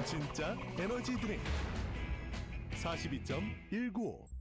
진짜 에너지 드링크 42.195.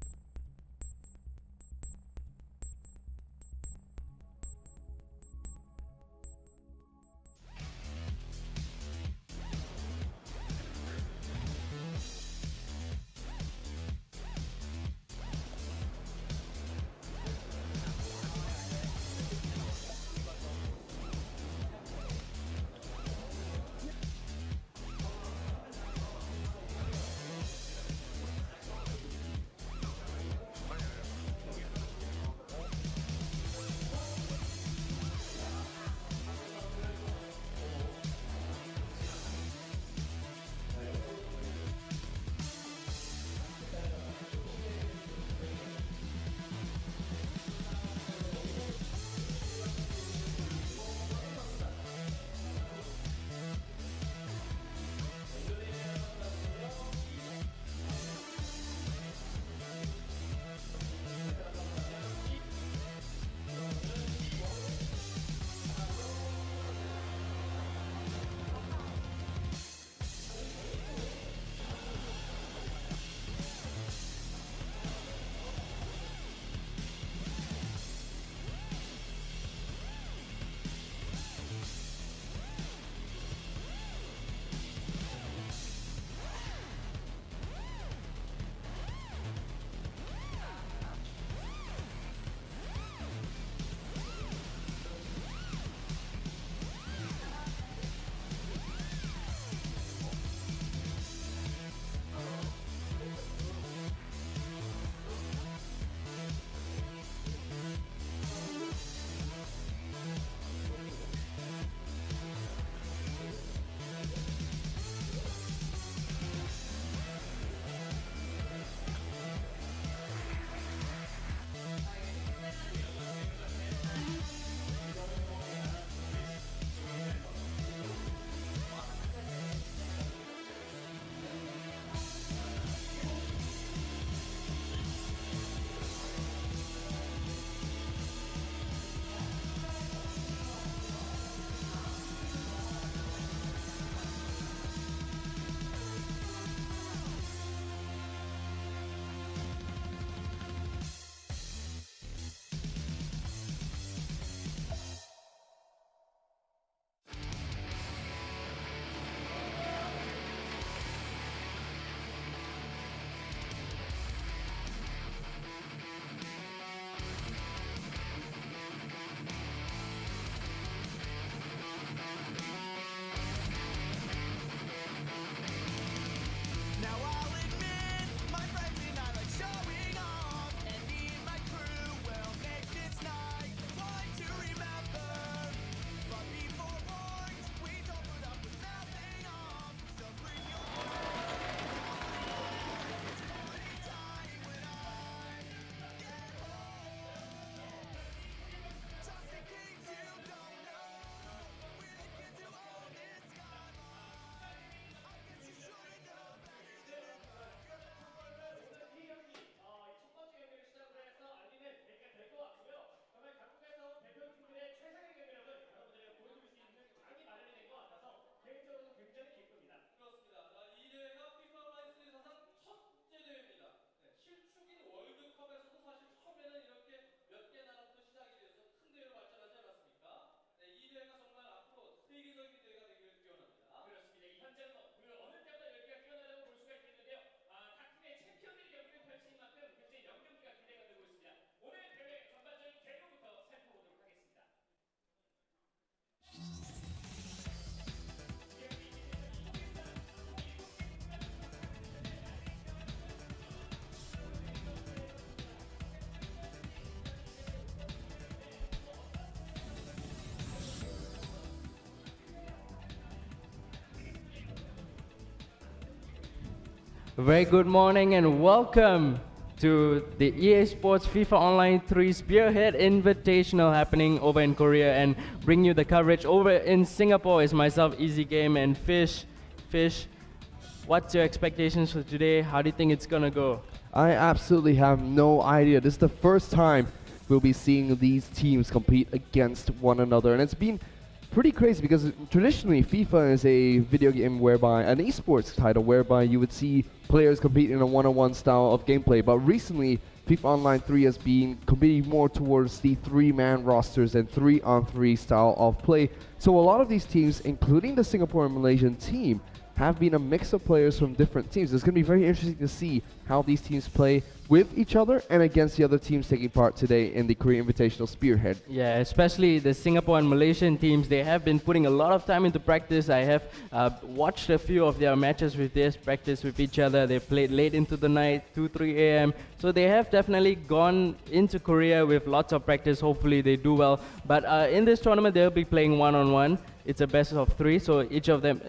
Very good morning and welcome to the EA Sports FIFA Online 3 Spearhead Invitational happening over in Korea, and bring you the coverage over in Singapore is myself, Easy Game, and Fish. Fish, what's your expectations for today? How do you think it's gonna go? I absolutely have no idea. This is the first time we'll be seeing these teams compete against one another, and it's been pretty crazy because traditionally FIFA is a video game whereby an esports title whereby you would see players compete in a one-on-one style of gameplay, but recently FIFA Online 3 has been competing more towards the 3-man rosters and 3-on-3 style of play. So a lot of these teams, including the Singapore and Malaysian team, have been a mix of players from different teams. It's going to be very interesting to see how these teams play with each other and against the other teams taking part today in the Korea Invitational Spearhead. Yeah, especially the Singapore and Malaysian teams, they have been putting a lot of time into practice. I have watched a few of their matches with this practice with each other. They played late into the night, 2, 3 a.m. So they have definitely gone into Korea with lots of practice. Hopefully they do well. But in this tournament, they'll be playing one-on-one. It's a best of 3, so each of them,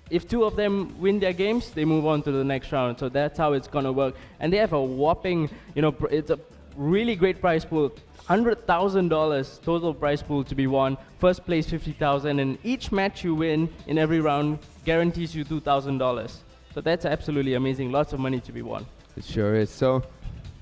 if 2 of them win their games, they move on to the next round. So that's how it's gonna work. And they have a whopping, it's a really great prize pool. $100,000 total prize pool to be won. First place $50,000, and each match you win in every round guarantees you $2,000. So that's absolutely amazing. Lots of money to be won. It sure is. So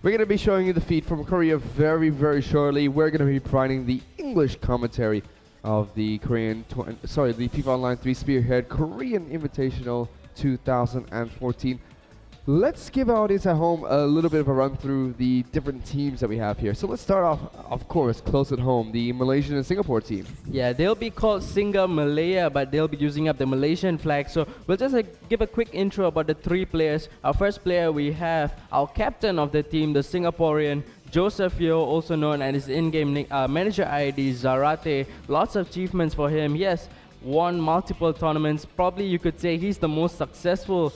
we're going to be showing you the feed from Korea very, very shortly. We're going to be providing the English commentary of the the FIFA Online 3 Spearhead Korean Invitational 2014. Let's give our audience at home a little bit of a run through the different teams that we have here. So let's start off, of course, close at home, the Malaysian and Singapore team. Yeah, they'll be called SingaMalaya, but they'll be using up the Malaysian flag. So we'll just give a quick intro about the 3 players. Our first player, we have our captain of the team, the Singaporean Joseph Yeo, also known as his in-game manager ID, Zarate. Lots of achievements for him. Yes, won multiple tournaments. Probably you could say he's the most successful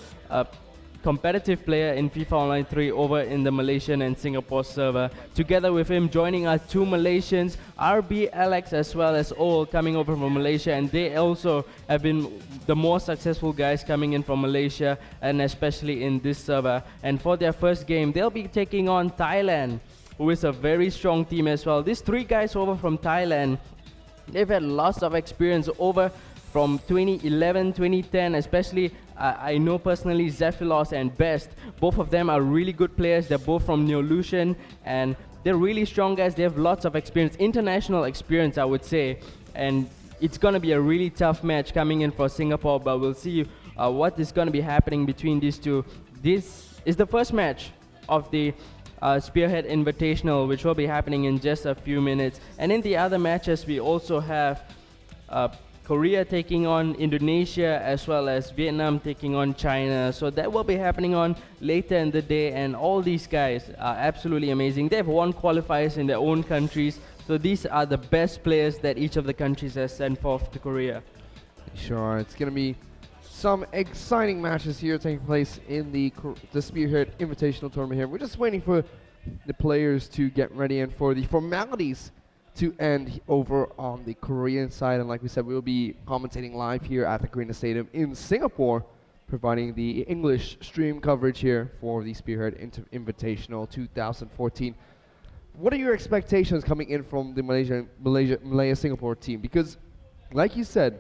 competitive player in FIFA Online 3 over in the Malaysian and Singapore server. Together with him, joining are 2 Malaysians, RB, Alex, as well as Ol, coming over from Malaysia, and they also have been the more successful guys coming in from Malaysia, and especially in this server. And for their first game, they'll be taking on Thailand, who is a very strong team as well. These 3 guys over from Thailand, they've had lots of experience over from 2011, 2010, especially I know personally Zephylos and Best. Both of them are really good players. They're both from Neolution, and they're really strong guys. They have lots of experience, international experience, I would say. And it's going to be a really tough match coming in for Singapore, but we'll see what is going to be happening between these 2. This is the first match of the Spearhead Invitational, which will be happening in just a few minutes. And in the other matches, we also have Korea taking on Indonesia, as well as Vietnam taking on China. So that will be happening on later in the day, and all these guys are absolutely amazing. They have won qualifiers in their own countries, so these are the best players that each of the countries has sent forth to Korea. Sure, it's going to be some exciting matches here taking place in the Spearhead Invitational tournament here. We're just waiting for the players to get ready and for the formalities to end over on the Korean side. And like we said, we'll be commentating live here at the Garena Stadium in Singapore, providing the English stream coverage here for the Spearhead Invitational 2014. What are your expectations coming in from the Malaya-Singapore team? Because, like you said,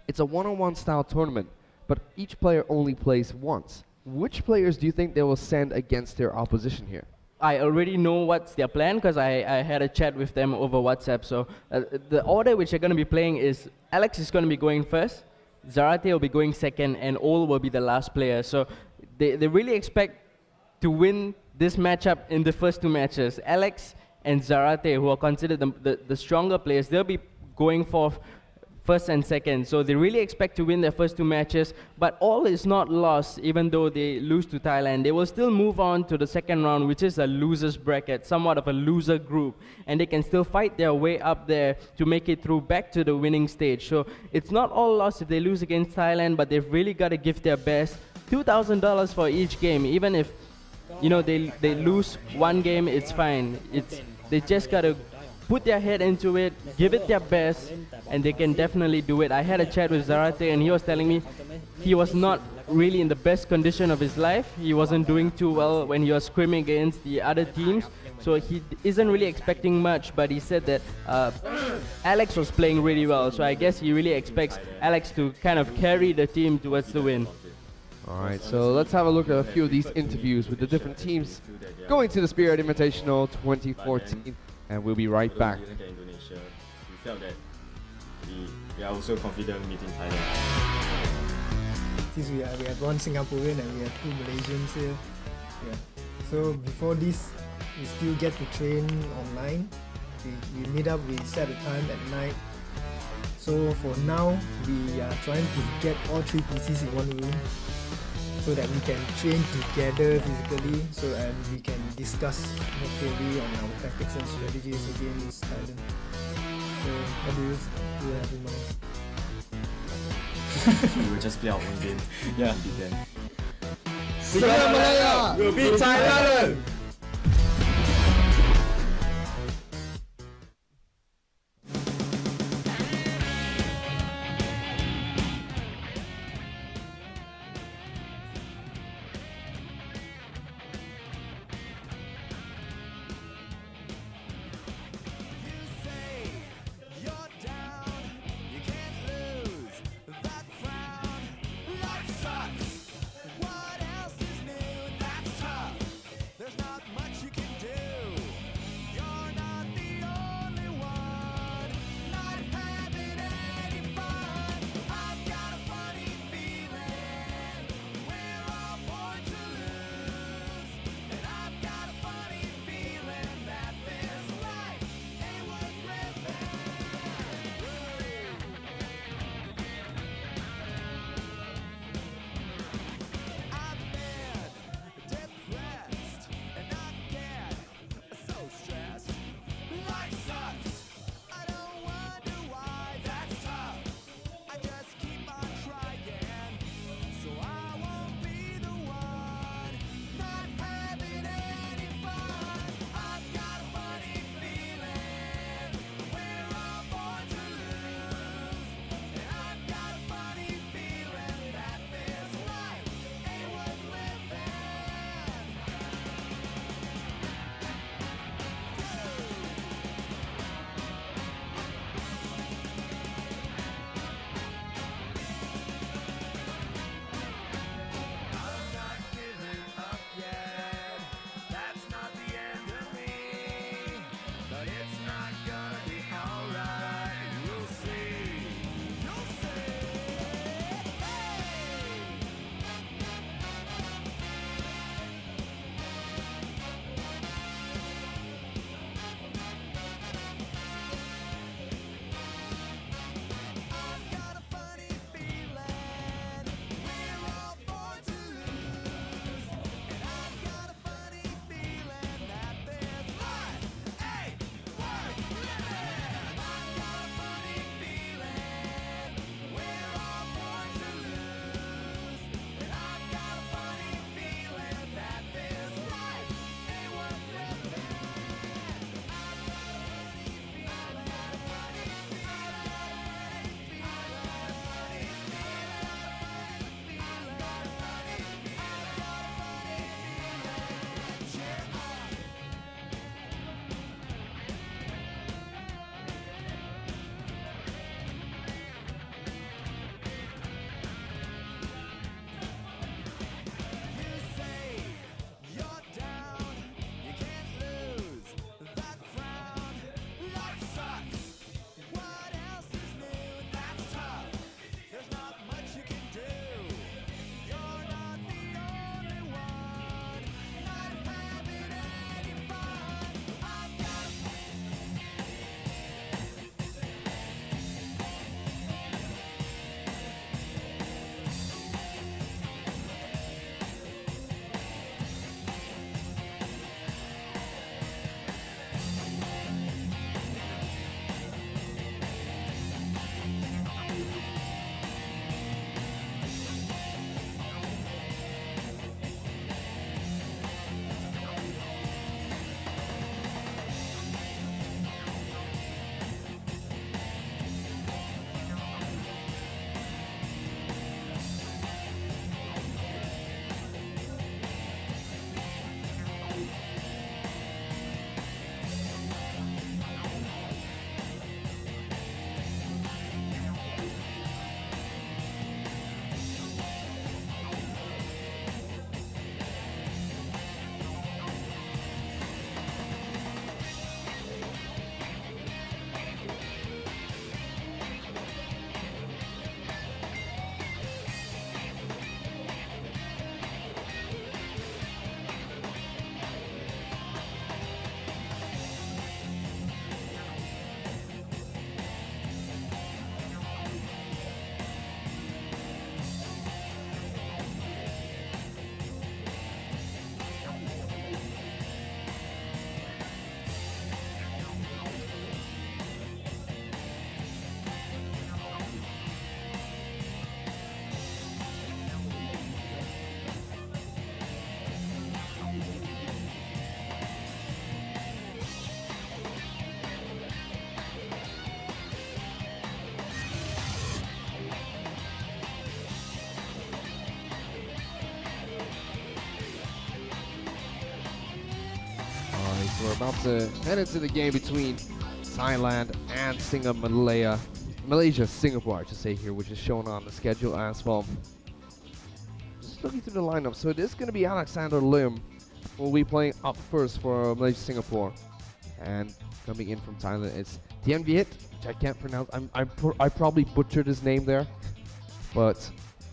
it's a one-on-one style tournament, but each player only plays once. Which players do you think they will send against their opposition here? I already know what's their plan because I had a chat with them over WhatsApp. So the order which they're going to be playing is Alex is going to be going first, Zarate will be going second, and Ol will be the last player. So they really expect to win this matchup in the first 2 matches. Alex and Zarate, who are considered the stronger players, they'll be going for first and second. So they really expect to win their first 2 matches, but all is not lost. Even though they lose to Thailand, they will still move on to the second round, which is a loser's bracket, somewhat of a loser group, and they can still fight their way up there to make it through back to the winning stage. So it's not all lost if they lose against Thailand, but they've really got to give their best. $2,000 for each game. Even if they lose 1 game, it's fine. They just got to put their head into it, give it their best, and they can definitely do it. I had a chat with Zarate and he was telling me he was not really in the best condition of his life. He wasn't doing too well when he was scrimming against the other teams. So he isn't really expecting much, but he said that Alex was playing really well. So I guess he really expects Alex to kind of carry the team towards the win. Alright, so let's have a look at a few of these interviews with the different teams going to the Spearhead Invitational 2014, and we'll be right back. We didn't get Indonesia. We felt that we are also confident meeting Thailand. Since we have one Singaporean and we have two Malaysians here. Yeah. So before this, we still get to train online. We meet up, we set a time at night. So for now, we are trying to get all three PCs in one room so that we can train together physically, and we can discuss more clearly on our tactics and strategies against Thailand. So what do you have in mind? We will just play our own game. Yeah. And beat them. SingaMalaya will beat Thailand! There's no We're about to head into the game between Thailand and SingaMalaya. Malaysia, Singapore, I should say here, which is shown on the schedule as well. Just looking through the lineup, so it is going to be Alexander Lim who will be playing up first for Malaysia, Singapore. And coming in from Thailand, it's Dien Viet, which I can't pronounce. I probably butchered his name there, but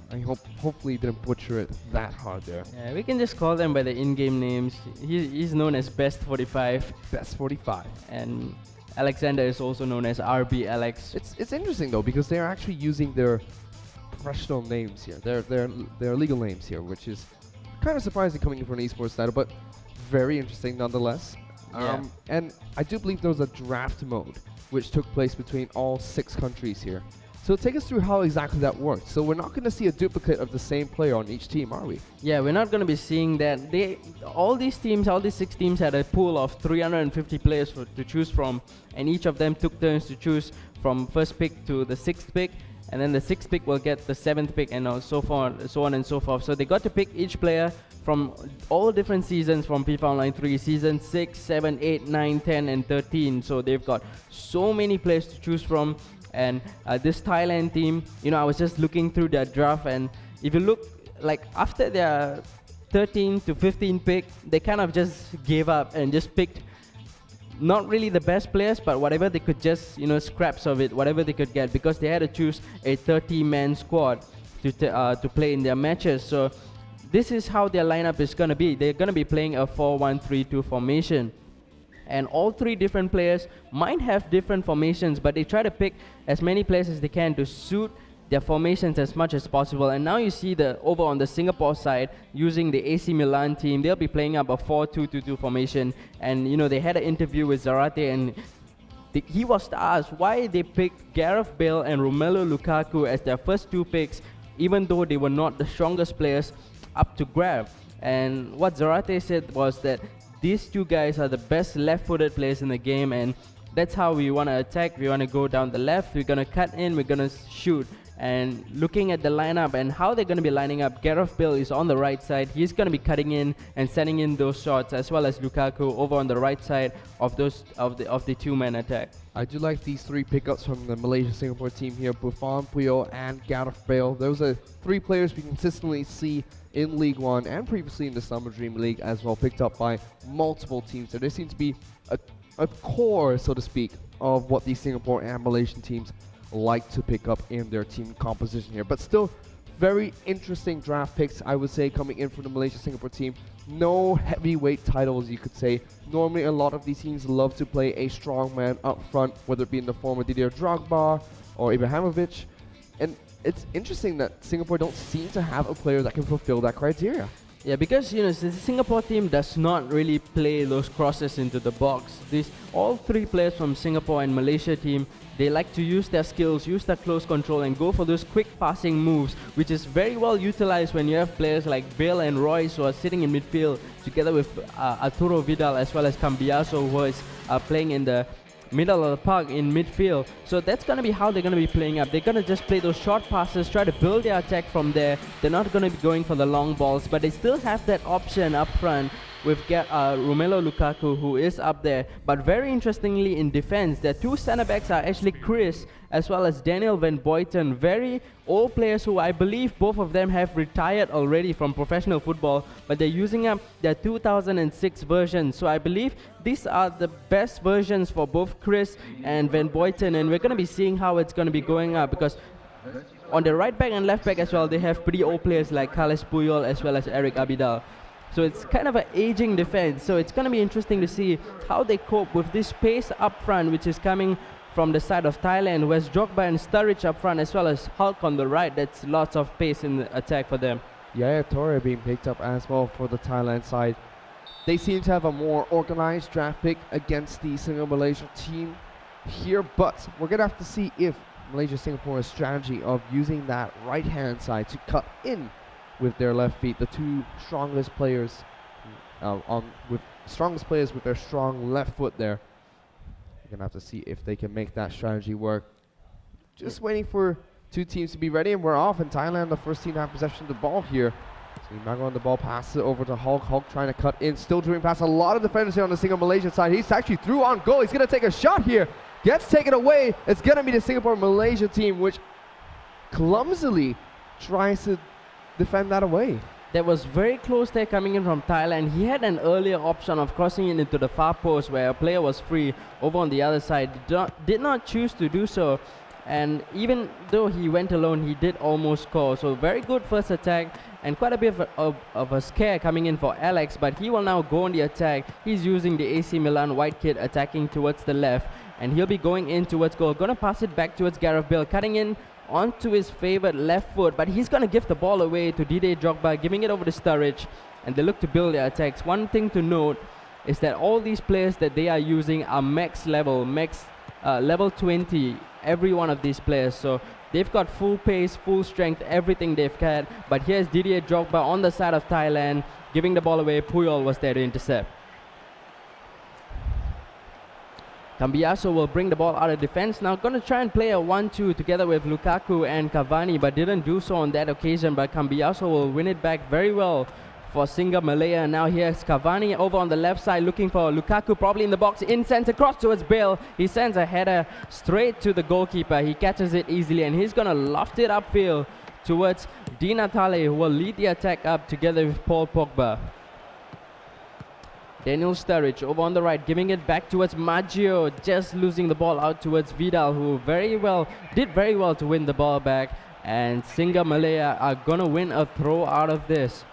I hopefully didn't butcher it that hard there. Yeah, we can just call them by the in-game names. He's known as Best 45, Best 45. and Alexander is also known as RB Alex. It's interesting though, because they're actually using their professional names here, their legal names here, which is kind of surprising coming in for an esports title, but very interesting nonetheless. Yeah. And I do believe there was a draft mode which took place between all 6 countries here. So take us through how exactly that works. So we're not going to see a duplicate of the same player on each team, are we? Yeah, we're not going to be seeing that. All these 6 teams had a pool of 350 players to choose from, and each of them took turns to choose from first pick to the 6th pick, and then the 6th pick will get the 7th pick, and so on and so forth. So they got to pick each player from all different seasons from FIFA Online 3, season 6, 7, 8, 9, 10, and 13. So they've got so many players to choose from. And this Thailand team, I was just looking through their draft, and if you look, like after their 13 to 15 pick, they kind of just gave up and just picked not really the best players, but whatever they could just, scraps of it, whatever they could get, because they had to choose a 30-man squad to play in their matches. So this is how their lineup is going to be. They're going to be playing a 4-1-3-2 formation. And all 3 different players might have different formations, but they try to pick as many players as they can to suit their formations as much as possible. And now you see over on the Singapore side, using the AC Milan team, they'll be playing up a 4-2-2-2 formation. And they had an interview with Zarate, and he was asked why they picked Gareth Bale and Romelu Lukaku as their first 2 picks, even though they were not the strongest players up to grab. And what Zarate said was that these 2 guys are the best left-footed players in the game, and that's how we want to attack. We want to go down the left, we're going to cut in, we're going to shoot. And looking at the lineup and how they're going to be lining up, Gareth Bale is on the right side. He's going to be cutting in and sending in those shots, as well as Lukaku over on the right side of the 2-man attack. I do like these 3 pickups from the Malaysia-Singapore team here, Buffon, Puyo, and Gareth Bale. Those are 3 players we consistently see in League One and previously in the Summer Dream League as well, picked up by multiple teams. So there seems to be a core, so to speak, of what these Singapore and Malaysian teams like to pick up in their team composition here. But still, very interesting draft picks, I would say, coming in from the Malaysia-Singapore team. No heavyweight titles, you could say. Normally, a lot of these teams love to play a strong man up front, whether it be in the form of Didier Drogba or Ibrahimovic. And it's interesting that Singapore don't seem to have a player that can fulfill that criteria. Yeah, because the Singapore team does not really play those crosses into the box. All 3 players from Singapore and Malaysia team, they like to use their skills, use their close control, and go for those quick passing moves, which is very well utilized when you have players like Bale and Royce who are sitting in midfield together with Arturo Vidal as well as Cambiaso, who is playing in the middle of the park in midfield. So that's going to be how they're going to be playing up. They're going to just play those short passes, try to build their attack from there. They're not going to be going for the long balls, but they still have that option up front with Romelu Lukaku, who is up there. But very interestingly, in defense, their 2 center backs are actually Chris as well as Daniel Van Boyten, very old players who I believe both of them have retired already from professional football, but they're using up their 2006 version. So I believe these are the best versions for both Chris and Van Boyten, and we're going to be seeing how it's going to be going up, because on the right back and left back as well, they have pretty old players like Carles Puyol as well as Eric Abidal. So it's kind of an aging defense. So it's going to be interesting to see how they cope with this pace up front, which is coming from the side of Thailand, whereas Drogba and Sturridge up front, as well as Hulk on the right. That's lots of pace in the attack for them. Yaya Toure being picked up as well for the Thailand side. They seem to have a more organized draft pick against the Singa-Malaysia team here, but we're going to have to see if Malaysia-Singapore's strategy of using that right-hand side to cut in with their left feet, the 2 strongest players with their strong left foot there. We're gonna have to see if they can make that strategy work. Just waiting for 2 teams to be ready, and we're off in Thailand. The first team to have possession of the ball here. So Mago on the ball, passes it over to Hulk. Hulk trying to cut in, still doing past a lot of defenders here on the Singapore Malaysian side. He's actually through on goal. He's going to take a shot here. Gets taken away. It's going to be the Singapore Malaysia team, which clumsily tries to defend that away. That was very close there coming in from Thailand. He had an earlier option of crossing it into the far post where a player was free over on the other side. Did not choose to do so. And even though he went alone, he did almost score. So very good first attack and quite a bit of a scare coming in for Alex. But he will now go on the attack. He's using the AC Milan white kid attacking towards the left. And he'll be going in towards goal. Gonna pass it back towards Gareth Bale. Cutting in onto his favorite left foot, but he's going to give the ball away to Didier Drogba, giving it over to Sturridge, and they look to build their attacks. One thing to note is that all these players that they are using are max level 20, every one of these players, so they've got full pace, full strength, everything they've had. But here's Didier Drogba on the side of Thailand, giving the ball away. Puyol was there to intercept. Cambiaso will bring the ball out of defense. Now going to try and play a 1-2 together with Lukaku and Cavani, but didn't do so on that occasion. But Cambiaso will win it back very well for SingaMalaya. Now here's Cavani over on the left side looking for Lukaku, probably in the box, in sends across towards Bale. He sends a header straight to the goalkeeper. He catches it easily and he's going to loft it upfield towards Di Natale, who will lead the attack up together with Paul Pogba. Daniel Sturridge over on the right, giving it back towards Maggio, just losing the ball out towards Vidal, who did very well to win the ball back. And SingaMalaya are gonna win a throw out of this.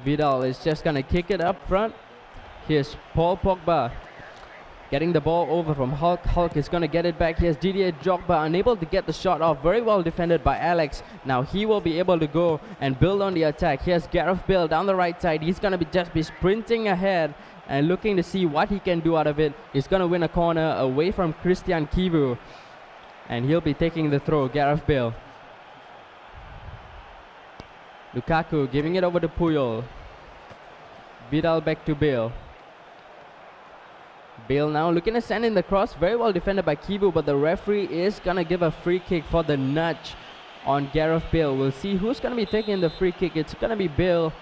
Vidal is just gonna kick it up front. Here's Paul Pogba getting the ball over from Hulk. Hulk is going to get it back. Here's Didier Drogba, unable to get the shot off. Very well defended by Alex. Now he will be able to go and build on the attack. Here's Gareth Bale down the right side. He's going to just be sprinting ahead and looking to see what he can do out of it. He's going to win a corner away from Christian Kivu. And he'll be taking the throw, Gareth Bale. Lukaku giving it over to Puyol. Vidal back to Bale. Bale now looking to send in the cross. Very well defended by Kivu, but the referee is going to give a free kick for the nudge on Gareth Bale. We'll see who's going to be taking the free kick. It's going to be Bale.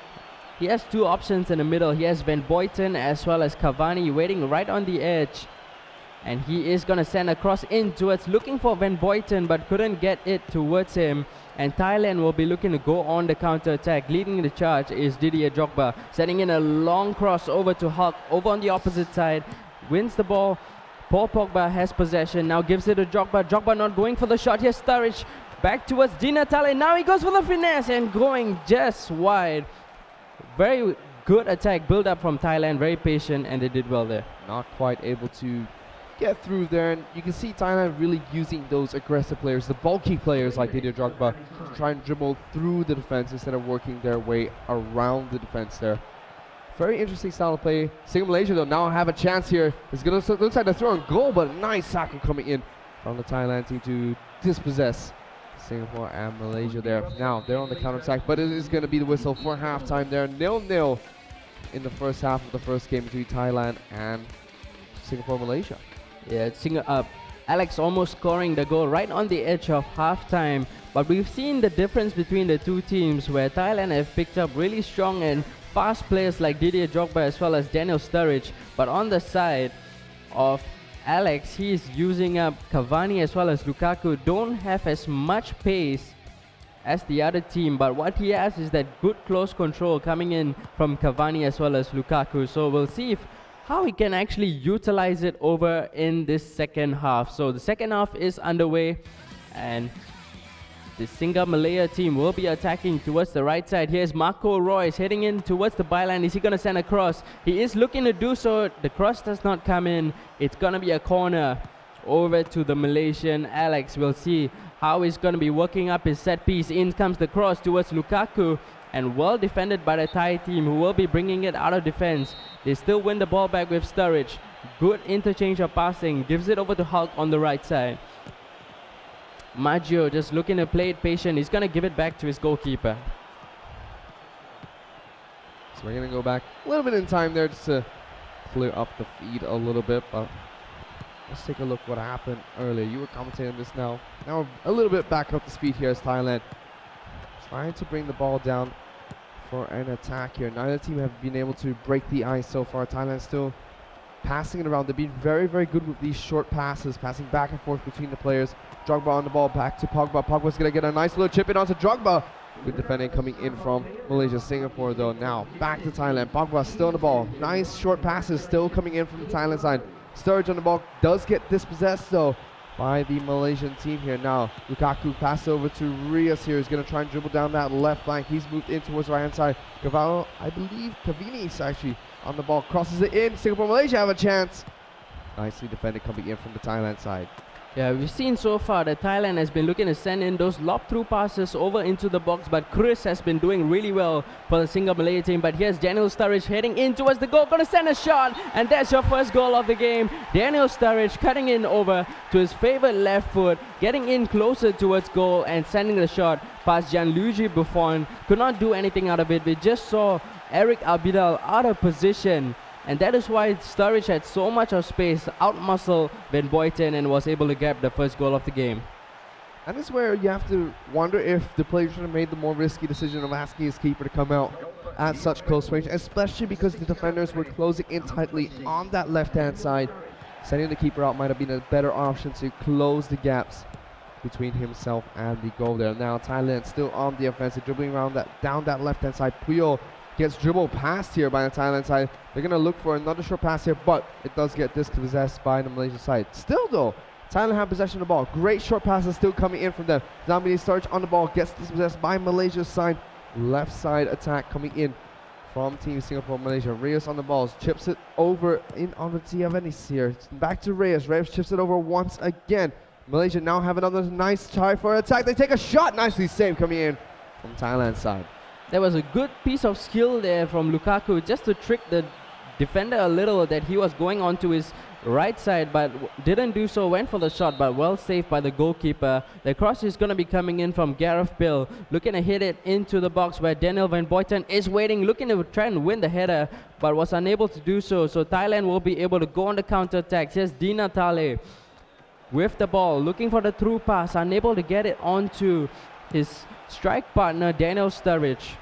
He has two options in the middle. He has Van Boyten as well as Cavani waiting right on the edge. And he is going to send a cross in towards, looking for Van Boyten, but couldn't get it towards him. And Thailand will be looking to go on the counter-attack. Leading the charge is Didier Drogba, sending in a long cross over to Hulk, over on the opposite side. Wins the ball. Paul Pogba has possession. Now gives it to Drogba. Drogba not going for the shot. Here's Sturridge back towards Di Natale. Now he goes for the finesse and going just wide. Very good attack. Build up from Thailand. Very patient, and they did well there. Not quite able to get through there, and you can see Thailand really using those aggressive players, the bulky players like Didier Drogba, to try and dribble through the defense instead of working their way around the defense there. Very interesting style of play. SingaMalaya though now have a chance here. It's gonna looks like they're throwing goal, but nice tackle coming in from the Thailand team to dispossess Singapore and Malaysia there. Now they're on the counter attack, but it is gonna be the whistle for halftime there. 0-0 in the first half of the first game between Thailand and Singapore Malaysia. Yeah, Alex almost scoring the goal right on the edge of halftime. But we've seen the difference between the two teams, where Thailand have picked up really strong and fast players like Didier Drogba as well as Daniel Sturridge. But on the side of Alex, he's using up Cavani as well as Lukaku. Don't have as much pace as the other team, but what he has is that good close control coming in from Cavani as well as Lukaku. So we'll see how he can actually utilize it over in this second half. So the second half is underway, and the SingaMalaya team will be attacking towards the right side. Here's Marco Reus heading in towards the byline. Is he going to send a cross? He is looking to do so. The cross does not come in. It's going to be a corner over to the Malaysian Alex. We'll see how he's going to be working up his set piece. In comes the cross towards Lukaku, and well defended by the Thai team, who will be bringing it out of defense. They still win the ball back with Sturridge. Good interchange of passing. Gives it over to Hulk on the right side. Maggio just looking to play it patient. He's going to give it back to his goalkeeper. So we're going to go back a little bit in time there just to clear up the feed a little bit. But Let's take a look what happened earlier. You were commentating this now. Now a little bit back up to speed here as Thailand trying to bring the ball down for an attack here. Neither team have been able to break the ice so far. Thailand still passing it around. They've been very, very good with these short passes, passing back and forth between the players. Drogba on the ball, back to Pogba. Pogba's going to get a nice little chip in onto Drogba. Good defending coming in from Malaysia. Singapore though now back to Thailand. Pogba still on the ball. Nice short passes still coming in from the Thailand side. Sturridge on the ball does get dispossessed though by the Malaysian team here. Now Lukaku pass over to Rios here. He's going to try and dribble down that left flank. He's moved in towards the right hand side. Cavallo, I believe Cavini's actually on the ball, crosses it in. Singapore, Malaysia have a chance. Nicely defended coming in from the Thailand side. Yeah, we've seen so far that Thailand has been looking to send in those lob-through passes over into the box, but Chris has been doing really well for the SingaMalaya team. But here's Daniel Sturridge heading in towards the goal, gonna send a shot, and that's your first goal of the game. Daniel Sturridge cutting in over to his favorite left foot, getting in closer towards goal and sending the shot past Gianluigi Buffon. Could not do anything out of it. We just saw Eric Abidal out of position. And that is why Sturridge had so much of space, outmuscled Van Boyten and was able to get the first goal of the game. And this is where you have to wonder if the player should have made the more risky decision of asking his keeper to come out at such close range, especially because the defenders were closing in tightly on that left-hand side. Sending the keeper out might have been a better option to close the gaps between himself and the goal there. Now Thailand still on the offensive, dribbling around down that left-hand side. Puyo gets dribbled past here by the Thailand side. They're going to look for another short pass here, but it does get dispossessed by the Malaysian side. Still though, Thailand have possession of the ball. Great short passes still coming in from them. Zambini Sturridge on the ball, gets dispossessed by Malaysia's side. Left side attack coming in from Team Singapore, Malaysia. Reyes on the balls, chips it over in on the Tiavenis here. Back to Reyes. Reyes chips it over once again. Malaysia now have another nice try for an attack. They take a shot, nicely saved coming in from Thailand's side. There was a good piece of skill there from Lukaku just to trick the defender a little, that he was going onto his right side but didn't do so, went for the shot but well saved by the goalkeeper. The cross is going to be coming in from Gareth Bale, looking to hit it into the box where Daniel Van Boyten is waiting, looking to try and win the header but was unable to do so. So Thailand will be able to go on the counter-attack. Here's Dina Tale with the ball, looking for the through pass, unable to get it onto his strike partner Daniel Sturridge.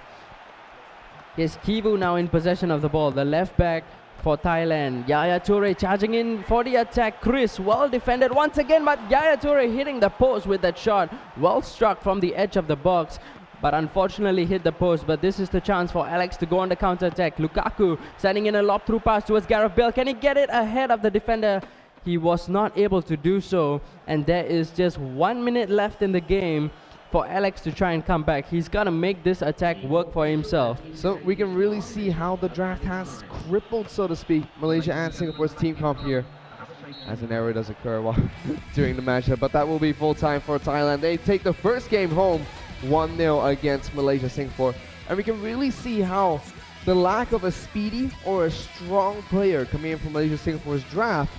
Here's Kivu now in possession of the ball, the left back for Thailand. Yaya Toure charging in for the attack. Chris well defended once again, but Yaya Toure hitting the post with that shot. Well struck from the edge of the box, but unfortunately hit the post. But this is the chance for Alex to go on the counter-attack. Lukaku sending in a lob through pass towards Gareth Bale. Can he get it ahead of the defender? He was not able to do so, and there is just 1 minute left in the game for Alex to try and come back. He's got to make this attack work for himself. So we can really see how the draft has crippled, so to speak, Malaysia and Singapore's team comp here, as an error does occur while during the matchup. But that will be full time for Thailand. They take the first game home 1-0 against Malaysia Singapore. And we can really see how the lack of a speedy or a strong player coming in from Malaysia Singapore's draft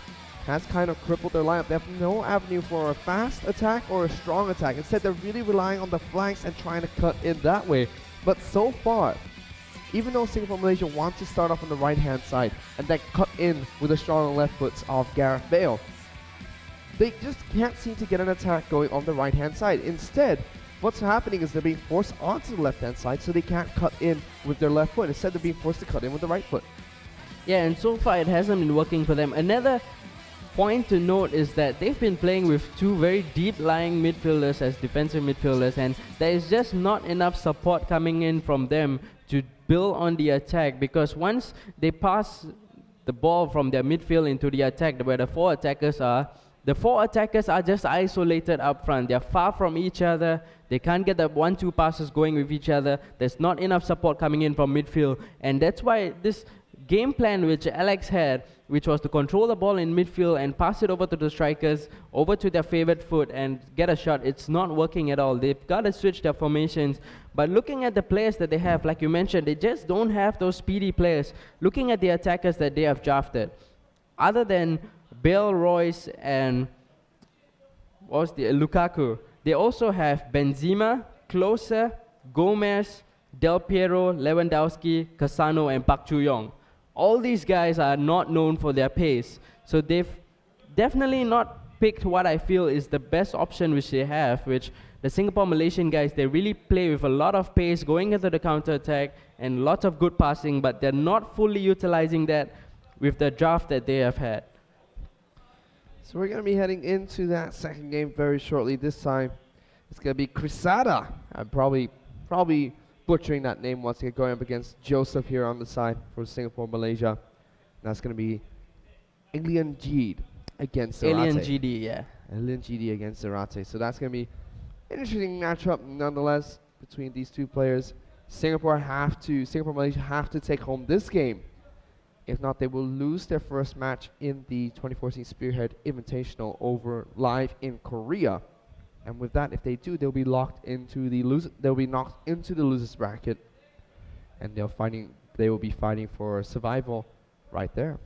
has kind of crippled their lineup. They have no avenue for a fast attack or a strong attack. Instead, they're really relying on the flanks and trying to cut in that way. But so far, even though Singapore Malaysia want to start off on the right-hand side and then cut in with the strong left foots of Gareth Bale, they just can't seem to get an attack going on the right-hand side. Instead, what's happening is they're being forced onto the left-hand side, so they can't cut in with their left foot. Instead, they're being forced to cut in with the right foot. Yeah, and so far it hasn't been working for them. Another point to note is that they've been playing with two very deep-lying midfielders as defensive midfielders, and there is just not enough support coming in from them to build on the attack, because once they pass the ball from their midfield into the attack where the four attackers are just isolated up front. They're far from each other. They can't get the 1-2 passes going with each other. There's not enough support coming in from midfield, and that's why this game plan which Alex had, which was to control the ball in midfield and pass it over to the strikers, over to their favorite foot and get a shot, it's not working at all. They've got to switch their formations. But looking at the players that they have, like you mentioned, they just don't have those speedy players. Looking at the attackers that they have drafted, other than Bale, Royce and Lukaku, they also have Benzema, Klose, Gomez, Del Piero, Lewandowski, Cassano and Park Chu-yong. All these guys are not known for their pace, so they've definitely not picked what I feel is the best option which they have, which the Singapore Malaysian guys, they really play with a lot of pace, going into the counter attack and lots of good passing, but they're not fully utilizing that with the draft that they have had. So we're going to be heading into that second game very shortly. This time, it's going to be Crisada. I'm probably butchering that name once again, going up against Joseph here on the side for Singapore, Malaysia. And that's going to be Alien GD against Zarate. Alien GD, yeah. Alien GD against Zarate. So that's going to be an interesting matchup nonetheless between these two players. Singapore, Malaysia have to take home this game. If not, they will lose their first match in the 2014 Spearhead Invitational over live in Korea. And with that, if they do, they'll be knocked into the losers bracket, and they will be fighting for survival right there.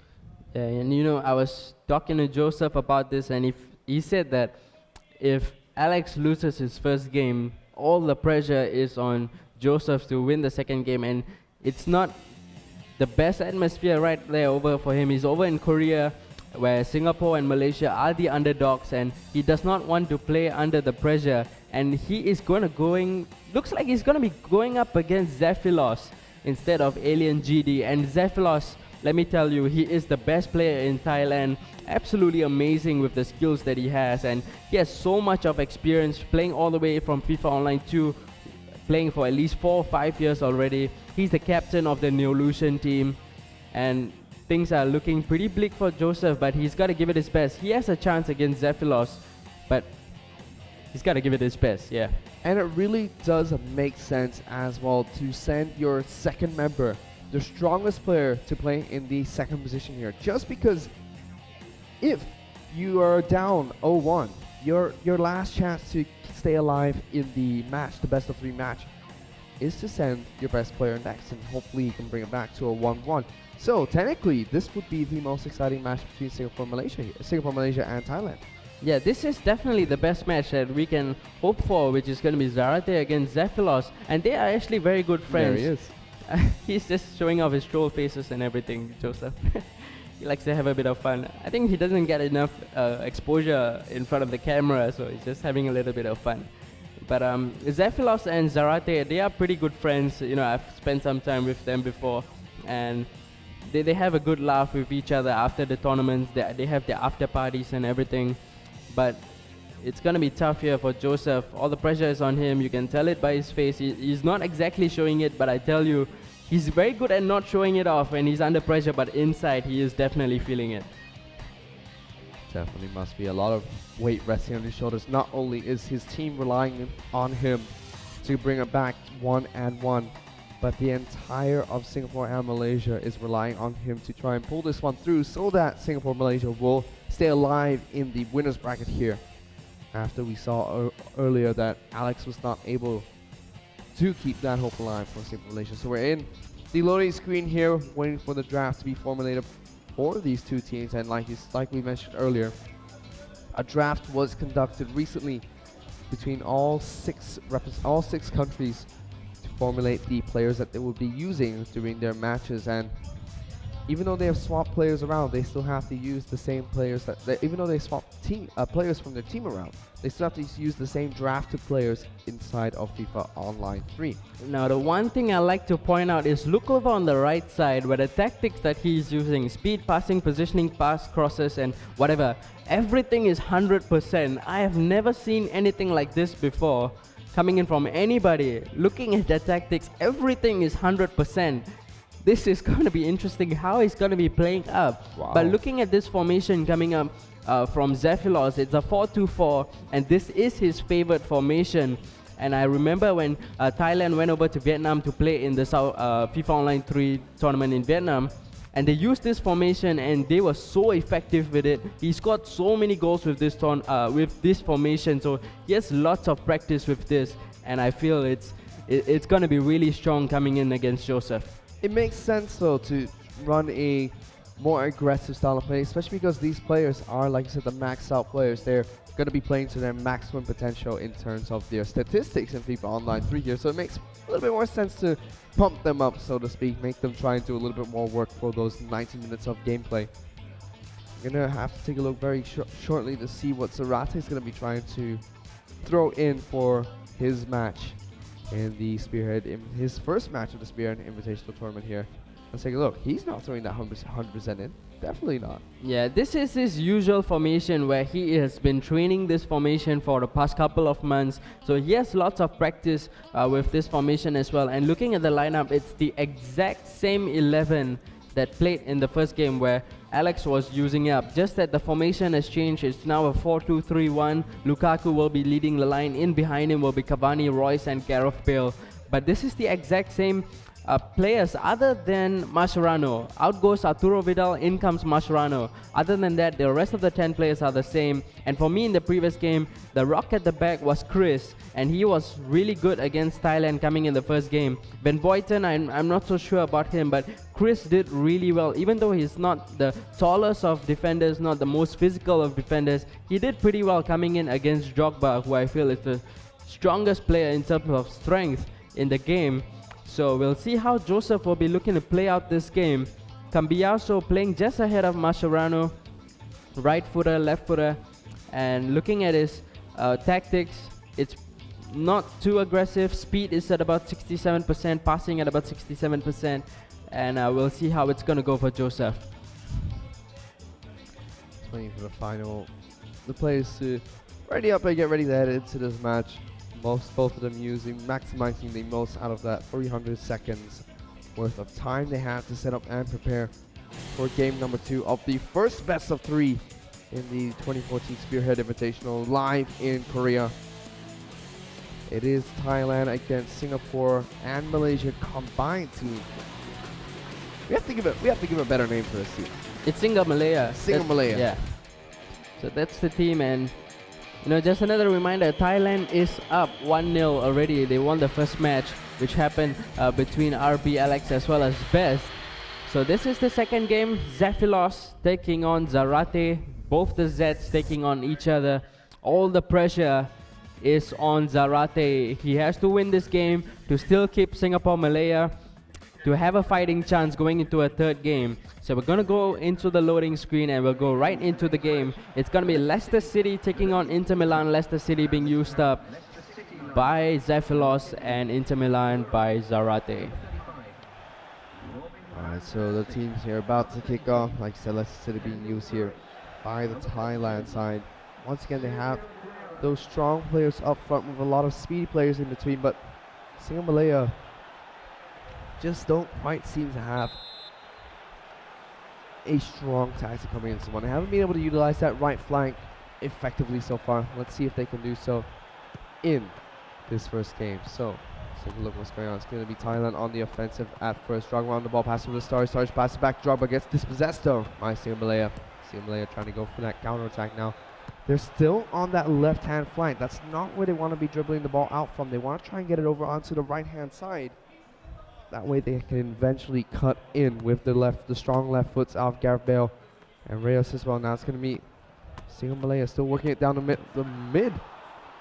Yeah, and you know, I was talking to Joseph about this, and he said that if Alex loses his first game, all the pressure is on Joseph to win the second game, and it's not the best atmosphere right there over for him. He's over in Korea, where Singapore and Malaysia are the underdogs, and he does not want to play under the pressure, and he is looks like he's gonna be going up against Zephilos instead of Alien GD. And Zephilos, let me tell you, he is the best player in Thailand, absolutely amazing with the skills that he has, and he has so much of experience playing all the way from FIFA Online 2, playing for at least 4 or 5 years already. He's the captain of the Neolution team, and things are looking pretty bleak for Joseph, but he's got to give it his best. He has a chance against Zephilos, but he's got to give it his best, yeah. And it really does make sense as well to send your second member, the strongest player, to play in the second position here. Just because if you are down 0-1, your last chance to stay alive in the match, the best of 3 match, is to send your best player next, and hopefully you can bring it back to a 1-1. So technically, this would be the most exciting match between Singapore, Malaysia, and Thailand. Yeah, this is definitely the best match that we can hope for, which is going to be Zarate against Zephilos, and they are actually very good friends. There he is. He's just showing off his troll faces and everything, Joseph. He likes to have a bit of fun. I think he doesn't get enough exposure in front of the camera, so he's just having a little bit of fun. But Zephilos and Zarate, they are pretty good friends. You know, I've spent some time with them before, and they have a good laugh with each other after the tournaments. They have their after parties and everything. But it's going to be tough here for Joseph. All the pressure is on him. You can tell it by his face. He's not exactly showing it, but I tell you, he's very good at not showing it off when he's under pressure, but inside he is definitely feeling it. Definitely must be a lot of weight resting on his shoulders. Not only is his team relying on him to bring it back 1-1, but the entire of Singapore and Malaysia is relying on him to try and pull this one through, so that Singapore Malaysia will stay alive in the winners bracket here. After we saw earlier that Alex was not able to keep that hope alive for Singapore Malaysia. So we're in the loading screen here, waiting for the draft to be formulated for these two teams. And like we mentioned earlier, a draft was conducted recently between all six countries to formulate the players that they will be using during their matches. And even though they have swapped players around, they still have to use the same players even though they swap players from their team around, they still have to use the same drafted players inside of FIFA Online 3. Now, the one thing I like to point out is look over on the right side where the tactics that he's using, speed, passing, positioning, pass, crosses, and whatever, everything is 100%. I have never seen anything like this before coming in from anybody. Looking at the tactics, everything is 100%. This is going to be interesting how he's going to be playing up. Wow. But looking at this formation coming up from Zephilos, it's a 4-2-4, and this is his favorite formation. And I remember when Thailand went over to Vietnam to play in the FIFA Online 3 tournament in Vietnam, and they used this formation and they were so effective with it. He scored so many goals with this formation, so he has lots of practice with this, and I feel it's going to be really strong coming in against Joseph. It makes sense though to run a more aggressive style of play, especially because these players are, like I said, the maxed out players. They're going to be playing to their maximum potential in terms of their statistics in FIFA Online 3 here. So it makes a little bit more sense to pump them up, so to speak, make them try and do a little bit more work for those 90 minutes of gameplay. We're gonna have to take a look very shortly to see what Zarate is gonna be trying to throw in for his match in the Spearhead, in his first match of the Spearhead Invitational Tournament here. Let's take a look. He's not throwing that 100% in. Definitely not. Yeah, this is his usual formation where he has been training this formation for the past couple of months. So he has lots of practice with this formation as well. And looking at the lineup, it's the exact same 11 that played in the first game where Alex was using up. Just that the formation has changed. It's now a 4-2-3-1. Lukaku will be leading the line. In behind him will be Cavani, Royce and Gareth Bale. But this is the exact same players other than Mascherano. Out goes Arturo Vidal, in comes Mascherano. Other than that, the rest of the 10 players are the same. And for me in the previous game, the rock at the back was Chris, and he was really good against Thailand coming in the first game. Ben Boyton, I'm not so sure about him, but Chris did really well. Even though he's not the tallest of defenders, not the most physical of defenders, he did pretty well coming in against Drogba, who I feel is the strongest player in terms of strength in the game. So we'll see how Joseph will be looking to play out this game. Cambiaso playing just ahead of Mascherano, right footer, left footer, and looking at his tactics, it's not too aggressive. Speed is at about 67%, passing at about 67%, and we'll see how it's gonna go for Joseph. Just waiting for the final. The players to ready up and get ready to head into this match. Both of them maximizing the most out of that 300 seconds worth of time they have to set up and prepare for game number 2 of the first best of 3 in the 2014 Spearhead Invitational live in Korea. It is Thailand against Singapore and Malaysia combined team. We have to give a better name for this team. It's SingaMalaya. SingaMalaya. Yeah. So that's the team, and you know, just another reminder, Thailand is up 1-0 already. They won the first match, which happened between RB Alex as well as Best. So this is the second game. Zephilos taking on Zarate. Both the Zets taking on each other. All the pressure is on Zarate. He has to win this game to still keep Singapore Malaya, to have a fighting chance going into a third game. So we're gonna go into the loading screen and we'll go right into the game. It's gonna be Leicester City taking on Inter Milan. Leicester City being used up by Zephilos and Inter Milan by Zarate. Alright, so the teams here about to kick off. Like I said, Leicester City being used here by the Thailand side. Once again, they have those strong players up front with a lot of speedy players in between, but SingaMalaya just don't quite seem to have a strong tactic coming into one. They haven't been able to utilize that right flank effectively so far. Let's see if they can do so in this first game. So let's take a look what's going on. It's going to be Thailand on the offensive at first. Drogba on the ball, pass over the Stars. Stars pass it back. Drogba gets dispossessed though by SingaMalaya. SingaMalaya trying to go for that counter attack now. They're still on that left hand flank. That's not where they want to be dribbling the ball out from. They want to try and get it over onto the right hand side. That way they can eventually cut in with the strong left foots of Gareth Bale and Reyes as well. Now it's going to be SingaMalaya still working it down the mid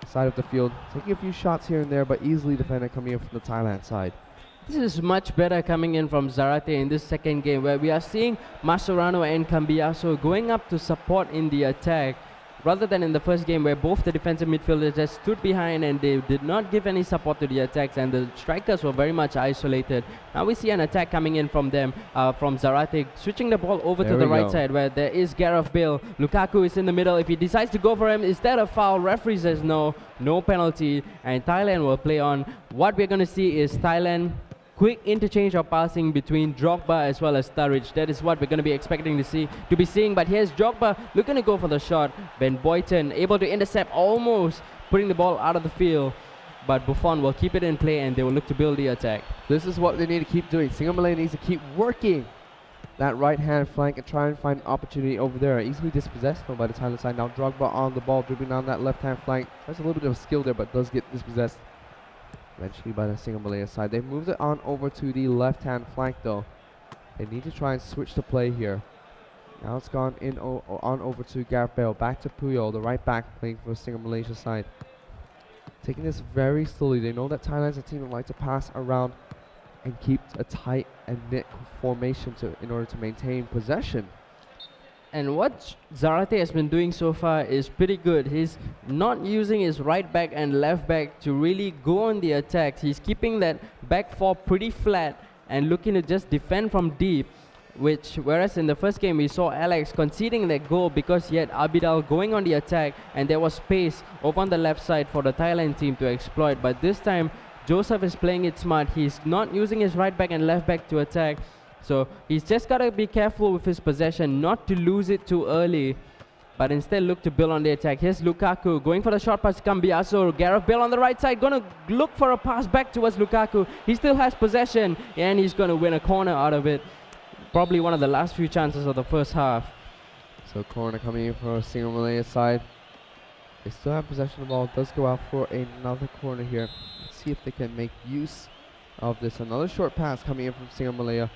side of the field, taking a few shots here and there, but easily defended coming in from the Thailand side. This is much better coming in from Zarate in this second game, where we are seeing Mascherano and Cambiaso going up to support in the attack, rather than in the first game where both the defensive midfielders just stood behind and they did not give any support to the attacks, and the strikers were very much isolated. Now we see an attack coming in from them, from Zarate, switching the ball over to the right side where there is Gareth Bale. Lukaku is in the middle. If he decides to go for him, is that a foul? Referee says no, no penalty, and Thailand will play on. What we're going to see is Thailand quick interchange of passing between Drogba as well as Sturridge. That is what we're going to be expecting to be seeing. But here's Drogba looking to go for the shot. Ben Boyton able to intercept, almost putting the ball out of the field. But Buffon will keep it in play and they will look to build the attack. This is what they need to keep doing. SingaMalaya needs to keep working that right hand flank and try and find an opportunity over there. Easily dispossessed by the Thailand side. Now Drogba on the ball, dribbling down that left hand flank. Tries a little bit of skill there, but does get dispossessed eventually by the SingaMalaya side. They've moved it on over to the left-hand flank though. They need to try and switch the play here. Now it's gone in on over to Gareth Bale. Back to Puyol, the right back, playing for SingaMalaya side. Taking this very slowly. They know that Thailand's a team that like to pass around and keep a tight and knit formation in order to maintain possession. And what Zarate has been doing so far is pretty good. He's not using his right back and left back to really go on the attacks. He's keeping that back four pretty flat and looking to just defend from deep. Whereas in the first game we saw Alex conceding that goal because he had Abidal going on the attack and there was space over on the left side for the Thailand team to exploit. But this time Joseph is playing it smart. He's not using his right back and left back to attack. So he's just got to be careful with his possession, not to lose it too early, but instead look to build on the attack. Here's Lukaku going for the short pass to Cambiaso. Gareth Bale on the right side, going to look for a pass back towards Lukaku. He still has possession, and he's going to win a corner out of it. Probably one of the last few chances of the first half. So corner coming in for SingaMalaya side. They still have possession of the ball. It does go out for another corner here. Let's see if they can make use of this. Another short pass coming in from SingaMalaya.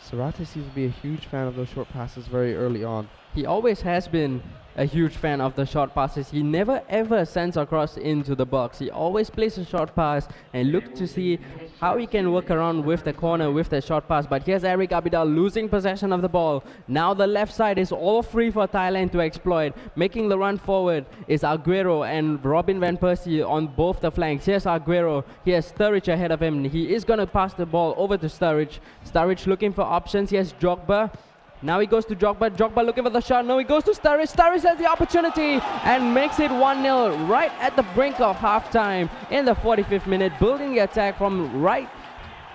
Zarate seems to be a huge fan of those short passes very early on. He always has been a huge fan of the short passes. He never ever sends across into the box. He always plays a short pass and look to see how he can work around with the corner with the short pass. But here's Eric Abidal losing possession of the ball. Now the left side is all free for Thailand to exploit. Making the run forward is Aguero and Robin Van Persie on both the flanks. Here's Aguero. Here's Sturridge ahead of him. He is going to pass the ball over to Sturridge. Sturridge looking for options. Here's Jogba. Now he goes to Jogba. Jogba looking for the shot. No, he goes to Sturridge. Sturridge has the opportunity and makes it 1-0 right at the brink of halftime in the 45th minute. Building the attack from right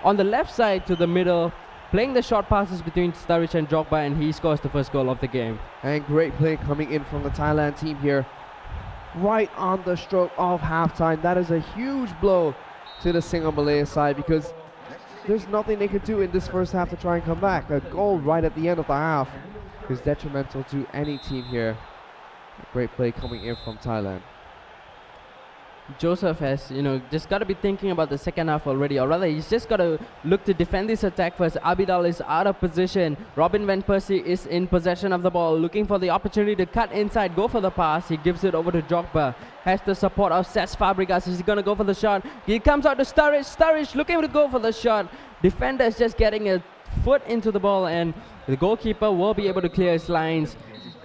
on the left side to the middle. Playing the short passes between Sturridge and Jogba, and he scores the first goal of the game. And great play coming in from the Thailand team here. Right on the stroke of halftime. That is a huge blow to the SingaMalaya side because there's nothing they could do in this first half to try and come back. A goal right at the end of the half is detrimental to any team here. Great play coming in from Thailand. Joseph has, just got to be thinking about the second half already, or rather he's just got to look to defend this attack first. Abidal is out of position. Robin Van Persie is in possession of the ball, looking for the opportunity to cut inside, go for the pass. He gives it over to Jogba. Has the support of Cesc Fabregas. He's going to go for the shot. He comes out to Sturridge. Sturridge looking to go for the shot. Defender is just getting a foot into the ball, and the goalkeeper will be able to clear his lines,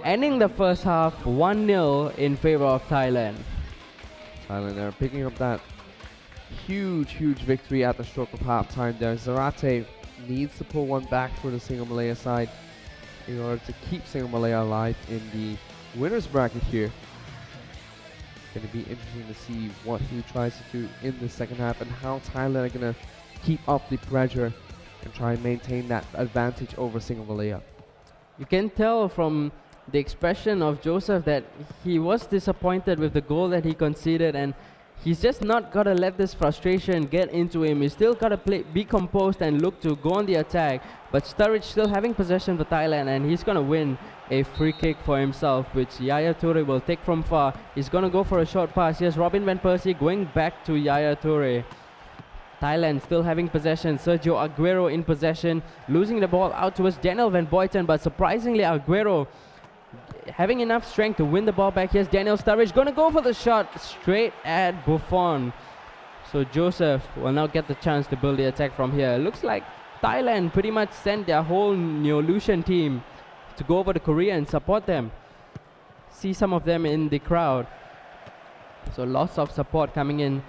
ending the first half 1-0 in favor of Thailand. Thailand there picking up that huge victory at the stroke of halftime there. Zarate needs to pull one back for the SingaMalaya side in order to keep SingaMalaya alive in the winners bracket here. Going to be interesting to see what he tries to do in the second half and how Thailand are going to keep up the pressure and try and maintain that advantage over SingaMalaya. You can tell from the expression of Joseph that he was disappointed with the goal that he conceded, and he's just not got to let this frustration get into him. He's still got to be composed and look to go on the attack. But Sturridge still having possession for Thailand, and he's going to win a free kick for himself, which Yaya Toure will take from far. He's going to go for a short pass. Here's Robin Van Persie going back to Yaya Toure. Thailand still having possession. Sergio Aguero in possession, losing the ball out towards Daniel Van Boyten, but surprisingly Aguero having enough strength to win the ball back. Here's Daniel Sturridge going to go for the shot straight at Buffon. So Joseph will now get the chance to build the attack from here. Looks like Thailand pretty much sent their whole Neo-Lucian team to go over to Korea and support them. See some of them in the crowd. So lots of support coming in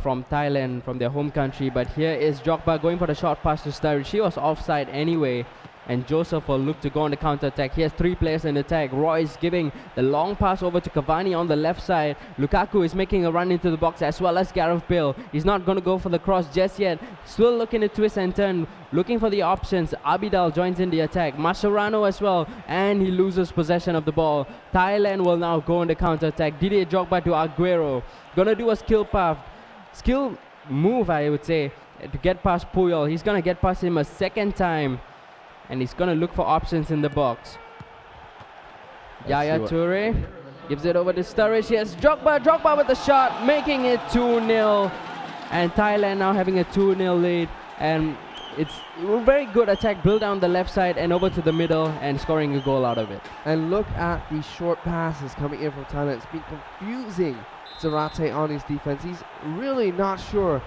from Thailand, from their home country. But here is Jogba going for the short pass to Sturridge. She was offside anyway. And Joseph will look to go on the counter-attack. He has three players in attack. Royce giving the long pass over to Cavani on the left side. Lukaku is making a run into the box, as well as Gareth Bale. He's not going to go for the cross just yet. Still looking to twist and turn, looking for the options. Abidal joins in the attack. Mascherano as well, and he loses possession of the ball. Thailand will now go on the counter-attack. Didier Jogba to Aguero. Gonna do a skill move, I would say, to get past Puyol. He's gonna get past him a second time, and he's going to look for options in the box. Yaya Toure gives it over to Sturridge. Yes, Jogba with the shot, making it 2-0. And Thailand now having a 2-0 lead. And it's a very good attack, build down the left side and over to the middle and scoring a goal out of it. And look at the short passes coming in from Thailand. It's been confusing Zarate on his defense. He's really not sure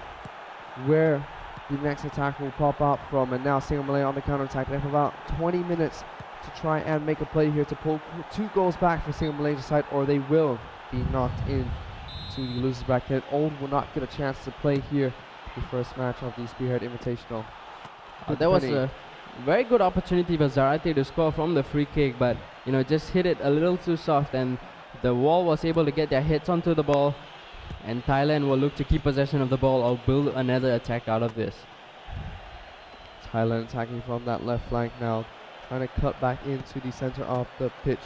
where the next attack will pop up from, and now SingaMalaya on the counter-attack. They have about 20 minutes to try and make a play here to pull 2 goals back for SingaMalaya side, or they will be knocked in to the losers bracket. Old will not get a chance to play here the first match of the Spearhead Invitational. That was a very good opportunity for Zarate to score from the free kick, but just hit it a little too soft, and the wall was able to get their hits onto the ball, and Thailand will look to keep possession of the ball or build another attack out of this. Thailand attacking from that left flank now, trying to cut back into the center of the pitch.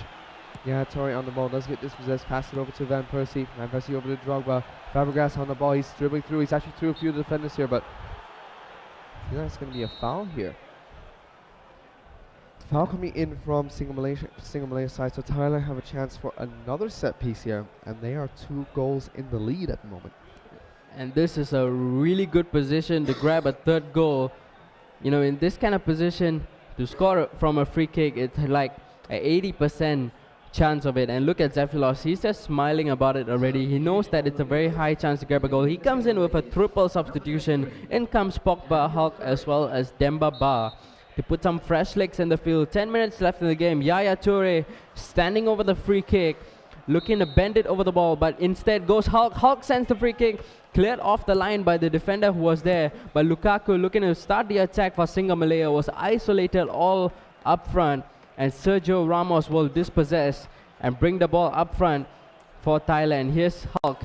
Yeah, Tori on the ball, does get dispossessed, pass it over to Van Persie. Van Persie over to Drogba. Fabregas on the ball, he's dribbling through. He's actually through a few of the defenders here, but that's going to be a foul here. Foul coming in from SingaMalaya side, so Thailand have a chance for another set piece here, and they are 2 goals in the lead at the moment. And this is a really good position to grab a 3rd goal. In this kind of position, to score from a free kick, it's like an 80% chance of it. And look at Zephylos, he's just smiling about it already. He knows that it's a very high chance to grab a goal. He comes in with a triple substitution. In comes Pogba, Hulk, as well as Demba Ba to put some fresh legs in the field. 10 minutes left in the game. Yaya Toure standing over the free kick, looking to bend it over the ball, but instead goes Hulk. Hulk sends the free kick, cleared off the line by the defender who was there. But Lukaku, looking to start the attack for SingaMalaya, was isolated all up front, and Sergio Ramos will dispossess and bring the ball up front for Thailand. Here's Hulk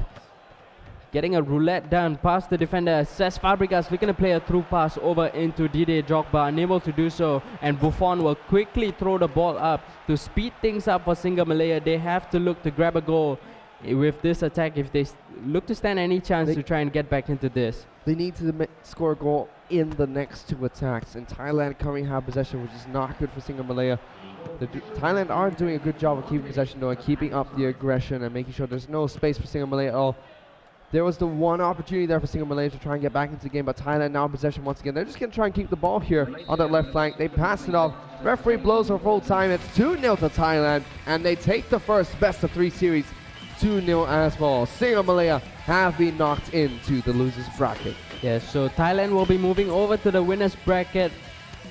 getting a roulette done past the defender. Cesc Fabregas looking to play a through pass over into Didier Drogba, unable to do so, and Buffon will quickly throw the ball up to speed things up for SingaMalaya. They have to look to grab a goal with this attack if they look to stand any chance to try and get back into this. They need to score a goal in the next 2 attacks, and Thailand currently have possession, which is not good for SingaMalaya. Thailand are doing a good job of keeping possession though, and keeping up the aggression and making sure there's no space for SingaMalaya at all. There was the one opportunity there for SingaMalaya to try and get back into the game, but Thailand now in possession once again. They're just going to try and keep the ball here on that left flank. They pass it off. Referee blows for full time. It's 2-0 to Thailand, and they take the first best-of-3 series 2-0 as well. SingaMalaya have been knocked into the losers bracket. Yes, so Thailand will be moving over to the winners bracket,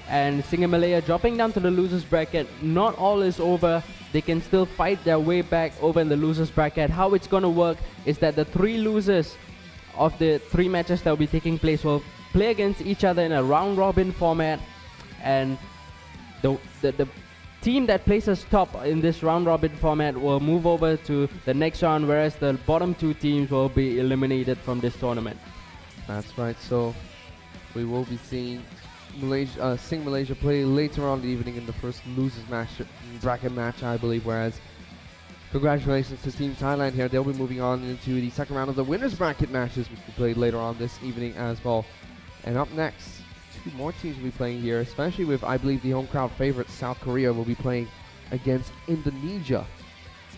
and SingaMalaya dropping down to the losers bracket. Not all is over. They can still fight their way back over in the losers bracket. How it's going to work is that the 3 losers of the 3 matches that will be taking place will play against each other in a round robin format, and the team that places top in this round robin format will move over to the next round, whereas the bottom 2 teams will be eliminated from this tournament. That's right, so we will be seeing SingaMalaya play later on in the evening in the first losers bracket match, I believe, whereas congratulations to Team Thailand here. They'll be moving on into the second round of the winners bracket matches, which will be played later on this evening as well. And up next, 2 more teams will be playing here, especially with, I believe, the home crowd favorite South Korea will be playing against Indonesia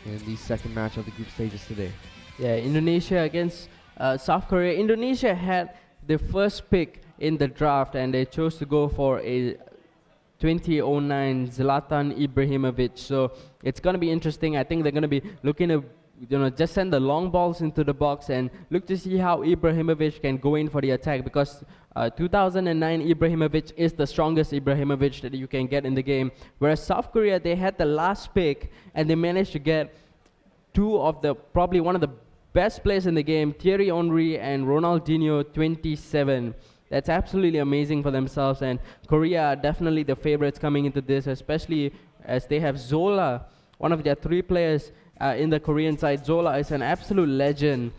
in the second match of the group stages today. Yeah, Indonesia against South Korea. Indonesia had the first pick in the draft, and they chose to go for a 2009 Zlatan Ibrahimovic. So it's going to be interesting. I think they're going to be looking to just send the long balls into the box and look to see how Ibrahimovic can go in for the attack, because 2009 Ibrahimovic is the strongest Ibrahimovic that you can get in the game. Whereas South Korea, they had the last pick and they managed to get 2 of the probably one of the best players in the game, Thierry Henry and Ronaldinho 27. That's absolutely amazing for themselves, and Korea are definitely the favorites coming into this, especially as they have Zola, one of their 3 players in the Korean side. Zola is an absolute legend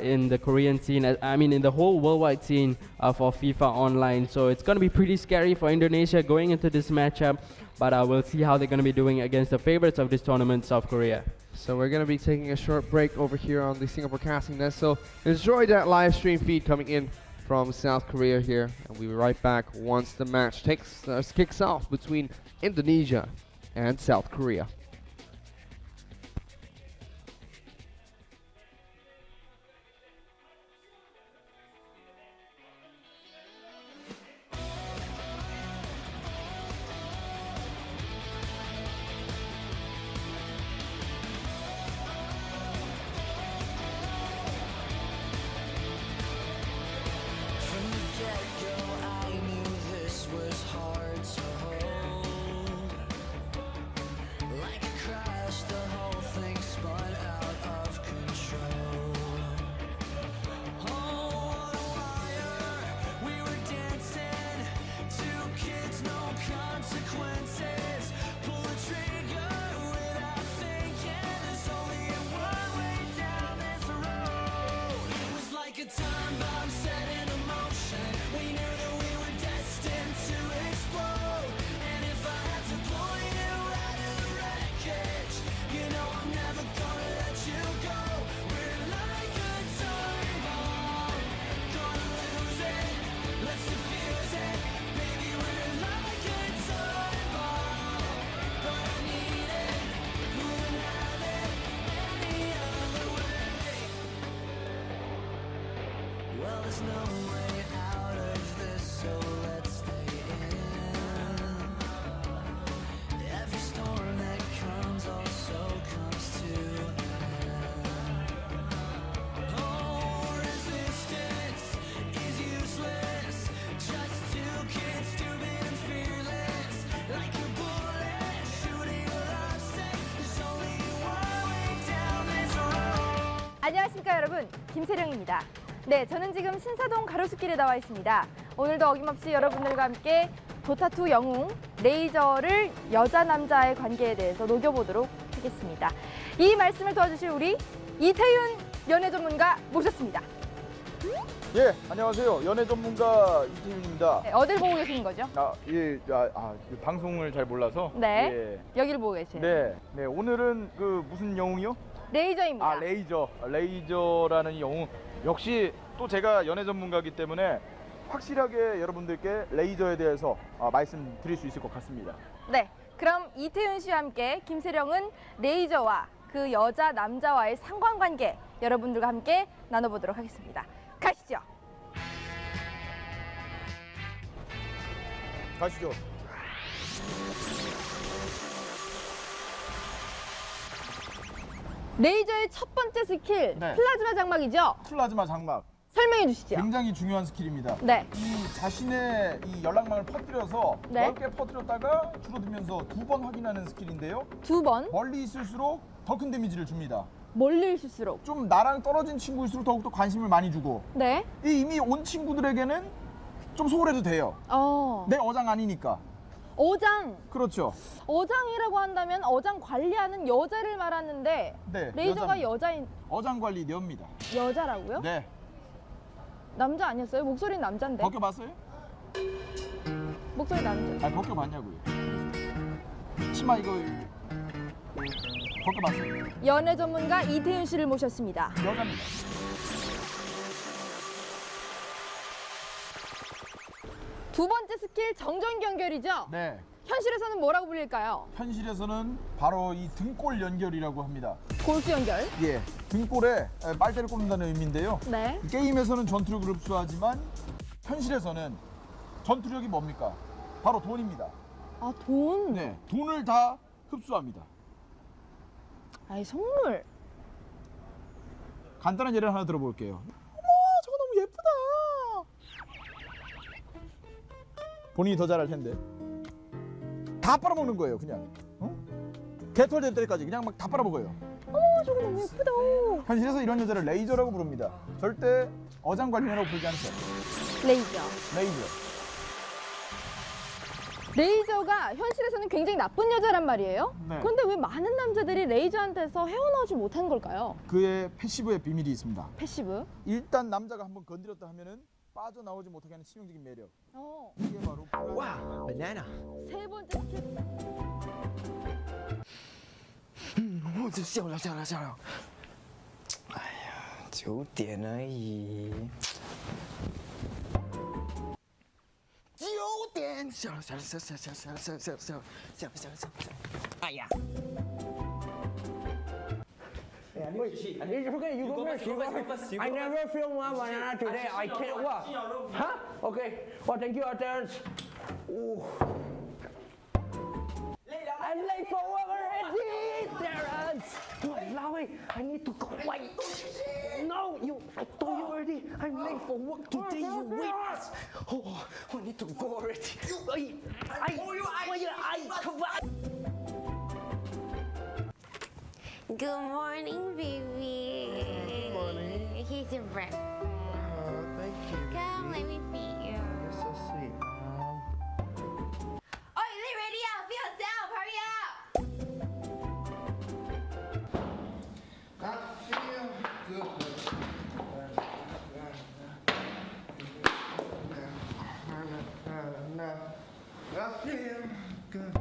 in the Korean scene, in the whole worldwide scene for FIFA Online. So it's going to be pretty scary for Indonesia going into this matchup, but we'll see how they're going to be doing against the favorites of this tournament, South Korea. So we're going to be taking a short break over here on the Singapore Casting Nest. So enjoy that live stream feed coming in from South Korea here, and we'll be right back once the match kicks off between Indonesia and South Korea. 안녕하십니까 여러분, 김세령입니다. 네, 저는 지금 신사동 가로수길에 나와 있습니다. 오늘도 어김없이 여러분들과 함께 도타2 영웅 레이저를 여자 남자의 관계에 대해서 녹여보도록 하겠습니다. 이 말씀을 도와주실 우리 이태윤 연애 전문가 모셨습니다. 예, 안녕하세요. 연애 전문가 이태윤입니다. 네, 어딜 보고 계시는 거죠? 그 방송을 잘 몰라서. 네, 예. 여기를 보고 계세요. 네, 오늘은 그 무슨 영웅이요? 레이저입니다. 아, 레이저라는 이 영웅. 역시 또 제가 연애 전문가이기 때문에 확실하게 여러분들께 레이저에 대해서 말씀드릴 수 있을 것 같습니다. 네, 그럼 이태윤 씨와 함께 김세령은 레이저와 그 여자 남자와의 상관관계 여러분들과 함께 나눠보도록 하겠습니다. 가시죠. 가시죠. 레이저의 첫 번째 스킬, 네. 플라즈마 장막이죠? 플라즈마 장막. 설명해 주시죠. 굉장히 중요한 스킬입니다. 네. 이 자신의 이 연락망을 퍼뜨려서 네. 넓게 퍼뜨렸다가 줄어들면서 2번 확인하는 스킬인데요. 2번, 멀리 있을수록 더 큰 데미지를 줍니다. 멀리 있을수록. 좀 나랑 떨어진 친구일수록 더욱더 관심을 많이 주고 네. 이미 온 친구들에게는 좀 소홀해도 돼요. 내 어장 아니니까. 어장. 그렇죠. 어장이라고 한다면 어장 관리하는 여자를 말하는데 네, 레이저가 여자입니다. 여자인 어장 관리 녀입니다. 여자라고요? 네. 남자 아니었어요? 목소리는 남자인데. 벗겨봤어요? 목소리 남자. 아니 벗겨봤냐고요. 치마 이거 벗겨봤어요? 연애 전문가 이태윤 씨를 모셨습니다. 여자입니다. 두 번째 스킬 정전 연결이죠? 네. 현실에서는 뭐라고 불릴까요? 현실에서는 바로 이 등골 연결이라고 합니다. 골수 연결. 예, 등골에 빨대를 꽂는다는 의미인데요. 네. 게임에서는 전투력을 흡수하지만 현실에서는 전투력이 뭡니까? 바로 돈입니다. 아, 돈. 네, 돈을 다 흡수합니다. 아이, 선물. 간단한 예를 하나 들어볼게요. 어머, 저거 너무 예쁘다. 본인이 더 잘할 텐데. 다 빨아먹는 거예요, 그냥. 개털 될 때까지 그냥 막 다 빨아먹어요. 어머, 저거 너무 예쁘다. 현실에서 이런 여자를 레이저라고 부릅니다. 절대 어장 관리라고 부르지 않죠. 레이저. 레이저. 레이저가 현실에서는 굉장히 나쁜 여자란 말이에요? 네. 그런데 왜 많은 남자들이 레이저한테서 헤어나오지 못하는 걸까요? 그의 패시브의 비밀이 있습니다. 패시브? 일단 남자가 한번 건드렸다 하면은 빠져나오지 못하게 하는 치명적인 매력. 이게 바로 와우, 바나나. 세 번째 스킬. 我就笑了，笑了，笑了。哎呀，9点而已。9点，笑了，笑了，笑了，笑了，笑了，笑了，笑了，笑了，笑了，笑了，笑了。哎呀！ Wait, okay, you go first. You go first. I never film one banana today. I can't. What? Huh? Okay. Well, thank you, Terence. Oh. I'm late for work already, Terence. Walao, I need to go. Wait. No, I told you already. I'm late for work today. You wait. Oh, I need to go already. Come on. Good morning, baby. Good morning. Here's your breakfast. Thank you. Come, let me feed you. You're so sweet. Oh, is it ready out? Feed yourself. Hurry up. I feel good. I feel good.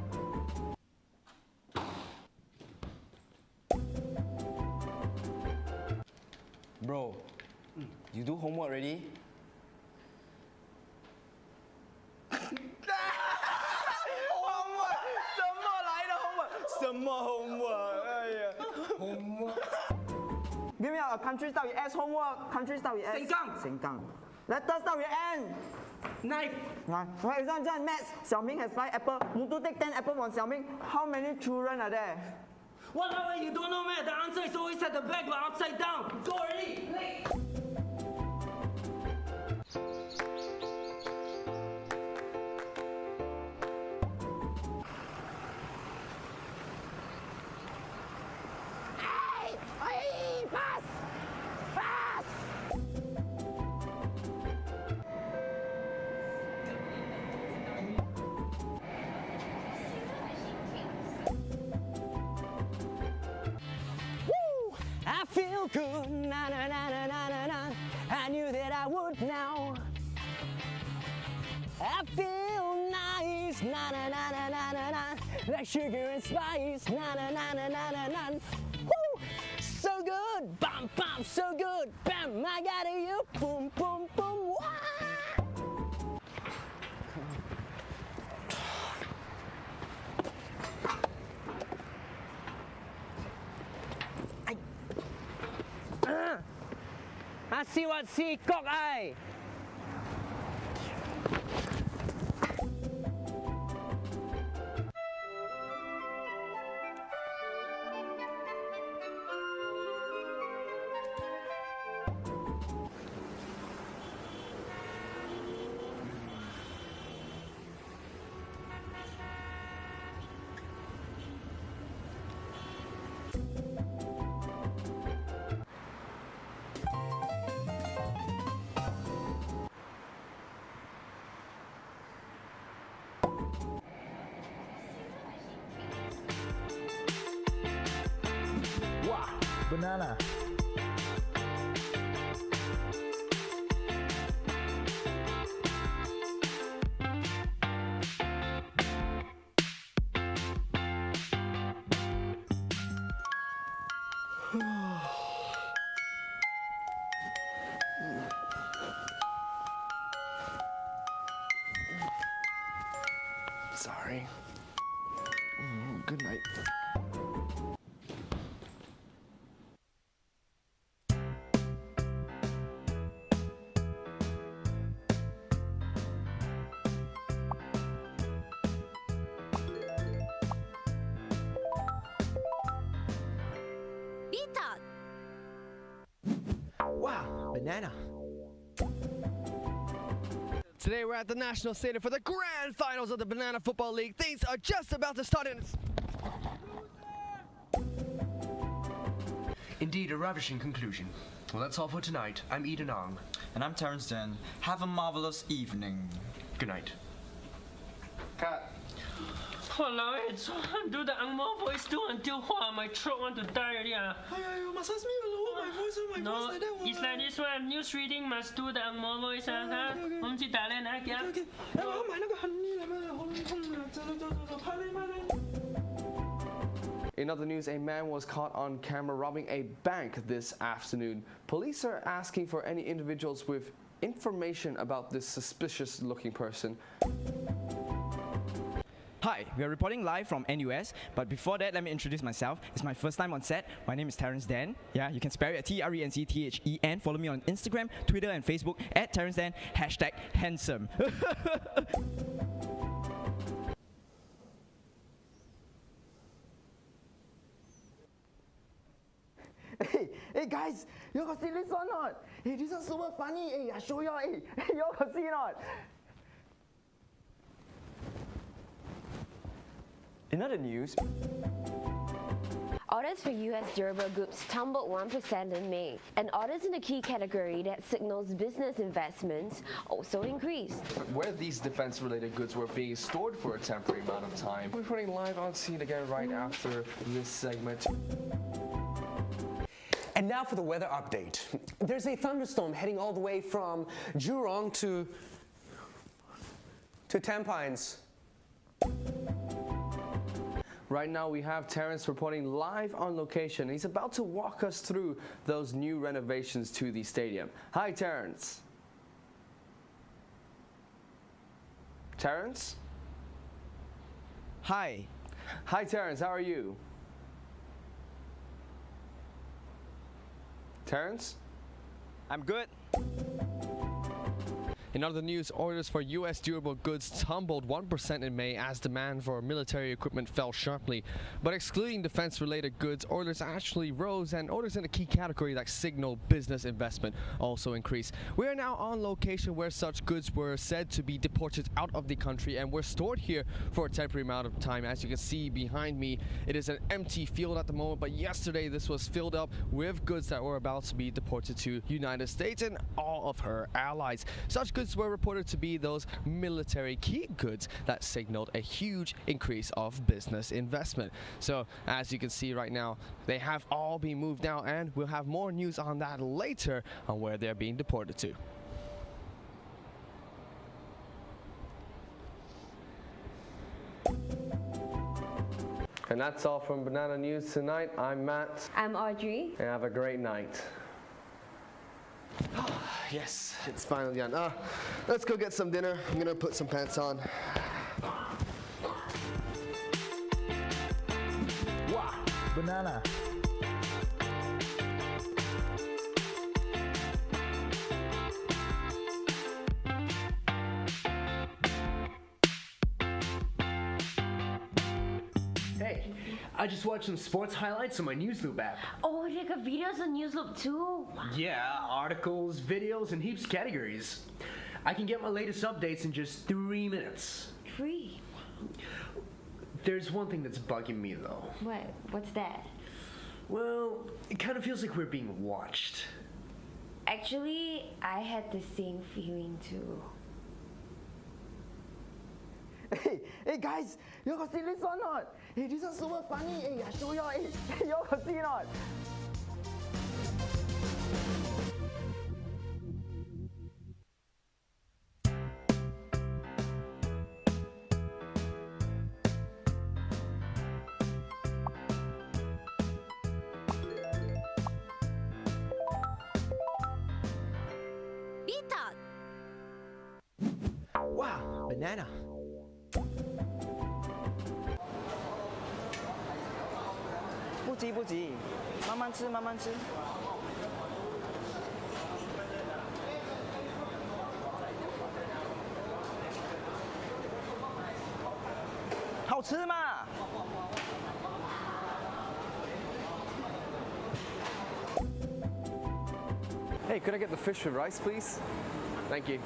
Bro, you do homework already? homework? 什么来的 homework？ 什么 homework？ 哎呀 ，homework。Give me a country start with S homework. Country start with S. Sengkang. Let us start with N. Knife. For example, Max, Xiaoming has 5 apples. Mutu take 10 apples from Xiaoming. How many children are there? Walao, you don't know, man. The answer is always at the back, but upside down. Go already. Late. Pass! Pass! Woo! I feel good, na na na na na na na. I knew that I would now. I feel nice, na na na na na na na. Like sugar and spice, na na na na na na na. Woo! So good, bam bam, so good, bam. I got you, boom boom boom. Wah! I see what see, cock eye. Banana. Sorry. Good night. Wow, banana. Today we're at the National Stadium for the grand finals of the Banana Football League. Things are just about to start and Indeed, a ravishing conclusion. Well, that's all for tonight. I'm Eden Ong. And I'm Terrence Den. Have a marvelous evening. Good night. Cut. Walao, it's do the Angmo voice too until my throat want to die already. You must ask me to lower my voice and my voice like that. It's like this one. News reading must do the Angmo voice. 我们去打练啊，行。我买那个很腻了，拍嘞拍嘞。 In other news, a man was caught on camera robbing a bank this afternoon. Police are asking for any individuals with information about this suspicious-looking person. Hi, we are reporting live from NUS, but before that, let me introduce myself. It's my first time on set. My name is Terrence Den. Yeah, you can spell it at TRENCTHEN. Follow me on Instagram, Twitter, and Facebook at Terrence Den, #handsome. Hey guys, you got see this or not? Hey, this is super funny. Hey, I show you. Hey, you got see not? In other news, Orders for U.S. durable goods tumbled 1% in May, and orders in the key category that signals business investments also increased. Where these defense-related goods were being stored for a temporary amount of time. We're putting live on scene again right after this segment. And now for the weather update. There's a thunderstorm heading all the way from Jurong to Tampines. Right now we have Terrence reporting live on location. He's about to walk us through those new renovations to the stadium. Hi, Terrence. Terrence? Hi. Hi, Terrence. How are you? Terrence? I'm good. In other news, orders for U.S. durable goods tumbled 1% in May as demand for military equipment fell sharply. But excluding defense-related goods, orders actually rose, and orders in a key category like signal business investment also increased. We are now on location where such goods were said to be deported out of the country and were stored here for a temporary amount of time. As you can see behind me, it is an empty field at the moment, but yesterday this was filled up with goods that were about to be deported to United States and all of her allies. Such goods were reported to be those military key goods that signaled a huge increase of business investment. So as you can see right now, they have all been moved out, and we'll have more news on that later on where they're being deported to. And that's all from Banana News tonight. I'm Matt. I'm Audrey. And have a great night. Yes, it's finally done. Let's go get some dinner. I'm gonna put some pants on. Wow, banana. Hey, I just watched some sports highlights on my Newsloop app. Oh, they got videos on Newsloop too. Yeah, articles, videos, and heaps of categories. I can get my latest updates in just 3 minutes. 3? There's one thing that's bugging me though. What? What's that? Well, it kind of feels like we're being watched. Actually, I had the same feeling too. Hey guys, you got see this or not? Hey, this is super funny. Hey, I show you. Hey, you got see not? Wow, banana.不急，慢慢吃，慢慢吃。好吃嘛？Hey, could I get the fish with rice, please? Thank you.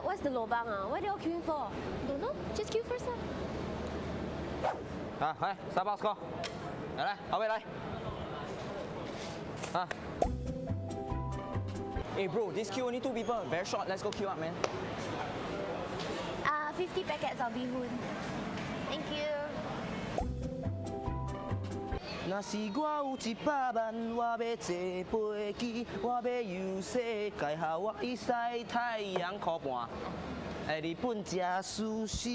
What's the lobang? What are you all queuing for? Don't know. Just queue first. 来，Starbucks call。来，好位来。Hey bro, this queue only 2 people. Very short. Let's go queue up, man. 50 packets of bihun. Thank you. 若是我有100万，我要坐飞机，我要游世界，下我去晒太阳靠半。在日本食寿司。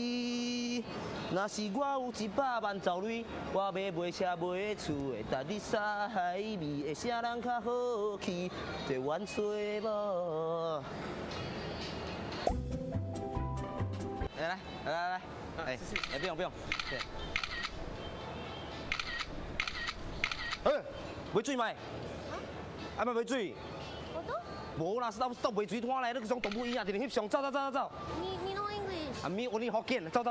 若是我有100万走瑞，我要买车买厝，会搭你沙海味，会啥人较好去？坐阮找无？来，哎，不用，对。买水卖？啊，买水？我都。无啦，stop买水摊来，那个种动物医院，直直翕相，走。Me no English. 啊，me only Hokkien，走。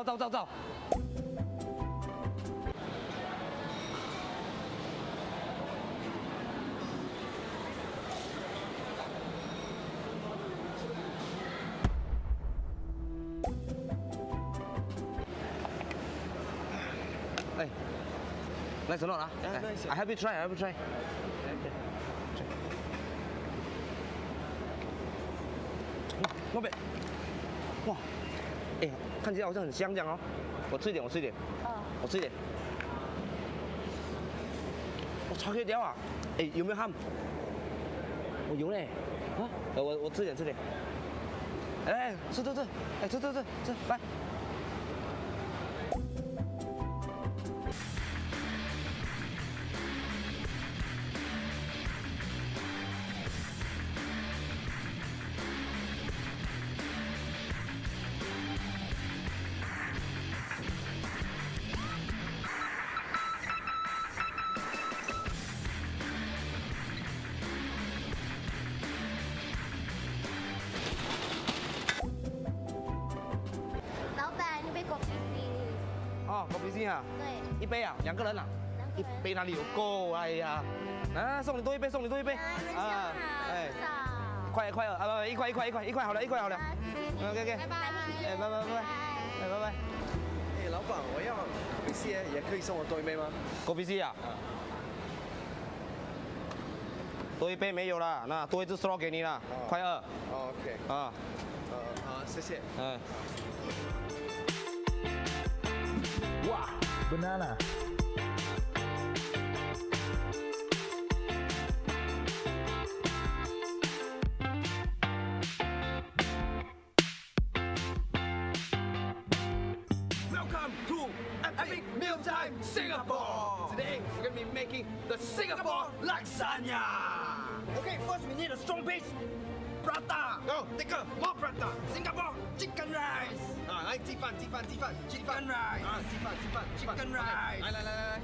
哎，nice or not 啊？I help you try. Not bad. 哇，哎，看起来好像很香这样哦。我吃一点。我吃一点。我超可以掉啊！哎，有没有ham？我有嘞。啊，我吃一点。哎，吃，来。心啊？对。一杯啊，2个人啊？一杯哪里有够？哎呀，啊，送你多一杯，送你多一杯。啊，哎，快快啊，不，一块好了，1块好了。OK， 拜拜，哎，拜拜，哎，拜拜。哎，老板，我要kopi C，也可以送我多一杯吗？kopi C 啊？多一杯没有了，那多一支 straw 给你了，快2。OK。啊。好，谢谢。嗯。哇 ，banana。Welcome to Epic Mealtime Singapore. Today we're gonna be making the Singapore lasagna. Okay, first we need a strong base. Prata. Go, take more prata. Singapore chicken rice. 来鸡饭 chicken rice. 鸡饭 rice. 来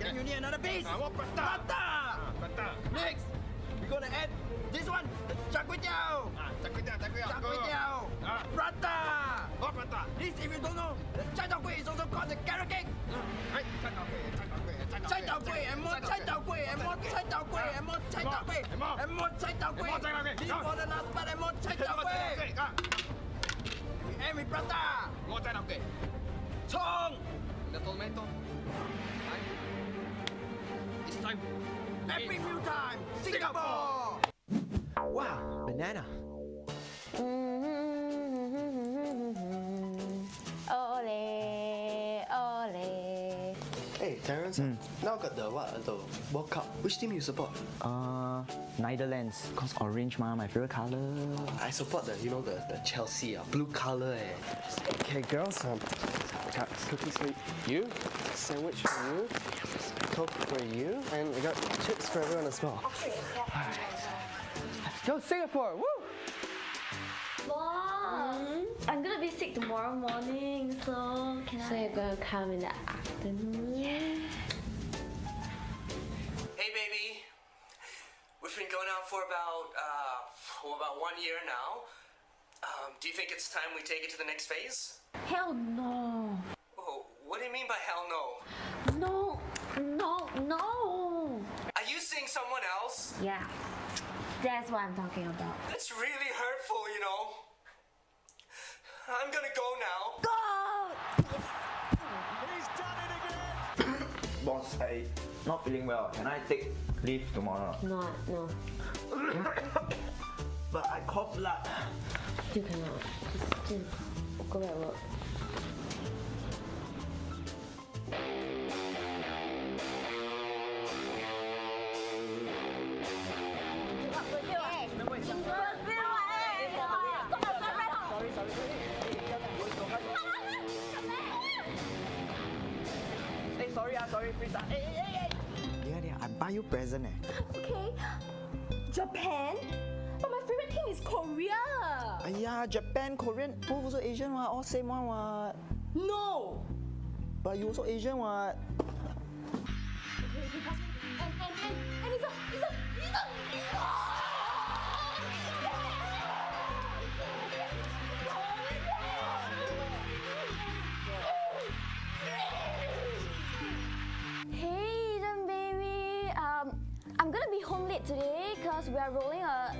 Then you need another base. More prata. Next, we're gonna add this one, the char kway teow. Char kway teow. Prata. More prata. This, if you don't know, the chai tow kway is also called the carrot cake. Chai tow kway and more chai tow kway and more chai tow kway and more chai tow kway and more chai tow kway. This for the last part and more chai tow kway. And with prata. More chai tow kway. Chong. The tomato. It's time. Epic meal time, Singapore. Wow, banana. Ole, ole. Hey, Terrence, now got the World Cup. Which team you support? Netherlands, cause orange my favorite color. I support the Chelsea, blue color. Okay, girls, got cookies for you, sandwich for you, Coke for you, and we got chips for everyone as well. Go Singapore! Woo! Boss, I'm gonna be sick tomorrow morning, so can I? So you're gonna come in the afternoon? Yeah. Hey, baby. We've been going out for about 1 year now. Do you think it's time we take it to the next phase? Hell no. Oh, what do you mean by hell no? No. Are you seeing someone else? Yeah, that's what I'm talking about. That's really hurtful, you know. I'm gonna go now. Go! He's done it again! Boss, I not feeling well. Can I take leave tomorrow? No. But I cough blood. You cannot. Just go back work. Sorry, please. Hey. Yeah, I buy you present. Okay. Japan? But my favorite team is Korea. Yeah, Japan, Korean, both also Asian one, all same one what? No. But you also Asian what? And it's a Hey, then baby. I'm gonna be home late today because we are rolling a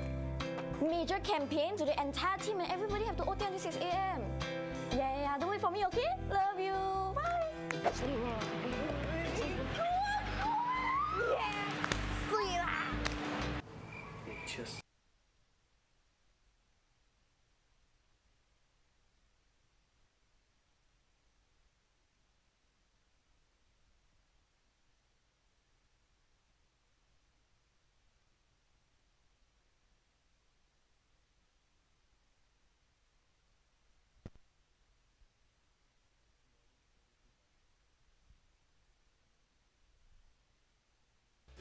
major campaign to the entire team and everybody have to OT until 6 a.m. Yeah. Don't wait for me, okay? Love you. Bye. Cheers.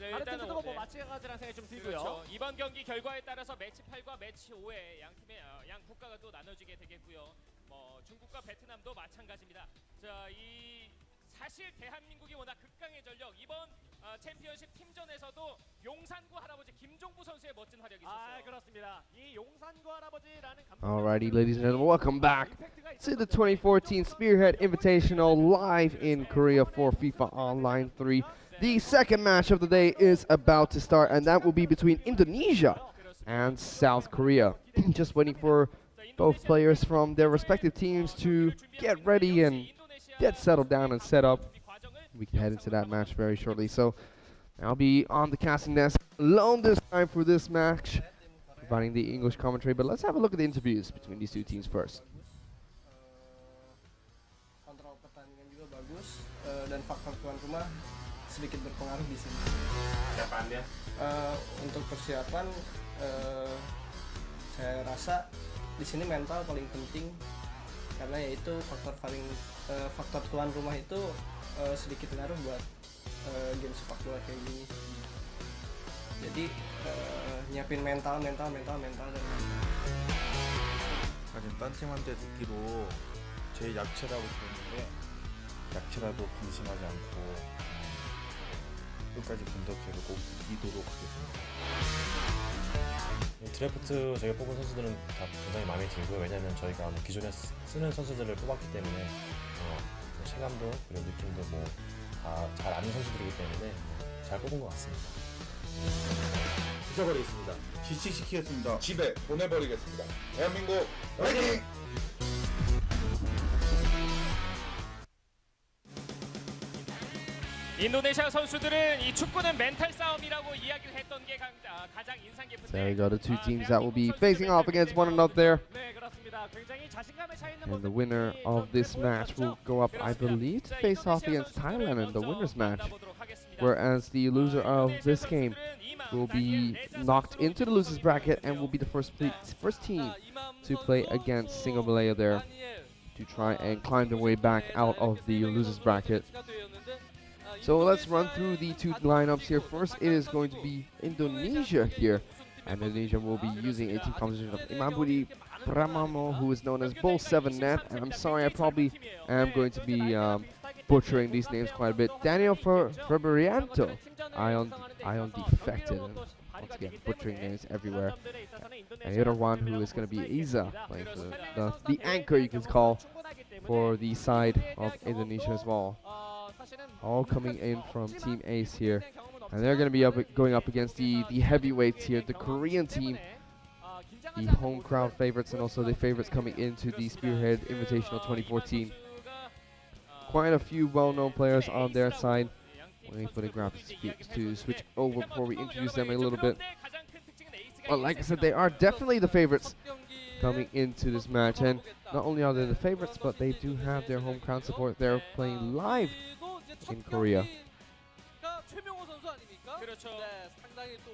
일단은 뭐 마찬가지라는 생각이 좀 들고요. 그렇죠. 이번 경기 결과에 따라서 매치 8과 매치 5에 양 팀의 양 국가가 또 나눠지게 되겠고요. 뭐 중국과 베트남도 마찬가지입니다. 자, 이 사실 대한민국이 워낙 극강의 전력 이번 챔피언십 팀전에서도 용산구 할아버지 김종부 선수의 멋진 활약이 있었어요. 아, 그렇습니다. 이 용산구 할아버지라는 Alrighty, ladies and gentlemen, welcome back to the 2014 Spearhead Invitational live in Korea for FIFA Online 3. The second match of the day is about to start, and that will be between Indonesia and South Korea. Just waiting for both players from their respective teams to get ready and get settled down and set up. We can head into that match very shortly. So I'll be on the casting desk alone this time for this match, providing the English commentary. But let's have a look at the interviews between these two teams first. Kontrol pertandingan juga bagus dan faktor tuan rumah sedikit berpengaruh di sini. Persiapannya? Untuk persiapan, saya rasa di sini mental paling penting karena yaitu faktor tuan rumah itu sedikit ngaruh buat game sepak bola kayak gini. Jadi nyiapin mental dan 아직 딴 팀한테 듣기로 제일 약체라고 들었는데 약체라도 방심하지 않고 끝까지 분석해서 꼭 이기도록 하겠습니다. 드래프트 저희가 뽑은 선수들은 다 굉장히 마음에 들고요. 왜냐하면 저희가 기존에 쓰는 선수들을 뽑았기 때문에 체감도 그리고 느낌도 뭐 다 잘 아는 선수들이기 때문에 잘 뽑은 것 같습니다. 부숴버리겠습니다. 지치시키겠습니다. 집에 보내버리겠습니다. 대한민국 화이팅! 인도네시아 선수들은 이 축구는 멘탈 싸움이라고 이야기를 했던 게 가장 인상 깊은데. There we go, the two teams that will be facing off against one another there. 네, 그렇습니다. 굉장히 자신감에 차 있는 And the winner of this match will go up, I believe, to face off against Thailand in the winners match. Whereas the loser of this game will be knocked into the losers bracket and will be the first team to play against SingaMalaya there to try and climb their way back out of the losers bracket. So let's run through the two lineups here. First, it is going to be Indonesia here. And Indonesia will be using a team composition of Imambudi Pramamo, who is known as Bull 7 Net. And I'm sorry, I probably am going to be butchering these names quite a bit. Daniel Fabrianto, Ion Defected. And once again, butchering names everywhere. And the other one who is going to be Iza, playing for the anchor, you can call, for the side of Indonesia as well. All coming in from Team Ace here. And they're going to be going up against the heavyweights here, the Korean team, the home crowd favorites, and also the favorites coming into the Spearhead Invitational 2014. Quite a few well-known players on their side. Waiting for the graphics to switch over before we introduce them a little bit. Well, like I said, they are definitely the favorites coming into this match. And not only are they the favorites, but they do have their home crowd support. They're playing live in Korea. 최명호 선수 아닙니까? 그렇죠. 네, 상당히 또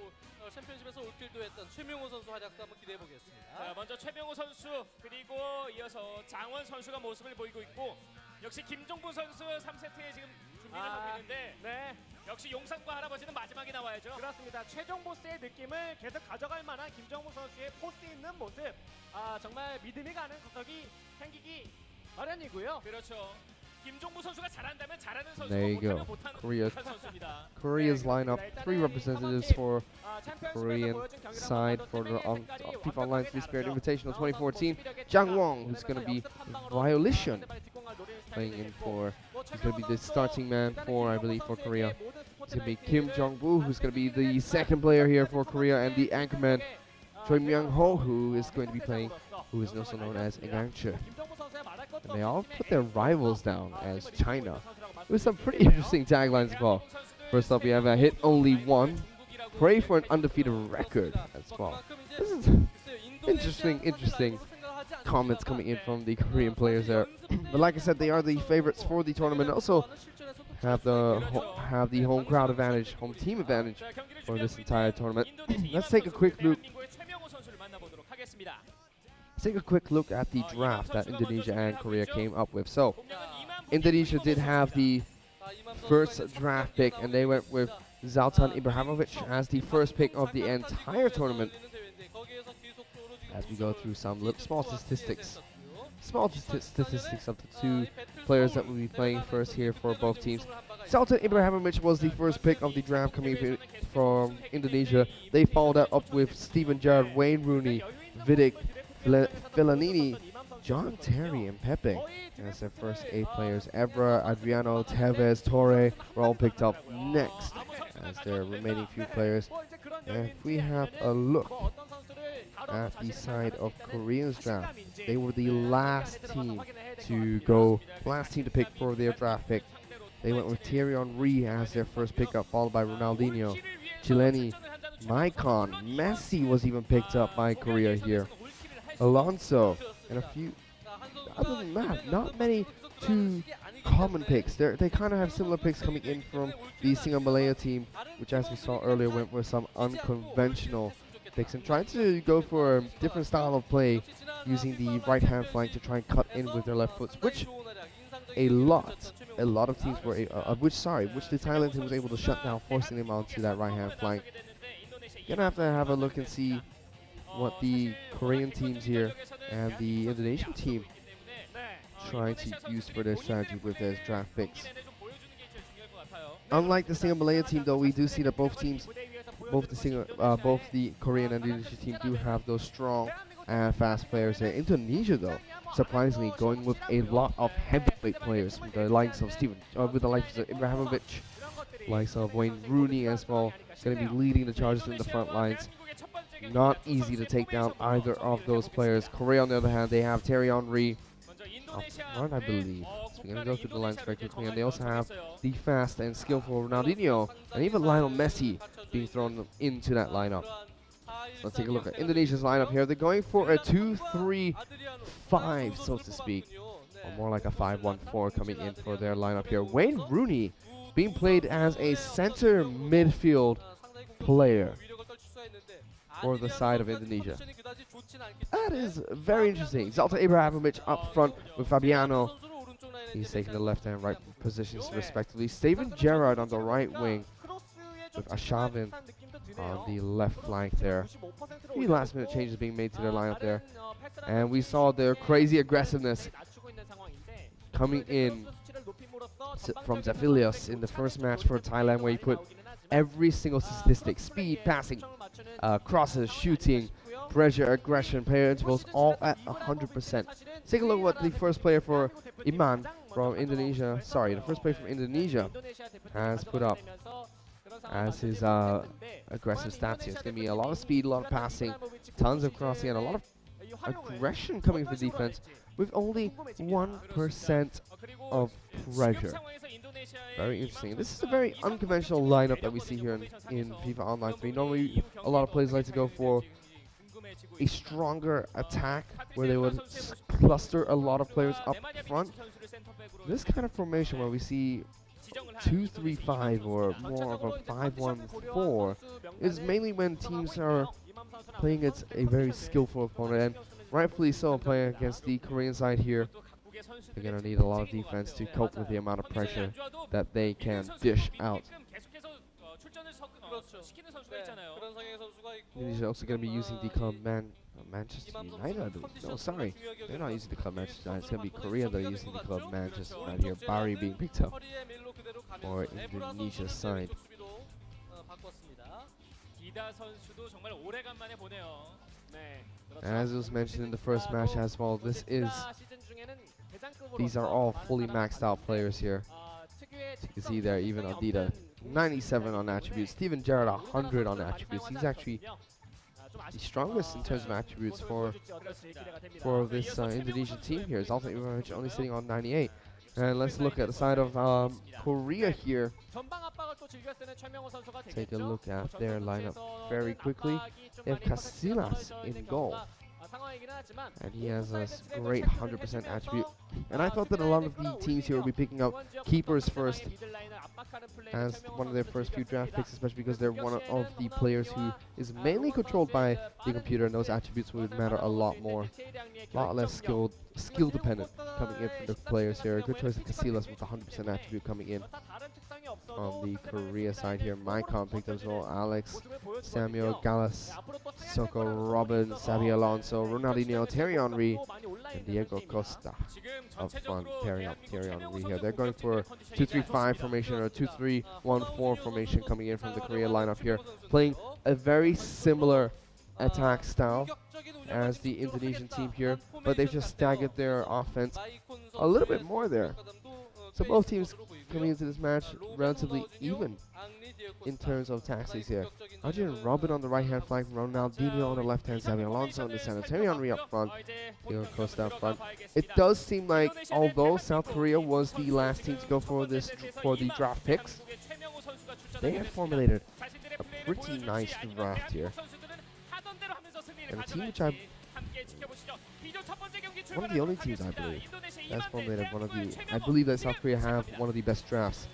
챔피언십에서 올킬도 했던 최명호 선수 활약도 한번 기대해 보겠습니다. 자, 먼저 최명호 선수 그리고 이어서 장원 선수가 모습을 보이고 있고 역시 김종부 선수 3세트에 지금 준비를 하고 있는데 네. 역시 용산과 할아버지는 마지막에 나와야죠. 그렇습니다. 최종 보스의 느낌을 계속 가져갈 만한 김종부 선수의 포스 있는 모습 정말 믿음이 가는 구석이 생기기 마련이고요. 그렇죠. 김종부 선수가 잘한다면 잘하는 선수고 There you go. 못하면 못하는 선수입니다. Korea's lineup, 3 representatives for the Korean side for the FIFA Online 3 Spirit Invitational 2014. Jang Wong, who's going to be Violation, playing in for, he's going to be the starting man for, I believe, for Korea. It's going to be Kim Jong-woo, who's going to be the second player here for Korea, and the anchorman, Choi Myung-ho, who is going to be playing, who is also known as Ingangche. And they all put their rivals down as China, with some pretty interesting taglines as well. First up, we have a hit only one, pray for an undefeated record as well. This is interesting comments coming in from the Korean players there. But like I said, they are the favorites for the tournament. Also have the home crowd advantage, home team advantage for this entire tournament. Let's take a quick look. Let's take a quick look at the draft that Indonesia and Korea came up with. So, Indonesia did have the first draft pick, and they went with Zlatan Ibrahimovic as the first pick of the entire tournament. As we go through some small statistics of the two players that will be playing first here for both teams. Zlatan Ibrahimovic was the first pick of the draft coming from Indonesia. They followed that up with Steven Gerrard, Wayne Rooney, Vidic Fellaini, John Terry and Pepe as their first 8 players. Evra, Adriano, Tevez, Torre were all picked up next as their remaining few players. And if we have a look at the side of Korea's draft, they were the last team to pick for their draft pick. They went with Thierry Henry as their first pickup, followed by Ronaldinho, Chileni, Maicon, Messi was even picked up by Korea here. Alonso, and a few. Other than that, not many too common picks. They kind of have similar picks coming in from the SingaMalaya team, which, as we saw earlier, went for some unconventional picks and trying to go for a different style of play, using the right-hand flank to try and cut in with their left foots, which a lot of teams were, which the Thailand team was able to shut down, forcing them onto that right-hand flank. Gonna have to have a look and see what the Korean teams here and the Indonesian team trying to use for their strategy with their draft picks. Unlike the SingaMalaya team, though, we do see that both the Korean and Indonesian team do have those strong and fast players there. Indonesia, though, surprisingly going with a lot of heavyweight players, with the likes of Ibrahimovic, likes of Wayne Rooney as well, going to be leading the charges in the front lines. Not easy to take down either of those players. Korea, on the other hand, they have Thierry Henry up front, I believe. So we're going to go through the lines very quickly. And they also have the fast and skillful Ronaldinho, and even Lionel Messi being thrown into that lineup. So let's take a look at Indonesia's lineup here. They're going for a 2-3-5, so to speak, or more like a 5-1-4 coming in for their lineup here. Wayne Rooney being played as a center midfield player for the side of Indonesia. That is very interesting. Zlatan Ibrahimovic up front with Fabiano. He's taking the left and right positions respectively. Steven Gerrard on the right wing with Ashavin on the left flank there. A few last minute changes being made to their lineup there. And we saw their crazy aggressiveness coming in from Zafilios in the first match for Thailand, where he put every single statistic: speed, passing, crosses, shooting, pressure, aggression, player intervals, all at 100%. Take a look at what the first player for Iman from Indonesia, the first player from Indonesia has put up as his aggressive stats here. It's going to be a lot of speed, a lot of passing, tons of crossing, and a lot of aggression coming from the defense with only 1% of pressure. Very interesting. This is a very unconventional lineup that we see here in FIFA Online 3. Normally, a lot of players like to go for a stronger attack where they would cluster a lot of players up front. This kind of formation where we see 2-3-5 or more of a 5-1-4 is mainly when teams are playing against a very skillful opponent, and rightfully so, playing against the Korean side here. They're going to need a lot of defense to cope with the amount of pressure that they can dish out. He's also going to be using the club Manchester United, I believe. No, sorry. They're not using the club Manchester United. It's going to be Korea that are using the club Manchester United here. Bari being picked up for Indonesia's side. As was mentioned in the first match as well, these are all fully maxed out players here. As you can see there, even Adida 97 on attributes, Steven Gerrard 100 on attributes. He's actually the strongest in terms of attributes for this Indonesian team here. Zlatan Ibrahimovic only sitting on 98. And let's look at the side of Korea here. Take a look at their lineup very quickly. They have Casillas in goal, and he has a great 100% attribute. And I thought that a lot of the teams here will be picking up keepers first as one of their first few draft picks, especially because they're one of the players who is mainly controlled by the computer, and those attributes would matter a lot more, a lot less skill dependent coming in from the players here. Good choice of Casillas with 100% attribute coming in on the Korea side here. Maicon picked up as well. Alex, Samuel, Gallas, Soko, Robin, Xabi Alonso, Ronaldinho, Thierry Henry, and Diego Costa up front, pairing up Thierry Henry here. They're going for a 2-3-5 formation or a 2-3-1-4 formation coming in from the Korea lineup here, playing a very similar attack style as the Indonesian team here, but they've just staggered their offense a little bit more there. So both teams coming into this match relatively even in terms of tactics here. Arjun Robin on the right-hand flank, Ronaldinho on the left-hand side, Alonso on the center, Terry Henry up front, Diego Costa up front. It does seem like, although South Korea was the last team to go for the draft picks, they have formulated a pretty nice draft here. And a team which one of the only teams I believe that's formulated I believe that South Korea have one of the best drafts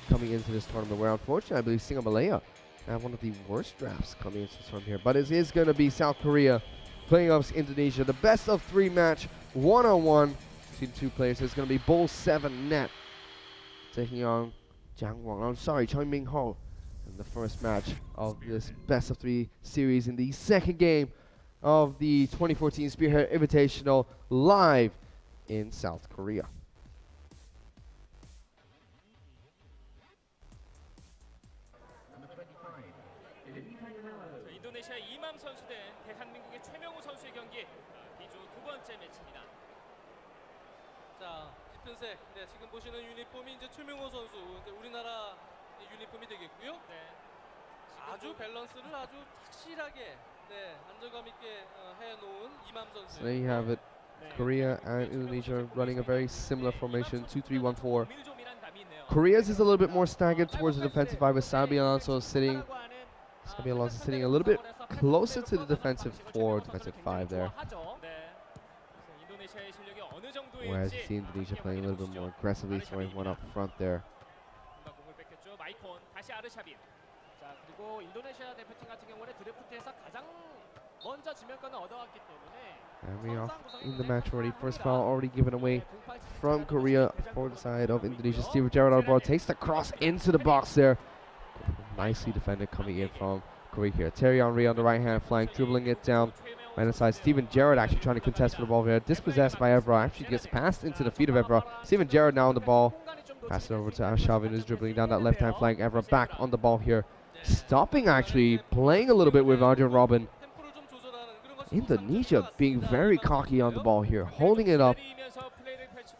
coming into this tournament, where unfortunately I believe SingaMalaya have one of the worst drafts coming into this tournament here. But it is going to be South Korea playing against Indonesia, the best of 3 match, 1-on-1 between 2 players. It's going to be Bull 7 Net taking on Choi Ming Ho in the first match of this best of 3 series in the second game of the 2014 Spearhead Invitational live in South Korea. 인도네시아 이맘 선수 대 대한민국의 최명우 선수의 경기 B조 두 번째 매치입니다. 자, 짙은색. 네, 지금 보시는 유니폼이 이제 최명호 선수, 우리나라 유니폼이 되겠고요. 네. 아주 밸런스를 아주 착실하게, 네, 안정감 있게 해놓은 이맘 선수. So there you have it. Korea and Indonesia running a very similar formation, 2-3-1-4. Korea's is a little bit more staggered towards the defensive side, with Sabi Alonso sitting a little bit closer to the defensive 4, defensive 5 there. Whereas you see Indonesia playing a little bit more aggressively, throwing one up front there. 자, 그리고 인도네시아 대표팀 같은 경우는 드래프트에서 가장 먼저 지명권을 얻어왔기 때문에 And we off in the match already. First foul already given away from Korea for the side of Indonesia. Steve Gerrard on the ball, takes the cross into the box there. Nicely defended coming in from Korea here. Terry Henry on the right hand flank, dribbling it down right inside. Steven Gerrard actually trying to contest for the ball here. Dispossessed by Evra, actually gets passed into the feet of Evra. Steven Gerrard now on the ball. Pass it over to Ashavin, who's dribbling down that left hand flank. Evra back on the ball here. Stopping actually, playing a little bit with Arjun Robin. Indonesia being very cocky on the ball here, holding it up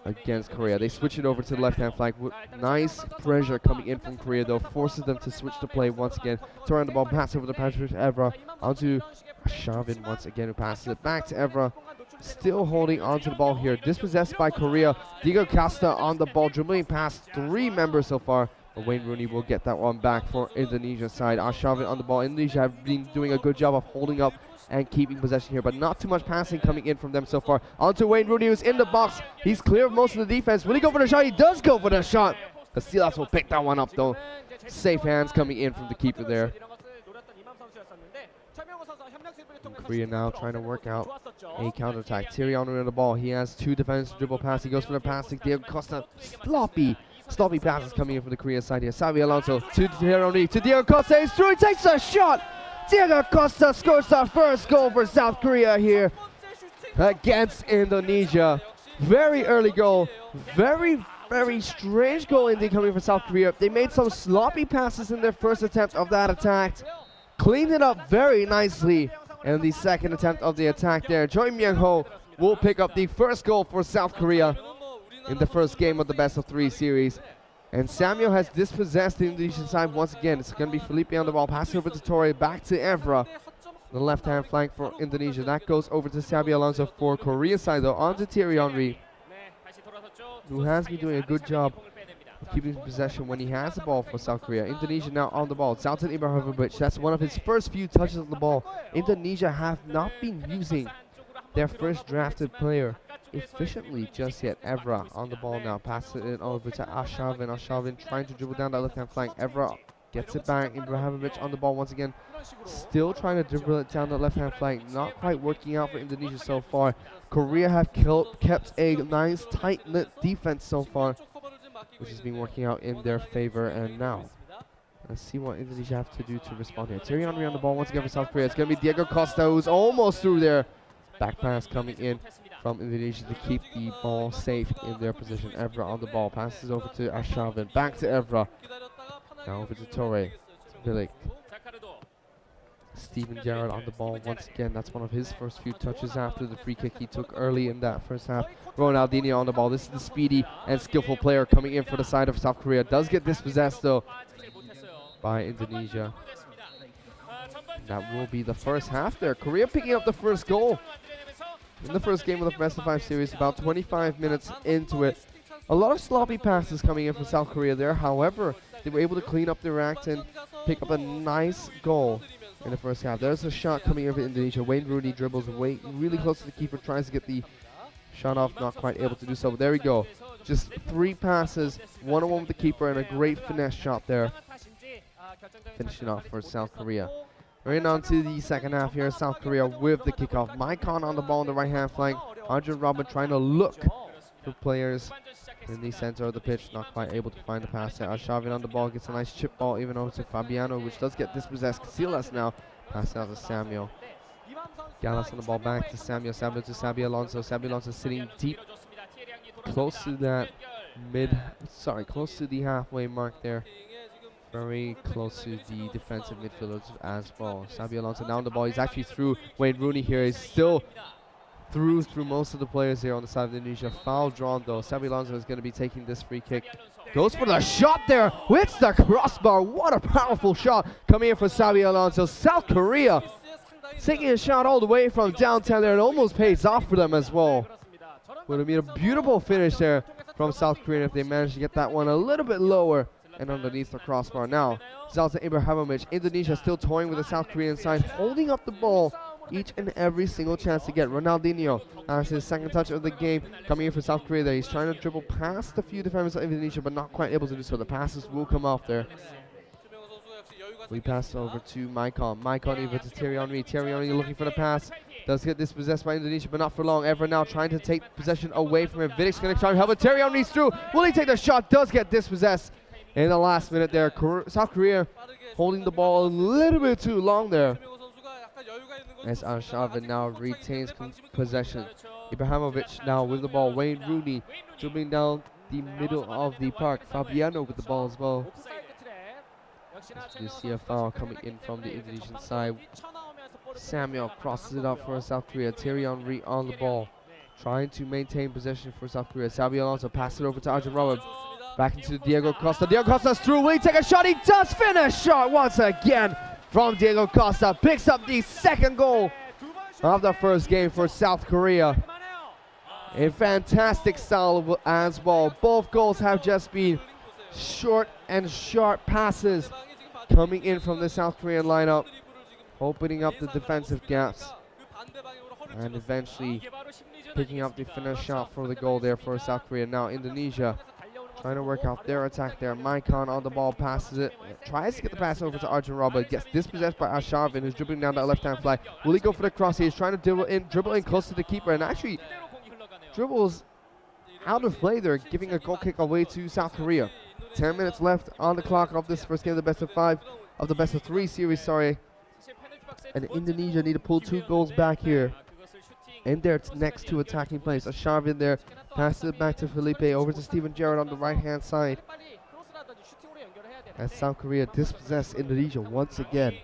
against Korea. They switch it over to the left-hand flank. Nice pressure coming in from Korea, though, forces them to switch the play once again. Turn the ball, pass over the Patrick Evra onto Shavin once again, who passes it back to Evra. Still holding onto the ball here. Dispossessed by Korea. Diego Costa on the ball, dribbling past 3 members so far. But Wayne Rooney will get that one back for Indonesia's side. Ashavin on the ball. Indonesia have been doing a good job of holding up and keeping possession here, but not too much passing coming in from them so far. Onto Wayne Rooney, who's in the box. He's clear of most of the defense. Will he go for the shot? He does go for the shot. Casillas will pick that one up, though. Safe hands coming in from the keeper there. And Korea now trying to work out a counterattack. Thierry Henry on the ball. He has 2 defenders to dribble pass. He goes for the pass to Diego Costa. Sloppy passes coming in from the Korea side here. Savi Alonso to Thierry Henry, to Diego Costa. He's through. He takes a shot. Diego Costa scores the first goal for South Korea here against Indonesia. Very early goal. Very, very strange goal indeed coming from South Korea. They made some sloppy passes in their first attempt of that attack. Cleaned it up very nicely in the second attempt of the attack there. Choi Myung-ho will pick up the first goal for South Korea in the first game of the best of 3 series. And Samuel has dispossessed the Indonesian side once again. It's going to be Felipe on the ball. Pass over to Torre. Back to Evra. The left-hand flank for Indonesia. That goes over to Sabi Alonso for Korea side, though. On to Thierry Henry, who has been doing a good job of keeping possession when he has the ball for South Korea. Indonesia now on the ball. Zaltan Ibrahimovic. That's one of his first few touches on the ball. Indonesia have not been using their first drafted player efficiently just yet. Evra on the ball now, passes it over to Ashavin. Ashavin trying to dribble down that left hand flank. Evra gets it back. Ibrahimovic on the ball once again, still trying to dribble it down the left hand flank. Not quite working out for Indonesia so far. Korea have kept a nice tight knit defense so far, which has been working out in their favor. And now let's see what Indonesia have to do to respond here. Thierry Henry on the ball once again for South Korea. It's going to be Diego Costa, who's almost through there. Back pass coming in from Indonesia to keep the ball safe in their position. Evra on the ball, passes over to Ashavin, back to Evra. Now over to Torre. Bilic. Steven Gerrard on the ball once again. That's one of his first few touches after the free kick he took early in that first half. Ronaldinho on the ball. This is the speedy and skillful player coming in for the side of South Korea. Does get dispossessed though by Indonesia. That will be the first half there. Korea picking up the first goal in the first game of the best of 5 series, about 25 minutes into it. A lot of sloppy passes coming in from South Korea there. However, they were able to clean up their act and pick up a nice goal in the first half. There's a shot coming in for Indonesia. Wayne Rooney dribbles away really close to the keeper, tries to get the shot off, not quite able to do so. But there we go. Just 3 passes, 1-on-1 with the keeper, and a great finesse shot there. Finishing off for South Korea. Right on to the second half here. South Korea with the kickoff. Maikon on the ball on the right-hand flank. Arjun Robin trying to look for players in the center of the pitch. Not quite able to find the pass there. Arshavin on the ball gets a nice chip ball even over to Fabiano, which does get dispossessed. Casillas now. Pass out to Samuel. Gallas on the ball back to Samuel. Samuel to Sabi Alonso. Sabi Alonso sitting deep. Close to that close to the halfway mark there. Very close to the defensive midfielders as well. Sabi Alonso now on the ball. He's actually through Wayne Rooney here. He's still through most of the players here on the side of Indonesia. Foul drawn though. Sabi Alonso is going to be taking this free kick. Goes for the shot there. Hits the crossbar. What a powerful shot coming in for Sabi Alonso. South Korea taking a shot all the way from downtown there. It almost pays off for them as well. Would have been a beautiful finish there from South Korea if they managed to get that one a little bit lower and underneath the crossbar. Now, Zlatan Ibrahimovic, Indonesia still toying with the South Korean side, holding up the ball each and every single chance to get. Ronaldinho has his second touch of the game coming in for South Korea there. He's trying to dribble past a few defenders of Indonesia, but not quite able to do so. The passes will come off there. We pass over to Maikon. Maikon over to Thierry Henry. Thierry Henry looking for the pass. Does get dispossessed by Indonesia, but not for long. Ever now trying to take possession away from him. Vidic's going to try and help, but Thierry Henry's through. Will he take the shot? Does get dispossessed in the last minute there. South Korea holding the ball a little bit too long there, as Arshavin now retains possession. Ibrahimovic now with the ball. Wayne Rooney dribbling down the middle of the park. Fabiano with the ball as well. You see a foul coming in from the Indonesian side. Samuel crosses it up for South Korea. Thierry Henry on the ball, trying to maintain possession for South Korea. Sabi Alonso passes it over to Arjun Robin. Back into Diego Costa. Diego Costa's through. Will he take a shot? He does finish. Shot once again from Diego Costa. Picks up the second goal of the first game for South Korea. A fantastic style as well. Both goals have just been short and sharp passes coming in from the South Korean lineup, opening up the defensive gaps and eventually picking up the finish shot for the goal there for South Korea. Now Indonesia trying to work out their attack there. Maikon on the ball, passes it, tries to get the pass over to Arjun Robin, gets dispossessed by Arshavin, who's dribbling down that left-hand flank. Will he go for the cross? He's trying to dribble in close to the keeper, and actually dribbles out of play there, giving a goal kick away to South Korea. 10 minutes left on the clock of this first game of the best of 5, of the best of 3 series, sorry. And Indonesia need to pull 2 goals back here in their next 2 attacking plays. Arshavin there, passes it back to Felipe, over to Steven Gerrard on the right-hand side. As South Korea dispossess Indonesia once again.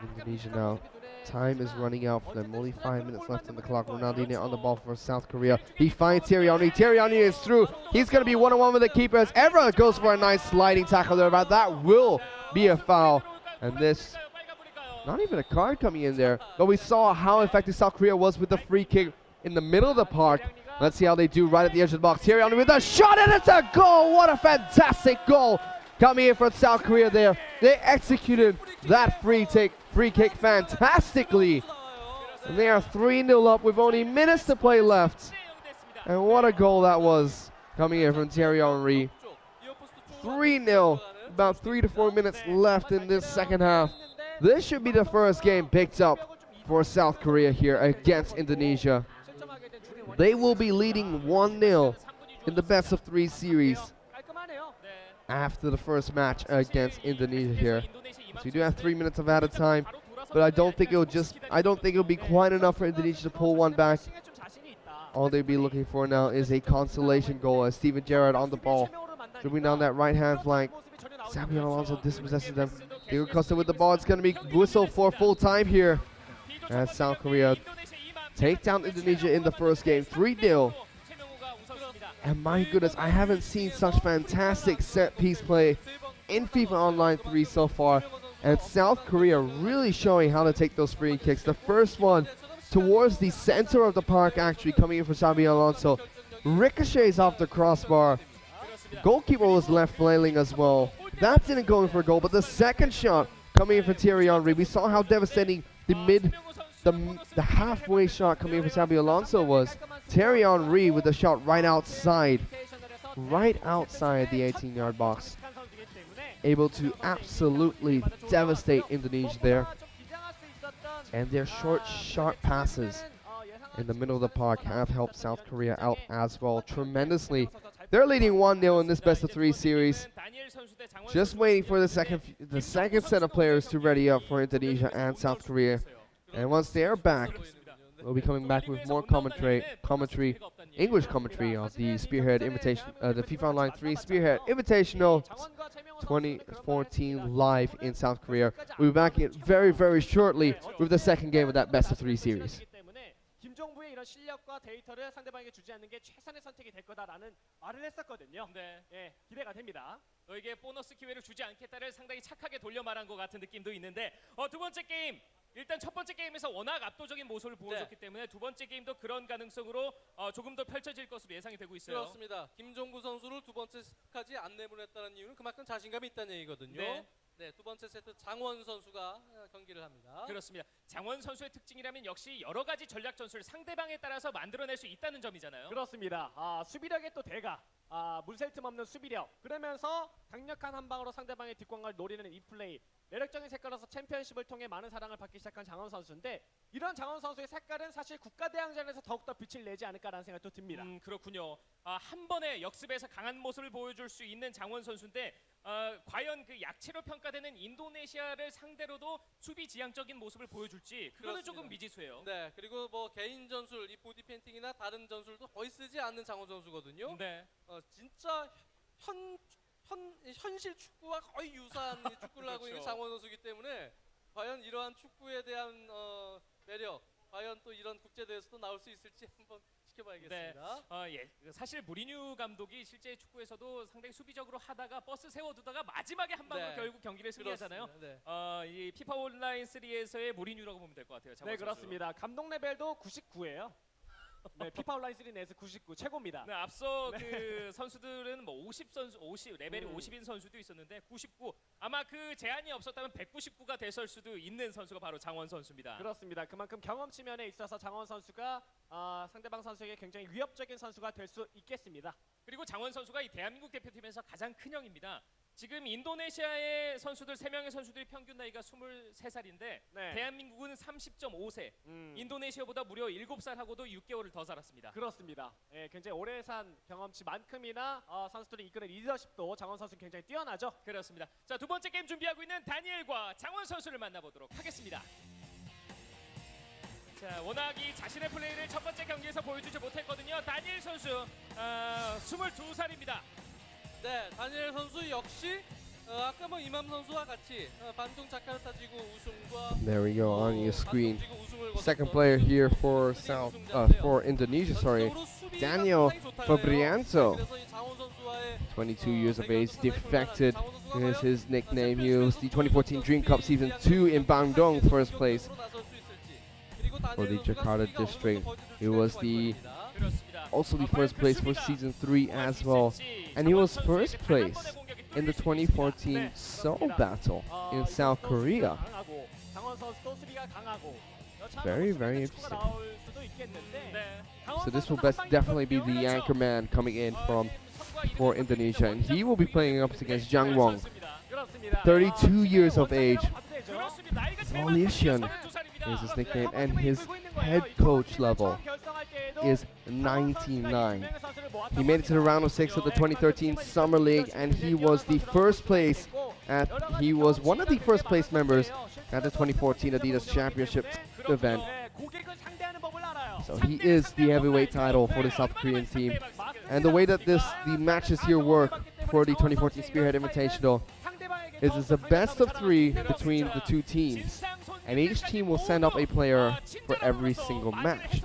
Indonesia now, time is running out for them. Only 5 minutes left on the clock. Ronaldinho on the ball for South Korea. He finds Thierry Henry. Thierry Henry is through. He's going to be 1-on-1 with the keeper as Evra goes for a nice sliding tackle there, but that will be a foul. And this, not even a card coming in there, but we saw how effective South Korea was with the free kick in the middle of the park. Let's see how they do right at the edge of the box. Thierry Henry with a shot, and it's a goal. What a fantastic goal coming in from South Korea there. They executed that free kick fantastically. And they are 3-0 up with only minutes to play left. And what a goal that was coming in from Thierry Henry. 3-0, about 3 to 4 minutes left in this second half. This should be the first game picked up for South Korea here against Indonesia. They will be leading 1-0 in the best of 3 series after the first match against Indonesia here. So you do have 3 minutes of added time, but I don't think it'll be quite enough for Indonesia to pull one back. All they'll be looking for now is a consolation goal as Steven Gerrard on the ball. dribbling down that right-hand flank. Samuel Alonso dispossesses them. Diego Costa with the ball. It's going to be whistled for full time here. As South Korea take down Indonesia in the first game, 3-0. And my goodness, I haven't seen such fantastic set-piece play in FIFA Online 3 so far. And South Korea really showing how to take those free kicks. The first one towards the center of the park, actually coming in for Samuel Alonso. Ricochets off the crossbar. Goalkeeper was left flailing as well. That didn't go in for a goal, but the second shot coming in for Thierry Henry. We saw how devastating the halfway shot coming in for Samuel Alonso was. Thierry Henry with the shot right outside the 18-yard box. Able to absolutely devastate Indonesia there. And their short, sharp passes in the middle of the park have helped South Korea out as well tremendously. They're leading 1-0 in this best-of-3 series. Just waiting for the second set of players to ready up for Indonesia and South Korea. And once they are back, we'll be coming back with more English commentary of the Spearhead Invitation, the FIFA Online 3 Spearhead Invitational 2014 live in South Korea. We'll be back in very, very shortly with the second game of that best-of-3 series. 김종부의 이런 실력과 데이터를 상대방에게 주지 않는 게 최선의 선택이 될 거다라는 말을 했었거든요. 네, 예, 기대가 됩니다. 너에게 보너스 기회를 주지 않겠다를 상당히 착하게 돌려 말한 것 같은 느낌도 있는데 두 번째 게임 일단 첫 번째 게임에서 워낙 압도적인 모습을 보여줬기 때문에 두 번째 게임도 그런 가능성으로 조금 더 펼쳐질 것으로 예상이 되고 있어요. 그렇습니다. 김종구 선수를 두 번째까지 안 내보냈다는 이유는 그만큼 자신감이 있다는 얘기거든요. 네. 네, 두 번째 세트 장원 선수가 경기를 합니다. 그렇습니다. 장원 선수의 특징이라면 역시 여러 가지 전략 전술을 상대방에 따라서 만들어낼 수 있다는 점이잖아요. 그렇습니다. 수비력의 또 대가, 물샐 틈 없는 수비력. 그러면서 강력한 한 방으로 상대방의 뒷공간을 노리는 이 플레이. 매력적인 색깔로서 챔피언십을 통해 많은 사랑을 받기 시작한 장원 선수인데 이런 장원 선수의 색깔은 사실 국가대항전에서 더욱더 빛을 내지 않을까라는 생각도 듭니다. 그렇군요. 한 번에 역습에서 강한 모습을 보여줄 수 있는 장원 선수인데 과연 그 약체로 평가되는 인도네시아를 상대로도 수비 지향적인 모습을 보여줄지 그거는 조금 미지수예요. 네, 그리고 뭐 개인 전술, 이 보디 페인팅이나 다른 전술도 거의 쓰지 않는 장원 선수거든요. 네. 진짜 현실 축구와 거의 유사한 축구를 하고 있는 장원 선수이기 때문에 과연 이러한 축구에 대한 매력, 과연 또 이런 국제대회에서도 나올 수 있을지 한번 지켜봐야겠습니다. 네. 사실 무리뉴 감독이 실제 축구에서도 상당히 수비적으로 하다가 버스 세워두다가 마지막에 한 방으로 결국 경기를 승리하잖아요. 네. 이 FIFA 온라인 3에서의 무리뉴라고 보면 될 것 같아요. 네, 그렇습니다. 감독 레벨도 99예요. 네, FIFA 온라인 3 내에서 99 최고입니다. 네, 앞서 그 선수들은 뭐 50 레벨이 50인 선수도 있었는데 99 아마 그 제한이 없었다면 199가 됐을 수도 있는 선수가 바로 장원 선수입니다. 그렇습니다. 그만큼 경험치 면에 있어서 장원 선수가 상대방 선수에게 굉장히 위협적인 선수가 될 수 있겠습니다. 그리고 장원 선수가 이 대한민국 대표팀에서 가장 큰 형입니다. 지금 인도네시아의 선수들 3명의 선수들이 평균 나이가 23살인데 대한민국은 30.5세. 인도네시아보다 무려 7살하고도 6개월을 더 살았습니다. 그렇습니다. 예, 굉장히 오래 산 경험치만큼이나 선수들이 이끄는 리더십도 장원 선수 굉장히 뛰어나죠. 그렇습니다. 자, 두 번째 게임 준비하고 있는 다니엘과 장원 선수를 만나보도록 하겠습니다. 자, 워낙 이 자신의 플레이를 첫 번째 경기에서 보여주지 못했거든요. 다니엘 선수 22살입니다. 네, 다니엘 선수 역시 아까 뭐 이맘 선수와 같이 반동 자카르타 지구 우승과 There we go on your screen. Second player here for for Indonesia, sorry, Daniel Fabrianto. 22 years of age, defected. Here's his nickname. He was the 2014 Dream Cup Season 2 in Bandung, first place for the Jakarta district. He was also the first place for Season 3 as well. And he was first place in the 2014 Seoul Battle in South Korea. Very, very interesting. So this will definitely be the anchor man coming in for Indonesia, and he will be playing up against Jang Wong, 32 years of age. Malaysian is his nickname, and his head coach level is 99. He made it to the round of 6 of the 2013 Summer League, and he was the first place he was one of the first place members at the 2014 Adidas Championship event. So he is the heavyweight title for the South Korean team. And the way that the matches here work for the 2014 Spearhead Invitational is it's a best of 3 between the two teams, and each team will send up a player for every single match.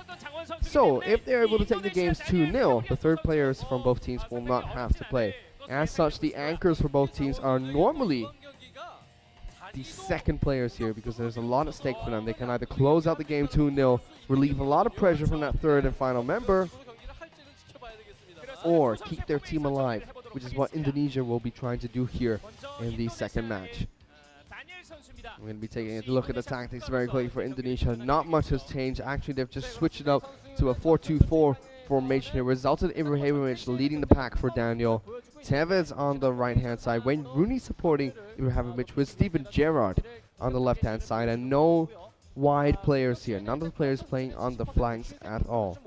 So if they're able to take the games 2-0, the third players from both teams will not have to play. As such, the anchors for both teams are normally the second players here, because there's a lot at stake for them. They can either close out the game 2-0, relieve a lot of pressure from that third and final member, or keep their team alive, which is what Indonesia will be trying to do here in the second match. We're going to be taking a look at the tactics very quickly for Indonesia. Not much has changed. Actually, they've just switched it up to a 4-2-4 formation here. Resulted in Ibrahimovic leading the pack for Daniel. Tevez on the right-hand side. Wayne Rooney supporting Ibrahimovic with Steven Gerrard on the left-hand side. And no wide players here. None of the players playing on the flanks at all.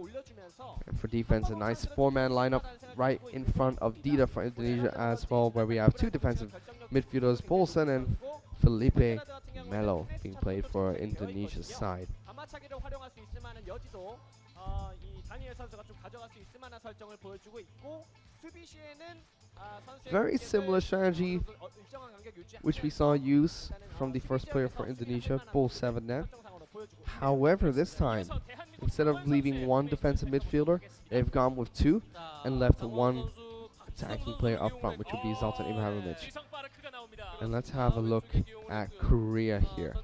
And for defense, a nice 4-man lineup right in front of Dida for Indonesia as well, where we have two defensive midfielders, Paulsen and Felipe Melo, being played for Indonesia's side. Very similar strategy which we saw use from the first player for Indonesia, Bull 7net. However, this time, instead of leaving one defensive midfielder, they've gone with two and left one attacking player up front, which will be Zlatan Ibrahimovic. And let's have a look at Korea here.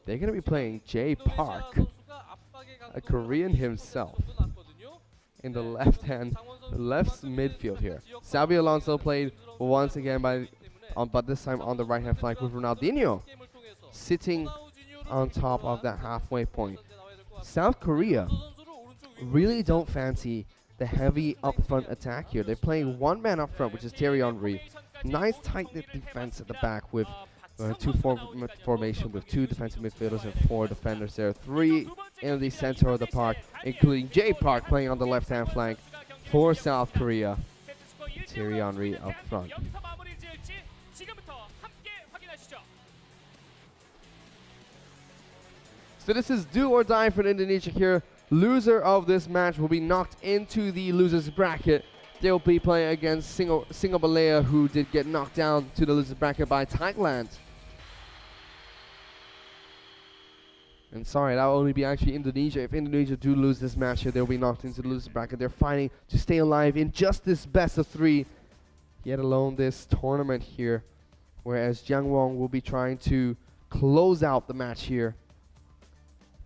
They're going to be playing Jay Park, a Korean himself, in the left midfield here. Xabi Alonso played once again but this time on the right hand flank with Ronaldinho sitting on top of that halfway point. South Korea really don't fancy the heavy upfront attack here. They're playing one man up front, which is Thierry Henry. Nice tight-knit defense at the back with 2-4 formation with 2 defensive midfielders and 4 defenders there. 3 in the center of the park, including Jay Park playing on the left-hand flank for South Korea. Thierry Henry up front. So this is do or die for Indonesia here. Loser of this match will be knocked into the losers bracket. They'll be playing against SingaMalaya, who did get knocked down to the losers bracket by Thailand. And sorry, that will only be actually Indonesia. If Indonesia do lose this match here, they'll be knocked into the losers bracket. They're fighting to stay alive in just this best of 3, yet alone this tournament here. Whereas Jiang Wong will be trying to close out the match here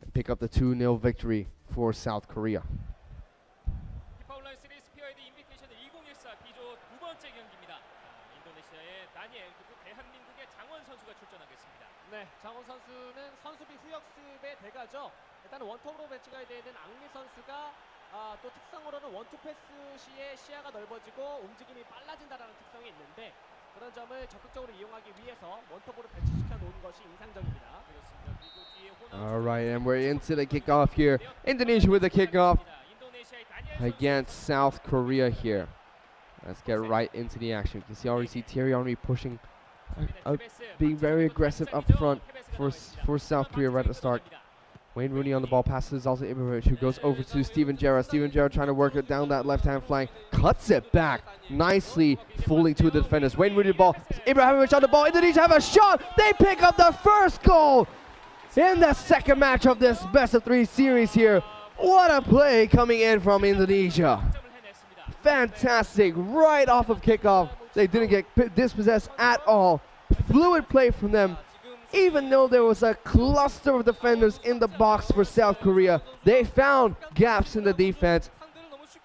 and pick up the 2-0 victory for South Korea. FIFA Online 시리즈 스피어헤드 인비테이셔널 2014 B조 두 번째 경기입니다. 인도네시아의 다니엘 그리고 대한민국의 장원 선수가 출전하겠습니다. 네, 장원 선수는 선수비 후역습의 대가죠. 일단은 원톱으로 배치가 되는 앙리 선수가 또 특성으로는 원투 패스 시에 시야가 넓어지고 움직임이 빨라진다라는 특성이 있는데 그런 점을 적극적으로 이용하기 위해서 원톱으로 배치시켜 놓은 것이 인상적입니다. 그렇습니다. 그리고 뒤에 Alright, and we're into the kickoff here. Indonesia with the kickoff against South Korea here. Let's get right into the action. You can see already Thierry Henry pushing, being very aggressive up front for South Korea right at the start. Wayne Rooney on the ball, passes also Ibrahimovic, who goes over to Steven Gerrard. Steven Gerrard trying to work it down that left-hand flank. Cuts it back nicely, fooling two of the defenders. Wayne Rooney the ball, Ibrahimovic on the ball. Indonesia have a shot. They pick up the first goal in the second match of this best-of-3 series here. What a play coming in from Indonesia. Fantastic, right off of kickoff. They didn't get dispossessed at all. Fluid play from them. Even though there was a cluster of defenders in the box for South Korea, they found gaps in the defense.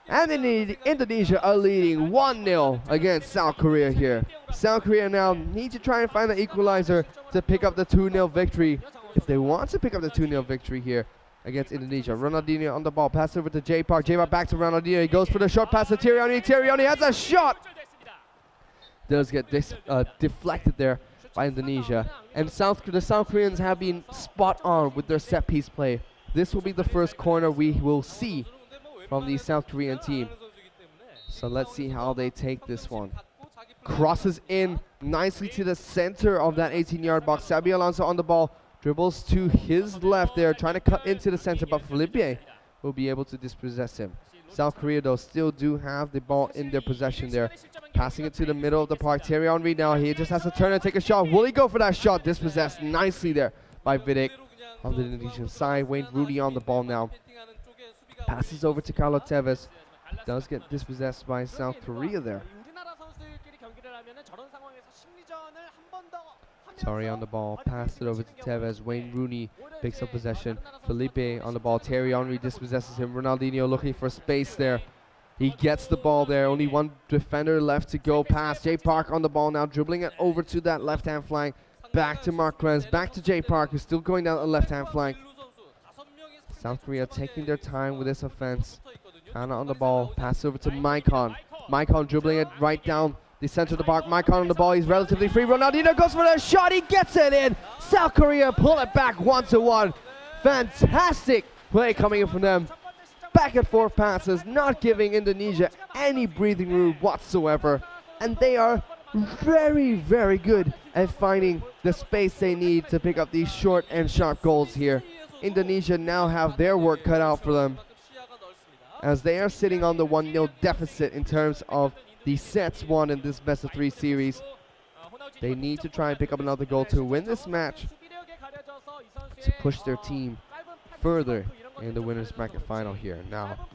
And Indonesia are leading 1-0 against South Korea here. South Korea now need to try and find the equalizer to pick up the 2-0 victory. If they want to pick up the 2-0 victory here against Indonesia. Ronaldinho on the ball, pass over to Jay Park. Jay Park back to Ronaldinho. He goes for the short pass to Thierry Henry. Thierry Henry has a shot. Does get deflected there by Indonesia. And the South Koreans have been spot on with their set piece play. This will be the first corner we will see from the South Korean team. So let's see how they take this one. Crosses in nicely to the center of that 18-yard box. Xabi Alonso on the ball. Dribbles to his left there, trying to cut into the center, but Felipe will be able to dispossess him. South Korea, though, still do have the ball in their possession there. Passing it to the middle of the park. Thierry Henry now, he just has to turn and take a shot. Will he go for that shot? Dispossessed nicely there by Vidic on the Indonesian side. Wayne Rooney on the ball now. Passes over to Carlo Tevez. Does get dispossessed by South Korea there. Sorry on the ball. Passed it over to Tevez. Wayne Rooney picks up possession. Felipe on the ball. Thierry Henry dispossesses him. Ronaldinho looking for space there. He gets the ball there. Only one defender left to go past. Jay Park on the ball now, dribbling it over to that left-hand flank. Back to Marquez. Back to Jay Park, who's still going down the left-hand flank. South Korea taking their time with this offense. Kana on the ball. Pass over to Maicon. Maicon dribbling it right down the center of the park. Maicon on the ball. He's relatively free. Ronaldinho goes for the shot. He gets it in. South Korea pull it back 1-1. Fantastic play coming in from them. Back and forth passes, not giving Indonesia any breathing room whatsoever. And they are very, very good at finding the space they need to pick up these short and sharp goals here. Indonesia now have their work cut out for them, as they are sitting on the 1-0 deficit in terms of the sets won in this best of 3 series. They need to try and pick up another goal to win this match, to push their team further in the winners bracket final here. Now,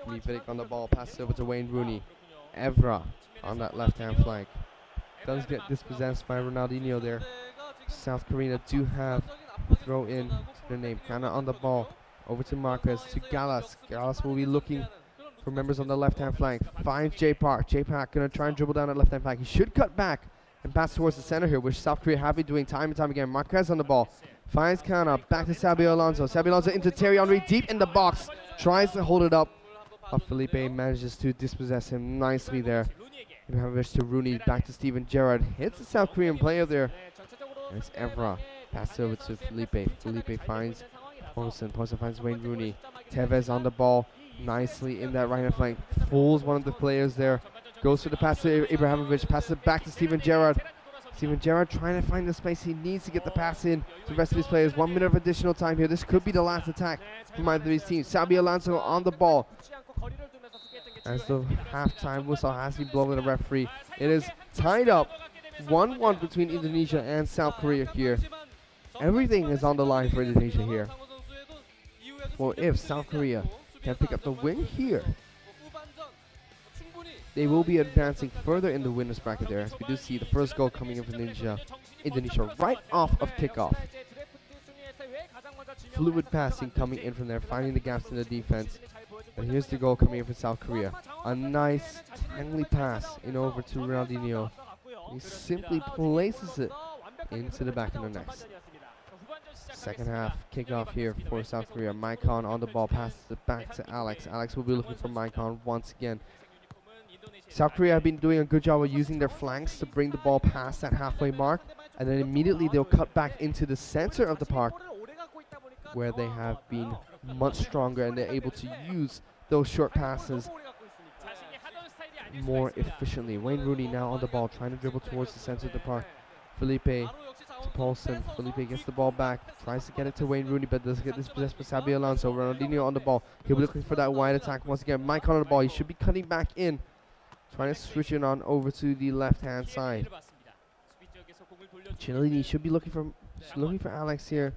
Vidic on the ball, passes over to Wayne Rooney. Evra on that left-hand flank. Does get dispossessed by Ronaldinho there. South Korea do have a throw in to their name. Kana on the ball, over to Marquez, to Gallas. Gallas will be looking for members on the left-hand flank. Finds Jay Park. Jay Park gonna try and dribble down that left-hand flank. He should cut back and pass towards the center here, which South Korea have been doing time and time again. Marquez on the ball. Finds Kana, back to Sabio Alonso. Sabio Alonso into Thierry Henry, deep in the box. Tries to hold it up, but Felipe manages to dispossess him nicely there. Ibrahimovic to Rooney, back to Steven Gerrard. Hits the South Korean player there. And it's Evra. Pass over to Felipe. Felipe finds Paulson. Paulson finds Wayne Rooney. Tevez on the ball, nicely in that right-hand flank. Fools one of the players there. Goes for the pass to Ibrahimovic. Passes it back to Steven Gerrard. Steven Gerrard trying to find the space. He needs to get the pass in to the rest of his players. 1 minute of additional time here. This could be the last attack from either of these teams. Sabio Alonso on the ball. As the halftime whistle has been blown by the referee, it is tied up 1-1 between Indonesia and South Korea here. Everything is on the line for Indonesia here. For if South Korea can pick up the win here, they will be advancing further in the winners bracket there, as we do see the first goal coming in from Indonesia right off of kickoff. Fluid passing coming in from there, finding the gaps in the defense. And here's the goal coming in from South Korea. A nice, timely pass in over to Ronaldinho. He simply places it into the back of the net. Second half kickoff here for South Korea. Maicon on the ball, passes it back to Alex. Alex will be looking for Maicon once again. South Korea have been doing a good job of using their flanks to bring the ball past that halfway mark, and then immediately they'll cut back into the center of the park, where they have been much stronger and they're able to use those short passes more efficiently. Wayne Rooney now on the ball, trying to dribble towards the center of the park. Felipe to Paulson. Felipe gets the ball back, tries to get it to Wayne Rooney, but does get dispossessed by Sabio Alonso. Ronaldinho on the ball. He'll be looking for that wide attack once again. Maicon on the ball. He should be cutting back in, trying to switch it on over to the left-hand side. Chinellini should be looking for Alex here.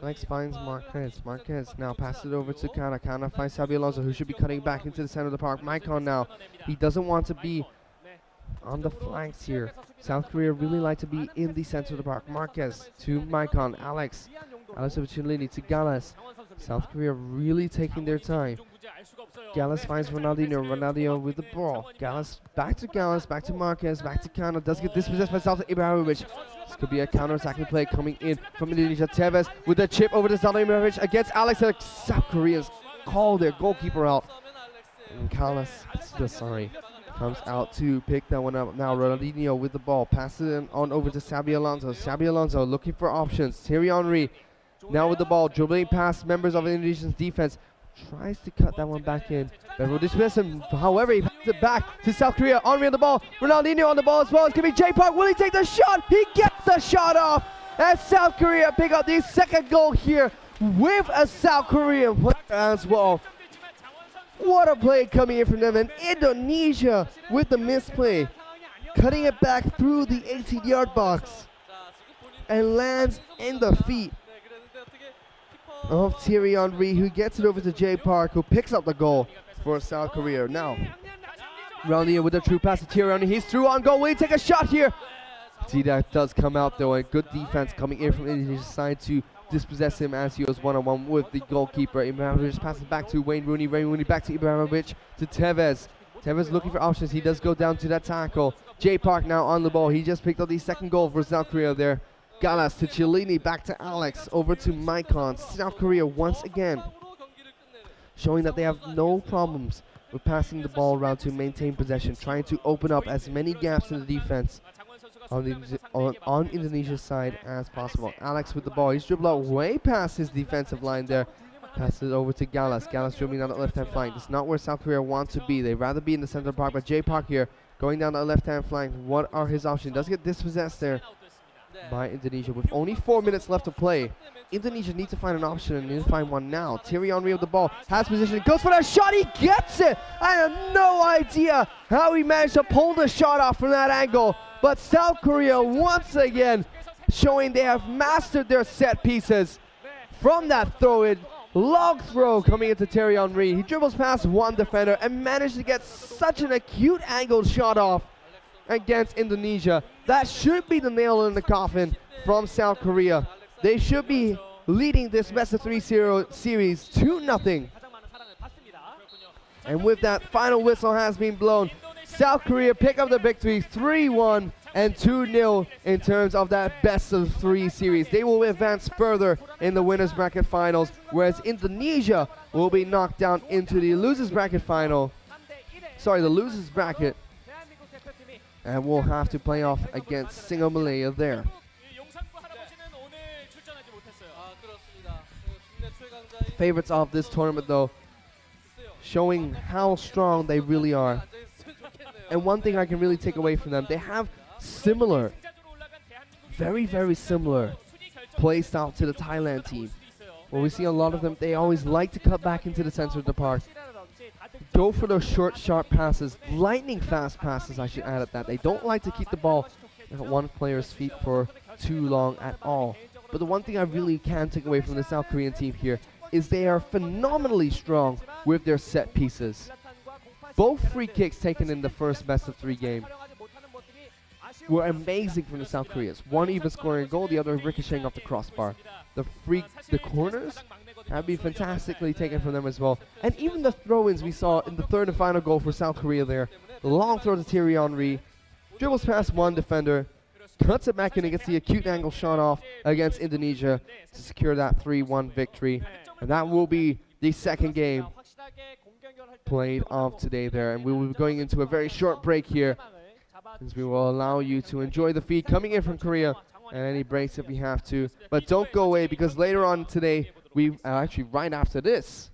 Alex finds Marquez. Marquez now passes it over to Kana. Kana finds Sabio Alonso, who should be cutting back into the center of the park. Maicon now. He doesn't want to be on the flanks here. South Korea really like to be in the center of the park. Marquez to Maicon. Alex over to Chinellini to Gallas. South Korea really taking their time. Gallas finds Ronaldinho. Ronaldinho with the ball. Gallas, back to Marquez, back to Kana. Does get dispossessed by Zlatan Ibrahimovic. This could be a counter-attacking play coming in from Indonesia. Tevez with the chip over to Zlatan Ibrahimovic against Alex. South Korea's called their goalkeeper out. And Gallas, comes out to pick that one up. Now Ronaldinho with the ball. Passes it on over to Sabio Alonso. Sabio Alonso looking for options. Thierry Henry now with the ball, dribbling past members of Indonesia's defense. Tries to cut that one back in, but will dismiss him. However, he passes it back to South Korea. Henry on the ball. Ronaldinho on the ball as well. It's going to be Jay Park. Will he take the shot? He gets the shot off as South Korea pick up the second goal here with a South Korean player as well. What a play coming in from them, and Indonesia with the misplay, cutting it back through the 18-yard box and lands in the feet of Thierry Henry, who gets it over to Jay Park, who picks up the goal for South Korea. Now, rounding in with a true pass to Thierry Henry. He's through on goal. Will he take a shot here? See, that does come out though, and good defense coming in from Indonesia's side to dispossess him as he was one-on-one with the goalkeeper. Ibrahimovic passes back to Wayne Rooney. Wayne Rooney back to Ibrahimovic to Tevez. Tevez looking for options. He does go down to that tackle. Jay Park now on the ball. He just picked up the second goal for South Korea there. Gallas to Cellini, back to Alex, over to Maikon. South Korea once again showing that they have no problems with passing the ball around to maintain possession, trying to open up as many gaps in the defense on Indonesia's side as possible. Alex with the ball. He's dribbled out way past his defensive line there. Passes it over to Gallas. Gallas dribbling down the left-hand flank. This is not where South Korea wants to be. They'd rather be in the center of the park, but Jay Park here going down the left-hand flank. What are his options? Does get dispossessed there by Indonesia with only 4 minutes left to play. Indonesia needs to find an option and need to find one now. Thierry Henry with the ball, has position, goes for that shot, he gets it! I have no idea how he managed to pull the shot off from that angle, but South Korea once again showing they have mastered their set pieces. From that throw-in, long throw coming into Thierry Henry. He dribbles past one defender and managed to get such an acute angled shot off against Indonesia. That should be the nail in the coffin from South Korea. They should be leading this best-of-3 series 2-0. And with that, final whistle has been blown. South Korea pick up the victory 3-1 and 2-0 in terms of that best-of-3 series. They will advance further in the winners bracket finals, whereas Indonesia will be knocked down into the losers bracket final. Sorry, the losers bracket. And we'll have to play off against SingaMalaya there. Favorites of this tournament though, showing how strong they really are. And one thing I can really take away from them, they have similar, very similar play style to the Thailand team, where we see a lot of them, they always like to cut back into the center of the park, go for those short, sharp passes, lightning fast passes, I should add at that. They don't like to keep the ball at one player's feet for too long at all. But the one thing I really can take away from the South Korean team here is they are phenomenally strong with their set pieces. Both free kicks taken in the first best-of-3 game were amazing from the South Koreans. One even scoring a goal, the other ricocheting off the crossbar. The corners have been fantastically taken from them as well. And even the throw-ins we saw in the third and final goal for South Korea there. The long throw to Thierry Henry, dribbles past one defender, cuts it back in and gets the acute angle shot off against Indonesia to secure that 3-1 victory. And that will be the second game played of today there. And we will be going into a very short break here, as we will allow you to enjoy the feed coming in from Korea and any breaks if we have to. But don't go away, because later on today, actually right after this,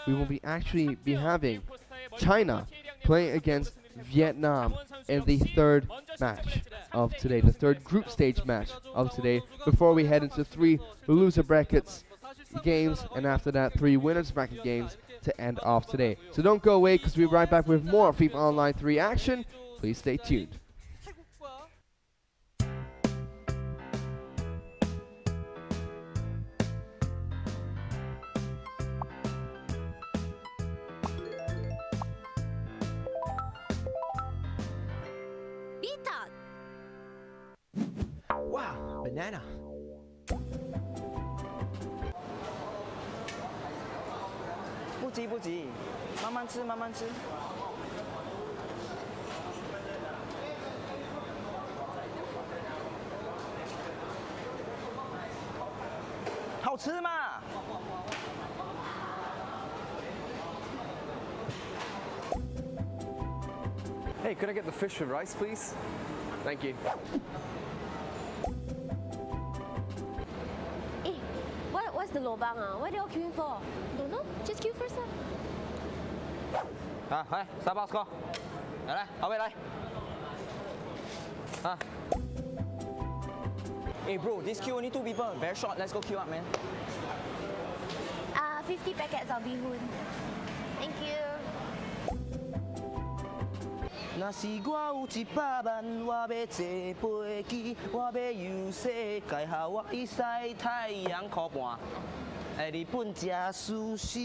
we will be having China playing against Vietnam in the third match of today, the third group stage match of today, before we head into 3 loser brackets games, and after that 3 winners bracket games to end off today. So don't go away, because we'll be right back with more FIFA Online 3 action. Please stay tuned. Wow, banana.不急，慢慢吃，慢慢吃。好吃嘛？Hey, could I get the fish with rice, please? Thank you. What's the lobang? What are they all queuing for? Don't know. Just queue first. 来，Starbucks哥，来，好位来。Hey bro, this queue only 2 people. Very short. Let's go queue up, man. 50 packets of bihun. Thank you. 若是我有100万，我要坐飞机，我要游世界，下我去晒太阳靠半。日本食寿司。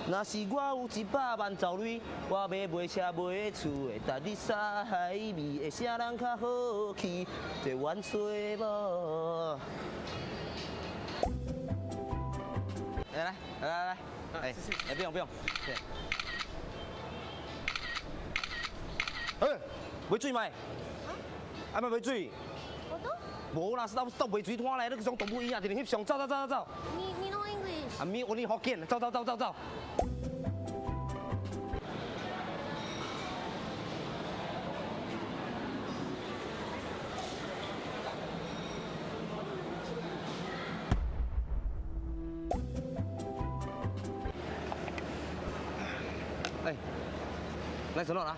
若是我有100万走鐳，我要买车买厝，会搭你沙海味，会啥人较好去？做阮找无。来，哎，不用，对。买水买？啊，买水？我都。无啦，到买水摊来，你像动物一样，直直翕相，走。你 know English？ 啊，me only Hokkien，走。哎，nice or not 啊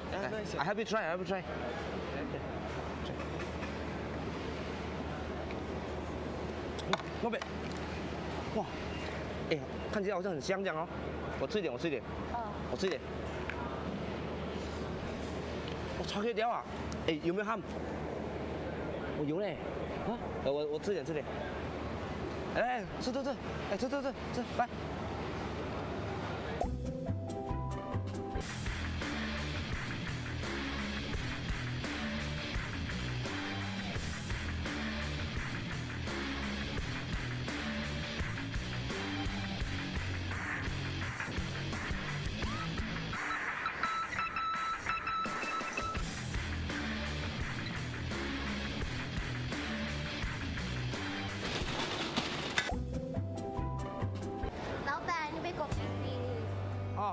？I help you try. Not bad. 哇，哎，看起来好像很香这样哦。我吃一点。我吃一点。我超可以掉啊！哎，有没有ham？我有嘞。啊，我吃点。哎，吃，哎，吃，来。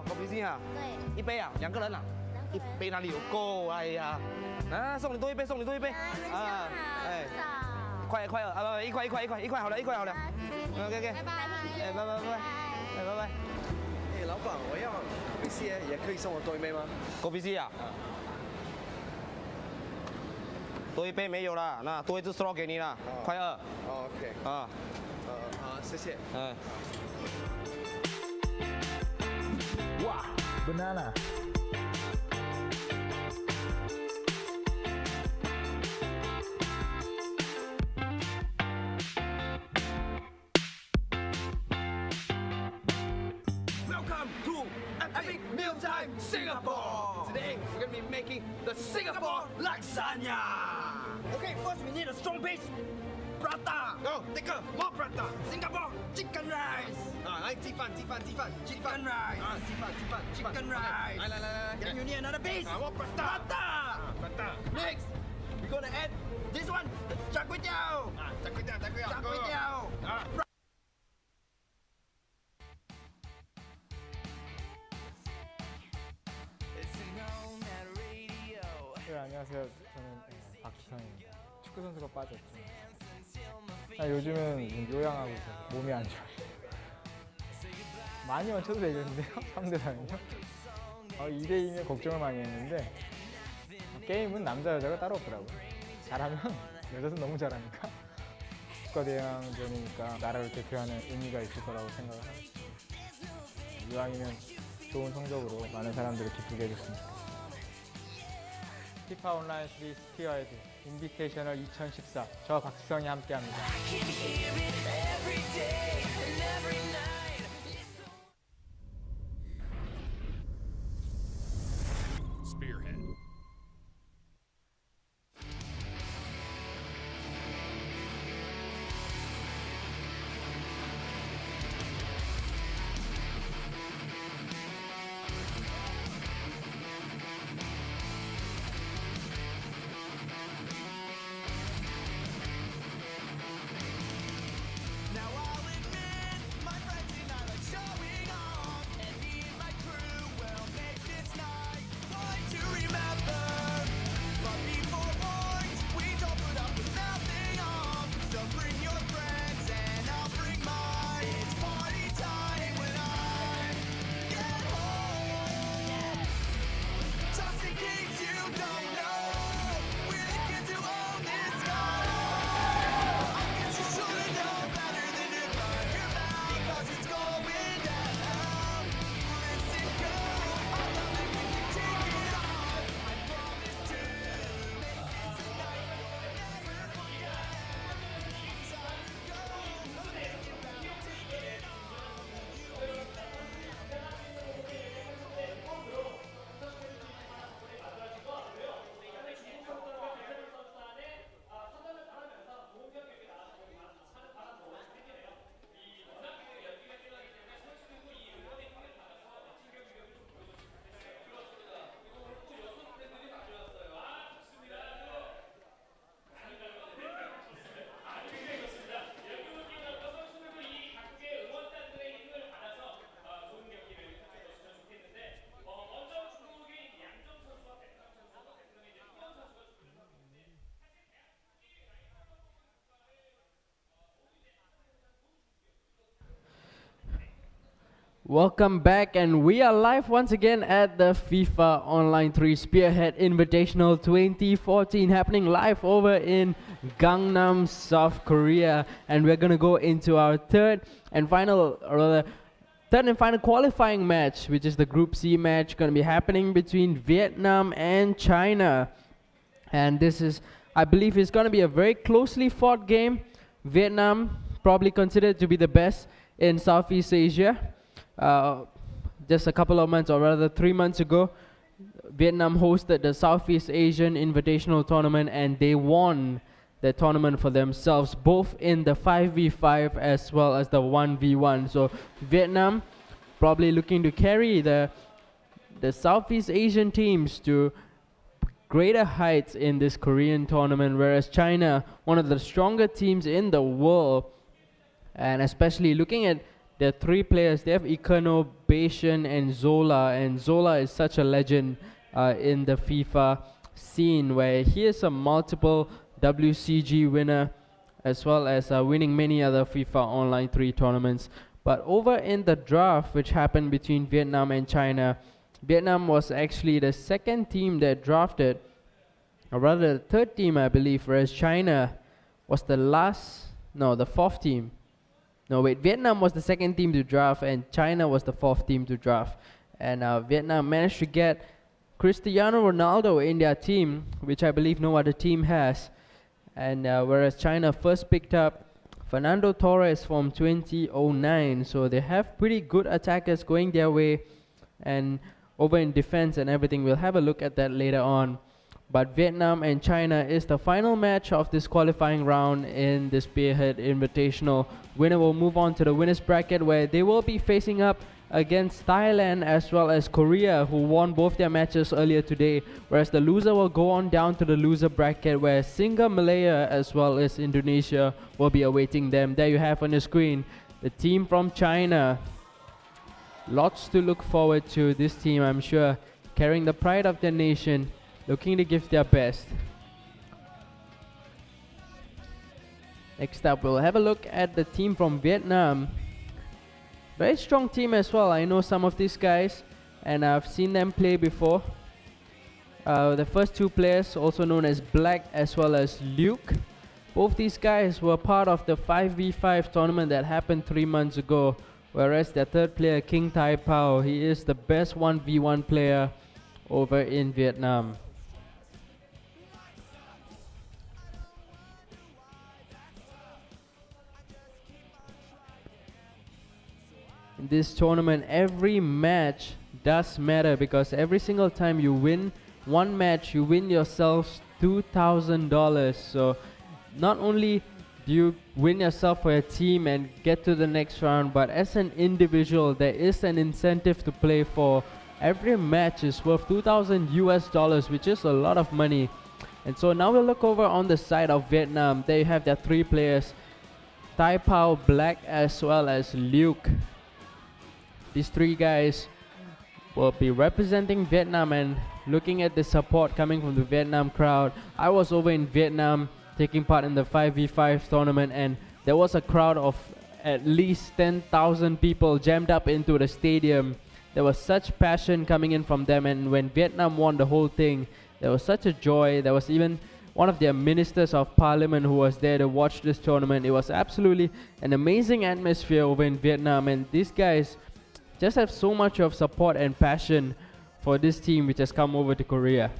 口鼻心啊？对。1杯啊，2个人啊？1杯哪里有够？哎呀，啊，送你多一杯。啊，哎，快啊，不，1块好了。OK，拜拜。哎，拜。哎，老板，我要口鼻心，也可以送我多一杯吗？口鼻心啊？多一杯没有了，那多一支 straw 给你了，快2。OK。啊。好，谢谢。嗯。哇 ，banana。Welcome to Epic Mealtime Singapore. Today we're gonna be making the Singapore lasagna. Okay, first we need a strong base. Prata. Go, take more prata. Singapore chicken rice. 来鸡饭 chicken rice. 鸡饭 chicken rice. 来 Then you need another base. More prata. Next, we're gonna add this one. Char kway teow. Char kway teow. 네, 안녕하세요. 저는 박희성입니다. 축구 선수가 빠졌죠. 요즘은 좀 요양하고 있어서 몸이 안 좋아요. 많이 맞춰도 되겠는데요? 3대4면요? 2대2면 걱정을 많이 했는데 게임은 남자 여자가 따로 없더라고요. 잘하면 여자도 너무 잘하니까 국가대항전이니까 나라를 대표하는 의미가 있을 거라고 생각을 합니다. 이왕이면 좋은 성적으로 많은 사람들을 기쁘게 해줬으면 좋겠습니다. FIFA Online 3 Spearhead Invitational 2014 저 박희성이 함께합니다. Spearhead. Now I'll admit my friends Welcome back, and we are live once again at the FIFA Online 3 Spearhead Invitational 2014, happening live over in Gangnam, South Korea. And we're gonna go into our third and final qualifying match, which is the Group C match, gonna be happening between Vietnam and China. And this is, I believe, is gonna be a very closely fought game. Vietnam probably considered to be the best in Southeast Asia. Just a couple of months, or rather 3 months ago, Vietnam hosted the Southeast Asian Invitational Tournament, and they won the tournament for themselves, both in the 5v5 as well as the 1v1. So Vietnam probably looking to carry the Southeast Asian teams to greater heights in this Korean tournament, whereas China, one of the stronger teams in the world, and especially looking at the three players, they have Ikono, Bashan, and Zola is such a legend in the FIFA scene, where he is a multiple WCG winner, as well as winning many other FIFA Online 3 tournaments. But over in the draft, which happened between Vietnam and China, Vietnam was actually the second team that drafted, or rather the third team, I believe, whereas China was the fourth team. No, wait, Vietnam was the second team to draft, and China was the fourth team to draft. And Vietnam managed to get Cristiano Ronaldo in their team, which I believe no other team has. And whereas China first picked up Fernando Torres from 2009, so they have pretty good attackers going their way. And over in defense and everything, we'll have a look at that later on. But Vietnam and China is the final match of this qualifying round in the Spearhead Invitational. Winner will move on to the winners bracket, where they will be facing up against Thailand as well as Korea, who won both their matches earlier today, whereas the loser will go on down to the loser bracket, where SingaMalaya as well as Indonesia will be awaiting them. There you have on the screen the team from China. Lots to look forward to. This team, I'm sure, carrying the pride of their nation, looking to give their best. Next up, we'll have a look at the team from Vietnam. Very strong team as well. I know some of these guys, and I've seen them play before. The first two players, also known as Black as well as Luke. Both these guys were part of the 5v5 tournament that happened 3 months ago, whereas their third player, King Tai Pao, he is the best 1v1 player over in Vietnam. In this tournament, every match does matter, because every single time you win one match, you win yourself $2,000. So not only do you win yourself for a team and get to the next round, but as an individual, there is an incentive to play for. Every match is worth $2,000 US, which is a lot of money. And so now we'll look over on the side of Vietnam. There you have their three players, Tai Pao, Black as well as Luke. These three guys will be representing Vietnam, and looking at the support coming from the Vietnam crowd. I was over in Vietnam taking part in the 5v5 tournament, and there was a crowd of at least 10,000 people jammed up into the stadium. There was such passion coming in from them, and when Vietnam won the whole thing, there was such a joy. There was even one of their ministers of parliament who was there to watch this tournament. It was absolutely an amazing atmosphere over in Vietnam, and these guys just have so much of support and passion for this team which has come over to Korea.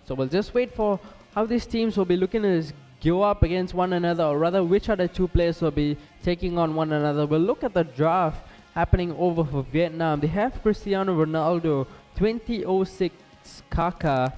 So we'll just wait for how these teams will be looking to go up against one another, or rather which other two players will be taking on one another. We'll look at the draft happening over for Vietnam. They have Cristiano Ronaldo, 2006 Kaká,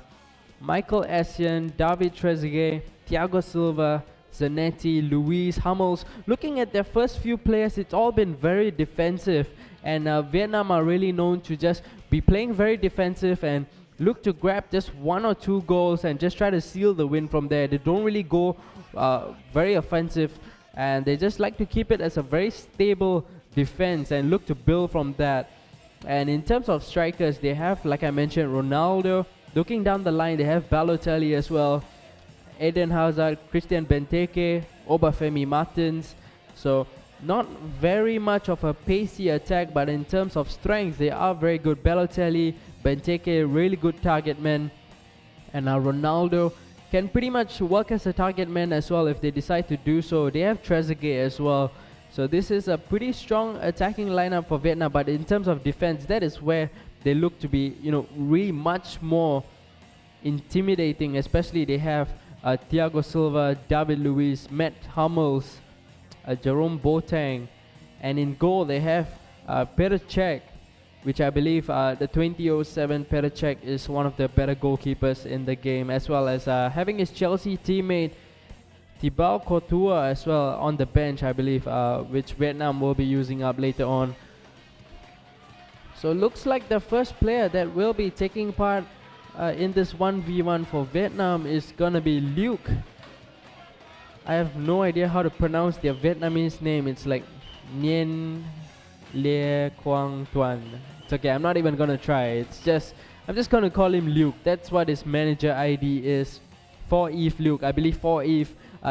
Michael Essien, David Trezeguet, Thiago Silva, Zanetti, Luis, Hummels. Looking at their first few players, it's all been very defensive, and Vietnam are really known to just be playing very defensive and look to grab just 1 or 2 goals and just try to seal the win from there. They don't really go very offensive, and they just like to keep it as a very stable defense and look to build from that. And in terms of strikers, they have, like I mentioned, Ronaldo. Looking down the line, they have Balotelli as well, Eden Hazard, Christian Benteke, Obafemi Martins. So not very much of a pacey attack, but in terms of strength, they are very good. Balotelli, Benteke, really good target men. And Ronaldo can pretty much work as a target man as well if they decide to do so. They have Trezeguet as well. So this is a pretty strong attacking lineup for Vietnam, but in terms of defense, that is where they look to be, really much more intimidating. Especially they have Thiago Silva, David Luiz, Matt Hummels, Jerome Boateng, and in goal they have Petr Cech, which I believe the 2007 Petr Cech is one of the better goalkeepers in the game, as well as having his Chelsea teammate Thibaut Courtois as well on the bench, I believe, which Vietnam will be using up later on. So looks like the first player that will be taking part in this 1v1 for Vietnam is gonna be Luke. I have no idea how to pronounce their Vietnamese name. It's like Nguyen Le Quang Tuan. It's okay, I'm not even gonna try. I'm just gonna call him Luke. That's what his manager ID is. 4Eve Luke. I believe 4Eve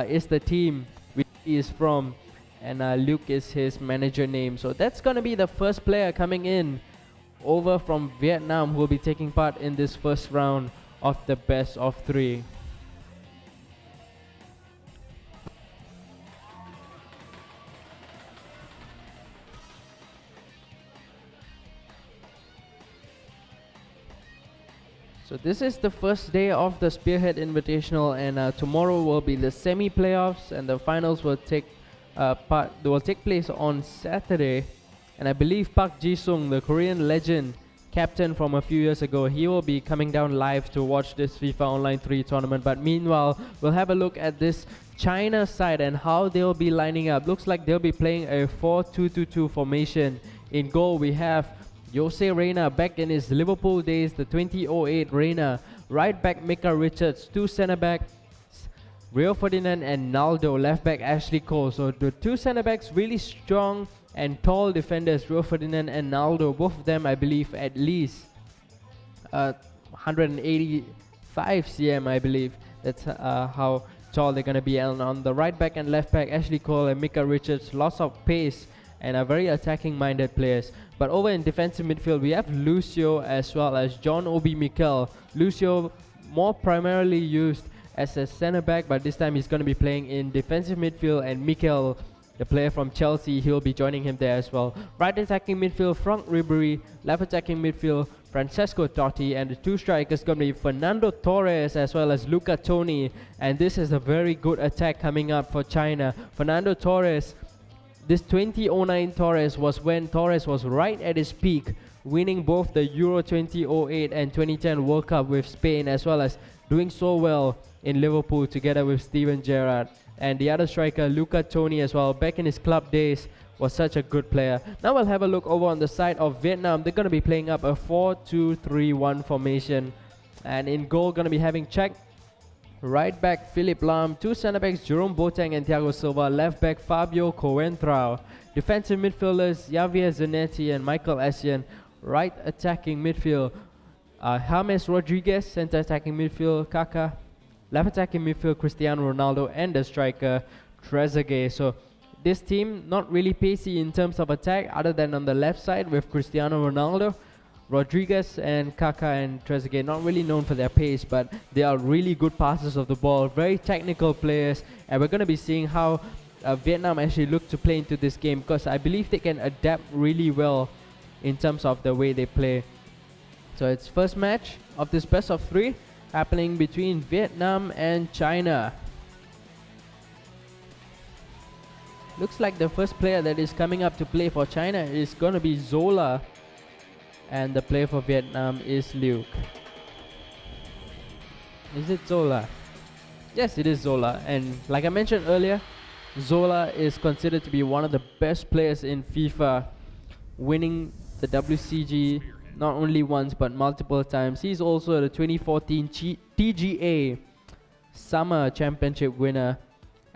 is the team which he is from, and Luke is his manager name. So that's gonna be the first player coming in over from Vietnam who will be taking part in this first round of the best of 3. So this is the first day of the Spearhead Invitational, and tomorrow will be the semi-playoffs, and the finals will take place on Saturday. And I believe Park Ji-sung, the Korean legend, captain from a few years ago, he will be coming down live to watch this FIFA Online 3 tournament. But meanwhile, we'll have a look at this China side and how they'll be lining up. Looks like they'll be playing a 4-2-2-2 formation. In goal, we have Jose Reina back in his Liverpool days, the 2008 Reina. Right back Micah Richards, 2 centre backs Rio Ferdinand and Naldo, left back Ashley Cole. So the 2 centre backs really strong and tall defenders, Rio Ferdinand and Naldo, both of them I believe at least 185 cm, I believe. That's how tall they're gonna be. And on the right back and left back, Ashley Cole and Micah Richards, lots of pace and are very attacking minded players. But over in defensive midfield, we have Lucio as well as John Obi Mikel. Lucio more primarily used as a centre back, but this time he's going to be playing in defensive midfield, and Mikel, the player from Chelsea, he'll be joining him there as well. Right attacking midfield, Frank Ribery. Left attacking midfield, Francesco Totti. And the 2 strikers going to be Fernando Torres as well as Luca Toni. And this is a very good attack coming up for China. Fernando Torres, this 2009 Torres was when Torres was right at his peak, winning both the Euro 2008 and 2010 World Cup with Spain, as well as doing so well in Liverpool together with Steven Gerrard. And the other striker, Luca Toni as well, back in his club days, was such a good player. Now we'll have a look over on the side of Vietnam. They're going to be playing up a 4-2-3-1 formation. And in goal, going to be having Czech. Right back Philip Lahm, 2 centre backs Jerome Boateng and Thiago Silva, left back Fabio Coentrao, defensive midfielders Javier Zanetti and Michael Essien, right attacking midfield James Rodriguez, centre attacking midfield Kaká, left attacking midfield Cristiano Ronaldo, and the striker Trezeguet. So this team not really pacey in terms of attack, other than on the left side with Cristiano Ronaldo. Rodriguez and Kaká and Trezeguet not really known for their pace, but they are really good passers of the ball, very technical players, and we're going to be seeing how Vietnam actually look to play into this game, because I believe they can adapt really well in terms of the way they play. So it's first match of this best of 3 happening between Vietnam and China. Looks like the first player that is coming up to play for China is going to be Zola. And the player for Vietnam is Luke. Is it Zola? Yes, it is Zola. And like I mentioned earlier, Zola is considered to be one of the best players in FIFA, winning the WCG not only once but multiple times. He's also the 2014 TGA Summer Championship winner,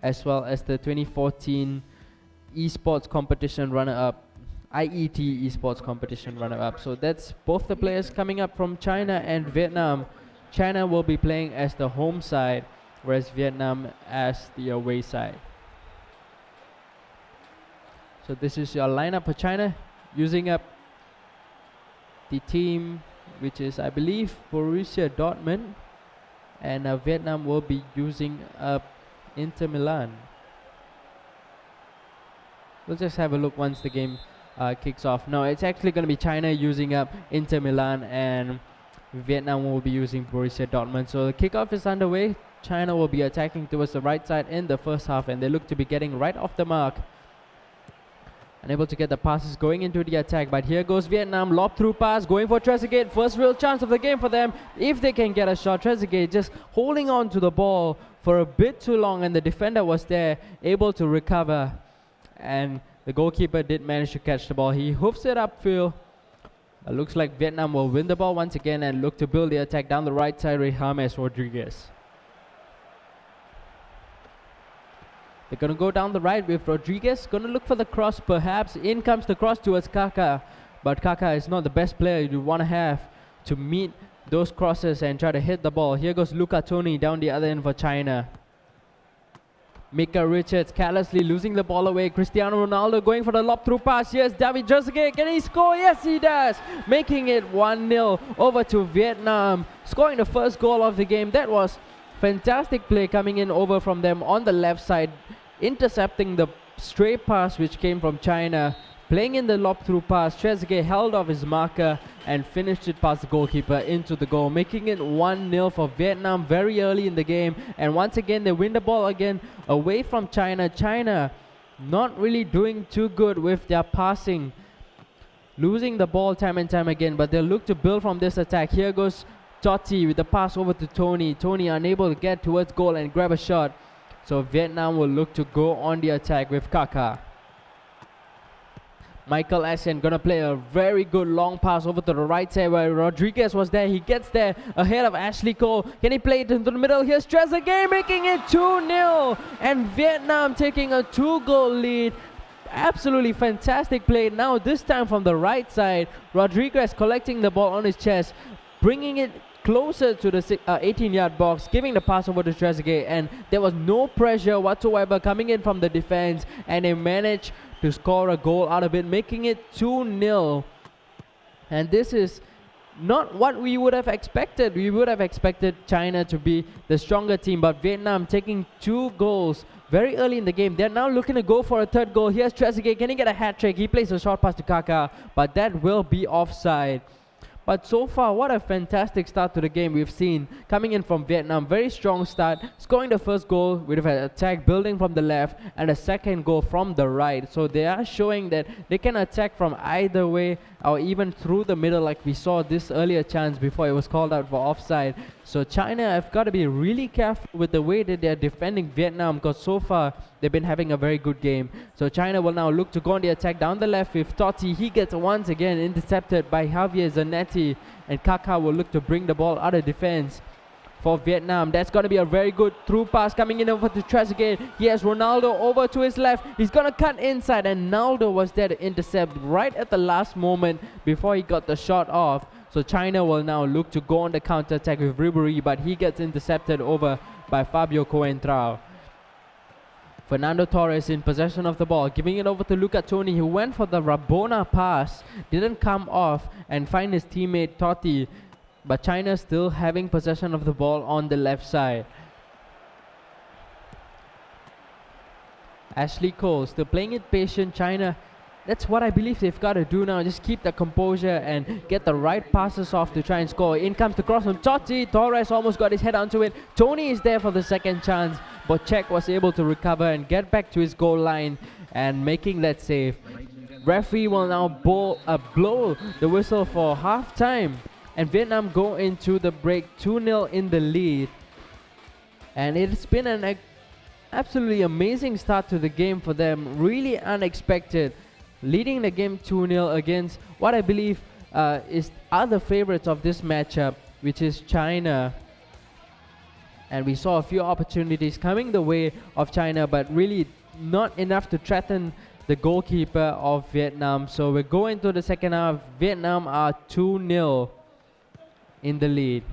as well as the 2014 Esports competition runner-up. IET esports competition runner-up. So that's both the players coming up from China and Vietnam. China will be playing as the home side, whereas Vietnam as the away side. So this is your lineup for China, using up the team, which is, I believe, Borussia Dortmund, and Vietnam will be using up Inter Milan. We'll just have a look once the game kicks off. No, it's actually going to be China using up Inter Milan, and Vietnam will be using Borussia Dortmund. So the kickoff is underway. China will be attacking towards the right side in the first half, and they look to be getting right off the mark. Unable to get the passes going into the attack, but here goes Vietnam. Lob through pass, going for Trezeguet. First real chance of the game for them. If they can get a shot, Trezeguet just holding on to the ball for a bit too long, and the defender was there, able to recover. And the goalkeeper did manage to catch the ball. He hoofs it upfield. It looks like Vietnam will win the ball once again and look to build the attack down the right side with James Rodriguez. They're going to go down the right with Rodriguez. Going to look for the cross perhaps. In comes the cross towards Kaka. But Kaka is not the best player you want to have to meet those crosses and try to hit the ball. Here goes Luca Toni down the other end for China. Mika Richards carelessly losing the ball away. Cristiano Ronaldo going for the lob through pass. Yes, David Trezeguet. Can he score? Yes, he does. Making it 1-0 over to Vietnam. Scoring the first goal of the game. That was fantastic play coming in over from them on the left side. Intercepting the stray pass which came from China. Playing in the lob through pass. Trezeguet held off his marker and finished it past the goalkeeper into the goal, making it 1-0 for Vietnam very early in the game. And once again they win the ball again away from China. China not really doing too good with their passing, losing the ball time and time again, but they'll look to build from this attack. Here goes Totti with the pass over to Toni. Toni unable to get towards goal and grab a shot. So Vietnam will look to go on the attack with Kaka. Michael Essien gonna play a very good long pass over to the right side where Rodriguez was there. He gets there ahead of Ashley Cole. Can he play it into the middle? Here's Trezeguet making it 2-0. And Vietnam taking a 2-goal lead. Absolutely fantastic play. Now this time from the right side. Rodriguez collecting the ball on his chest, bringing it closer to the 18-yard box, giving the pass over to Trezeguet, and there was no pressure whatsoever coming in from the defense, and they managed to score a goal out of it, making it 2-0. And this is not what we would have expected. We would have expected China to be the stronger team, but Vietnam taking 2 goals very early in the game. They're now looking to go for a third goal. Here's Trezeguet. Can he get a hat trick? He plays a short pass to Kaka, but that will be offside. But so far, what a fantastic start to the game we've seen coming in from Vietnam. Very strong start, scoring the first goal with an attack building from the left and a second goal from the right. So they are showing that they can attack from either way or even through the middle, like we saw this earlier chance before it was called out for offside. So China have got to be really careful with the way that they're defending Vietnam, because so far they've been having a very good game. So China will now look to go on the attack down the left with Totti. He gets once again intercepted by Javier Zanetti, and Kaka will look to bring the ball out of defense for Vietnam. That's going to be a very good through pass coming in over to Trezeguet. He has Ronaldo over to his left. He's going to cut inside, and Naldo was there to intercept right at the last moment before he got the shot off. So China will now look to go on the counter-attack with Ribery, but he gets intercepted over by Fabio Coentrao. Fernando Torres in possession of the ball, giving it over to Luca Toni, who went for the Rabona pass, didn't come off and find his teammate Totti. But China still having possession of the ball on the left side. Ashley Cole still playing it patient. China, that's what I believe they've got to do now. Just keep the composure and get the right passes off to try and score. In comes the cross from Totti. Torres almost got his head onto it. Toni is there for the second chance, but Czech was able to recover and get back to his goal line and making that save. Referee will now blow the whistle for half time. And Vietnam go into the break 2-0 in the lead. And it's been an absolutely amazing start to the game for them. Really unexpected. Leading the game 2-0 against what I believe are the favorites of this matchup, which is China. And we saw a few opportunities coming the way of China, but really not enough to threaten the goalkeeper of Vietnam. So we're going to the second half. Vietnam are 2-0 in the lead.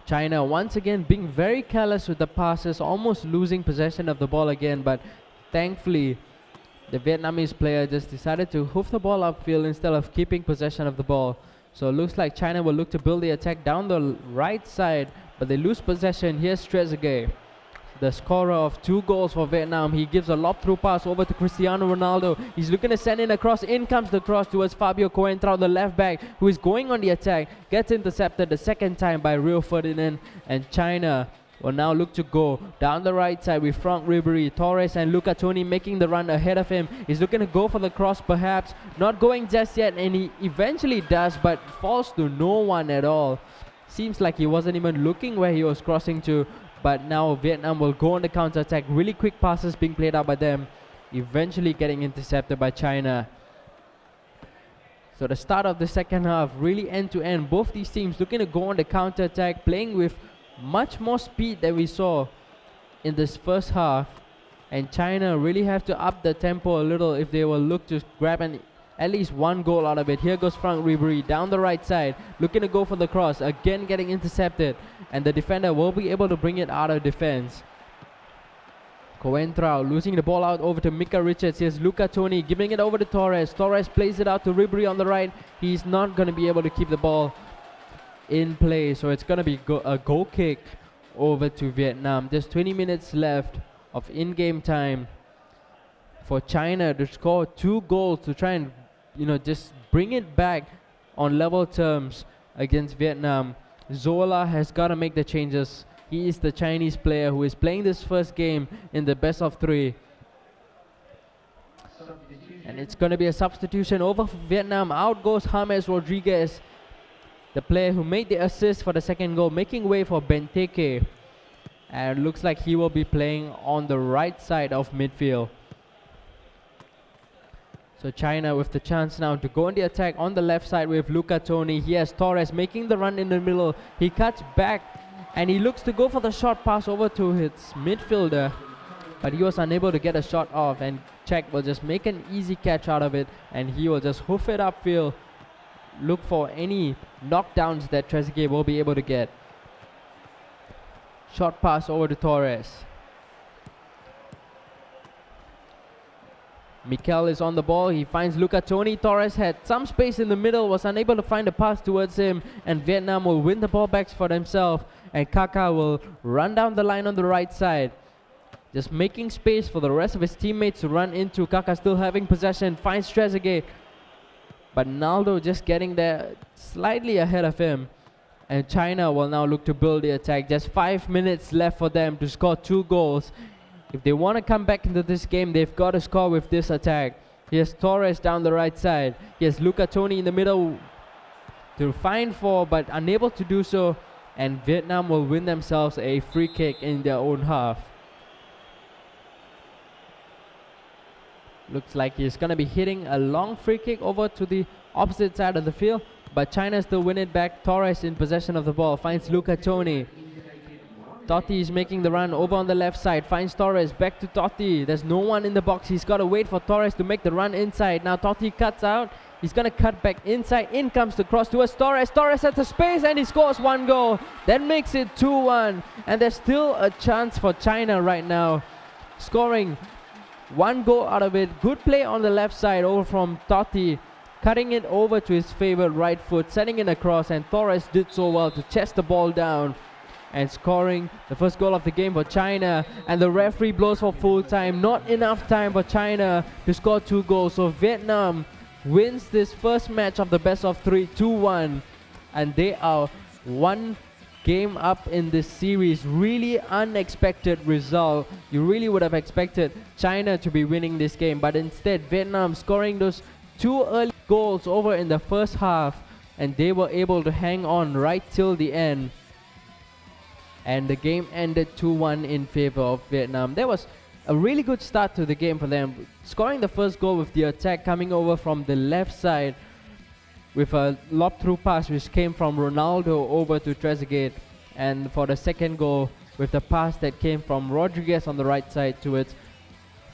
China once again being very careless with the passes, almost losing possession of the ball again, but thankfully the Vietnamese player just decided to hoof the ball upfield instead of keeping possession of the ball. So it looks like China will look to build the attack down the right side, but they lose possession. Here's Trezeguet, the scorer of 2 goals for Vietnam. He gives a lob through pass over to Cristiano Ronaldo. He's looking to send in a cross. In comes the cross towards Fabio Coentrao, the left back, who is going on the attack. Gets intercepted the second time by Rio Ferdinand, and China will now look to go down the right side with Franck Ribéry, Torres and Luca Toni making the run ahead of him. He's looking to go for the cross, perhaps not going just yet, and he eventually does, but falls to no one at all. Seems like he wasn't even looking where he was crossing to. But now Vietnam will go on the counter-attack. Really quick passes being played out by them, eventually getting intercepted by China. So the start of the second half, really end-to-end. Both these teams looking to go on the counter-attack, playing with much more speed than we saw in this first half. And China really have to up the tempo a little if they will look to grab at least 1 goal out of it. Here goes Franck Ribéry down the right side, looking to go for the cross, again getting intercepted, and the defender will be able to bring it out of defense. Coentrao losing the ball out over to Mika Richards. Here's Luca Toni giving it over to Torres. Torres plays it out to Ribéry on the right. He's not going to be able to keep the ball in play, so it's going to be a goal kick over to Vietnam. Just 20 minutes left of in-game time for China to score 2 goals to try and just bring it back on level terms against Vietnam. Zola has got to make the changes. He is the Chinese player who is playing this first game in the best of 3. And it's going to be a substitution over for Vietnam. Out goes James Rodriguez, the player who made the assist for the second goal, making way for Benteke. And looks like he will be playing on the right side of midfield. So China with the chance now to go on the attack on the left side with Luca Toni. He has Torres making the run in the middle. He cuts back and he looks to go for the short pass over to his midfielder, but he was unable to get a shot off, and Czech will just make an easy catch out of it, and he will just hoof it upfield, look for any knockdowns that Trezeguet will be able to get. Short pass over to Torres. Mikel is on the ball. He finds Luca Toni. Torres had some space in the middle, was unable to find a pass towards him, and Vietnam will win the ball back for themselves, and Kaká will run down the line on the right side, just making space for the rest of his teammates to run into. Kaká still having possession, finds Trezeguet, but Naldo just getting there slightly ahead of him, and China will now look to build the attack. Just 5 minutes left for them to score 2 goals. If they want to come back into this game, they've got to score with this attack. Here's Torres down the right side. Here's Luca Toni in the middle to find 4, but unable to do so. And Vietnam will win themselves a free kick in their own half. Looks like he's going to be hitting a long free kick over to the opposite side of the field, but China still win it back. Torres in possession of the ball, finds Luca Toni. Totti is making the run over on the left side, finds Torres, back to Totti. There's no one in the box. He's got to wait for Torres to make the run inside. Now Totti cuts out. He's going to cut back inside. In comes the cross towards Torres. Torres at the space and he scores 1 goal. That makes it 2-1. And there's still a chance for China right now, scoring 1 goal out of it. Good play on the left side over from Totti, cutting it over to his favorite right foot, setting in a cross, and Torres did so well to chest the ball down and scoring the first goal of the game for China. And the referee blows for full time. Not enough time for China to score 2 goals. So Vietnam wins this first match of the best of 3 2-1, and they are 1 game up in this series. Really unexpected result. You really would have expected China to be winning this game, but instead Vietnam scoring those 2 early goals over in the first half, and they were able to hang on right till the end. And the game ended 2-1 in favor of Vietnam. There was a really good start to the game for them, scoring the first goal with the attack coming over from the left side with a lob through pass which came from Ronaldo over to Trezeguet. And for the second goal, with the pass that came from Rodriguez on the right side towards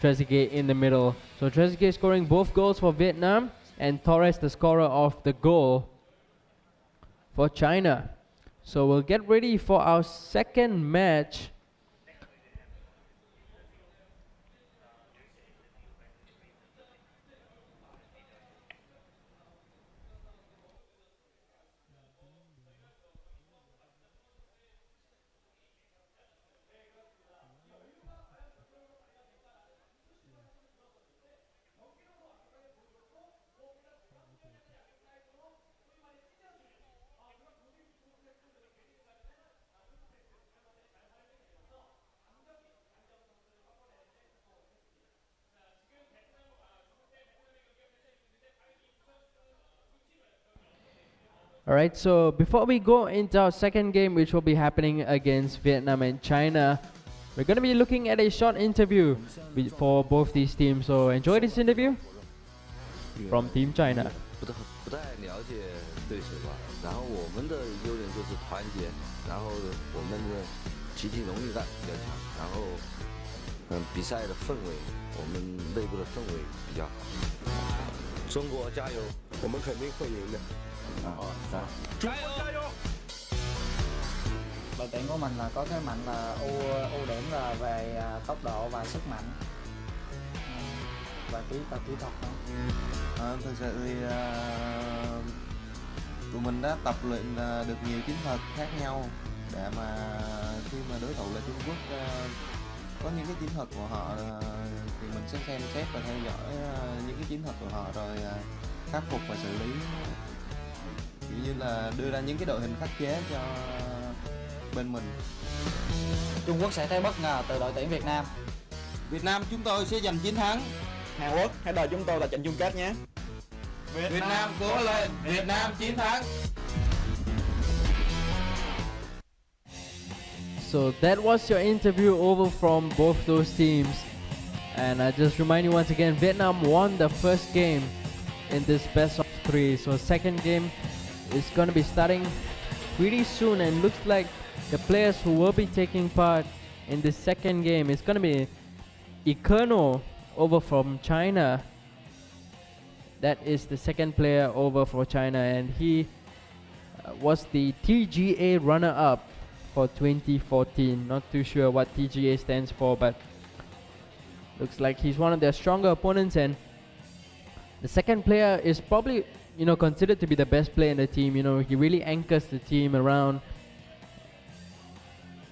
Trezeguet in the middle. So Trezeguet scoring both goals for Vietnam, and Torres the scorer of the goal for China. So we'll get ready for our second match. Alright, so before we go into our second game, which will be happening against Vietnam and China, we're going to be looking at a short interview for both these teams. So enjoy this interview from Team China. 不太了解对手吧，然后我们的优点就是团结，然后我们的集体荣誉感比较强，然后比赛的氛围，我们内部的氛围比较好。中国加油，我们肯定会赢的。加油加油！ Đội tuyển của mình là có thế mạnh là ưu điểm là về tốc độ và sức mạnh và kỹ thuật nữa. Thực sự thì tụi mình đã tập luyện được nhiều chiến thuật khác nhau để mà khi mà đối thủ là Trung Quốc có những cái chiến thuật của họ thì mình sẽ xem xét và theo dõi những cái chiến thuật của họ rồi khắc phục và xử lý, kiểu như là đưa ra những cái đội hình khắc chế cho bên mình. Trung Quốc sẽ thấy bất ngờ từ đội tuyển Việt Nam. Việt Nam chúng tôi sẽ giành chiến thắng. Hàn Quốc, hãy đợi chúng tôi là trận chung kết nhé. Việt Nam cố lên, Việt Nam chiến thắng. So that was your interview over from both those teams. And I just remind you once again, Vietnam won the first game in this best of 3. So second game is going to be starting pretty soon, and looks like the players who will be taking part in the second game is going to be Ikono over from China. That is the second player over for China, and he was the TGA runner-up for 2014. Not too sure what TGA stands for, but looks like he's one of their stronger opponents. And the second player is probably, you know, considered to be the best player in the team. You know, he really anchors the team around.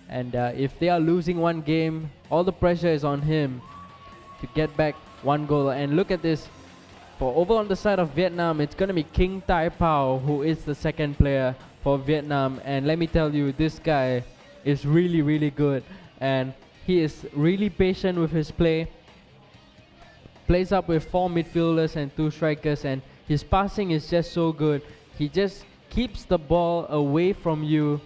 And if they are losing one game, all the pressure is on him to get back one goal. And look at this. For over on the side of Vietnam, it's going to be King Tai Pao, who is the second player for Vietnam. And let me tell you, this guy is really, really good. And he is really patient with his play. Plays up with 4 midfielders and 2 strikers. And his passing is just so good. He just keeps the ball away from you.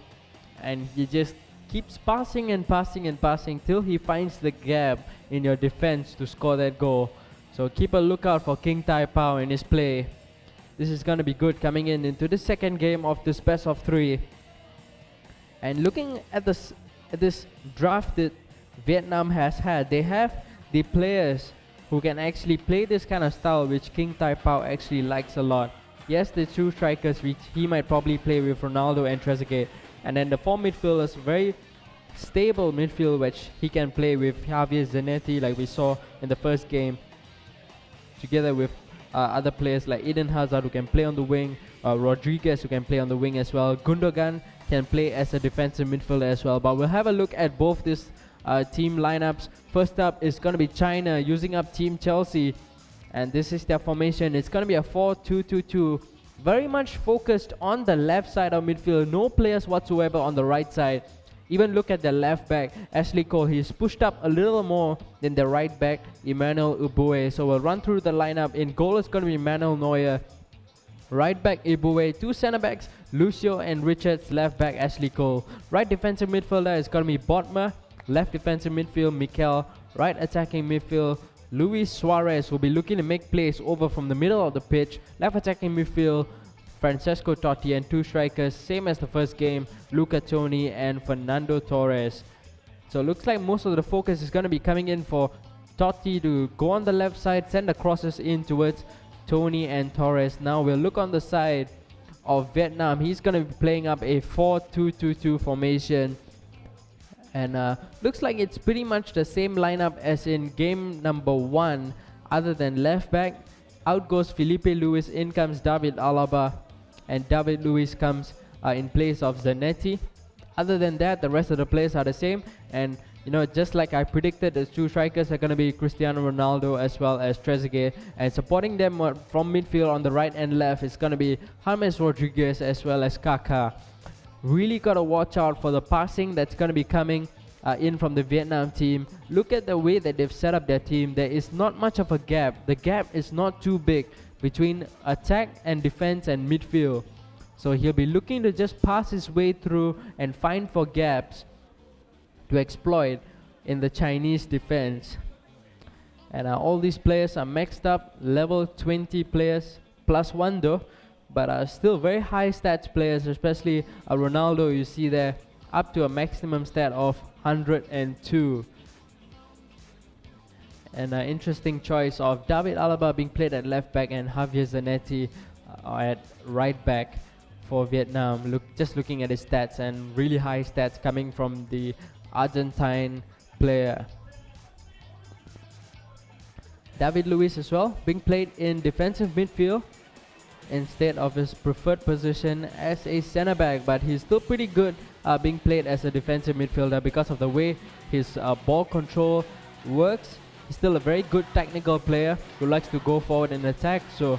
And he just keeps passing and passing and passing till he finds the gap in your defense to score that goal. So keep a lookout for King Tai Pao in his play. This is going to be good coming into the second game of this best of 3. And looking at this draft that Vietnam has had, they have the players who can actually play this kind of style, which King Tai Pao actually likes a lot. Yes, the 2 strikers, which he might probably play with Ronaldo and Trezeguet. And then the 4 midfielders, very stable midfield, which he can play with Javier Zanetti, like we saw in the first game, together with other players like Eden Hazard, who can play on the wing, Rodriguez, who can play on the wing as well. Gundogan can play as a defensive midfielder as well. But we'll have a look at both these team lineups. First up is going to be China using up Team Chelsea, and this is their formation. It's going to be a 4-2-2-2. Very much focused on the left side of midfield. No players whatsoever on the right side. Even look at the left back, Ashley Cole. He's pushed up a little more than the right back, Emmanuel Ubue. So we'll run through the lineup. In goal is going to be Manuel Neuer. Right back, Ibue. 2 center backs, Lucio and Richards. Left back, Ashley Cole. Right defensive midfielder is going to be Botma. Left defensive midfield, Mikel. Right attacking midfield, Luis Suarez will be looking to make plays over from the middle of the pitch. Left attacking midfield, Francesco Totti, and 2 strikers, same as the first game, Luca Toni and Fernando Torres. So looks like most of the focus is going to be coming in for Totti to go on the left side, send the crosses in towards Tony and Torres. Now we'll look on the side of Vietnam. He's going to be playing up a 4-2-2-2 formation. And looks like it's pretty much the same lineup as in game number 1, other than left back. Out goes Felipe Luis, in comes David Alaba, and David Luis comes in place of Zanetti. Other than that, the rest of the players are the same. And you know, just like I predicted, the two strikers are going to be Cristiano Ronaldo as well as Trezeguet. And supporting them from midfield on the right and left is going to be James Rodriguez as well as Kaká. Really got to watch out for the passing that's going to be coming in from the Vietnam team. Look at the way that they've set up their team. There is not much of a gap. The gap is not too big between attack and defense and midfield. So he'll be looking to just pass his way through and find for gaps to exploit in the Chinese defense. And all these players are maxed up, level 20 players, +1 though, but still very high stats players, especially Ronaldo, you see there, up to a maximum stat of 102. And an interesting choice of David Alaba being played at left back and Javier Zanetti at right back for Vietnam. Just looking at his stats, and really high stats coming from the Argentine player. David Luiz as well, being played in defensive midfield instead of his preferred position as a centre back, but he's still pretty good being played as a defensive midfielder because of the way his ball control works. He's still a very good technical player who likes to go forward and attack. So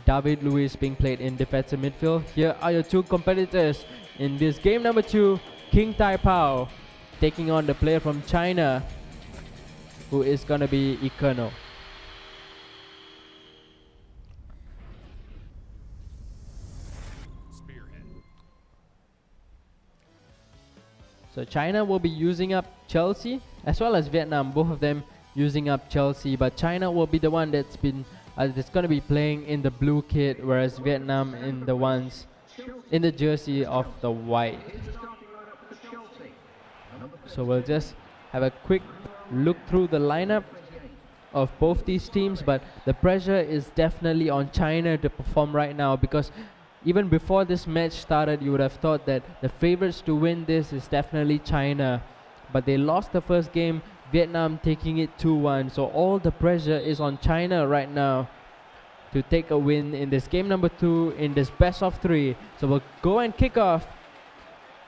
David Luiz being played in defensive midfield. Here are your two competitors in this game number 2. King Tai Pao taking on the player from China, who is gonna be Ikono. So China will be using up Chelsea as well as Vietnam, both of them using up Chelsea, but China will be the one that's going to be playing in the blue kit, whereas Vietnam in the ones in the jersey of the white. So we'll just have a quick look through the lineup of both these teams, but the pressure is definitely on China to perform right now, because even before this match started, you would have thought that the favorites to win this is definitely China, but they lost the first game, Vietnam taking it 2-1. So all the pressure is on China right now to take a win in this game number 2 in this best of 3. So we'll go and kick off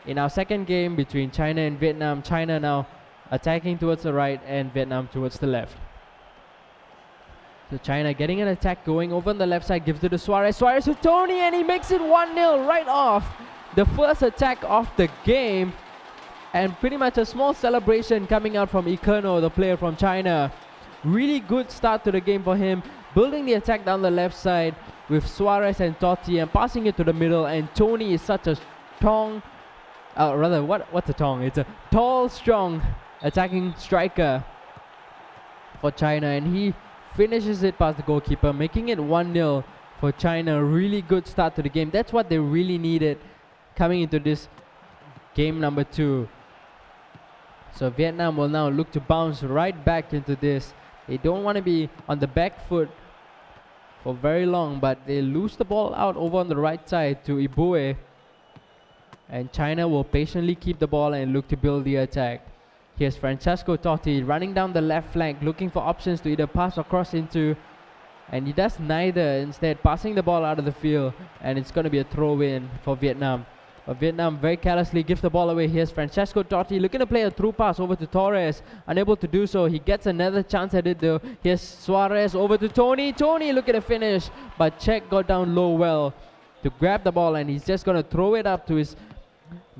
in our second game between China and Vietnam. China now attacking towards the right and Vietnam towards the left. So China getting an attack going over on the left side, gives it to Suarez. Suarez to Tony, and he makes it 1-0 right off the first attack of the game. And pretty much a small celebration coming out from Ikono, the player from China. Really good start to the game for him, building the attack down the left side with Suarez and Totti and passing it to the middle. And Tony is such a strong, what's a tong? It's a tall, strong attacking striker for China, and he finishes it past the goalkeeper, making it 1-0 for China. Really good start to the game. That's what they really needed coming into this game number 2. So Vietnam will now look to bounce right back into this. They don't want to be on the back foot for very long, but they lose the ball out over on the right side to Ibue. And China will patiently keep the ball and look to build the attack. Here's Francesco Totti running down the left flank, looking for options to either pass or cross into. And he does neither, instead passing the ball out of the field. And it's going to be a throw-in for Vietnam. But Vietnam very carelessly gives the ball away. Here's Francesco Totti looking to play a through pass over to Torres. Unable to do so. He gets another chance at it though. Here's Suarez over to Tony. Tony looking to finish. But Czech got down low well to grab the ball. And he's just going to throw it up to his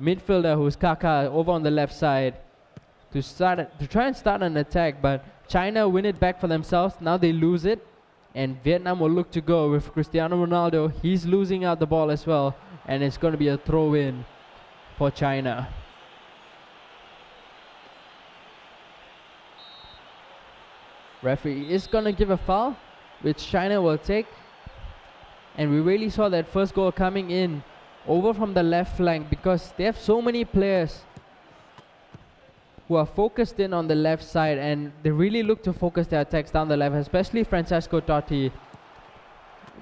midfielder, who's Kaká, over on the left side. To try and start an attack. But China win it back for themselves. Now they lose it. And Vietnam will look to go with Cristiano Ronaldo. He's losing out the ball as well. And it's going to be a throw-in for China. Referee is going to give a foul, which China will take. And we really saw that first goal coming in over from the left flank, because they have so many players who are focused in on the left side, and they really look to focus their attacks down the left, especially Francesco Totti.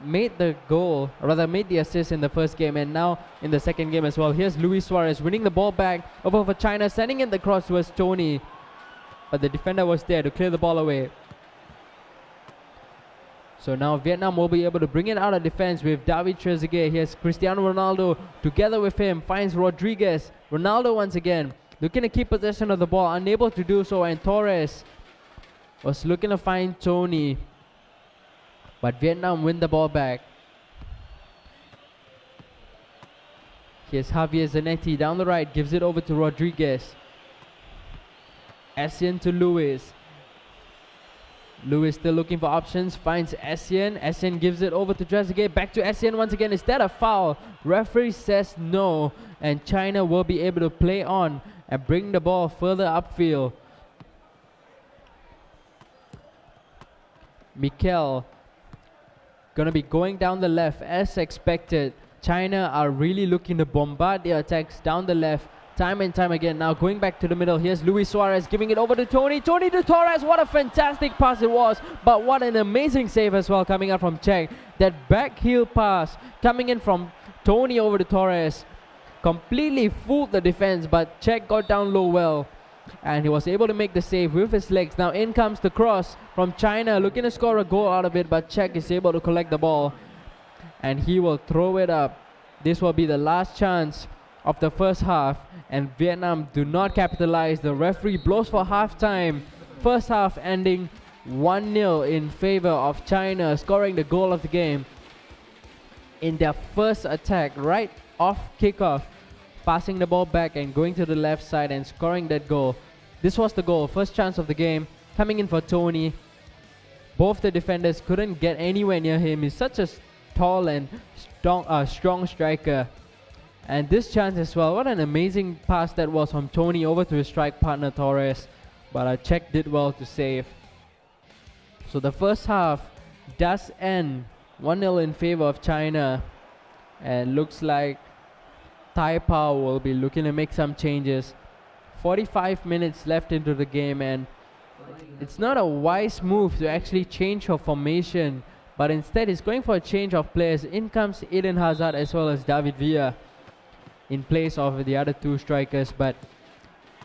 Made the goal, or rather made the assist in the first game, and now in the second game as well. Here's Luis Suarez winning the ball back over for China, sending in the cross towards Tony, but the defender was there to clear the ball away. So now Vietnam will be able to bring it out of defense with David Trezeguet. Here's Cristiano Ronaldo together with him, finds Rodriguez. Ronaldo once again looking to keep possession of the ball, unable to do so, and Torres was looking to find Tony, but Vietnam win the ball back. Here's Javier Zanetti down the right, gives it over to Rodriguez. Essien to Lewis. Lewis still looking for options, finds Essien. Essien gives it over to Trezeguet, back to Essien once again. Is that a foul? Referee says no, and China will be able to play on and bring the ball further upfield. Mikel gonna be going down the left as expected. China are really looking to bombard their attacks down the left time and time again. Now going back to the middle, here's Luis Suarez giving it over to Tony. Tony to Torres, what a fantastic pass it was, but what an amazing save as well coming out from Czech. That back heel pass coming in from Tony over to Torres completely fooled the defense, but Czech got down low well, and he was able to make the save with his legs. Now in comes the cross from China, looking to score a goal out of it, but Czech is able to collect the ball, and he will throw it up. This will be the last chance of the first half, and Vietnam do not capitalize. The referee blows for halftime. First half ending 1-0 in favor of China, scoring the goal of the game in their first attack right off kickoff, passing the ball back and going to the left side and scoring that goal. This was the goal, first chance of the game, coming in for Tony. Both the defenders couldn't get anywhere near him. He's such a tall and strong striker. And this chance as well, what an amazing pass that was from Tony over to his strike partner Torres, but Czech did well to save. So the first half does end 1-0 in favor of China, and looks like Thai Power will be looking to make some changes. 45 minutes left into the game, and it's not a wise move to actually change her formation, but instead he's going for a change of players. In comes Eden Hazard as well as David Villa in place of the other two strikers, but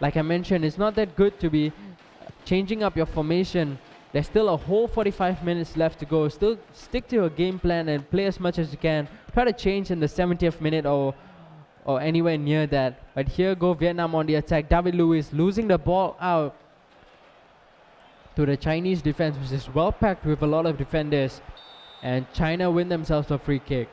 like I mentioned, it's not that good to be changing up your formation. There's still a whole 45 minutes left to go. Still stick to your game plan and play as much as you can. Try to change in the 70th minute or anywhere near that. But here go Vietnam on the attack. David Luiz losing the ball out to the Chinese defense, which is well packed with a lot of defenders, and China win themselves a free kick.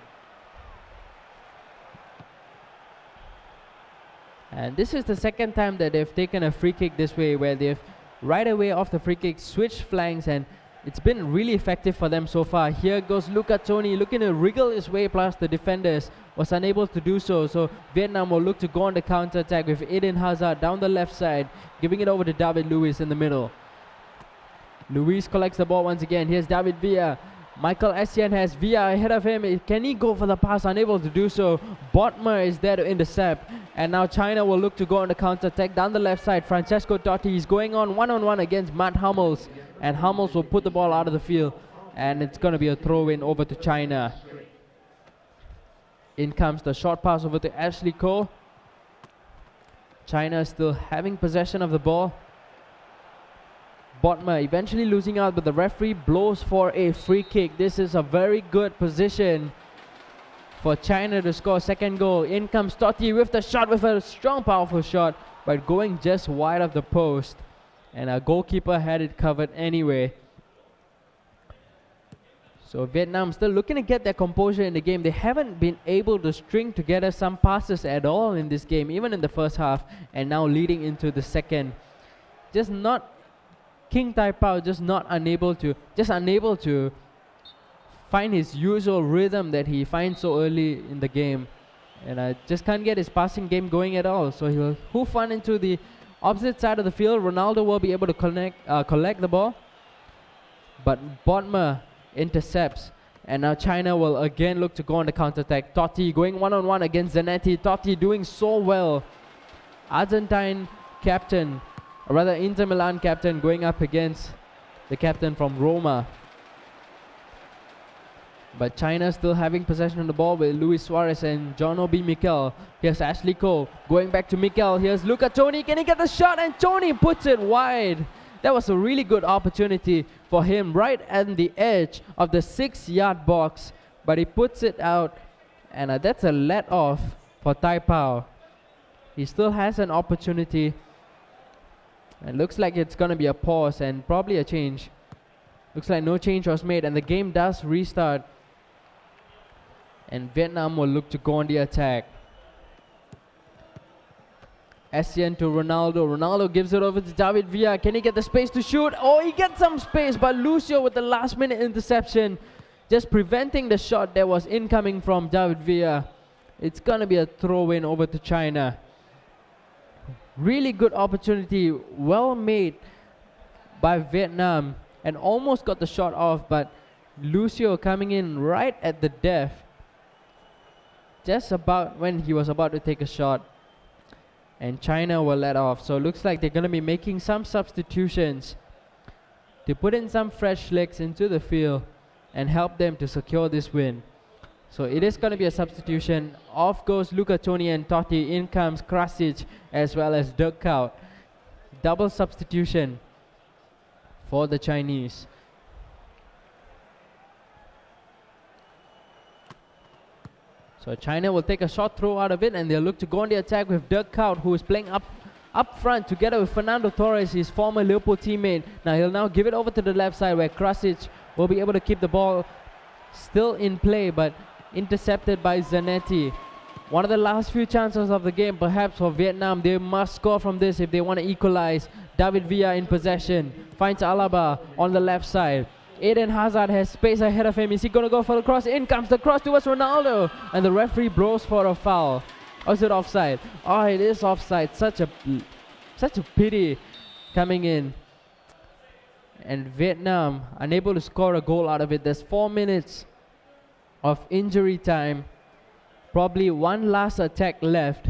And this is the second time that they've taken a free kick this way, where they've right away off the free kick switched flanks, and it's been really effective for them so far. Here goes Luca Toni looking to wriggle his way past the defenders, was unable to do so. So Vietnam will look to go on the counter attack with Eden Hazard down the left side, giving it over to David Luiz in the middle. Luiz collects the ball once again. Here's David Villa. Michael Essien has Villa ahead of him. Can he go for the pass? Unable to do so. Botmer is there to intercept. And now China will look to go on the counter attack down the left side. Francesco Totti is going on one-on-one against Matt Hummels, and Hummels will put the ball out of the field, and it's going to be a throw-in over to China. In comes the short pass over to Ashley Cole. China still having possession of the ball. Botmer eventually losing out, but the referee blows for a free kick. This is a very good position for China to score second goal. In comes Totti with the shot, with a strong, powerful shot, but going just wide of the post, and our goalkeeper had it covered anyway. So Vietnam still looking to get their composure in the game. They haven't been able to string together some passes at all in this game, even in the first half, and now leading into the second. Just not King Tai Pao, just unable to find his usual rhythm that he finds so early in the game, and just can't get his passing game going at all. So he'll hoof on into the opposite side of the field. Ronaldo will be able to collect the ball, but Botmer intercepts, and now China will again look to go on the counter-attack. Totti going one-on-one against Zanetti. Totti doing so well. Argentine captain or rather Inter Milan captain, going up against the captain from Roma. But China still having possession of the ball with Luis Suarez and John Obi Mikel. Here's Ashley Cole going back to Mikel. Here's Luca Toni. Can he get the shot? And Toni puts it wide. That was a really good opportunity for him right at the edge of the 6-yard box. But he puts it out. And that's a let off for Tai Pao. He still has an opportunity. It looks like it's going to be a pause and probably a change. Looks like no change was made and the game does restart. And Vietnam will look to go on the attack. Essien to Ronaldo. Ronaldo gives it over to David Villa. Can he get the space to shoot? Oh, he gets some space, but Lucio with the last minute interception, just preventing the shot that was incoming from David Villa. It's going to be a throw-in over to China. Really good opportunity, well made by Vietnam, and almost got the shot off, but Lucio coming in right at the death, just about when he was about to take a shot, and China will let off. So it looks like they're going to be making some substitutions to put in some fresh legs into the field and help them to secure this win. So it is going to be a substitution. Off goes Luca Toni and Totti. In comes Krasic as well as Dirk Kuyt. Double substitution for the Chinese. So China will take a short throw out of it and they'll look to go on the attack with Dirk Kuyt, who is playing up front together with Fernando Torres, his former Liverpool teammate. Now he'll now give it over to the left side where Krasic will be able to keep the ball still in play, but intercepted by Zanetti. One of the last few chances of the game perhaps for Vietnam. They must score from this if they want to equalize. David Villa in possession, finds Alaba on the left side. Eden Hazard has space ahead of him. Is he going to go for the cross? In comes the cross towards Ronaldo, and the referee blows for a foul. Or is it offside? Oh, it is offside. Such a pity coming in. And Vietnam unable to score a goal out of it. There's 4 minutes of injury time. Probably one last attack left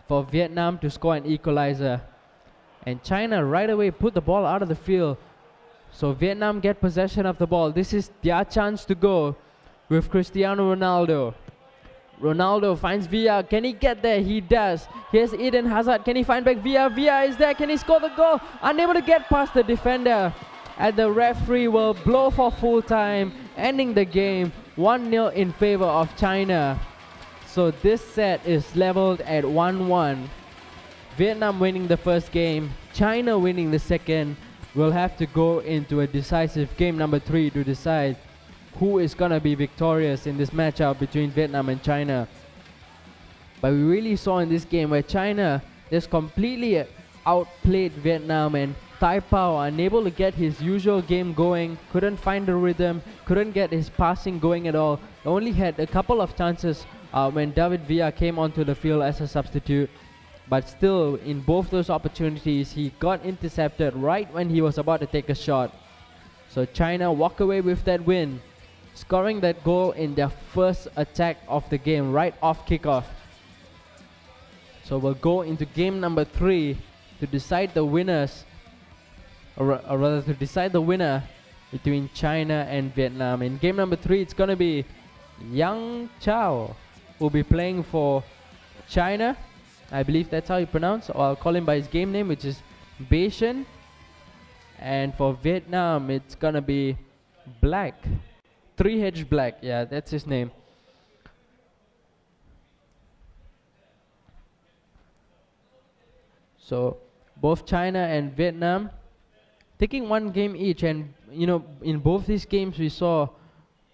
for Vietnam to score an equalizer. And China right away put the ball out of the field. So Vietnam get possession of the ball. This is their chance to go with Cristiano Ronaldo. Ronaldo finds Villa. Can he get there? He does. Here's Eden Hazard. Can he find back Villa? Villa is there. Can he score the goal? Unable to get past the defender. And the referee will blow for full time, ending the game 1-0 in favor of China. So this set is leveled at 1-1. Vietnam winning the first game, China winning the second. Will have to go into a decisive game number 3 to decide who is going to be victorious in this matchup between Vietnam and China. But we really saw in this game where China just completely outplayed Vietnam, and Tai Pao unable to get his usual game going, couldn't find the rhythm, couldn't get his passing going at all. Only had a couple of chances when David Villa came onto the field as a substitute. But still, in both those opportunities, he got intercepted right when he was about to take a shot. So China walk away with that win, scoring that goal in their first attack of the game, right off kickoff. So we'll go into game number 3 to decide the winners, or rather to decide the winner between China and Vietnam. In game number 3, it's going to be Yang Chao who will be playing for China. I believe that's how you pronounce, or I'll call him by his game name, which is Beishan. And for Vietnam, it's gonna be Black. 3H Black, yeah, that's his name. So both China and Vietnam taking one game each, and you know, in both these games we saw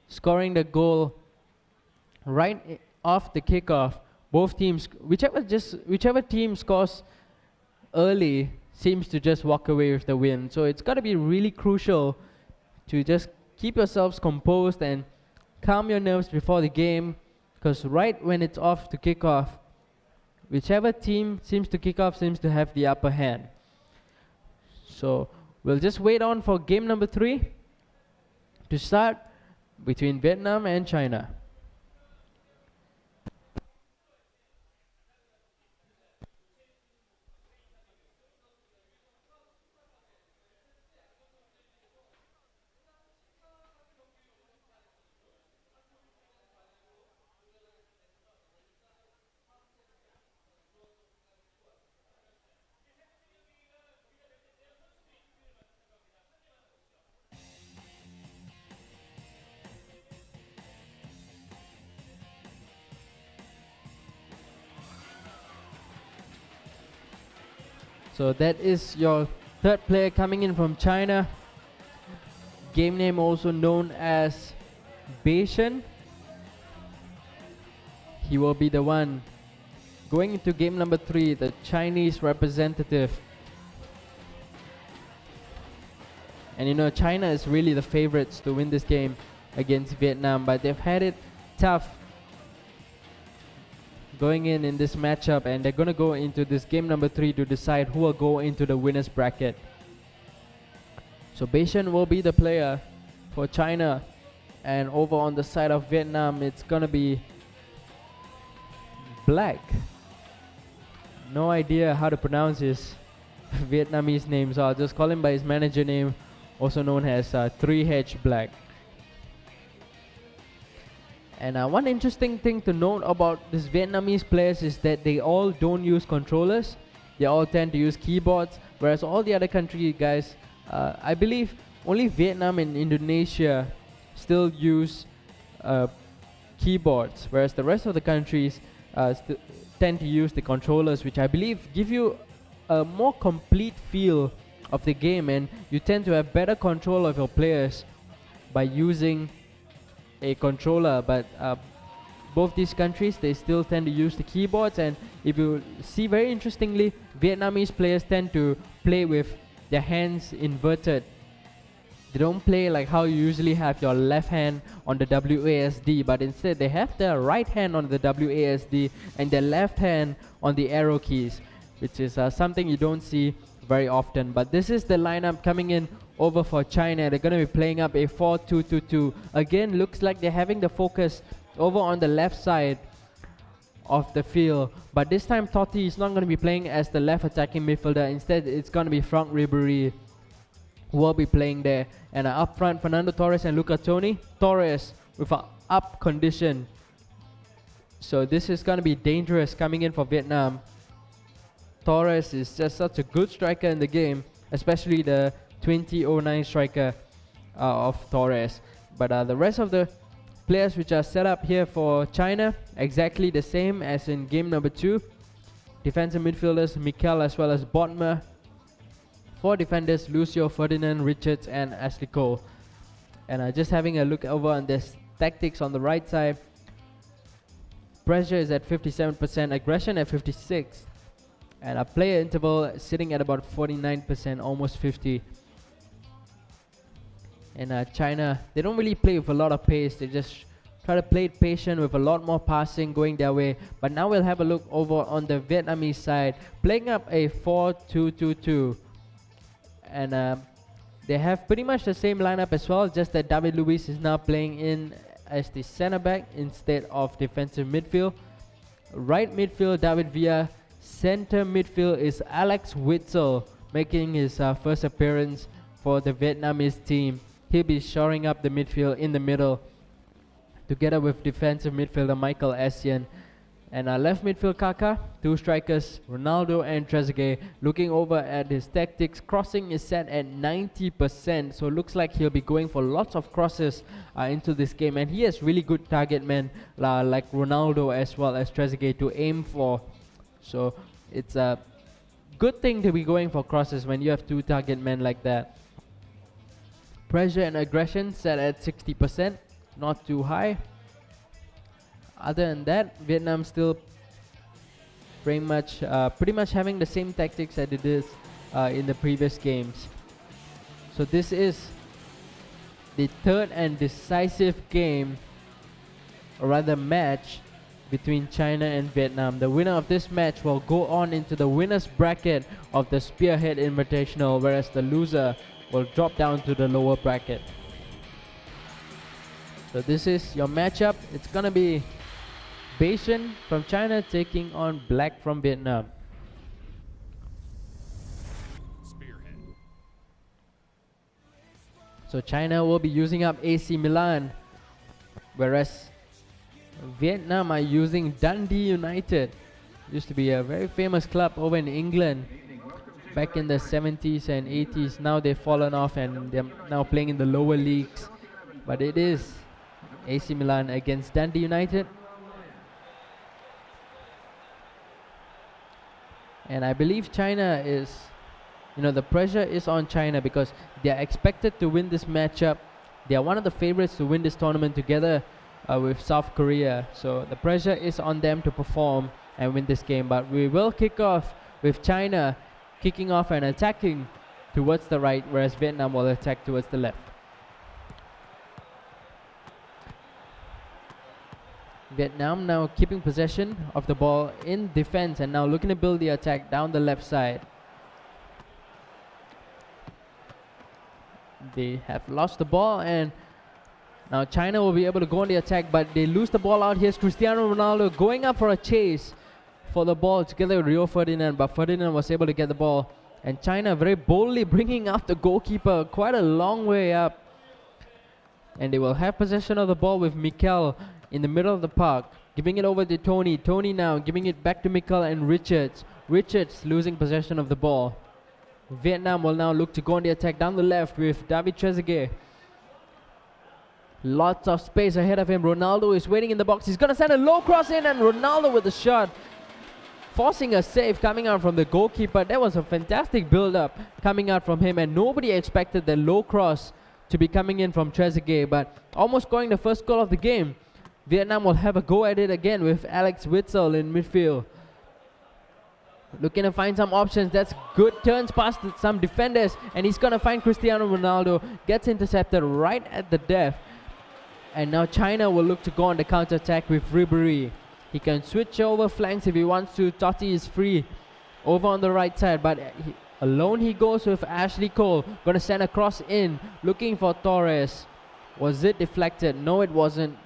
scoring the goal right off the kickoff. Both teams, whichever team scores early seems to just walk away with the win. So it's got to be really crucial to just keep yourselves composed and calm your nerves before the game, because right when it's off to kick off, whichever team seems to kick off seems to have the upper hand. So we'll just wait on for game number 3 to start between Vietnam and China. So that is your third player coming in from China. Game name also known as Beishan. He will be the one going into game number 3, the Chinese representative. And you know, China is really the favorites to win this game against Vietnam, but they've had it tough going in this matchup, and they're gonna go into this game number 3 to decide who will go into the winners bracket. So Beishan will be the player for China, and over on the side of Vietnam, it's gonna be Black. No idea how to pronounce his Vietnamese name, so I'll just call him by his manager name, also known as 3H Black. And one interesting thing to note about these Vietnamese players is that they all don't use controllers. They all tend to use keyboards, whereas all the other country guys, I believe only Vietnam and Indonesia still use keyboards, whereas the rest of the countries tend to use the controllers, which I believe give you a more complete feel of the game, and you tend to have better control of your players by using a controller. But both these countries, they still tend to use the keyboards, and if you see very interestingly, Vietnamese players tend to play with their hands inverted. They don't play like how you usually have your left hand on the WASD, but instead they have their right hand on the WASD and their left hand on the arrow keys, which is something you don't see very often. But this is the lineup coming in over for China. They're going to be playing up a 4-2-2-2. Again, looks like they're having the focus over on the left side of the field, but this time Totti is not going to be playing as the left attacking midfielder. Instead, it's going to be Frank Ribery who will be playing there. And up front, Fernando Torres and Luca Toni. Torres with an up condition, so this is going to be dangerous coming in for Vietnam. Torres is just such a good striker in the game, especially the 2009 striker of Torres. But the rest of the players which are set up here for China, exactly the same as in game number 2. Defensive midfielders, Mikel as well as Bodmer. 4 defenders, Lucio, Ferdinand, Richards and Ashley Cole. And just having a look over on this tactics on the right side, pressure is at 57%, aggression at 56%, and a player interval sitting at about 49%, almost 50%. And China, they don't really play with a lot of pace. They just try to play it patient with a lot more passing going their way. But now we'll have a look over on the Vietnamese side, playing up a 4-2-2-2. And they have pretty much the same lineup as well, just that David Luiz is now playing in as the center back instead of defensive midfield. Right midfield, David Villa. Center midfield is Alex Witzel, making his first appearance for the Vietnamese team. He'll be shoring up the midfield in the middle, together with defensive midfielder Michael Essien. And left midfield Kaka, 2 strikers, Ronaldo and Trezeguet. Looking over at his tactics, crossing is set at 90%, so looks like he'll be going for lots of crosses into this game. And he has really good target men like Ronaldo as well as Trezeguet to aim for. So it's a good thing to be going for crosses when you have 2 target men like that. Pressure and aggression set at 60%, not too high. Other than that, Vietnam still pretty much having the same tactics that it is in the previous games. So this is the third and decisive game, or rather match, between China and Vietnam. The winner of this match will go on into the winners bracket of the Spearhead Invitational, whereas the loser will drop down to the lower bracket. So this is your matchup. It's gonna be Beishan from China taking on Black from Vietnam. So China will be using up AC Milan, whereas Vietnam are using Dundee United. Used to be a very famous club over in England back in the 70s and 80s. Now they've fallen off and they're now playing in the lower leagues. But it is AC Milan against Dundee United. And I believe China is, the pressure is on China because they are expected to win this matchup. They are one of the favorites to win this tournament together with South Korea. So the pressure is on them to perform and win this game. But we will kick off with China kicking off and attacking towards the right, whereas Vietnam will attack towards the left. Vietnam now keeping possession of the ball in defense and now looking to build the attack down the left side. They have lost the ball and now China will be able to go on the attack, but they lose the ball out. Here's Cristiano Ronaldo going up for a chase for the ball together with Rio Ferdinand, but Ferdinand was able to get the ball. And China very boldly bringing out the goalkeeper quite a long way up. And they will have possession of the ball with Mikel in the middle of the park, giving it over to Tony. Tony now giving it back to Mikel and Richards. Richards losing possession of the ball. Vietnam will now look to go on the attack down the left with David Trezeguet. Lots of space ahead of him. Ronaldo is waiting in the box. He's going to send a low cross in, and Ronaldo with the shot, forcing a save coming out from the goalkeeper. That was a fantastic build-up coming out from him, and nobody expected the low cross to be coming in from Trezeguet, but almost scoring the first goal of the game. Vietnam will have a go at it again with Alex Witsel in midfield. Looking to find some options. That's good turns past some defenders, and he's going to find Cristiano Ronaldo. Gets intercepted right at the depth. And now China will look to go on the counter-attack with Ribery. He can switch over flanks if he wants to. Totti is free over on the right side, but alone he goes with Ashley Cole. Going to send a cross in, looking for Torres. Was it deflected? No, it wasn't.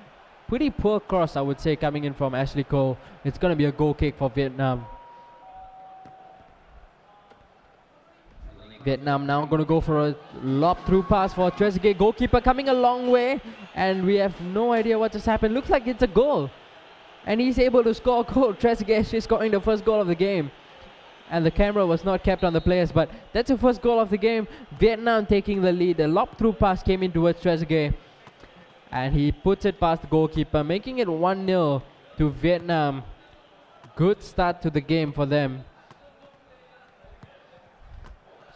Pretty poor cross, I would say, coming in from Ashley Cole. It's going to be a goal kick for Vietnam. Vietnam now going to go for a lob through pass for Trezeguet. Goalkeeper coming a long way, and we have no idea what just happened. Looks like it's a goal, and he's able to score a goal. Trezeguet is scoring the first goal of the game, and the camera was not kept on the players, but that's the first goal of the game. Vietnam taking the lead. The lob through pass came in towards Trezeguet, and he puts it past the goalkeeper, making it 1-0 to Vietnam. Good start to the game for them.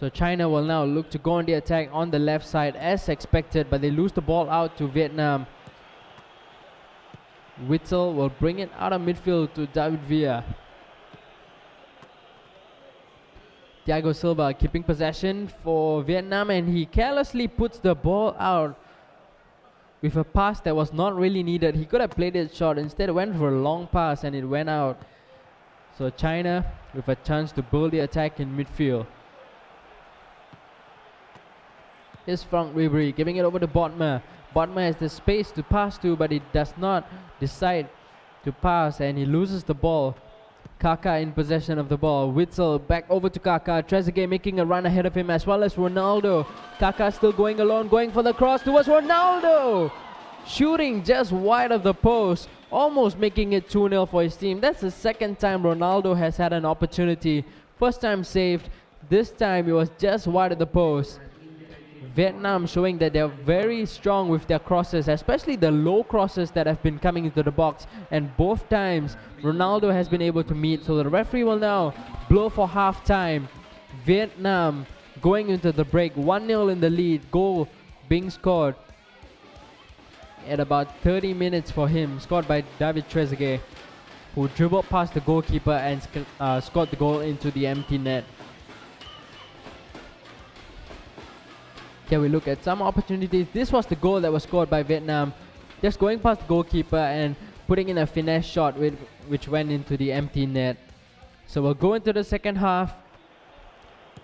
So China will now look to go on the attack on the left side as expected, but they lose the ball out to Vietnam. Witsel will bring it out of midfield to David Villa. Thiago Silva keeping possession for Vietnam, and he carelessly puts the ball out with a pass that was not really needed. He could have played it short. Instead went for a long pass and it went out. So China with a chance to build the attack in midfield. Here's Frank Ribery giving it over to Bodmer. Bodmer has the space to pass to, but he does not decide to pass, and he loses the ball. Kaká in possession of the ball. Witsel back over to Kaká. Trezeguet making a run ahead of him, as well as Ronaldo. Kaká still going alone, going for the cross towards Ronaldo. Shooting just wide of the post, almost making it 2-0 for his team. That's the second time Ronaldo has had an opportunity. First time saved, this time it was just wide of the post. Vietnam showing that they're very strong with their crosses, especially the low crosses that have been coming into the box, and both times Ronaldo has been able to meet. So the referee will now blow for half time. Vietnam going into the break 1-0 in the lead, goal being scored at about 30 minutes for him, scored by David Trezeguet, who dribbled past the goalkeeper and scored the goal into the empty net. Here we look at some opportunities. This was the goal that was scored by Vietnam, just going past the goalkeeper and putting in a finesse shot which went into the empty net. So we'll go into the second half.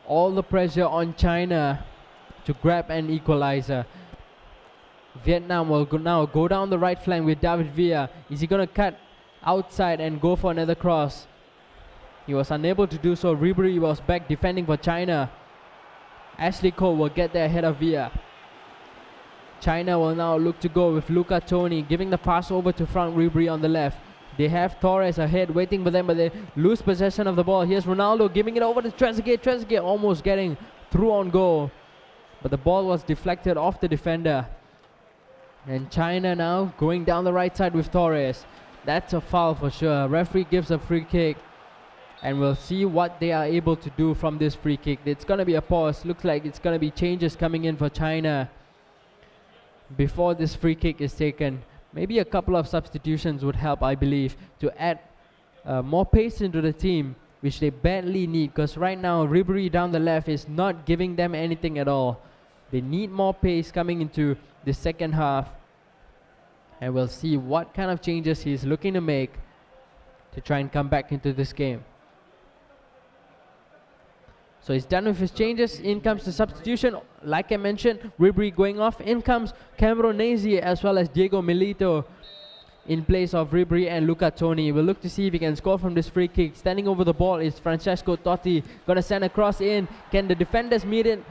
All the pressure on China to grab an equalizer. Vietnam will now go down the right flank with David Villa. Is he going to cut outside and go for another cross? He was unable to do so. Ribery was back defending for China. Ashley Cole will get there ahead of Villa. China will now look to go with Luca Toni, giving the pass over to Frank Ribery on the left. They have Torres ahead waiting for them, but they lose possession of the ball. Here's Ronaldo giving it over to Trezeguet. Trezeguet almost getting through on goal, but the ball was deflected off the defender. And China now going down the right side with Torres. That's a foul for sure. Referee gives a free kick And we'll see what they are able to do from this free kick. It's going to be a pause. Looks like it's going to be changes coming in for China before this free kick is taken. Maybe a couple of substitutions would help, I believe, to add more pace into the team, which they badly need, because right now Ribery down the left is not giving them anything at all. They need more pace coming into the second half, and we'll see what kind of changes he's looking to make to try and come back into this game. So he's done with his changes. In comes the substitution. Like I mentioned, Ribery going off. In comes Cameronese as well as Diego Milito in place of Ribery and Luca Toni. We'll look to see if he can score from this free kick. Standing over the ball is Francesco Totti. Gonna send a cross in. Can the defenders meet it?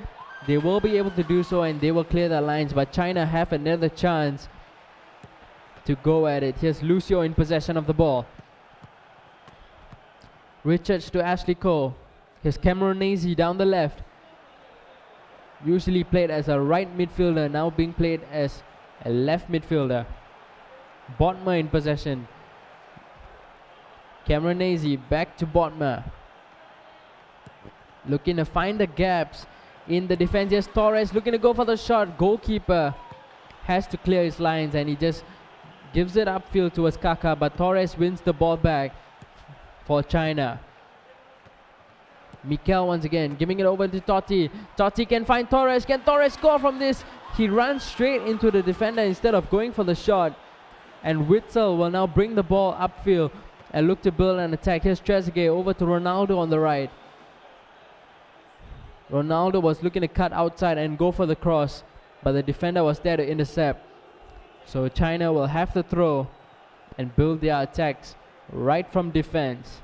They will be able to do so, and they will clear the lines. But China have another chance to go at it. Here's Lucio in possession of the ball. Richards to Ashley Cole. Here's Cameronese down the left. Usually played as a right midfielder, now being played as a left midfielder. Botma in possession. Cameronese back to Botma. Looking to find the gaps in the defense. Yes, Torres looking to go for the shot. Goalkeeper has to clear his lines, and he just gives it upfield towards Kaka, but Torres wins the ball back for China. Mikel once again giving it over to Totti. Totti can find Torres. Can Torres score from this? He runs straight into the defender instead of going for the shot. And Witzel will now bring the ball upfield and look to build an attack. Here's Trezeguet over to Ronaldo on the right. Ronaldo was looking to cut outside and go for the cross, but the defender was there to intercept. So China will have to throw and build their attacks right from defense.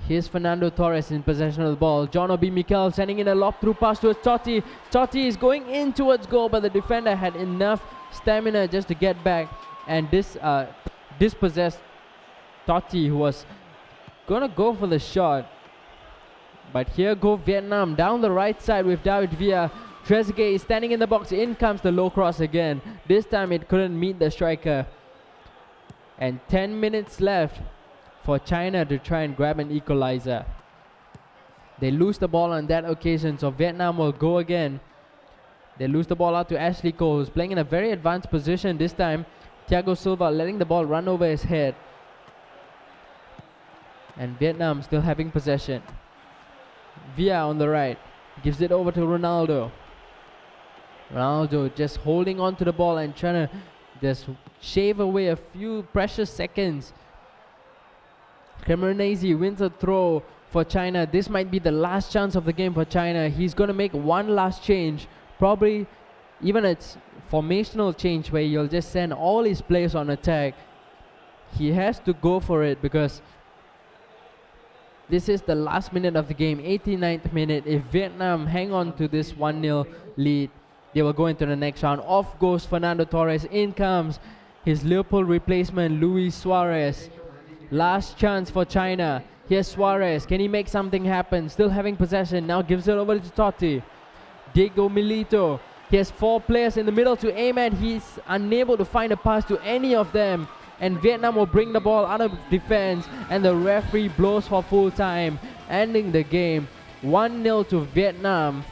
Here's Fernando Torres in possession of the ball. John Obi Mikel sending in a lob through pass towards Totti. Totti is going in towards goal, but the defender had enough stamina just to get back and dispossess Totti, who was gonna go for the shot. But here go Vietnam down the right side with David Villa. Trezeguet is standing in the box. In comes the low cross again. This time it couldn't meet the striker. And 10 minutes left for China to try and grab an equalizer. They lose the ball on that occasion, so Vietnam will go again. They lose the ball out to Ashley Cole, who's playing in a very advanced position this time. Thiago Silva letting the ball run over his head. And Vietnam still having possession. Villa on the right gives it over to Ronaldo. Ronaldo just holding on to the ball and trying to just shave away a few precious seconds. Cameronese wins a throw for China. This might be the last chance of the game for China. He's going to make one last change. Probably even a formational change where he'll just send all his players on attack. He has to go for it because this is the last minute of the game, 89th minute. If Vietnam hang on to this 1-0 lead, they will go into the next round. Off goes Fernando Torres. In comes his Liverpool replacement, Luis Suarez. Last chance for China. Here's Suarez. Can he make something happen? Still having possession. Now gives it over to Totti. Diego Milito. He has 4 players in the middle to aim at. He's unable to find a pass to any of them. And Vietnam will bring the ball out of defense. And the referee blows for full time, ending the game 1-0 to Vietnam.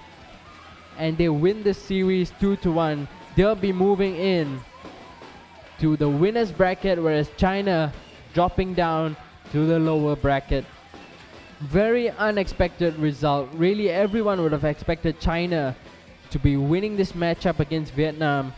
And they win the series 2-1. They'll be moving in to the winners bracket, whereas China dropping down to the lower bracket. Very unexpected result. Really, everyone would have expected China to be winning this matchup against Vietnam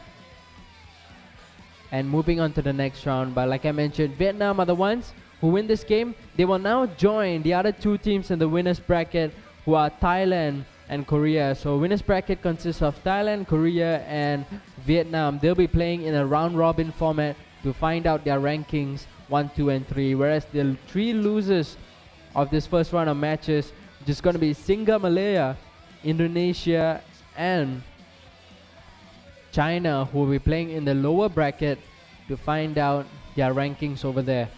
and moving on to the next round. But like I mentioned, Vietnam are the ones who win this game. They will now join the other 2 teams in the winners bracket, who are Thailand and Korea. So winners bracket consists of Thailand, Korea, and Vietnam. They'll be playing in a round robin format to find out their rankings 1, 2, and 3, whereas the 3 losers of this first round of matches just going to be SingaMalaya, Indonesia, and China, who will be playing in the lower bracket to find out their rankings over there.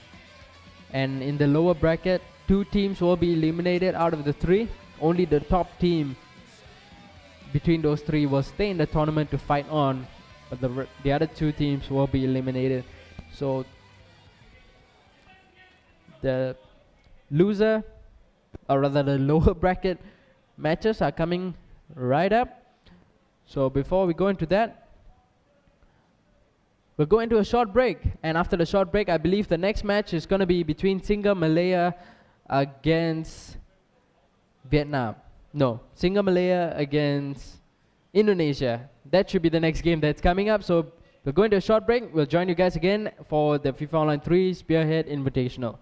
And in the lower bracket, 2 teams will be eliminated out of the 3. Only the top team between those 3 will stay in the tournament to fight on, but the other 2 teams will be eliminated. So the loser, or rather the lower bracket matches are coming right up. So before we go into that, we'll go into a short break, and after the short break, I believe the next match is going to be between SingaMalaya against Vietnam. No, SingaMalaya against Indonesia. That should be the next game that's coming up. So we'll go into a short break. We'll join you guys again for the FIFA Online 3 Spearhead Invitational.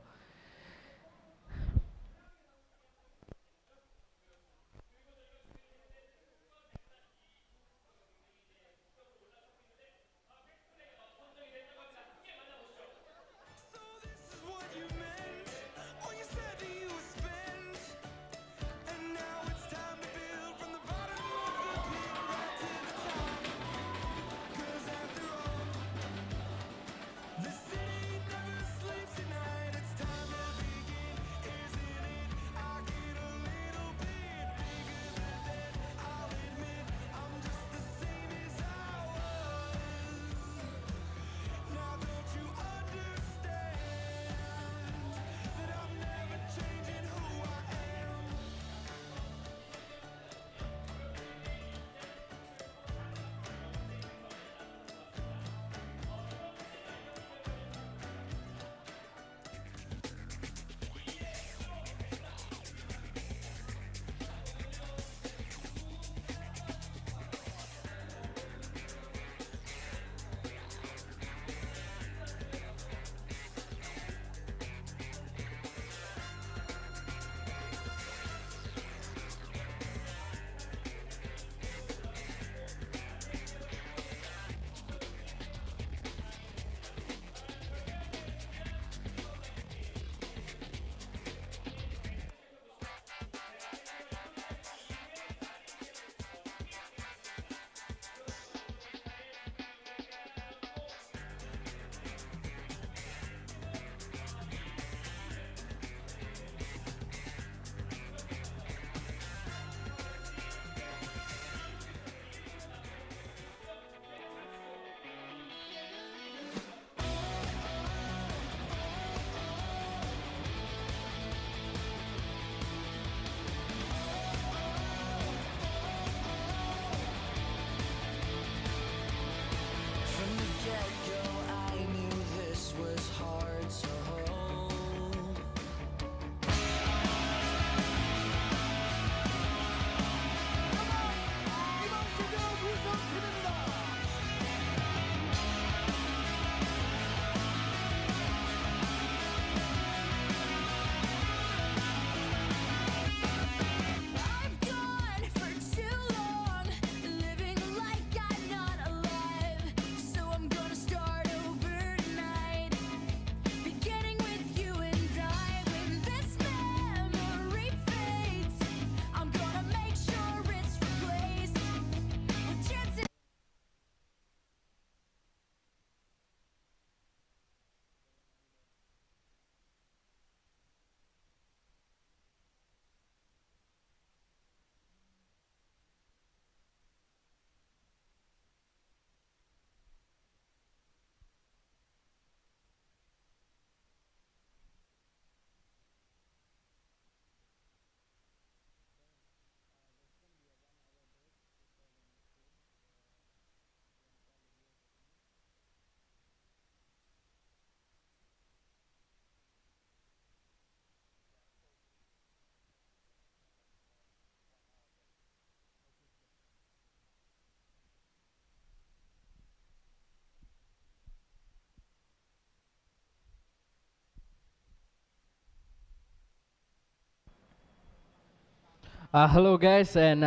Hello guys, and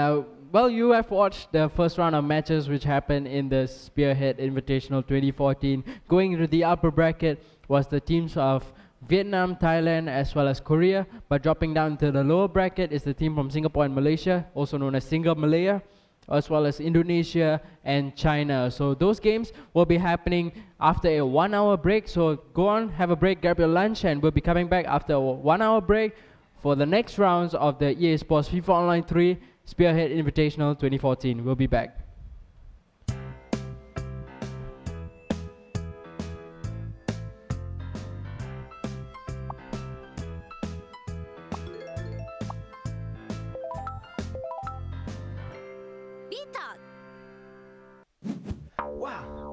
well, you have watched the first round of matches which happened in the Spearhead Invitational 2014. Going into the upper bracket was the teams of Vietnam, Thailand, as well as Korea, but dropping down to the lower bracket is the team from Singapore and Malaysia, also known as SingaMalaya, as well as Indonesia and China. So those games will be happening after a 1 hour break, so go on, have a break, grab your lunch, and we'll be coming back after a 1 hour break for the next rounds of the EA Sports FIFA Online 3 Spearhead Invitational 2014. We'll be back.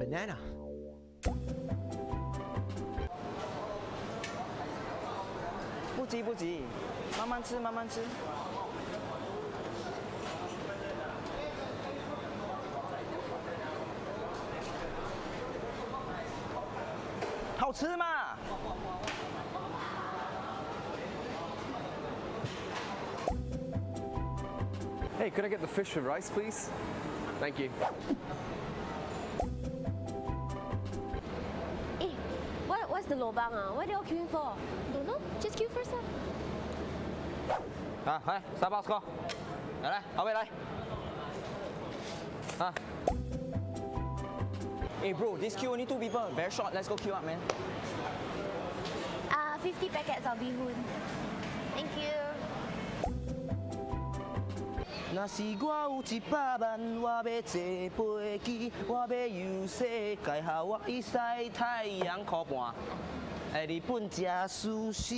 banana. 不急不急，慢慢吃慢慢吃。好吃嘛？ Hey, could I get the fish with rice, please? Thank you. Eh, what's the lobang ah? What are they all queuing for? Don't know. Just queue first lah. 啊，来，Starbucks go，来，后面来。啊。 Hey bro, this queue only 2 people, very short. Let's go queue up, man. 50 packets of bihun. Thank you. 若是我有100万，我要坐飞机，我要游世界，下我去晒太阳靠半。在日本吃寿司。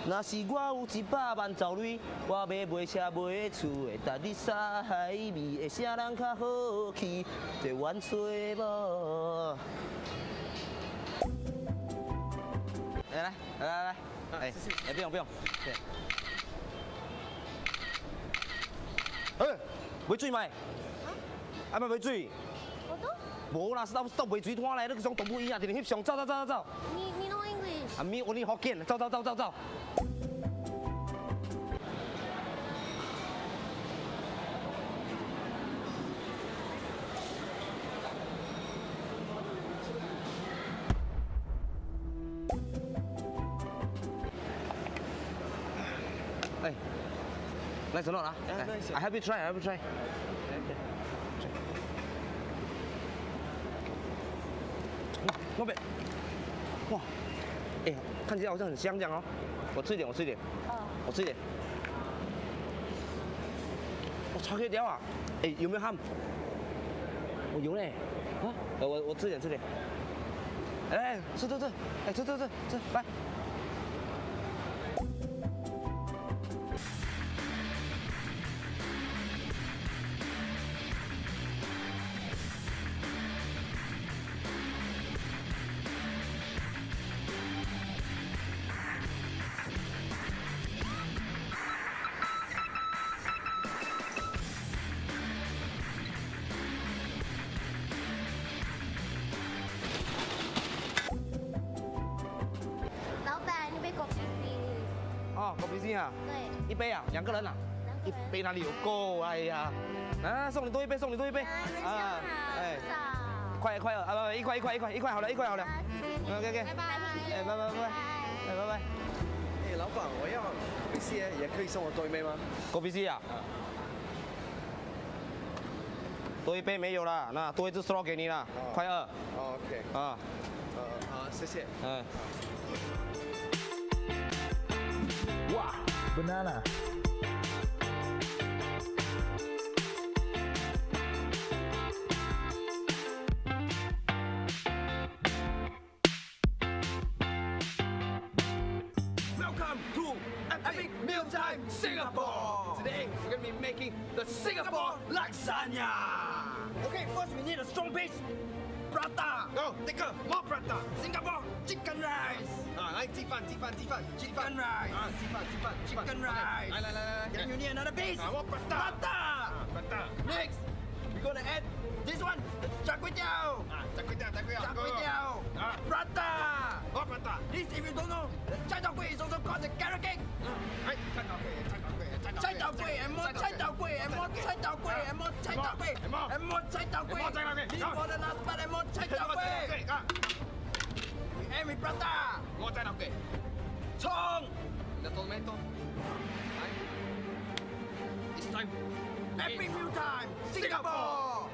若是我有100万走瑞，我要买车买厝，会搭你沙海味，会啥人较好去？坐阮吹无？来，哎，不用，对。 买水买，啊买水。我都。无啦，stop 买水拖来，你种动物医啊，直直翕相，走。你 know English？ 啊咪，我你福建，走。哎。 Nice or not? Yeah, nice. I help you try. Not bad. 哇，哎，看起来好像很香这样哦。我吃一点。我吃一点。哇，超可以掉啊！哎，有没有ham？我有嘞。啊，我吃点。哎，吃，哎，吃，来。 口鼻心啊？对。1杯啊，2个人啊？1杯哪里有够？哎呀，啊，送你多一杯。啊，哎，快啊，1块好了。OK， 拜拜。哎，拜。哎，老板，我要口鼻心，也可以送我多一杯吗？口鼻心啊？多一杯没有了，那多一只 straw 给你了，快2。OK。啊。好，谢谢。嗯。 Wow, banana. Welcome to Epic Mealtime Singapore. Today we're gonna be making the Singapore lasagna. Okay, first we need a strong base. Prata. Go, take more prata. Singapore chicken rice. 来鸡饭 chicken rice. 鸡饭 rice. 来 Then you need another base. More prata. Next, we're gonna add this one. Char kway teow. Prata. More prata. This, if you don't know, chai tow kway is also called the carrot cake. Chai tow kway and more chai tow kway and more chai tow kway and more chai tow kway and more chai tow kway. This for the last part and more chai tow kway. We end with prata. More chai tow kway. Chong. The tomato. It's time. Epic meal time, Singapore.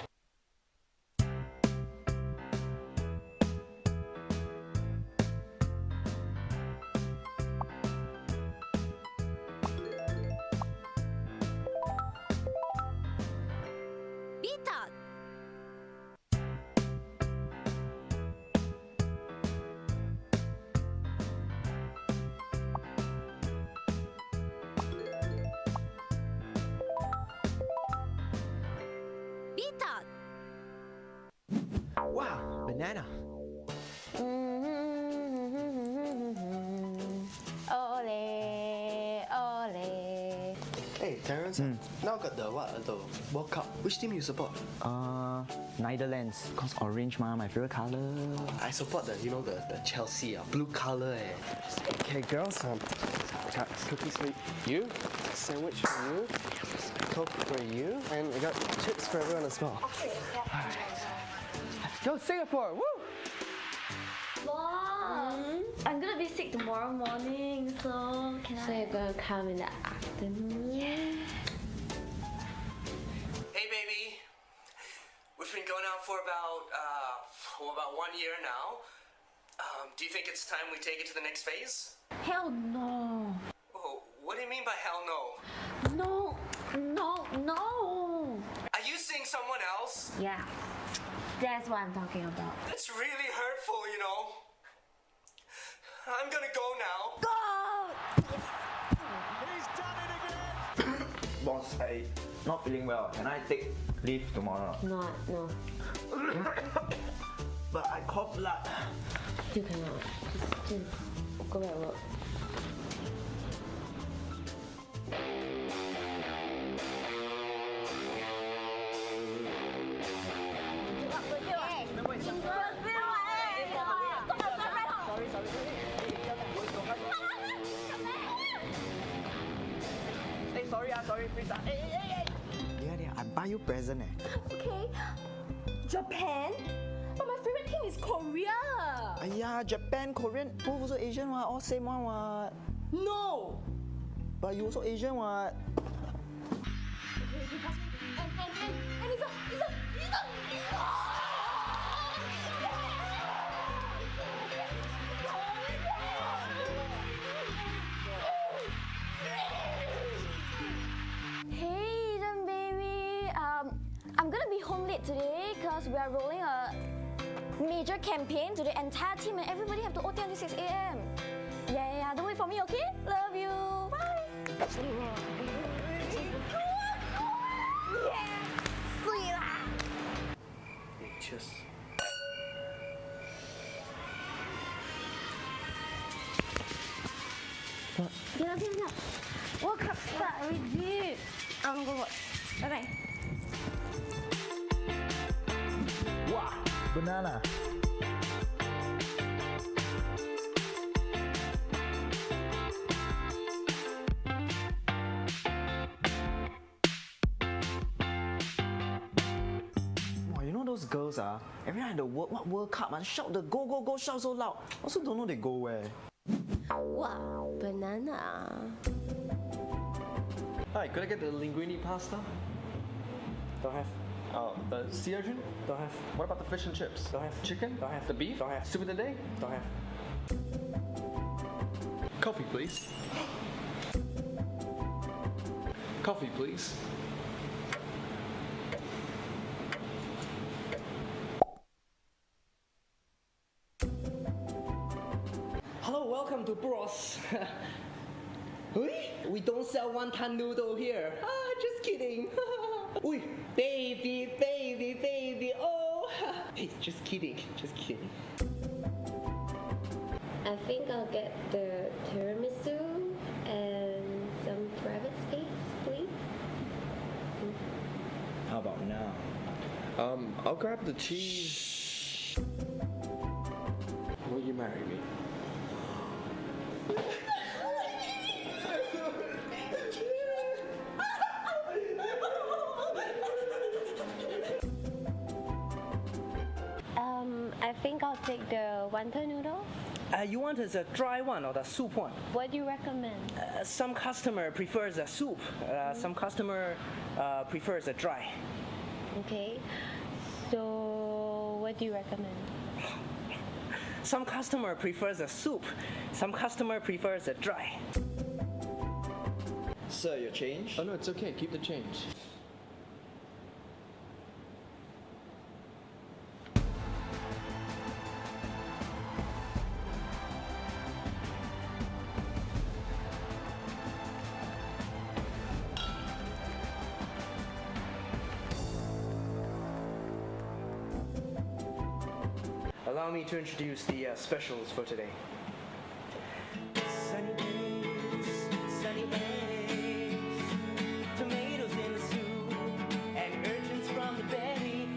Nana. Ole, ole. Hey, Terrence, now got the World Cup. Which team you support? Netherlands, cause orange my favorite color. I support the Chelsea, blue color. Okay, girls, I got cookies for you, sandwich for you, Coke for you, and I got chips for everyone as well. Go Singapore! Woo! Boss, I'm gonna be sick tomorrow morning, so can I? So you're gonna come in the afternoon? Yeah. Hey baby, we've been going out for about 1 year now. Do you think it's time we take it to the next phase? Hell no. Oh, what do you mean by hell no? No, no, no. Are you seeing someone else? Yeah, that's what I'm talking about. That's really hurtful, you know. I'm gonna go now. Go! Boss, I not feeling well. Can I take leave tomorrow? No. But I cough blood. You cannot. Just go back work. Sorry, please. Hey. Yeah, I buy you present. Okay. Japan? But my favorite team is Korea. Yeah, Japan, Korean, both also Asian one, all same one what? No. But you also Asian what? And it's a Hey, then baby. I'm gonna be home late today because we are rolling a major campaign to the entire team and everybody have to OT until 6 a.m. Yeah, don't wait for me, okay? Love you. Bye. Yes, sweet. Cheers. Get up. World Cup start already. I'm gonna go watch. Bye-bye. Wow, banana. Wow, you know those girls every night the World Cup shout the go shout so loud. Also don't know they go where. Wow, banana. Hi, could I get the linguine pasta? Don't have. Oh, the sea urchin? Don't have. What about the fish and chips? Don't have. Chicken? Don't have. The beef? Don't have. Soup of the day? Don't have. Coffee, please. Coffee, please. Hello, welcome to Bros. We don't sell wonton noodle here. Just kidding. Ui, baby, oh. Hey, just kidding. I think I'll get the tiramisu and some private space, please. How about now? I'll grab the cheese. Will you marry me? I think I'll take the wonton noodle. You want the dry one or the soup one? What do you recommend? Some customer prefers the soup. Some customer prefers the dry. Okay. So what do you recommend? Some customer prefers the soup. Some customer prefers the dry. Sir, your change? Oh no, it's okay. Keep the change. allow me to introduce the specials for today. Sunny days, sunny eggs, tomatoes in the soup, and urchins from the belly.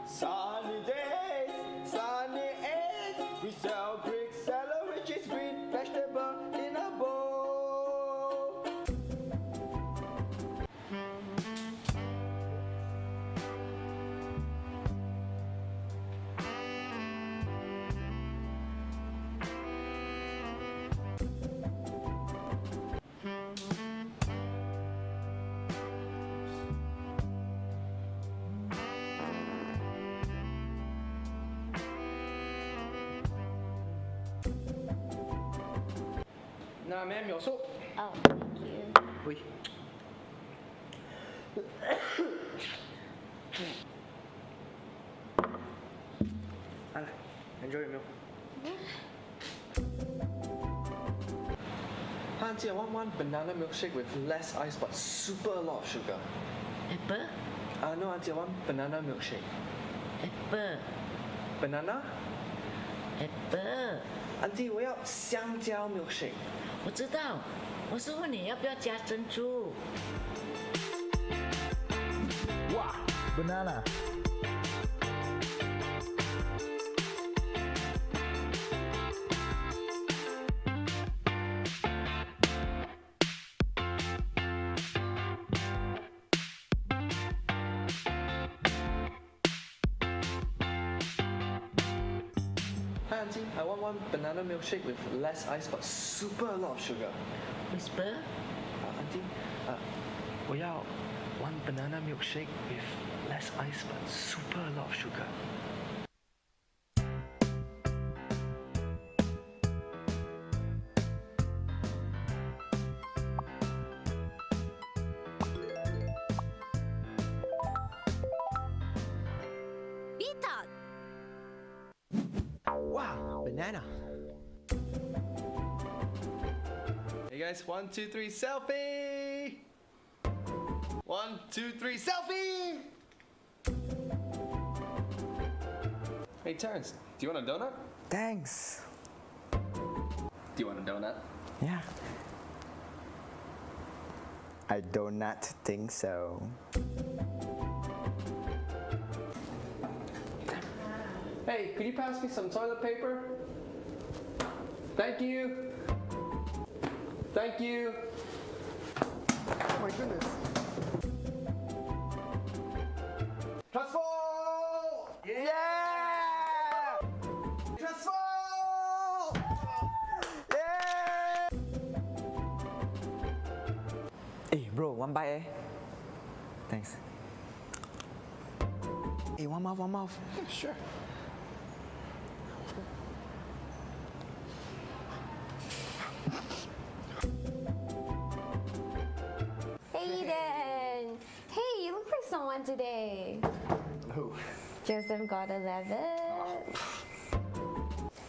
Sunny days, sunny eggs. We sell Greek salad, which is green vegetable in a bowl. Now, ma'am, your soup. Oh, thank you. Oui. Enjoy your meal. Auntie, I want one banana milkshake with less ice but super a lot of sugar. Apple? No, Auntie, I want banana milkshake. Apple. Banana? Apple. Auntie, 我要香蕉 milkshake。我知道，我是问你要不要加珍珠。哇 banana. Hi, Auntie, I want one banana milkshake with less ice but super a lot of sugar. Whisper? Auntie, 我要 one banana milkshake with less ice but super a lot of sugar. Wow, banana. Hey guys, 1, 2, 3, selfie! 1, 2, 3, selfie! Hey Terrence, do you want a donut? Thanks. Do you want a donut? Yeah. I do not think so. Hey, could you pass me some toilet paper? Thank you. Thank you. Oh my goodness. Transform! Yeah! Transform! Yeah! Hey bro, one bite eh? Thanks. Hey, one mouth. Yeah, sure. Hey Eden! Hey, you look like someone today. Who? Joseph God-11.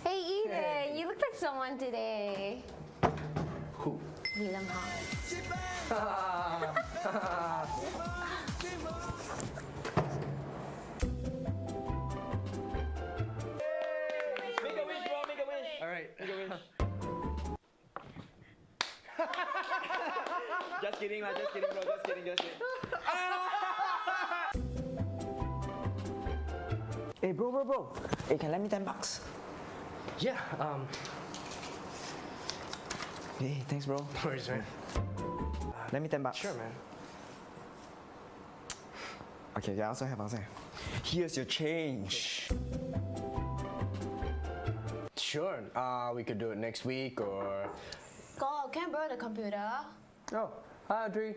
Hey Eden, you look like someone today. Who? William Hong. Make a wish, bro. Make a wish. All right. Make a wish. Just kidding, bro. Just kidding. Hey, bro. Hey, can you lend me $10? Yeah, Hey, thanks, bro. no worries, man. Lend me $10. Sure, man. Okay, I also have. Here's your change. Sure. We could do it next week or. God, can I borrow the computer? Oh, hi, Audrey.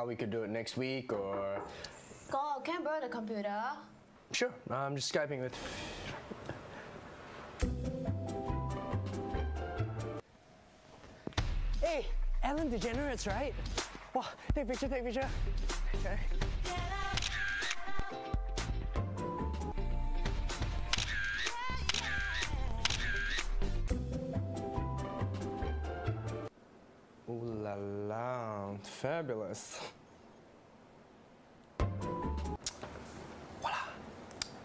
We could do it next week or. God, can I borrow the computer? Sure. I'm just Skyping with. Hey, Ellen DeGenerates, right? Wow, take picture. Okay. Ooh la la, fabulous.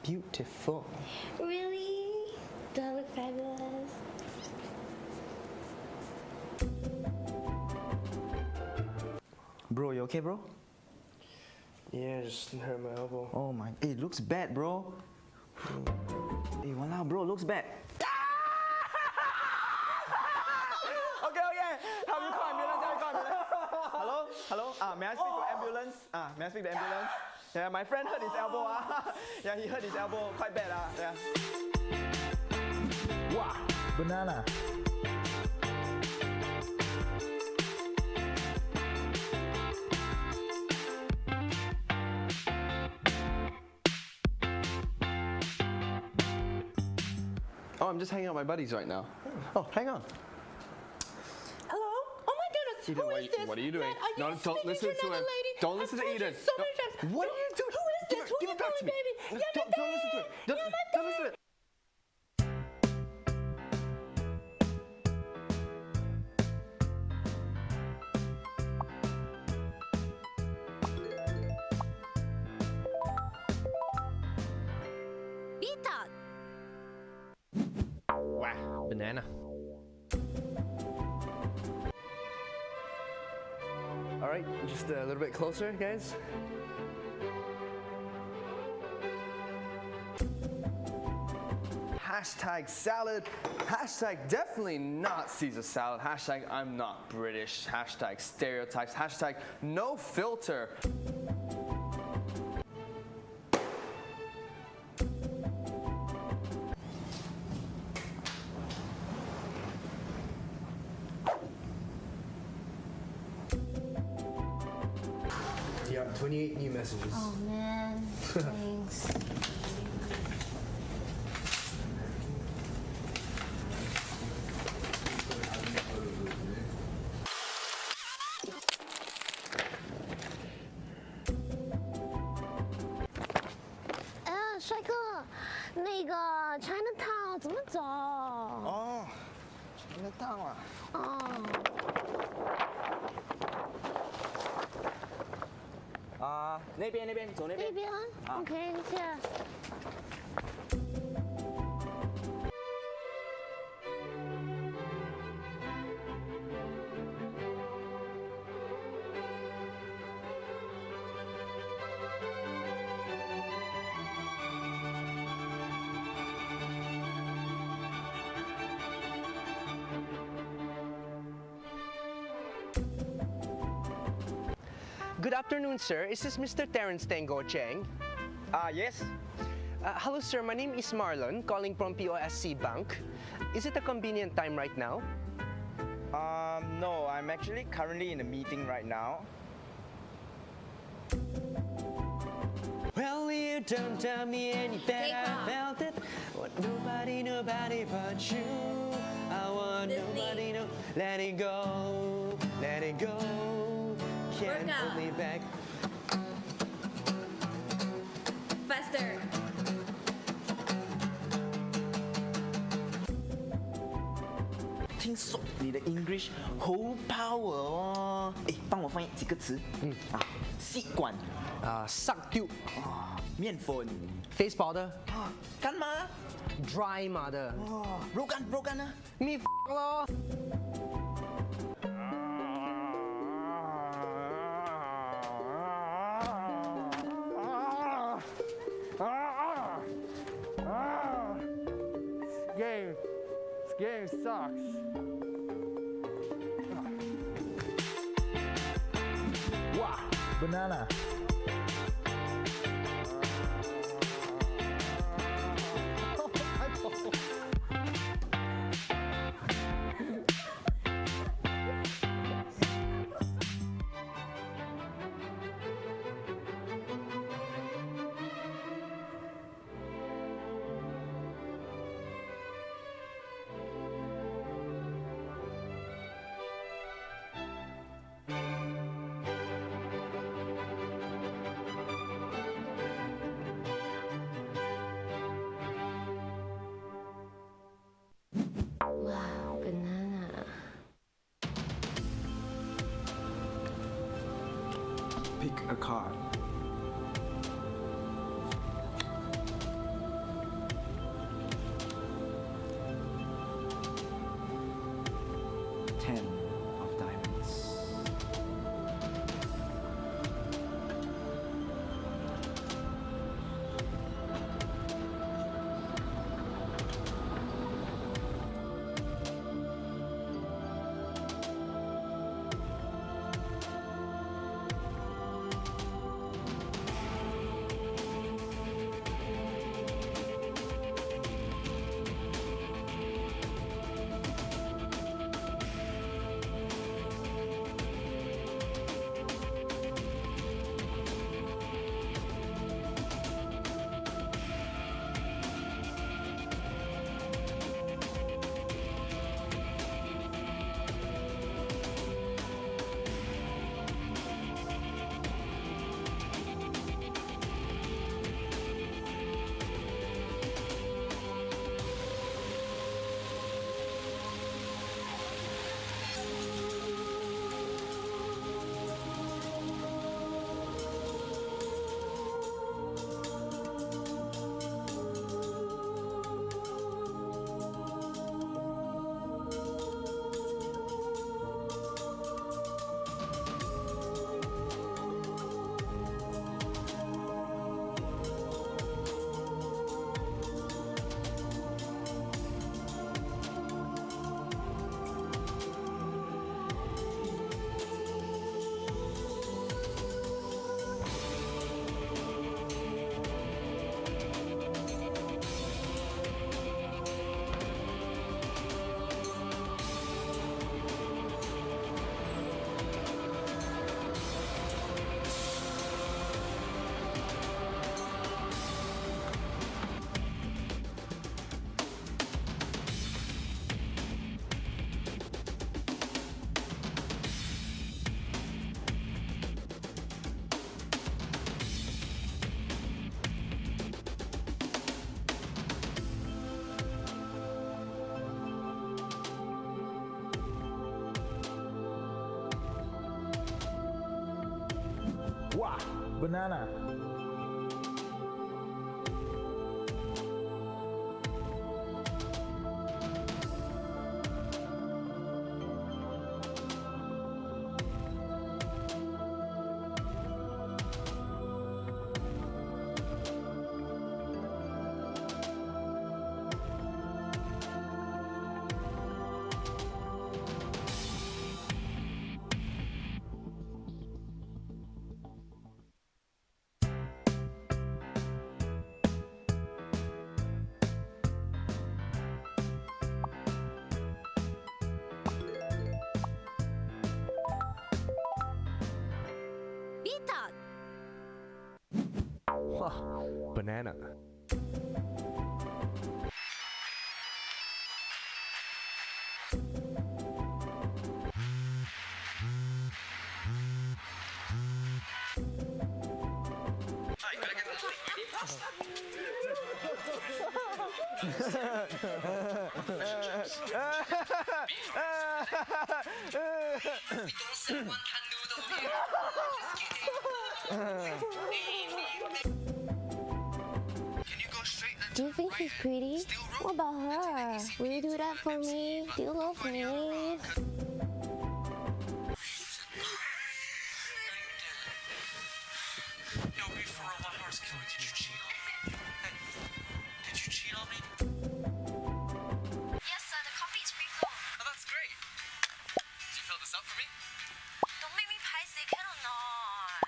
Beautiful. Really? Do I look fabulous? Bro, you okay, bro? Yeah, just hurt my elbow. Oh my, it looks bad, bro. Hey, walao, bro, looks bad. Okay, help me call ambulance. Hello. May I speak to ambulance? May I speak to ambulance? Yeah, my friend hurt his elbow. Yeah, he hurt his elbow quite bad. Yeah. Wow, banana. Oh, I'm just hanging out with my buddies right now. Oh, hang on. Hello? Oh my goodness. Eden, Who is this? what are you doing? Man, are you No, don't speaking listen to another him. Lady? Don't listen to I've told you Eden. so No. many times. What are you doing? Who is this? Who Give are it back you to me. baby? Don't listen to it. Don't listen to it. Beat-up. Wow, banana. All right, just a little bit closer, guys. Hashtag salad. Hashtag definitely not Caesar salad. Hashtag I'm not British. Hashtag stereotypes. Hashtag no filter. Yeah, 28 new messages. Oh man, thanks.帅哥，那个 Chinatown 怎么走？哦，Chinatown 啊。那边，走那边。那边，OK，谢谢。Good afternoon, sir. Is this Mr. Terence Tango Cheng? Yes. Hello, sir. My name is Marlon, calling from POSC Bank. Is it a convenient time right now? No, I'm actually currently in a meeting right now. Well, you don't tell me any better. I felt it. What nobody but you. I want nobody to let it go. Can't hold me back. Faster. 听说你的 English 好 power 哦，哎，帮我翻译几个词。吸管，suck tube，面粉 ，face powder，干嘛 ？dry 嘛的。肉干呢？你咯。This game sucks. Wow, banana. Wow, banana. Pick a card. banana. Banana. Do you think she's pretty? What about her? Will you do that for me? Do you love me? Did you cheat on me? Yes, sir, the coffee is free flow. Oh, that's great. Did you fill this up for me? Don't make me paiseh, can or not?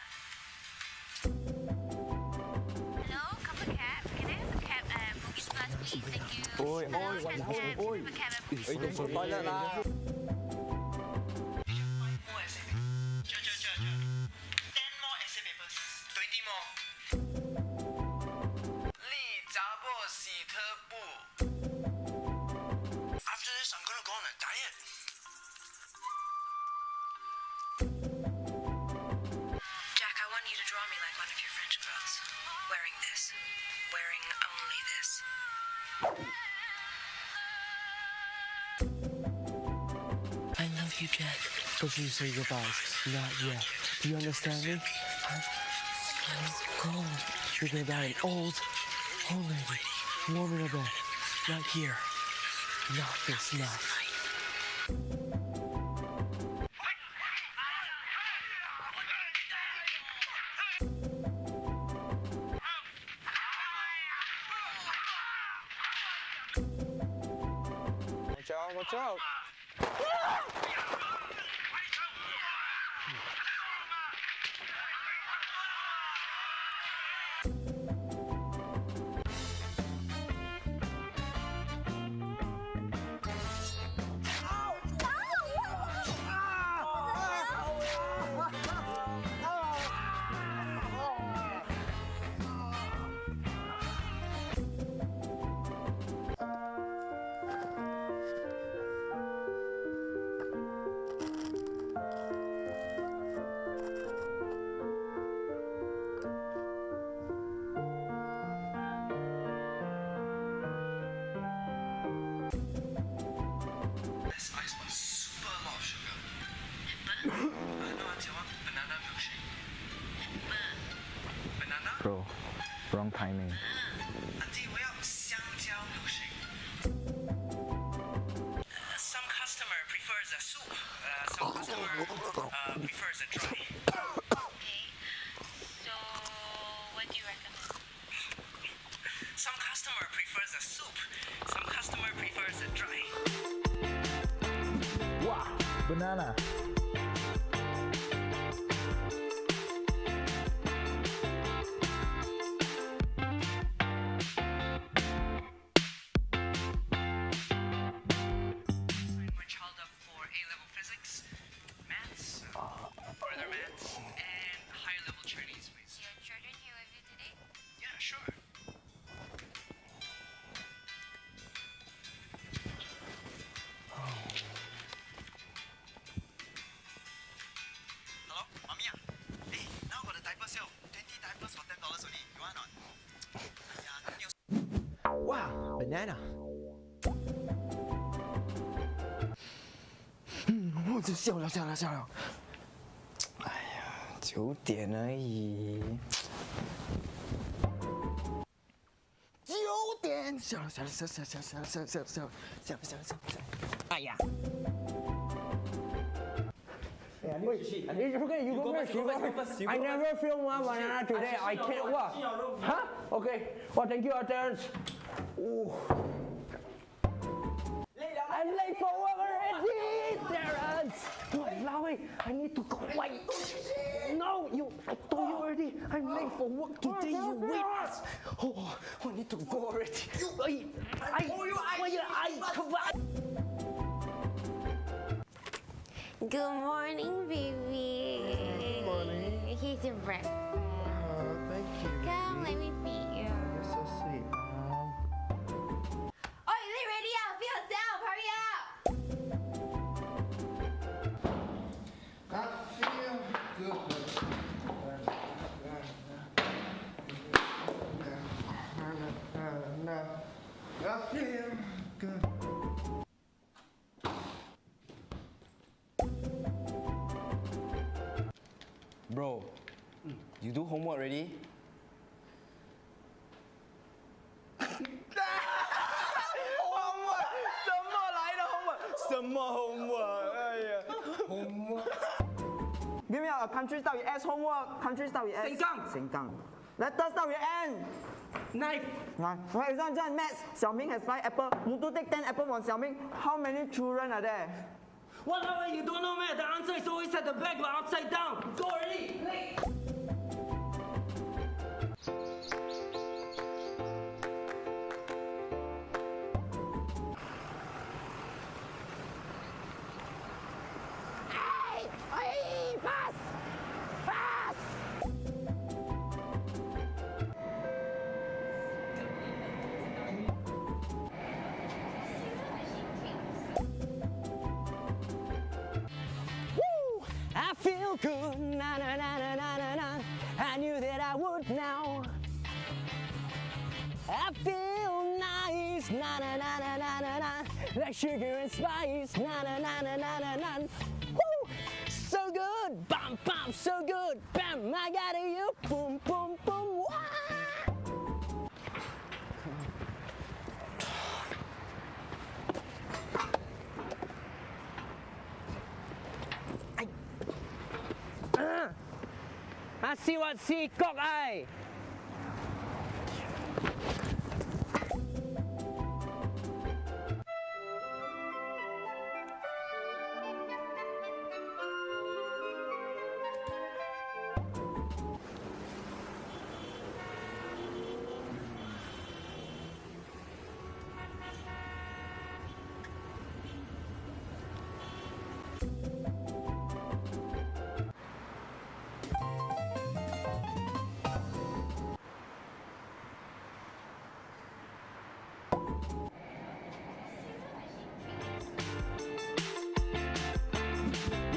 Hello, cup of cab. Can I have a cab at Bugis Plus, please? Thank you. Ôi, Hello, ôi, cab, cab. ôi. Have a cab at Ý, đừng sụt toilet là. After this, I'm gonna go on a diet. Jack, I want you to draw me like one of your French girls. Wearing this. Wearing only this. I love you, Jack. Don't you say goodbyes. Not yet. Do you understand me? I'm cold. You're gonna die an old lady. Warm in a bed. Right here. Not this enough. Watch out. This ice was super a lot of sugar. No, auntie, I want banana milkshake. Banana? Bro, wrong timing. Auntie, 我要香蕉 milkshake. Some customer prefers a soup. Some customer prefers a dry. Okay. So, what do you recommend? Some customer prefers a soup. Some customer prefers a dry. Wow, banana. Sign my child up for A-level physics, maths, further maths, and higher level Chinese, please. Your children here with you today? Yeah, sure. Hello, mommy. Hey, now got a diaper sale. 20 diapers for $10 only. You want or not? Yeah, then you. Wow, banana. 笑了。哎呀，就9点而已。9点，下了。哎呀！ Wait, it's okay. You go first. You go first. I never filmed one banana today. I can't. What? Huh? Okay. Well, thank you, Terence. Ooh. I'm late for work already, Terence. Malawi, I need to go. Wait. No, I told you already. I'm late for work today. You wait. Oh, I need to go already. Come on. Good morning, baby. Good morning. Here's your breakfast. Thank you. Come, let me feed you. You're so sweet, Mom. Oh, is it ready out? Feed yourself. Hurry up. I feel good. I feel good. Bro, you do homework already? homework 什么 homework？ 哎呀 ，homework。有没有 country start with S homework？country start with S。神杠。Letter start with N。Knife。For example, maths. 小明 has 5 apple. Muthu take 10 apple from 小明. How many children are there? What you don't know, man? The answer is always at the back, but upside down. Go already. Late. Hey, pass! Pass! Woo! I feel good, na na na na na na na. I knew that I would now. I feel nice, na na na na na na na, like sugar and spice, na na na na na na na. Woo! So good, bam bam, so good, bam. I got you, boom boom boom. Wah! I see what see, cock eye.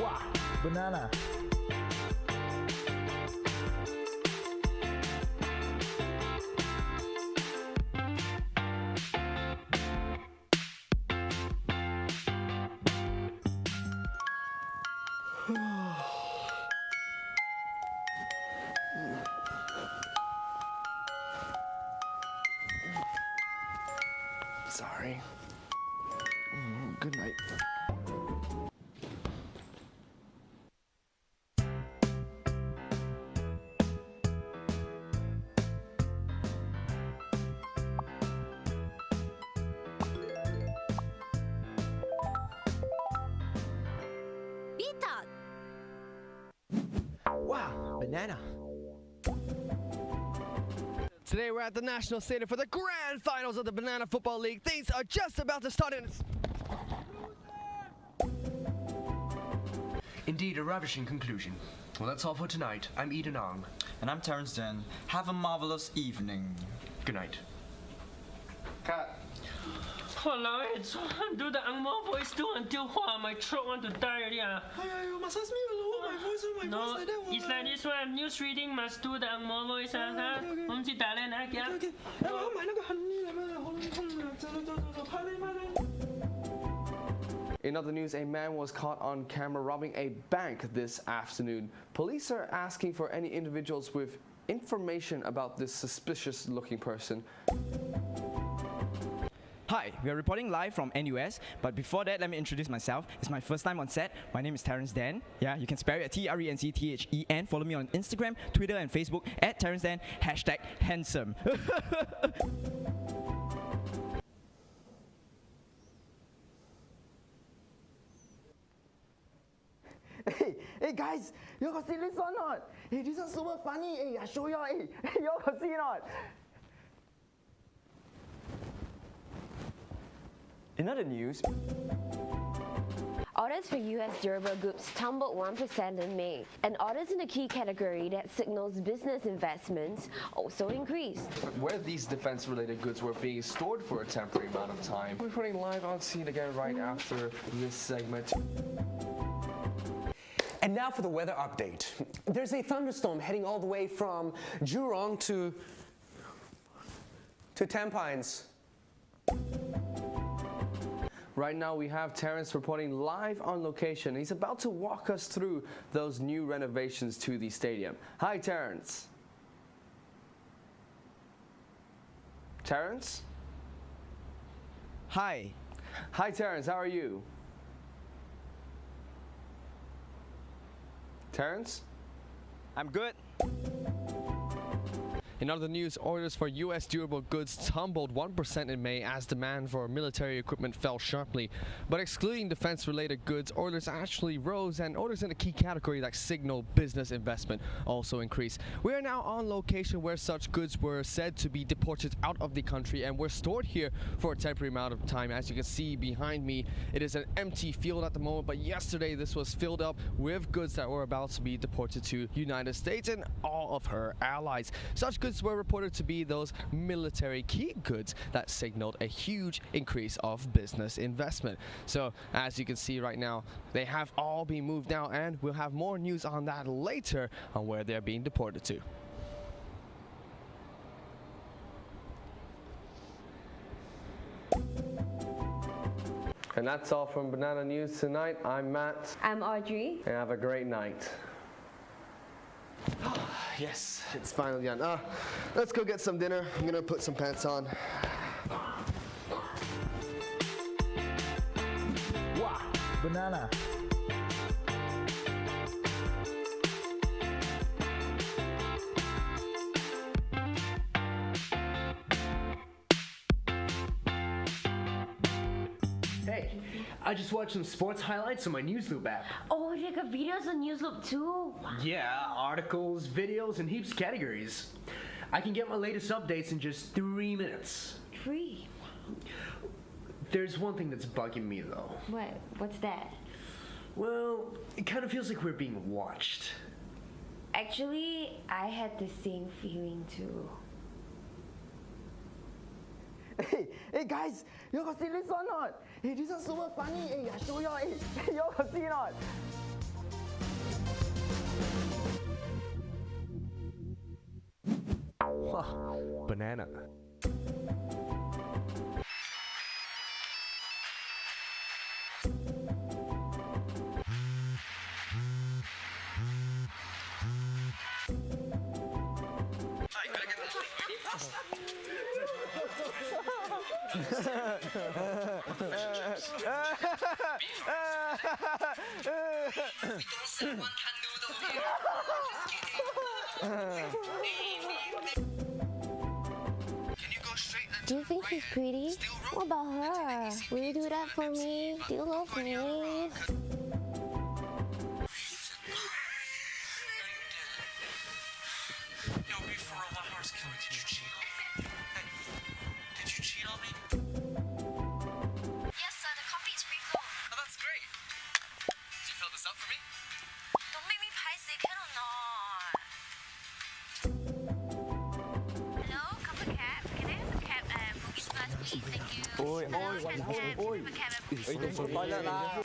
Wow, banana. Sorry. Good night. Wow, banana. Today we're at the National Stadium for the grand finals of the Banana Football League. Things are just about to start. Indeed, a ravishing conclusion. Well, that's all for tonight. I'm Eden Ong. And I'm Terence Jen. Have a marvelous evening. Good night. Cut. Walao, it's do the angmo voice too until my throat want to die already. You must ask me my voice like that. It's like this one. News reading must do the angmo voice. 我们去打lên啊，给啊。我买那个很厉害的，喉咙痛了，走，快点。In other news, a man was caught on camera robbing a bank this afternoon. Police are asking for any individuals with information about this suspicious-looking person. Hi, we are reporting live from NUS, but before that, let me introduce myself. It's my first time on set. My name is Terrence Dan. Yeah, you can spell it at TRENCTHEN. Follow me on Instagram, Twitter, and Facebook at Terrence Dan, #handsome. Hey guys, you got see this or not? Hey, this is super funny. Hey, I show y'all. Hey, you got see not? In other news, Orders for US durable goods tumbled 1% in May, and orders in the key category that signals business investments also increased. Where these defense-related goods were being stored for a temporary amount of time. We're putting live on scene again right after this segment. And now for the weather update. There's a thunderstorm heading all the way from Jurong to Tampines. Right now we have Terrence reporting live on location. He's about to walk us through those new renovations to the stadium. Hi, Terrence. Terrence? Hi. Hi, Terrence. How are you? Terrence? I'm good. In other news, orders for U.S. durable goods tumbled 1% in May as demand for military equipment fell sharply. But excluding defense-related goods, orders actually rose, and orders in a key category like signal business investment also increased. We are now on location where such goods were said to be deported out of the country and were stored here for a temporary amount of time. As you can see behind me, it is an empty field at the moment, but yesterday this was filled up with goods that were about to be deported to United States and all of her allies. Such goods were reported to be those military key goods that signaled a huge increase of business investment. So as you can see right now, they have all been moved now, and we'll have more news on that later on where they're being deported to. And that's all from Banana News tonight. I'm Matt. I'm Audrey. And have a great night. Yes, it's finally done. Let's go get some dinner. I'm gonna put some pants on. Wow, banana. Hey, I just watched some sports highlights on my Newsloop app. Oh, they got videos on Newsloop too. Yeah, articles, videos, and heaps of categories. I can get my latest updates in just 3 minutes. 3? There's one thing that's bugging me though. What? What's that? Well, it kind of feels like we're being watched. Actually, I had the same feeling too. Hey guys, you got see this or not? Hey, this is super funny. Hey, I show y'all. Hey, you got see not? Banana. Do you think she's pretty? What about her? Will you do that for me? Do you love me? Ôi, tôi sụt toilet là.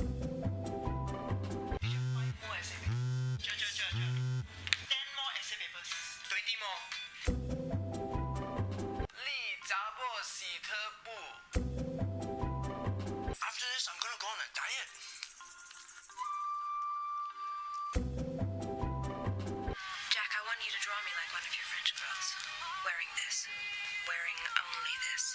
After this, I'm gonna go on a diet. draw me like one of your French girls. Wearing this. Wearing only this.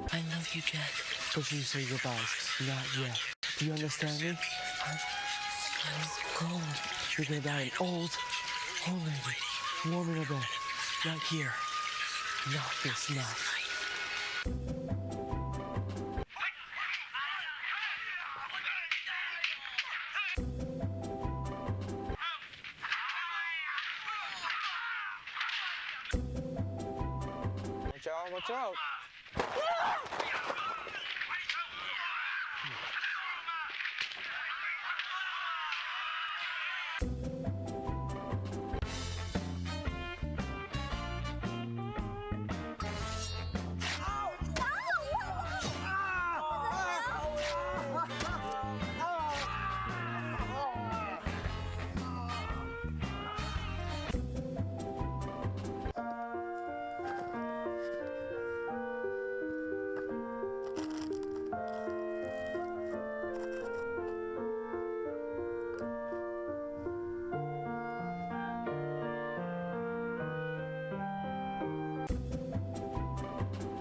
I love you, Jack. Don't you say goodbyes. Not yet. Do you understand me? I'm so cold. You're gonna die an old lady. Warm in a bed. Right here. Not this night. Watch out, watch out.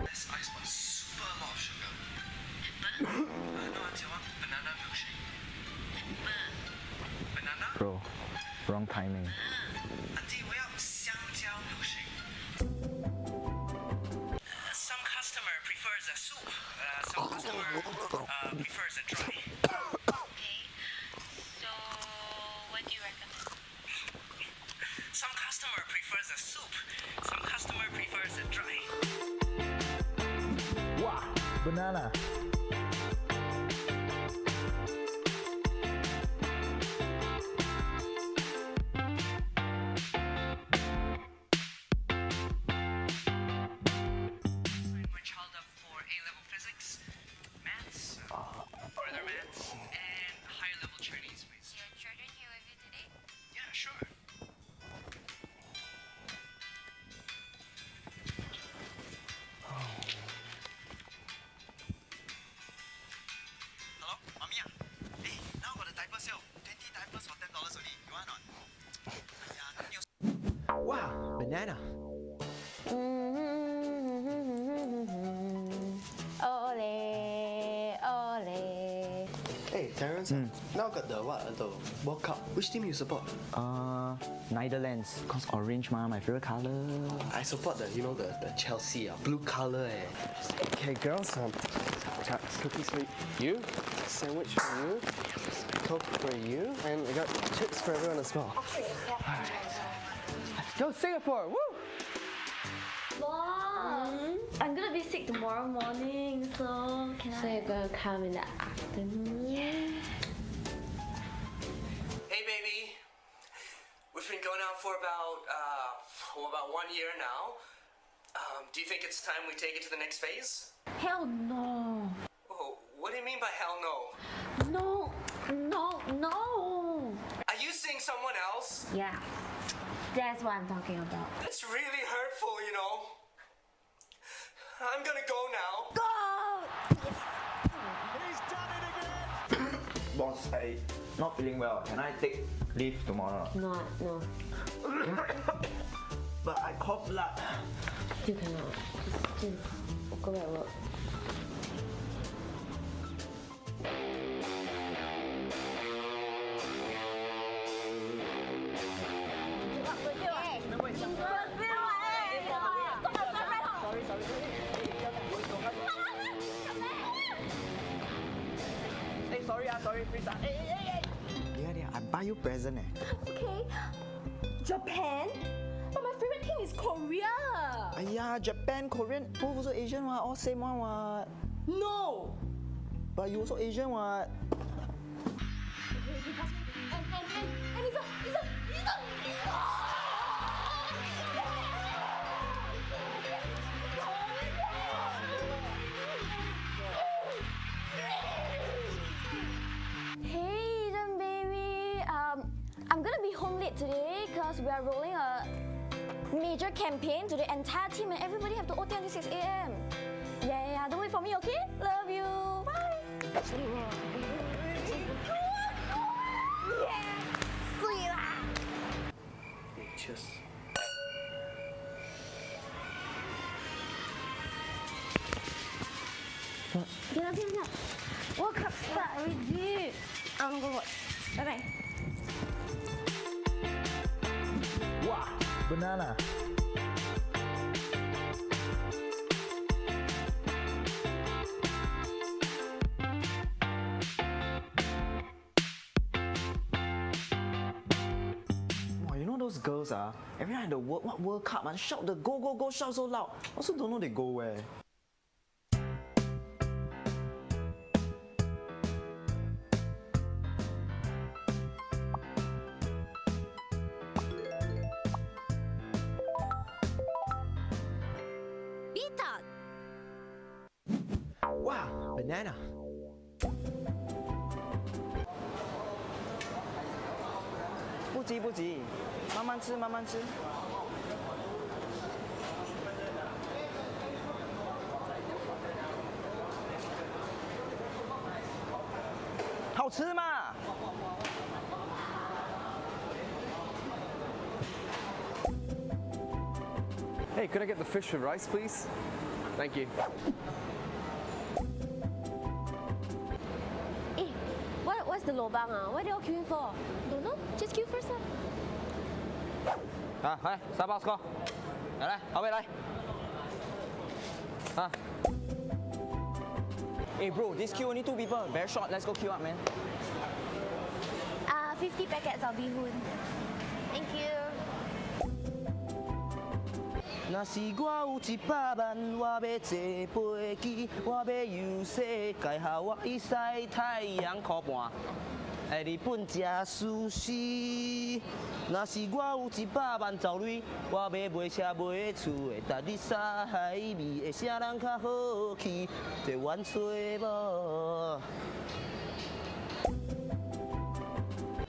This ice was super a lot of sugar. No, auntie, I want banana milkshake. Banana? Bro, wrong timing. Auntie, 我要香蕉 milkshake. Some customer prefers a soup. Some customer prefers a dry. Okay. So, what do you recommend? Some customer prefers a soup. Some customer prefers a dry. Wow, banana. Sign my child up for A-level physics, maths, further maths, and higher level Chinese, please. Your children here with you today? Yeah, sure. Hello, mommy. Hey, now got the diaper sale. 20 diapers for $10 only. You want or not? Yeah, Wow, banana. Ole, ole. Hey, Terrence. Now got the World Cup. Which team you support? Netherlands, cause orange my favorite color. I support the Chelsea, blue color. Okay, girls. Cookies for you. Sandwich for you. Coke for you. And I got chips for everyone as well. Go Singapore! Woo! Mom, I'm gonna be sick tomorrow morning, so can So you're gonna come in the afternoon? Hey, baby. We've been going out for about 1 year now. Do you think it's time we take it to the next phase? Hell no. Oh, what do you mean by hell no? No, no, no. Are you seeing someone else? Yeah, that's what I'm talking about. That's really hurtful, you know. I'm gonna go now. Go! Boss, I not feeling well. Can I take leave tomorrow? No. But I cough blood. You cannot. Just go at work. Hey, sorry, please. Hey. Yeah, I buy you present. Okay. Japan? But my favorite team is Korea. Yeah, Japan, Korean, both also Asian one, all same one what. No. But you also Asian what. And he's a Hey, Eden baby. I'm gonna be home late today because we are rolling a major campaign to the entire team and everybody have to OT until 6 a.m. Yeah, don't wait for me, okay? Love you. Bye. already. I'm gonna go watch. Bye bye. Wow, banana. Wow, you know those girls every night the World Cup shout the go go go shout so loud. Also don't know they go where. Wow, banana. 不急不急，慢慢吃慢慢吃。好吃嘛？ Hey, could I get the fish with rice, please? Thank you. Eh, what's the lobang What are you all queuing for? Don't know. Just queue first 来，Starbucks go，来，后位来。Hey bro, this queue only 2 people, very short. Let's go queue up, man. 50 packets of bihun. Thank you. 若是我有100万，我要坐飞机，我要游世界，下我去晒太阳靠半。在日本食寿司。若是我有100万走瑞，我要买车买厝的，搭你沙海味，会啥人较好去？坐阮找无？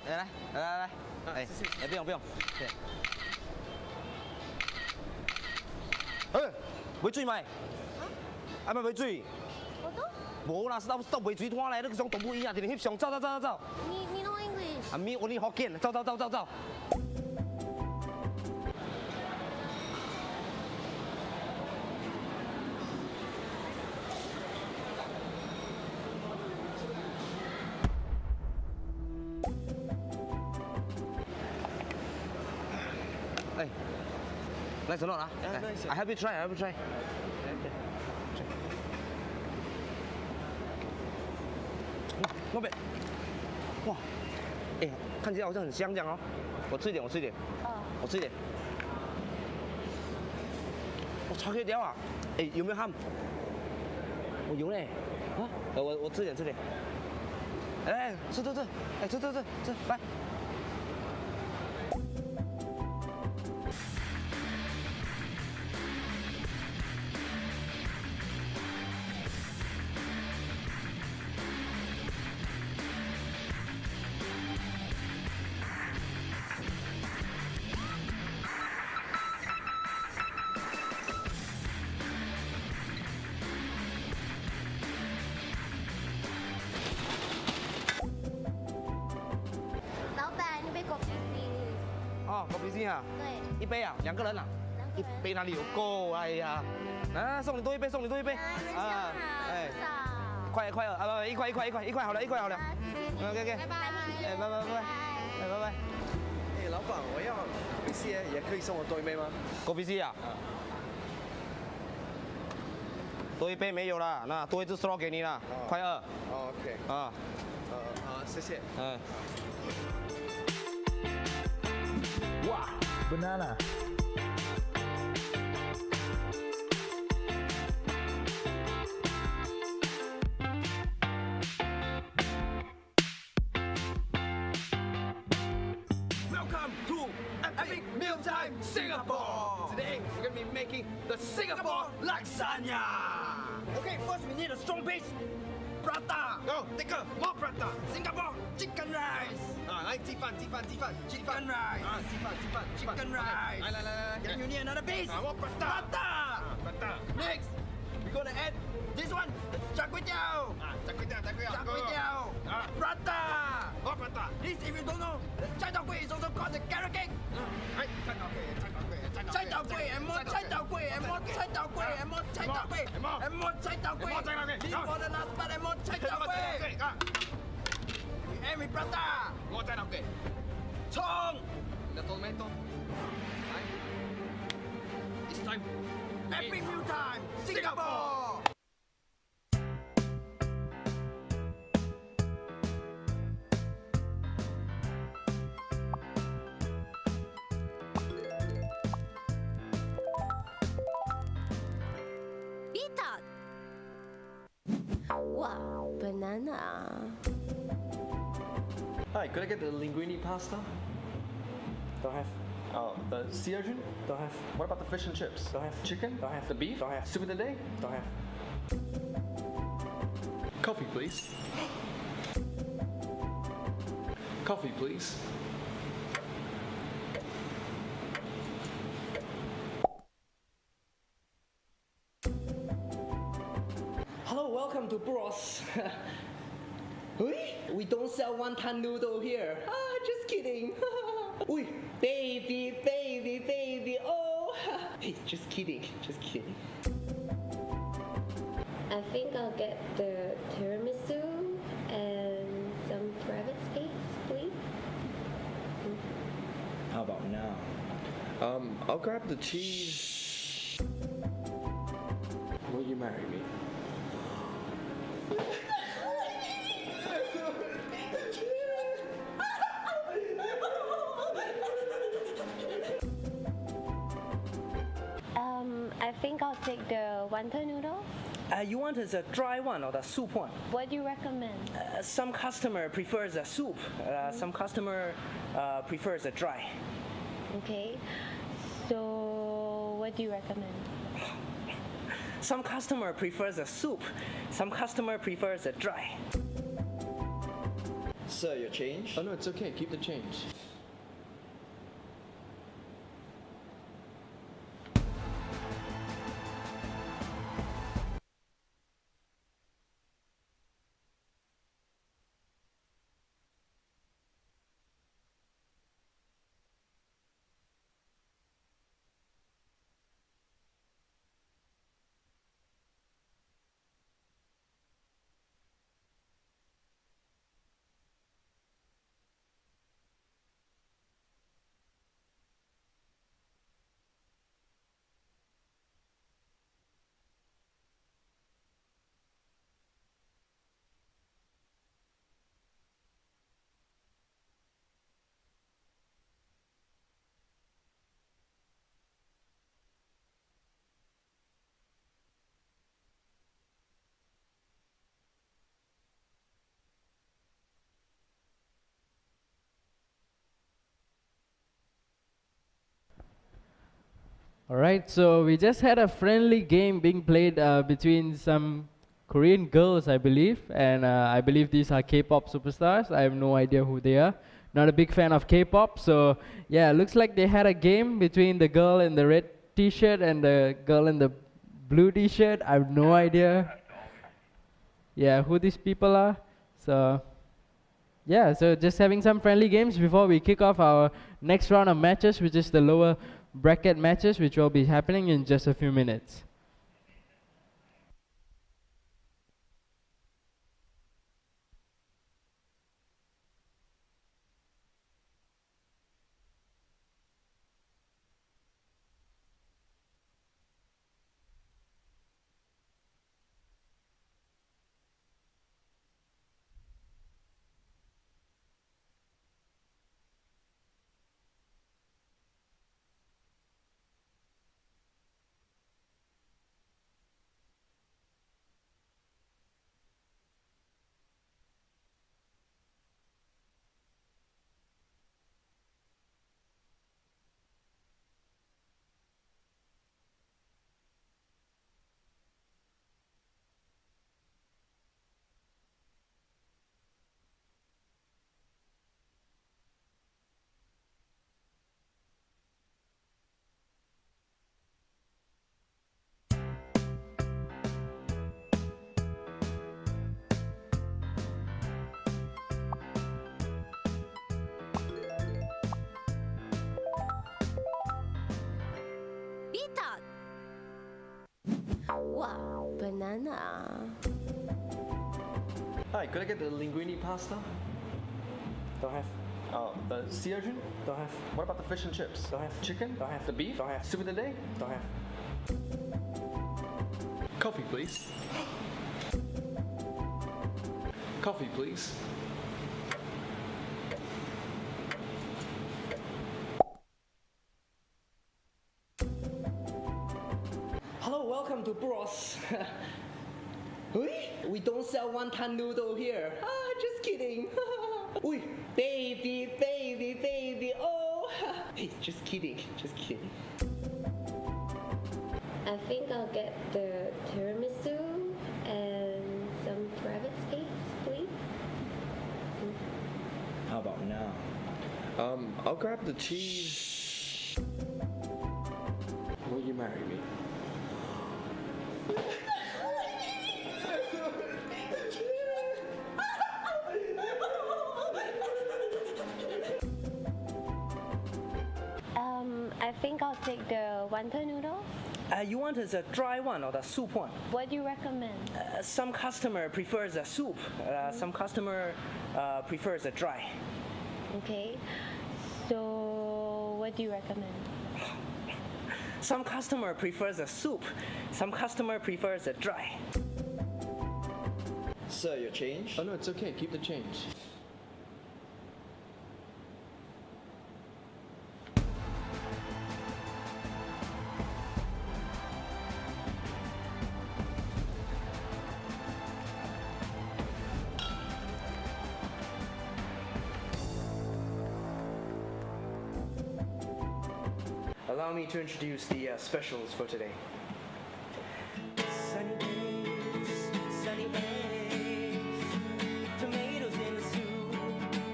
来，哎，不用，对。买水咪？啊，买水？我都。无啦，stop 买水摊来，你上动物园啊，直直翕相，走。你 know English？ 啊，咪我你福建，走。哎，let's not 啊！I help you try. 那边，哇，哎，看起来好像很香这样哦。我吃一点。我吃一点。我超可以掉啊！哎，有没有ham？我有嘞。啊，我吃点。哎，吃，哎，吃，来。狗皮筋啊？对。1杯啊，2个人啊？1杯哪里有够？哎呀，来送你多一杯。啊，哎，快了啊！不，1块好了。OK， 拜拜。哎，拜。哎，老板，我要一些，也可以送我多一杯吗？狗皮筋啊？多一杯没有了，那多一支 straw 给你了，快2。OK。啊。谢谢。嗯。 Wow, banana. Welcome to Epic Mealtime Singapore. Today we're gonna be making the Singapore lasagna. Okay, first we need a strong base. Prata. Go, take more prata. Singapore chicken rice. 来鸡饭 chicken rice. 鸡饭 chicken rice. 来 Then you need another base. More prata. Next, we're gonna add this one. Char kway teow. Prata. More prata. This if you don't know, char kway is also called the carrot cake. 菜头粿猜頭龜，M1 猜頭龜，M1 猜頭龜，M1 猜頭龜，M1 猜頭龜，Leave for the last part M1 猜頭龜。Amy Prata，我猜頭龜。衝！你到咩到？It's time. Epic meal time, Singapore. Wow, banana. Hi, could I get the linguine pasta? Don't have. Oh, the sea urchin? Don't have. What about the fish and chips? Don't have. Chicken? Don't have. The beef? Don't have. Soup of the day? Don't have. Coffee, please. Coffee, please. Hello, welcome to Bros. We don't sell wonton noodle here. Just kidding. Ui, baby, baby, baby, oh. Hey, just kidding, just kidding. I think I'll get the tiramisu and some private space, please. How about now? I'll grab the cheese. Will you marry me? I think I'll take the wonton noodle. You want the dry one or the soup one? What do you recommend? Some customer prefers the soup. Some customer prefers the dry. Okay. So, what do you recommend? Some customer prefers the soup. Some customer prefers the dry. Sir, your change? Oh no, it's okay. Keep the change. Alright, so we just had a friendly game being played between some Korean girls, I believe, and I believe these are K-pop superstars. I have no idea who they are. Not a big fan of K-pop, so yeah, looks like they had a game between the girl in the red t-shirt and the girl in the blue t-shirt. I have no idea, yeah, who these people are. So yeah, so just having some friendly games before we kick off our next round of matches, which is the lower bracket matches, which will be happening in just a few minutes. Wow, banana. Hi, could I get the linguine pasta? Don't have. Oh, the sea urchin? Don't have. What about the fish and chips? Don't have. Chicken? Don't have. The beef? Don't have. Soup of the day? Don't have. Coffee, please. Coffee, please. Hello, welcome to Bros. We don't sell wonton noodle here. Just kidding. Ui, baby, baby, baby, oh. Hey, just kidding, just kidding. I think I'll get the tiramisu and some private space, please. How about now? I'll grab the cheese. Will you marry me? I think I'll take the wonton noodle. You want the dry one or the soup one? What do you recommend? Some customer prefers the soup. Some customer prefers the dry. Okay. So, what do you recommend? Some customer prefers the soup. Some customer prefers the dry. Sir, your change? Oh no, it's okay. Keep the change. Allow me to introduce the specials for today. Sunny days, sunny eggs, tomatoes in the soup,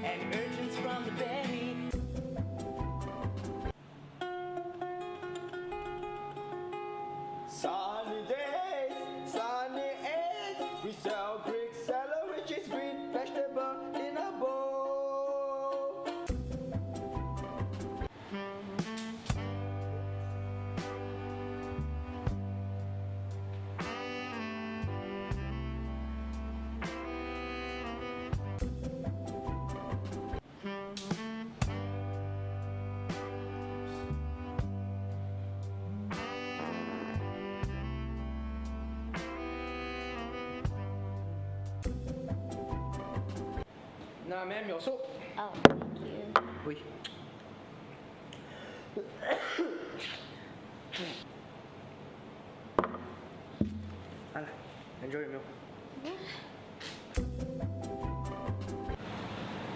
and urchins from the berry. Sunny days, sunny eggs. We sell Greek salad, which is green vegetable in a bowl. Nah, ma'am, your soup. Oh, thank you. Oui. Anna, enjoy your meal.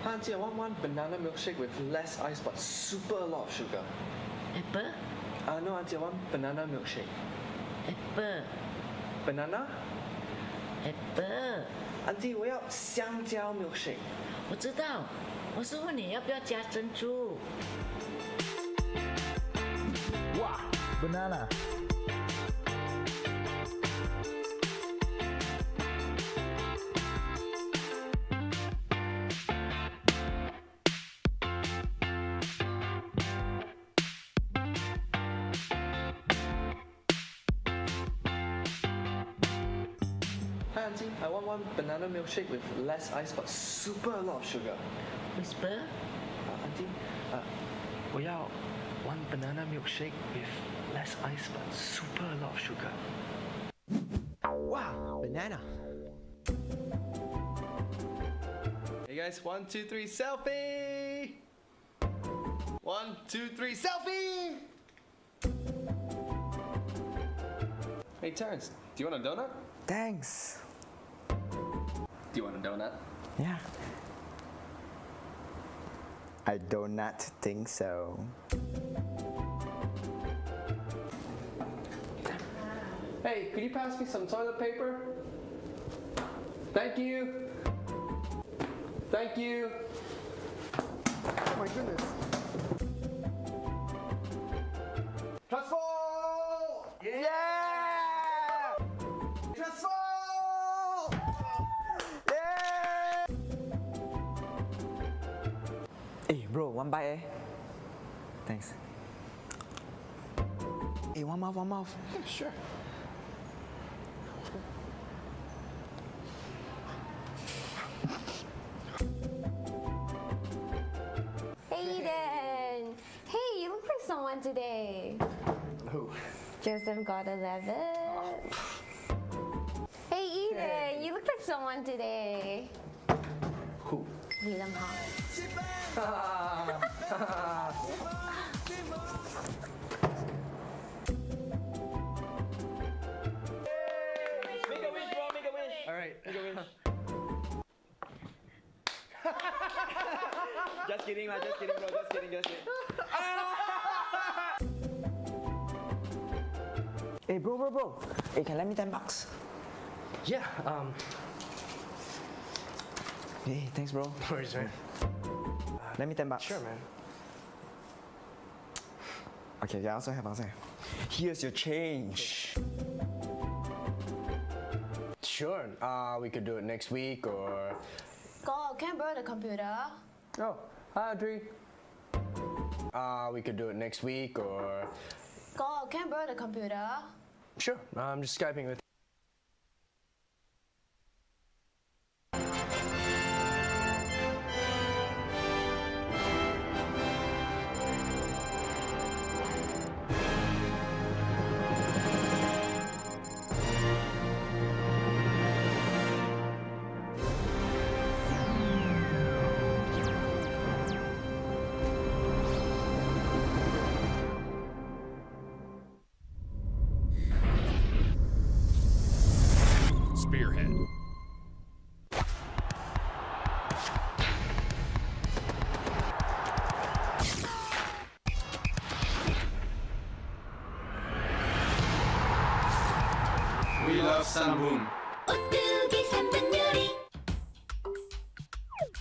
Auntie, I want one banana milkshake with less ice but super a lot of sugar. Apple? No, Auntie, I want banana milkshake. Apple. Banana? Apple. Auntie, 我要香蕉 milkshake. 我知道，我是问你要不要加珍珠。哇，banana。Hi, Auntie, I want one banana milkshake with less ice but super a lot of sugar. Whisper? Auntie, 我要 one banana milkshake with less ice but super a lot of sugar. Wow, banana. Hey guys, 1, 2, 3, selfie! 1, 2, 3, selfie! Hey Terrence, do you want a donut? Thanks. Do you want a donut? Yeah. I do not think so. Hey, could you pass me some toilet paper? Thank you. Thank you. Oh my goodness. Transform! Yeah! Transform! Yeah! Hey bro, one bite eh? Thanks. Hey, one mouth. Sure. someone today. Who? Joseph Gordon-Levitt. Hey Eden, you look like someone today. Who? William Hong. Make a wish, bro. Make a wish. All right. Make a wish. Just kidding, bro. Just kidding. Hey, bro. Hey, can you lend me $10? Yeah. Hey, thanks, bro. No worries, man. Lend me $10. Sure, man. Okay, yeah, I also have. Here's your change. Sure. We could do it next week or. God, can I borrow the computer? Oh, hi, Audrey. We could do it next week or. God, can I borrow the computer? Sure. I'm just Skyping with. Spearhead. We love Sanbun.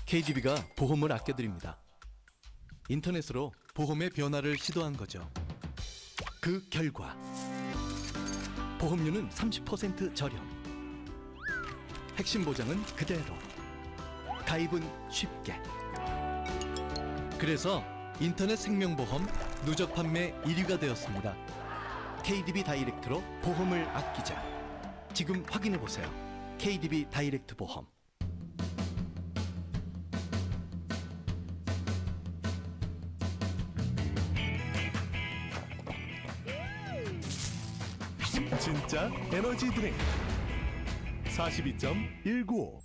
KDB가 보험을 아껴드립니다. 인터넷으로 보험의 변화를 시도한 거죠. 그 결과 보험료는 30% 저렴. 핵심 보장은 그대로. 가입은 쉽게. 그래서 인터넷 생명보험 누적 판매 1위가 되었습니다. KDB 다이렉트로 보험을 아끼자. 지금 확인해보세요. KDB 다이렉트 보험. 진짜 에너지 드링크 42.195.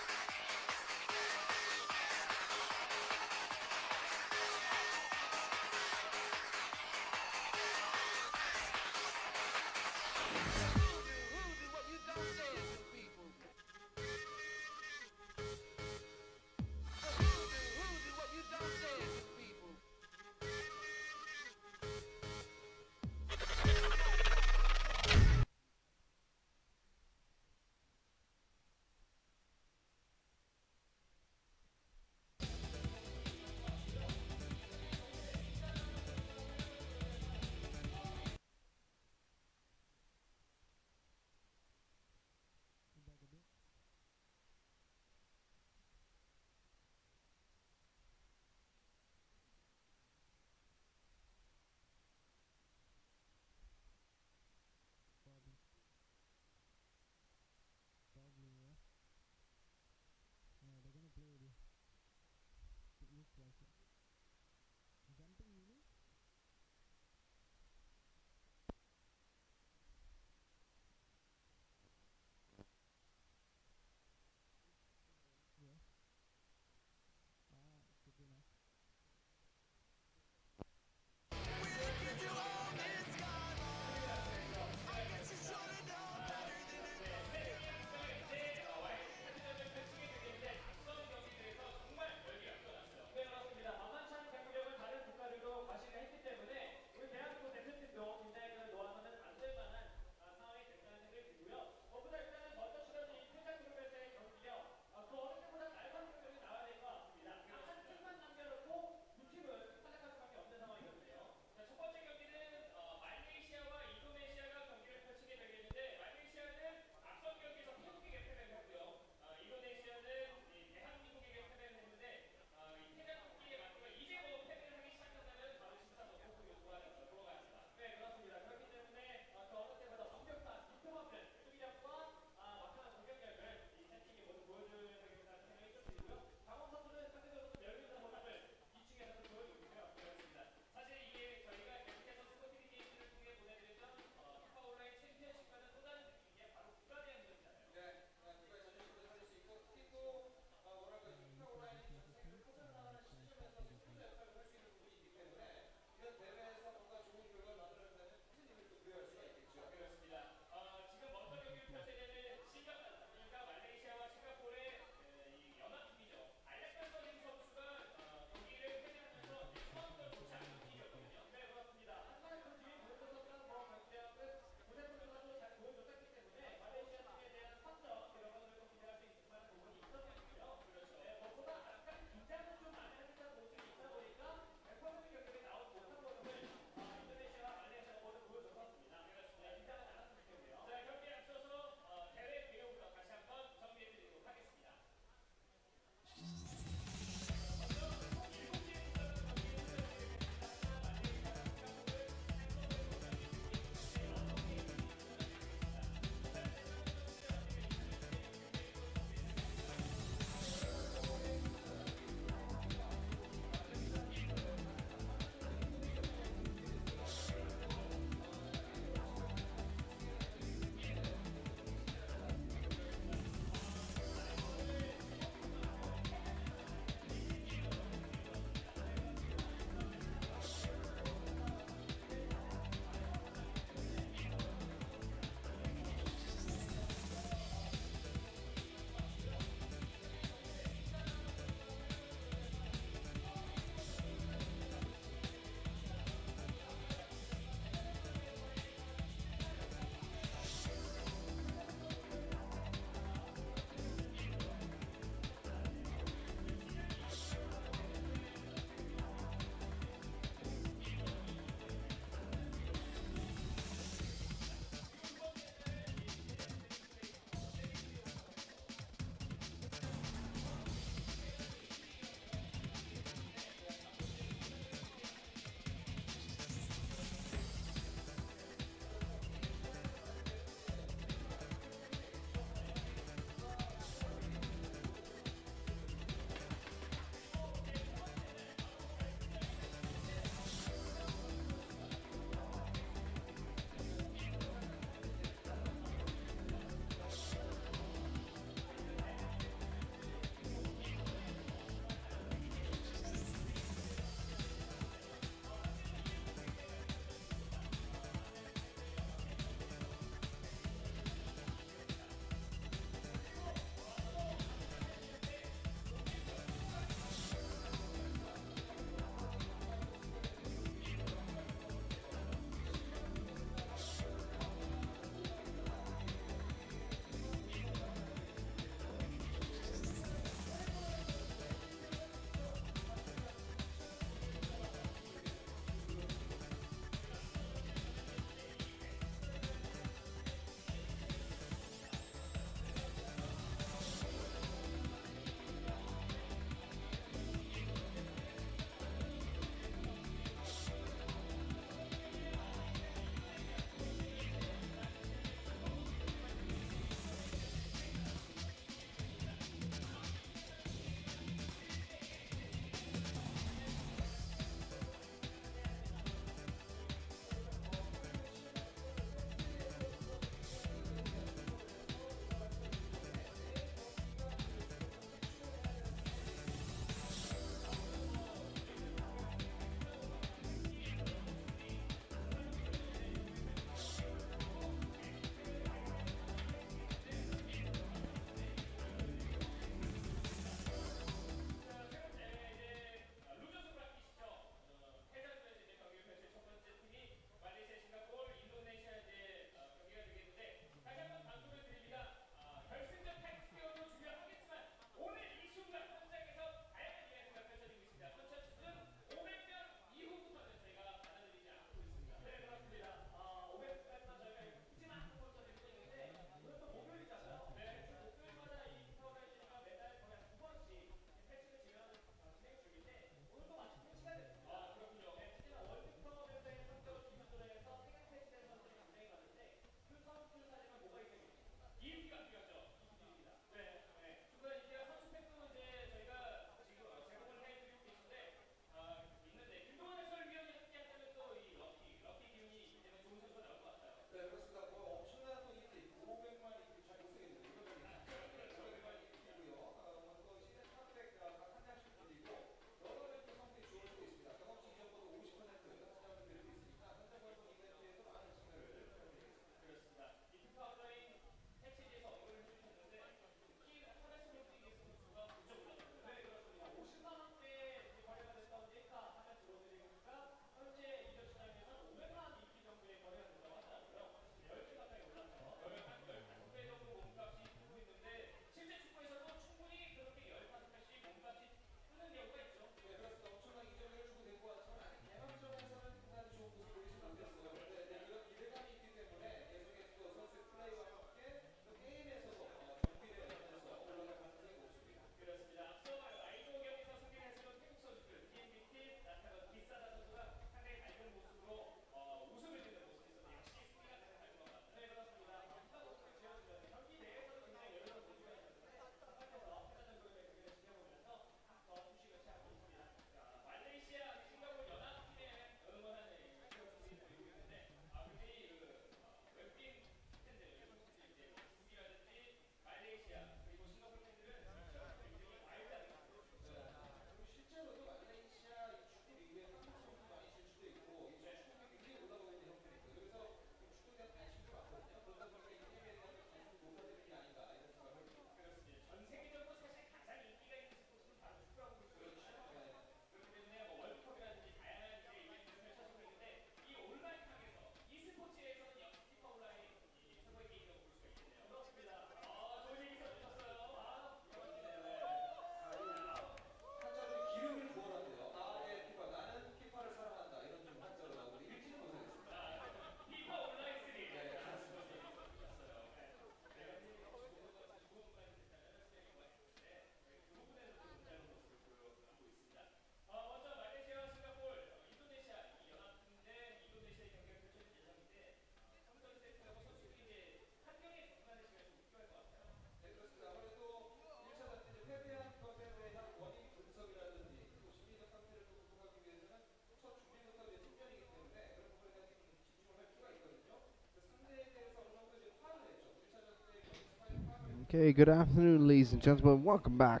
Okay, good afternoon, ladies and gentlemen. Welcome back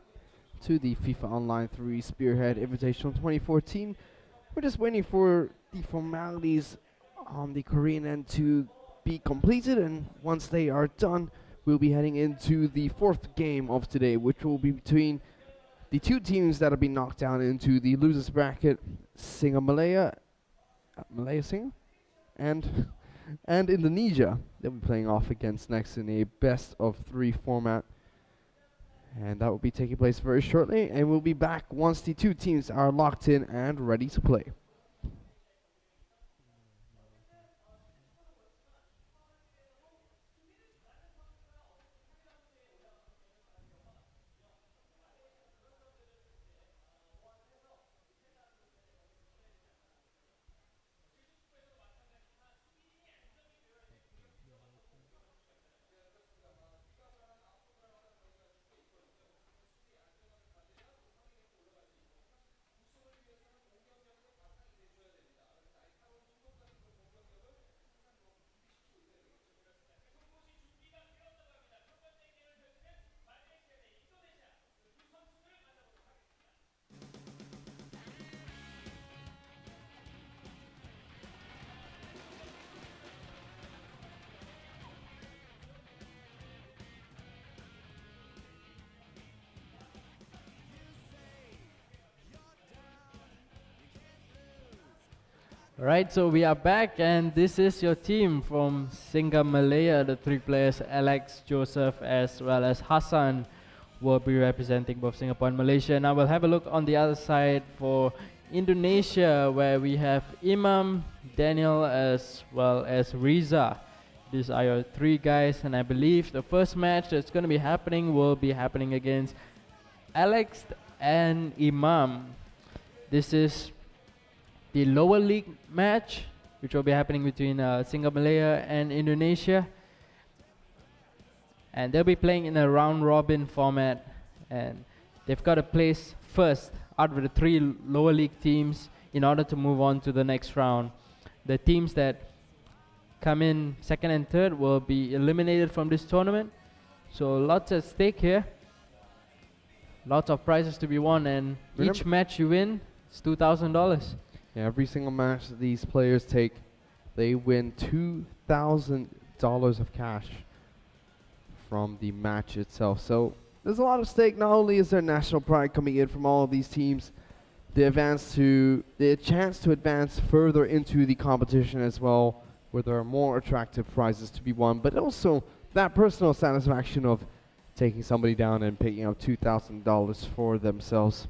to the FIFA Online 3 Spearhead Invitational 2014. We're just waiting for the formalities on the Korean end to be completed, and once they are done, we'll be heading into the fourth game of today, which will be between the two teams that have been knocked down into the losers bracket, SingaMalaya, Malaya Singa, and Indonesia. They'll be playing off against next in a best of 3 format. And that will be taking place very shortly. And we'll be back once the two teams are locked in and ready to play. Alright, so we are back, and this is your team from SingaMalaya. The 3 players, Alex, Joseph, as well as Hassan, will be representing both Singapore and Malaysia. Now we'll have a look on the other side for Indonesia, where we have Imam, Daniel, as well as Riza. These are your 3 guys, and I believe the first match that's going to be happening will be happening against Alex and Imam. This is the lower league match, which will be happening between SingaMalaya and Indonesia, and they'll be playing in a round robin format, and they've got to place first out of the 3 lower league teams in order to move on to the next round. The teams that come in second and third will be eliminated from this tournament, so lots at stake here, lots of prizes to be won, and each match you win is $2,000. Yeah, every single match that these players take, they win $2,000 of cash from the match itself. So there's a lot of stake. Not only is there national pride coming in from all of these teams, the chance to advance further into the competition as well, where there are more attractive prizes to be won, but also that personal satisfaction of taking somebody down and picking up $2,000 for themselves.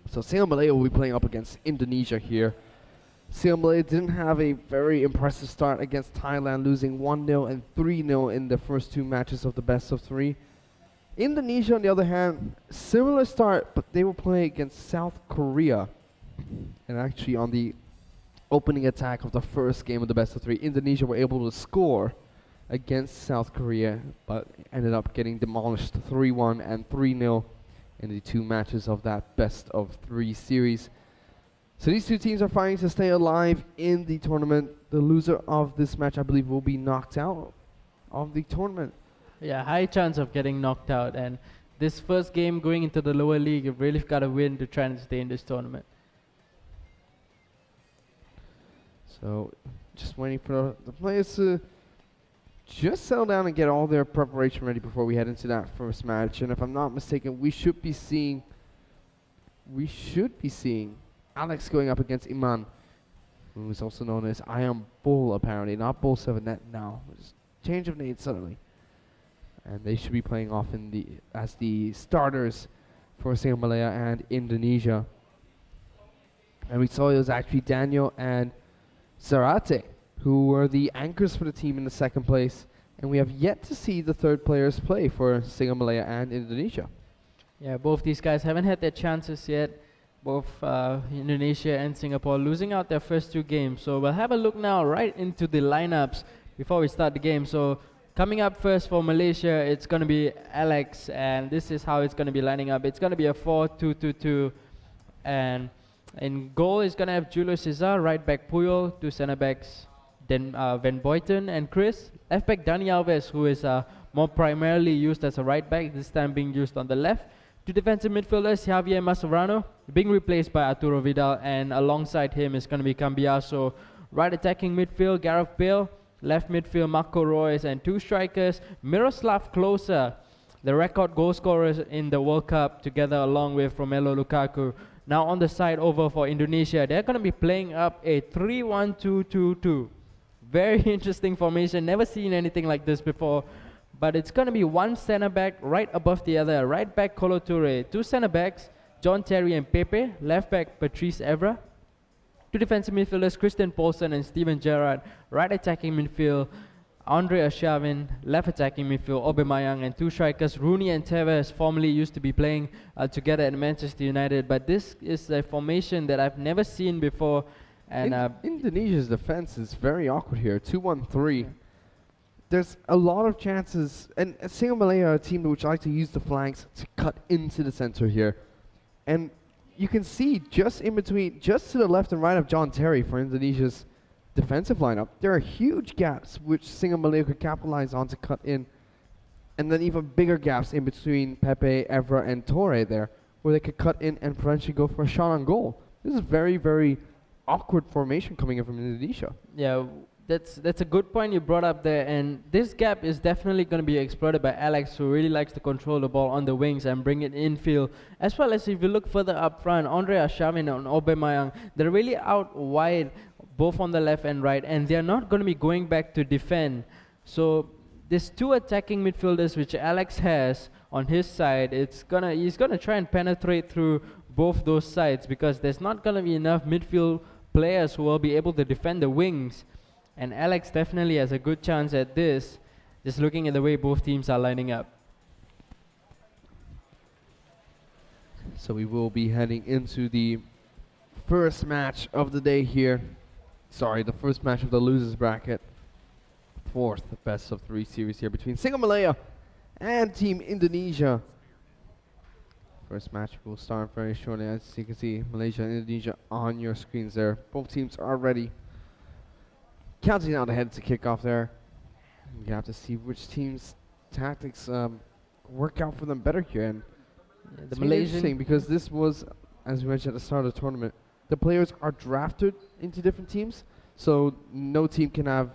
So SingaMalaya will be playing up against Indonesia here. SingaMalaya didn't have a very impressive start against Thailand, losing 1-0 and 3-0 in the first 2 matches of the best of 3. Indonesia, on the other hand, similar start, but they will play against South Korea. And actually on the opening attack of the first game of the best of 3, Indonesia were able to score against South Korea, but ended up getting demolished 3-1 and 3-0 in the 2 matches of that best of 3 series. So these 2 teams are fighting to stay alive in the tournament. The loser of this match, I believe, will be knocked out of the tournament. Yeah, high chance of getting knocked out, and this first game going into the lower league, you've really got to win to try and stay in this tournament. So just waiting for the players to just settle down and get all their preparation ready before we head into that first match. And if I'm not mistaken, we should be seeing Alex going up against Iman, who is also known as I Am Bull, apparently, not Bull 7 Net now. Just change of name suddenly. And they should be playing off as the starters for SingaMalaya and Indonesia. And we saw it was actually Daniel and Zarate who were the anchors for the team in the second place, and we have yet to see the third players play for SingaMalaya and Indonesia. Yeah, both these guys haven't had their chances yet, both Indonesia and Singapore losing out their first 2 games. So we'll have a look now right into the lineups before we start the game. So coming up first for Malaysia, it's going to be Alex, and this is how it's going to be lining up. It's going to be a 4-2-2-2, and in goal is going to have Julio Cesar, right back Puyol, 2 centre backs, then Van Boyten and Chris. Left back Dani Alves, who is more primarily used as a right back, this time being used on the left. Two defensive midfielders, Javier Mascherano, being replaced by Arturo Vidal, and alongside him is going to be Cambiaso. Right attacking midfield, Gareth Bale. Left midfield, Marco Reus, and two strikers, Miroslav Klose, the record goal scorers in the World Cup, together along with Romelu Lukaku. Now on the side over for Indonesia, they're going to be playing up a 3-1-2-2-2. Very interesting formation, never seen anything like this before. But it's going to be one centre back right above the other. Right back, Kolo Toure. Two centre backs, John Terry and Pepe. Left back, Patrice Evra. Two defensive midfielders, Christian Poulsen and Steven Gerrard. Right attacking midfield, Andre Arshavin. Left attacking midfield, Aubameyang. And two strikers, Rooney and Tevez, formerly used to be playing together at Manchester United. But this is a formation that I've never seen before. And Indonesia's defense is very awkward here. 2-1-3. There's a lot of chances, and SingaMalaya are a team which like to use the flanks to cut into the center here. And you can see just in between, just to the left and right of John Terry for Indonesia's defensive lineup, there are huge gaps which SingaMalaya could capitalize on to cut in. And then even bigger gaps in between Pepe, Evra, and Torre there, where they could cut in and potentially go for a shot on goal. This is very, very awkward formation coming in from Indonesia. Yeah. That's a good point you brought up there, and this gap is definitely going to be exploited by Alex, who really likes to control the ball on the wings and bring it infield. As well as if you look further up front, Andre Arshavin and Aubameyang, they're really out wide, both on the left and right, and they're not going to be going back to defend. So these two attacking midfielders which Alex has on his side, he's gonna try and penetrate through both those sides, because there's not going to be enough midfield players who will be able to defend the wings. And Alex definitely has a good chance at this, just looking at the way both teams are lining up. So we will be heading into the first match of the day here. Sorry, the first match of the losers bracket. Fourth best of three series here between SingaMalaya and Team Indonesia. First match will start very shortly. As you can see, Malaysia and Indonesia on your screens there. Both teams are ready. Counting down ahead to kick off there. You have to see which team's tactics work out for them better here. And the Malaysian, interesting because this was, as we mentioned at the start of the tournament, the players are drafted into different teams, so no team can have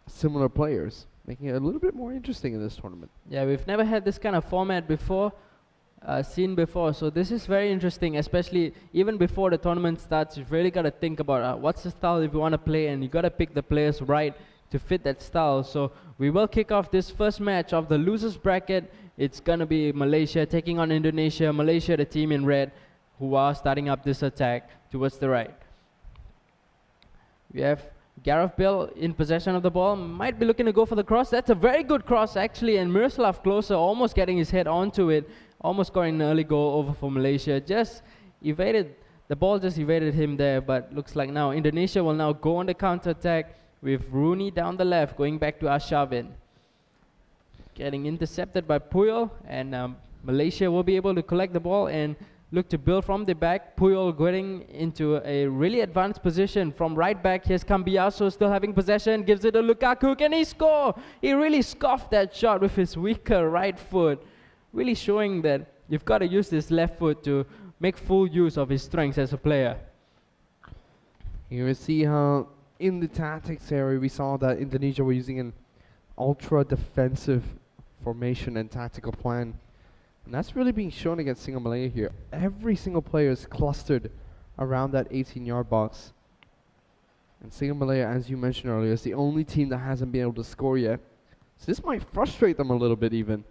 similar players, making it a little bit more interesting in this tournament. Yeah, we've never had this kind of format before. Seen before, so this is very interesting, especially even before the tournament starts. You've really got to think about what's the style if you want to play, and you got to pick the players right to fit that style. So we will kick off this first match of the losers bracket. It's gonna be Malaysia taking on Indonesia. Malaysia, the team in red, who are starting up this attack towards the right. We have Gareth Bale in possession of the ball, might be looking to go for the cross. That's a very good cross actually, and Miroslav Klose almost getting his head onto it, almost scoring an early goal over for Malaysia. Just evaded, the ball just evaded him there, but looks like now Indonesia will now go on the counter-attack with Rooney down the left, going back to Arshavin. Getting intercepted by Puyol, and Malaysia will be able to collect the ball and look to build from the back. Puyol getting into a really advanced position from right back. Here's Cambiaso still having possession, gives it to Lukaku. Can he score? He really scoffed that shot with his weaker right foot, really showing that you've got to use this left foot to make full use of his strengths as a player. You will see how in the tactics area we saw that Indonesia were using an ultra defensive formation and tactical plan. And that's really being shown against SingaMalaya here. Every single player is clustered around that 18-yard box. And SingaMalaya, as you mentioned earlier, is the only team that hasn't been able to score yet. So this might frustrate them a little bit even,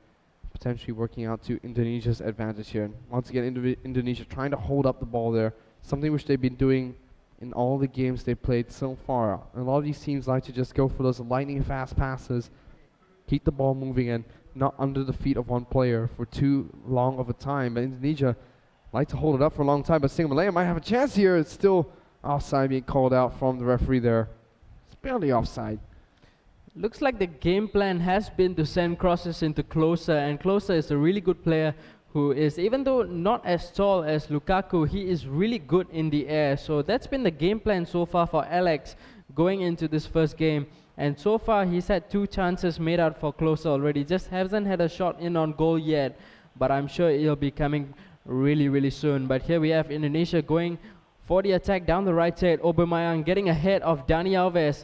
potentially working out to Indonesia's advantage here. And once again, Indonesia trying to hold up the ball there, something which they've been doing in all the games they've played so far. And a lot of these teams like to just go for those lightning fast passes, keep the ball moving and not under the feet of one player for too long of a time. But Indonesia like to hold it up for a long time, but SingaMalaya might have a chance here. It's still offside being called out from the referee there. It's barely offside. Looks like the game plan has been to send crosses into Klose, and Klose is a really good player who is, even though not as tall as Lukaku, he is really good in the air. So that's been the game plan so far for Alex going into this first game. And so far, he's had 2 chances made out for Closer already. Just hasn't had a shot in on goal yet. But I'm sure it'll be coming really soon. But here we have Indonesia going for the attack down the right side. Aubameyang getting ahead of Dani Alves.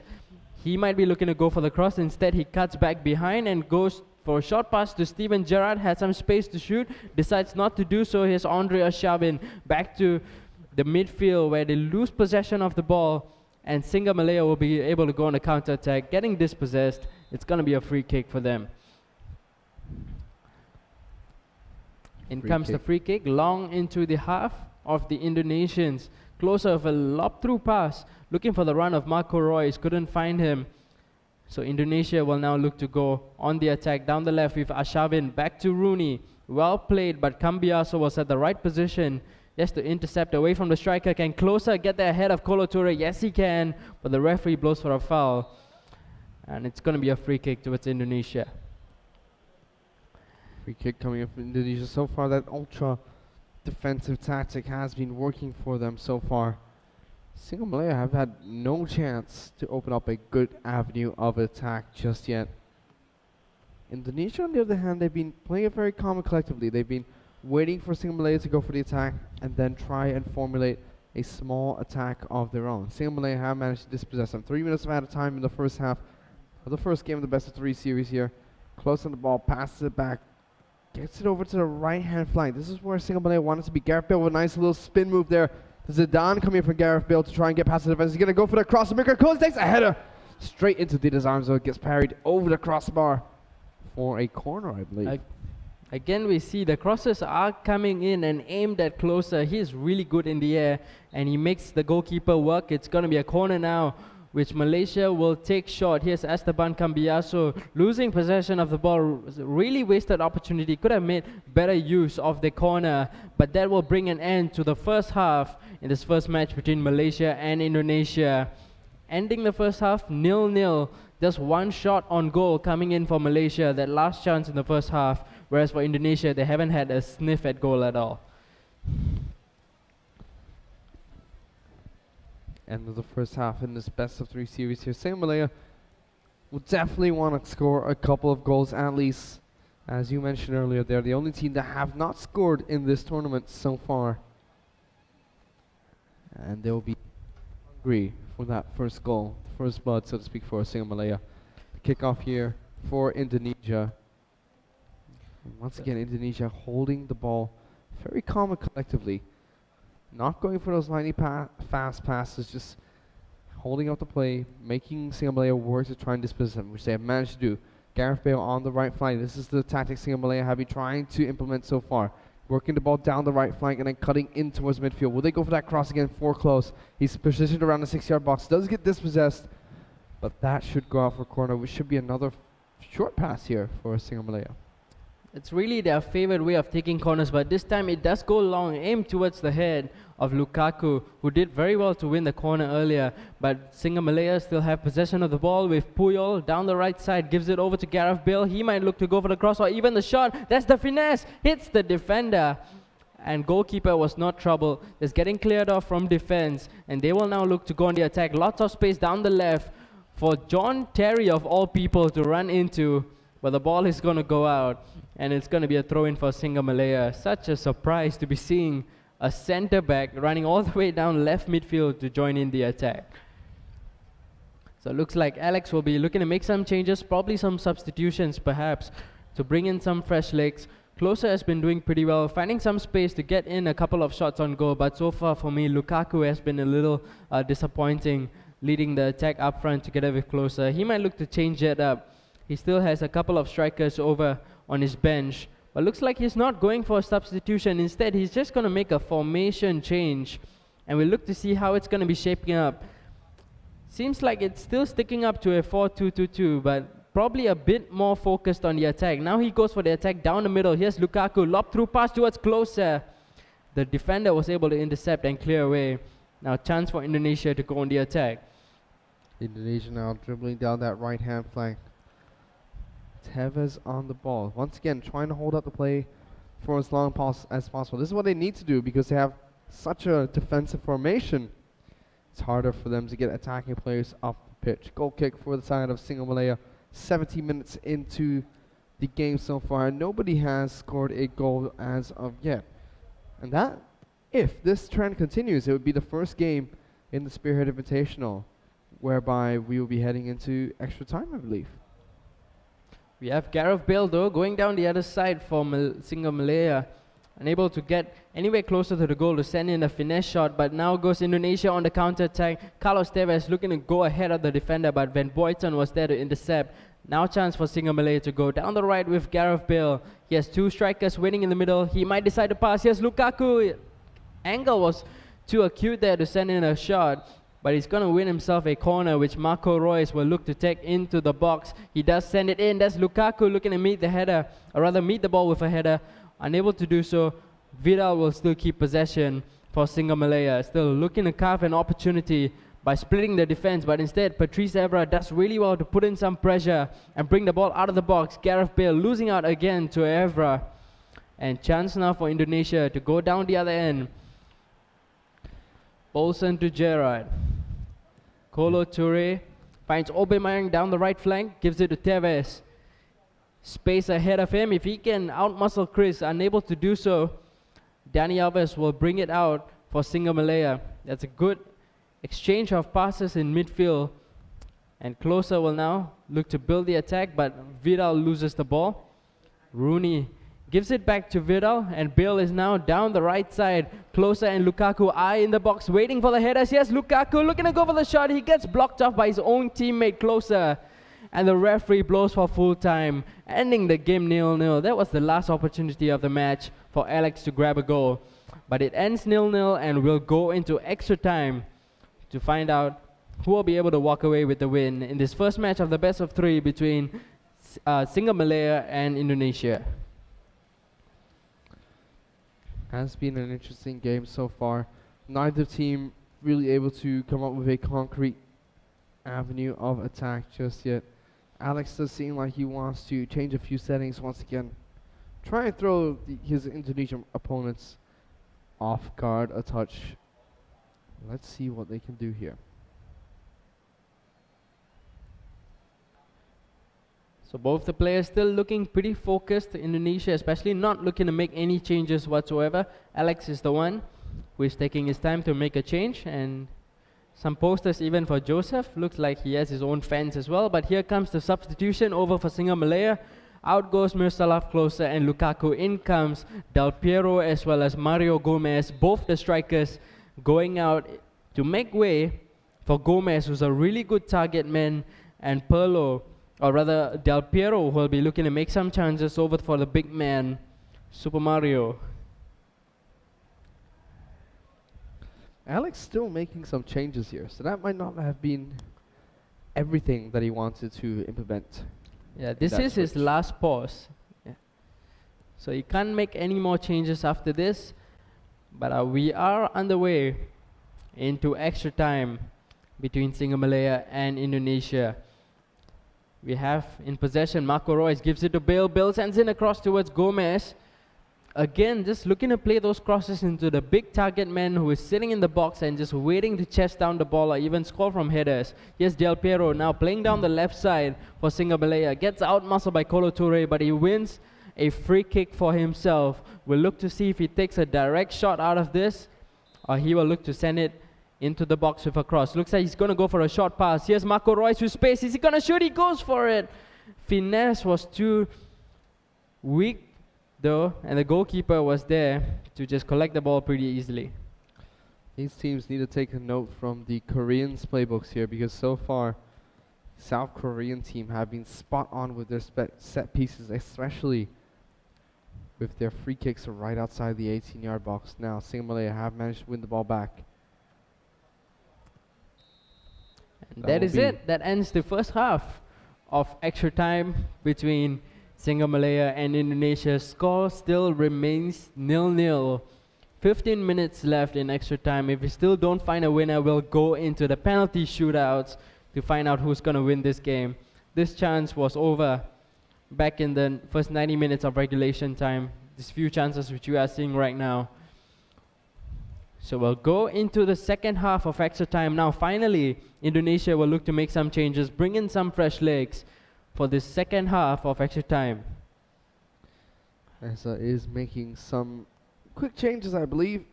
He might be looking to go for the cross. Instead, he cuts back behind and goes for a short pass to Steven Gerrard. Had some space to shoot. Decides not to do so. Here's Andre Arshavin back to the midfield where they lose possession of the ball. And SingaMalaya will be able to go on the counter-attack. Getting dispossessed. It's going to be a free kick for them. In comes the free kick, long into the half of the Indonesians. Closer of a lob-through pass, looking for the run of Marco Reus, couldn't find him. So Indonesia will now look to go on the attack down the left with Arshavin, back to Rooney. Well played, but Cambiaso was at the right position. Yes, to intercept away from the striker. Can Closer get there ahead of Kolo Toure? Yes, he can, but the referee blows for a foul. And it's going to be a free kick towards Indonesia. Free kick coming up from Indonesia. So far, that ultra defensive tactic has been working for them so far. SingaMalaya have had no chance to open up a good avenue of attack just yet. Indonesia, on the other hand, they've been playing it very calm and collectively. They've been waiting for SingaMalaya to go for the attack and then try and formulate a small attack of their own. SingaMalaya have managed to dispossess them. 3 minutes of added time in the first half of the first game of the best of 3 series here. Close on the ball, passes it back. Gets it over to the right-hand flank. This is where SingaMalaya wanted to be. Gareth Bale with a nice little spin move there. Zidane coming from Gareth Bale to try and get past the defense. He's going to go for the cross. Mirka Coles takes a header straight into Dida's arms, though. It gets parried over the crossbar for a corner, I believe. Again, we see the crosses are coming in and aimed at Closer. He's really good in the air, and he makes the goalkeeper work. It's going to be a corner now, which Malaysia will take short. Here's Esteban Cambiaso losing possession of the ball. Really wasted opportunity. Could have made better use of the corner, but that will bring an end to the first half in this first match between Malaysia and Indonesia. Ending the first half 0-0. Just 1 shot on goal coming in for Malaysia, that last chance in the first half, whereas for Indonesia, they haven't had a sniff at goal at all. End of the first half in this best of 3 series here. SingaMalaya will definitely want to score a couple of goals at least. As you mentioned earlier, they're the only team that have not scored in this tournament so far. And they'll be hungry for that first goal, first blood, so to speak, for SingaMalaya. The kickoff here for Indonesia. And once again, Indonesia holding the ball very calm and collectively. Not going for those lightning fast passes, just holding up the play, making SingaMalaya work to try and dispossess them, which they have managed to do. Gareth Bale on the right flank. This is the tactic SingaMalaya have been trying to implement so far. Working the ball down the right flank and then cutting in towards midfield. Will they go for that cross again for Close? He's positioned around the 6-yard box. Does get dispossessed, but that should go out for corner, which should be another short pass here for SingaMalaya. It's really their favorite way of taking corners, but this time it does go long, aimed towards the head of Lukaku, who did very well to win the corner earlier. But SingaMalaya still have possession of the ball with Puyol down the right side, gives it over to Gareth Bale. He might look to go for the cross or even the shot. That's the finesse, hits the defender. And goalkeeper was not troubled. It's getting cleared off from defense, and they will now look to go on the attack. Lots of space down the left for John Terry of all people to run into, but the ball is going to go out. And it's going to be a throw-in for SingaMalaya. Such a surprise to be seeing a centre-back running all the way down left midfield to join in the attack. So it looks like Alex will be looking to make some changes, probably some substitutions perhaps, to bring in some fresh legs. Closer has been doing pretty well, finding some space to get in a couple of shots on goal. But so far for me, Lukaku has been a little disappointing, leading the attack up front together with Closer. He might look to change it up. He still has a couple of strikers over on his bench, but looks like he's not going for a substitution. Instead, he's just going to make a formation change, and we'll look to see how it's going to be shaping up. Seems like it's still sticking up to a 4-2-2-2, but probably a bit more focused on the attack. Now he goes for the attack down the middle. Here's Lukaku, lob through pass towards Closer. The defender was able to intercept and clear away. Now chance for Indonesia to go on the attack. Indonesia now dribbling down that right-hand flank. Tevez on the ball. Once again, trying to hold up the play for as long as possible. This is what they need to do because they have such a defensive formation. It's harder for them to get attacking players up the pitch. Goal kick for the side of SingaMalaya. 70 minutes into the game so far. Nobody has scored a goal as of yet. And that, if this trend continues, it would be the first game in the Spearhead Invitational, whereby we will be heading into extra time, I believe. We have Gareth Bale though going down the other side for SingaMalaya, unable to get anywhere closer to the goal to send in a finesse shot, but now goes Indonesia on the counter attack. Carlos Tevez looking to go ahead of the defender, but Van Boyton was there to intercept. Now chance for SingaMalaya to go down the right with Gareth Bale. He has two strikers waiting in the middle. He might decide to pass. Here's Lukaku. Angle was too acute there to send in a shot, but he's going to win himself a corner, which Marco Reus will look to take into the box. He does send it in. That's Lukaku looking to meet the header, or rather meet the ball with a header. Unable to do so. Vidal will still keep possession for SingaMalaya. Still looking to carve an opportunity by splitting the defense, but instead Patrice Evra does really well to put in some pressure and bring the ball out of the box. Gareth Bale losing out again to Evra. And chance now for Indonesia to go down the other end. Bolson to Gerrard. Kolo Toure finds Aubameyang down the right flank, gives it to Tevez. Space ahead of him. If he can outmuscle Chris, unable to do so, Dani Alves will bring it out for SingaMalaya. That's a good exchange of passes in midfield. And Closer will now look to build the attack, but Vidal loses the ball. Rooney gives it back to Vidal, and Bale is now down the right side. Closer and Lukaku are in the box waiting for the headers. Yes, Lukaku looking to go for the shot. He gets blocked off by his own teammate Closer. And the referee blows for full time, ending the game 0-0. That was the last opportunity of the match for Alex to grab a goal. But it ends 0-0 and we'll go into extra time to find out who will be able to walk away with the win in this first match of the best of three between SingaMalaya and Indonesia. Has been an interesting game so far. Neither team really able to come up with a concrete avenue of attack just yet. Alex does seem like he wants to change a few settings once again. Try and throw his Indonesian opponents off guard a touch. Let's see what they can do here. So both the players still looking pretty focused. Indonesia especially not looking to make any changes whatsoever. Alex is the one who is taking his time to make a change, and some posters even for Joseph. Looks like he has his own fans as well. But here comes the substitution over for SingaMalaya. Out goes Miroslav Klose and Lukaku. In comes Del Piero as well as Mario Gomez. Both the strikers going out to make way for Gomez, who's a really good target man, and Perlo, or rather Del Piero, will be looking to make some chances over for the big man, Super Mario. Alex still making some changes here, so that might not have been everything that he wanted to implement. Yeah, this is his last pause. Yeah. So he can't make any more changes after this, but we are underway into extra time between SingaMalaya and Indonesia. We have in possession Marco Reus, gives it to Bale. Bale sends in across towards Gomez. Again, just looking to play those crosses into the big target man who is sitting in the box and just waiting to chest down the ball or even score from headers. Here's Del Piero now playing down the left side for SingaMalaya. Gets out-muscled by Kolo Toure, but he wins a free kick for himself. We'll look to see if he takes a direct shot out of this, or he will look to send it into the box with a cross. Looks like he's going to go for a short pass. Here's Marco Reus with space. Is he going to shoot? He goes for it. Finesse was too weak though, and the goalkeeper was there to just collect the ball pretty easily. These teams need to take a note from the Koreans' playbooks here, because so far South Korean team have been spot on with their set pieces, especially with their free kicks right outside the 18-yard box. Now SingaMalaya have managed to win the ball back. And that is it. That ends the first half of extra time between SingaMalaya and Indonesia. Score still remains 0-0. 15 minutes left in extra time. If we still don't find a winner, we'll go into the penalty shootouts to find out who's going to win this game. This chance was over back in the first 90 minutes of regulation time. These few chances which you are seeing right now. So we'll go into the second half of extra time now. Finally, Indonesia will look to make some changes, bring in some fresh legs for the second half of extra time. Esa is making some quick changes, I believe.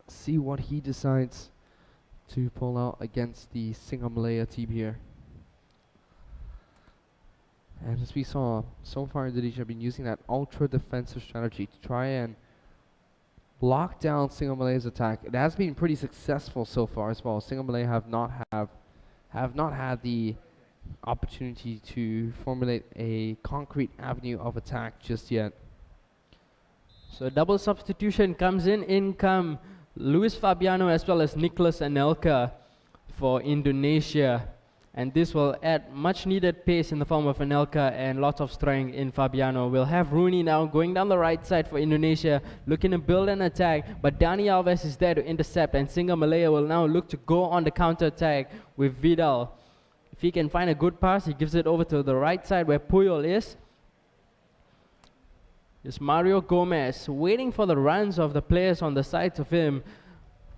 See what he decides to pull out against the SingaMalaya team here. And as we saw, so far Indonesia have been using that ultra defensive strategy to try and lock down SingaMalaya's attack. It has been pretty successful so far as well. SingaMalaya have not had the opportunity to formulate a concrete avenue of attack just yet. So double substitution comes in come Luis Fabiano as well as Nicholas Anelka for Indonesia. And this will add much needed pace in the form of Anelka and lots of strength in Fabiano. We'll have Rooney now going down the right side for Indonesia, looking to build an attack, but Dani Alves is there to intercept, and SingaMalaya will now look to go on the counter attack with Vidal. If he can find a good pass, he gives it over to the right side where Puyol is. It's Mario Gomez waiting for the runs of the players on the sides of him.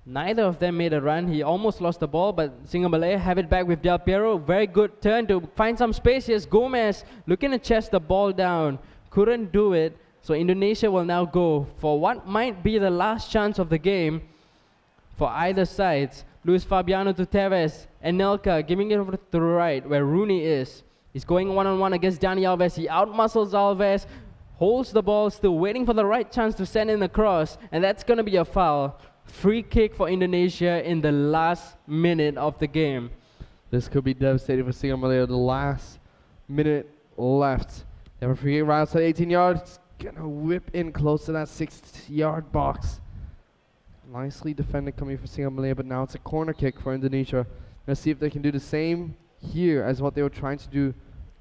Neither of them made a run. He almost lost the ball, but SingaMalaya have it back with Del Piero. Very good turn to find some space. Here's Gomez looking to chest the ball down. Couldn't do it. So Indonesia will now go for what might be the last chance of the game for either sides. Luis Fabiano to Tevez. Anelka giving it over to the right where Rooney is. He's going one-on-one against Dani Alves. He outmuscles Alves. Holds the ball, still waiting for the right chance to send in the cross. And that's going to be a foul. Free kick for Indonesia in the last minute of the game. This could be devastating for SingaMalaya. The last minute left. They have a free kick right outside 18 yards. Gonna whip in close to that 6-yard box. Nicely defended coming from SingaMalaya, but now it's a corner kick for Indonesia. Let's see if they can do the same here as what they were trying to do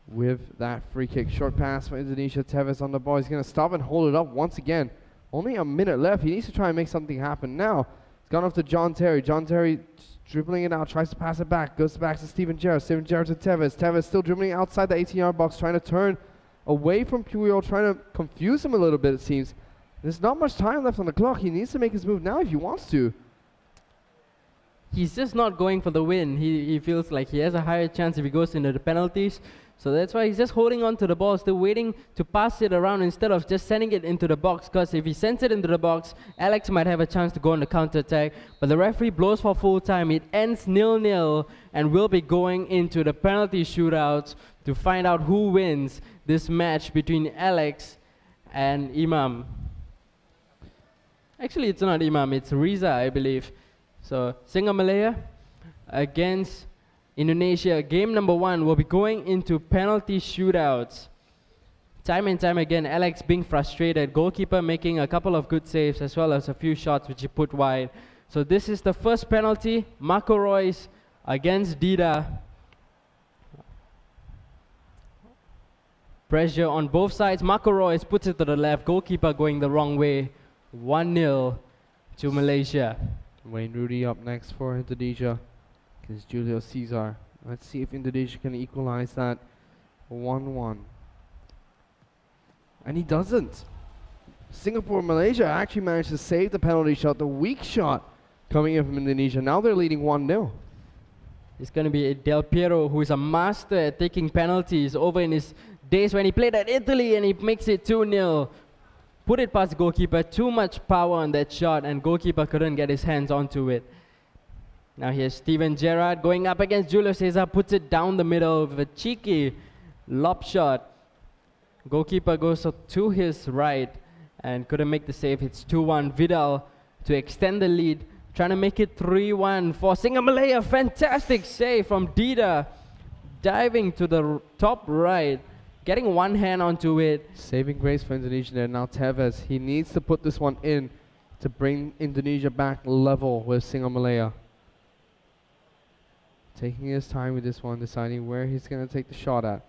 with that free kick. Short pass for Indonesia. Tevez on the ball. He's gonna stop and hold it up once again. Only a minute left. He needs to try and make something happen now. It's gone off to John Terry. John Terry dribbling it out, tries to pass it back. Goes back to Steven Gerrard. Steven Gerrard to Tevez. Tevez still dribbling outside the 18-yard box, trying to turn away from Puyol, trying to confuse him a little bit, it seems. There's not much time left on the clock. He needs to make his move now if he wants to. He's just not going for the win. He feels like he has a higher chance if he goes into the penalties. So that's why he's just holding on to the ball, still waiting to pass it around instead of just sending it into the box. Because if he sends it into the box, Alex might have a chance to go on the counter-attack. But the referee blows for full time. It ends 0-0 and we'll be going into the penalty shootouts to find out who wins this match between Alex and Imam. Actually, it's not Imam, it's Riza, I believe. So SingaMalaya against Indonesia, game number 1 will be going into penalty shootouts. Time and time again, Alex being frustrated. Goalkeeper making a couple of good saves as well as a few shots which he put wide. So this is the first penalty. Marco Reus against Dida. Pressure on both sides. Marco Reus puts it to the left. Goalkeeper going the wrong way. 1-0 to Malaysia. Wayne Rudy up next for Indonesia. Against Julio Cesar. Let's see if Indonesia can equalize that 1-1. And he doesn't. Malaysia actually managed to save the penalty shot, the weak shot coming in from Indonesia. Now they're leading 1-0. It's going to be Del Piero, who is a master at taking penalties over in his days when he played at Italy, and he makes it 2-0. Put it past the goalkeeper, too much power on that shot, and goalkeeper couldn't get his hands onto it. Now here's Steven Gerrard going up against Julio Cesar, puts it down the middle with a cheeky lob shot. Goalkeeper goes to his right and couldn't make the save. It's 2-1. Vidal to extend the lead, trying to make it 3-1 for SingaMalaya. Fantastic save from Dida, diving to the top right, getting one hand onto it. Saving grace for Indonesia there. Now Tevez, he needs to put this one in to bring Indonesia back level with SingaMalaya. Taking his time with this one, deciding where he's going to take the shot at.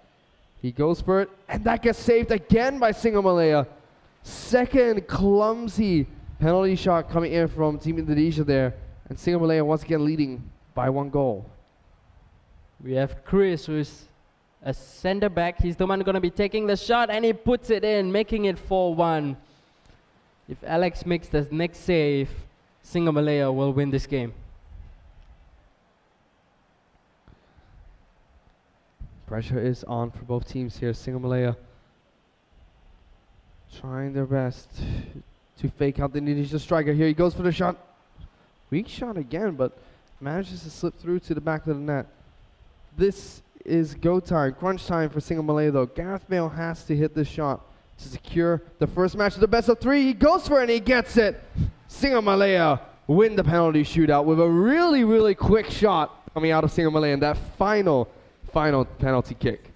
He goes for it, and that gets saved again by SingaMalaya. Second clumsy penalty shot coming in from Team Indonesia there. And SingaMalaya once again leading by 1 goal. We have Chris, who is a center back. He's the one going to be taking the shot, and he puts it in, making it 4-1. If Alex makes the next save, SingaMalaya will win this game. Pressure is on for both teams here. SingaMalaya trying their best to fake out the Indonesia striker. Here he goes for the shot. Weak shot again, but manages to slip through to the back of the net. This is go time, crunch time for SingaMalaya though. Gareth Bale has to hit this shot to secure the first match of the best of 3. He goes for it and he gets it. SingaMalaya win the penalty shootout with a really quick shot coming out of SingaMalaya in that final penalty kick.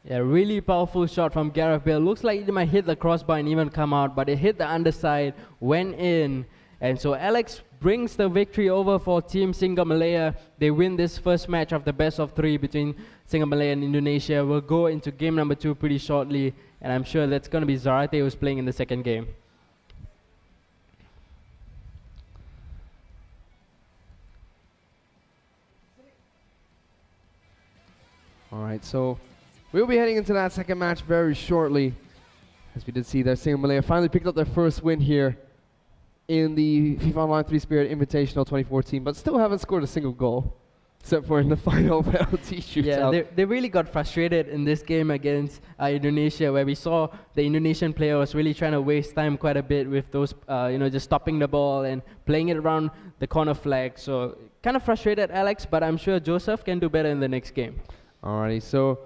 Yeah, really powerful shot from Gareth Bale. Looks like it might hit the crossbar and even come out, but it hit the underside, went in. And so Alex brings the victory over for Team SingaMalaya. They win this first match of the best of 3 between SingaMalaya and Indonesia. We'll go into game number 2 pretty shortly, and I'm sure that's going to be Zarate who's playing in the second game. All right, so we'll be heading into that second match very shortly. As we did see that SingaMalaya finally picked up their first win here in the FIFA Online 3 Spirit Invitational 2014, but still haven't scored a single goal, except for in the final penalty shootout. Yeah, they really got frustrated in this game against Indonesia, where we saw the Indonesian player was really trying to waste time quite a bit with those, just stopping the ball and playing it around the corner flag. So kind of frustrated Alex, but I'm sure Joseph can do better in the next game. Alrighty, so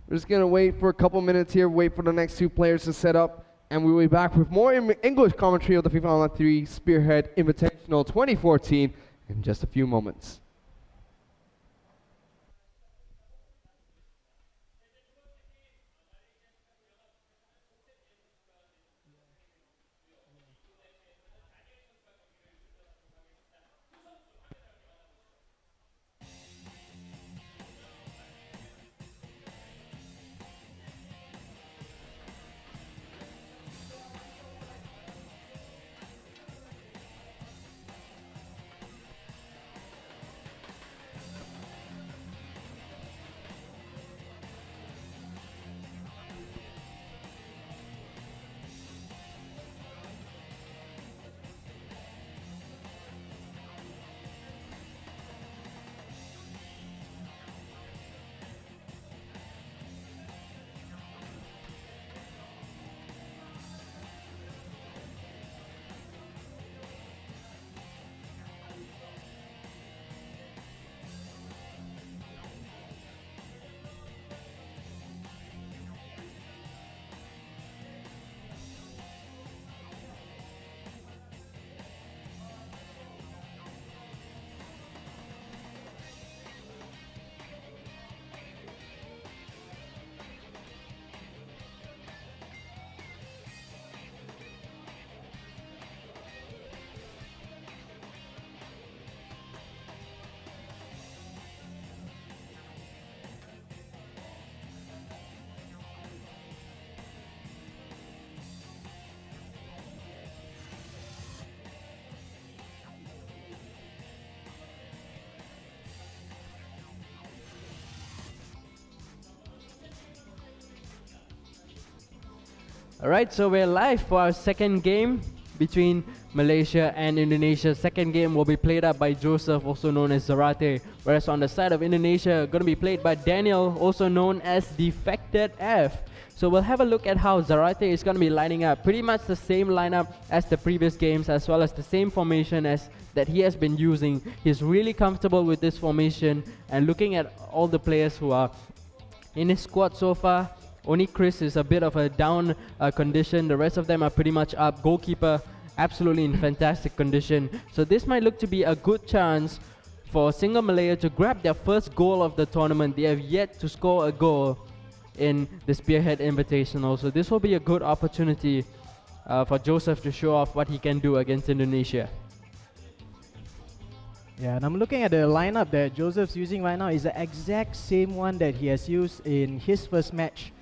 we're just gonna wait for a couple minutes here, wait for the next 2 players to set up, and we'll be back with more English commentary of the FIFA Online 3 Spearhead Invitational 2014 in just a few moments. Alright, so we're live for our second game between Malaysia and Indonesia. Second game will be played up by Joseph, also known as Zarate, whereas on the side of Indonesia, going to be played by Daniel, also known as Defected F. So we'll have a look at how Zarate is going to be lining up. Pretty much the same lineup as the previous games, as well as the same formation as that he has been using. He's really comfortable with this formation, and looking at all the players who are in his squad so far, only Chris is a bit of a down condition. The rest of them are pretty much up. Goalkeeper absolutely in fantastic condition. So this might look to be a good chance for SingaMalaya to grab their first goal of the tournament. They have yet to score a goal in the Spearhead Invitational. So this will be a good opportunity for Joseph to show off what he can do against Indonesia. Yeah, and I'm looking at the lineup that Joseph's using right now is the exact same one that he has used in his first match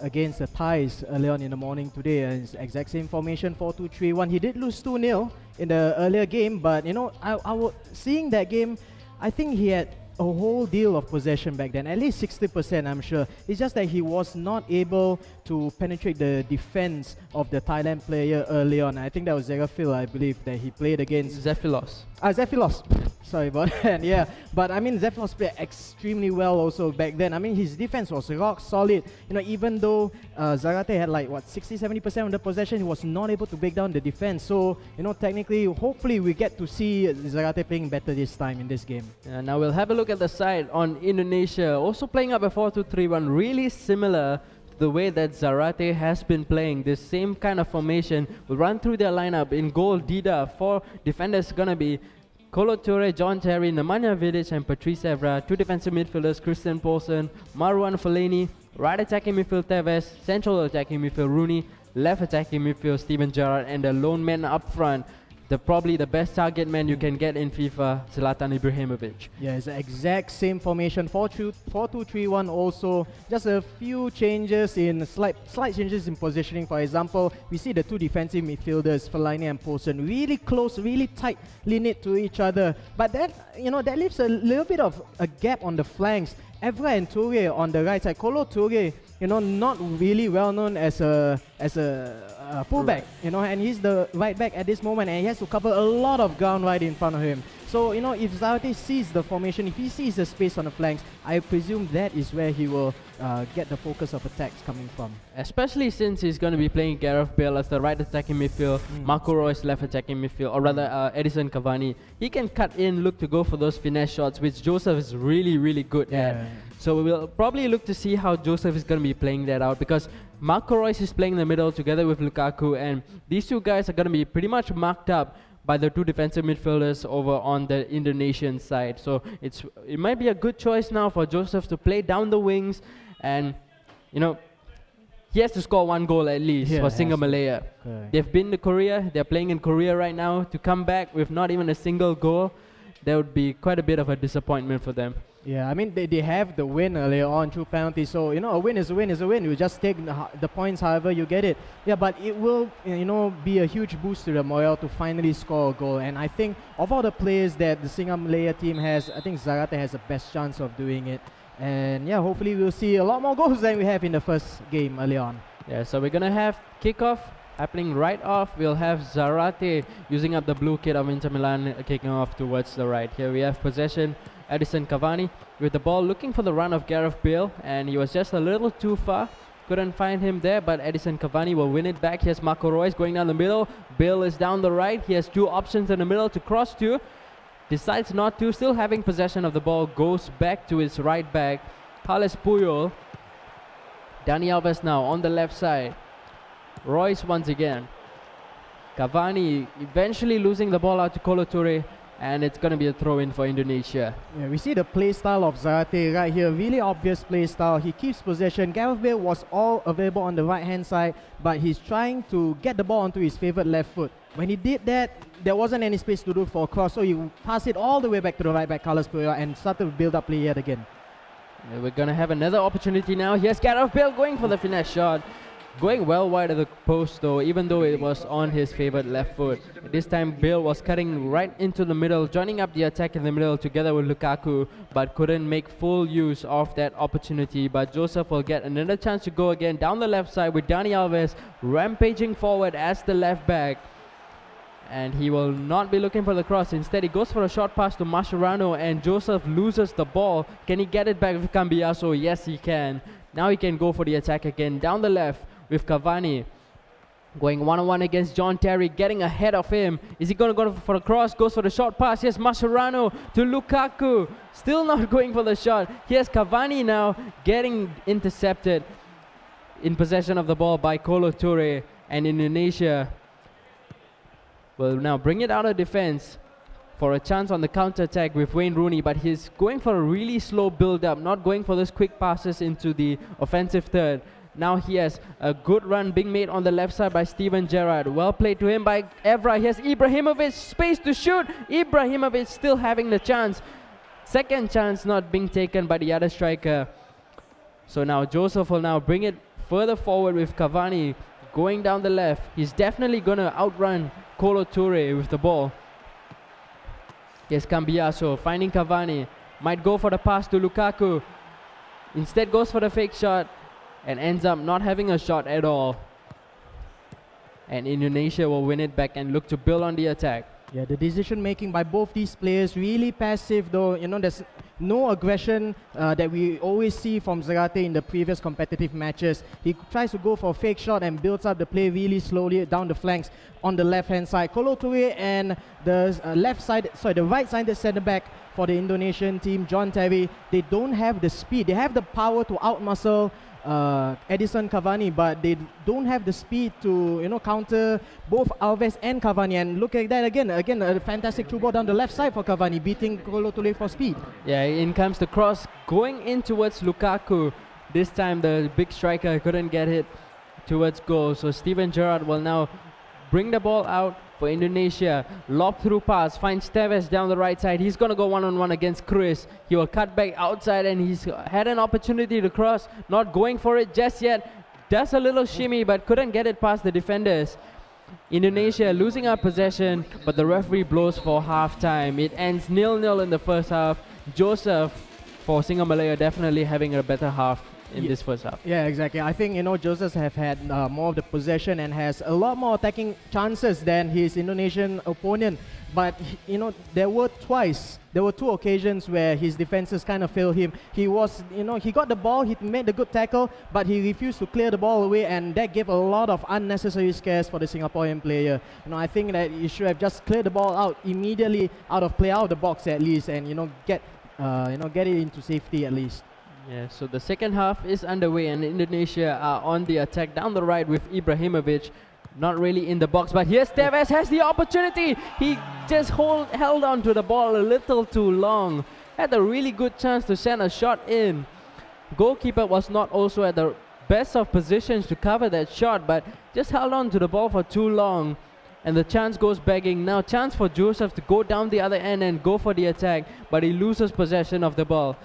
against the Thais earlier on in the morning today. And it's the exact same formation, 4-2-3-1. He did lose 2-0 in the earlier game, but you know, I was seeing that game, I think he had a whole deal of possession back then, at least 60%, I'm sure. It's just that he was not able to penetrate the defense of the Thailand player early on. I think that was Zerafil, I believe, that he played against. Zephilos. Zephilos. Sorry about that, yeah. But I mean, Zephilos played extremely well also back then. I mean, his defense was rock solid. You know, even though Zarate had like, what, 60-70% of the possession, he was not able to break down the defense. So, you know, technically, hopefully we get to see Zarate playing better this time in this game. Now we'll have a look at the side on Indonesia. Also playing up a 4-2-3-1, really similar to the way that Zarate has been playing. This same kind of formation will run through their lineup. In goal, Dida. 4 defenders gonna be Kolo Toure, John Terry, Nemanja Vidic and Patrice Evra. 2 defensive midfielders, Christian Poulsen, Marwan Fellaini. Right attacking midfield, Tevez. Central attacking midfield, Rooney. Left attacking midfield, Steven Gerrard. And the lone man up front, probably the best target man you can get in FIFA, Zlatan Ibrahimovic. Yeah, it's the exact same formation, 4-2-3-1 also. Just a few changes in, slight changes in positioning. For example, we see the 2 defensive midfielders, Fellaini and Poulsen, really close, really tightly knit to each other. But that, you know, that leaves a little bit of a gap on the flanks. Evra and Toure on the right side. Kolo Toure, you know, not really well known as a fullback, you know, and he's the right back at this moment, and he has to cover a lot of ground right in front of him. So, you know, if Zarate sees the formation, if he sees the space on the flanks, I presume that is where he will get the focus of attacks coming from. Especially since he's going to be playing Gareth Bale as the right attacking midfield, Marco Reus left attacking midfield, or rather Edison Cavani. He can cut in, look to go for those finesse shots, which Joseph is really, really good at. So we will probably look to see how Joseph is going to be playing that out, because Marco Reus is playing in the middle together with Lukaku, and these 2 guys are going to be pretty much marked up by the 2 defensive midfielders over on the Indonesian side. So it might be a good choice now for Joseph to play down the wings, and you know, he has to score 1 goal at least for SingaMalaya. They've been to Korea, they're playing in Korea right now. To come back with not even a single goal, that would be quite a bit of a disappointment for them. Yeah, I mean, they have the win earlier on through penalty, so, you know, a win is a win is a win. You just take the points however you get it. Yeah, but it will, you know, be a huge boost to the morale to finally score a goal. And I think of all the players that the SingaMalaya team has, I think Zarate has the best chance of doing it. And yeah, hopefully we'll see a lot more goals than we have in the first game early on. Yeah, so we're going to have kickoff happening right off. We'll have Zarate using up the blue kit of Inter Milan, kicking off towards the right. Here we have possession. Edison Cavani with the ball, looking for the run of Gareth Bale, and he was just a little too far. Couldn't find him there, but Edison Cavani will win it back. Here's Marco Reus going down the middle. Bale is down the right. He has 2 options in the middle to cross to. Decides not to, still having possession of the ball, goes back to his right back. Carles Puyol. Dani Alves now on the left side. Reus once again. Cavani eventually losing the ball out to Kolo Toure, and it's going to be a throw-in for Indonesia. Yeah, we see the play style of Zarate right here, really obvious play style. He keeps possession. Gareth Bale was all available on the right-hand side, but he's trying to get the ball onto his favorite left foot. When he did that, there wasn't any space to do for a cross, so he passed it all the way back to the right back, Carlos Puyol, and started to build up play yet again. We're going to have another opportunity now. Here's Gareth Bale going for the finesse shot. Going well wide of the post though, even though it was on his favorite left foot. This time Bale was cutting right into the middle, joining up the attack in the middle together with Lukaku, but couldn't make full use of that opportunity. But Joseph will get another chance to go again down the left side with Dani Alves rampaging forward as the left back. And he will not be looking for the cross. Instead, he goes for a short pass to Mascherano, and Joseph loses the ball. Can he get it back with Cambiaso? Yes, he can. Now he can go for the attack again down the left with Cavani. Going one-on-one against John Terry, getting ahead of him. Is he going to go for a cross? Goes for the short pass. Here's Mascherano to Lukaku. Still not going for the shot. Here's Cavani now getting intercepted in possession of the ball by Kolo Toure, and Indonesia will now bring it out of defense for a chance on the counter-attack with Wayne Rooney, but he's going for a really slow build-up, not going for those quick passes into the offensive third. Now he has a good run being made on the left side by Steven Gerrard. Well played to him by Evra. Here's Ibrahimovic, space to shoot. Ibrahimovic still having the chance. Second chance not being taken by the other striker. So now Joseph will now bring it further forward with Cavani going down the left. He's definitely going to outrun Kolo Toure with the ball. Here's Cambiaso finding Cavani. might go for the pass to Lukaku. Instead goes for the fake shot and ends up not having a shot at all. And Indonesia will win it back and look to build on the attack. Yeah, the decision making by both these players really passive though. There's no aggression that we always see from Zarate in the previous competitive matches. He tries to go for a fake shot and builds up the play really slowly down the flanks on the left hand side. Kolo Toure and the right-sided centre back for the Indonesian team, John Terry, they don't have the speed. They have the power to outmuscle Edison Cavani, but they don't have the speed to counter both Alves and Cavani. And look at that again a fantastic through ball down the left side for Cavani, beating Kolo Toure for speed. Yeah, in comes the cross going in towards Lukaku. This time the big striker couldn't get it towards goal, so Steven Gerrard will now bring the ball out for Indonesia. Lob through pass, finds Tevez down the right side. He's gonna go one-on-one against Chris. He will cut back outside and he's had an opportunity to cross, not going for it just yet. Does a little shimmy but couldn't get it past the defenders. Indonesia losing our possession, but the referee blows for half-time. It ends 0-0 in the first half. Joseph for SingaMalaya definitely having a better half in this first half. Yeah, exactly. I think Joseph have had more of the possession and has a lot more attacking chances than his Indonesian opponent. But there were two occasions where his defenses kind of failed him. He was, he got the ball, he made a good tackle, but he refused to clear the ball away, and that gave a lot of unnecessary scares for the Singaporean player. I think that he should have just cleared the ball out immediately out of the box at least, and get it into safety at least. Yeah, so the second half is underway and Indonesia are on the attack down the right with Ibrahimovic. Not really in the box, but here's Tevez, has the opportunity. He just held on to the ball a little too long. Had a really good chance to send a shot in. Goalkeeper was not also at the best of positions to cover that shot, but just held on to the ball for too long. And the chance goes begging. Now chance for Joseph to go down the other end and go for the attack, but he loses possession of the ball.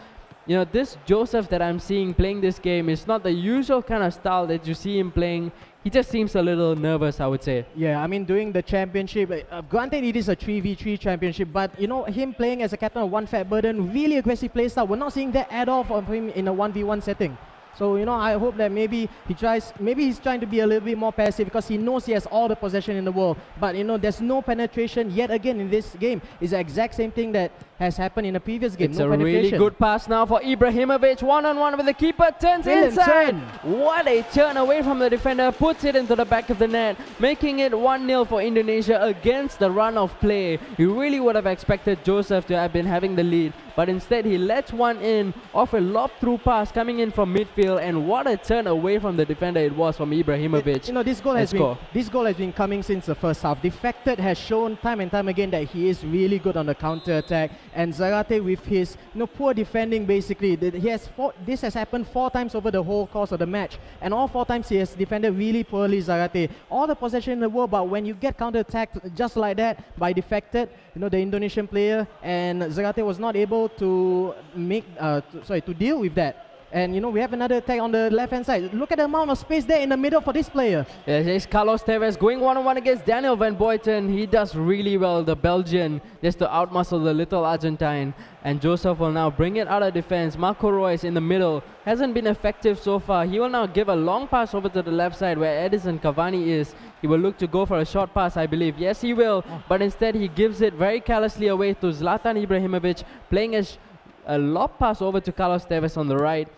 This Joseph that I'm seeing playing this game is not the usual kind of style that you see him playing. He just seems a little nervous, I would say. Yeah, I mean, doing the championship, granted it is a 3v3 championship, but him playing as a captain of One Fat Burden, really aggressive play style, we're not seeing that at all from him in a 1v1 setting. So, I hope that maybe he's trying to be a little bit more passive because he knows he has all the possession in the world. But, there's no penetration yet again in this game. It's the exact same thing that has happened in the previous game. It's a really good pass now for Ibrahimovic. One-on-one with the keeper, turns inside. What a turn away from the defender, puts it into the back of the net, making it 1-0 for Indonesia against the run of play. You really would have expected Joseph to have been having the lead, but instead he lets one in off a lob through pass coming in from midfield, and what a turn away from the defender it was from Ibrahimovic. This goal has been coming since the first half. Defected has shown time and time again that he is really good on the counter attack, and Zarate with his poor defending, basically this has happened 4 times over the whole course of the match, and all 4 times he has defended really poorly. Zarate, all the possession in the world, but when you get counter attacked just like that by Defected, the Indonesian player, and Zarate was not able to to deal with that. And we have another attack on the left hand side. Look at the amount of space there in the middle for this player. Yes, it's Carlos Tevez going one-on-one against Daniel Van Boyten. He does really well, the Belgian, just to outmuscle the little Argentine. And Joseph will now bring it out of defense. Marco Reus in the middle hasn't been effective so far. He will now give a long pass over to the left side where Edison Cavani is. He will look to go for a short pass, I believe. Yes, he will, but instead he gives it very carelessly away to Zlatan Ibrahimovic, playing a lob pass over to Carlos Tevez on the right.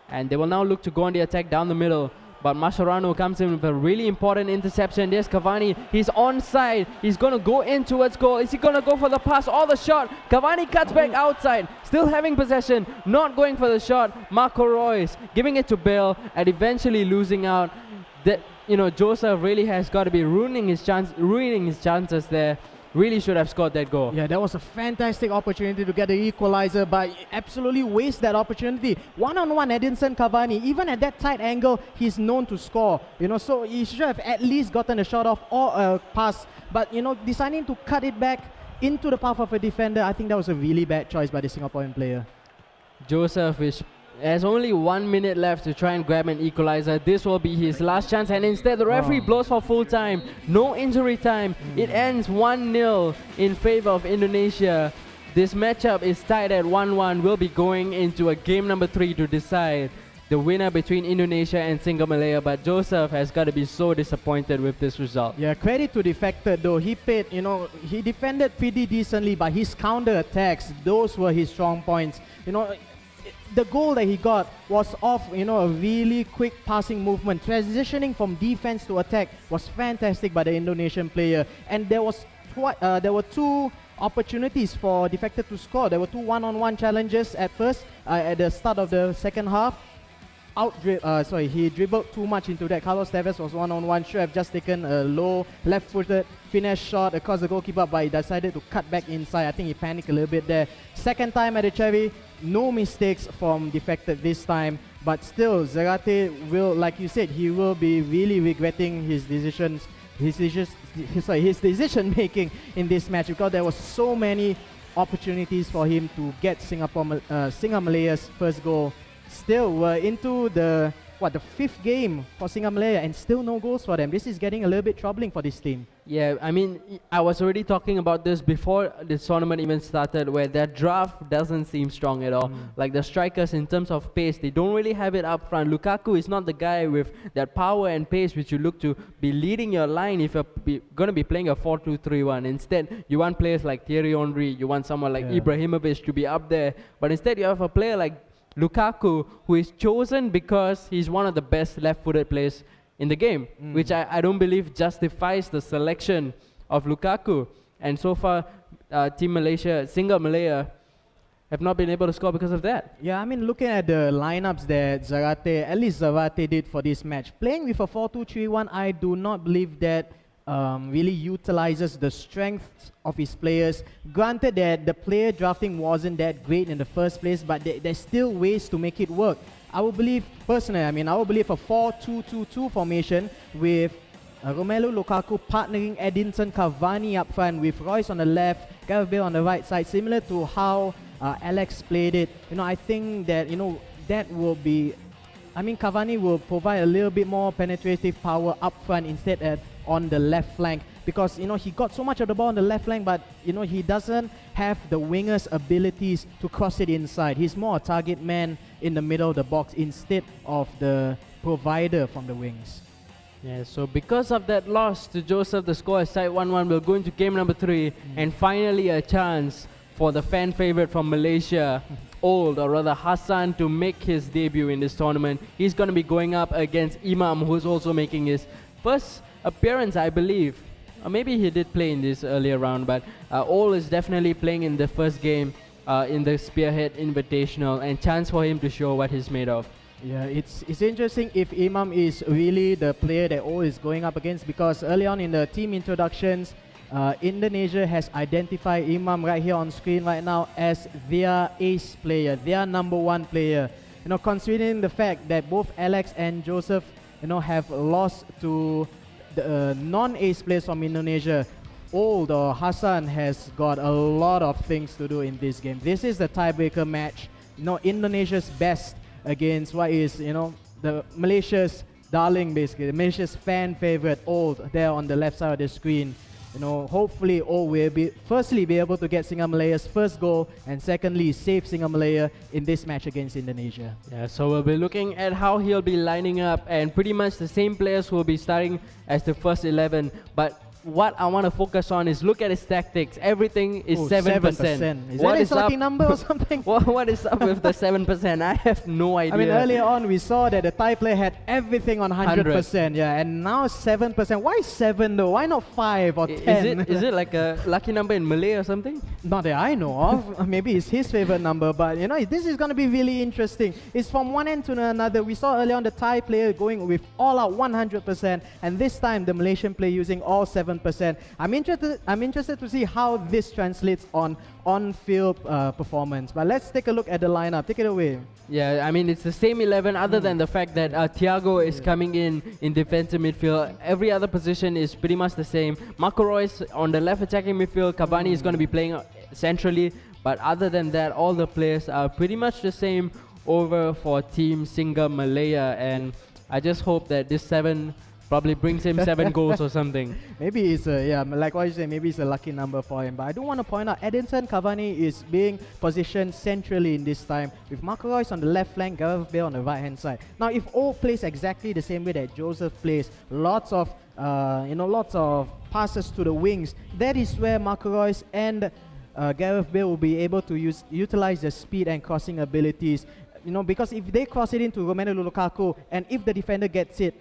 And they will now look to go on the attack down the middle. But Mascherano comes in with a really important interception. There's Cavani. He's onside. He's going to go in towards goal. Is he going to go for the pass or the shot? Cavani cuts back outside. Still having possession. Not going for the shot. Marco Reus giving it to Bale and eventually losing out. Joseph really has got to be ruining his chances there. Really should have scored that goal. Yeah, that was a fantastic opportunity to get the equalizer, but absolutely waste that opportunity. One-on-one Edinson Cavani, even at that tight angle, he's known to score. So he should have at least gotten a shot off or a pass. But deciding to cut it back into the path of a defender, I think that was a really bad choice by the Singaporean player. Joseph has only 1 minute left to try and grab an equalizer. This will be his last chance, and instead the referee blows for full time. No injury time. It ends 1-0 in favor of Indonesia. this matchup is tied at 1-1. We'll be going into a game number 3 to decide the winner between Indonesia and SingaMalaya, but Joseph has got to be so disappointed with this result. Yeah, credit to Defected though. He he defended pretty decently, but his counter attacks, those were his strong points. The goal that he got was off, a really quick passing movement. Transitioning from defense to attack was fantastic by the Indonesian player. And there were 2 opportunities for Defected to score. There were 2 one-on-one challenges at first, at the start of the second half. He dribbled too much into that. Carlos Tevez was one-on-one, should have just taken a low left-footed finesse shot across the goalkeeper, but he decided to cut back inside. I think he panicked a little bit there. Second time at the Cherry, no mistakes from Defected this time, but still Zarate will, like you said, he will be really regretting his decision making in this match, because there was so many opportunities for him to get SingaMalaya's first goal. Still, we're into the 5th game for SingaMalaya and still no goals for them. This is getting a little bit troubling for this team. Yeah, I mean, I was already talking about this before the tournament even started, where their draft doesn't seem strong at all. Like the strikers, in terms of pace, they don't really have it up front. Lukaku is not the guy with that power and pace which you look to be leading your line if you're going to be playing a 4-2-3-1. Instead, you want players like Thierry Henry, you want someone like Ibrahimovic to be up there. But instead, you have a player like Lukaku, who is chosen because he's one of the best left-footed players in the game, which I don't believe justifies the selection of Lukaku. And so far, Team Malaysia, SingaMalaya, have not been able to score because of that. Yeah, I mean, looking at the lineups that Zarate did for this match, playing with a 4-2-3-1, I do not believe that really utilizes the strengths of his players. Granted that the player drafting wasn't that great in the first place, but there's still ways to make it work. I would believe, personally, a 4-2-2-2 formation with Romelu Lukaku partnering Edinson Cavani up front with Royce on the left, Gareth Bale on the right side, similar to how Alex played it. I think that, that will be, Cavani will provide a little bit more penetrative power up front instead on the left flank, because he got so much of the ball on the left flank, but he doesn't have the winger's abilities to cross it inside. He's more a target man in the middle of the box instead of the provider from the wings. Yeah, so because of that loss to Joseph, the score is tied 1-1. We'll go into game number 3, and finally a chance for the fan favorite from Malaysia, Hassan, to make his debut in this tournament. He's going to be going up against Imam, who's also making his first appearance, I believe. Or maybe he did play in this earlier round, but Ol is definitely playing in the first game in the Spearhead Invitational, and chance for him to show what he's made of. Yeah, it's interesting if Imam is really the player that Ol is going up against, because early on in the team introductions, Indonesia has identified Imam right here on screen right now as their ace player, their number 1 player. Considering the fact that both Alex and Joseph, have lost to the non-ace players from Indonesia, Hassan has got a lot of things to do in this game. This is the tiebreaker match. Indonesia's best against what is, the Malaysia's darling, basically, Malaysia's fan favorite, there on the left side of the screen. Hopefully will be able to get SingaMalaya's first goal, and secondly save SingaMalaya in this match against Indonesia. Yeah, so we'll be looking at how he'll be lining up, and pretty much the same players who will be starting as the first 11. But what I want to focus on is look at his tactics. Everything is 7%. Is that his lucky number or something? What is up with the 7%? I have no idea. Earlier on we saw that the Thai player had everything on 100%. Yeah, and now 7%. Why 7 though? Why not 5 or 10? Is it like a lucky number in Malay or something? Not that I know of. Maybe it's his favorite number, but this is going to be really interesting. It's from one end to another. We saw earlier on the Thai player going with all out 100%, and this time the Malaysian player using all 7%. I'm interested to see how this translates on-field performance. But let's take a look at the lineup. Take it away. Yeah, it's the same 11 other than the fact that Thiago is coming in defensive midfield. Every other position is pretty much the same. Marco Reus on the left attacking midfield. Cavani is going to be playing centrally. But other than that, all the players are pretty much the same over for Team SingaMalaya. And I just hope that this 7 probably brings him 7 goals or something. Maybe it's like what you say, maybe it's a lucky number for him. But I do want to point out, Edinson Cavani is being positioned centrally in this time, with Marco Reus on the left flank, Gareth Bale on the right hand side. Now, if all plays exactly the same way that Joseph plays, lots of passes to the wings, that is where Marco Reus and Gareth Bale will be able to utilize their speed and crossing abilities. Because if they cross it into Romelu Lukaku, and if the defender gets it,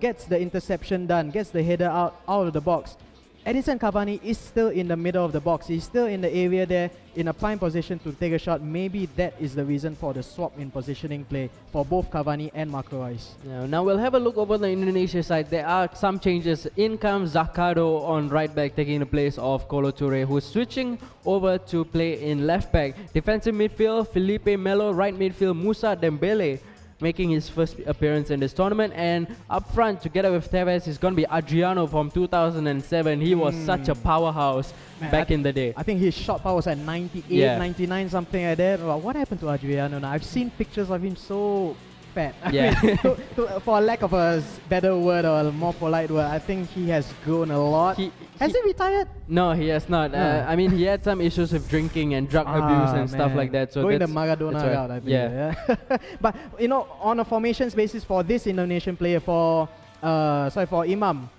gets the interception done, gets the header out of the box, Edinson Cavani is still in the middle of the box. He's still in the area there in a prime position to take a shot. Maybe that is the reason for the swap in positioning play for both Cavani and Marco Reus. Yeah, now we'll have a look over the Indonesia side. There are some changes. In comes Zakado on right back, taking the place of Kolo Toure, who's switching over to play in left back. Defensive midfield, Felipe Melo. Right midfield, Musa Dembele, making his first appearance in this tournament. And up front, together with Tevez, is going to be Adriano from 2007. He was such a powerhouse back in the day. I think his shot power was at 98, 99, something like that. Well, what happened to Adriano now? I've seen pictures of him so fat. Yeah. For lack of a better word or a more polite word, I think he has grown a lot. Has he retired? No, he has not. I mean, he had some issues with drinking and drug abuse and stuff like that. So going the Maradona route, I believe. Yeah. But on a formations basis for this Indonesian player, for Imam,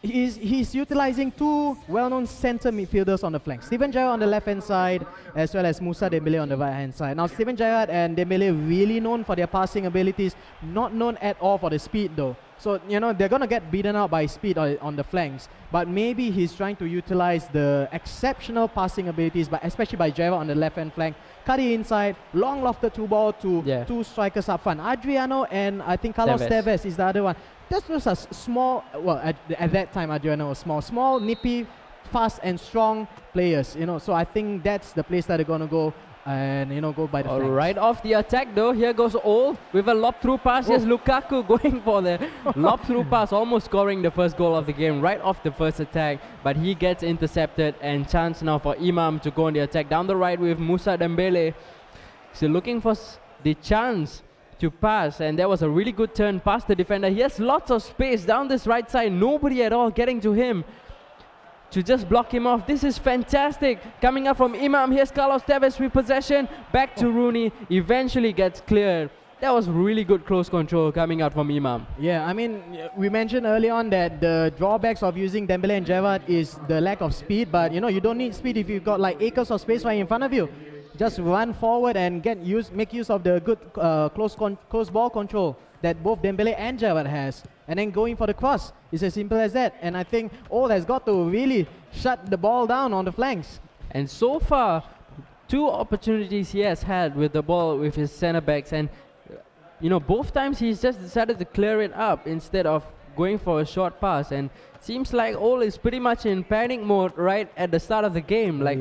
he's utilizing two well-known center midfielders on the flank. Steven Gerrard on the left-hand side, as well as Musa Dembele on the right-hand side. Now, Steven Gerrard and Dembele really known for their passing abilities, not known at all for the speed though. So, they're going to get beaten out by speed on the flanks. But maybe he's trying to utilize the exceptional passing abilities, but especially by Gerrard on the left-hand flank. Cut it inside, long lofted two ball to two strikers up front. Adriano and I think Carlos Tevez is the other one. That was a small, at that time Adriano was small, nippy, fast and strong players. So I think that's the place that they're going to go. And go by the flanks. Right off the attack though, here goes Ole with a lob through pass. Yes, Lukaku going for the lob through pass, almost scoring the first goal of the game right off the first attack, but he gets intercepted, and chance now for Imam to go on the attack down the right with Musa Dembele. So looking for the chance to pass, and there was a really good turn past the defender. He has lots of space down this right side, nobody at all getting to him to just block him off. This is fantastic. Coming up from Imam, here's Carlos Tevez with possession. Back to Rooney, eventually gets cleared. That was really good close control coming out from Imam. Yeah, I mean, we mentioned early on that the drawbacks of using Dembele and Gerrard is the lack of speed, but you don't need speed if you've got like acres of space right in front of you. Just run forward and make use of the good close ball control that both Dembele and Gerrard has. And then going for the cross. It's as simple as that. And I think Ole has got to really shut the ball down on the flanks. And so far, 2 opportunities he has had with the ball with his center backs. And, both times he's just decided to clear it up instead of going for a short pass. And seems like Ole is pretty much in panic mode right at the start of the game. Like,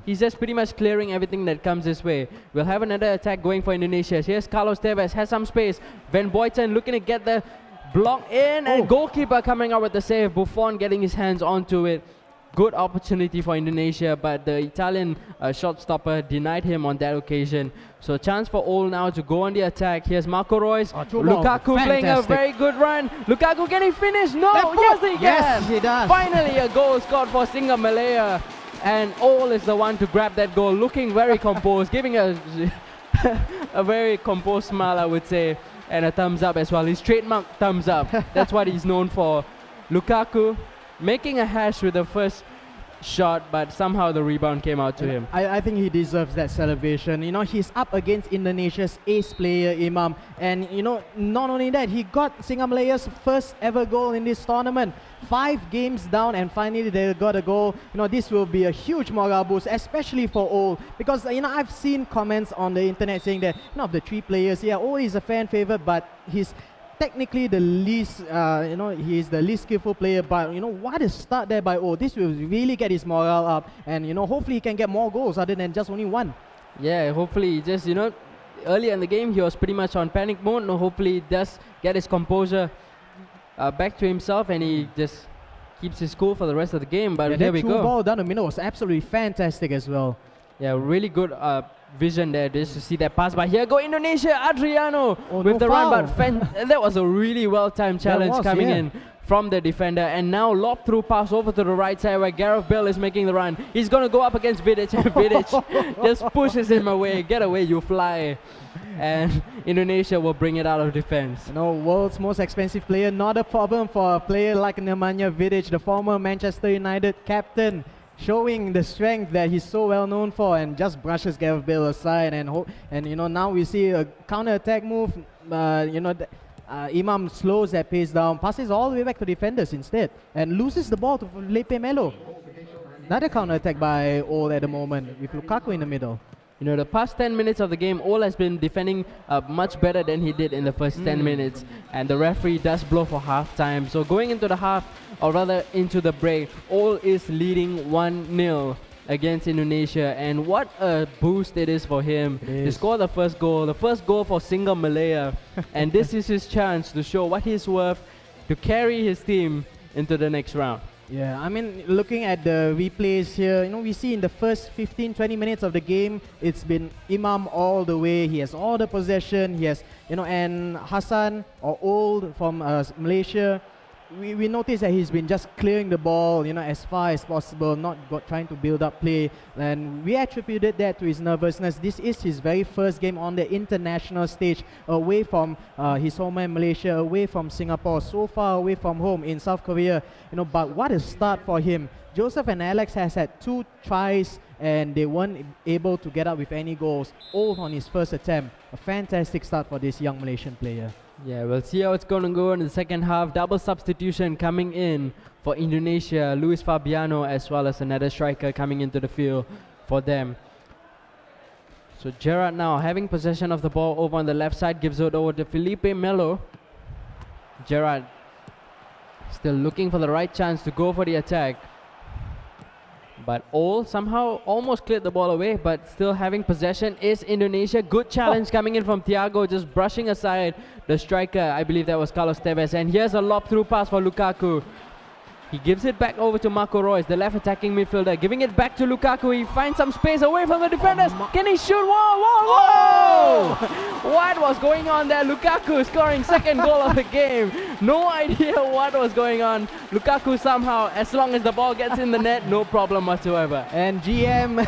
he's just pretty much clearing everything that comes his way. We'll have another attack going for Indonesia. Here's Carlos Tevez, has some space. Van Boyten looking to get the block in, and goalkeeper coming out with the save. Buffon getting his hands onto it. Good opportunity for Indonesia, but the Italian shot stopper denied him on that occasion. So chance for Ole now to go on the attack. Here's Marco Reus. Lukaku playing a very good run. Lukaku, can he finish? No! Yes, he can! Yes, he does. Finally a goal scored for SingaMalaya. And Ole is the one to grab that goal, looking very composed, giving a very composed smile, I would say. And a thumbs up as well. His trademark thumbs up. That's what he's known for. Lukaku making a hash with the first shot, but somehow the rebound came out to him. I think he deserves that celebration. He's up against Indonesia's ace player, Imam. And, not only that, he got SingaMalaya's first ever goal in this tournament. 5 games down, and finally they got a goal. This will be a huge morale boost, especially for Ole, because I've seen comments on the internet saying that of the 3 players, Ole is a fan favorite, but he's technically the least, he's the least skillful player. But what a start there by Ole. This will really get his morale up, and hopefully he can get more goals other than just only one. Yeah, hopefully just earlier in the game he was pretty much on panic mode. Hopefully he does get his composure back to himself, and he just keeps his cool for the rest of the game. But there we go. That ball down the middle was absolutely fantastic as well. Yeah, really good vision there just to see that pass. But here go Indonesia, Adriano with no the run. foul. But that was a really well-timed challenge was, coming yeah. in from the defender. And now lob through pass over to the right side where Gareth Bale is making the run. He's going to go up against Vidic, and Vidic just pushes him away. Get away, you fly. And Indonesia will bring it out of defense. You know, world's most expensive player, not a problem for a player like Nemanja Vidic, the former Manchester United captain, showing the strength that he's so well known for, and just brushes Gareth Bale aside. And you know, now we see a counter-attack move. Imam slows that pace down, passes all the way back to defenders instead, and loses the ball to Lepe Melo. Another counter-attack by Ole at the moment, with Lukaku in the middle. You know, the past 10 minutes of the game, Ole has been defending much better than he did in the first 10 minutes. And the referee does blow for half-time. So going into the half, or rather into the break, Ole is leading 1-0 against Indonesia. And what a boost it is for him to score the first goal for SingaMalaya. And this is his chance to show what he's worth, to carry his team into the next round. Yeah, I mean, looking at the replays here, you know, we see in the first 15-20 minutes of the game, it's been Imam all the way. He has all the possession. He has, you know, and Hassan or Old from Malaysia, we noticed that he's been just clearing the ball, you know, as far as possible, not trying to build up play. And we attributed that to his nervousness. This is his very first game on the international stage, away from his homeland Malaysia, away from Singapore, so far away from home in South Korea. You know, but what a start for him. Joseph and Alex has had 2 tries and they weren't able to get up with any goals. All on his first attempt. A fantastic start for this young Malaysian player. Yeah, we'll see how it's going to go in the second half. Double substitution coming in for Indonesia. Luis Fabiano as well as another striker coming into the field for them. So Gerrard now having possession of the ball over on the left side, gives it over to Felipe Melo. Gerrard still looking for the right chance to go for the attack. But Ole somehow almost cleared the ball away, but still having possession is Indonesia. Good challenge coming in from Thiago, just brushing aside the striker. I believe that was Carlos Tevez. And here's a lob through pass for Lukaku. He gives it back over to Marco Reus, the left attacking midfielder, giving it back to Lukaku. He finds some space away from the defenders. Can he shoot? Whoa! What was going on there? Lukaku scoring second goal of the game. No idea what was going on. Lukaku somehow, as long as the ball gets in the net, no problem whatsoever. And GM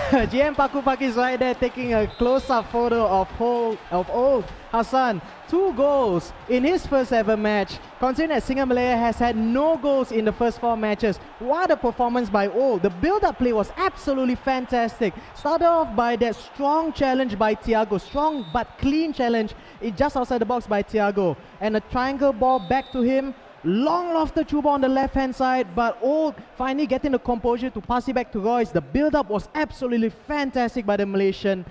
Paku Pak is right there taking a close-up photo of old Hassan. 2 goals in his first ever match. Considering that SingaMalaya has had no goals in the first 4 matches. What a performance by Ole. The build-up play was absolutely fantastic. Started off by that strong challenge by Thiago. Strong but clean challenge. It just outside the box by Thiago. And a triangle ball back to him. Long lofted through ball on the left-hand side, but Ole finally getting the composure to pass it back to Royce. The build-up was absolutely fantastic by the Malaysian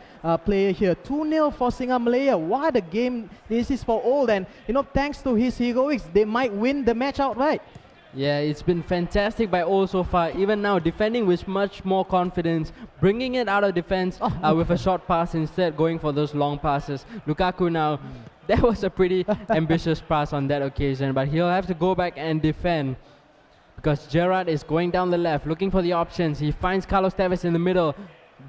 player here. 2-0 for SingaMalaya. What a game this is for Ole. And, you know, thanks to his heroics, they might win the match outright. Yeah, it's been fantastic by Ole so far. Even now, defending with much more confidence, bringing it out of defense with a short pass instead, going for those long passes. Lukaku now, that was a pretty ambitious pass on that occasion, but he'll have to go back and defend because Gerrard is going down the left, looking for the options. He finds Carlos Tevez in the middle.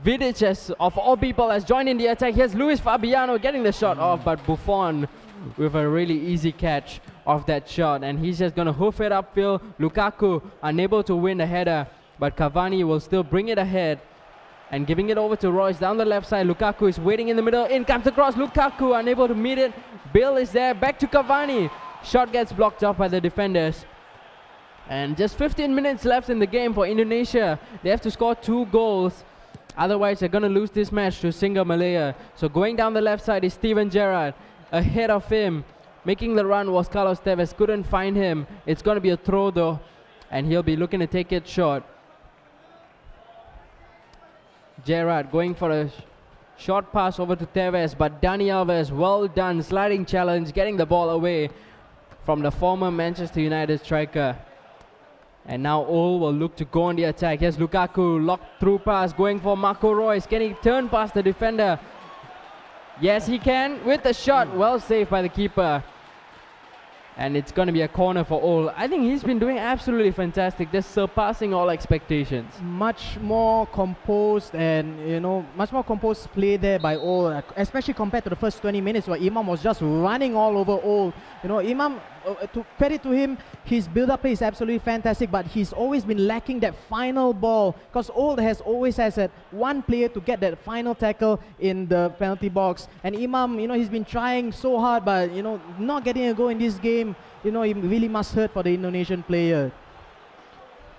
Vidic, of all people, has joined in the attack. Here's Luis Fabiano getting the shot off, but Buffon with a really easy catch of that shot, and he's just going to hoof it upfield. Lukaku unable to win the header, but Cavani will still bring it ahead and giving it over to Royce down the left side. Lukaku is waiting in the middle. In comes the cross. Lukaku unable to meet it. Bale is there. Back to Cavani. Shot gets blocked off by the defenders. And just 15 minutes left in the game for Indonesia. They have to score 2 goals. Otherwise, they're going to lose this match to SingaMalaya. So going down the left side is Steven Gerrard. Ahead of him, making the run was Carlos Tevez. Couldn't find him. It's going to be a throw though. And he'll be looking to take it short. Gerrard going for a short pass over to Tevez, but Dani Alves, well done, sliding challenge, getting the ball away from the former Manchester United striker. And now Ole will look to go on the attack. Here's Lukaku, locked through pass, going for Marco Reus. Can he turn past the defender? Yes, he can with the shot, well saved by the keeper. and it's going to be a corner for all. I think he's been doing absolutely fantastic. They're surpassing all expectations. Much more composed and, much more composed play there by all, especially compared to the first 20 minutes where Imam was just running all over all. Imam, to credit to him, his build-up play is absolutely fantastic, but he's always been lacking that final ball because Old always has that one player to get that final tackle in the penalty box. And Imam, he's been trying so hard, but not getting a goal in this game, he really must hurt for the Indonesian player.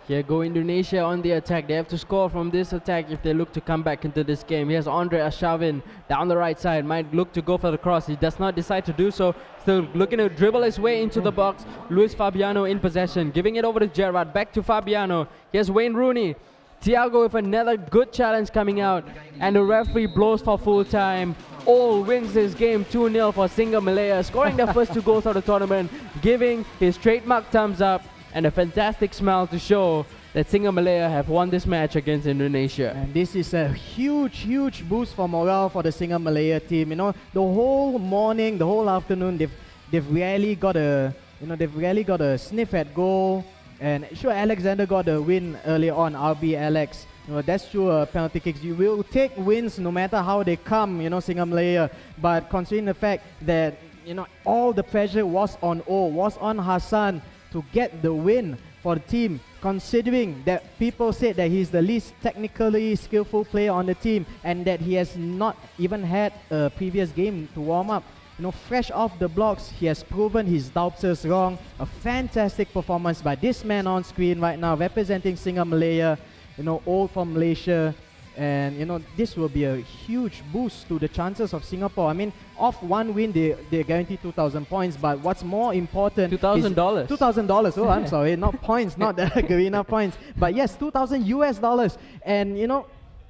Here go Indonesia on the attack. They have to score from this attack if they look to come back into this game. Here's Andre Ashavin down the right side. Might look to go for the cross. He does not decide to do so. Still looking to dribble his way into the box. Luis Fabiano in possession. Giving it over to Gerrard. Back to Fabiano. Here's Wayne Rooney. Thiago with another good challenge coming out. And the referee blows for full time. All wins this game 2-0 for SingaMalaya. Scoring the first 2 goals of the tournament. Giving his trademark thumbs up and a fantastic smile to show that SingaMalaya have won this match against Indonesia. And this is a huge boost for morale for the SingaMalaya team. The whole morning, the whole afternoon, they've really got a sniff at goal. And sure, Alexander got the win earlier on, RB Alex. That's true, penalty kicks. You will take wins no matter how they come, SingaMalaya. But considering the fact that, all the pressure was on Hassan to get the win for the team, considering that people said that he's the least technically skillful player on the team and that he has not even had a previous game to warm up. Fresh off the blocks, he has proven his doubters wrong. A fantastic performance by this man on screen right now, representing SingaMalaya, all from Malaysia. And this will be a huge boost to the chances of Singapore. I mean, off one win, they guarantee 2,000 points. But what's more important, $2,000. $2,000. Oh, I'm sorry, not points, not the Garena points. But yes, $2,000. And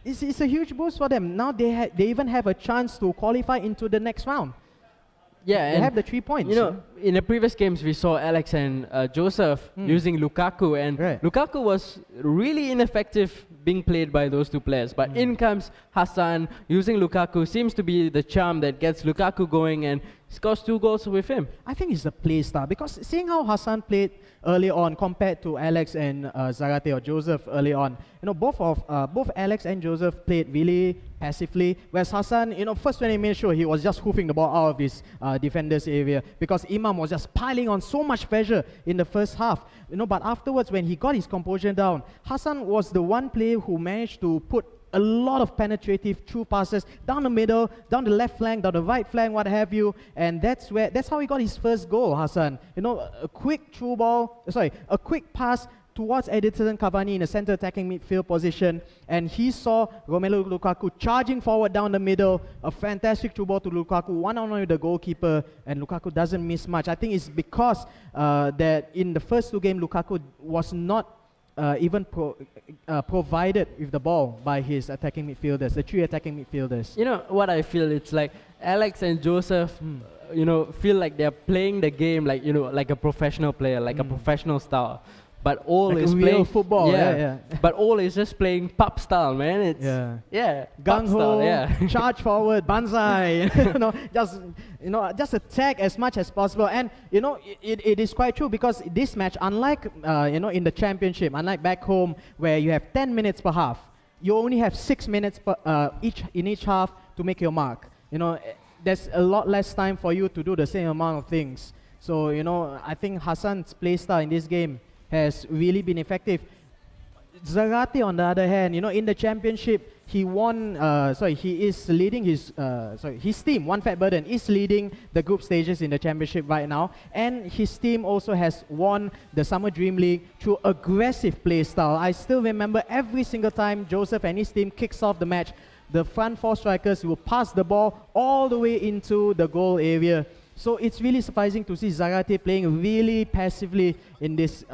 it's a huge boost for them. Now they even have a chance to qualify into the next round. Yeah, they have the 3 points. In the previous games we saw Alex and Joseph using Lukaku, and Lukaku was really ineffective being played by those 2 players. But in comes Hassan using Lukaku. Seems to be the charm that gets Lukaku going and scores 2 goals with him. I think it's the play style, because seeing how Hassan played early on compared to Alex and Zarate or Joseph early on, both Alex and Joseph played really passively, whereas Hassan, first 20 minutes sure he was just hoofing the ball out of his defender's area because Imam was just piling on so much pressure in the first half. But afterwards, when he got his composure down, Hassan was the one player who managed to put a lot of penetrative through passes down the middle, down the left flank, down the right flank, what have you, and that's how he got his first goal, Hassan. A quick pass towards Edison Cavani in the center attacking midfield position, and he saw Romelu Lukaku charging forward down the middle, a fantastic through ball to Lukaku, one-on-one with the goalkeeper, and Lukaku doesn't miss much. I think it's because that in the first 2 games, Lukaku was not even provided with the ball by his attacking midfielders, the 3 attacking midfielders. What I feel, it's like Alex and Joseph, feel like they're playing the game like a professional player, like a professional style. But all like is real playing football. Yeah. But all is just playing pub style, man. It's gung ho, yeah. charge forward, banzai. Just attack as much as possible. And it is quite true, because this match, unlike in the championship, unlike back home where you have 10 minutes per half, you only have 6 minutes in each half to make your mark. There's a lot less time for you to do the same amount of things. So I think Hassan's play style in this game has really been effective. Zarate, on the other hand, in the championship, he won. He is leading his team. One Fat Burden is leading the group stages in the championship right now, and his team also has won the Summer Dream League through aggressive play style. I still remember every single time Joseph and his team kicks off the match, the front 4 strikers will pass the ball all the way into the goal area. So it's really surprising to see Zarate playing really passively in this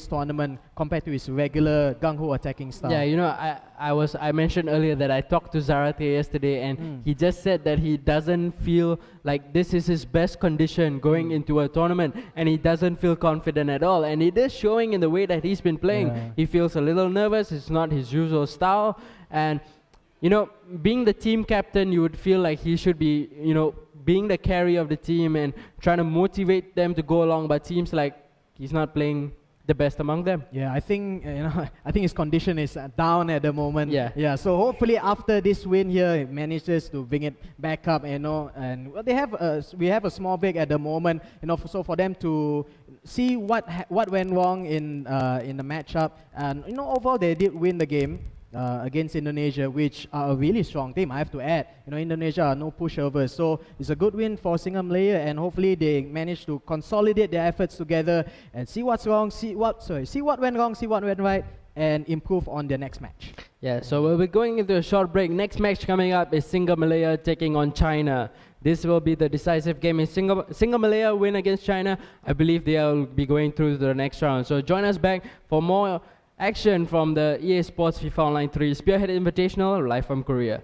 tournament compared to his regular gung-ho attacking style. Yeah, I mentioned earlier that I talked to Zarate yesterday, and he just said that he doesn't feel like this is his best condition going into a tournament, and he doesn't feel confident at all. And it is showing in the way that he's been playing. He feels a little nervous. It's not his usual style, and you know, being the team captain, you would feel like he should be, you know, being the carry of the team and trying to motivate them to go along. But seems like he's not playing the best among them. Yeah, I think I think his condition is down at the moment. Yeah. Yeah. So hopefully after this win here, he manages to bring it back up. And well, we have a small break at the moment. So for them to see what went wrong in the matchup, and overall they did win the game. Against Indonesia, which are a really strong team, I have to add. Indonesia are no pushovers, so it's a good win for SingaMalaya, and hopefully they manage to consolidate their efforts together and see what's wrong, see what went wrong, see what went right, and improve on their next match. Yeah, so we'll be going into a short break. Next match coming up is SingaMalaya taking on China. This will be the decisive game. If SingaMalaya win against China, I believe they'll be going through to the next round. So join us back for more action from the EA Sports FIFA Online 3 Spearhead Invitational live from Korea.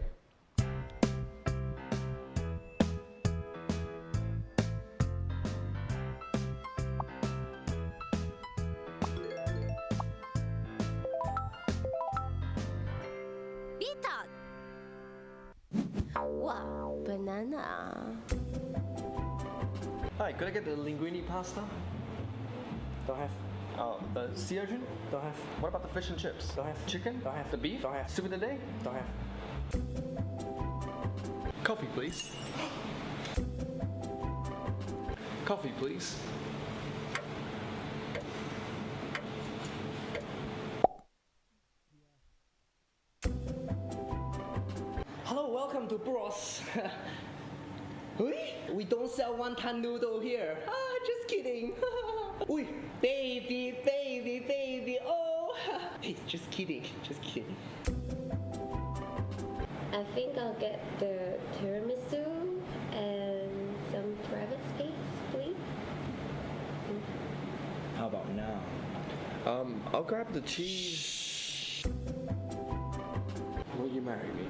Wow, banana. Hi, could I get the linguine pasta? Don't have. Oh, the sea urchin? Don't have. What about the fish and chips? Don't have. Chicken? Don't have. The beef? Don't have. Soup of the day? Don't have. Coffee, please. Coffee, please. Hello, welcome to Bros. We don't sell wonton noodle here. Just kidding. Ui, baby, oh. Hey, just kidding. I think I'll get the tiramisu and some private space, please. How about now? I'll grab the cheese. Will you marry me?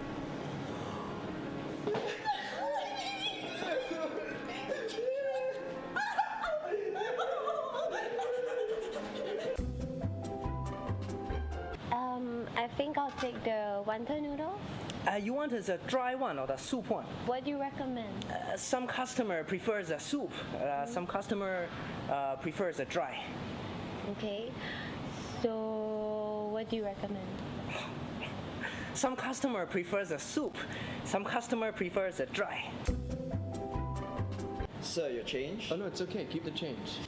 I think I'll take the wonton noodle. You want a dry one or the soup one? What do you recommend? Some customer prefers a soup. Some customer prefers a dry. Okay. So what do you recommend? Some customer prefers a soup. Some customer prefers a dry. Sir, your change? Oh no, it's okay. Keep the change.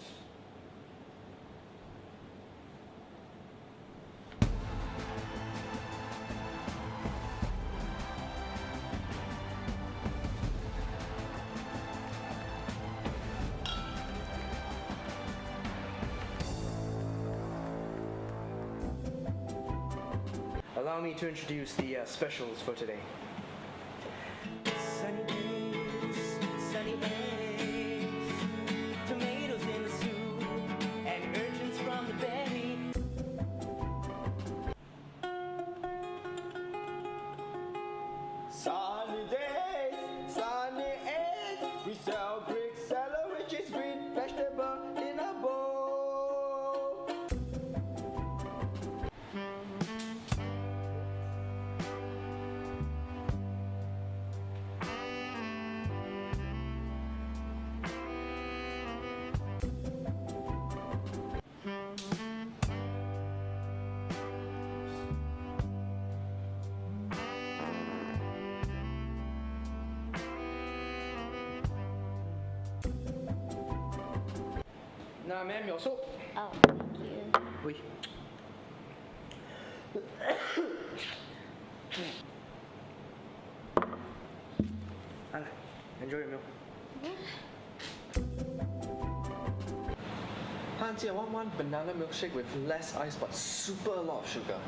Allow me to introduce the specials for today. Sunny days, sunny eggs, tomatoes in the soup, and urchins from the berry. Sunny days, sunny eggs. We sell Greek salad, which is green vegetable in a bowl. Now, ma'am, your soup. Oh, thank you. Oui. Anna, enjoy your meal. Auntie, I want one banana milkshake with less ice but super a lot of sugar.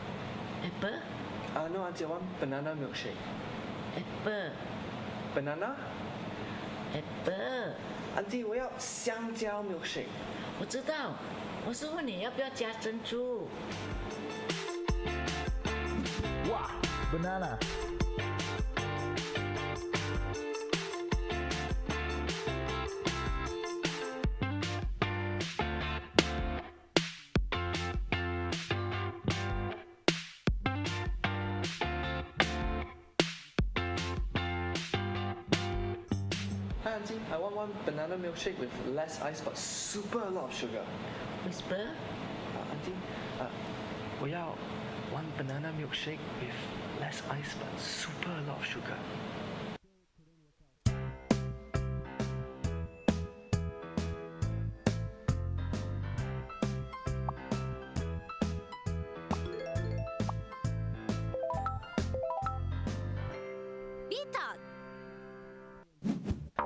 Apple? No, Auntie, I want banana milkshake. Apple. Banana? Apple. Auntie, 我要香蕉 milkshake。我知道，我是问你要不要加珍珠。哇，banana。auntie, I want one banana milkshake with less ice but super a lot of sugar. Whisper? Auntie, 我要 one banana milkshake with less ice but super a lot of sugar.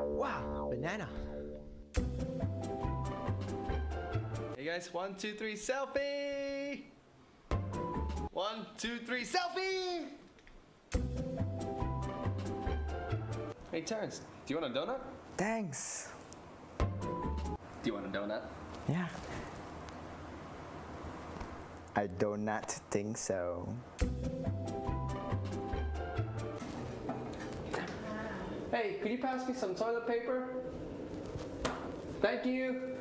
Wow, banana. Hey guys, 1, 2, 3, selfie! 1, 2, 3, selfie! Hey Terrence, do you want a donut? Thanks. Do you want a donut? Yeah. I do not think so. Hey, could you pass me some toilet paper? Thank you.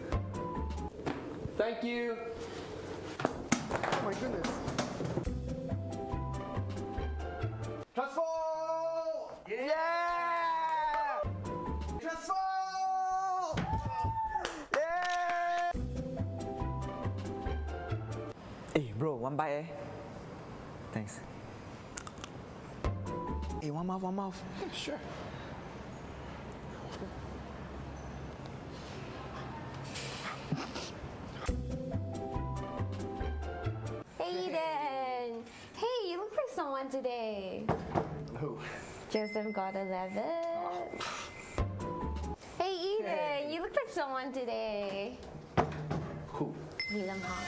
Thank you. Oh my goodness. Transform! Yeah! Transform! Yeah! Hey bro, one bite eh? Thanks. Hey, one mouth, one mouth. Sure. Hey Eden! Hey, you look like someone today. Who? Joseph Gordon-Levitt. Hey Eden, you look like someone today. Who? William Hong.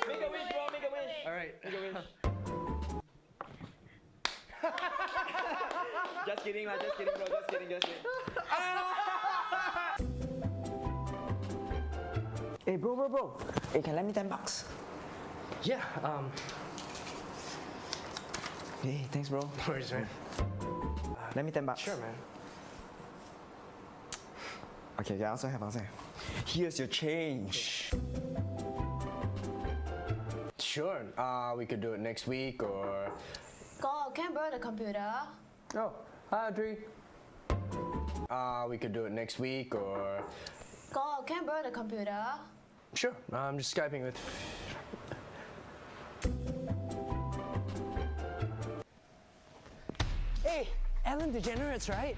Make a wish, bro, make a wish. Alright, make a wish. Just kidding, bro, just kidding, just kidding. Hey bro. Hey, can you lend me $10? Yeah, Hey, thanks bro. Where's man? Lend me $10. Sure, man. Okay, I also have. Here's your change. Sure, we could do it next week or... God, can I borrow the computer? Oh, hi Audrey. We could do it next week or... God, can I borrow the computer? Sure, I'm just Skyping with... Hey, Ellen DeGenerates, right?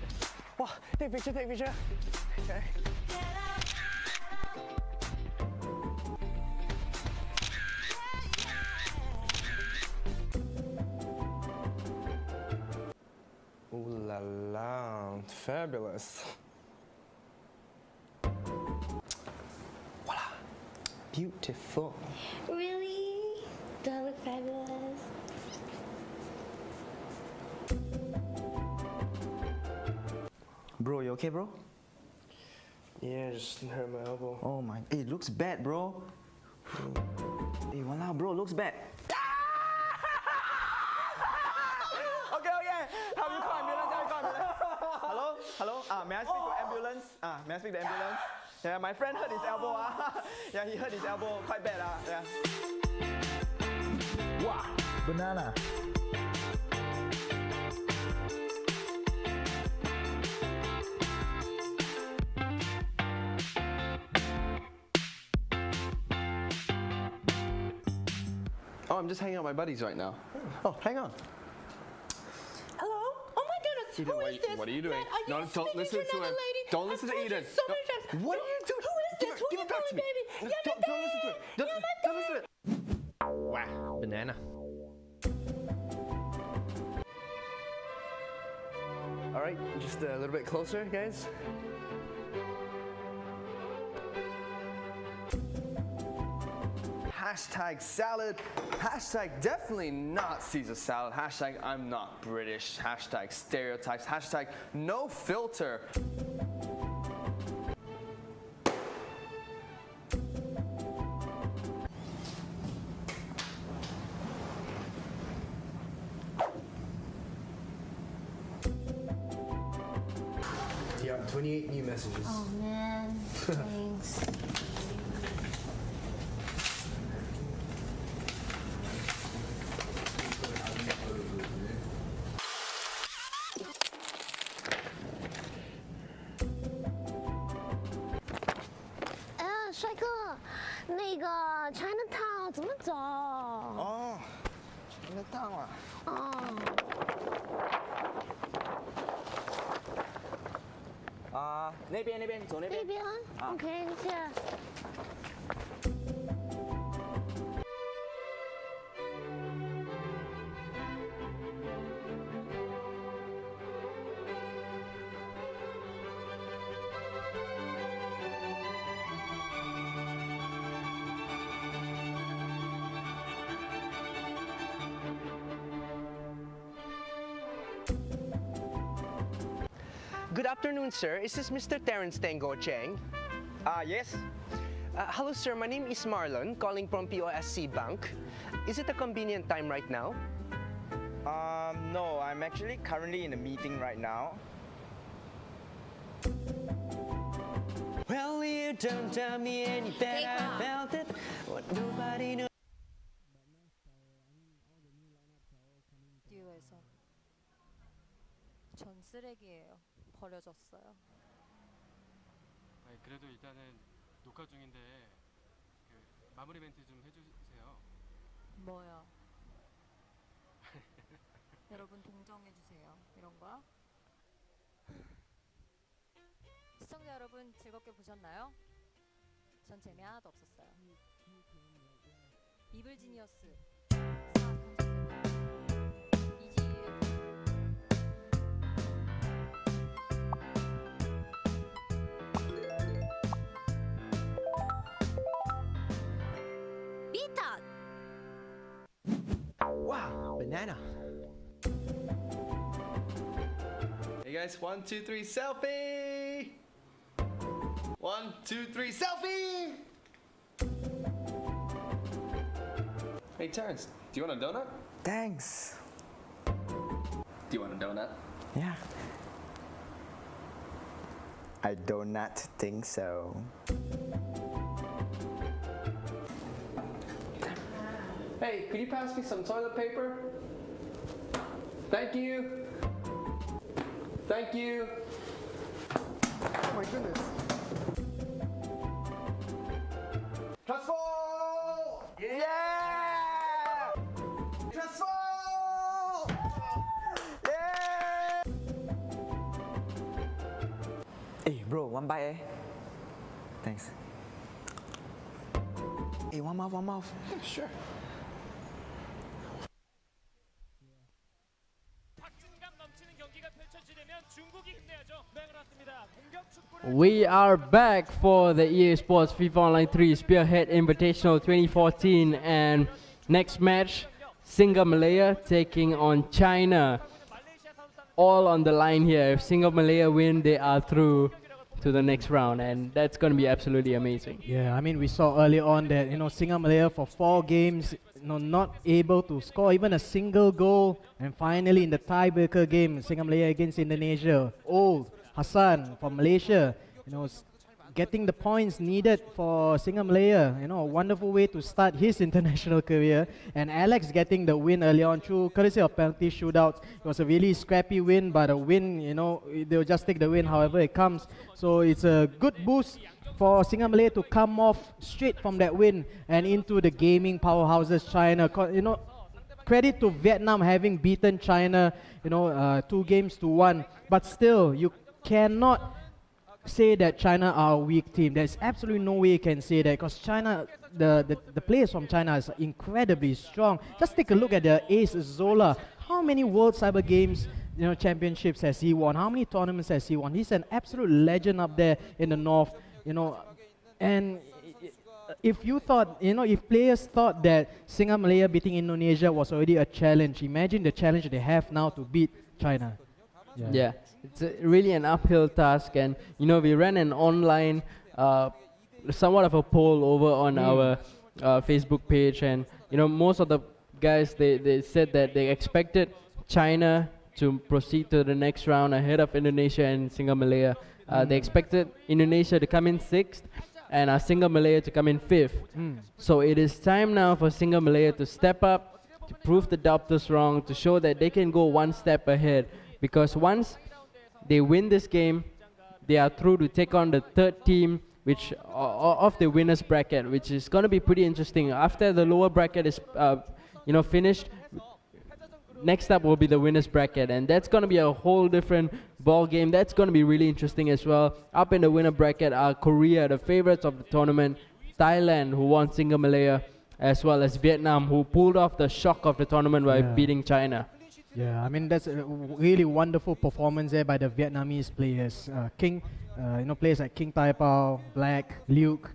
Wow, take picture. Okay. Ooh la la, fabulous. Voila, beautiful. Really? Do I look fabulous? Bro, you okay, bro? Yeah, just hurt my elbow. Oh my, hey, it looks bad, bro. Hey, walao, bro, looks bad. Okay, okay. 後面 call ambulance, 叫你 call ambulance. Hello. May I speak to ambulance? May I speak to ambulance? Yeah, my friend hurt his elbow. Yeah, he hurt his elbow quite bad. Yeah. Wow, banana. Oh, I'm just hanging out with my buddies right now. Oh, hang on. Hello? Oh my goodness, Eden, who is this? what are you doing? Man, are you No, don't speaking listen to another him. lady? Don't listen to I've told you Eden. so No. many times. What are you doing? Who is this? Who Give you it back to calling me. baby? Don't listen to it. Don't listen to it. Wow, banana. All right, just a little bit closer, guys. Hashtag salad. Hashtag definitely not Caesar salad. Hashtag I'm not British. Hashtag stereotypes. Hashtag no filter. Yeah, 28 new messages. Oh man, thanks. 烫了。那边走那边。那边啊，OK，谢谢。Good afternoon, sir. Is this Mr. Terence Tango Cheng? Yes. Hello, sir. My name is Marlon, calling from POSC Bank. Is it a convenient time right now? No, I'm actually currently in a meeting right now. Well, you don't tell me any better. I felt it. What nobody knows. 스튜디오에서 전 쓰레기예요. 버려졌어요. 그래도 일단은 녹화 중인데 마무리 멘트 좀 해주세요. 뭐야? 여러분 동정해주세요. 이런 거야? 시청자 여러분 즐겁게 보셨나요? 전 재미 하나도 없었어요. 이블 지니어스 Wow, banana. Hey guys, 1, 2, 3, selfie! 1, 2, 3, selfie! Hey Terrence, do you want a donut? Thanks. Do you want a donut? Yeah. I do not think so. Hey, could you pass me some toilet paper? Thank you. Thank you. Oh my goodness. Transform! Yeah! Transform! Yeah! Hey bro, one bite eh? Thanks. Hey, one mouth. Sure. We are back for the EA Sports FIFA Online 3 Spearhead Invitational 2014, and next match, SingaMalaya taking on China. All on the line here. If SingaMalaya win, they are through to the next round, and that's going to be absolutely amazing. Yeah, I mean, we saw early on that, SingaMalaya for 4 games, not able to score even a single goal, and finally in the tiebreaker game, SingaMalaya against Indonesia, Hassan from Malaysia, getting the points needed for SingaMalaya, a wonderful way to start his international career. And Alex getting the win early on through courtesy of penalty shootouts. It was a really scrappy win, but a win, they'll just take the win however it comes. So it's a good boost for SingaMalaya to come off straight from that win and into the gaming powerhouses China. Credit to Vietnam having beaten China, 2-1, but still you cannot say that China are a weak team. There's absolutely no way you can say that, because China, the players from China is incredibly strong. Just take a look at the ace Zola. How many World Cyber Games championships has he won? How many tournaments has he won? He's an absolute legend up there in the north, and if you thought, if players thought that SingaMalaya beating Indonesia was already a challenge, imagine the challenge they have now to beat China. Yeah, it's really an uphill task, and we ran an online, somewhat of a poll over on our Facebook page, and most of the guys they said that they expected China to proceed to the next round ahead of Indonesia and SingaMalaya. They expected Indonesia to come in 6th and SingaMalaya to come in 5th. So it is time now for SingaMalaya to step up, to prove the doubters wrong, to show that they can go one step ahead. Because once they win this game, they are through to take on the 3rd team, which of the winners bracket, which is going to be pretty interesting. After the lower bracket is finished, next up will be the winners bracket, and that's going to be a whole different ball game. That's going to be really interesting as well. Up in the winner bracket are Korea, the favorites of the tournament, Thailand, who won SingaMalaya, as well as Vietnam, who pulled off the shock of the tournament by beating China. Yeah, I mean, that's a really wonderful performance there by the Vietnamese players. Players like King Tai Pao, Black, Luke.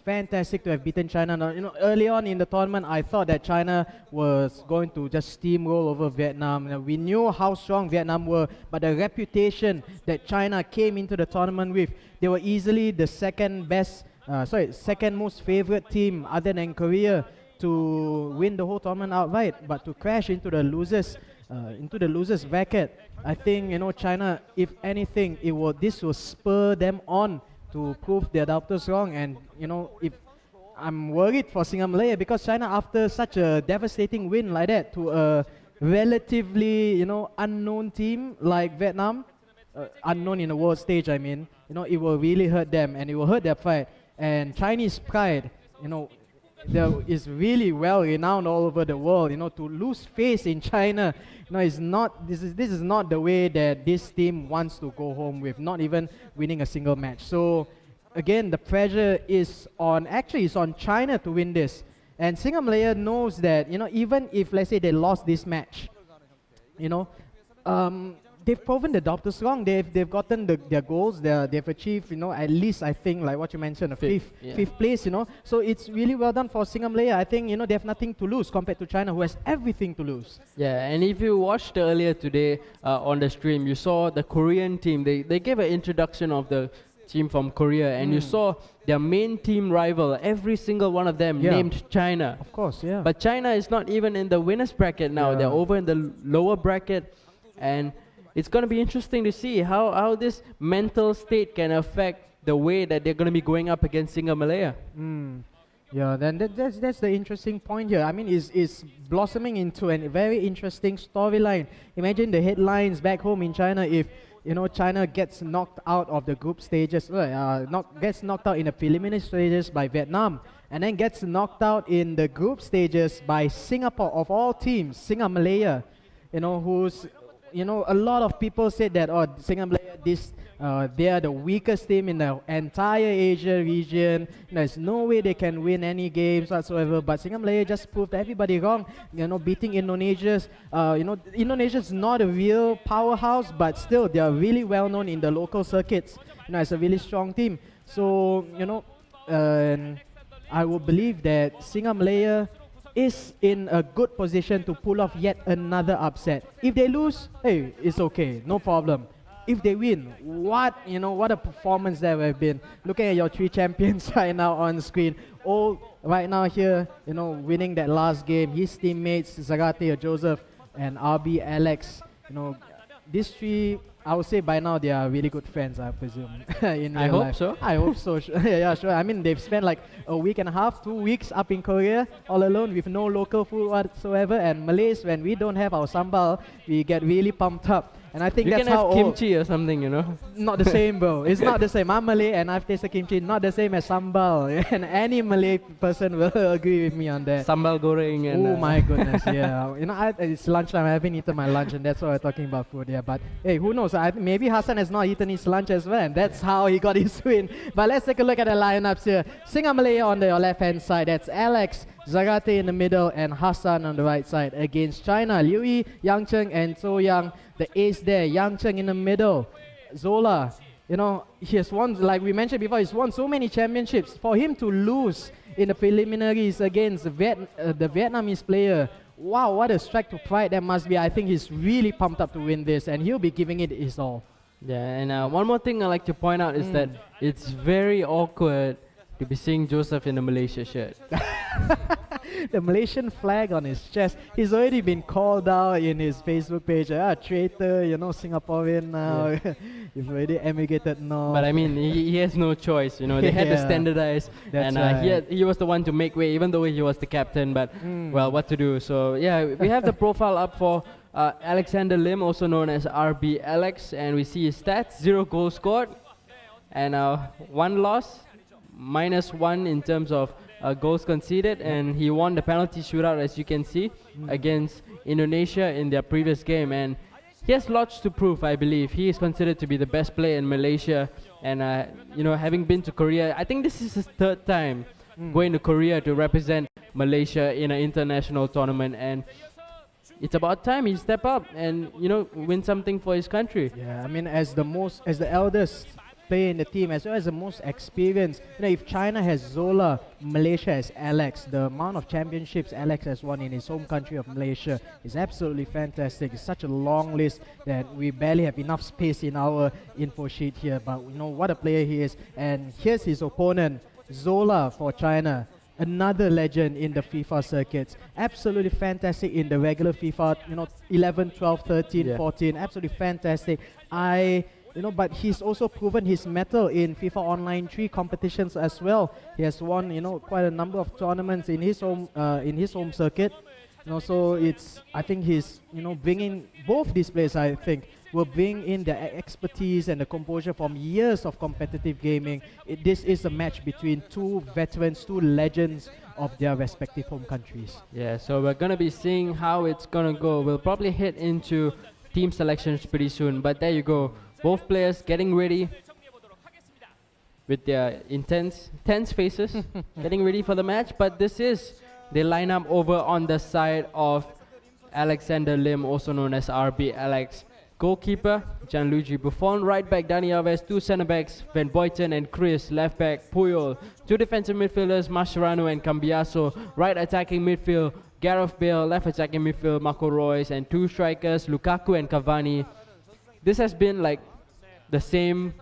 Fantastic to have beaten China. Now, early on in the tournament, I thought that China was going to just steamroll over Vietnam. We knew how strong Vietnam were, but the reputation that China came into the tournament with, they were easily the second most favorite team other than Korea to win the whole tournament outright, but to crash into the losers bracket. I think China, if anything, this will spur them on to prove their doubters wrong. And if I'm worried for SingaMalaya, because China, after such a devastating win like that to a relatively unknown team like Vietnam, unknown in the world stage, I mean, it will really hurt them, and it will hurt their pride. And Chinese pride, is really well renowned all over the world. To lose face in China, is not. This is not the way that this team wants to go home with. Not even winning a single match. So again, the pressure is on. Actually, it's on China to win this. And SingaMalaya knows that. Even if, let's say, they lost this match, they've proven the doubters wrong. They've gotten their goals. They've achieved, at least, I think, like what you mentioned, a fifth place. So it's really well done for SingaMalaya. I think they have nothing to lose compared to China, who has everything to lose. Yeah, and if you watched earlier today on the stream, you saw the Korean team. They gave an introduction of the team from Korea, and you saw their main team rival, every single one of them named China. Of course, yeah. But China is not even in the winners bracket now. They're over in the lower bracket, and it's going to be interesting to see how this mental state can affect the way that they're going to be going up against SingaMalaya. Yeah, then that's the interesting point here. I mean, it's blossoming into a very interesting storyline. Imagine the headlines back home in China if China gets knocked out of the group stages, gets knocked out in the preliminary stages by Vietnam, and then gets knocked out in the group stages by Singapore, of all teams, SingaMalaya, who's a lot of people said that SingaMalaya, they are the weakest team in the entire Asia region. There's no way they can win any games whatsoever. But SingaMalaya just proved everybody wrong. Beating Indonesia's. Indonesia's not a real powerhouse, but still they are really well known in the local circuits. It's a really strong team. So I would believe that SingaMalaya is in a good position to pull off yet another upset. If they lose, hey, it's okay, no problem. If they win, what a performance that would have been. Looking at your three champions right now on screen, all right now here, winning that last game. His teammates Zagate, Joseph, and RB Alex. These three, I would say by now they are really good friends, I presume. I hope so. I hope so. Yeah, sure. I mean, they've spent like a week and a half, 2 weeks up in Korea, all alone with no local food whatsoever. And Malays, when we don't have our sambal, we get really pumped up. And I think you that's can how have kimchi or something, Not the same, bro. It's not the same. I'm Malay and I've tasted kimchi. Not the same as sambal. And any Malay person will agree with me on that. Sambal goreng. And oh my goodness, yeah. It's lunchtime. I haven't eaten my lunch, and that's why we're talking about food. Yeah, but hey, who knows? Maybe Hassan has not eaten his lunch as well, and that's how he got his win. But let's take a look at the lineups here. SingaMalaya on the left-hand side. That's Alex, Zagate in the middle, and Hassan on the right side. Against China, Liu Yi, Yang Cheng, and So Yang. The ace there, Yang Cheng in the middle. Zola, he has won, like we mentioned before, he's won so many championships. For him to lose in the preliminaries against the Vietnamese player, wow, what a strike to pride that must be. I think he's really pumped up to win this, and he'll be giving it his all. Yeah, and one more thing I like to point out is that it's very awkward to be seeing Joseph in a Malaysia shirt. The Malaysian flag on his chest. He's already been called out in his Facebook page. Traitor, Singaporean now. Yeah. You've already emigrated now. But I mean, he has no choice. They had to standardize. That's and right. he was the one to make way, even though he was the captain. But, well, what to do? So, yeah, we have the profile up for Alexander Lim, also known as RB Alex. And we see his stats, 0 goals scored. And 1 loss, -1 in terms of goals conceded, and he won the penalty shootout, as you can see, against Indonesia in their previous game. And he has lots to prove, I believe. He is considered to be the best player in Malaysia, and having been to Korea, I think this is his third time going to Korea to represent Malaysia in an international tournament, and it's about time he step up and win something for his country. Yeah, I mean, as the eldest player in the team, as well as the most experienced. If China has Zola, Malaysia has Alex. The amount of championships Alex has won in his home country of Malaysia is absolutely fantastic. It's such a long list that we barely have enough space in our info sheet here. But what a player he is. And here's his opponent, Zola for China. Another legend in the FIFA circuits. Absolutely fantastic in the regular FIFA, 11, 12, 13, 14. Absolutely fantastic. But he's also proven his mettle in FIFA Online 3 competitions as well. He has won, quite a number of tournaments in his home circuit. So I think he's, bringing both these players, I think, will bring in their expertise and the composure from years of competitive gaming. This is a match between two veterans, two legends of their respective home countries. Yeah, so we're going to be seeing how it's going to go. We'll probably head into team selections pretty soon, but there you go. Both players getting ready with their tense faces, getting ready for the match. But this is the lineup over on the side of Alexander Lim, also known as RB Alex. Goalkeeper, Gianluigi Buffon. Right back, Dani Alves. Two centre backs, Van Boyten and Chris. Left back, Puyol. Two defensive midfielders, Mascherano and Cambiaso. Right attacking midfield, Gareth Bale. Left attacking midfield, Marco Reus. And two strikers, Lukaku and Cavani. This has been like the same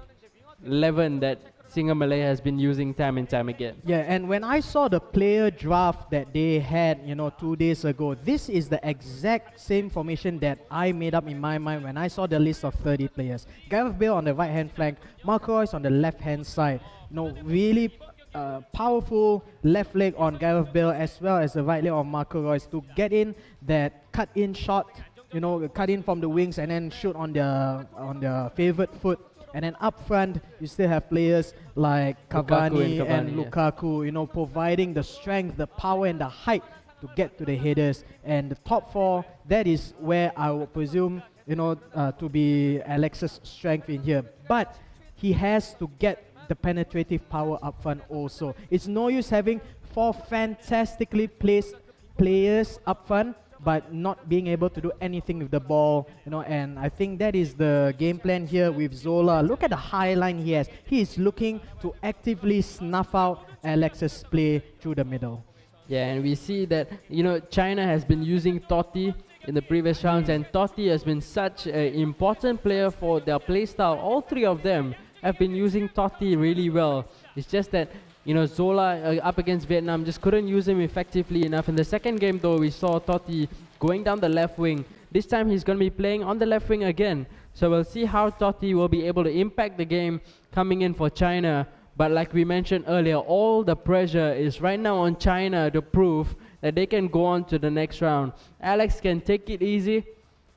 11 that SingaMalaya has been using time and time again. Yeah, and when I saw the player draft that they had, 2 days ago, this is the exact same formation that I made up in my mind when I saw the list of 30 players. Gareth Bale on the right-hand flank, Marco Reus on the left-hand side. Really powerful left leg on Gareth Bale as well as the right leg on Marco Reus to get in that cut-in shot, cut in from the wings and then shoot on their favorite foot. And then up front, you still have players like Cavani and Lukaku, providing the strength, the power and the height to get to the headers. And the top four, that is where I would presume, to be Alex's strength in here. But he has to get the penetrative power up front also. It's no use having 4 fantastically placed players up front, but not being able to do anything with the ball, and I think that is the game plan here with Zola. Look at the high line he has. He is looking to actively snuff out Alex's play through the middle. Yeah, and we see that, China has been using Totti in the previous rounds, and Totti has been such an important player for their playstyle. All 3 of them have been using Totti really well. It's just that Zola up against Vietnam just couldn't use him effectively enough. In the second game though, we saw Totti going down the left wing. This time he's going to be playing on the left wing again. So we'll see how Totti will be able to impact the game coming in for China. But like we mentioned earlier, all the pressure is right now on China to prove that they can go on to the next round. Alex can take it easy.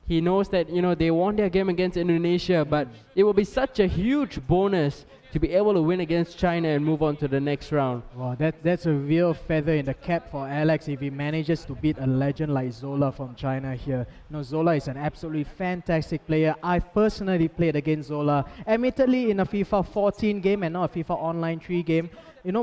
He knows that, they won their game against Indonesia, but it will be such a huge bonus to be able to win against China and move on to the next round. Wow, that's a real feather in the cap for Alex if he manages to beat a legend like Zola from China here. Zola is an absolutely fantastic player. I've personally played against Zola, admittedly in a FIFA 14 game and not a FIFA Online 3 game,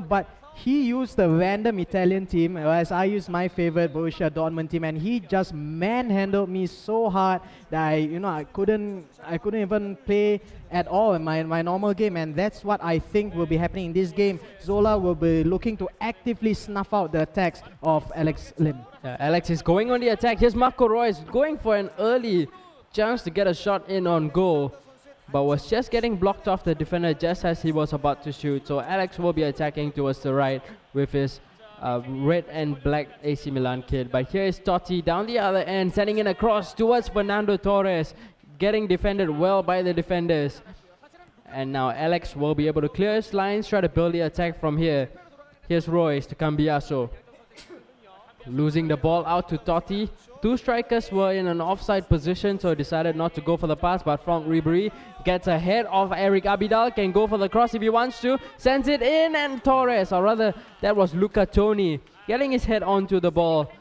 but he used the random Italian team, whereas I used my favorite Borussia Dortmund team, and he just manhandled me so hard that I couldn't even play at all in my normal game, and that's what I think will be happening in this game. Zola will be looking to actively snuff out the attacks of Alex Lim. Yeah, Alex is going on the attack. Here's Marco Reus going for an early chance to get a shot in on goal, but was just getting blocked off the defender just as he was about to shoot. So Alex will be attacking towards the right with his red and black AC Milan kit. But here is Totti down the other end, sending in a cross towards Fernando Torres, getting defended well by the defenders. And now Alex will be able to clear his lines, try to build the attack from here. Here's Royce to Cambiaso. losing the ball out to Totti. Two strikers were in an offside position, so decided not to go for the pass, but Franck Ribéry gets ahead of Eric Abidal, can go for the cross if he wants to, sends it in, and Torres, or rather that was Luca Toni, getting his head onto the ball,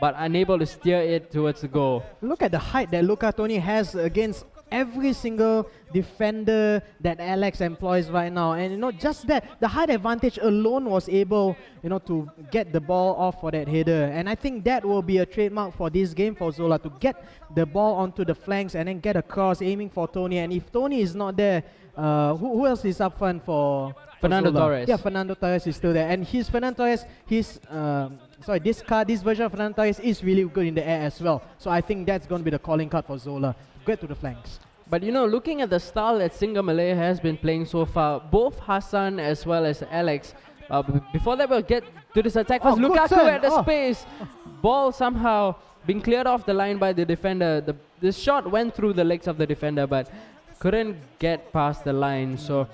but unable to steer it towards the goal. Look at the height that Luca Toni has against every single defender that Alex employs right now, and just that the height advantage alone was able to get the ball off for that header. And I think that will be a trademark for this game for Zola, to get the ball onto the flanks and then get a cross aiming for Toni. And if Toni is not there, who else is up front for Fernando Zola? Torres. Yeah, Fernando Torres is still there, and Fernando Torres, this version of Fernando Torres is really good in the air as well. So I think that's going to be the calling card for Zola. Get to the flanks. But looking at the style that SingaMalaya has been playing so far, both Hassan as well as Alex, before that we'll get to this attack, first Lukaku at the space. Ball somehow being cleared off the line by the defender. The shot went through the legs of the defender, but couldn't get past the line. So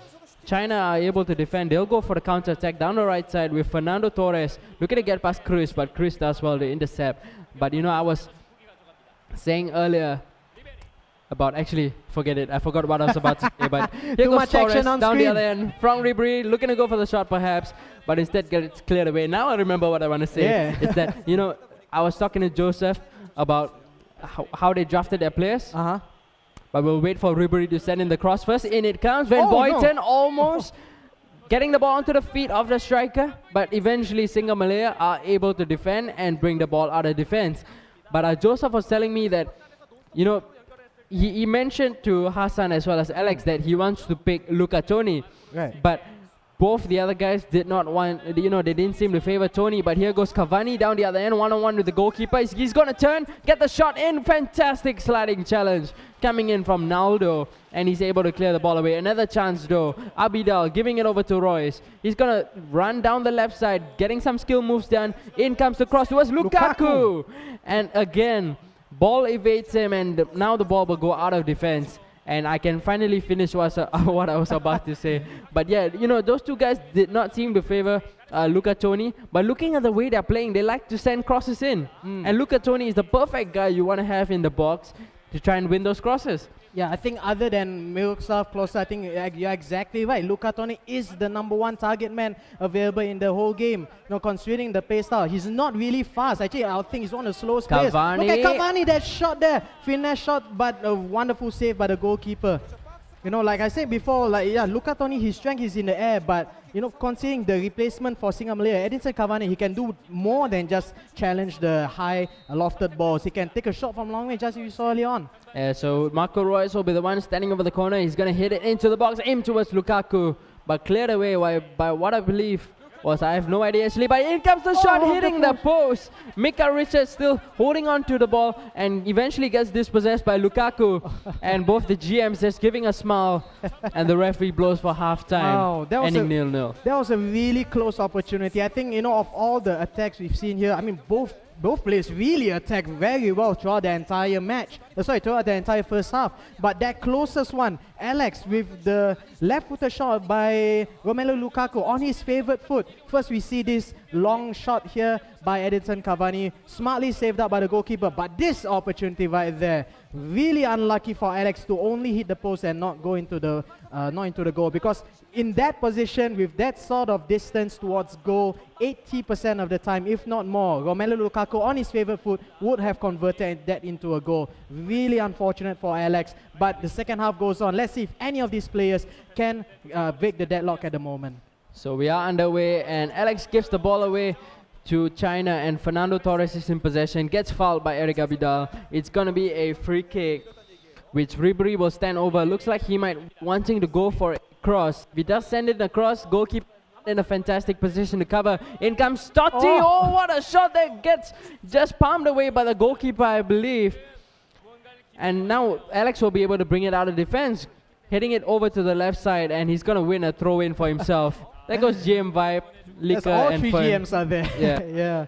China are able to defend. They'll go for the counter attack down the right side with Fernando Torres looking to get past Chris, but Chris does well to intercept. But I was saying earlier about, actually, forget it. I forgot what I was about to say. But here goes Torres down the other end. Franck Ribéry looking to go for the shot perhaps, but instead gets cleared away. Now I remember what I want to say. Is that, I was talking to Joseph about how they drafted their players. But we'll wait for Ribéry to send in the cross first. In it comes. Van Boyten almost getting the ball onto the feet of the striker. But eventually SingaMalaya are able to defend and bring the ball out of defense. But Joseph was telling me that, he mentioned to Hassan as well as Alex that he wants to pick Luca Toni. Right. But both the other guys did not want, they didn't seem to favor Toni. But here goes Cavani down the other end, one-on-one with the goalkeeper. He's going to turn, get the shot in. Fantastic sliding challenge coming in from Naldo. And he's able to clear the ball away. Another chance though. Abidal giving it over to Royce. He's going to run down the left side, getting some skill moves done. In comes the cross towards Lukaku. And again, ball evades him, and now the ball will go out of defense. And I can finally finish what I was about to say. But yeah, those two guys did not seem to favor Luca Toni. But looking at the way they're playing, they like to send crosses in. And Luca Toni is the perfect guy you want to have in the box to try and win those crosses. Yeah, I think other than Miroslav Klose, I think you're exactly right. Luca Toni is the #1 target man available in the whole game. Considering the play style, he's not really fast. Actually, I think he's one of the slowest players. Look at Cavani, that shot there. Finesse shot, but a wonderful save by the goalkeeper. Like I said before, Luca Toni, his strength is in the air, but considering the replacement for SingaMalaya, Edinson Cavani, he can do more than just challenge the high lofted balls. He can take a shot from long range, as you saw early on. So Marco Reus will be the one standing over the corner. He's going to hit it into the box, aim towards Lukaku, but cleared away by what I believe was, I have no idea actually, but in comes the shot hitting the post. Mika Richards still holding on to the ball and eventually gets dispossessed by Lukaku. And both the GMs just giving a smile and the referee blows for half-time, ending 0-0. That was a really close opportunity. I think, of all the attacks we've seen here, I mean, both players really attacked very well throughout the entire match. Throughout the entire first half. But that closest one, Alex, with the left-footed shot by Romelu Lukaku on his favorite foot. First, we see this long shot here by Edinson Cavani, smartly saved up by the goalkeeper. But this opportunity right there, really unlucky for Alex to only hit the post and not go into the goal, because in that position with that sort of distance towards goal, 80% of the time, if not more, Romelu Lukaku on his favorite foot would have converted that into a goal. Really unfortunate for Alex, but the second half goes on. Let's see if any of these players can break the deadlock at the moment. So we are underway, and Alex gives the ball away to China, and Fernando Torres is in possession, gets fouled by Eric Abidal. It's going to be a free kick, which Ribéry will stand over. Looks like he might wanting to go for a cross. If he does send it across, goalkeeper in a fantastic position to cover. In comes Totti. Oh, what a shot that gets just palmed away by the goalkeeper, I believe. And now Alex will be able to bring it out of defense, heading it over to the left side, and he's going to win a throw-in for himself. There goes GM Vibe, Lika, all and three Fern. GMs are there. Yeah. Yeah.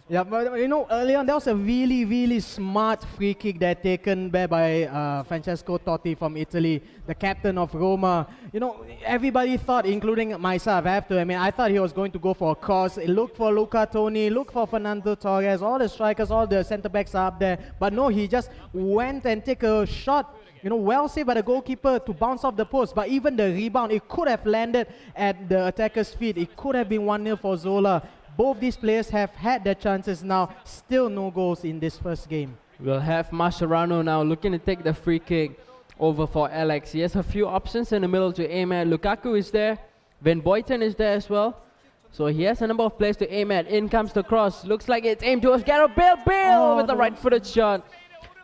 Yeah, but you know, early on, that was a really, really smart free kick that taken there by Francesco Totti from Italy, the captain of Roma. You know, everybody thought, including myself, I have to admit, I thought he was going to go for a cross. Look for Luca Toni, look for Fernando Torres, all the strikers, all the centre-backs are up there. But no, he just went and took a shot, you know, well saved by the goalkeeper to bounce off the post. But even the rebound, it could have landed at the attacker's feet. It could have been 1-0 for Zola. Both these players have had their chances now. Still no goals in this first game. We'll have Mascherano now looking to take the free kick over for Alex. He has a few options in the middle to aim at. Lukaku is there. Van Boyten is there as well. So he has a number of players to aim at. In comes the cross. Looks like it's aimed towards Gareth Bale. Bale with the right-footed shot.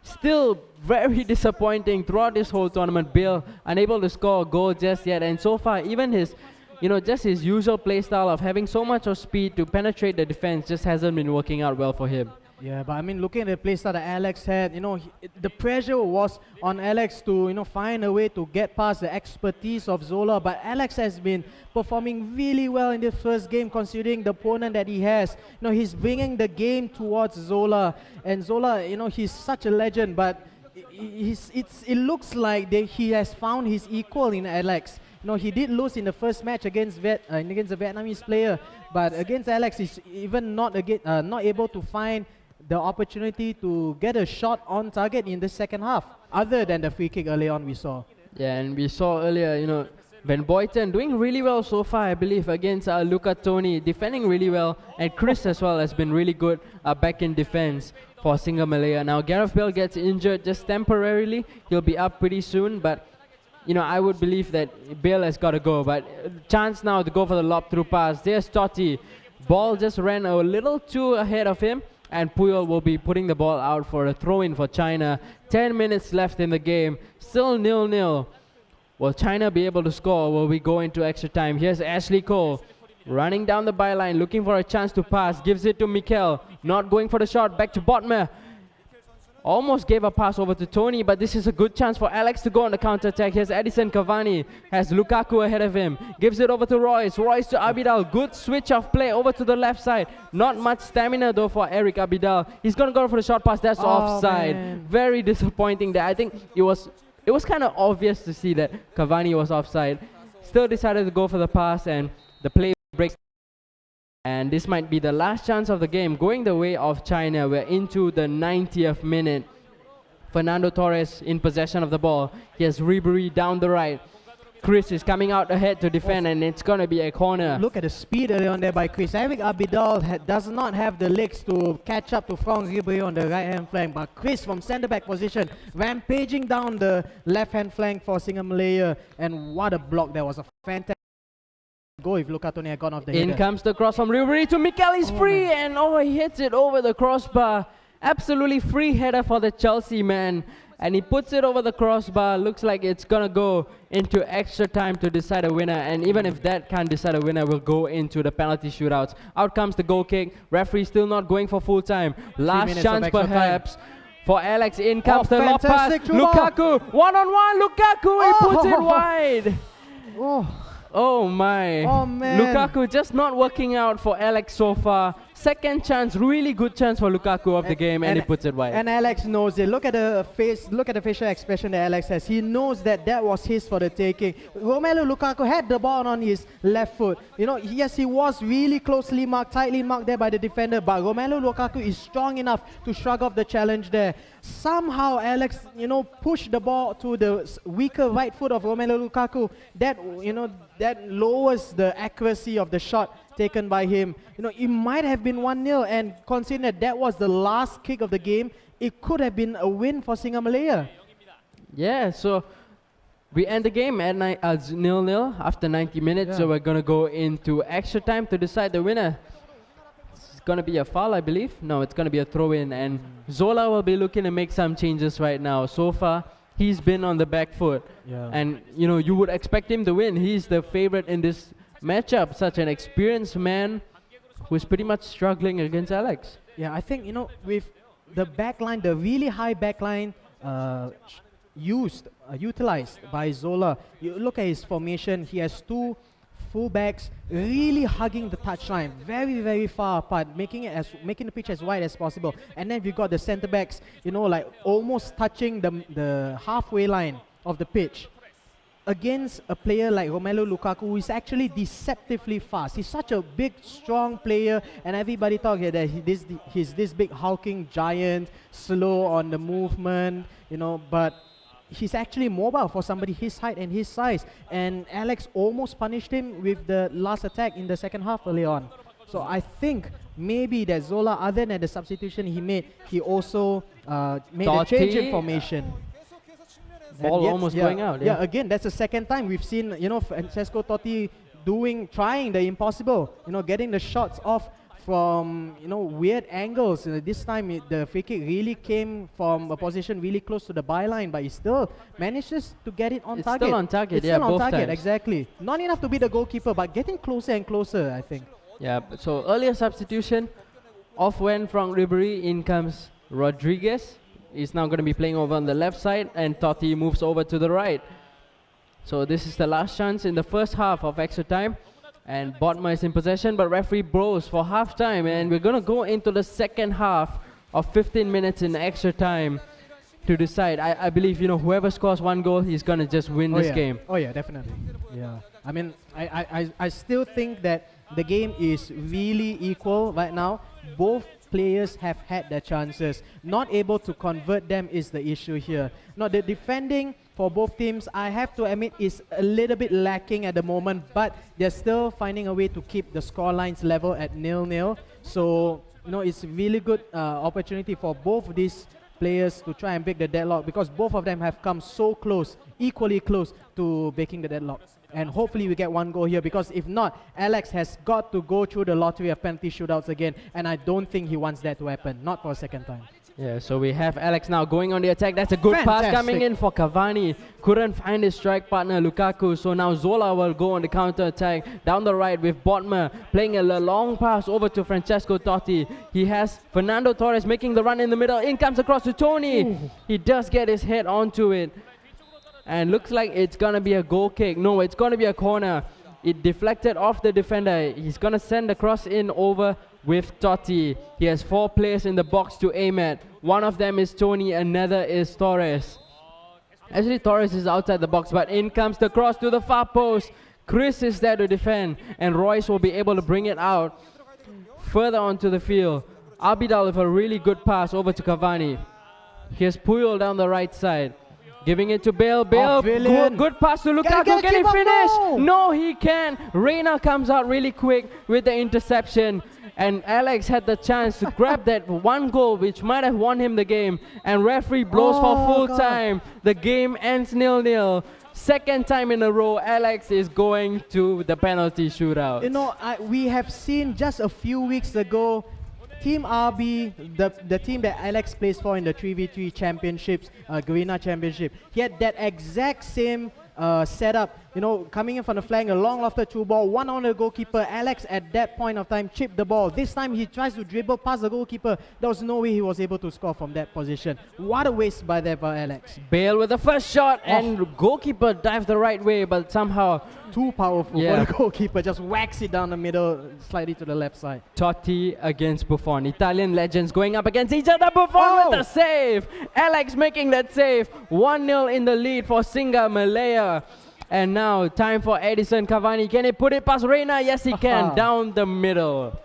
Still very disappointing throughout this whole tournament. Bale unable to score a goal just yet. And so far, even his, you know, just his usual play style of having so much of speed to penetrate the defense just hasn't been working out well for him. Yeah, but I mean, looking at the play style that Alex had, you know, the pressure was on Alex to, you know, find a way to get past the expertise of Zola. But Alex has been performing really well in the first game, considering the opponent that he has. You know, he's bringing the game towards Zola, and Zola, you know, he's such a legend. But it looks like he has found his equal in Alex. You know, he did lose in the first match against the Vietnamese player, but against Alex, he's even not able to find the opportunity to get a shot on target in the second half, other than the free kick early on we saw. Yeah, and we saw earlier, you know, Van Boyten doing really well so far, I believe, against Luca Toni, defending really well, and Chris as well has been really good back in defense for SingaMalaya. Now, Gareth Bale gets injured just temporarily. He'll be up pretty soon, but you know, I would believe that Bale has got to go. But chance now to go for the lob through pass. There's Totti. Ball just ran a little too ahead of him, and Puyol will be putting the ball out for a throw-in for China. 10 minutes left in the game. Still 0-0. Will China be able to score? Will we go into extra time? Here's Ashley Cole running down the byline, looking for a chance to pass. Gives it to Mikel. Not going for the shot. Back to Botmer. Almost gave a pass over to Tony, but this is a good chance for Alex to go on the counter-attack. Here's Edison Cavani, has Lukaku ahead of him. Gives it over to Royce. Royce to Abidal. Good switch of play over to the left side. Not much stamina though for Eric Abidal. He's going to go for the short pass. That's offside. Man. Very disappointing there. I think it was kind of obvious to see that Cavani was offside. Still decided to go for the pass, and the play breaks. And this might be the last chance of the game going the way of China. We're into the 90th minute. Fernando Torres in possession of the ball. He has Ribery down the right. Chris is coming out ahead to defend, and it's going to be a corner. Look at the speed early on there by Chris. Eric Abidal does not have the legs to catch up to Franck Ribery on the right-hand flank, but Chris from centre-back position rampaging down the left-hand flank for SingaMalaya, and what a block. That was a fantastic go if Luca Toni had gone off the header. In comes the cross from Ribery to Mikel. He's free, and he hits it over the crossbar. Absolutely free header for the Chelsea man, and he puts it over the crossbar. Looks like it's gonna go into extra time to decide a winner, and even if that can't decide a winner, we'll go into the penalty shootouts. Out comes the goal kick. Referee still not going for full time. Last chance perhaps for Alex. In comes the lob pass. Lukaku, one-on-one. Lukaku, he puts it wide. Oh my. Oh man. Lukaku just not working out for Alex so far. Second chance, really good chance for Lukaku of the game, and he puts it wide. And Alex knows it. Look at the face, look at the facial expression that Alex has. He knows that that was his for the taking. Romelu Lukaku had the ball on his left foot. You know, yes, he was really closely marked, tightly marked there by the defender, but Romelu Lukaku is strong enough to shrug off the challenge there. Somehow Alex, you know, pushed the ball to the weaker right foot of Romelu Lukaku. That, you know, that lowers the accuracy of the shot taken by him. You know, it might have been 1-0, and considering that that was the last kick of the game, it could have been a win for SingaMalaya. Yeah, so we end the game at 0-0 after 90 minutes, so we're going to go into extra time to decide the winner. It's going to be a foul, I believe. No, it's going to be a throw-in, and Zola will be looking to make some changes right now. So far, he's been on the back foot, and you know, you would expect him to win. He's the favorite in this matchup, such an experienced man who's pretty much struggling against Alex. Yeah, I think, you know, with the backline, the really high backline utilized by Zola, you look at his formation, he has two fullbacks really hugging the touchline, very, very far apart, making the pitch as wide as possible. And then we've got the centre backs, like almost touching the halfway line of the pitch. Against a player like Romelu Lukaku, who is actually deceptively fast. He's such a big, strong player, and everybody thought that he's this big hulking giant, slow on the movement, but he's actually mobile for somebody his height and his size. And Alex almost punished him with the last attack in the second half early on. So I think maybe that Zola, other than the substitution he made, he also made a change in formation. Ball almost going out. Yeah, again, that's the second time we've seen, Francesco Totti trying the impossible, getting the shots off from, weird angles. This time the free kick really came from a position really close to the byline, but he still manages to get it on target. It's still on target, it's yeah, still on both target, times. exactly. Not enough to be the goalkeeper, but getting closer and closer, I think. Yeah, so earlier substitution, off went Franck Ribéry, in comes Rodriguez. He's now going to be playing over on the left side, and Totti moves over to the right. So this is the last chance in the first half of extra time, and Bodmer is in possession, but referee blows for half time, and we're going to go into the second half of 15 minutes in extra time to decide. I believe, whoever scores one goal, he's going to just win this game. Oh yeah, definitely. Yeah, I mean, I still think that the game is really equal right now. Both players have had their chances. Not able to convert them is the issue here. Now, the defending for both teams, I have to admit, is a little bit lacking at the moment, but they're still finding a way to keep the score lines level at 0-0. So, it's a really good opportunity for both of these players to try and break the deadlock, because both of them have come so close, equally close to breaking the deadlock. And hopefully we get one goal here, because if not, Alex has got to go through the lottery of penalty shootouts again, and I don't think he wants that to happen, not for a second time. Yeah, so we have Alex now going on the attack. That's a good pass coming in for Cavani. Couldn't find his strike partner Lukaku, so now Zola will go on the counter attack down the right with Bodmer playing a long pass over to Francesco Totti. He has Fernando Torres making the run in the middle. In comes across to Tony. Ooh. He does get his head onto it. And looks like it's going to be a goal kick. No, it's going to be a corner. It deflected off the defender. He's going to send the cross in over with Totti. He has 4 players in the box to aim at. One of them is Tony, another is Torres. Actually, Torres is outside the box, but in comes the cross to the far post. Chris is there to defend, and Royce will be able to bring it out further onto the field. Abidal with a really good pass over to Cavani. Here's Puyol down the right side. Giving it to Bale. Bale, good pass to Lukaku. Can he finish? No, he can't. Reina comes out really quick with the interception. And Alex had the chance to grab that one goal, which might have won him the game. And referee blows for full time. The game ends 0-0. Second time in a row, Alex is going to the penalty shootout. We have seen just a few weeks ago, Team RB, the team that Alex plays for in the 3v3 championships, Garena Championship, he had that exact same setup, coming in from the flank, a long lofted through ball, one on the goalkeeper. Alex at that point of time chipped the ball. This time he tries to dribble past the goalkeeper. There was no way he was able to score from that position. What a waste by there by Alex. Bale with the first shot, and goalkeeper dived the right way, but somehow too powerful for the goalkeeper. Just whacks it down the middle, slightly to the left side. Totti against Buffon. Italian legends going up against each other. Buffon with the save. Alex making that save. 1-0 in the lead for SingaMalaya. And now time for Edison Cavani. Can he put it past Reina? Yes, he can. Down the middle.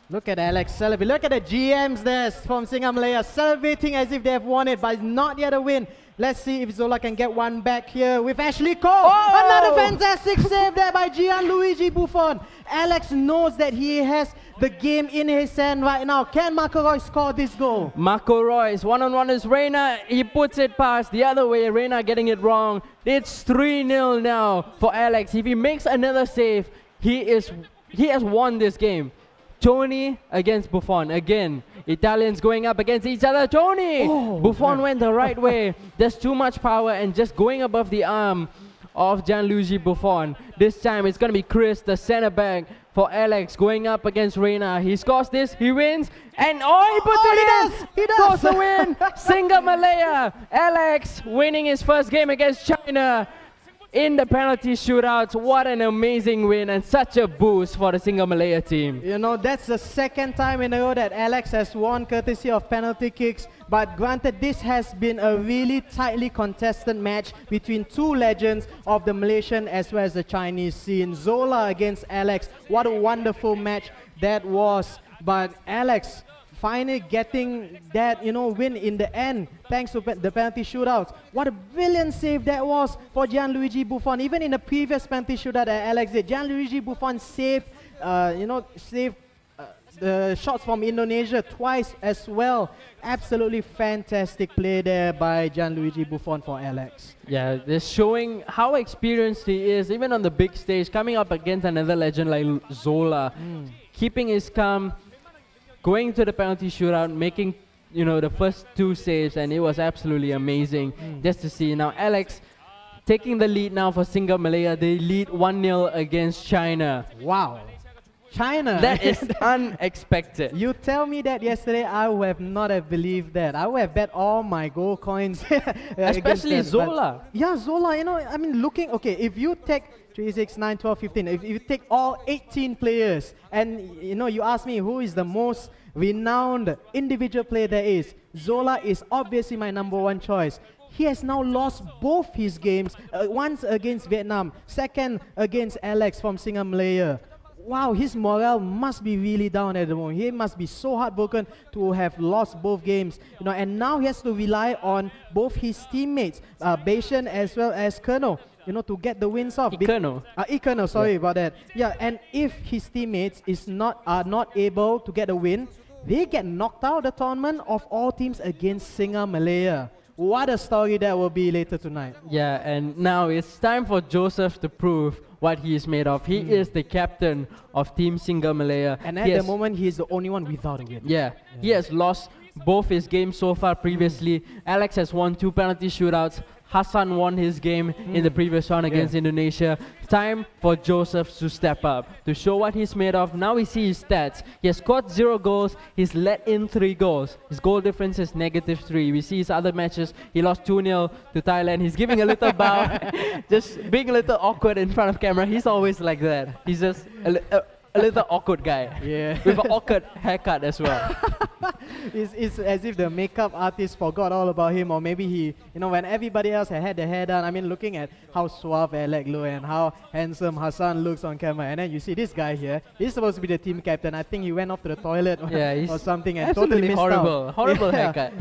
Look at Alex celebrate. Look at the GMs there from SingaMalaya celebrating as if they have won it, but not yet a win. Let's see if Zola can get one back here with Ashley Cole. Another fantastic save there by Gianluigi Buffon. Alex knows that he has the game in his hand right now. Can Marco Reus score this goal? Marco Reus, one-on-one is Reina. He puts it past the other way. Reina getting it wrong. It's 3-0 now for Alex. If he makes another save, he has won this game. Tony against Buffon again. Italians going up against each other. Tony! Buffon went the right way. There's too much power and just going above the arm of Gianluigi Buffon. This time it's going to be Chris, the center back for Alex, going up against Reina. He scores this, he wins, and he puts it in! He does! Goes the win! SingaMalaya! Alex winning his first game against China. in the penalty shootouts. What an amazing win and such a boost for the SingaMalaya team. You know, that's the second time in a row that Alex has won courtesy of penalty kicks. But granted, this has been a really tightly contested match between two legends of the Malaysian as well as the Chinese scene. Zola against Alex. What a wonderful match that was. But Alex finally getting that, win in the end, thanks to the penalty shootouts. What a brilliant save that was for Gianluigi Buffon. Even in the previous penalty shootout that Alex did, Gianluigi Buffon saved, the shots from Indonesia twice as well. Absolutely fantastic play there by Gianluigi Buffon for Alex. Yeah, this showing how experienced he is, even on the big stage, coming up against another legend like Zola, keeping his calm, going to the penalty shootout, making the first two saves, and it was absolutely amazing just to see. Now Alex taking the lead now for SingaMalaya. They lead 1-0 against China. Wow. China. That is unexpected. You tell me that yesterday, I would have not have believed that. I would have bet all my gold coins. Especially Zola. Yeah, Zola, looking, okay, if you take 3, 6, 9, 12, 15, if you take all 18 players, and you ask me who is the most renowned individual player there is, Zola is obviously my number one choice. He has now lost both his games, once against Vietnam, second against Alex from SingaMalaya. Wow, his morale must be really down at the moment. He must be so heartbroken to have lost both games. And now he has to rely on both his teammates, Bashan as well as Colonel, to get the wins off. Colonel, sorry about that. Yeah, and if his teammates are not able to get a win, they get knocked out of the tournament of all teams against SingaMalaya. What a story that will be later tonight. Yeah, and now it's time for Joseph to prove what he is made of. He is the captain of Team SingaMalaya. And at the moment, he is the only one without a win. Yeah, he has lost both his games so far previously. Alex has won 2 penalty shootouts. Hassan won his game in the previous round against Indonesia. Time for Joseph to step up, to show what he's made of. Now we see his stats. He has scored 0 goals. He's let in 3 goals. His goal difference is -3. We see his other matches. He lost 2-0 to Thailand. He's giving a little bow, just being a little awkward in front of camera. He's always like that. He's just a little awkward guy. Yeah. With an awkward haircut as well. It's as if the makeup artist forgot all about him, or maybe he, when everybody else had their hair done. Looking at how suave Alec look and how handsome Hassan looks on camera, and then you see this guy here. He's supposed to be the team captain. I think he went off to the toilet or something and totally missed out. Horrible haircut.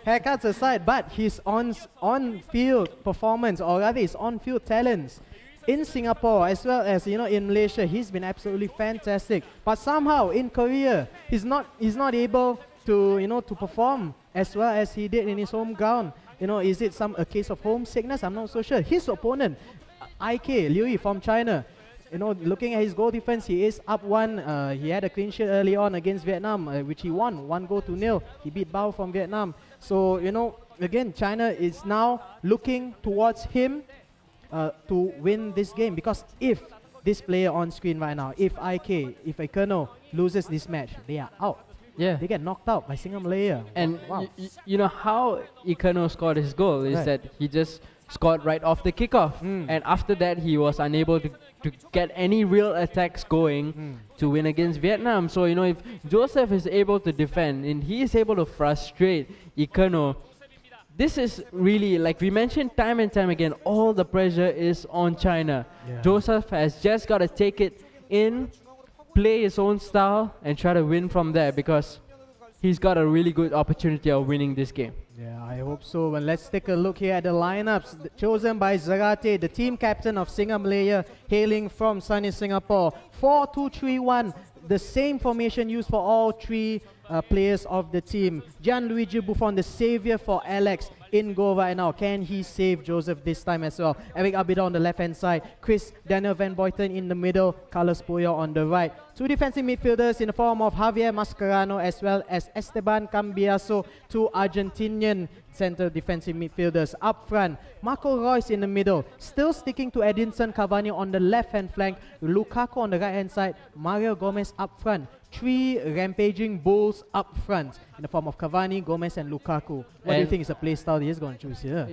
Haircuts aside, but his on-field performance, or rather his on-field talents, in Singapore as well as in Malaysia, he's been absolutely fantastic. But somehow in Korea, he's not able to to perform as well as he did in his home ground. Is it a case of homesickness? I'm not so sure. His opponent, IK Liu Yi from China, looking at his goal defense, he is up 1. He had a clean sheet early on against Vietnam, which he won 1-0. He beat Bao from Vietnam. So again, China is now looking towards him to win this game, because if this player on screen right now, if Colonel loses this match, they are out. Yeah, they get knocked out by SingaMalaya. And how Colonel scored his goal is that he just scored right off the kickoff, and after that he was unable to get any real attacks going to win against Vietnam. So if Joseph is able to defend and he is able to frustrate Colonel, this is really, like we mentioned time and time again, all the pressure is on China. Yeah. Joseph has just got to take it in, play his own style, and try to win from there, because he's got a really good opportunity of winning this game. Yeah, I hope so. And let's take a look here at the lineups chosen by Zarate, the team captain of SingaMalaya, hailing from sunny Singapore. 4-2-3-1, the same formation used for all 3 players of the team. Gianluigi Buffon, the savior for Alex, in goal right now. Can he save Joseph this time as well? Eric Abida on the left hand side, Chris Daniel Van Boyten in the middle, Carlos Puyo on the right. 2 defensive midfielders in the form of Javier Mascherano as well as Esteban Cambiaso, 2 Argentinian center defensive midfielders. Up front, Marco Reus in the middle, still sticking to Edinson Cavani on the left hand flank, Lukaku on the right hand side, Mario Gomez up front. three rampaging bulls up front in the form of Cavani, Gomez, and Lukaku. What do you think is the play style he's going to choose here?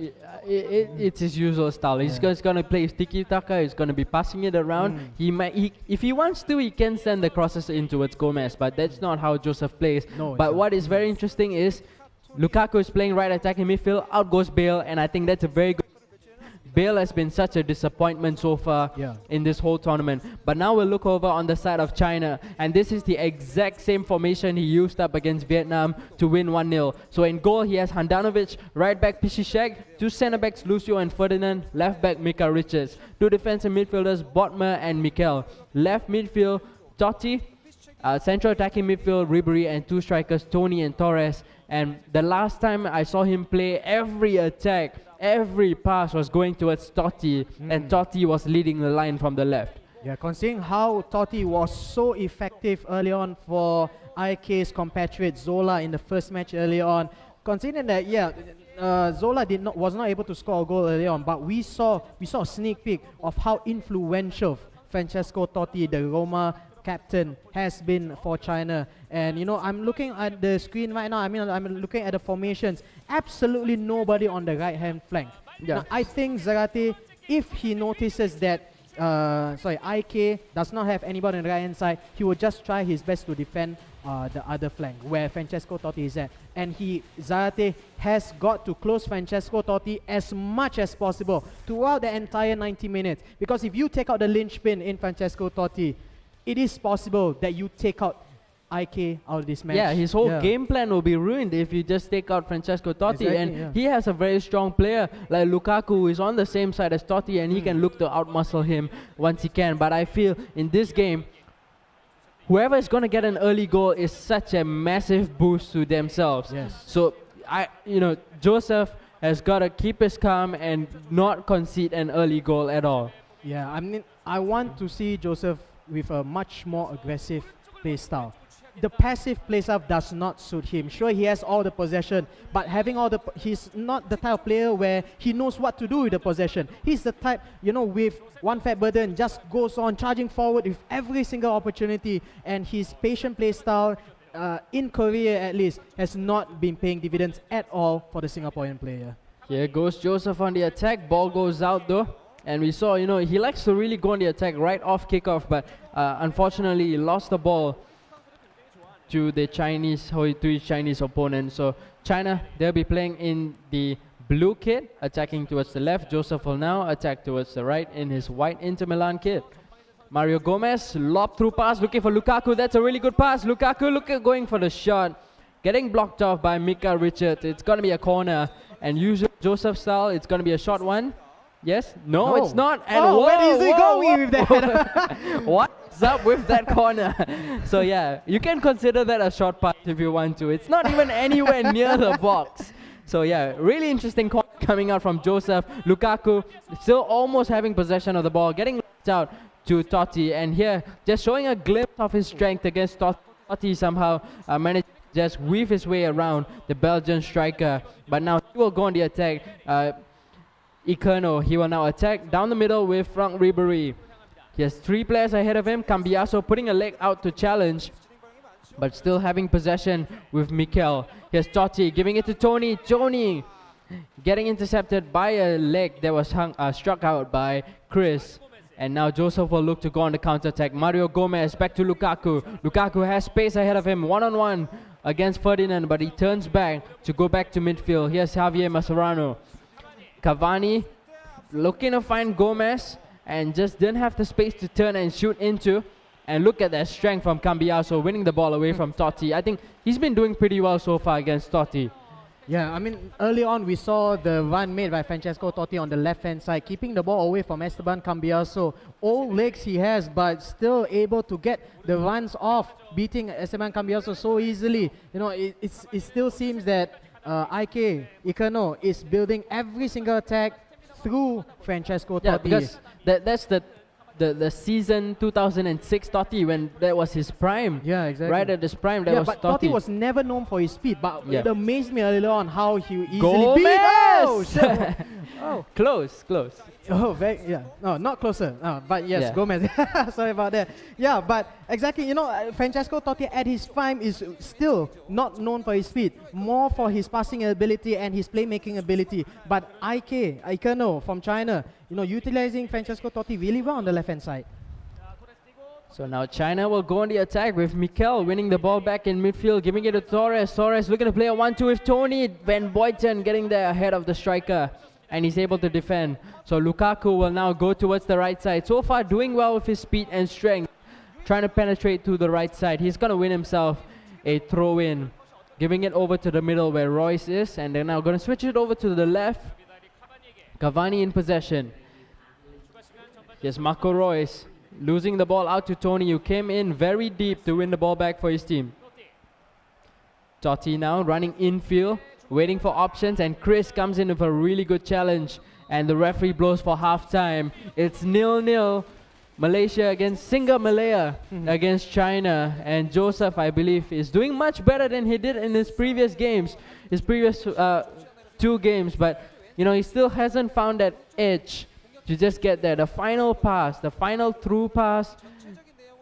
It's his usual style. He's just going to play tiki-taka. He's going to be passing it around. If he wants to, he can send the crosses in towards Gomez, but that's not how Joseph plays. No, but what is very interesting is Lukaku is playing right attacking midfield. Out goes Bale, and I think that's a very good. Bale has been such a disappointment so far in this whole tournament. But now we'll look over on the side of China. And this is the exact same formation he used up against Vietnam to win 1-0. So in goal, he has Handanovic, right back Piszczek, two centre backs Lucio and Ferdinand, left back Mika Richards, two defensive midfielders Botmer and Mikel, left midfield Totti, central attacking midfield Ribery, and two strikers Tony and Torres. And the last time I saw him play, every attack, every pass was going towards Totti, and Totti was leading the line from the left. Yeah, considering how Totti was so effective early on for IK's compatriot Zola in the first match early on, considering that Zola was not able to score a goal early on, but we saw a sneak peek of how influential Francesco Totti, the Roma captain, has been for China. And you know, I'm looking at the screen right now. I mean, I'm looking at the formations. Absolutely nobody on the right hand flank. Now, I think Zarate, if he notices that IK does not have anybody on the right hand side, he will just try his best to defend the other flank where Francesco Totti is at. And Zarate has got to close Francesco Totti as much as possible throughout the entire 90 minutes. Because if you take out the linchpin in Francesco Totti, it is possible that you take out IK out of this match. Yeah, his whole game plan will be ruined if you just take out Francesco Totti. Exactly, and he has a very strong player like Lukaku, who is on the same side as Totti, and he can look to outmuscle him once he can. But I feel in this game, whoever is going to get an early goal is such a massive boost to themselves. So Joseph has got to keep his calm and not concede an early goal at all. Yeah, I mean, I want to see Joseph with a much more aggressive play style. The passive play style does not suit him. Sure, he has all the possession, but he's not the type of player where he knows what to do with the possession. He's the type, with one fat burden, just goes on charging forward with every single opportunity, and his patient play style, in Korea at least, has not been paying dividends at all for the Singaporean player. Here goes Joseph on the attack. Ball goes out though. And we saw, he likes to really go on the attack right off kickoff, but unfortunately he lost the ball to his Chinese opponent. So China, they'll be playing in the blue kit, attacking towards the left. Joseph will now attack towards the right in his white Inter Milan kit. Mario Gomez, lob through pass, looking for Lukaku. That's a really good pass. Lukaku going for the shot. Getting blocked off by Mika Richards. It's going to be a corner. And usually Joseph style, it's going to be a short one. Yes? No, it's not. And where is he going with that? What's up with that corner? So yeah, you can consider that a short pass if you want to. It's not even anywhere near the box. So yeah, really interesting corner coming out from Joseph. Lukaku still almost having possession of the ball, getting knocked out to Totti. And here, just showing a glimpse of his strength against Totti. Totti somehow managed to just weave his way around the Belgian striker. But now he will go on the attack. Ikerno, he will now attack down the middle with Frank Ribery. He has three players ahead of him. Cambiaso putting a leg out to challenge, but still having possession with Mikel. Here's Totti giving it to Tony. Tony getting intercepted by a leg that was struck out by Chris. And now Joseph will look to go on the counter-attack. Mario Gomez back to Lukaku. Lukaku has space ahead of him, one-on-one against Ferdinand, but he turns back to go back to midfield. Here's Javier Mascherano. Cavani looking to find Gomez and just didn't have the space to turn and shoot into. And look at that strength from Cambiaso, winning the ball away from Totti. I think he's been doing pretty well so far against Totti. Yeah, I mean, early on we saw the run made by Francesco Totti on the left-hand side, keeping the ball away from Esteban Cambiaso. Old legs he has, but still able to get the runs off, beating Esteban Cambiaso so easily. It still seems that Ikerno is building every single attack through Francesco Totti. Yeah, because that's the season 2006 Totti, when that was his prime. Yeah, exactly. Right at his prime, that was but Totti. Totti was never known for his speed, but it amazed me earlier on how he easily Gomez! beat. Oh Oh, close, close. Oh, yeah. No, not closer. But yes, Yeah. Gomez. Sorry about that. Yeah, but exactly, Francesco Totti at his prime is still not known for his speed, more for his passing ability and his playmaking ability. But Ikeno from China, utilizing Francesco Totti really well on the left-hand side. So now China will go on the attack with Mikel winning the ball back in midfield, giving it to Torres. Torres looking to play a 1-2 with Tony. Van Boyten getting there ahead of the striker, and he's able to defend. So Lukaku will now go towards the right side. So far doing well with his speed and strength, trying to penetrate to the right side. He's going to win himself a throw-in, giving it over to the middle where Royce is, and they're now going to switch it over to the left. Cavani in possession. Here's Marco Royce losing the ball out to Tony, who came in very deep to win the ball back for his team. Totti now running infield, waiting for options, and Chris comes in with a really good challenge, and the referee blows for half-time. It's 0-0. Malaysia against SingaMalaya against China, and Joseph, I believe, is doing much better than he did in his previous games, his previous 2 games, but he still hasn't found that edge to just get there. The final pass, the final through pass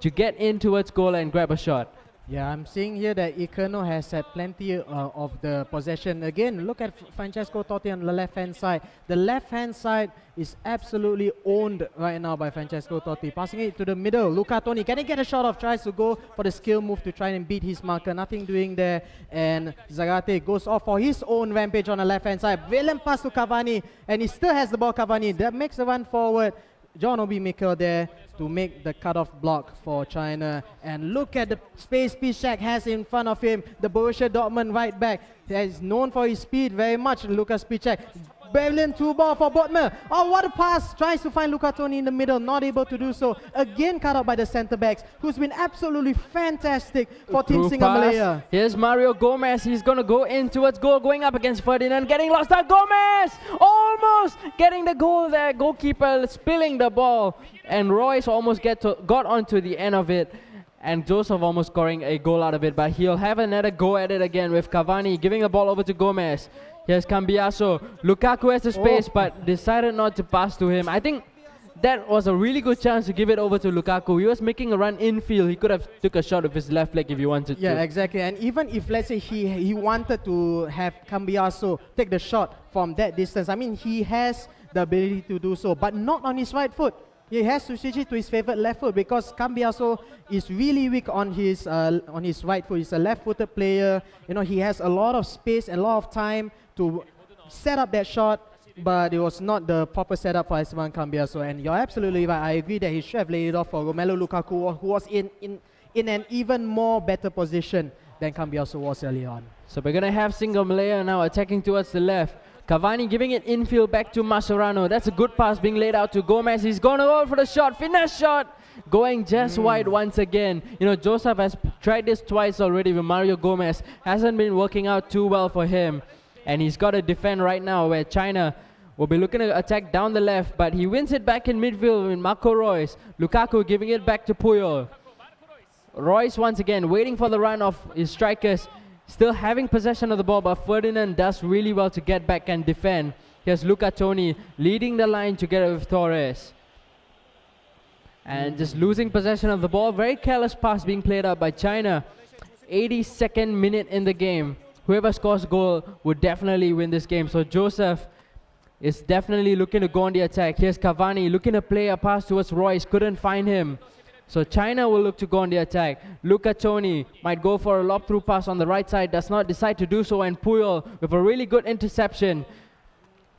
to get in towards goal and grab a shot. Yeah, I'm seeing here that Ikeno has had plenty of the possession. Again, look at Francesco Totti on the left-hand side. The left-hand side is absolutely owned right now by Francesco Totti. Passing it to the middle. Luca Toni, can he get a shot off? Tries to go for the skill move to try and beat his marker. Nothing doing there. And Zarate goes off for his own rampage on the left-hand side. Brilliant pass to Cavani. And he still has the ball, Cavani. That makes a run forward. John Obi Mikel there to make the cutoff block for China. And look at the space Piszczek has in front of him. The Borussia Dortmund right back that is known for his speed very much. Lucas Piszczek. Brilliant 2-ball for Botmer. Oh, what a pass. Tries to find Luca Toni in the middle. Not able to do so. Again cut out by the centre backs, who's been absolutely fantastic for Team SingaMalaya. Here's Mario Gomez. He's going to go in towards goal, going up against Ferdinand. Getting lost out. Gomez! Almost getting the goal there. Goalkeeper spilling the ball. And Royce almost got onto the end of it. And Joseph almost scoring a goal out of it. But he'll have another go at it again with Cavani giving the ball over to Gomez. Here's Cambiaso. Lukaku has the space but decided not to pass to him. I think that was a really good chance to give it over to Lukaku. He was making a run infield. He could have took a shot with his left leg if he wanted to. Yeah, exactly. And even if, let's say, he wanted to have Cambiaso take the shot from that distance, I mean, he has the ability to do so, but not on his right foot. He has to switch it to his favorite left foot because Cambiaso is really weak on his right foot. He's a left-footed player. He has a lot of space and a lot of time to set up that shot, but it was not the proper setup for Esteban Cambiaso. And you're absolutely right. I agree that he should have laid it off for Romelu Lukaku, who was in an even more better position than Cambiaso was early on. So we're going to have SingaMalaya now attacking towards the left. Cavani giving it infield back to Mascherano. That's a good pass being laid out to Gomez. He's going to go for the shot. Finesse shot. Going just wide once again. Joseph has tried this twice already with Mario Gomez. Hasn't been working out too well for him. And he's got to defend right now where China will be looking to attack down the left. But he wins it back in midfield with Marco Royce. Lukaku giving it back to Puyol. Royce once again waiting for the run of his strikers. Still having possession of the ball, but Ferdinand does really well to get back and defend. Here's Luca Toni leading the line together with Torres. And just losing possession of the ball. Very careless pass being played out by China. 82nd minute in the game. Whoever scores goal would definitely win this game. So Joseph is definitely looking to go on the attack. Here's Cavani looking to play a pass towards Royce. Couldn't find him. So China will look to go on the attack. Luca Toni might go for a lob through pass on the right side. Does not decide to do so. And Puyol with a really good interception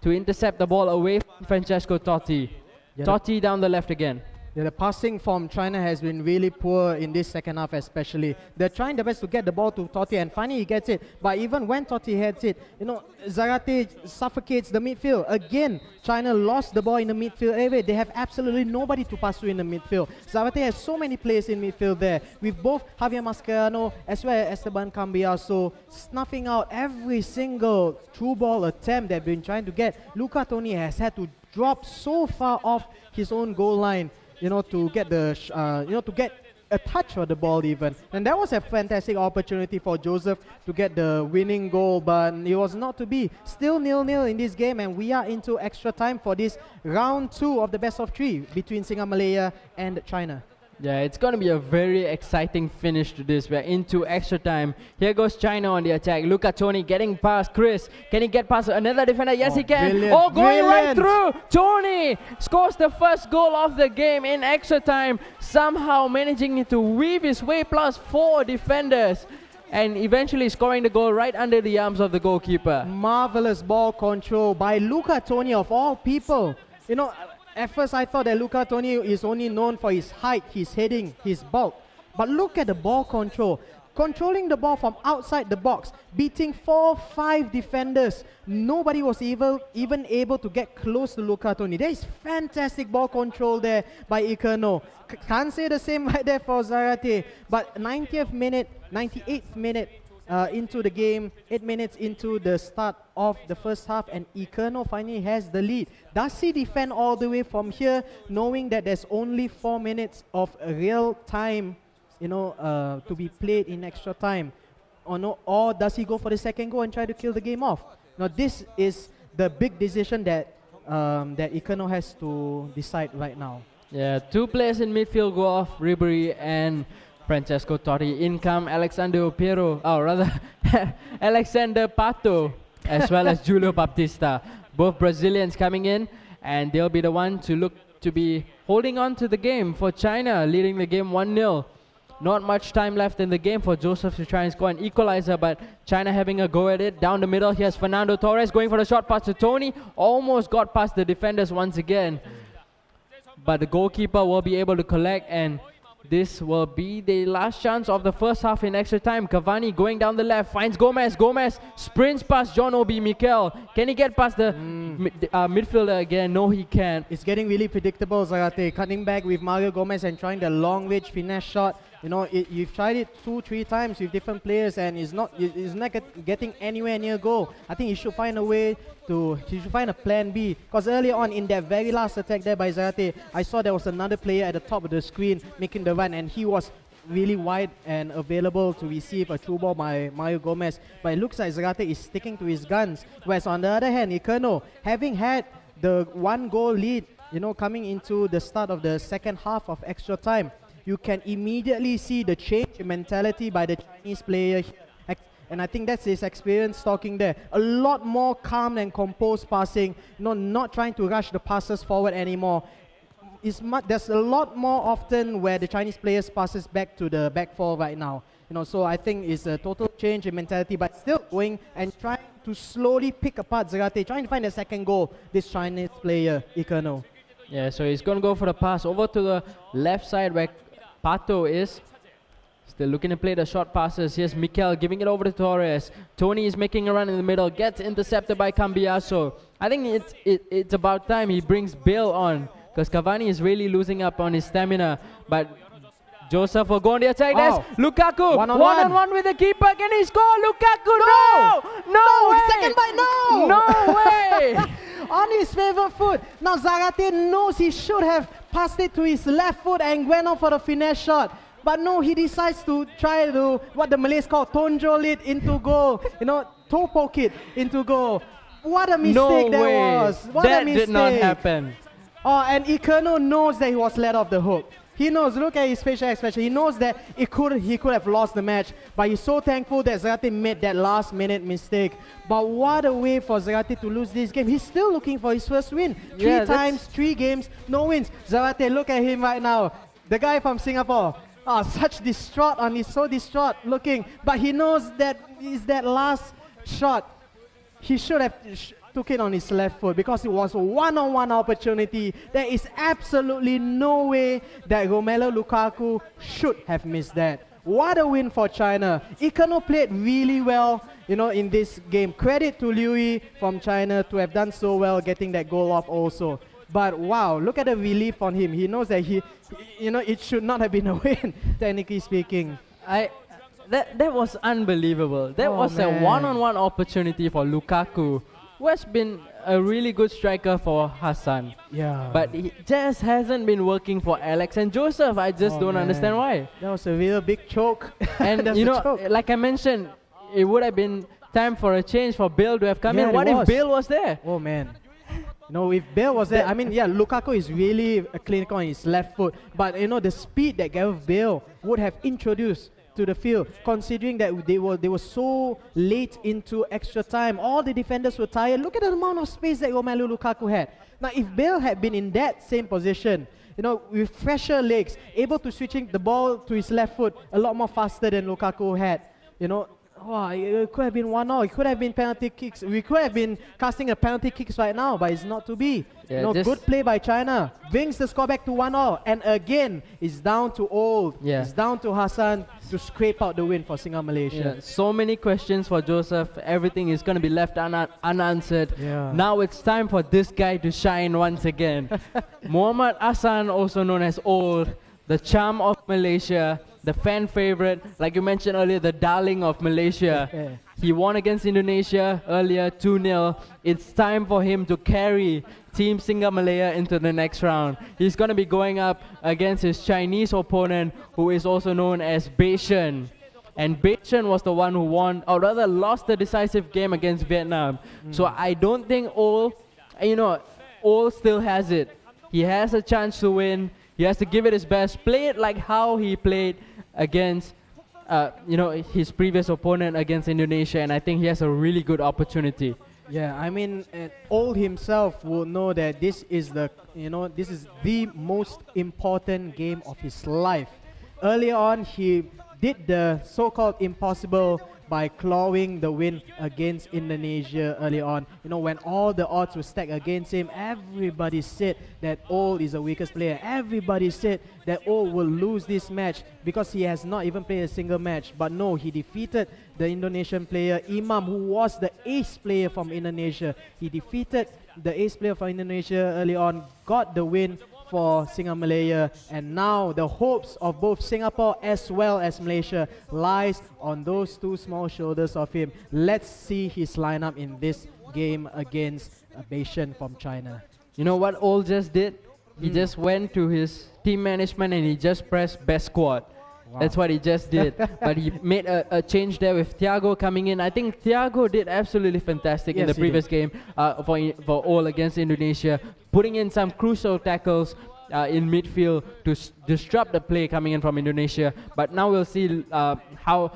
to intercept the ball away from Francesco Totti. Totti down the left again. Yeah, the passing from China has been really poor in this second half especially. They're trying their best to get the ball to Totti and finally he gets it. But even when Totti has it, Zarate suffocates the midfield. Again, China lost the ball in the midfield area. They have absolutely nobody to pass to in the midfield. Zarate has so many players in midfield there with both Javier Mascherano as well as Esteban Cambiaso snuffing out every single through ball attempt they've been trying to get. Luca Toni has had to drop so far off his own goal line to get to get a touch of the ball even. And that was a fantastic opportunity for Joseph to get the winning goal, but it was not to be. Still 0-0 in this game, and we are into extra time for this round 2 of the best of 3 between SingaMalaya and China. Yeah, it's going to be a very exciting finish to this. We're into extra time. Here goes China on the attack. Look at Tony getting past Chris. Can he get past another defender? Yes, he can. Brilliant. Oh, going right Brilliant. through. Tony scores the first goal of the game in extra time, somehow managing to weave his way past 4 defenders and eventually scoring the goal right under the arms of the goalkeeper. Marvelous ball control by Luca Toni of all people. You know, at first I thought that Luca Toni is only known for his height, his heading, his bulk. But look at the ball control. Controlling the ball from outside the box, beating 4-5 defenders. Nobody was even able to get close to Luca Toni. There is fantastic ball control there by Ikano. Can't say the same right there for Zarate. But 90th minute, 98th minute, into the game, 8 minutes into the start of the first half, and Ikano finally has the lead. Does he defend all the way from here, knowing that there's only 4 minutes of real time, you know, to be played in extra time? Or no? Or does he go for the second goal and try to kill the game off? Now this is the big decision that that Ikano has to decide right now. Yeah, 2 players in midfield go off, Ribery and Francesco Totti. In come Alexander Piero, Alexander Pato, as well as Julio Baptista. Both Brazilians coming in, and they'll be the one to look to be holding on to the game for China, leading the game 1-0. Not much time left in the game for Joseph to try and score an equalizer, but China having a go at it. Down the middle, here's Fernando Torres going for the short pass to Tony. Almost got past the defenders once again. But the goalkeeper will be able to collect, and this will be the last chance of the first half in extra time. Cavani going down the left, finds Gomez. Gomez sprints past John Obi Mikel. Can he get past the midfielder again? No, he can't. It's getting really predictable, Zarate. Cutting back with Mario Gomez and trying the long range finesse shot. You know, you've tried it 2-3 times with different players, and it's not getting anywhere near goal. I think he should find a way to, he should find a plan B. Because earlier on in that very last attack there by Zarate, I saw there was another player at the top of the screen making the run, and he was really wide and available to receive a through ball by Mario Gomez. But it looks like Zarate is sticking to his guns. Whereas on the other hand, Ikano, having had the 1-goal lead, you know, coming into the start of the second half of extra time, you can immediately see the change in mentality by the Chinese player here. And I think that's his experience talking there. A lot more calm and composed passing, you know, not trying to rush the passes forward anymore. There's a lot more often where the Chinese players passes back to the back four right now. You know, so I think it's a total change in mentality, but still going and trying to slowly pick apart Zarate, trying to find a second goal, this Chinese player, Ikano. Yeah, so he's going to go for the pass over to the left side where Pato is. Still looking to play the short passes. Here's Mikel giving it over to Torres. Tony is making a run in the middle. Gets intercepted by Cambiaso. I think it's about time he brings Bale on, because Cavani is really losing up on his stamina. But Joseph will go on the attack. There's Lukaku. One-on-one with the keeper. Can he score? Lukaku, no way. Second bite, no! No way! On his favorite foot. Now Zarate knows he should have passed it to his left foot and went on for the finesse shot. But no, he decides to try to, what the Malays call, tonjol it into goal. You know, toe poke it into goal. What a mistake that was. What that a mistake. did not happen. Oh, and Ikano knows that he was let off the hook. He knows, look at his facial expression, he knows that he could have lost the match, but he's so thankful that Zarate made that last minute mistake. But what a way for Zarate to lose this game. He's still looking for his first win. Three times, 3 games, no wins. Zarate, look at him right now. The guy from Singapore. Oh, such distraught on, he's so distraught looking. But he knows that is that last shot. He should have took it on his left foot because it was a one-on-one opportunity. There is absolutely no way that Romelu Lukaku should have missed that. What a win for China. Ikano played really well, you know, in this game. Credit to Liu from China to have done so well getting that goal off also. But wow, look at the relief on him. He knows that it should not have been a win, technically speaking. That was unbelievable. That was a one-on-one opportunity for Lukaku. who has been a really good striker for Hassan. Yeah. But he just hasn't been working for Alex and Joseph. I just don't understand why. That was a real big choke. And That's you a know, choke. like I mentioned, it would have been time for a change for Bale to have come Yeah, in. What it if was. Bale was there? Oh man. No, if Bale was there, I mean, yeah, Lukaku is really clinical on his left foot. But you know, the speed that Gareth Bale would have introduced to the field, considering that they were so late into extra time, all the defenders were tired. Look at the amount of space that Romelu Lukaku had. Now, if Bale had been in that same position, you know, with fresher legs, able to switching the ball to his left foot a lot more faster than Lukaku had, you know, it could have been 1-0. It could have been penalty kicks. We could have been casting a penalty kicks right now, but it's not to be. Yeah, you know, good play by China. Brings the score back to 1-0. And again, it's down to Old. Yeah. It's down to Hassan to scrape out the win for SingaMalaya. Yeah, so many questions for Joseph. Everything is going to be left unanswered. Yeah. Now it's time for this guy to shine once again. Muhammad Hassan, also known as Old, the charm of Malaysia, the fan favorite, like you mentioned earlier, the darling of Malaysia. He won against Indonesia earlier, 2-0. It's time for him to carry Team SingaMalaya into the next round. He's going to be going up against his Chinese opponent, who is also known as Beishan. And Beishan was the one who won, or rather lost the decisive game against Vietnam. So I don't think Ol still has it. He has a chance to win. He has to give it his best, play it like how he played against his previous opponent against Indonesia, and I think he has a really good opportunity. Yeah, I mean, Old himself will know that this is the most important game of his life. Earlier on, he did the so-called impossible by clawing the win against Indonesia early on. You know, when all the odds were stacked against him, everybody said that Old is the weakest player. Everybody said that Old will lose this match because he has not even played a single match. But no, he defeated the Indonesian player, Imam, who was the ace player from Indonesia. He defeated the ace player from Indonesia early on, got the win for SingaMalaya, and now the hopes of both Singapore as well as Malaysia lies on those two small shoulders of him. Let's see his lineup in this game against Beishan from China. You know what Ol just did? He just went to his team management and he just pressed best squad. Wow. That's what he just did. But he made a change there with Thiago coming in. I think Thiago did absolutely fantastic in the previous game for Ol against Indonesia, putting in some crucial tackles in midfield to disrupt the play coming in from Indonesia. But now we'll see how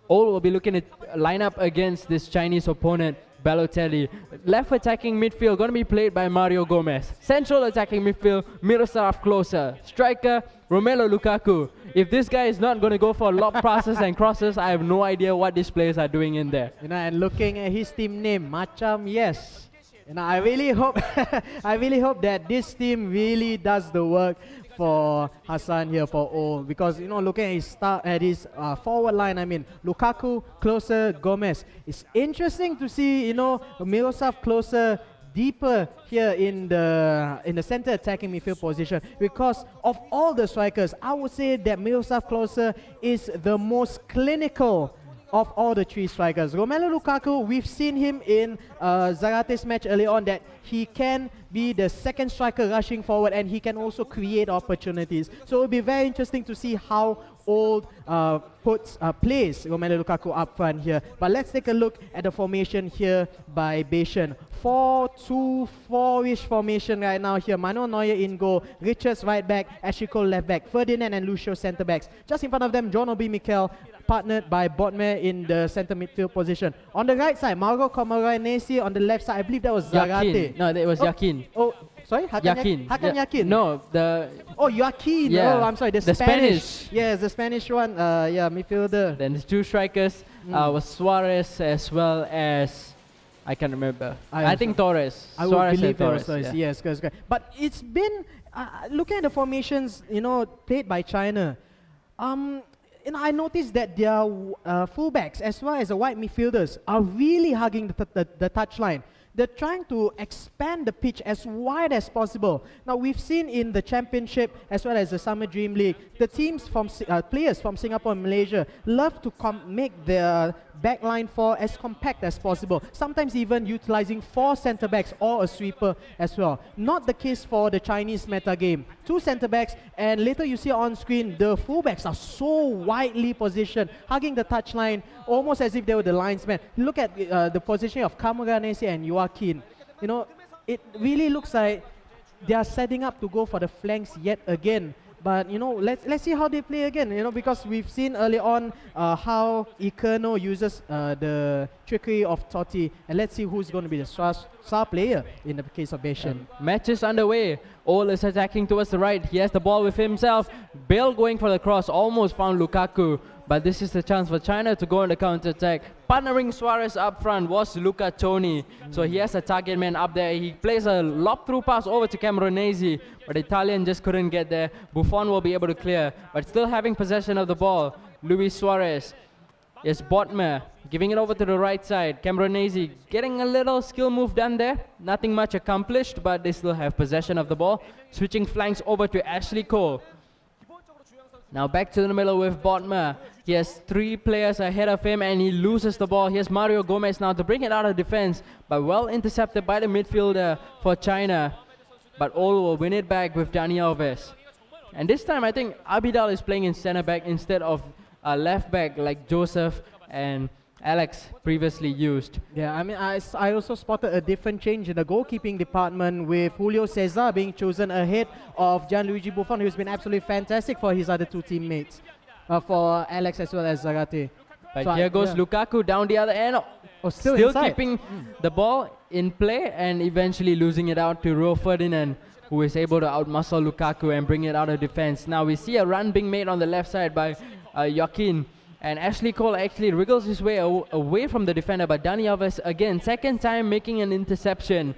Ol will be looking at line up against this Chinese opponent, Balotelli. Left attacking midfield going to be played by Mario Gomez. Central attacking midfield, Miroslav Klose. Striker, Romelu Lukaku. If this guy is not going to go for lob passes and crosses, I have no idea what these players are doing in there. You know, and looking at his team name, Macam yes. You know, I really hope that this team really does the work for Hassan here for Old, because you know, looking at his forward line, I mean Lukaku, Klose, Gomez. It's interesting to see, you know, Miroslav Klose deeper here in the center attacking midfield position, because of all the strikers, I would say that Miroslav Klose is the most clinical of all the three strikers. Romelu Lukaku, we've seen him in Zagate's match early on that he can be the second striker rushing forward, and he can also create opportunities. So it'll be very interesting to see how Old plays Romelu Lukaku up front here. But let's take a look at the formation here by Beishan. 4-2-4-ish formation right now here. Manuel Neuer in goal, Richards right back, Ashley Cole left back, Ferdinand and Lucio centre backs. Just in front of them, John Obi Mikel, partnered by Bodmer in the centre midfield position. On the right side, Mauro Camoranesi. On the left side, I believe that was Zagate. No, that was Yakin. Oh, sorry? Yakin. Yakin? No, Yakin. Yeah. Oh, I'm sorry. The Spanish. Yes, the Spanish one. Midfielder. Then the two strikers was Suarez as well as, I can't remember. I think Torres. I would believe it was Torres. Yes, correct. But it's been, looking at the formations, you know, played by China, you know, I noticed that their fullbacks as well as the wide midfielders are really hugging the touchline. They're trying to expand the pitch as wide as possible. Now we've seen in the championship as well as the Summer Dream League, the teams from players from Singapore and Malaysia love to make their backline four as compact as possible. Sometimes even utilizing 4 centre backs or a sweeper as well. Not the case for the Chinese meta game. 2 centre backs, and later you see on screen the fullbacks are so widely positioned, hugging the touchline, almost as if they were the linesmen. Look at the positioning of Camoranesi and Joaquin. You know, it really looks like they are setting up to go for the flanks yet again. But you know, let's see how they play again. You know, because we've seen early on how Ikerno uses the trickery of Totti, and let's see who's going to be the star player in the case of Beshan. Match is underway. Ole is attacking towards the right. He has the ball with himself. Bale going for the cross, almost found Lukaku. But this is the chance for China to go on the counter-attack. Partnering Suarez up front was Luca Toni. So he has a target man up there. He plays a lob-through pass over to Camoranesi, but the Italian just couldn't get there. Buffon will be able to clear, but still having possession of the ball. Luis Suarez. Yes, Botmer giving it over to the right side. Camoranesi getting a little skill move done there. Nothing much accomplished, but they still have possession of the ball. Switching flanks over to Ashley Cole. Now back to the middle with Botmer. He has 3 players ahead of him and he loses the ball. Here's Mario Gomez now to bring it out of defense, but well intercepted by the midfielder for China. But Ol will win it back with Dani Alves. And this time I think Abidal is playing in centre back instead of left back like Joseph and Alex previously used. Yeah, I mean, I also spotted a different change in the goalkeeping department with Julio Cesar being chosen ahead of Gianluigi Buffon, who's been absolutely fantastic for his other 2 teammates, for Alex as well as Zarate. But So here goes Lukaku down the other end. Still keeping the ball in play and eventually losing it out to Rio Ferdinand, who is able to outmuscle Lukaku and bring it out of defense. Now we see a run being made on the left side by Joaquin. And Ashley Cole actually wriggles his way away from the defender, but Dani Alves again, second time making an interception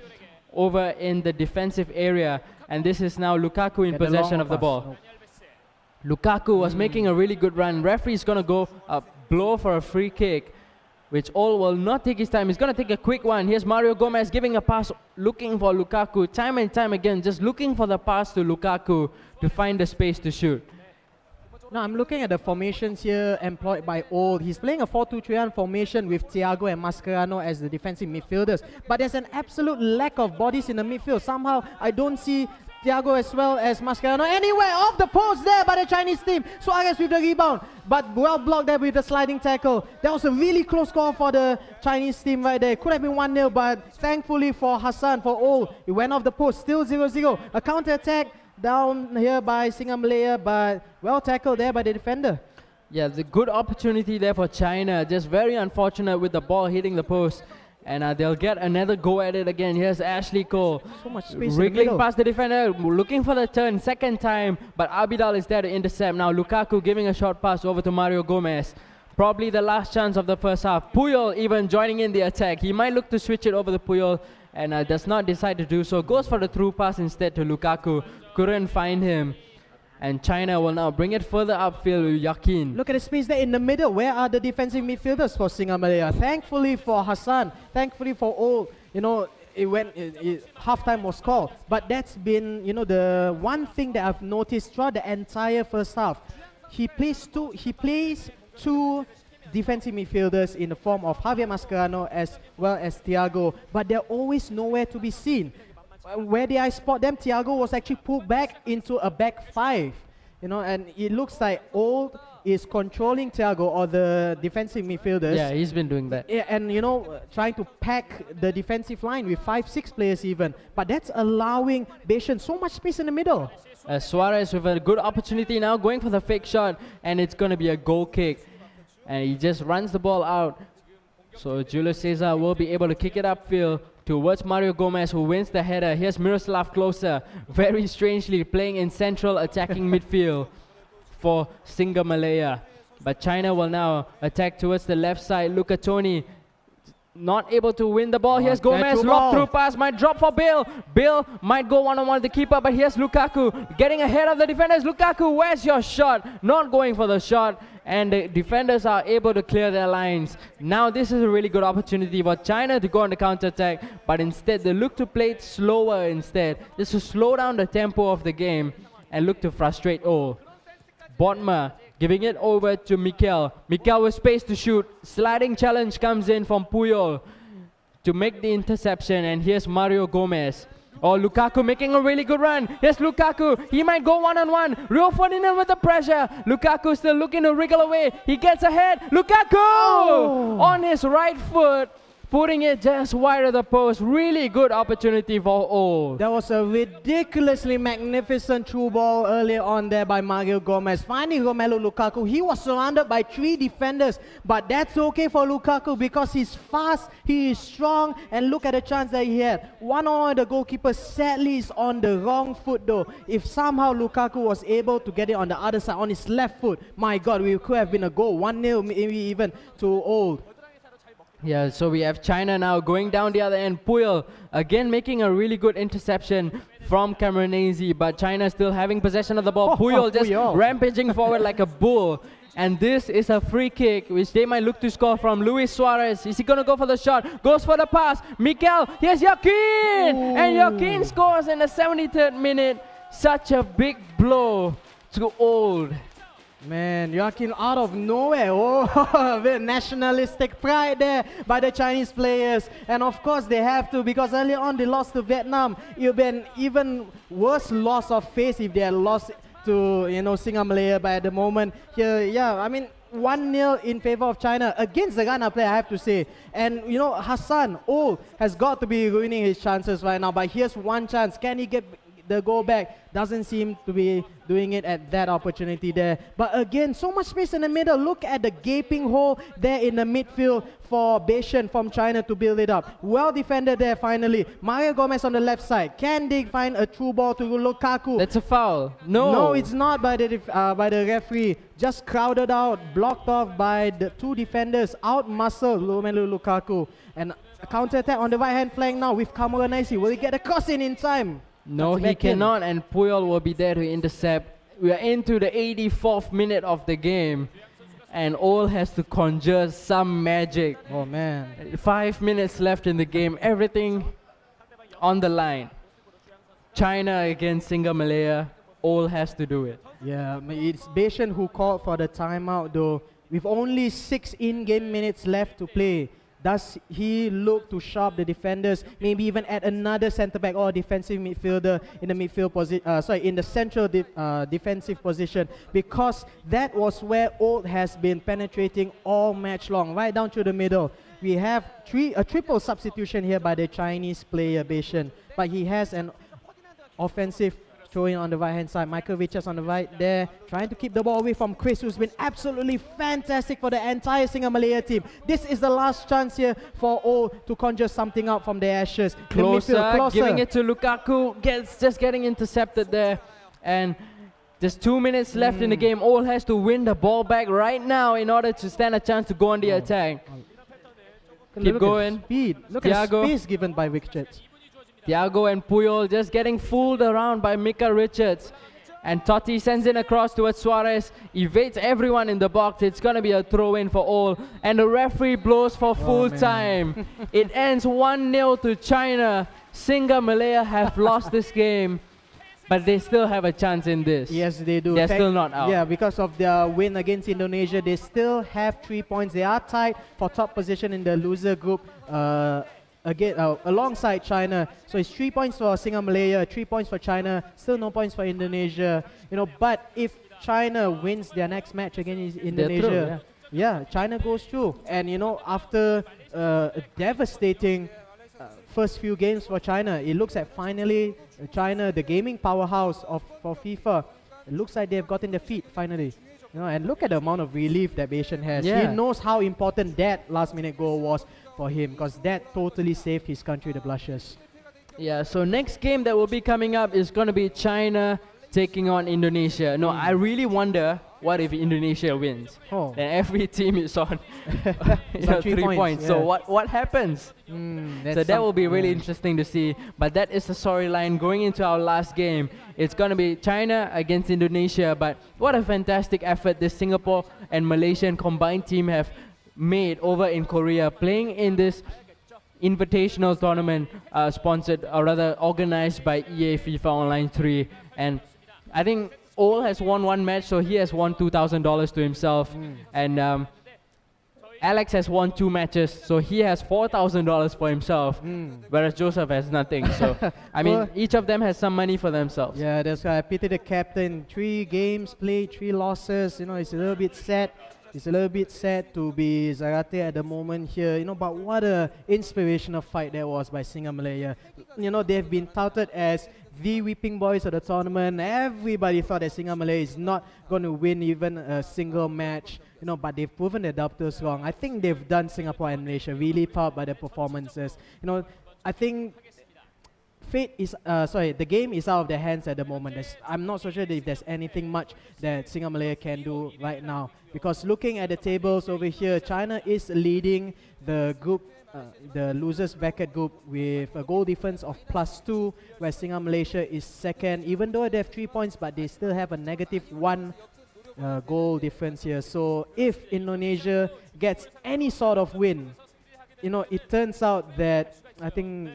over in the defensive area. And this is now Lukaku in possession of the ball. Lukaku was making a really good run. Referee's going to go blow for a free kick, which Ol will not take his time. He's going to take a quick one. Here's Mario Gomez giving a pass, looking for Lukaku. Time and time again, just looking for the pass to Lukaku to find the space to shoot. Now I'm looking at the formations here employed by Ol. He's playing a 4-2-3-1 formation with Thiago and Mascherano as the defensive midfielders. But there's an absolute lack of bodies in the midfield. Somehow I don't see Thiago as well as Mascherano anywhere off the post there by the Chinese team. Suarez with the rebound, but well blocked there with the sliding tackle. That was a really close call for the Chinese team right there. Could have been 1-0, but thankfully for Hassan, for Ol, it went off the post. Still 0-0. A counter-attack down here by SingaMalaya, but well tackled there by the defender. Yeah, the good opportunity there for China. Just very unfortunate with the ball hitting the post. And they'll get another go at it again. Here's Ashley Cole. So much space wriggling past the defender, looking for the turn, second time. But Abidal is there to intercept. Now Lukaku giving a short pass over to Mario Gomez. Probably the last chance of the first half. Puyol even joining in the attack. He might look to switch it over to Puyol and does not decide to do so. Goes for the through pass instead to Lukaku. Couldn't find him. And China will now bring it further upfield with Joaquin. Look at the space there in the middle. Where are the defensive midfielders for SingaMalaya? Thankfully for Hassan, thankfully for Ol, you know, halftime was called. But that's been, you know, the one thing that I've noticed throughout the entire first half. He plays two defensive midfielders in the form of Javier Mascherano as well as Thiago, but they're always nowhere to be seen. Where did I spot them? Thiago was actually pulled back into a back 5, you know, and it looks like Old is controlling Thiago or the defensive midfielders. Yeah, he's been doing that. Yeah, and you know, trying to pack the defensive line with 5-6 players even, but that's allowing Beshan so much space in the middle. Suarez with a good opportunity now, going for the fake shot, and it's going to be a goal kick. And he just runs the ball out. So Julio Cesar will be able to kick it upfield towards Mario Gomez, who wins the header. Here's Miroslav Klose, very strangely playing in central attacking midfield for SingaMalaya. But China will now attack towards the left side. Luca Toni not able to win the ball. Here's that Gomez, through locked ball. through pass, might drop for Bill. Bill might go one-on-one with the keeper, but here's Lukaku getting ahead of the defenders. Lukaku, where's your shot? Not going for the shot, and the defenders are able to clear their lines. Now this is a really good opportunity for China to go on the counter-attack, but instead they look to play it slower instead, just to slow down the tempo of the game and look to frustrate all. Bodmer giving it over to Mikel. Mikel with space to shoot. Sliding challenge comes in from Puyol to make the interception, and here's Mario Gomez. Oh, Lukaku making a really good run. Here's Lukaku. He might go one-on-one. Rio Ferdinand with the pressure. Lukaku still looking to wriggle away. He gets ahead. Lukaku on his right foot, putting it just wide of the post. Really good opportunity for all. That was a ridiculously magnificent through ball earlier on there by Mario Gomez. Finding Romelu Lukaku, he was surrounded by 3 defenders, but that's okay for Lukaku because he's fast, he is strong, and look at the chance that he had. One-on-one, the goalkeeper sadly is on the wrong foot though. If somehow Lukaku was able to get it on the other side, on his left foot, my God, we could have been a goal, 1-0 maybe even to Old. Yeah, so we have China now going down the other end. Puyol again making a really good interception from Cameronese, but China still having possession of the ball. Puyol just rampaging forward like a bull. And this is a free kick, which they might look to score from Luis Suarez. Is he going to go for the shot? Goes for the pass. Mikel, here's Joaquin! And Joaquin scores in the 73rd minute. Such a big blow to Old. Man, Joaquin out of nowhere. Oh, very nationalistic pride there by the Chinese players. And of course they have to, because earlier on they lost to Vietnam. It would be an even worse loss of face if they had lost to, SingaMalaya. But at the moment here, yeah, I mean, 1-0 in favor of China against the Ghana player, I have to say. And Hassan has got to be ruining his chances right now. But here's one chance. Can he get the goal back? Doesn't seem to be doing it at that opportunity there. But again, so much space in the middle. Look at the gaping hole there in the midfield for Beishan from China to build it up. Well defended there finally. Mario Gomez on the left side. Can they find a true ball to Lukaku? That's a foul. No, it's not by the referee. Just crowded out, blocked off by the 2 defenders. Out-muscled Romelu Lukaku. And a counter-attack on the right-hand flank now with Cameronese. Will he get a cross in time? No, he cannot, and Puyol will be there to intercept. We are into the 84th minute of the game, and Ol has to conjure some magic. Oh man. 5 minutes left in the game, everything on the line. China against SingaMalaya, Ol has to do it. Yeah, it's Beishan who called for the timeout though. With only 6 in-game minutes left to play, does he look to sharp the defenders? Maybe even add another centre back or defensive midfielder in the midfield position. In the central defensive position, because that was where Old has been penetrating all match long, right down through the middle. We have a triple substitution here by the Chinese player Beishan, but he has an offensive throwing on the right hand side. Michael Richards on the right there, trying to keep the ball away from Chris, who's been absolutely fantastic for the entire SingaMalaya team. This is the last chance here for O to conjure something out from the ashes. Closer, giving it to Lukaku, just getting intercepted there. And just 2 minutes left in the game. O has to win the ball back right now in order to stand a chance to go on the attack. Keep going. Speed. Look at the space given by Richards. Thiago and Puyol just getting fooled around by Mika Richards. And Totti sends in a cross towards Suarez, evades everyone in the box. It's going to be a throw-in for all. And the referee blows for full time. It ends 1-0 to China. SingaMalaya have lost this game, but they still have a chance in this. Yes, they do. They're still not out. Yeah, because of their win against Indonesia, they still have 3 points. They are tied for top position in the loser group. Again, alongside China. So it's 3 points for SingaMalaya, 3 points for China, still no points for Indonesia. But if China wins their next match against Indonesia, China goes through. And after a devastating first few games for China, it looks like finally China, the gaming powerhouse for FIFA, it looks like they've gotten their feet finally. And look at the amount of relief that Beishan has. He knows how important that last-minute goal was for him, because that totally saved his country the blushes. Yeah, so next game that will be coming up is going to be China taking on Indonesia. I really wonder what if Indonesia wins? Oh. Then every team is on, It's on 3 points. So yeah. what happens? So that will be really interesting to see. But that is the storyline going into our last game. It's going to be China against Indonesia. But what a fantastic effort this Singapore and Malaysian combined team have made over in Korea, playing in this Invitational tournament sponsored, or rather organized by EA FIFA Online 3. And I think Ol has won one match, so he has won $2,000 to himself. And Alex has won 2 matches, so he has $4,000 for himself, whereas Joseph has nothing. So, I mean, each of them has some money for themselves. Yeah, that's why I pity the captain. 3 games played, 3 losses. You know, it's a little bit sad. It's a little bit sad to be Zarate at the moment here, you know, but what a inspirational fight that was by SingaMalaya. You know, they've been touted as the whipping boys of the tournament. Everybody thought that SingaMalaya is not going to win even a single match, you know, but they've proven their doubters wrong. I think they've done Singapore and Malaysia really proud by their performances. You know, I think the game is out of their hands at the moment. I'm not so sure if there's anything much that SingaMalaya can do right now. Because looking at the tables over here, China is leading the group, the losers bracket group, with a goal difference of +2, where SingaMalaya is second. Even though they have 3 points, but they still have a -1 goal difference here. So if Indonesia gets any sort of win, you know, it turns out that I think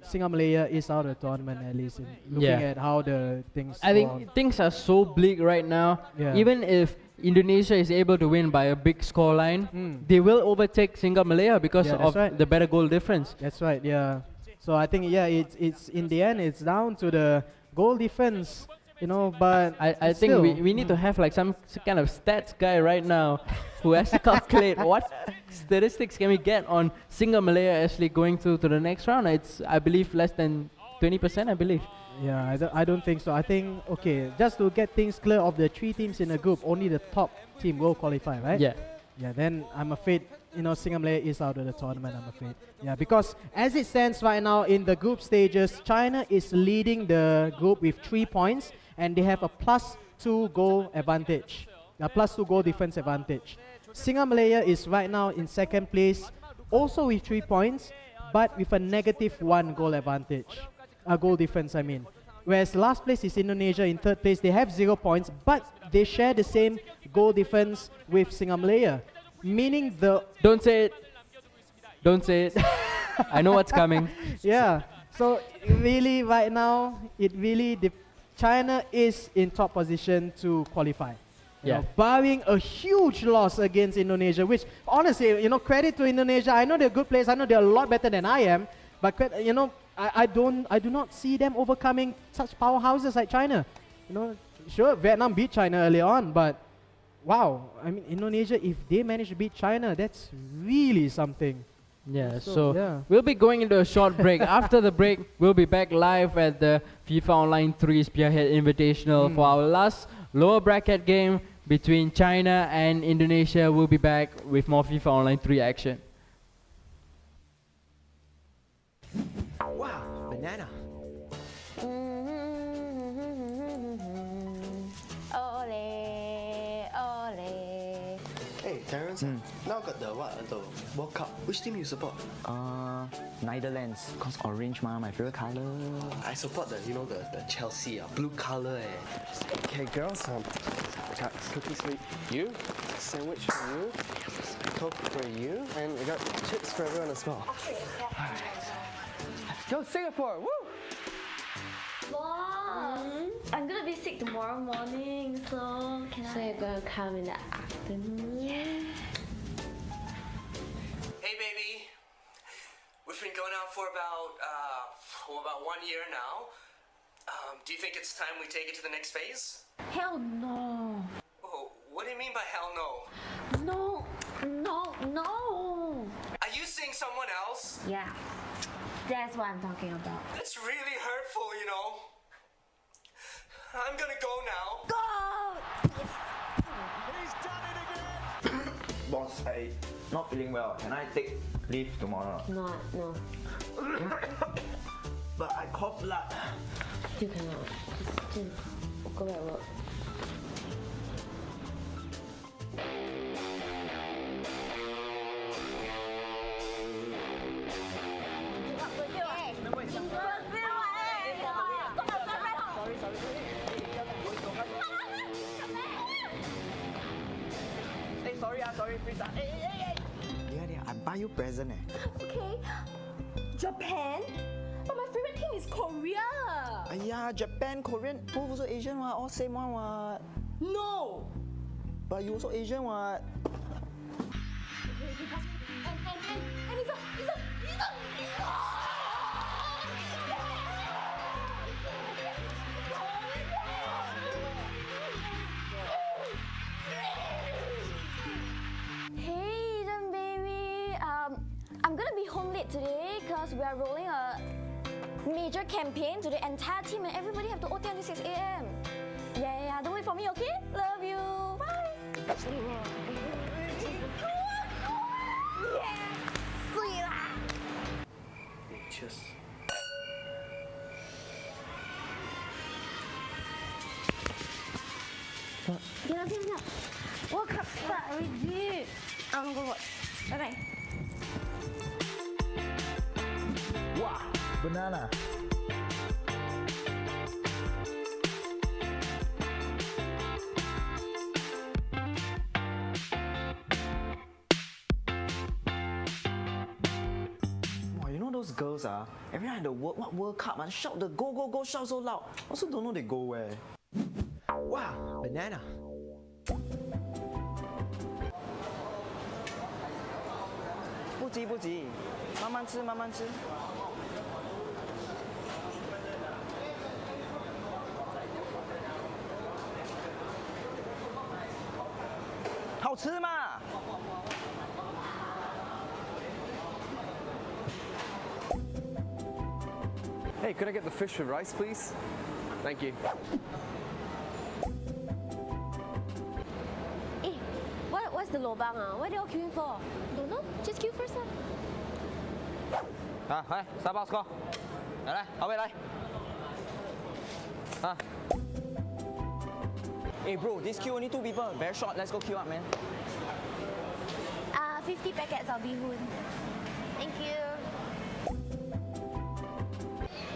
SingaMalaya is out of the tournament, at least looking at how the things I think things are so bleak right now. Even if Indonesia is able to win by a big scoreline, they will overtake SingaMalaya because of the better goal difference. That's right, yeah. So I think, yeah, it's in the end, it's down to the goal difference, you know, but I think we need to have like some kind of stats guy right now who has to calculate what statistics can we get on SingaMalaya actually going through to the next round. It's, I believe, less than 20%, I believe. Yeah, I don't think so. I think, okay, just to get things clear, of the 3 teams in the group, only the top team will qualify, right? Yeah. Yeah, then I'm afraid, you know, SingaMalaya is out of the tournament, I'm afraid. Yeah, because as it stands right now in the group stages, China is leading the group with 3 points, and they have a +2 goal advantage, a +2 goal difference advantage. SingaMalaya is right now in second place, also with 3 points, but with a -1 goal advantage. A goal difference, I mean. Whereas last place is Indonesia in third place. They have 0 points, but they share the same goal difference with SingaMalaya. Meaning the... Don't say it. Don't say it. I know what's coming. Yeah. So really right now, China is in top position to qualify. You know, barring a huge loss against Indonesia, which honestly, you know, credit to Indonesia. I know they're good players. I know they're a lot better than I am, but you know, I do not see them overcoming such powerhouses like China. You know, sure, Vietnam beat China early on, but wow, I mean, Indonesia, if they manage to beat China, that's really something. Yeah, so we'll be going into a short break. After the break, we'll be back live at the FIFA Online 3 Spearhead Invitational for our last lower bracket game between China and Indonesia. We'll be back with more FIFA Online 3 action. Wow, banana. Ole, ole. Hey, Terrence, now got the World Cup. Which team you support? Netherlands, cause orange my favorite color. I support the Chelsea, blue color. Okay, girls, I got cookies for you, sandwich for you, Coke for you, and I got chips for everyone as well. Go Singapore! Woo! Boss, I'm gonna be sick tomorrow morning, so So you're gonna come in the afternoon? Hey baby, we've been going out for about 1 year now. Do you think it's time we take it to the next phase? Hell no. Oh, what do you mean by hell no? No. Are you seeing someone else? Yeah. That's what I'm talking about. That's really hurtful, you know. I'm gonna go now. Go! Boss, I not feeling well. Can I take leave tomorrow? No. But I cough blood. You cannot. Just go back to work. sorry, pizza. Hey. Yeah, I buy you present Okay. Japan? But my favorite team is Korea. Yeah, Japan, Korean, both also Asian what, all same one what. No. But you also Asian what. And it's a Hey, then baby. I'm gonna be home late today because we are rolling a major campaign to the entire team and everybody have to OT until 6 a.m. Yeah, don't wait for me, okay? Love you. Bye. Yes, sweet lah. Cheers. Get up. World Cup start already. I'm gonna go watch. Bye-bye. Wow, banana. Wow, you know those girls every night the World Cup shout the go shout so loud. Also don't know they go where. Wow, banana. 不急，慢慢吃。好吃嘛Hey, could I get the fish with rice, please? Thank you. What's the lobang? What are they all queuing for? Don't know. Just queue first. 来，Starbucks哥，来，后背来。Hey bro, this queue only 2 people, very short. Let's go queue up, man. 50 packets of bihun. Thank you.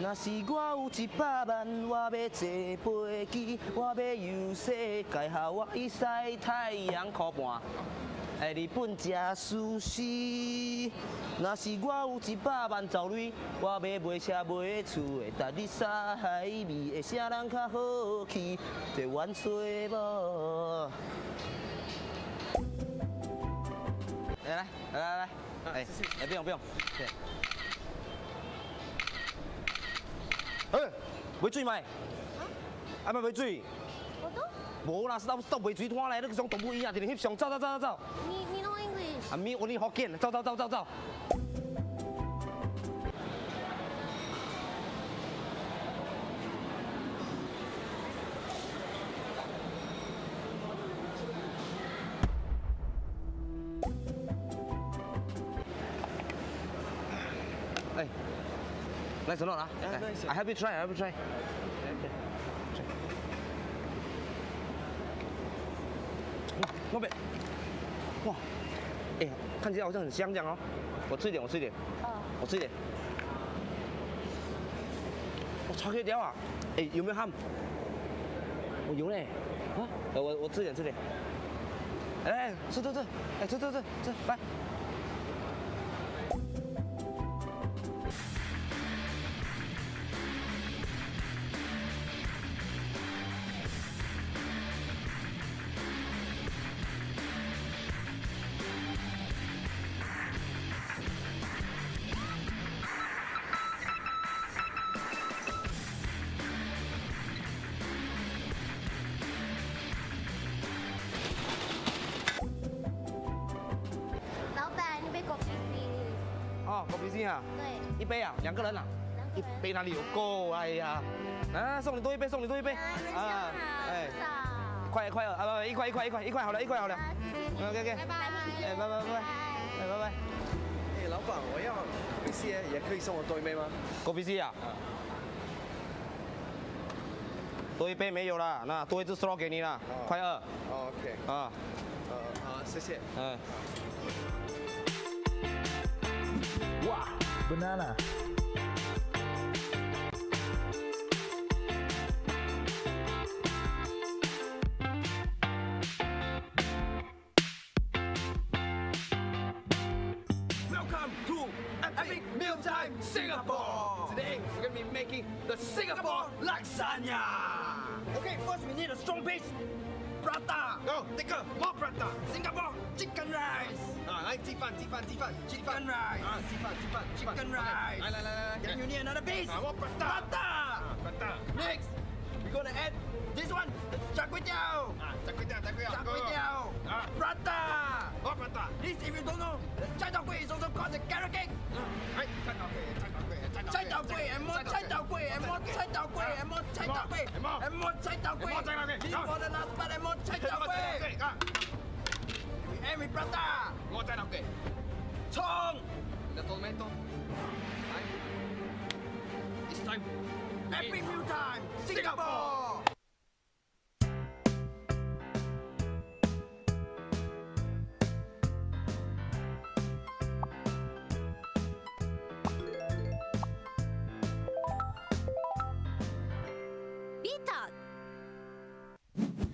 若是我有100万，我要坐飞机，我要游世界，下我去晒太阳靠半。日本食寿司。若是我有100万走鐳，我要买车买厝，会搭你沙海味，会啥人较好去？坐阮吹无？来，不用。买水买？咪买水？我都。无啦，stop 买水拖来，你像动物一样，直直翕相，走。你 know English？ me only Hokkien，走。哎，nice or not I help you try. Not bad. 哇，看起来好像很香这样哦。我吃一点。我吃一点。超可以掉啊！有没有 ham？ 我有嘞。我吃点。吃，来。狗皮筋啊？对。1杯啊，2个人啊？1杯哪里有够？哎呀，送你多一杯。快2，一块好了。OK， 拜拜。拜。老板，我要狗皮筋，也可以送我多一杯吗？狗皮筋啊？多一杯没有了，那多一只 straw 给你了，快2。OK。谢谢。哇，banana。the Singapore lasagna. Okay, first we need a strong base. Prata. Go, take more prata. Singapore chicken rice. Chicken rice. Chicken rice. Then you need another base. More prata. Next, we're gonna add this one. Char kway teow. Prata. More prata. This, if you don't know, chai tow kway is also called the carrot cake. Chai tow kway and more chai tow kway and more chai tow kway and more chai tow kway and more chai tow kway. Leave for the last part and more chai tow kway. We end with prata. More chai tow kway. Chong. The tomato. It's time. Epic meal time. Singapore.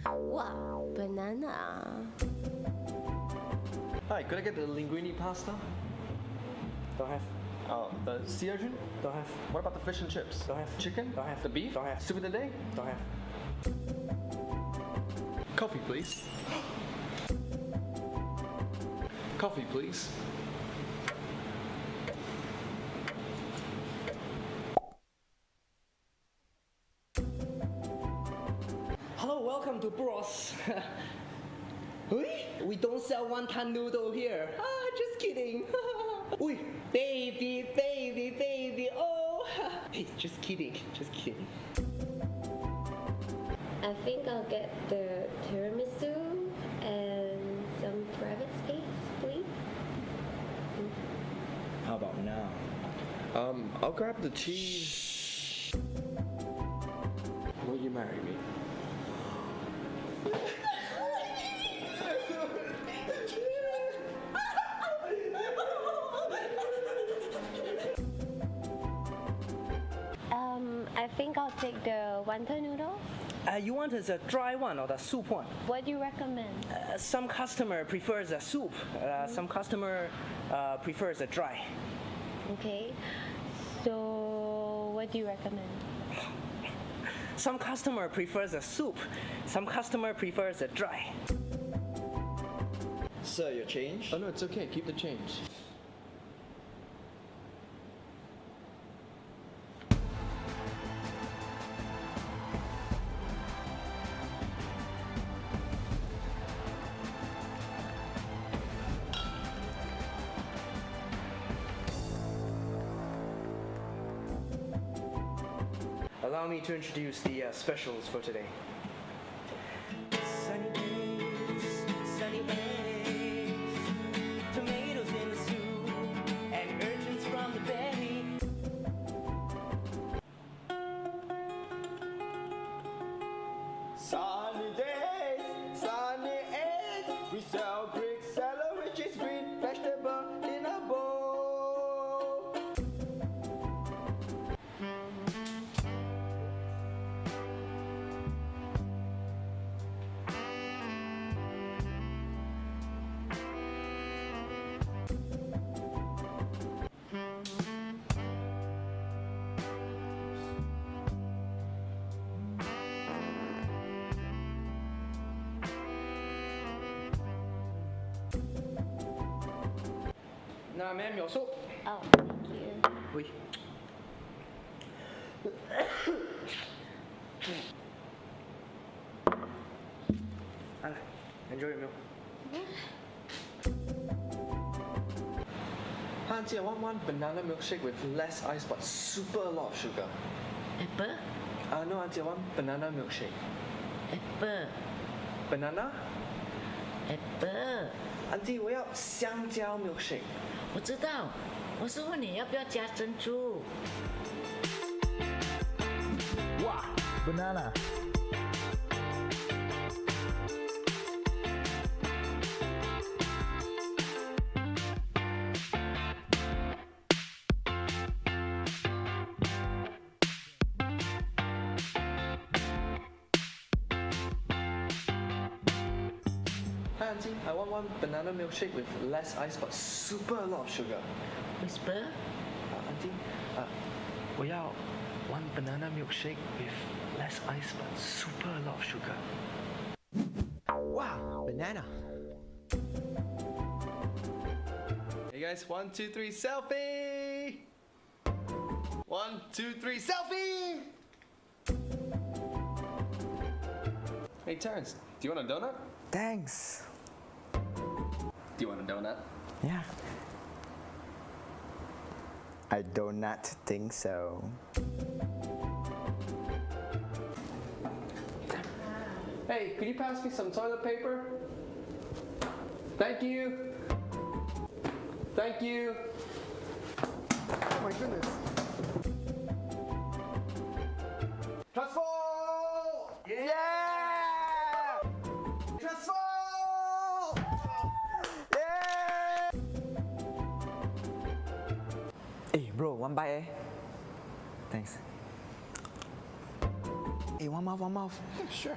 Wow, banana. Hi, could I get the linguine pasta? Don't have. Oh, the sea urchin? Don't have. What about the fish and chips? Don't have. Chicken? Don't have. The beef? Don't have. Soup of the day? Don't have. Coffee, please. Coffee, please. Hello, welcome to Bros. We don't sell wonton noodle here. Just kidding. Ui, baby, oh. Hey, just kidding. I think I'll get the tiramisu and some private space, please. How about now? I'll grab the cheese. Will you marry me? I think I'll take the wonton noodle. You want the dry one or the soup one? What do you recommend? Some customer prefers the soup. Some customer prefers the dry. Okay. So, what do you recommend? Some customer prefers the soup. Some customer prefers the dry. Sir, your change? Oh no, it's okay. Keep the change. Allow me to introduce the specials for today. Sunny days, sunny eggs, tomatoes in the soup, and urchins from the belly. Sunny days, sunny eggs. We sell Greek salad, which is green vegetable in a bowl. Now, ma'am, your soup. Oh, thank you. Oui. Enjoy your meal. Auntie, I want one banana milkshake with less ice but super a lot of sugar. Apple? No, Auntie, I want banana milkshake. Apple. Banana? Apple. Auntie, 我要香蕉 milkshake. 我知道，我是问你要不要加珍珠。哇 banana. Hi, Auntie, I want one banana milkshake with less ice but super a lot of sugar. Whisper? Auntie, 我要 one banana milkshake with less ice but super a lot of sugar. Wow, banana. Hey guys, 1, 2, 3, selfie! 1, 2, 3, selfie! Hey Terrence, do you want a donut? Thanks. Do you want a donut? Yeah. I do not think so. Hey, could you pass me some toilet paper? Thank you. Thank you. Oh my goodness. Transfer! Yeah! Transfer! Yeah! Hey bro, one bite eh? Thanks. Hey, one mouth, one mouth. Yeah, sure.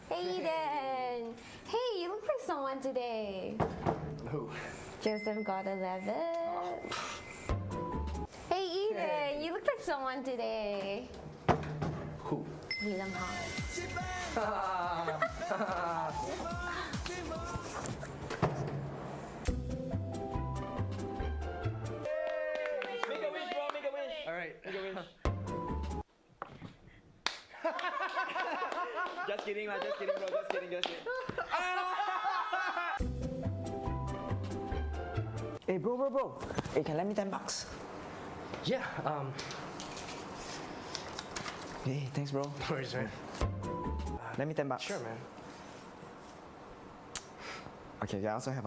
Hey Eden! Hey, you look like someone today. Who? Joseph got 11. Hey Eden, you look like someone today. Who? William Hong. Make a wish, bro, make a wish. Alright. Make a wish. Just kidding, lah, just kidding, bro, just kidding, just kidding. Hey, bro. Hey, can you lend me $10? Yeah, Hey, thanks, bro. no worries, man. Lend me $10. Sure, man. Okay, I also have.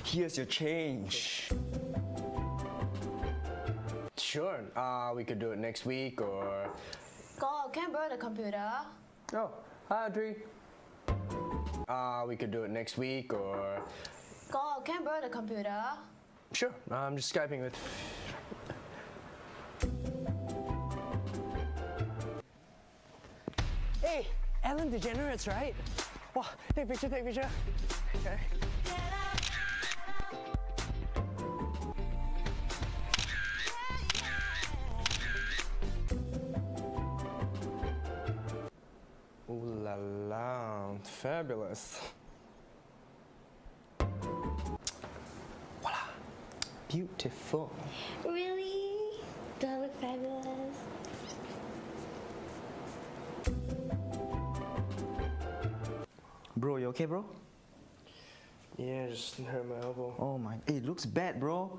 Here's your change. Sure, we could do it next week or... God, can I borrow the computer? Oh, hi Audrey. We could do it next week or... God, can I borrow the computer? Sure, I'm just Skyping with... Hey, Ellen DeGenerates, right? Wow, take picture. Okay. Ooh la la, fabulous. Voila, beautiful. Really? Do I look fabulous? Bro, you okay, bro? Yeah, just hurt my elbow. Oh my, hey, looks bad, bro.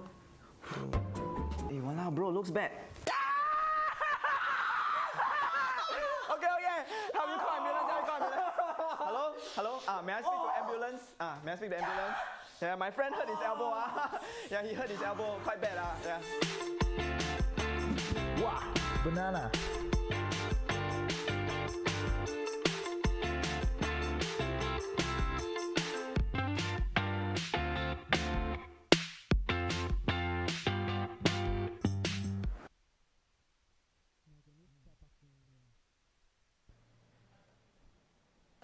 Hey, walao, bro, looks bad. Okay. Have you called ambulance? Hello? May I speak to ambulance? May I speak to ambulance? Yeah, my friend hurt his elbow. Yeah, he hurt his elbow quite bad. Yeah. Wow, banana.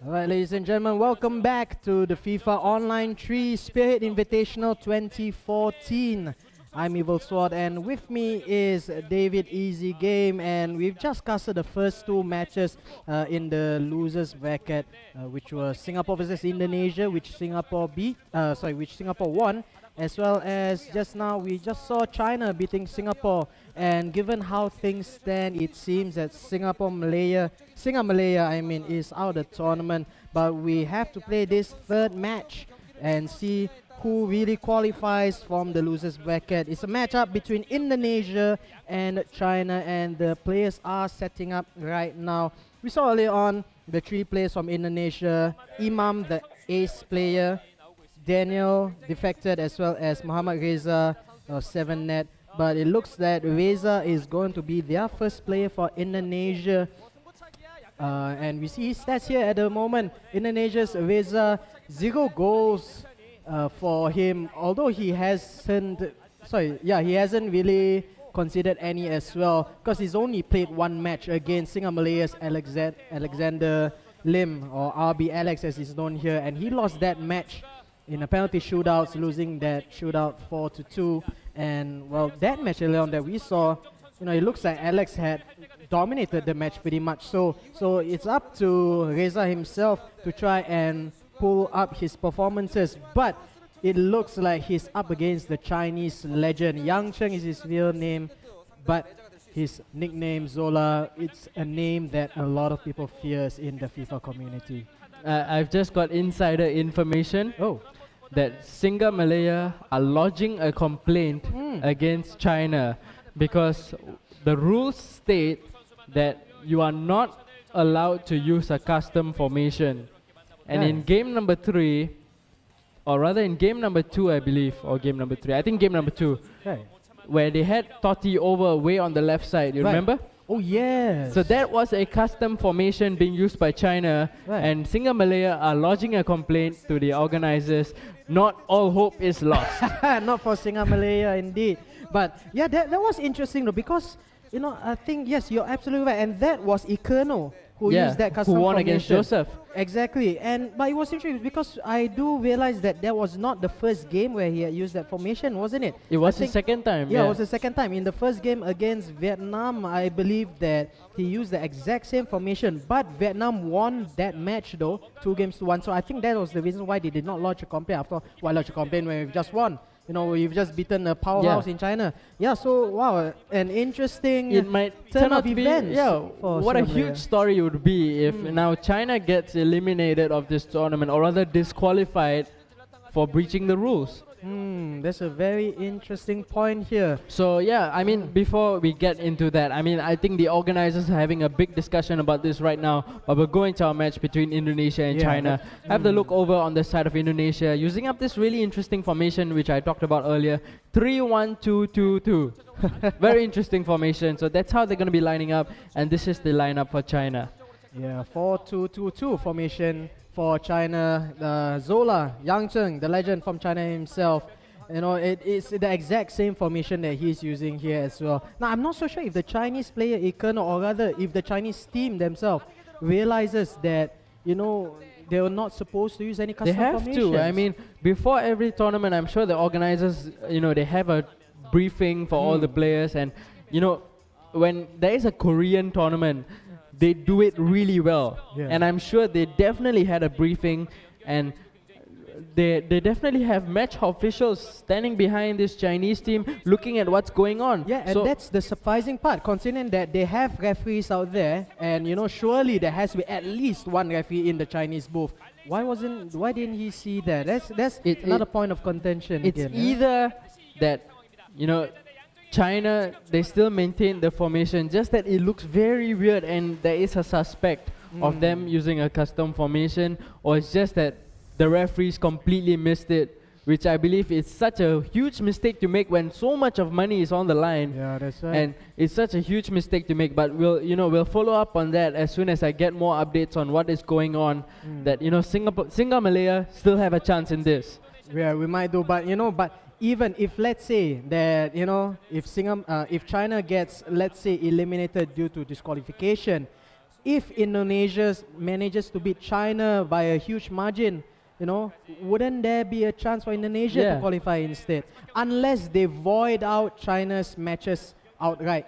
Alright, ladies and gentlemen, welcome back to the FIFA Online 3 Spearhead Invitational 2014. I'm Evil Sword, and with me is David Easy Game, and we've just casted the first two matches in the losers bracket, which was Singapore versus Indonesia, which Singapore won, as well as just now we just saw China beating Singapore. And given how things stand, it seems that SingaMalaya is out of the tournament. But we have to play this third match and see who really qualifies from the losers bracket. It's a matchup between Indonesia and China, and the players are setting up right now. We saw earlier on the three players from Indonesia: Imam, the ace player, Daniel defected, as well as Muhammad Reza, 7-net. But it looks that Reza is going to be their first player for Indonesia. And we see his stats here at the moment. Indonesia's Reza, 0 goals for him, although he hasn't really considered any as well, because he's only played one match against SingaMalaya's Alexander Lim, or RB Alex as he's known here, and he lost that match in a penalty shootouts, losing that shootout 4-2. And well, that match earlier on that we saw, it looks like Alex had dominated the match pretty much. So it's up to Reza himself to try and pull up his performances. But it looks like he's up against the Chinese legend. Yang Cheng is his real name, but his nickname Zola, it's a name that a lot of people fears in the FIFA community. I've just got insider information. That SingaMalaya are lodging a complaint against China because the rules state that you are not allowed to use a custom formation. And in game number 3, or rather in game number 2, I believe, or game number 3, I think game number 2, where they had Totti over way on the left side, you remember? Oh yes. So that was a custom formation being used by China, and SingaMalaya are lodging a complaint to the organizers. Not all hope is lost. Not for SingaMalaya indeed. But yeah, that was interesting though, because I think yes, you're absolutely right, and that was Ikerno who used that custom who won formation against Joseph. Exactly, but it was interesting because I do realize that was not the first game where he had used that formation, wasn't it? It was the second time. Yeah, it was the second time. In the first game against Vietnam, I believe that he used the exact same formation, but Vietnam won that match though, 2-1. So I think that was the reason why they did not lodge a complaint. After all, why lodge a complaint when we've just won? We've just beaten a powerhouse in China. Yeah, so wow, an interesting it might turn out to be what a huge SingaMalaya. story it would be if now China gets eliminated of this tournament, or rather disqualified for breaching the rules. That's a very interesting point here. So yeah, I mean, before we get into that, I think the organizers are having a big discussion about this right now, but we're going to our match between Indonesia and China. Have the look over on the side of Indonesia, using up this really interesting formation which I talked about earlier, 3-1-2-2-2. Very interesting formation. So that's how they're going to be lining up, and this is the lineup for China. Yeah, 4-2-2-2 formation for China. Zola, Yang Cheng, the legend from China himself. It's the exact same formation that he's using here as well. Now, I'm not so sure if the Chinese player Ikerno, or rather if the Chinese team themselves realizes that, they were not supposed to use any custom formations. They have to. Before every tournament, I'm sure the organizers, they have a briefing for all the players, and, when there is a Korean tournament, they do it really well. And I'm sure they definitely had a briefing, and they definitely have match officials standing behind this Chinese team looking at what's going on. Yeah, and that's the surprising part, considering that they have referees out there, and surely there has to be at least one referee in the Chinese booth. Why didn't he see that? That's another point of contention. It's again, either that China, they still maintain the formation, just that it looks very weird and there is a suspect of them using a custom formation, or it's just that the referees completely missed it, which I believe is such a huge mistake to make when so much of money is on the line. Yeah, that's right. And it's such a huge mistake to make, but we'll follow up on that as soon as I get more updates on what is going on, that SingaMalaya still have a chance in this. Yeah, we might do, but even if, let's say that if China gets, let's say, eliminated due to disqualification, if Indonesia manages to beat China by a huge margin, wouldn't there be a chance for Indonesia to qualify instead? Unless they void out China's matches outright,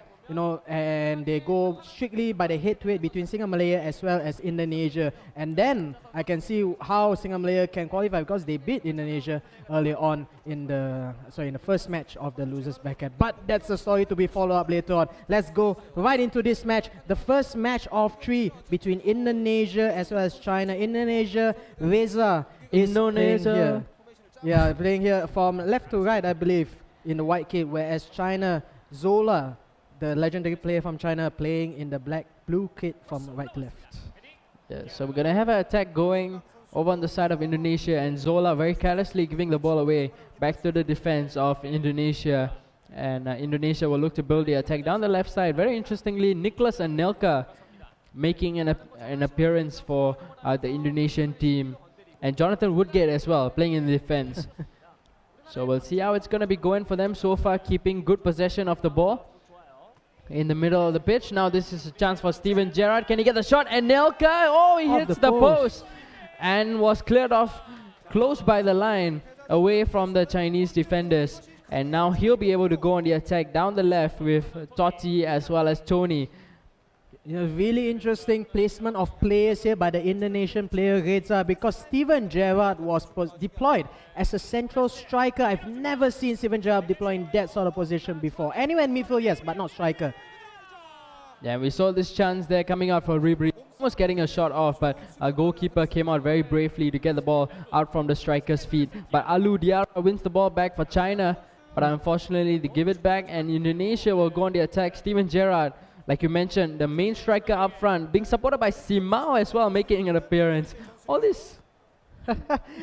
and they go strictly by the head-to-head between SingaMalaya as well as Indonesia. And then I can see how SingaMalaya can qualify, because they beat Indonesia earlier on in the first match of the losers bracket. But that's a story to be followed up later on. Let's go right into this match, the first match of 3 between Indonesia as well as China. Indonesia, Reza is playing here. Yeah, playing here from left to right, I believe, in the white kit, whereas China, Zola, the legendary player from China, playing in the blue kit from right to left. Yeah, so we're gonna have an attack going over on the side of Indonesia, and Zola very carelessly giving the ball away back to the defense of Indonesia, and Indonesia will look to build the attack down the left side. Very interestingly, Nicholas and Nelka making an appearance for the Indonesian team, and Jonathan Woodgate as well playing in the defense. So we'll see how it's gonna be going for them so far, keeping good possession of the ball. in the middle of the pitch. Now this is a chance for Steven Gerrard. Can he get the shot? And Nelka, oh, he Off hits the the post and was cleared off close by the line, away from the Chinese defenders. And now he'll be able to go on the attack down the left with Totti as well as Tony. Really interesting placement of players here by the Indonesian player Reza, because Steven Gerrard was deployed as a central striker. I've never seen Steven Gerrard deployed in that sort of position before. Anywhere in midfield, yes, but not striker. Yeah, we saw this chance there coming out for Ribery. Almost getting a shot off, but our goalkeeper came out very bravely to get the ball out from the striker's feet. But Alu Diarra wins the ball back for China, but unfortunately they give it back, and Indonesia will go on the attack. Steven Gerrard, like you mentioned, the main striker up front, being supported by Simao as well, making an appearance. All these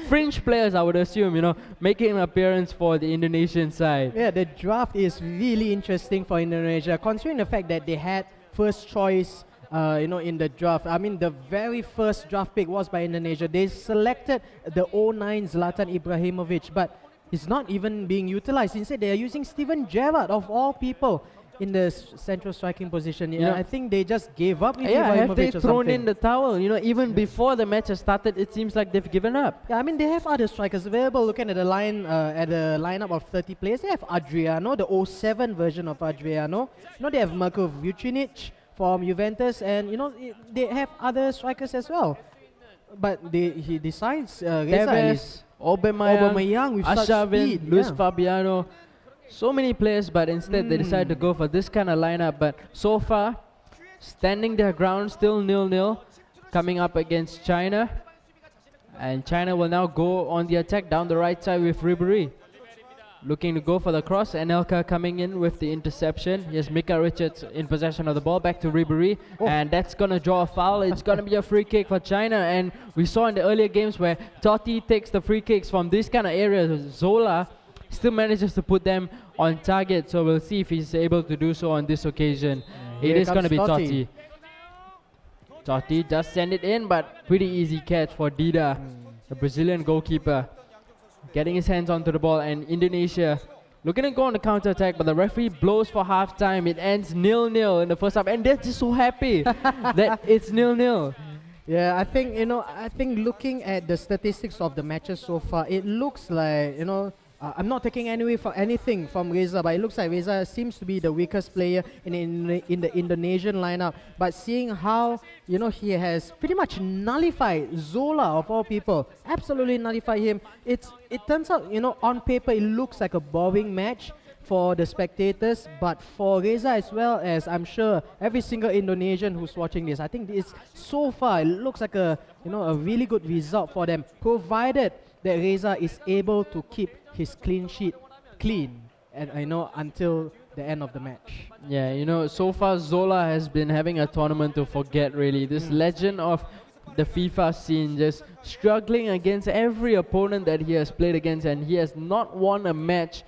fringe players, I would assume, making an appearance for the Indonesian side. Yeah, the draft is really interesting for Indonesia, considering the fact that they had first choice, in the draft. I mean, the very first draft pick was by Indonesia. They selected the 09 Zlatan Ibrahimovic, but it's not even being utilized. Instead, they are using Steven Gerrard, of all people, in the central striking position. I think they just gave up with have they Ibrahimovic or thrown something. in the towel? Even before the match has started, it seems like they've given up. Yeah, I mean, they have other strikers available. Looking at the lineup of 30 players, they have Adriano, the 07 version of Adriano. They have Marko Vucinic from Juventus, and they have other strikers as well. But he decides Tevez, Aubameyang with such Ashavin, speed, Luis Fabiano. So many players, but instead they decide to go for this kind of lineup. But so far, standing their ground, still 0-0, coming up against China. And China will now go on the attack down the right side with Ribery. Looking to go for the cross, Anelka coming in with the interception. Yes, Mika Richards in possession of the ball, back to Ribery. And that's going to draw a foul. It's going to be a free kick for China. And we saw in the earlier games where Totti takes the free kicks from this kind of areas. Zola still manages to put them on target, so we'll see if he's able to do so on this occasion. It is going to be Totti. Totti just send it in, but pretty easy catch for Dida, the Brazilian goalkeeper, getting his hands onto the ball. And Indonesia looking to go on the counter-attack, but the referee blows for half-time. It ends 0-0 in the first half, and they're just so happy that it's 0-0. Yeah, I think looking at the statistics of the matches so far, it looks like, I'm not taking anything from Reza, but it looks like Reza seems to be the weakest player in the Indonesian lineup. But seeing how he has pretty much nullified Zola, of all people, absolutely nullified him. It turns out on paper it looks like a boring match for the spectators, but for Reza as well as I'm sure every single Indonesian who's watching this, I think it's so far it looks like a really good result for them, provided that Reza is able to keep his clean sheet clean, and until the end of the match. Yeah, so far Zola has been having a tournament to forget, really. This legend of the FIFA scene, just struggling against every opponent that he has played against, and he has not won a match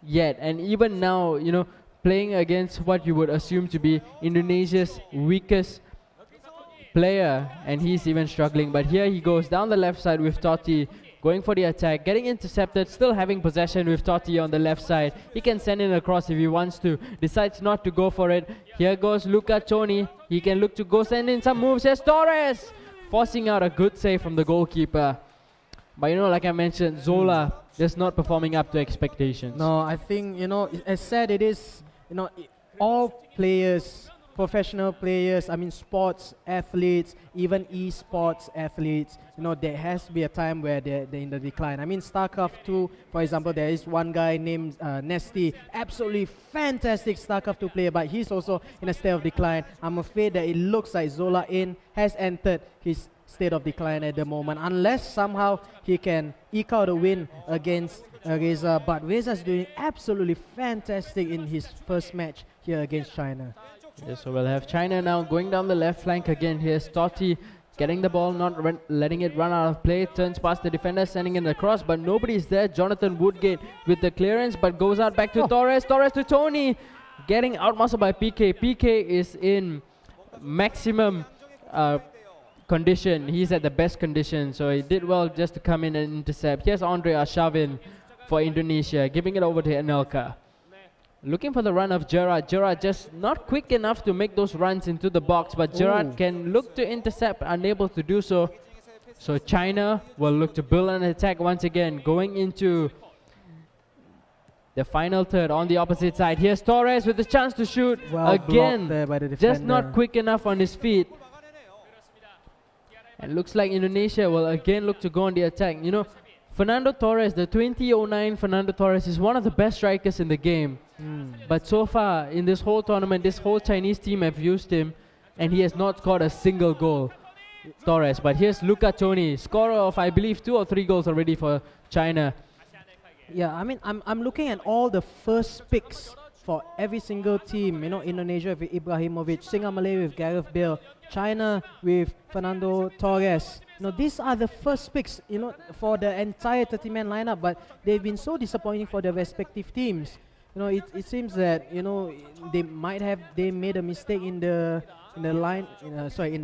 yet. And even now, playing against what you would assume to be Indonesia's weakest player, and he's even struggling. But here he goes down the left side with Totti, going for the attack, getting intercepted, still having possession with Totti on the left side. He can send in across if he wants to, decides not to go for it. Here goes Luca Toni. He can look to go send in some moves. Here's Torres, forcing out a good save from the goalkeeper. But like I mentioned, Zola just not performing up to expectations. No, I think, as sad it is, all players, professional players, sports athletes, even esports athletes, there has to be a time where they're in the decline. StarCraft 2, for example, there is one guy named Nesty, absolutely fantastic StarCraft 2 player, but he's also in a state of decline. I'm afraid that it looks like Zola has entered his state of decline at the moment, unless somehow he can eke out a win against Reza. But Reza's doing absolutely fantastic in his first match here against China. Yeah, so we'll have China now going down the left flank again. Here's Totti getting the ball, not letting it run out of play, turns past the defender, sending in the cross, but nobody's there. Jonathan Woodgate with the clearance, but goes out back to Torres to Toni, getting outmuscled by PK. PK is in maximum condition. He's at the best condition, so he did well just to come in and intercept. Here's Andre Ashavin for Indonesia, giving it over to Anelka. Looking for the run of Gerard. Gerard just not quick enough to make those runs into the box, but Gerard can look to intercept, unable to do so. So China will look to build an attack once again, going into the final third on the opposite side. Here's Torres with a chance to shoot again. There by the Just not defender. quick enough on his feet. And looks like Indonesia will again look to go on the attack. You know, Fernando Torres, the 2009 Fernando Torres is one of the best strikers in the game. But so far in this whole tournament, this whole Chinese team have used him and he has not scored a single goal. Torres, but here's Luca Toni, scorer of I believe 2 or 3 goals already for China. Yeah, I mean, I'm looking at all the first picks for every single team. You know, Indonesia with Ibrahimovic, SingaMalaya with Gareth Bale, China with Fernando Torres. You know, these are the first picks, you know, for the entire 30-man lineup, but they've been so disappointing for their respective teams. You know, it seems that, you know, they made a mistake in the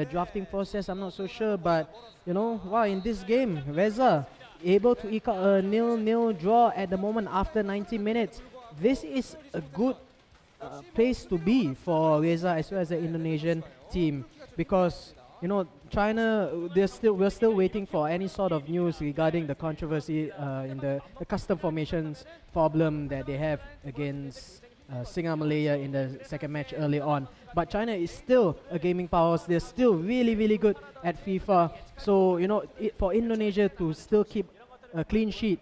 drafting process. I'm not so sure, but you know, wow, in this game, Reza able to eke out a 0-0 draw at the moment after 90 minutes. This is a good place to be for Reza as well as the Indonesian team, because you know, China, we're still waiting for any sort of news regarding the controversy in the custom formations problem that they have against SingaMalaya in the second match early on. But China is still a gaming powerhouse. They're still really, really good at FIFA. So, you know, for Indonesia to still keep a clean sheet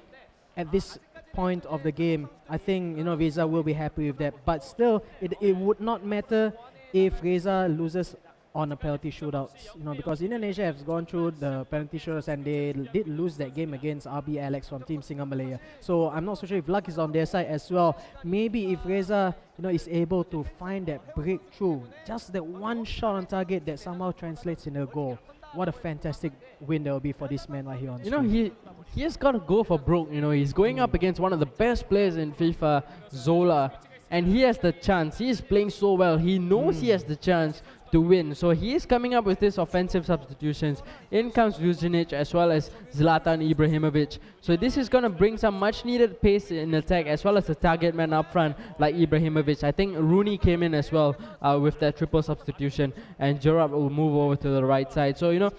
at this point of the game, I think, you know, Reza will be happy with that. But still, it would not matter if Reza loses on a penalty shootouts, you know, because Indonesia has gone through the penalty shootouts and they did lose that game against RB Alex from Team SingaMalaya. So I'm not so sure if luck is on their side as well. Maybe if Reza, you know, is able to find that breakthrough, just that one shot on target that somehow translates in a goal. What a fantastic win there will be for this man right here on You know, screen. he has got to go for broke. You know, he's going up against one of the best players in FIFA, Zola, and he has the chance. He is playing so well. He knows he has the chance to win. So he is coming up with his offensive substitutions. In comes Vucinic as well as Zlatan Ibrahimovic. So this is going to bring some much needed pace in attack as well as a target man up front like Ibrahimovic. I think Rooney came in as well with that triple substitution, and Gerard will move over to the right side. So, you know,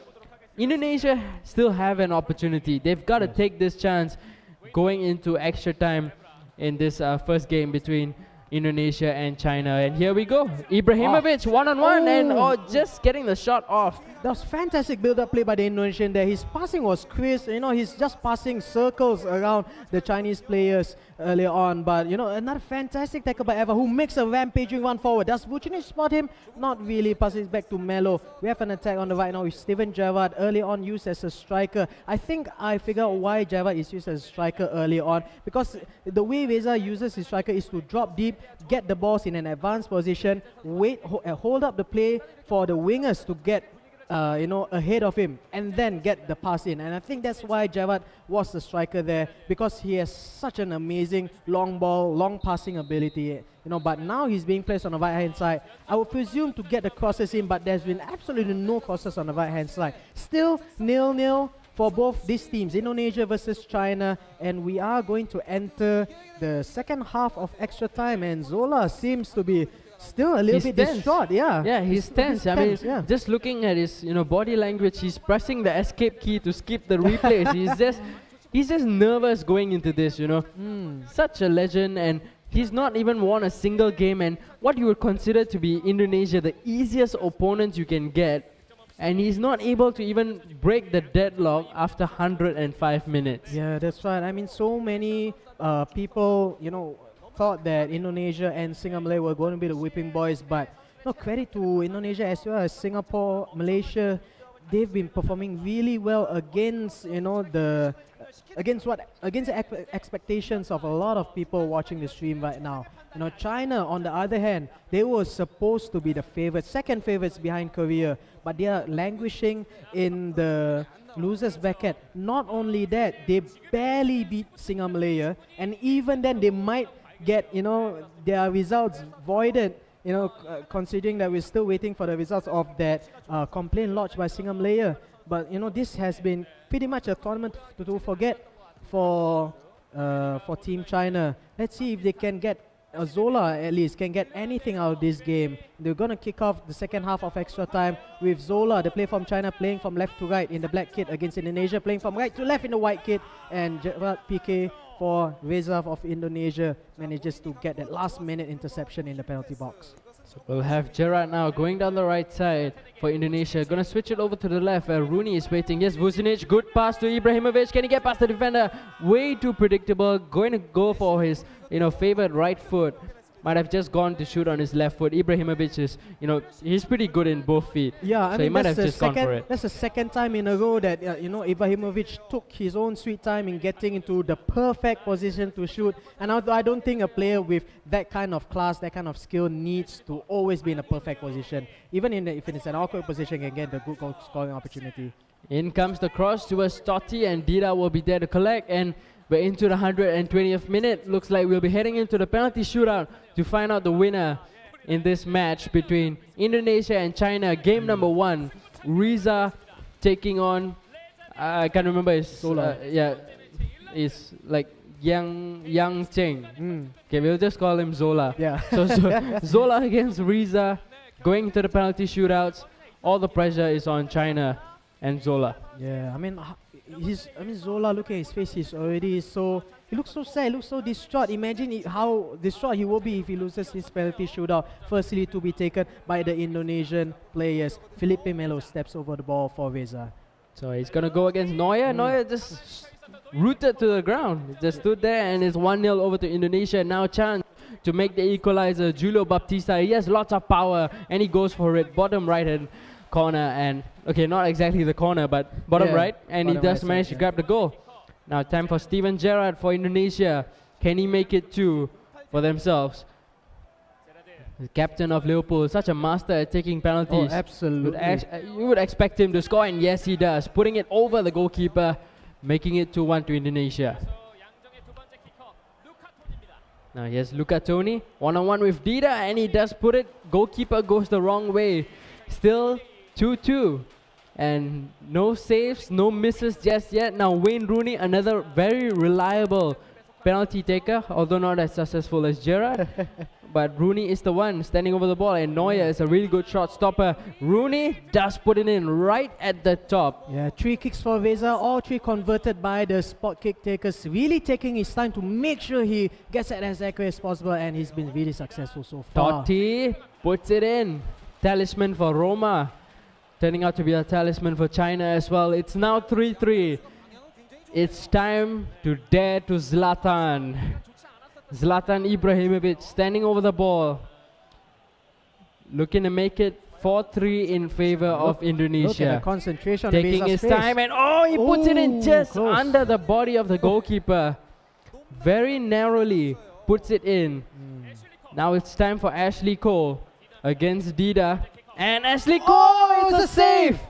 Indonesia still have an opportunity. They've got to take this chance going into extra time in this first game between Indonesia and China. And here we go, Ibrahimovic one-on-one and just getting the shot off. That was fantastic build-up play by the Indonesian there. His passing was crisp. You know, he's just passing circles around the Chinese players earlier on. But, you know, another fantastic tackle by Eva, who makes a rampaging run forward. Does Vucinic spot him? Not really. Passes back to Melo. We have an attack on the right now with Steven Gerrard, early on used as a striker. I think I figured out why Gerrard is used as a striker early on, because the way Reza uses his striker is to drop deep, get the balls in an advanced position, wait, hold up the play for the wingers to get you know, ahead of him and then get the pass in. And I think that's why Gerrard was the striker there, because he has such an amazing long ball, long passing ability, you know. But now he's being placed on the right hand side. I would presume to get the crosses in, but there's been absolutely no crosses on the right hand side. Still 0-0 for both these teams, Indonesia versus China, and we are going to enter the second half of extra time, and Zola seems to be still a little bit distraught. Yeah, he's tense. I mean, just looking at his, you know, body language, he's pressing the escape key to skip the replays. he's just nervous going into this, you know. Such a legend, and he's not even won a single game, and what you would consider to be Indonesia the easiest opponent you can get, and he's not able to even break the deadlock after 105 minutes. Yeah, that's right. I mean, so many people, you know, thought that Indonesia and SingaMalaya were going to be the whipping boys, but no, credit to Indonesia as well as Singapore, Malaysia. They've been performing really well against, you know, against the expectations of a lot of people watching the stream right now. You know, China, on the other hand, they were supposed to be the favorites, second favorites behind Korea, but they are languishing in the losers bracket. Not only that, they barely beat SingaMalaya, and even then they might get, you know, their results voided, you know, considering that we're still waiting for the results of that complaint lodged by SingaMalaya. But, you know, this has been pretty much a tournament to forget for Team China. Let's see if they can get Zola at least can get anything out of this game. They're going to kick off the second half of extra time with Zola, the player from China, playing from left to right in the black kit against Indonesia, playing from right to left in the white kit, and Gerard Piqué for Reza of Indonesia manages to get that last minute interception in the penalty box. So we'll have Gerard now going down the right side for Indonesia. Gonna switch it over to the left where Rooney is waiting. Yes, Vucinic, good pass to Ibrahimovic. Can he get past the defender? Way too predictable. Going to go for his, favorite right foot. Might have just gone to shoot on his left foot. Ibrahimovic is, he's pretty good in both feet. Yeah, I so mean, he might have just gone for it. That's the second time in a row that, Ibrahimovic took his own sweet time in getting into the perfect position to shoot. And I don't think a player with that kind of class, that kind of skill needs to always be in a perfect position. Even if it's an awkward position, can get the good goal scoring opportunity. In comes the cross towards Totti, and Dida will be there to collect. And we're into the 120th minute. Looks like we'll be heading into the penalty shootout to find out the winner in this match between Indonesia and China. Game number 1. Reza taking on, I can't remember his, is like Yang Cheng. Okay, we'll just call him Zola. Yeah. So Zola against Reza, going to the penalty shootouts. All the pressure is on China and Zola. Yeah, I mean, Zola, look at his face. He looks so sad, he looks so distraught. Imagine how distraught he will be if he loses his penalty shootout. Firstly, to be taken by the Indonesian players. Felipe Melo steps over the ball for Reza. So he's gonna go against Neuer. Neuer just rooted to the ground. He just stood there, and it's 1-0 over to Indonesia. Now chance to make the equalizer. Julio Baptista, he has lots of power, and he goes for it. Bottom right-hand corner, and okay, not exactly the corner, but bottom right, and he does manage to grab the goal. Now time for Steven Gerrard for Indonesia. Can he make it two for themselves? The captain of Liverpool, such a master at taking penalties. Oh, absolutely. You would expect him to score, and yes, he does. Putting it over the goalkeeper, making it 2-1 to Indonesia. Now here's Luca Toni, one-on-one with Dida, and he does put it. Goalkeeper goes the wrong way. Still 2-2. And no saves, no misses just yet. Now Wayne Rooney, another very reliable penalty taker, although not as successful as Gerrard. But Rooney is the one standing over the ball, and Neuer is a really good shot stopper. Rooney does put it in right at the top. Yeah, 3 kicks for Reza, all 3 converted by the spot kick takers. Really taking his time to make sure he gets it as accurate as possible, and he's been really successful so far. Totti puts it in. Talisman for Roma. Turning out to be a talisman for China as well. It's now 3-3. It's time to dare to Zlatan. Zlatan Ibrahimovic standing over the ball. Looking to make it 4-3 in favor of Indonesia. Look at the concentration. Taking his time, and he puts it in just under the body of the goalkeeper. Very narrowly puts it in. Now it's time for Ashley Cole against Dida. And Ashley Cole, it's a save!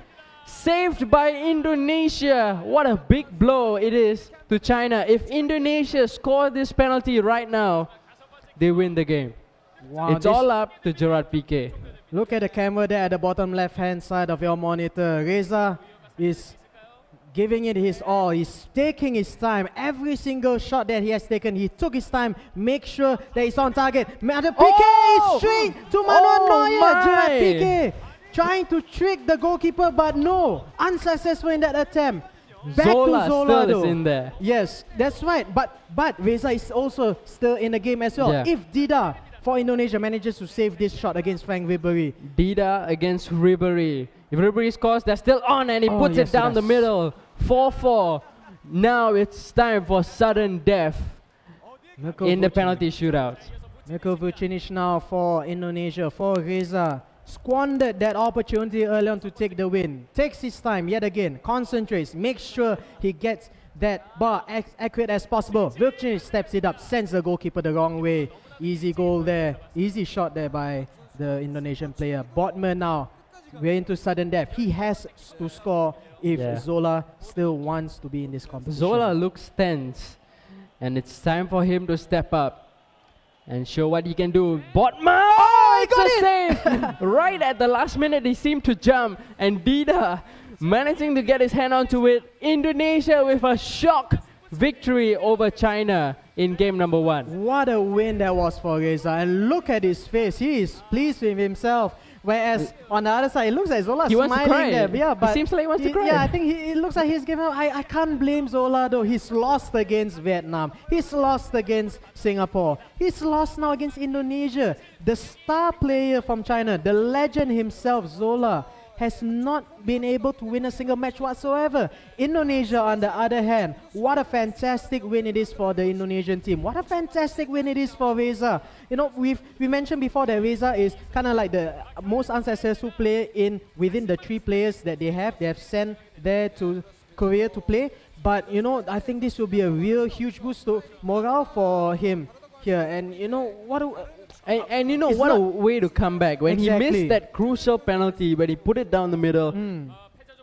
Saved by Indonesia. What a big blow it is to China. If Indonesia score this penalty right now, they win the game. Wow, it's all up to Gerard Piqué. Look at the camera there at the bottom left-hand side of your monitor. Reza is giving it his all. He's taking his time. Every single shot that he has taken, he took his time. Make sure that he's on target. Piqué is straight to Manuel Neuer. Gerard Piqué trying to trick the goalkeeper, but no, unsuccessful in that attempt. Back Zola to Zola still though. is in there. Yes, that's right. But Reza is also still in the game as well. Yeah. If Dida for Indonesia manages to save this shot against Frank Ribery. Dida against Ribery. If Ribery scores, they're still on, and he puts it down the middle. 4-4. Now it's time for sudden death in the penalty shootout. Mirko Vucinic now for Indonesia, for Reza. Squandered that opportunity early on to take the win. Takes his time yet again, concentrates, makes sure he gets that bar as accurate as possible. Vucinic steps it up, sends the goalkeeper the wrong way. Easy goal there, easy shot there by the Indonesian player. Botman now, we're into sudden death. He has to score if Zola still wants to be in this competition. Zola looks tense, and it's time for him to step up and show what he can do. Botman! It's a save! Right at the last minute, he seemed to jump, and Dida managing to get his hand onto it. Indonesia with a shock victory over China in game number 1. What a win that was for Reza. And look at his face. He is pleased with himself. Whereas on the other side, it looks like Zola He wants to smiling cry. there. Yeah, but It seems like he wants to cry. Yeah, I think it looks like he's given up. I can't blame Zola though. He's lost against Vietnam. He's lost against Singapore. He's lost now against Indonesia. The star player from China, the legend himself, Zola, has not been able to win a single match whatsoever. Indonesia, on the other hand, what a fantastic win it is for the Indonesian team. What a fantastic win it is for Reza. You know, we mentioned before that Reza is kind of like the most unsuccessful player within the 3 players that they have. They have sent there to Korea to play. But, you know, I think this will be a real huge boost to morale for him here. And, you know, And you know, what a way to come back. When he missed that crucial penalty, when he put it down the middle,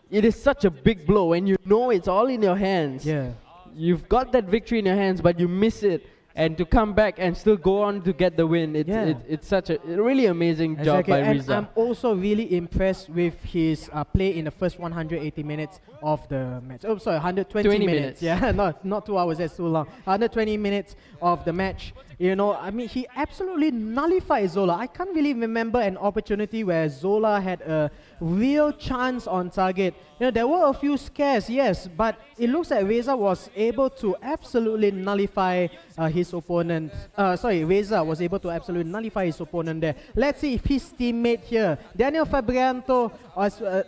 it is such a big blow. When you know it's all in your hands. Yeah. You've got that victory in your hands, but you miss it. And to come back and still go on to get the win, it's such a really amazing job by Reza. And I'm also really impressed with his play in the first 180 minutes of the match. Oh, sorry, 120 minutes. Yeah, not 2 hours, that's too long. 120 minutes of the match. You know, I mean, he absolutely nullified Zola. I can't really remember an opportunity where Zola had a real chance on target. You know, there were a few scares, yes, but it looks like Reza was able to absolutely nullify his opponent. Reza was able to absolutely nullify his opponent there. Let's see if his teammate here, Daniel Fabrianto,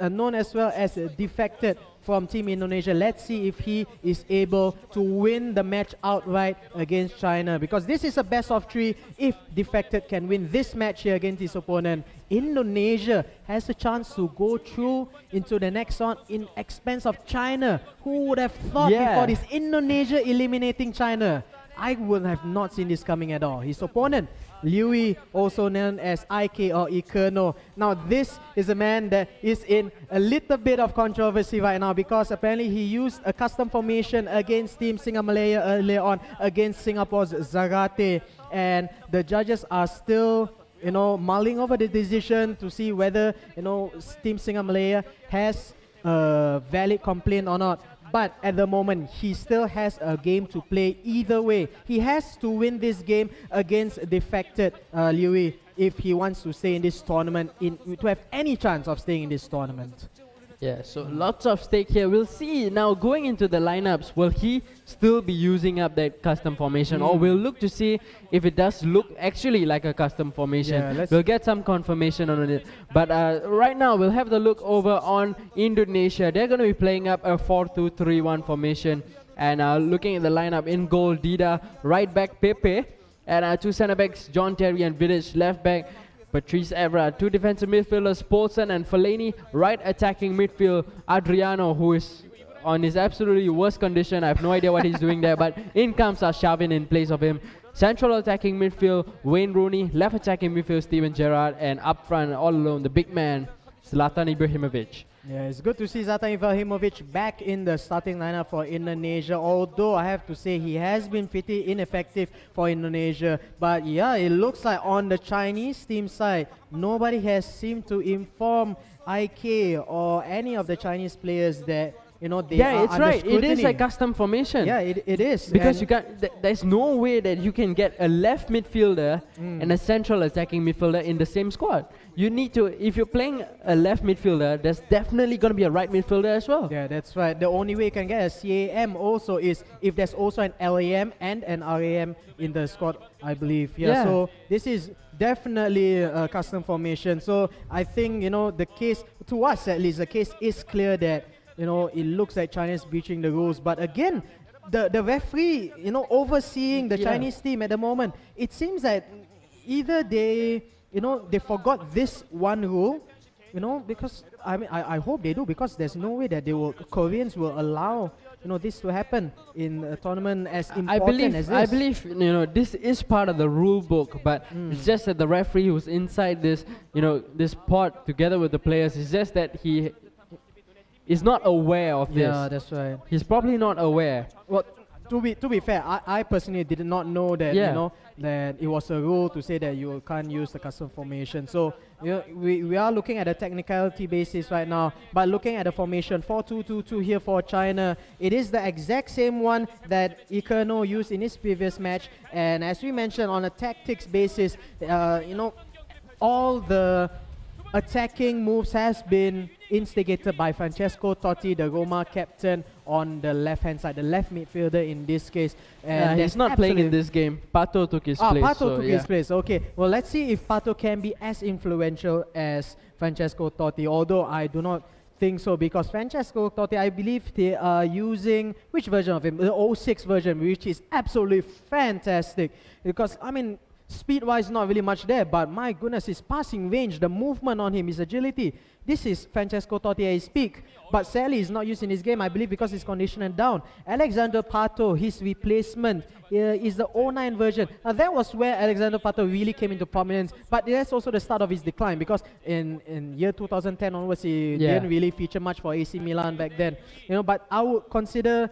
known as well as Defected from Team Indonesia, let's see if he is able to win the match outright against China, because this is a best of 3. If Defected can win this match here against his opponent, Indonesia has a chance to go through into the next round in expense of China. Who would have thought before this, Indonesia eliminating China? I would have not seen this coming at all. His opponent, Liu, also known as IK or Ikerno. Now this is a man that is in a little bit of controversy right now, because apparently he used a custom formation against Team SingaMalaya earlier on against Singapore's Zarate, and the judges are still, you know, mulling over the decision to see whether, you know, Team SingaMalaya has a valid complaint or not. But at the moment, he still has a game to play either way. He has to win this game against Defected Liu if he wants to stay in this tournament, to have any chance of staying in this tournament. Yeah, so lots of stake here. We'll see now going into the lineups, will he still be using up that custom formation, or we'll look to see if it does look actually like a custom formation. Yeah, we'll get some confirmation on it. But right now we'll have the look over on Indonesia. They're going to be playing up a 4-2-3-1 formation, and looking at the lineup: in goal Dida, right back Pepe, and 2 centre backs John Terry and Vidic, left back Patrice Evra, 2 defensive midfielders, Paulson and Fellaini, right attacking midfield, Adriano, who is on his absolutely worst condition. I have no idea what he's doing there, but in comes Arshavin in place of him. Central attacking midfield, Wayne Rooney, left attacking midfield, Steven Gerrard, and up front, all alone, the big man, Zlatan Ibrahimovic. Yeah, it's good to see Zlatan Ibrahimovic back in the starting lineup for Indonesia, although I have to say he has been pretty ineffective for Indonesia. But yeah, it looks like on the Chinese team side, nobody has seemed to inform IK or any of the Chinese players that, you know, they are it's under right. scrutiny. It is a custom formation. Yeah, it is. Because and you can't. There's no way that you can get a left midfielder and a central attacking midfielder in the same squad. You need to, if you're playing a left midfielder, there's definitely going to be a right midfielder as well. Yeah, that's right. The only way you can get a CAM also is if there's also an LAM and an RAM in the squad, I believe. Yeah. So this is definitely a custom formation. So I think, you know, the case, to us at least, the case is clear that, you know, it looks like China's breaching the rules. But again, the referee, you know, overseeing the Chinese team at the moment, it seems that either they, you know, they forgot this one rule, you know, because I mean, I hope they do, because there's no way that Koreans will allow, you know, this to happen in a tournament as important as this. I believe, you know, this is part of the rule book, but it's just that the referee who's inside this, you know, this pod together with the players, it's just that he is not aware of this. Yeah, that's right. He's probably not aware. Well, to be fair, I personally did not know that that it was a rule to say that you can't use the custom formation. So we are looking at a technicality basis right now, but looking at the formation 4-2-2-2 here for China, it is the exact same one that Ikano used in his previous match. And as we mentioned, on a tactics basis, all the attacking moves has been instigated by Francesco Totti, the Roma captain, on the left hand side, the left midfielder in this case. And he's not playing in this game. Pato took his place. Pato took his place. Okay, well, let's see if Pato can be as influential as Francesco Totti, although I do not think so, because Francesco Totti, I believe they are using, which version of him? The 06 version, which is absolutely fantastic, because I mean, speed-wise, not really much there, but my goodness, his passing range, the movement on him, his agility. This is Francesco Totti at his peak, but sadly he's not used in his game, I believe, because he's conditioned down. Alexander Pato, his replacement, is the 09 version. Now that was where Alexander Pato really came into prominence, but that's also the start of his decline, because in year 2010 onwards, he didn't really feature much for AC Milan back then. But I would consider,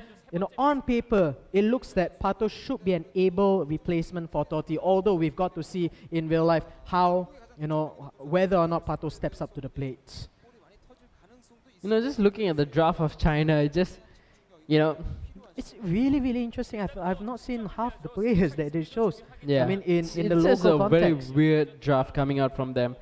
on paper, it looks that Pato should be an able replacement for Totti, although we've got to see in real life how, whether or not Pato steps up to the plate. Just looking at the draft of China, it just, it's really, really interesting. I've not seen half the players that it shows. Yeah. I mean, in the it's just local a context. very weird draft coming out from them.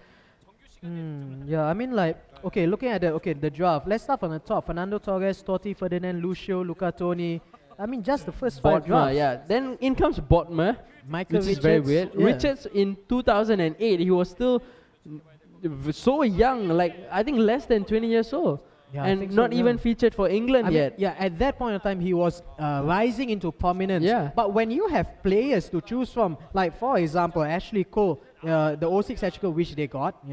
Yeah, I mean, like, okay, looking at the draft, let's start from the top. Fernando Torres, Totti, Ferdinand, Lucio, Luca Toni. I mean, just the first 5 drafts. Yeah. Then in comes Botmer, Michael which Richards, is very weird. yeah. Richards in 2008, he was still so young, like I think less than 20 years old. Yeah, I and think not so, even featured for England yet. At that point of time, he was rising into prominence. Yeah. But when you have players to choose from, like for example, Ashley Cole, the 06 Ashley Cole, which they got,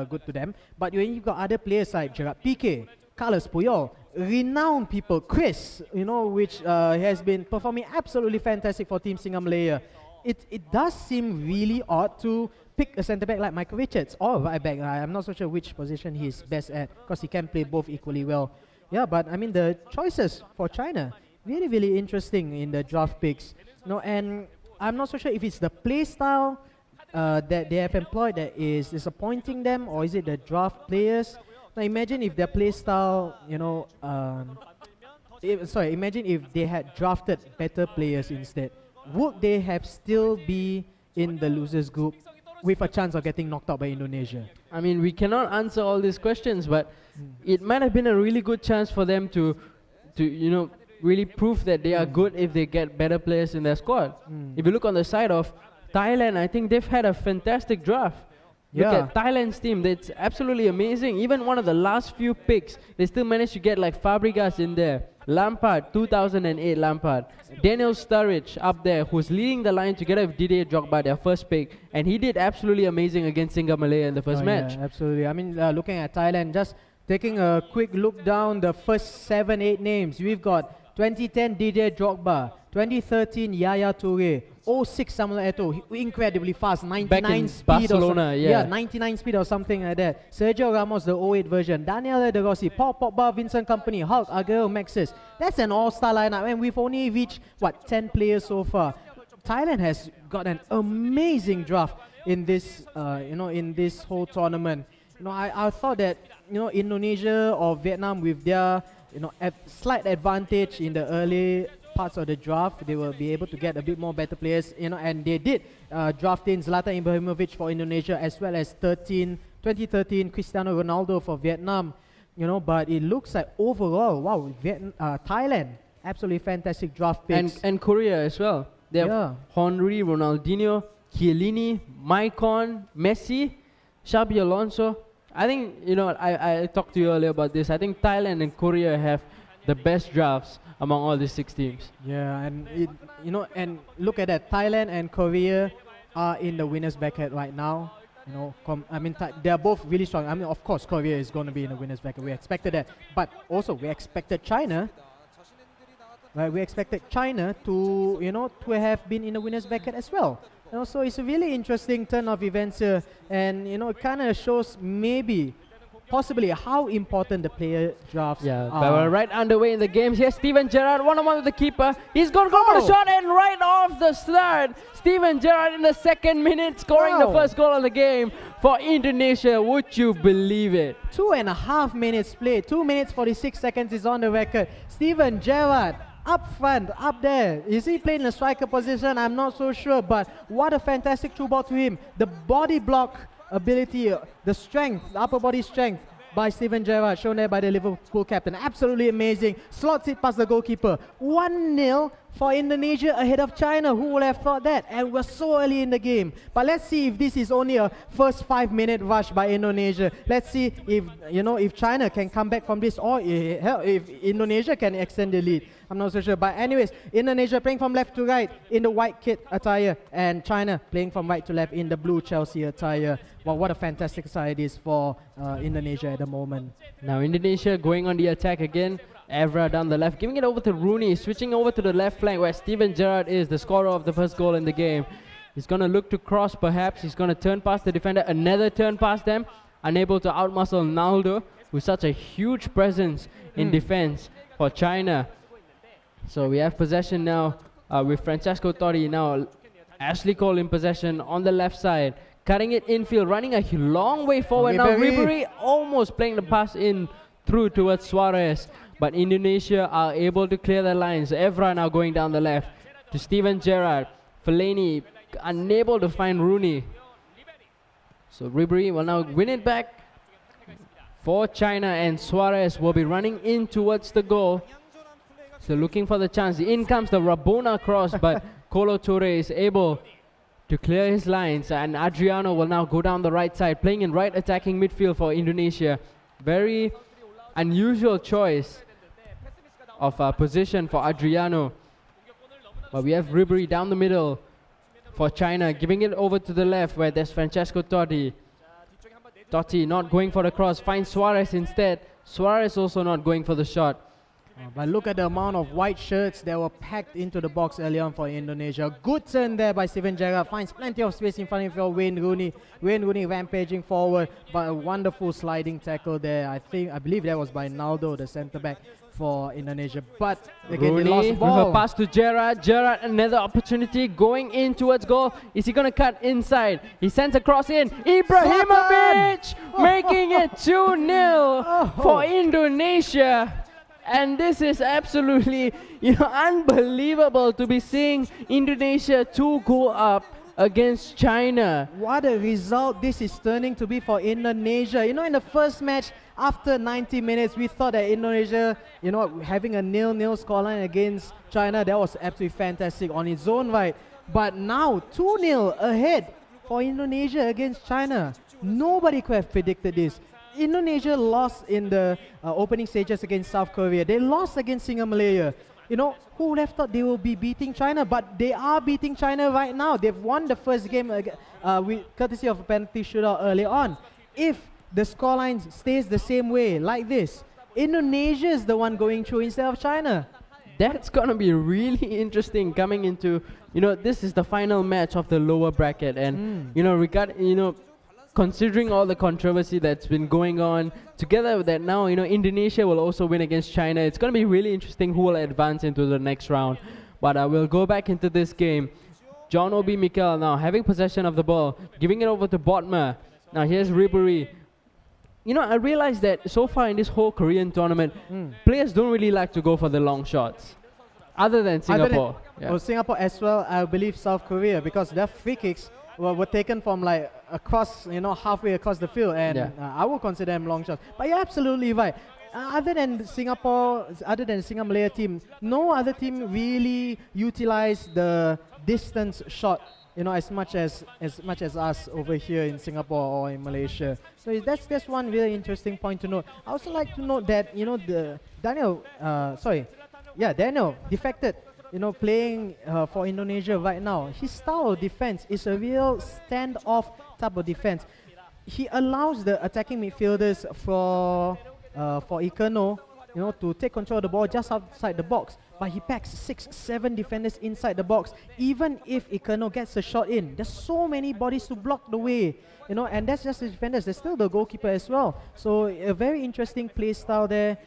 good to them. But when you've got other players like Gerard Piqué, Carlos Puyol, renowned people, Chris, which has been performing absolutely fantastic for Team SingaMalaya. It does seem really odd to pick a centre-back like Michael Richards or a right-back. I'm not so sure which position he's best at, because he can play both equally well. Yeah, but I mean, the choices for China, really, really interesting in the draft picks. And I'm not so sure if it's the play style that they have employed that is disappointing them, or is it the draft players? Now imagine if their play style, imagine if they had drafted better players instead. Would they have still be in the losers group with a chance of getting knocked out by Indonesia? I mean, we cannot answer all these questions, but it might have been a really good chance for them to really prove that they are good if they get better players in their squad. If you look on the side of Thailand, I think they've had a fantastic draft. Look at Thailand's team, that's absolutely amazing. Even one of the last few picks, they still managed to get like Fabregas in there. Lampard, 2008 Lampard. Daniel Sturridge up there, who's leading the line together with Didier Drogba, their first pick. And he did absolutely amazing against SingaMalaya in the first match. Yeah, absolutely. I mean, looking at Thailand, just taking a quick look down the first 7-8 names. We've got 2010 Didier Drogba, 2013 Yaya Toure, 06 Samuel Eto'o, incredibly fast, 99 speed Barcelona, or yeah, 99 speed or something like that. Sergio Ramos, the 08 version, Daniel De Rossi, Paul Pogba, Vincent Kompany, Hulk, Aguero, Maxis. That's an all-star lineup, and we've only reached 10 players so far. Thailand has got an amazing draft in this, in this whole tournament. I thought that Indonesia or Vietnam, with their slight advantage in the early parts of the draft, they will be able to get a bit more better players, and they did draft in Zlatan Ibrahimovic for Indonesia, as well as 2013 Cristiano Ronaldo for Vietnam, but it looks like overall, wow, Thailand, absolutely fantastic draft picks. And Korea as well. They have Henry, Ronaldinho, Chiellini, Maicon, Messi, Xabi Alonso. I think, I talked to you earlier about this. I think Thailand and Korea have the best drafts among all these 6 teams. Yeah, and and look at that. Thailand and Korea are in the winners bracket right now. They are both really strong. I mean, of course, Korea is going to be in the winners bracket. We expected that, but also we expected China. Right, we expected China to to have been in the winners bracket as well. So it's a really interesting turn of events here, and it kind of shows maybe possibly how important the player drafts Yeah, are. but we're right underway in the game. Here's Steven Gerrard, one-on-one with the keeper. He's going to go for the shot, and right off the start, Steven Gerrard in the second minute scoring the first goal of the game for Indonesia. Would you believe it? 2.5 minutes played. 2 minutes 46 seconds is on the record. Steven Gerrard up front, up there. Is he playing in a striker position? I'm not so sure, but what a fantastic through ball to him. The body block ability, the strength, the upper body strength by Steven Gerrard, shown there by the Liverpool captain. Absolutely amazing. Slots it past the goalkeeper. 1-0 for Indonesia ahead of China. Who would have thought that? And we're so early in the game. But let's see if this is only a first 5-minute rush by Indonesia. Let's see if, if China can come back from this, or if Indonesia can extend the lead. I'm not so sure. But anyways, Indonesia playing from left to right in the white kit attire, and China playing from right to left in the blue Chelsea attire. Well, what a fantastic side it is for Indonesia at the moment. Now Indonesia going on the attack again. Evra down the left, giving it over to Rooney, switching over to the left flank where Steven Gerrard is, the scorer of the first goal in the game. He's going to look to cross perhaps. He's going to turn past the defender. Another turn past them. Unable to outmuscle Naldo, with such a huge presence in defense for China. So we have possession now with Francesco Totti. Now Ashley Cole in possession on the left side. Cutting it infield, running a long way forward. Now Ribery almost playing the pass in through towards Suarez. But Indonesia are able to clear their lines. Evra now going down the left to Steven Gerrard. Fellaini unable to find Rooney. So Ribery will now win it back for China, and Suarez will be running in towards the goal. So looking for the chance. In comes the Rabona cross, but Kolo Toure is able to clear his lines, and Adriano will now go down the right side, playing in right attacking midfield for Indonesia. Very unusual choice of position for Adriano. But we have Ribery down the middle for China, giving it over to the left where there's Francesco Totti. Totti not going for the cross, finds Suarez instead. Suarez also not going for the shot. But look at the amount of white shirts that were packed into the box early on for Indonesia. Good turn there by Steven Gerrard. Finds plenty of space in front of your Wayne Rooney. Wayne Rooney rampaging forward, but a wonderful sliding tackle there. I believe that was by Naldo, the centre back for Indonesia. But again, Rooney they lost the ball. with a pass to Gerrard. Gerrard, another opportunity going in towards goal. Is he going to cut inside? He sends a cross in. Ibrahimovic making it 2-0 for Indonesia. And this is absolutely, unbelievable to be seeing Indonesia 2 go up against China. What a result this is turning to be for Indonesia. In the first match, after 90 minutes, we thought that Indonesia, having a 0-0 scoreline against China, that was absolutely fantastic on its own right. But now, 2-0 ahead for Indonesia against China. Nobody could have predicted this. Indonesia lost in the opening stages against South Korea. They lost against SingaMalaya. Who would have thought they will be beating China? But they are beating China right now. They've won the first game with courtesy of a penalty shootout early on. If the scoreline stays the same way, like this, Indonesia is the one going through instead of China. That's going to be really interesting coming into, this is the final match of the lower bracket. And, considering all the controversy that's been going on, together with that now, Indonesia will also win against China. It's going to be really interesting who will advance into the next round. But we'll go back into this game. John Obi Mikel now having possession of the ball, giving it over to Botma. Now here's Ribery. I realized that so far in this whole Korean tournament, players don't really like to go for the long shots, other than Singapore. Singapore as well, I believe South Korea, because their free kicks were taken from like across, halfway across the field, and I would consider them long shots. But you're absolutely right. Other than Singapore, other than the SingaMalaya team, no other team really utilized the distance shot, as much as us over here in Singapore or in Malaysia. So that's one really interesting point to note. I also like to note that Daniel defected. Playing for Indonesia right now. His style of defense is a real stand-off type of defense. He allows the attacking midfielders for Ikano, to take control of the ball just outside the box. but he packs 6-7 defenders inside the box. Even if Ekerno gets a shot in, there's so many bodies to block the way, you know, and that's just the defenders. There's still the goalkeeper as well. So a very interesting play style there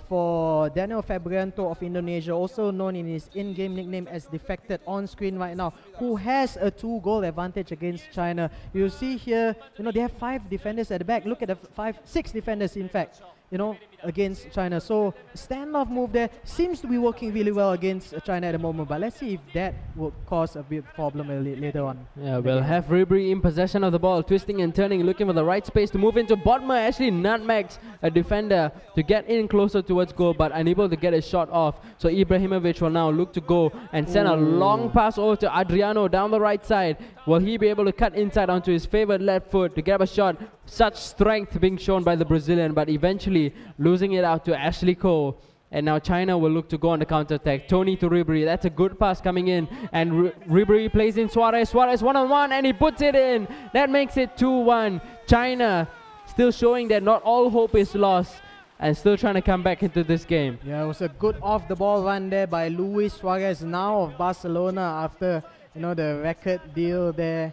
for Daniel Fabrianto of Indonesia, also known in his in-game nickname as Defected, on screen right now, who has a 2-goal advantage against China. You see here, you know, they have 5 defenders at the back. Look at the 6 defenders, in fact, you know, against China. So standoff move there seems to be working really well against China at the moment, but let's see if that will cause a bit problem later on. Yeah, we'll have Ribery in possession of the ball, twisting and turning, looking for the right space to move into. Bodmer actually nutmegs a defender to get in closer towards goal, but unable to get a shot off. So Ibrahimovic will now look to go and send a long pass over to Adriano down the right side. Will he be able to cut inside onto his favorite left foot to get up a shot? Such strength being shown by the Brazilian, but eventually losing it out to Ashley Cole. And now China will look to go on the counter-attack. Tony to Ribery. That's a good pass coming in. And Ribery plays in Suarez. Suarez one-on-one, and he puts it in. That makes it 2-1. China still showing that not all hope is lost and still trying to come back into this game. Yeah, it was a good off-the-ball run there by Luis Suarez, now of Barcelona, after, you know, the record deal there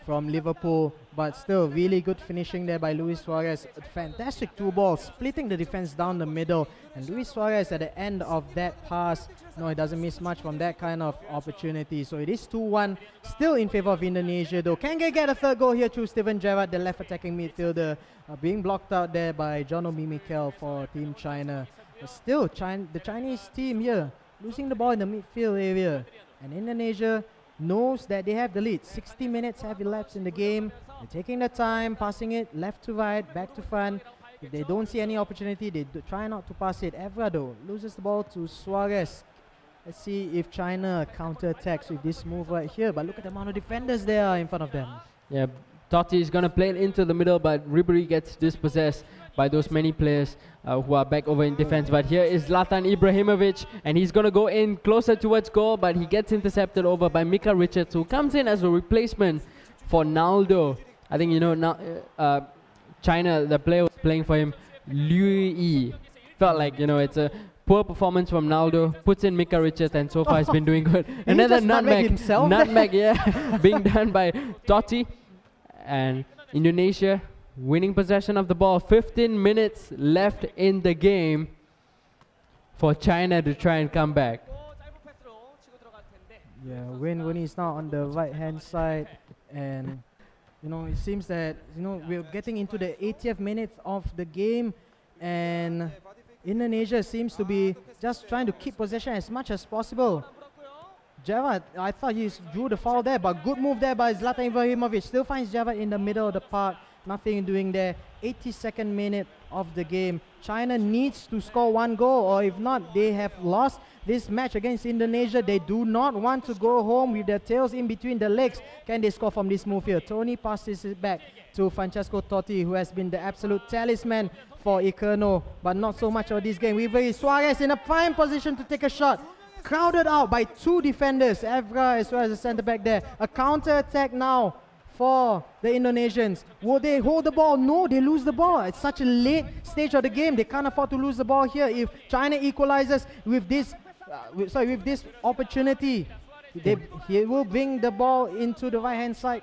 from Liverpool. But still, really good finishing there by Luis Suarez. Fantastic 2 balls, splitting the defense down the middle. And Luis Suarez at the end of that pass, no, he doesn't miss much from that kind of opportunity. So it is 2-1, still in favor of Indonesia though. Can they get a 3rd goal here through Steven Gerrard, the left attacking midfielder, being blocked out there by John O'Mimikel for Team China. But still, the Chinese team here losing the ball in the midfield area. And Indonesia knows that they have the lead. 60 minutes have elapsed in the game. They're taking their time, passing it left to right, back to front. If they don't see any opportunity, they try not to pass it. Evrado loses the ball to Suarez. Let's see if China counter-attacks with this move right here. But look at the amount of defenders there in front of them. Yeah, Totti is going to play it into the middle, but Ribery gets dispossessed by those many players who are back over in defense. But here is Zlatan Ibrahimovic, and he's going to go in closer towards goal, but he gets intercepted over by Mika Richards, who comes in as a replacement for Naldo. I think, you know, China, the player was playing for him, Liu Yi. Felt like, you know, it's a poor performance from Naldo, puts in Mika Richards, and so far he's been doing good. Another nutmeg, yeah, being done by Totti. And Indonesia winning possession of the ball. 15 minutes left in the game for China to try and come back. Yeah, Wayne Rooney is now on the right-hand side, and you know, it seems that, you know, we're getting into the 80th minute of the game, and Indonesia seems to be just trying to keep possession as much as possible. Gerrard, I thought he drew the foul there, but good move there by Zlatan Ibrahimovic. Still finds Gerrard in the middle of the park. Nothing doing there. 82nd minute of the game. China needs to score 1 goal, or if not, they have lost this match against Indonesia. They do not want to go home with their tails in between the legs. Can they score from this move here? Tony passes it back to Francesco Totti, who has been the absolute talisman for Ekerno, but not so much of this game. Ribery Suarez in a prime position to take a shot. Crowded out by 2 defenders, Evra as well as the centre back there. A counter attack now for the Indonesians. Will they hold the ball? No, they lose the ball. It's such a late stage of the game. They can't afford to lose the ball here. If China equalizes with this, with this opportunity, he will bring the ball into the right-hand side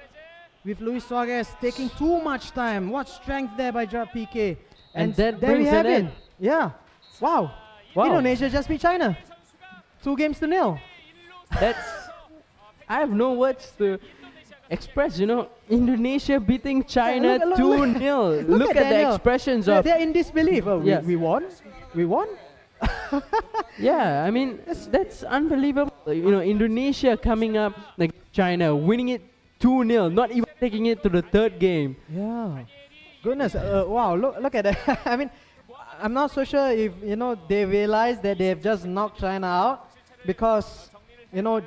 with Luis Suarez taking too much time. What strength there by Gerard Piqué. And that there we brings have it it. in. Yeah. Wow. Indonesia just beat China. 2-0. I have no words to express, you know, Indonesia beating China 2-0. Look at the expressions of... They're in disbelief. Oh, yeah. we won? We won? Yeah, I mean, that's unbelievable. You know, Indonesia coming up like China, winning it 2-0, not even taking it to the 3rd game. Yeah. Goodness. Wow, look at that. I mean, I'm not so sure if, you know, they realize that they've just knocked China out, because, you know,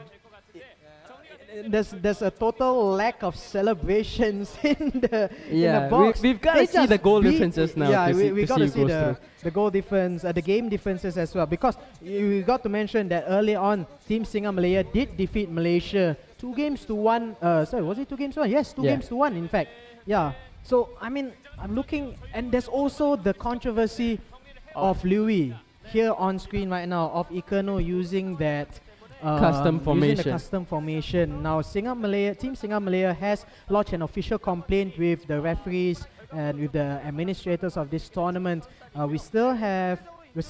there's a total lack of celebrations in the box. We've got to see the goal differences now. Yeah, we got to see the goal difference, the game differences as well, because we got to mention that early on, Team SingaMalaya did defeat Malaysia 2-1. Sorry, was it 2-1? Yes, 2-1 in fact. Yeah. So I mean, I'm looking, and there's also the controversy of Louis. here on screen right now of Econo using that Custom formation. Using the custom formation. Now, Team SingaMalaya has lodged an official complaint with the referees and with the administrators of this tournament. We're still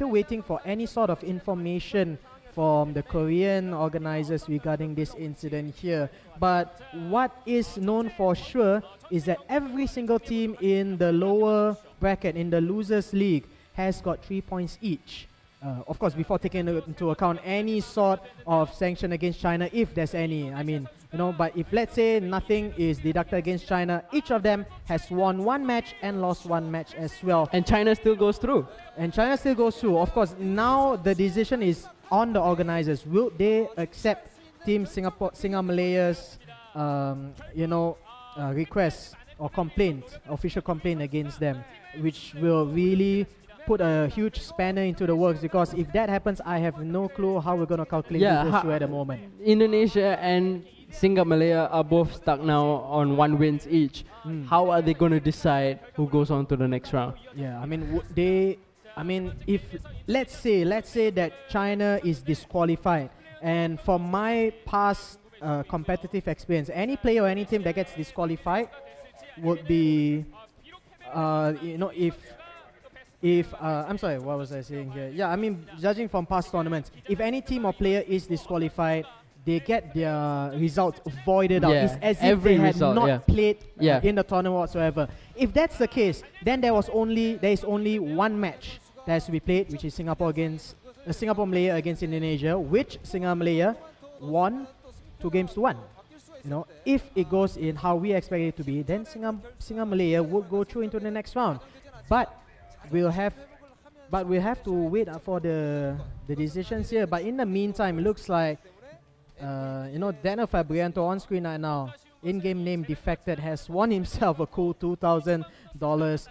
waiting for any sort of information from the Korean organizers regarding this incident here. But what is known for sure is that every single team in the lower bracket, in the losers league, has got 3 points each. Of course, before taking into account any sort of sanction against China, if there's any. I mean, but if let's say nothing is deducted against China, each of them has won 1 match and lost 1 match as well. And China still goes through. Of course, now the decision is on the organizers. Will they accept Team SingaMalaya's request or official complaint against them, which will really put a huge spanner into the works, because if that happens, I have no clue how we're going to calculate this issue at the moment. Indonesia and SingaMalaya are both stuck now on 1 wins each. How are they going to decide who goes on to the next round? Yeah, I mean, if let's say that China is disqualified, and from my past competitive experience, any player or any team that gets disqualified would be, if I'm sorry, what was I saying here? Yeah, I mean, judging from past tournaments, if any team or player is disqualified, they get their results voided out. It's as if they had not played in the tournament whatsoever. If that's the case, then there is only 1 match that has to be played, which is Singapore-Malaya against Indonesia, which SingaMalaya won 2-1. If it goes in how we expect it to be, then SingaMalaya would go through into the next round. But we'll have to wait for the decisions here. But in the meantime, it looks like Daniel Fabrianto on screen right now, in-game name Defected, has won himself a cool $2,000,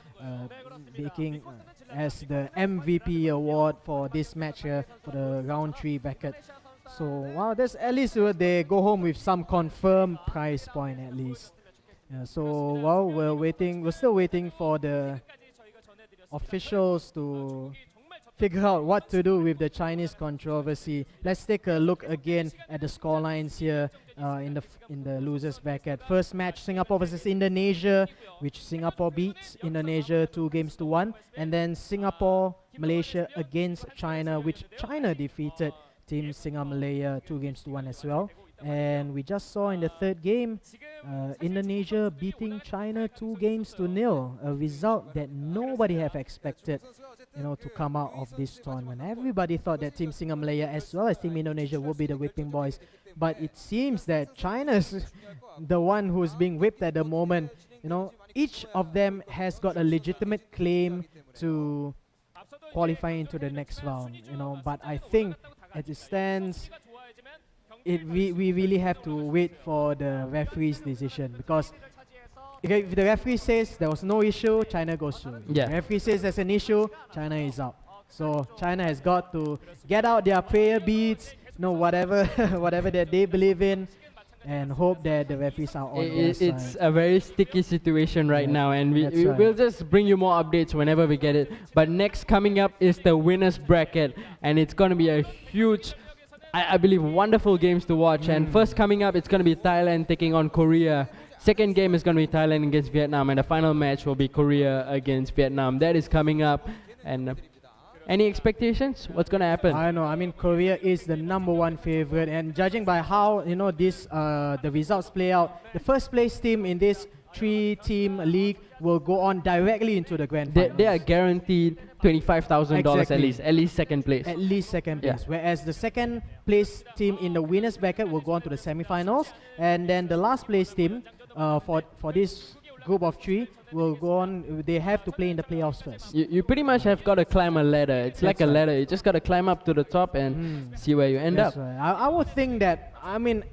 making as the MVP award for this match here for the round 3 bracket. So wow, that's at least they go home with some confirmed prize point at least. So while we're still waiting for the officials to figure out what to do with the Chinese controversy. Let's take a look again at the scorelines here in the losers bracket. First match, Singapore versus Indonesia, which Singapore beats Indonesia 2-1, and then Singapore Malaysia against China, which China defeated Team SingaMalaya 2-1 as well. And we just saw in the third game, Indonesia beating China 2-0, a result that nobody have expected, to come out of this tournament. Everybody thought that Team SingaMalaya as well as Team Indonesia would be the whipping boys, but it seems that China's the one who's being whipped at the moment. Each of them has got a legitimate claim to qualify into the next round. But I think as it stands, we really have to wait for the referee's decision, because if the referee says there was no issue, China goes through. If the referee says there's an issue, China is out. So China has got to get out their prayer beads, whatever that they believe in, and hope that the referees are on their side. It's a very sticky situation right now, and we'll just bring you more updates whenever we get it. But next coming up is the winners bracket, and it's going to be a huge, I believe, wonderful games to watch. And first coming up, it's going to be Thailand taking on Korea. Second game is going to be Thailand against Vietnam, and the final match will be Korea against Vietnam. That is coming up. And any expectations? What's going to happen? I know. I mean, Korea is the #1 favorite, and judging by how the results play out, the first place team in this 3-team league will go on directly into the grand finals. They are guaranteed $25,000 at least second place. At least second place. Whereas the second place team in the winners bracket will go on to the semi-finals, and then the last place team for this group of 3 will go on. They have to play in the playoffs first. You pretty much have got to climb a ladder. It's like a ladder. You just got to climb up to the top and see where you end up. Right. I would think that,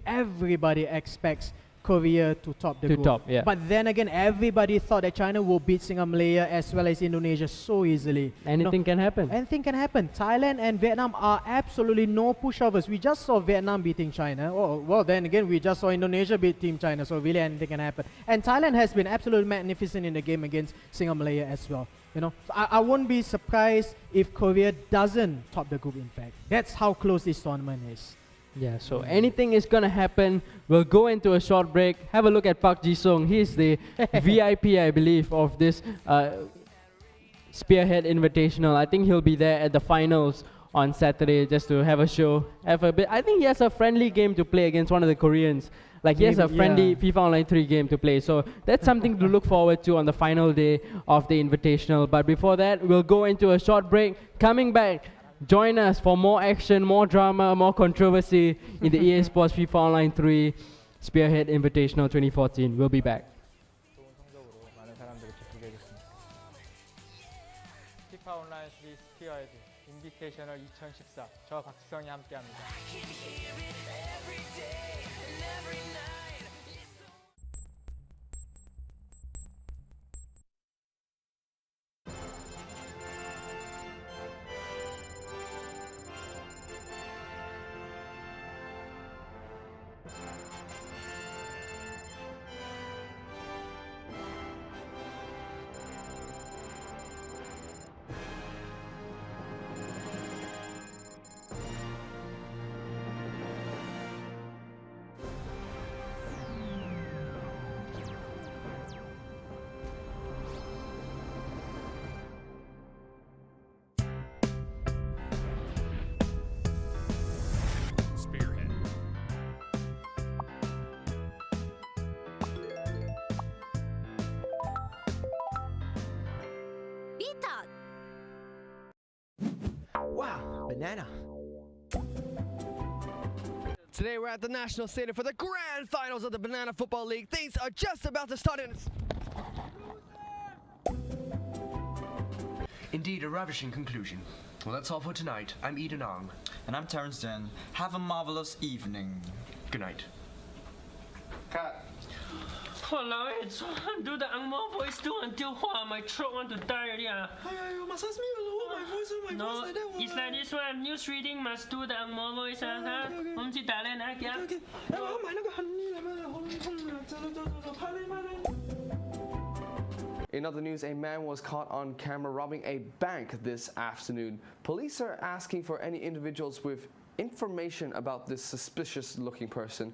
everybody expects Korea to top the group. Yeah. But then again, everybody thought that China will beat SingaMalaya as well as Indonesia so easily. Anything can happen. Anything can happen. Thailand and Vietnam are absolutely no pushovers. We just saw Vietnam beating China. Oh, well, then again, we just saw Indonesia beat Team China, so really anything can happen. And Thailand has been absolutely magnificent in the game against SingaMalaya as well. So I won't be surprised if Korea doesn't top the group, in fact. That's how close this tournament is. Yeah, so anything is gonna happen. We'll go into a short break. Have a look at Park Ji-sung. He's the VIP, I believe, of this Spearhead Invitational. I think he'll be there at the finals on Saturday just to have a show. Have a bit. I think he has a friendly game to play against one of the Koreans. Like he has a friendly FIFA Online 3 game to play. So that's something to look forward to on the final day of the Invitational. But before that, we'll go into a short break. Coming back, join us for more action, more drama, more controversy in the EA Sports FIFA Online 3 Spearhead Invitational 2014. We'll be back. FIFA Online 3 Spearhead Invitational 2014 저 박수성이 함께합니다. Spearhead. Wow, banana. Today we're at the National Stadium for the grand finals of the Banana Football League. Things are just about to start Indeed, a ravishing conclusion. Well, that's all for tonight. I'm Eden Ong. And I'm Terrence Den. Have a marvelous evening. Good night. Cut. Walao, do the Angmo voice too until my throat want to die already. You must ask me my voice like that. It's like this one. News reading must do the Angmo voice. In other news, a man was caught on camera robbing a bank this afternoon. Police are asking for any individuals with information about this suspicious-looking person.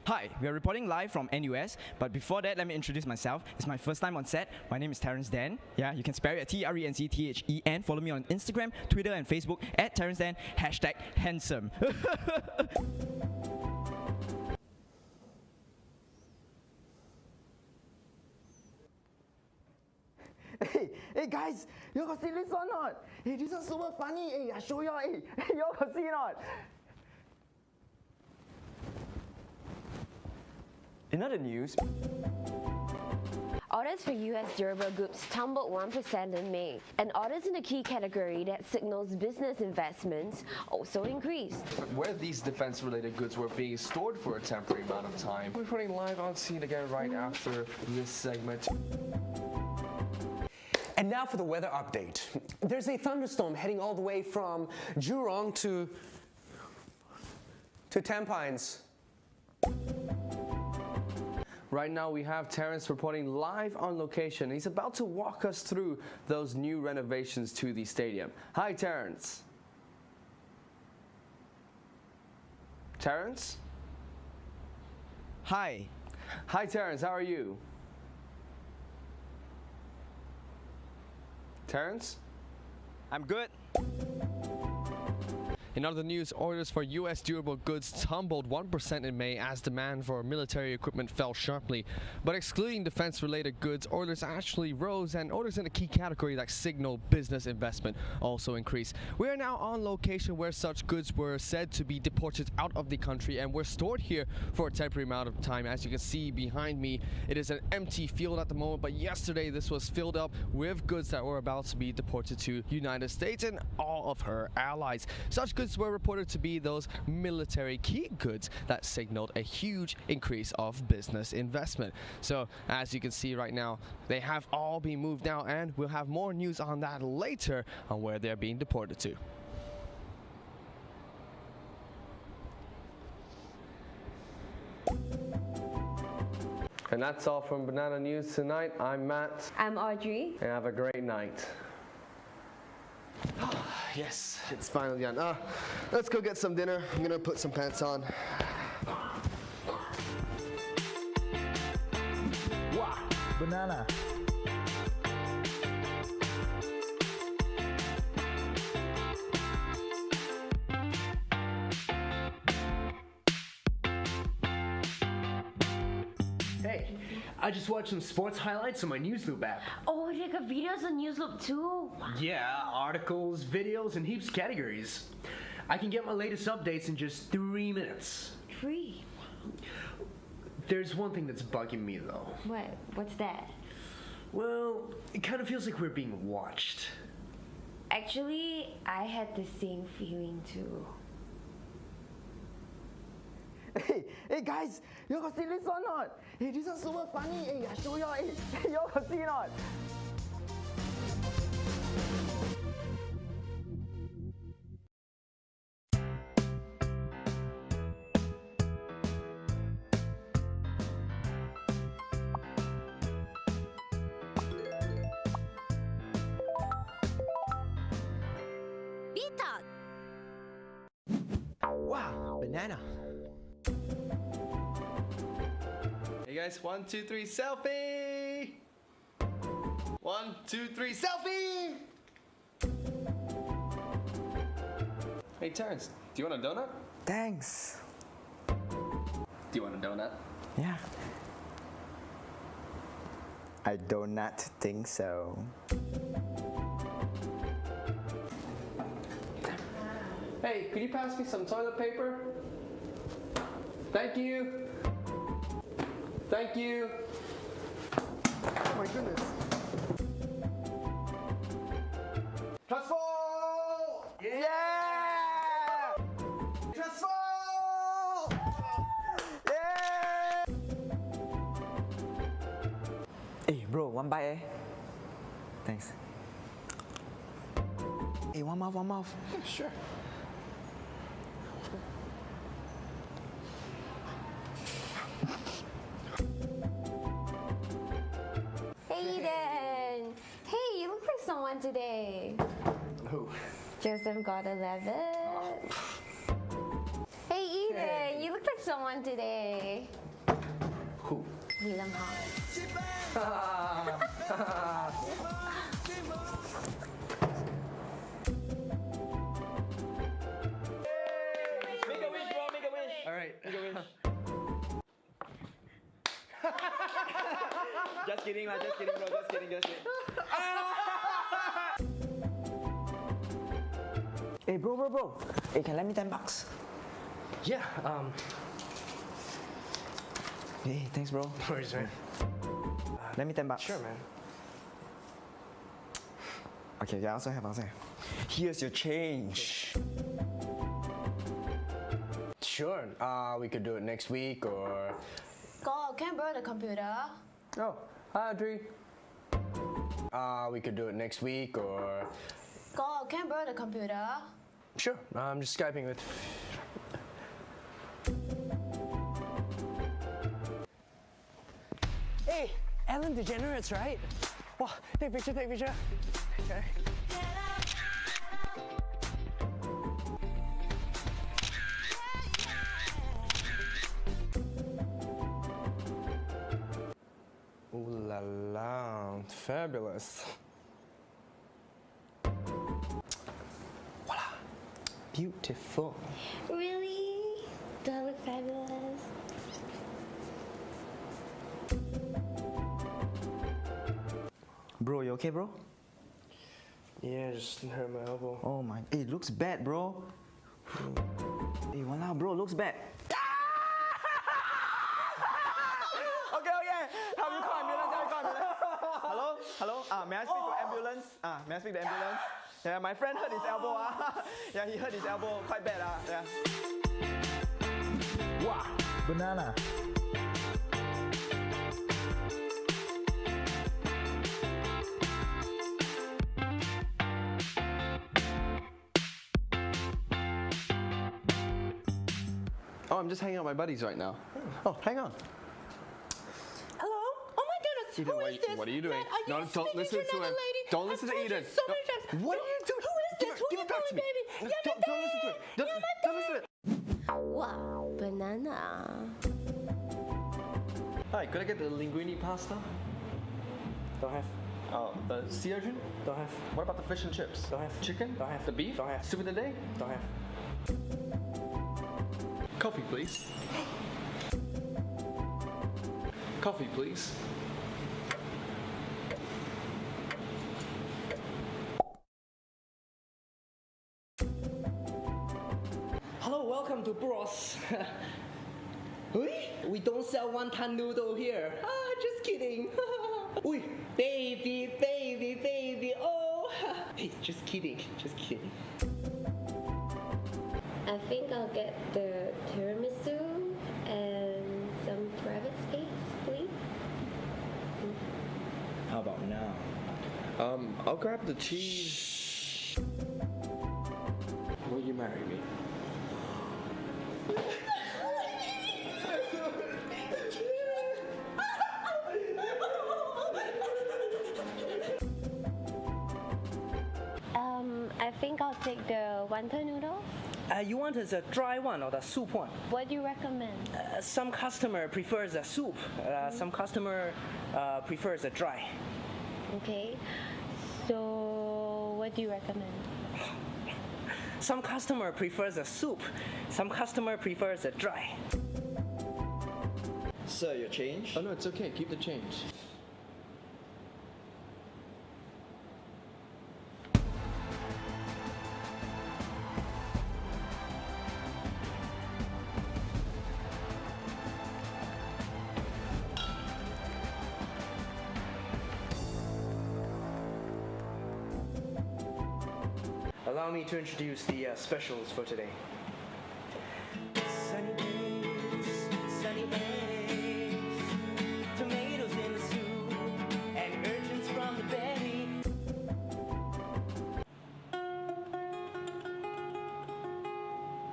Hi, we are reporting live from NUS, but before that, let me introduce myself. It's my first time on set. My name is Terrence Dan. Yeah, you can spell it at TRENCTHEN. Follow me on Instagram, Twitter, and Facebook at Terrence Dan, #handsome. Hey guys, you got see this or not? Hey, this is super funny. Hey, I show you. Hey, you got see or not? In other news, Orders for U.S. durable goods tumbled 1% in May, and orders in the key category that signals business investments also increased. Where these defense-related goods were being stored for a temporary amount of time. We're putting live on scene again right after this segment. And now for the weather update. There's a thunderstorm heading all the way from Jurong to Tampines. Right now we have Terrence reporting live on location. He's about to walk us through those new renovations to the stadium. Hi, Terrence. Terrence? Hi. Hi, Terrence. How are you? Terrence? I'm good. In other news, orders for U.S. durable goods tumbled 1% in May as demand for military equipment fell sharply. But excluding defense-related goods, orders actually rose, and orders in a key category like signal business investment also increased. We are now on location where such goods were said to be deported out of the country and were stored here for a temporary amount of time. As you can see behind me, it is an empty field at the moment, but yesterday this was filled up with goods that were about to be deported to United States and all of her allies. Such goods goods were reported to be those military key goods that signaled a huge increase of business investment. So as you can see right now, they have all been moved out, and we'll have more news on that later on where they're being deported to. And that's all from Banana News tonight. I'm Matt. I'm Audrey. And have a great night. Yes, it's finally done. Let's go get some dinner. I'm gonna put some pants on. Wow, banana. Hey, I just watched some sports highlights on my Newsloop app. Oh, they got videos on Newsloop too. Yeah, articles, videos, and heaps of categories. I can get my latest updates in just 3 minutes. 3? There's one thing that's bugging me though. What? What's that? Well, it kind of feels like we're being watched. Actually, I had the same feeling too. Hey guys, you got see this or not? Hey, this is super funny. Hey, I show you. Hey, you got see not? Wow, banana. Hey guys, 1, 2, 3, selfie! 1, 2, 3, selfie! Hey Terrence, do you want a donut? Thanks. Do you want a donut? Yeah. I do not think so. Hey, could you pass me some toilet paper? Thank you. Thank you. Oh my goodness. Transfer! Yeah! Transfer! Yeah! Hey bro, one bite eh? Thanks. Hey, one mouth. Yeah, sure. Hey Eden! Hey, you look like someone today. Who? Joseph got 11. Hey Eden, you look like someone today. Who? William Make a wish, bro. Make a wish. All right. Make a wish. Just kidding, bro. Just kidding. Hey bro. Hey, can you lend me $10? Yeah, Hey, thanks bro. no worries, man. Lend me $10. Sure, man. Okay, yeah, I also have. Here's your change. Sure, we could do it next week or... God, can I borrow the computer? Oh, hi Audrey. We could do it next week or... God, can I borrow the computer? Sure, I'm just Skyping with... Hey, Ellen DeGenerates, right? Wow, take picture. Okay. Ooh la la, fabulous. Voila, beautiful. Really? Do I look fabulous? Bro, you okay, bro? Yeah, just hurt my elbow. Oh my, hey, looks bad, bro. Hey, walao, bro, looks bad. Okay. Have you call ambulance? Hello? May I speak to ambulance? May I speak to ambulance? Yeah, my friend hurt his elbow. Yeah, he hurt his elbow quite bad. Yeah. Wow, banana. Oh, I'm just hanging out with my buddies right now. Oh, hang on. Hello? Oh my goodness, Eden, who is this? what are you doing? Man, are No, you don't listen speaking to another him. lady? Don't listen to I've told Eden. you so No. many times. What are you doing? Who is this? Who Give are it you back to me. calling, baby? Don't listen to it. Don't listen to it. Wow, banana. Hi, could I get the linguine pasta? Don't have. Oh, the sea urchin? Don't have. What about the fish and chips? Don't have. Chicken? Don't have. The beef? Don't have. Soup of the day? Don't have. Coffee, please. Coffee, please. Hello, welcome to Bros. We don't sell wonton noodle here. Just kidding. Ui, baby, oh. Hey, just kidding. I think I'll get the tiramisu and some private space, please. How about now? I'll grab the cheese. Will you marry me? I think I'll take the wonton noodle. You want is a dry one or the soup one? What do you recommend? Some customer prefers a soup. Some customer prefers a dry. Okay. So, what do you recommend? Some customer prefers a soup. Some customer prefers a dry. Sir, your change? Oh no, it's okay. Keep the change. Allow me to introduce the specials for today. Sunny days, sunny eggs, tomatoes in the soup, and urchins from the belly.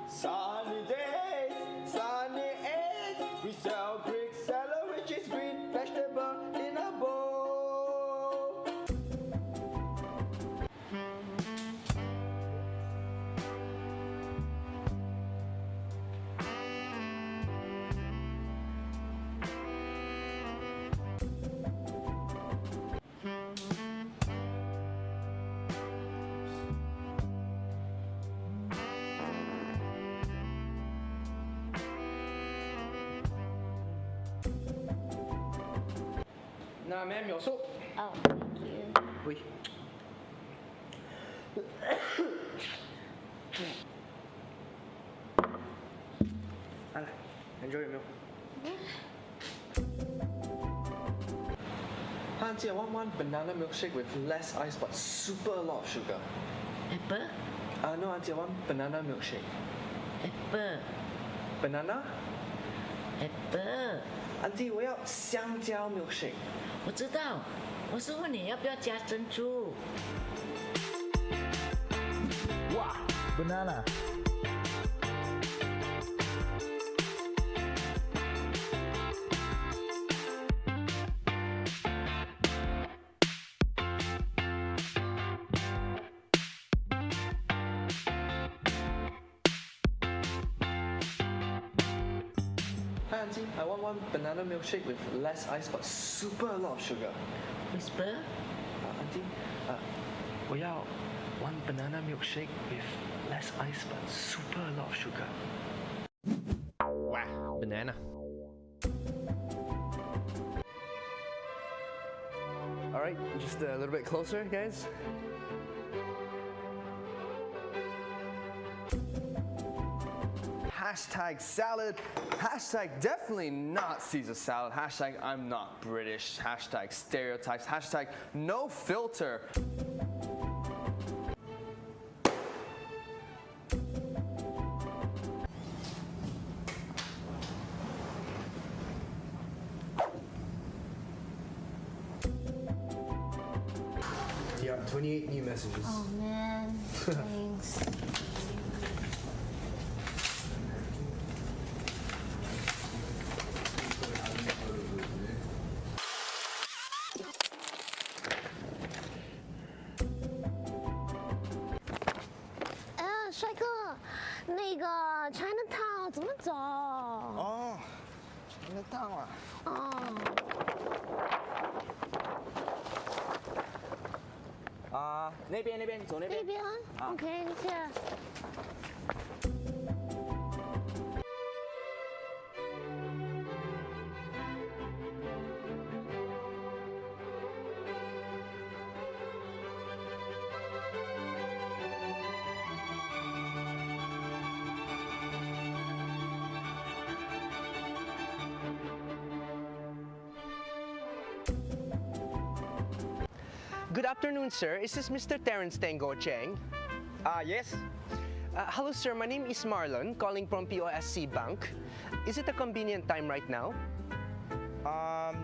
Sunny days, sunny eggs. We sell Greek salad, which is green vegetable in a bowl. Nah, ma'am, your soup. Oh, thank you. Oui. Anna, enjoy your meal. Hi, Auntie, I want one banana milkshake with less ice but super a lot of sugar. Apple? No, Auntie, I want banana milkshake. Apple. Banana? Apple. Auntie, 我要香蕉 milkshake. 我知道，我是问你要不要加珍珠。Wow, banana. Hi, Auntie, I want one banana milkshake with less ice but super a lot of sugar. Whisper? Auntie, 我要 one banana milkshake with less ice but super a lot of sugar. Wow, banana. All right, just a little bit closer, guys. Hashtag salad. Hashtag definitely not Caesar salad. Hashtag I'm not British. Hashtag stereotypes. Hashtag no filter. Yeah, 28 new messages. Oh man, thanks. Chinatown 怎么走？哦，Chinatown 啊。那边走那边。那边啊 ，OK，谢谢。Good afternoon, sir. Is this Mr. Terence Tango Cheng? Yes. Hello, sir. My name is Marlon, calling from POSC Bank. Is it a convenient time right now?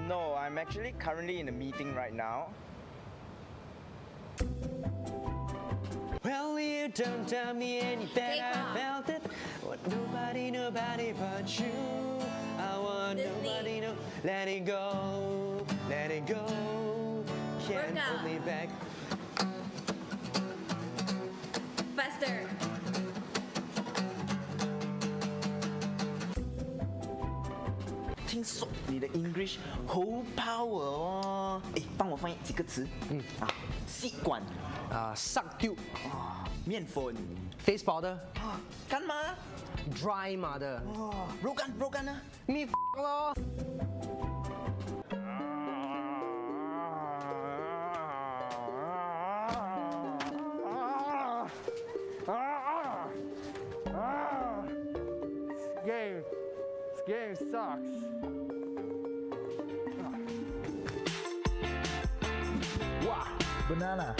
No, I'm actually currently in a meeting right now. Well, you don't tell me any that I felt it. What nobody but you. I want nobody to let it go, let it go. Can't hold me back. Faster. 听说你的 English 好 power 哦，帮我翻译几个词。吸管，suck tube，面粉 face powder，干嘛 ？dry mother，肉干呢？你咯。This game sucks. Wow, banana.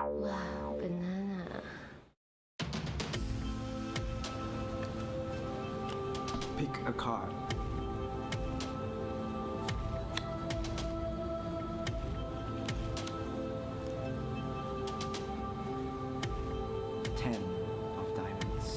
Wow, banana. Pick a card. Ten of diamonds.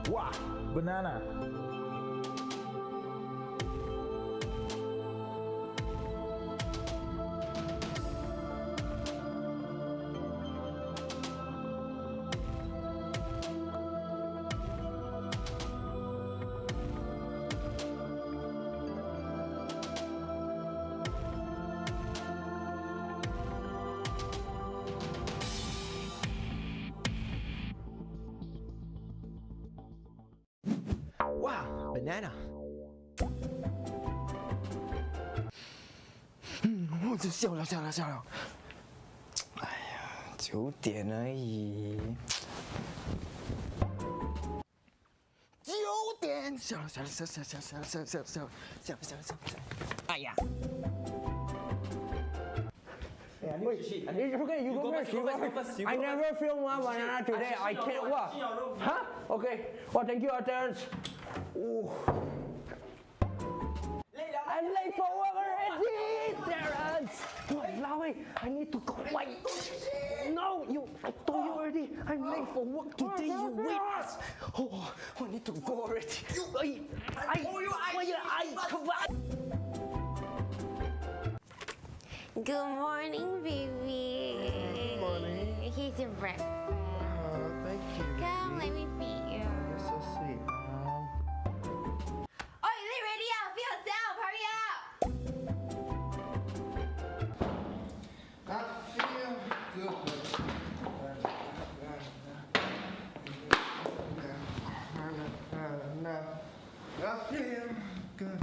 Wow, banana. Wow, banana. 我就笑了。哎呀，9点而已。9点，笑了。哎呀。Wait, okay, you go first. I never filmed one banana today. I can't. What? Huh? Okay. Well, thank you, Terence. Ooh. I'm late for work already, Terence. Malawi, I need to go. Wait. No, I told you already. I'm late for work today. You wait. Oh, I need to go already. Come on. Good morning, baby. Good morning. Here's your breakfast. Thank you. Come, let me feed you. You're so sweet, Mom. Oh, is it ready out? Feed yourself. Hurry up. I feel good. I feel good.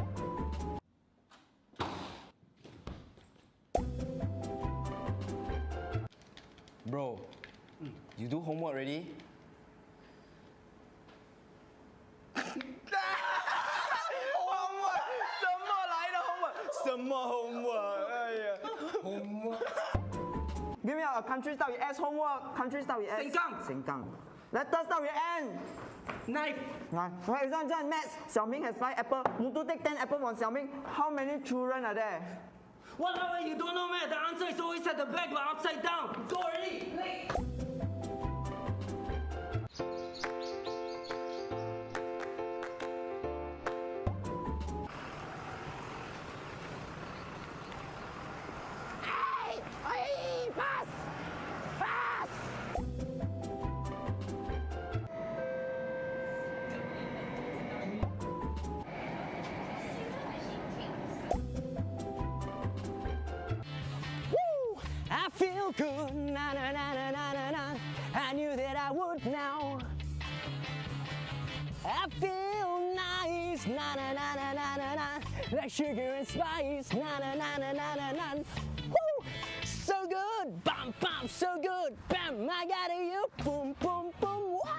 Bro, you do homework already? homework 什么来的 homework？ 什么 homework？ 哎呀 ，homework。有没有 country start with S homework？ country start with S。Sengkang。Letter start with N。Knife。For example, maths. Xiaoming has 5 apples. Muthu take 10 apples from Xiaoming. How many children are there? What? You don't know, man. The answer is always at the back, but upside down. Go already. Late. I feel good, na. I knew that I would now. I feel nice, na. Like sugar and spice, na. Woo! So good, bam, so good, bam. I got you, boom, wah!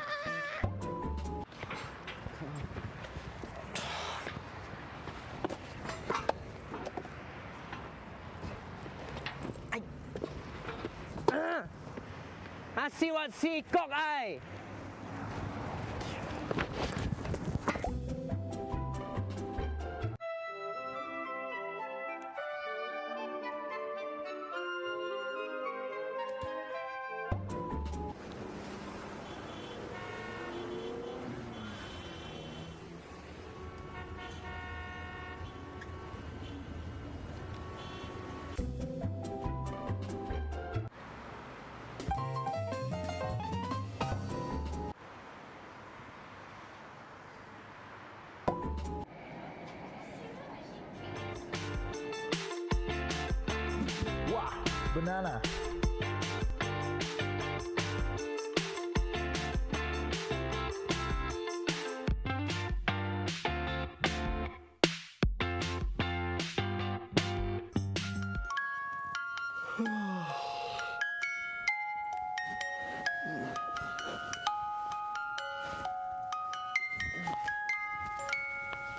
See what see, cock eye. Wow, banana.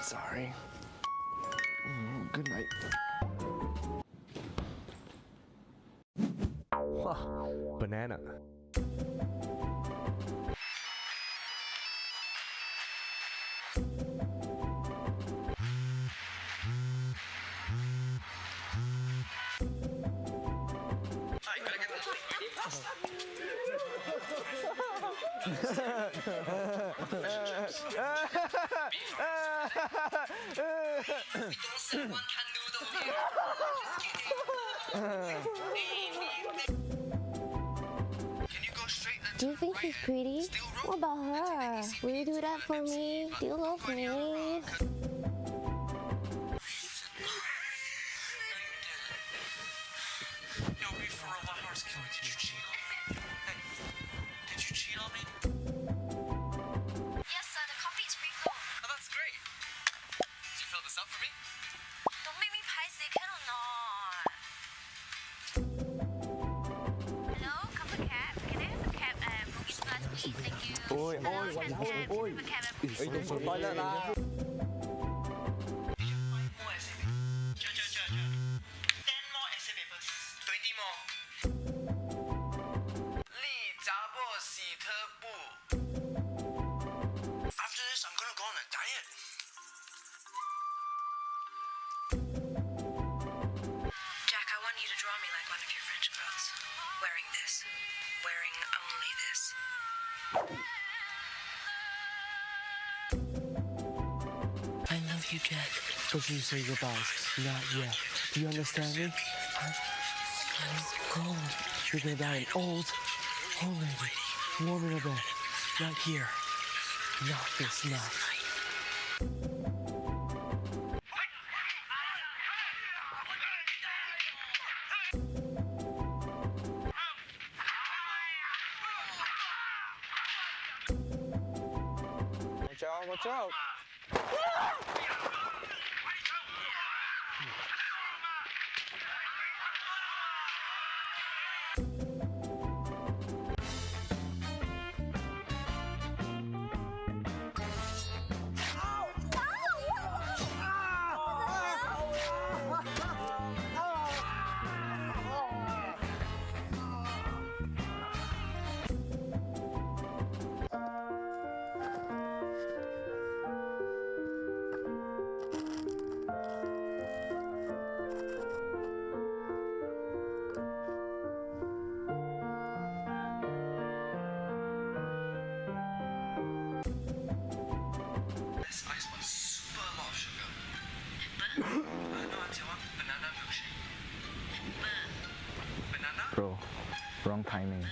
Sorry. Good night. Banana. Do you think she's pretty? What about her? Will you do that for me? Do you love me? Did you cheat? Hey, did you cheat on me? Yes, sir, the coffee is free flow. Oh, that's great. Did you fill this up for me? Don't make me paiseh, can or not? Hello, comfort cab. Can I have a cab and boogie splash, please? Thank you. Oi, Hello, oi, trans oi, cab. oi. Can I have a cab and Eh, boogie don't splash, toilet lah. After this, I'm gonna go on a diet. Jack, I want you to draw me like one of your French girls. Wearing this. Wearing only this. I love you, Jack. But you say goodbyes. Not yet. Do you understand me? I'm so cold. You're gonna die an old lady. Warm in a bed. Right here. Not this night. Watch out, watch out. This ice was super lot of sugar. No, Auntie, I want banana milkshake. Banana? Bro, wrong timing.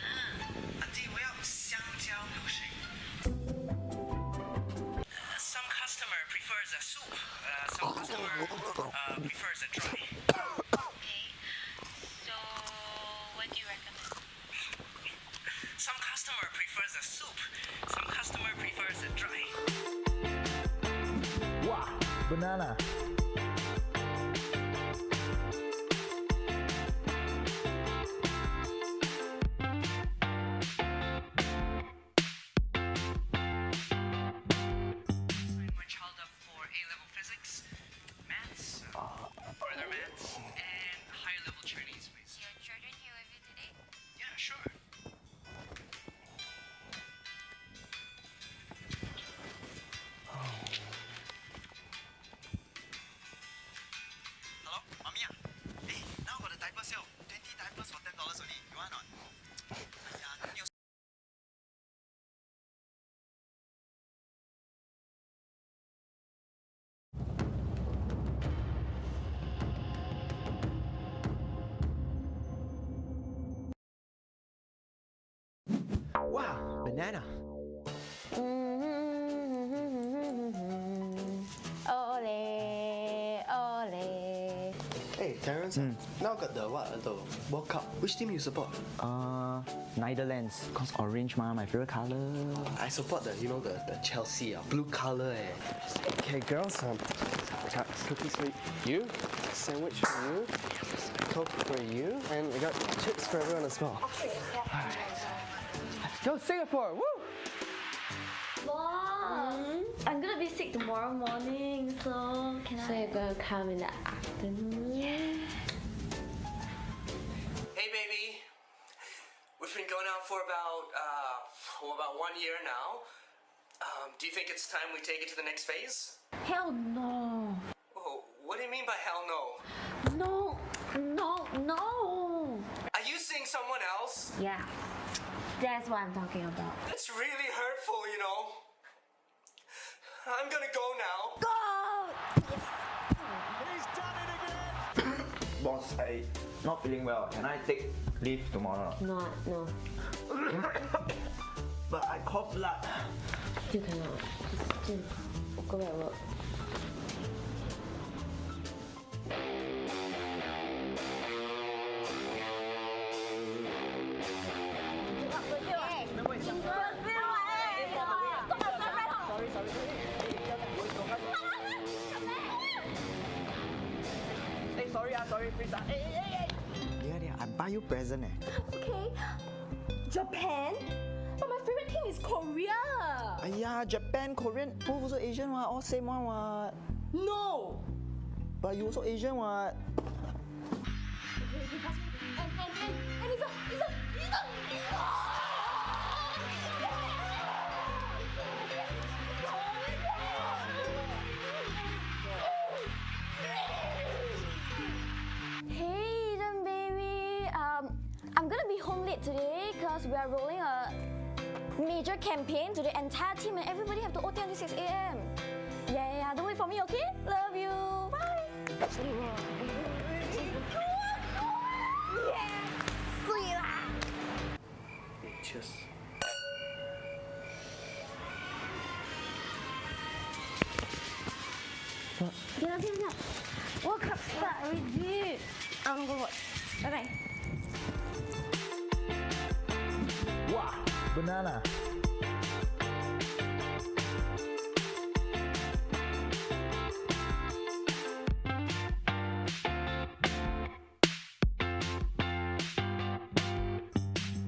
Auntie, 我要香蕉 milkshake. Some customer prefers a soup. Some customer prefers a dry. Okay. So, what do you recommend? Some customer prefers a soup. Some customer prefers a dry. Wow, banana. My child up for A-level physics, maths, further maths, and higher level Chinese, please. Your children here with you today? Yeah, sure. Hello, Mommy. Hey, now got the diaper sale. 20 diapers for $10 only. You want or not? Yeah, new. Wow, banana. Ole, ole. Hey, Terrence, now got the World Cup. Which team you support? Netherlands. Cause orange my favorite color. I support the Chelsea, blue color. Okay, girls, I got cookies for you, sandwich for you, Coke for you, and I got chips for everyone as well. Go Singapore! Woo! Boss, I'm gonna be sick tomorrow morning, so can So I? you're gonna come in the afternoon? Hey, baby. We've been going out for about 1 year now. Do you think it's time we take it to the next phase? Hell no. Oh, what do you mean by hell no? No, no, no. Are you saying someone else? Yeah, that's what I'm talking about. That's really hurtful, you know. I'm gonna go now. Go! Boss, I not feeling well. Can I take leave tomorrow? No. But I cough blood. You cannot. Just go back work. Sorry, please. Hey. Yeah, I buy you present. Okay. Japan? But my favorite team is Korea. Yeah, Japan, Korean, both also Asian what? All same one what? No. But you also Asian what? And it's a Hey, then baby. I'm gonna be home late today because we are rolling a major campaign to the entire team and everybody have to OT until 6 a.m. Yeah. Don't wait for me, okay? Love you. Bye. Yes. Sweet lah. Bitches. Get up. World Cup start already. I wanna go watch. Bye. Wow, banana.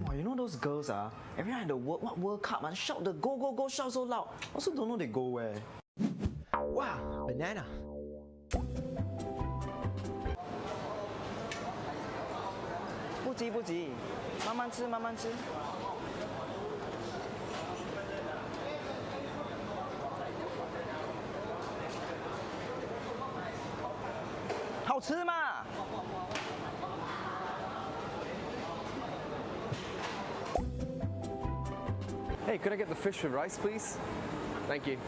Wow, you know those girls every night at the World Cup shout the go shout so loud. Also don't know they go where. Wow, banana. 不急，慢慢吃。好吃嘛？ Hey, could I get the fish with rice, please? Thank you.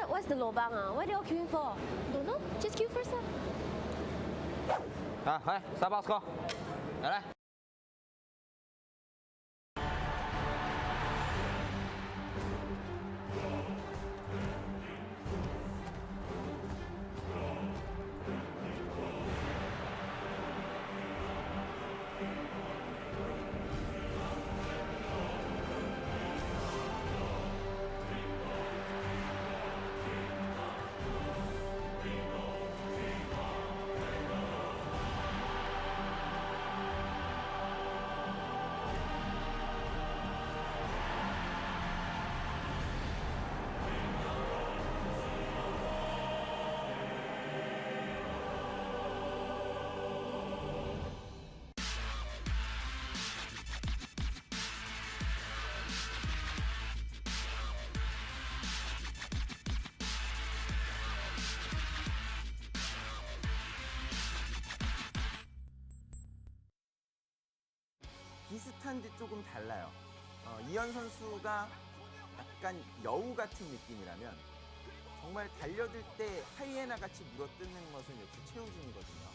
What's the lobang? What are they all queuing for? Don't know. Just queue first. 来，Starbucks 哥，来。비슷한 듯 조금 달라요. 이현 선수가 약간 여우 같은 느낌이라면 정말 달려들 때 하이에나 같이 물어뜯는 것은 역시 최우진이거든요.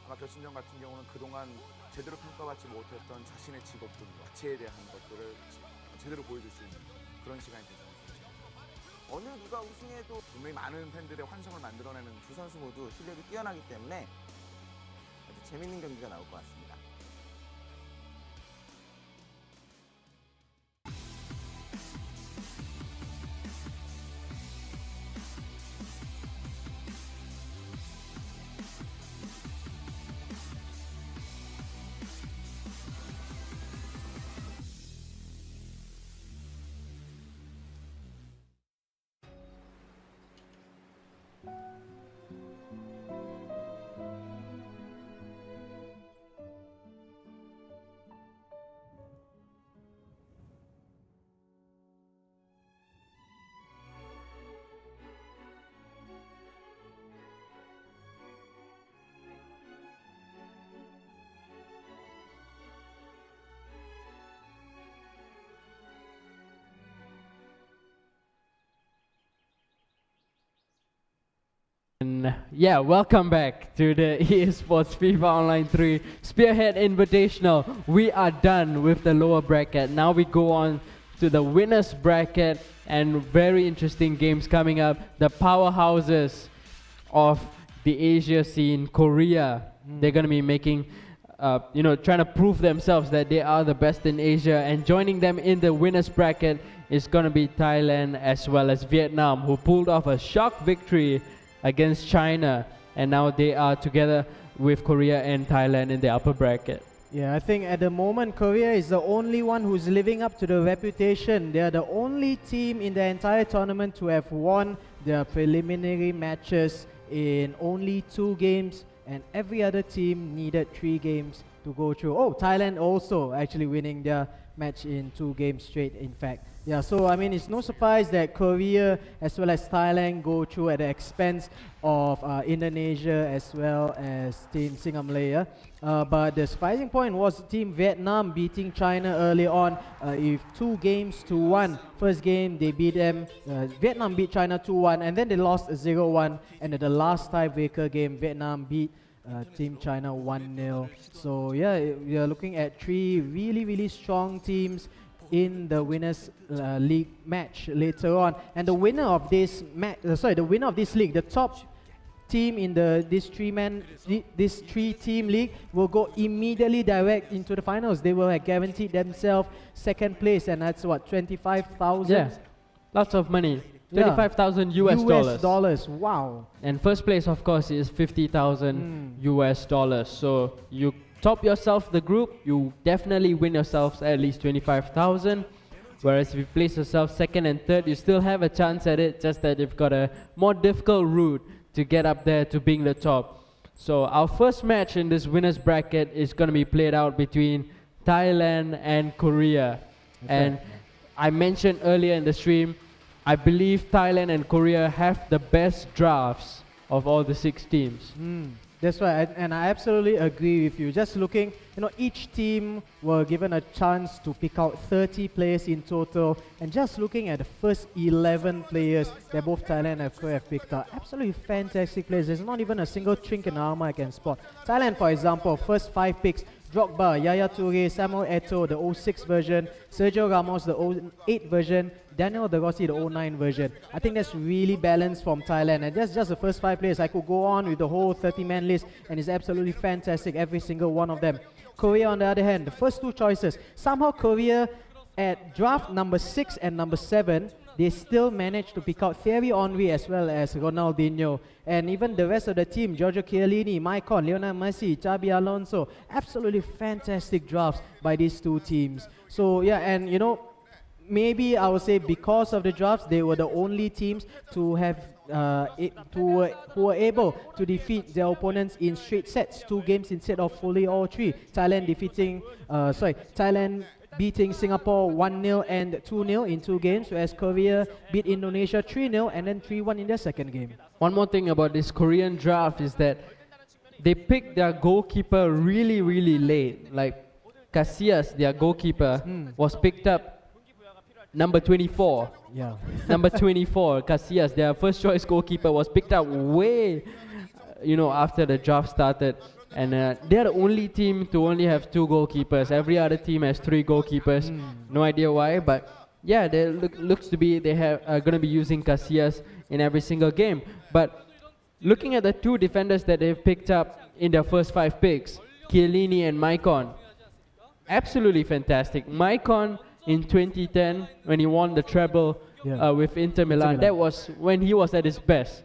아마 결승전 같은 경우는 그동안 제대로 평가받지 못했던 자신의 직업군, 자체에 대한 것들을 제대로 보여줄 수 있는 그런 시간이 되지 않습니까? 어느 누가 우승해도 분명히 많은 팬들의 환성을 만들어내는 두 선수 모두 실력이 뛰어나기 때문에 아주 재밌는 경기가 나올 것 같습니다. And yeah, welcome back to the EA Sports FIFA Online 3 Spearhead Invitational. We are done with the lower bracket. Now we go on to the winners bracket, and very interesting games coming up. The powerhouses of the Asia scene, Korea. They're going to be making, trying to prove themselves that they are the best in Asia. And joining them in the winners bracket is going to be Thailand as well as Vietnam, who pulled off a shock victory against China. And now they are together with Korea and Thailand in the upper bracket. Yeah, I think at the moment Korea is the only one who's living up to the reputation. They are the only team in the entire tournament to have won their preliminary matches in only 2 games, and every other team needed 3 games to go through. Oh, Thailand also actually winning their match in 2 games straight, in fact. Yeah, so I mean, it's no surprise that Korea as well as Thailand go through at the expense of Indonesia as well as Team SingaMalaya. But the surprising point was Team Vietnam beating China early on with 2-1. First game they beat them, Vietnam beat China 2-1, and then they lost 0-1. And at the last tiebreaker game, Vietnam beat Team China 1-0. So yeah, we are looking at 3 really strong teams in the winners league match later on. And the winner of this the winner of this league, the top team in this 3-team league, will go immediately direct into the finals. They will have guaranteed themselves 2nd place, and that's what, 25,000. Yeah, lots of money. 25,000 US dollars. Wow. And first place, of course, is 50,000 US dollars. So you top yourself the group, you definitely win yourselves at least 25,000. Whereas if you place yourself 2nd and 3rd, you still have a chance at it, just that you've got a more difficult route to get up there to being the top. So our first match in this winners bracket is going to be played out between Thailand and Korea. Okay. And I mentioned earlier in the stream, I believe Thailand and Korea have the best drafts of all the 6 teams. That's right, and I absolutely agree with you. Just looking, each team were given a chance to pick out 30 players in total, and just looking at the first 11 players that both Thailand and Korea have picked out, absolutely fantastic players. There's not even a single chink in the armor I can spot. Thailand, for example, first 5 picks: Drogba, Yaya Toure, Samuel Eto'o, the 06 version, Sergio Ramos, the 08 version, Daniel De Rossi, the 09 version. I think that's really balanced from Thailand, and that's just the first 5 players. I could go on with the whole 30-man list, and it's absolutely fantastic, every single one of them. Korea, on the other hand, the first 2 choices. Somehow Korea, at draft number 6 and number 7, they still managed to pick out Thierry Henry as well as Ronaldinho. And even the rest of the team, Giorgio Chiellini, Maicon, Lionel Messi, Xabi Alonso. Absolutely fantastic drafts by these 2 teams. So yeah, and maybe I would say because of the drafts, they were the only teams to have who were able to defeat their opponents in straight sets, 2 games instead of fully all 3. Thailand beating Singapore 1-0 and 2-0 in 2 games, whereas Korea beat Indonesia 3-0 and then 3-1 in their 2nd game. One more thing about this Korean draft is that they picked their goalkeeper really late. Like Casillas, their goalkeeper, was picked up number 24. Yeah. Number 24, Casillas, their first choice goalkeeper, was picked up way, after the draft started. And they're the only team to only have 2 goalkeepers. Every other team has 3 goalkeepers. No idea why, but yeah, looks to be they are going to be using Casillas in every single game. But looking at the 2 defenders that they've picked up in their first 5 picks, Chiellini and Maicon, absolutely fantastic. Maicon in 2010, when he won the treble with Inter Milan, that was when he was at his best.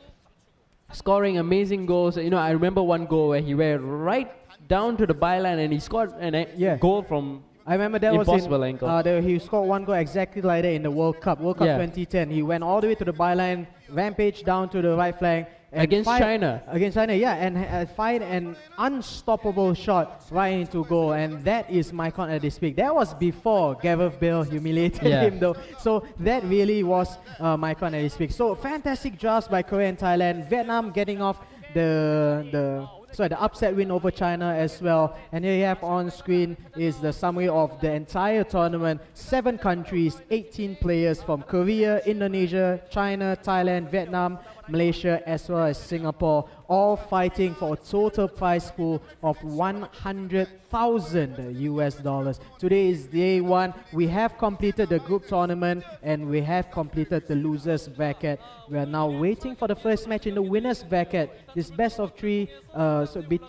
Scoring amazing goals. I remember one goal where he went right down to the byline and he scored a goal from I remember that impossible was angle. He scored one goal exactly like that in the World Cup 2010. He went all the way to the byline, rampaged down to the right flank. Against China. Against China, yeah, and fired an unstoppable shot right into goal, and that is Maicon at his peak. That was before Gareth Bale humiliated him though. So that really was Maicon at his peak. So fantastic drafts by Korea and Thailand. Vietnam getting off the upset win over China as well. And here you have on screen is the summary of the entire tournament. 7 countries, 18 players from Korea, Indonesia, China, Thailand, Vietnam, Malaysia as well as Singapore, all fighting for a total prize pool of 100,000 US dollars. Today is day one. We have completed the group tournament and we have completed the losers bracket. We are now waiting for the first match in the winners bracket. This best of three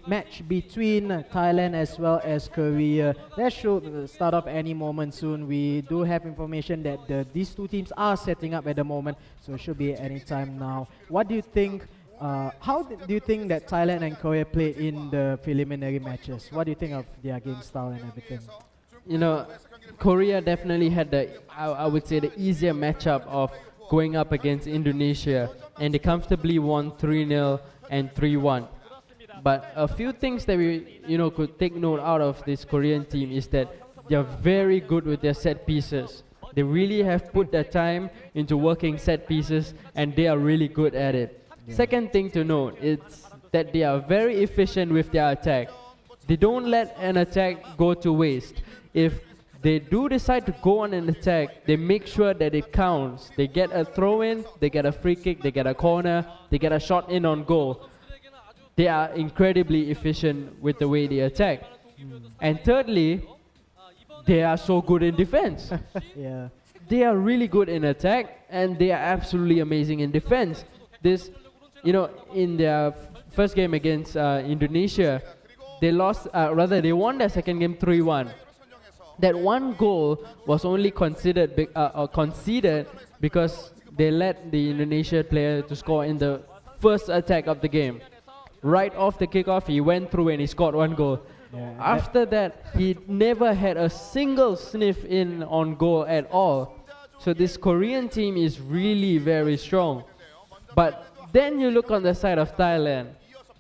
match between Thailand as well as Korea. That should start off any moment soon. We do have information that these two teams are setting up at the moment, so it should be any time now. What do you think? How do you think that Thailand and Korea played in the preliminary matches? What do you think of their game style and everything? You know, Korea definitely had I would say the easier matchup of going up against Indonesia, and they comfortably won 3-0 and 3-1. But a few things that we could take note out of this Korean team is that they're very good with their set pieces. They really have put their time into working set pieces, and they are really good at it. Yeah. Second thing to note is that they are very efficient with their attack. They don't let an attack go to waste. If they do decide to go on an attack, they make sure that it counts. They get a throw in, they get a free kick, they get a corner, they get a shot in on goal. They are incredibly efficient with the way they attack. And thirdly, they are so good in defense. Yeah. They are really good in attack and they are absolutely amazing in defense. This, in their first game against Indonesia, they won their second game 3-1. That one goal was only conceded because they let the Indonesia player to score in the first attack of the game. Right off the kickoff, he went through and he scored one goal. Yeah, after that, he never had a single sniff in on goal at all. So this Korean team is really very strong. But then you look on the side of Thailand.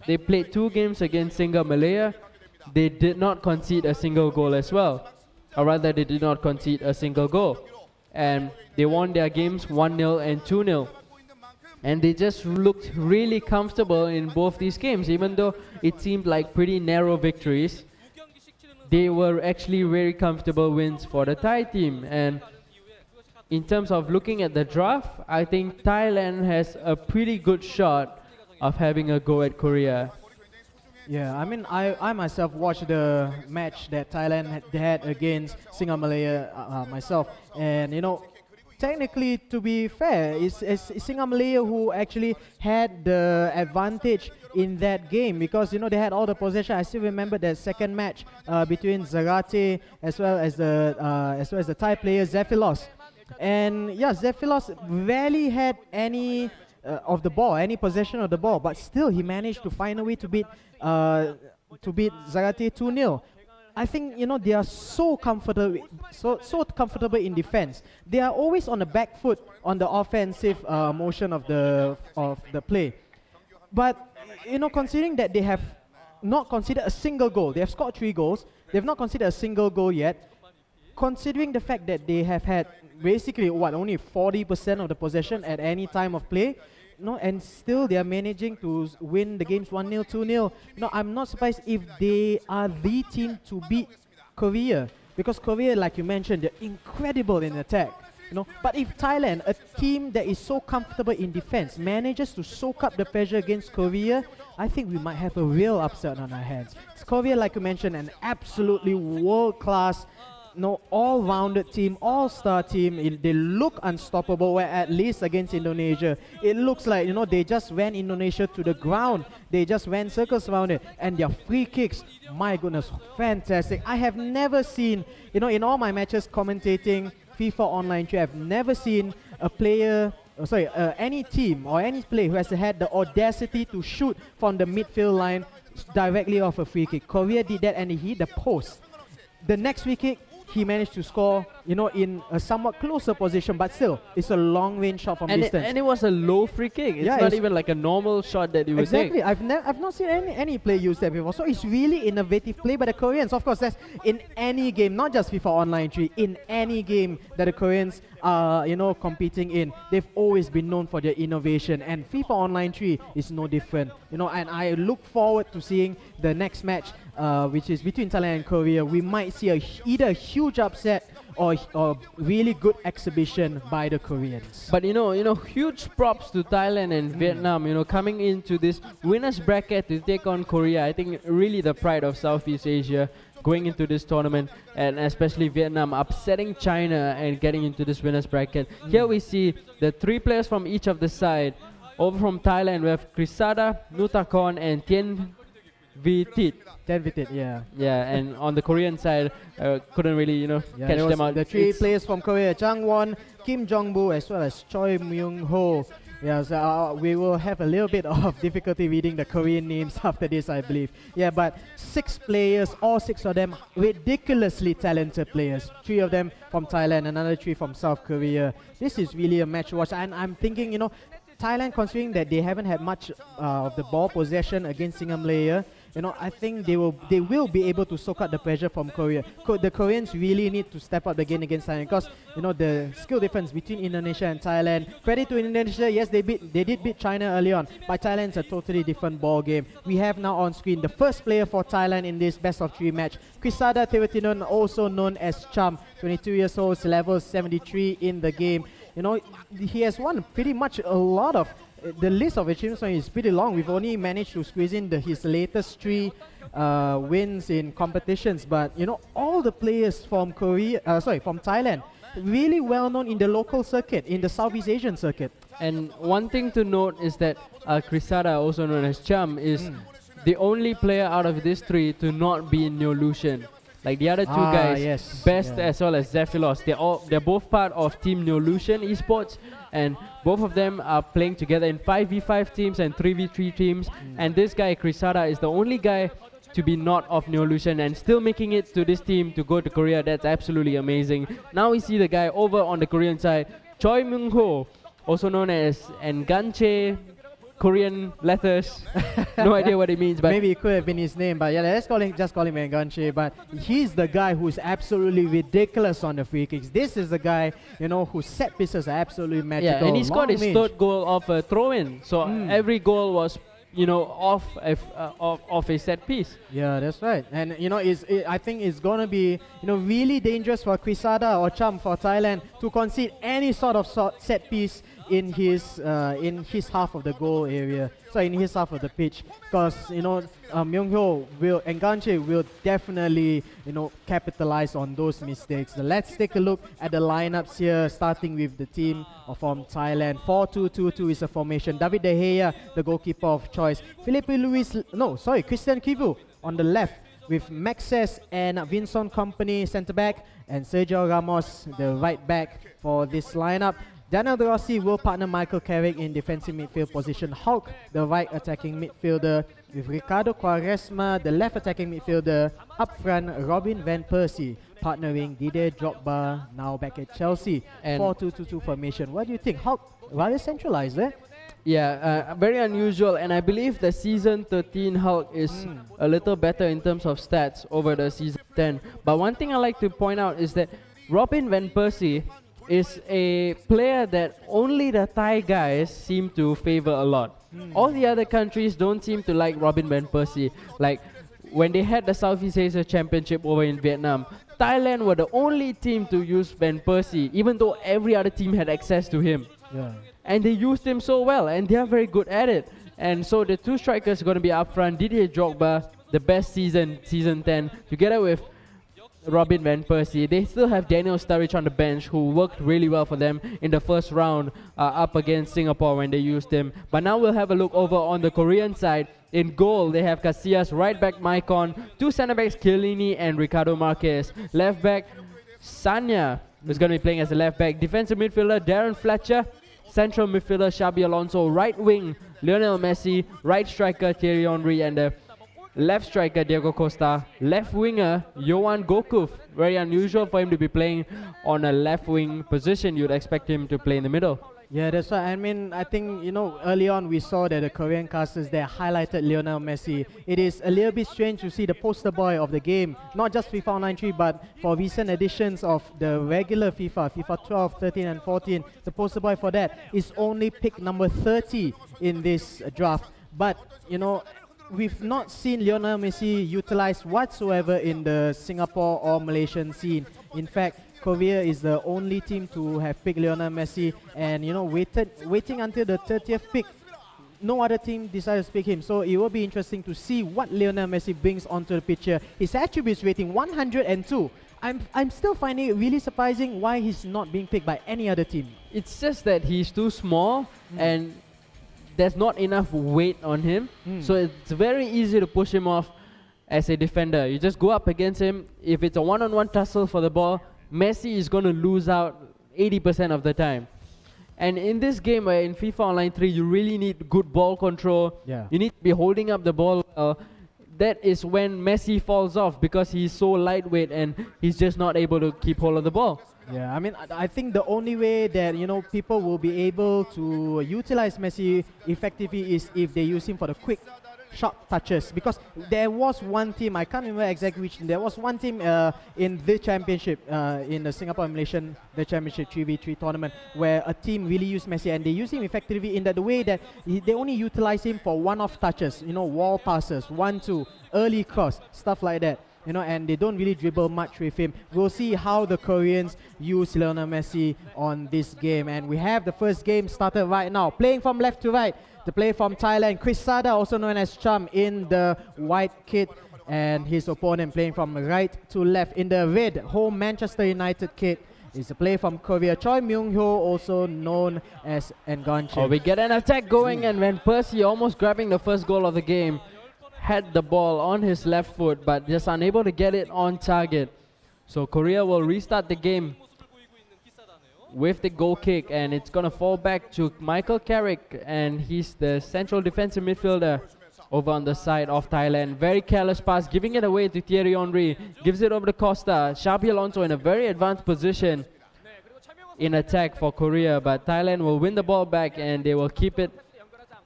They played 2 games against SingaMalaya. They did not concede a single goal as well. Or rather, they did not concede a single goal. And they won their games 1-0 and 2-0. And they just looked really comfortable in both these games. Even though it seemed like pretty narrow victories, they were actually very comfortable wins for the Thai team. And in terms of looking at the draft, I think Thailand has a pretty good shot of having a go at Korea. Yeah, I mean, I myself watched the match that Thailand had against SingaMalaya myself. And, technically, to be fair, it's SingaMalaya who actually had the advantage in that game because they had all the possession. I still remember the second match between Zarate as well as the Thai player Zephilos, and yeah, Zephilos rarely had any of the ball, any possession of the ball, but still he managed to find a way to beat Zarate 2-0. I think they are so comfortable in defense. They are always on the back foot on the offensive motion of the play. But considering that they have not conceded a single goal, they have scored 3 goals. They have not conceded a single goal yet. Considering the fact that they have had basically only 40% of the possession at any time of play, and still they are managing to win the games 1-0, 2-0. I'm not surprised if they are the team to beat Korea, because Korea, like you mentioned, they're incredible in attack. But if Thailand, a team that is so comfortable in defense, manages to soak up the pressure against Korea, I think we might have a real upset on our hands. Korea, like you mentioned, an absolutely world-class, all-rounded team, all-star team. They look unstoppable, where at least against Indonesia, it looks like, they just ran Indonesia to the ground. They just ran circles around it. And their free kicks, my goodness, fantastic. I have never seen, in all my matches commentating FIFA Online 3, I've never seen a player, any team or any player who has had the audacity to shoot from the midfield line directly off a free kick. Korea did that and he hit the post. The next free kick, he managed to score, in a somewhat closer position, but still, it's a long-range shot from distance. And it was a low free kick. It's not even like a normal shot that you would take. Exactly. I've not seen any player use that before. So it's really innovative play by the Koreans. Of course, that's in any game, not just FIFA Online 3, in any game that the Koreans are, competing in. They've always been known for their innovation, and FIFA Online 3 is no different. And I look forward to seeing the next match, which is between Thailand and Korea. We might see either a huge upset or really good exhibition by the Koreans. But huge props to Thailand and Vietnam. Coming into this winners bracket to take on Korea. I think really the pride of Southeast Asia going into this tournament, and especially Vietnam upsetting China and getting into this winners bracket. Here we see the 3 players from each of the side. Over from Thailand, we have Krisada, Nutakon, and Tien Vitit. Yeah. Yeah, and on the Korean side, couldn't really, catch them out. The 3 players from Korea, Chang Won, Kim Jong-bu, as well as Choi Myung-ho. Yeah, so we will have a little bit of difficulty reading the Korean names after this, I believe. Yeah, but 6 players, all 6 of them ridiculously talented players. 3 of them from Thailand, another 3 from South Korea. This is really a match to watch, and I'm thinking, Thailand, considering that they haven't had much of the ball possession against SingaMalaya, I think they will be able to soak up the pressure from Korea. The Koreans really need to step up the game against Thailand because the skill difference between Indonesia and Thailand. Credit to Indonesia, yes, they did beat China early on, but Thailand's a totally different ball game. We have now on screen the first player for Thailand in this best of 3 match, Krisada Thewatinon, also known as Cham, 22 years old, level 73 in the game. He has won pretty much a lot of. The list of achievements is pretty long. We've only managed to squeeze in his latest 3 wins in competitions. But all the players from from Thailand, really well known in the local circuit, in the Southeast Asian circuit. And one thing to note is that Krisada, also known as Cham, is the only player out of these 3 to not be in Neolution. Like the other 2 guys, Best as well as Zephylos, they're both part of Team Neolution Esports, and both of them are playing together in 5v5 teams and 3v3 teams. And this guy Krisada is the only guy to be not of Neolution and still making it to this team to go to Korea. That's absolutely amazing. Now we see the guy over on the Korean side, Choi Myung-ho, also known as Nganche. Korean letters, no idea what it means, but maybe it could have been his name. But yeah, let's just call him Nganche. But he's the guy who's absolutely ridiculous on the free kicks. This is the guy, whose set pieces are absolutely magical. Yeah, and he scored his 3rd goal off a throw-in. So every goal was, off a set piece. Yeah, that's right. And I think it's gonna be really dangerous for Krisada or Cham for Thailand to concede any sort of set piece in his half of the goal area, so in his half of the pitch, because Myung-ho Nganche will definitely capitalize on those mistakes. So let's take a look at the lineups here, starting with the team from Thailand. 4-2-2-2 is a formation. David De Gea, the goalkeeper of choice. Christian Kivu on the left, with Maxes and Vincent Kompany centre back, and Sergio Ramos the right back for this lineup. Daniel De Rossi will partner Michael Carrick in defensive midfield position. Hulk, the right attacking midfielder, with Ricardo Quaresma, the left attacking midfielder. Up front, Robin Van Persie, partnering Didier Drogba, now back at Chelsea. 4-2-2-2 formation. What do you think? Hulk, rather centralized, eh? Yeah, very unusual, and I believe the season 13 Hulk is a little better in terms of stats over the season 10. But one thing I like to point out is that Robin Van Persie is a player that only the Thai guys seem to favor a lot. All the other countries don't seem to like Robin Van Persie. Like when they had the Southeast Asia Championship over in Vietnam, Thailand were the only team to use Van Persie, even though every other team had access to him. Yeah. And they used him so well, and they are very good at it. And so the 2 strikers are going to be up front. Didier Drogba, the best season 10, together with Robin Van Persie. They still have Daniel Sturridge on the bench, who worked really well for them in the first round up against Singapore when they used him. But now we'll have a look over on the Korean side. In goal, they have Casillas, right back Maicon, 2 centre backs Chiellini and Ricardo Marquez. Left back Sanya, who's going to be playing as a left back. Defensive midfielder Darren Fletcher. Central midfielder Xabi Alonso. Right wing Lionel Messi. Right striker Thierry Henry, and the left striker Diego Costa. Left winger Yohan Gokuf. Very unusual for him to be playing on a left wing position. You'd expect him to play in the middle. Yeah, that's right. I mean, I think, early on we saw that the Korean casters there highlighted Lionel Messi. It is a little bit strange to see the poster boy of the game, not just FIFA Online 3, but for recent editions of the regular FIFA 12, 13 and 14, the poster boy for that is only pick number 30 in this draft. But, we've not seen Lionel Messi utilized whatsoever in the Singapore or Malaysian scene. In fact, Korea is the only team to have picked Lionel Messi, and waiting until the 30th pick. No other team decided to pick him, so it will be interesting to see what Lionel Messi brings onto the picture. His attributes rating 102. I'm still finding it really surprising why he's not being picked by any other team. It's just that he's too small and there's not enough weight on him, so it's very easy to push him off as a defender. You just go up against him. If it's a one-on-one tussle for the ball, Messi is going to lose out 80% of the time. And in this game, in FIFA Online 3, you really need good ball control. Yeah. You need to be holding up the ball well. That is when Messi falls off because he's so lightweight and he's just not able to keep hold of the ball. Yeah, I mean, I think the only way that people will be able to utilize Messi effectively is if they use him for the quick, sharp touches. Because there was one team, I can't remember exactly which, there was one team in the championship, in the Singapore Malaysian the championship 3v3 tournament, where a team really used Messi and they use him effectively in the way that they only utilize him for one-off touches, wall passes, 1-2, early cross, stuff like that. And they don't really dribble much with him. We'll see how the Koreans use Lionel Messi on this game. And we have the first game started right now. Playing from left to right, the player from Thailand, Krisada, also known as Chum, in the white kit. And his opponent playing from right to left in the red, home Manchester United kit, is a player from Korea, Choi Myung-ho, also known as Ngonche. Oh, we get an attack going, and when Percy, almost grabbing the first goal of the game, had the ball on his left foot but just unable to get it on target. So Korea will restart the game with the goal kick, and it's going to fall back to Michael Carrick, and he's the central defensive midfielder over on the side of Thailand. Very careless pass, giving it away to Thierry Henry. Gives it over to Costa. Xabi Alonso in a very advanced position in attack for Korea, but Thailand will win the ball back and they will keep it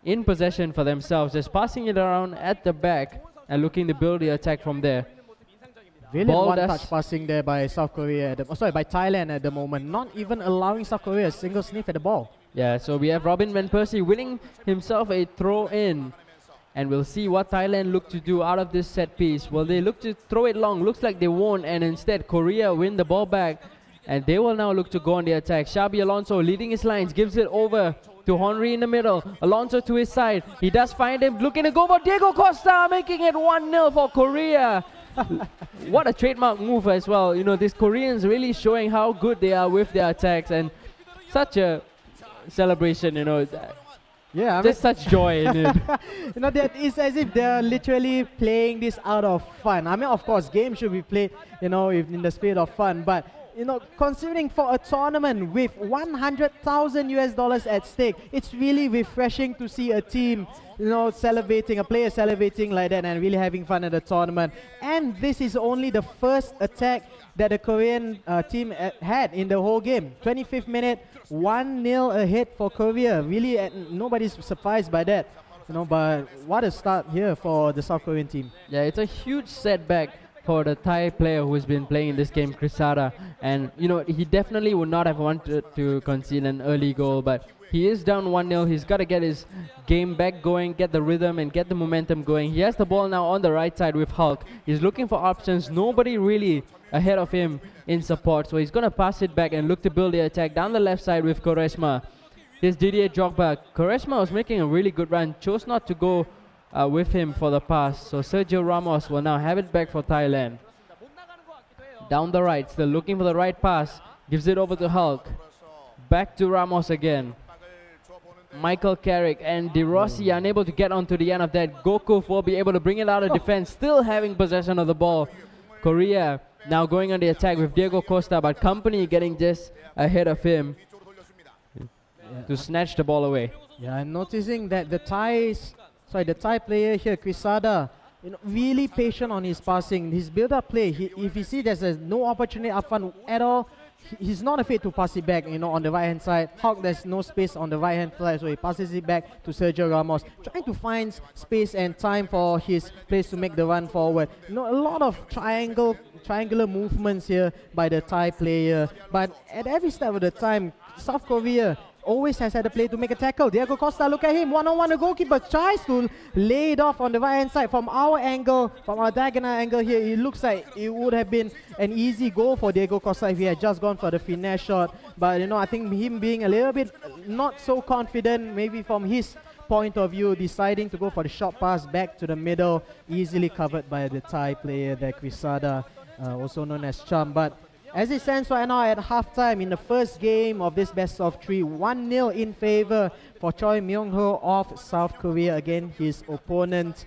in possession for themselves, just passing it around at the back and looking to build the attack from there. Really one-touch passing there by South Korea, by Thailand at the moment, not even allowing South Korea a single sniff at the ball. Yeah, so we have Robin Van Persie winning himself a throw-in, and we'll see what Thailand look to do out of this set piece. Will they look to throw it long? Looks like they won't, and instead Korea win the ball back, and they will now look to go on the attack. Xabi Alonso leading his lines, gives it over to Henry in the middle. Alonso to his side. He does find him, looking to go for Diego Costa, making it 1-0 for Korea. What a trademark move as well. These Koreans really showing how good they are with their attacks, and such a celebration, Yeah, just such joy in it. That is as if they're literally playing this out of fun. I mean, of course, games should be played, in the spirit of fun, but considering for a tournament with $100,000 at stake, it's really refreshing to see a team, celebrating, a player celebrating like that and really having fun at the tournament. And this is only the first attack that the Korean team had in the whole game. 25th minute, 1-0 ahead for Korea. Really, nobody's surprised by that. But what a start here for the South Korean team. Yeah, it's a huge setback for the Thai player who's been playing in this game, Krisada. And, he definitely would not have wanted to concede an early goal, but he is down 1-0. He's got to get his game back going, get the rhythm and get the momentum going. He has the ball now on the right side with Hulk. He's looking for options. Nobody really ahead of him in support, so he's going to pass it back and look to build the attack down the left side with Quaresma. Here's Didier Drogba. Quaresma was making a really good run, chose not to go with him for the pass. So Sergio Ramos will now have it back for Thailand. Down the right, still looking for the right pass. Gives it over to Hulk. Back to Ramos again. Michael Carrick and De Rossi unable to get onto the end of that. Gokuf will be able to bring it out of defense, still having possession of the ball. Korea now going on the attack with Diego Costa, but Company getting just ahead of him to snatch the ball away. Yeah, I'm noticing that the Thai player here, Krisada, really patient on his passing. His build-up play, if he sees there's no opportunity up front at all, he's not afraid to pass it back, on the right-hand side. Hulk, there's no space on the right-hand side, so he passes it back to Sergio Ramos, trying to find space and time for his players to make the run forward. A lot of triangular movements here by the Thai player, but at every step of the time, South Korea always has had a play to make a tackle. Diego Costa, look at him, one-on-one, the goalkeeper tries to lay it off on the right-hand side. From our angle, from our diagonal angle here, it looks like it would have been an easy goal for Diego Costa if he had just gone for the finesse shot. But, you know, I think him being a little bit not so confident, maybe from his point of view, deciding to go for the short pass back to the middle, easily covered by the Thai player there, Quesada, also known as Chum. But as it stands right now at halftime in the first game of this best of 3, 1-0 in favor for Choi Myung-ho of South Korea. Again, his opponent,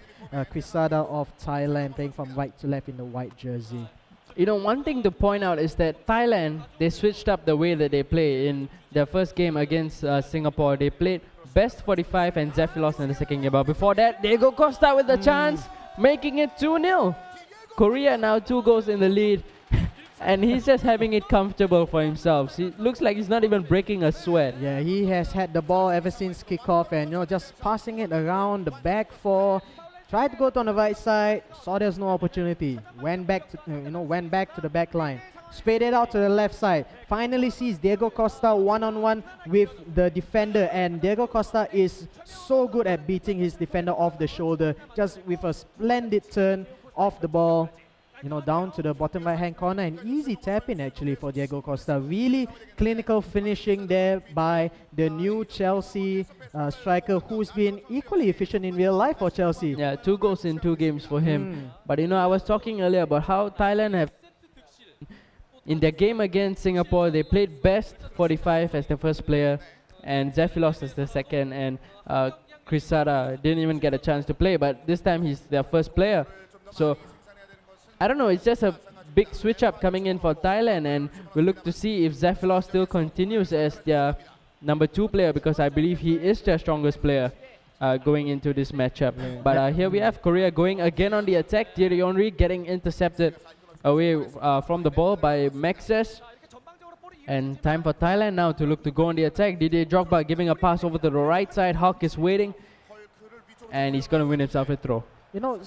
Quesada of Thailand, playing from right to left in the white jersey. You know, one thing to point out is that Thailand, they switched up the way that they play. In their first game against Singapore, they played best 45 and Zephylos in the second game. But before that, Diego Costa with the chance, making it 2-0. Korea now 2 goals in the lead. And he's just having it comfortable for himself. He looks like he's not even breaking a sweat. Yeah, he has had the ball ever since kickoff, and, you know, just passing it around the back four. Tried to go to on the right side, saw there's no opportunity. Went back to the back line. Spade it out to the left side. Finally sees Diego Costa one-on-one with the defender, and Diego Costa is so good at beating his defender off the shoulder, just with a splendid turn off the ball. You know, down to the bottom right-hand corner. An easy tap-in actually for Diego Costa. Really clinical finishing there by the new Chelsea striker, who's been equally efficient in real life for Chelsea. Yeah, 2 goals in 2 games for him. But, you know, I was talking earlier about how Thailand have... In their game against Singapore, they played best 45 as the first player, and Zephylos as the second, and Quesada didn't even get a chance to play, but this time he's their first player. So, I don't know, it's just a big switch up coming in for Thailand, and we'll look to see if Zephylos still continues as their number 2 player, because I believe he is their strongest player going into this matchup. Yeah. But here we have Korea going again on the attack. Thierry Henry getting intercepted away from the ball by Maxes. And time for Thailand now to look to go on the attack. Didier Drogba giving a pass over to the right side. Hawk is waiting, and he's going to win himself a throw. You know,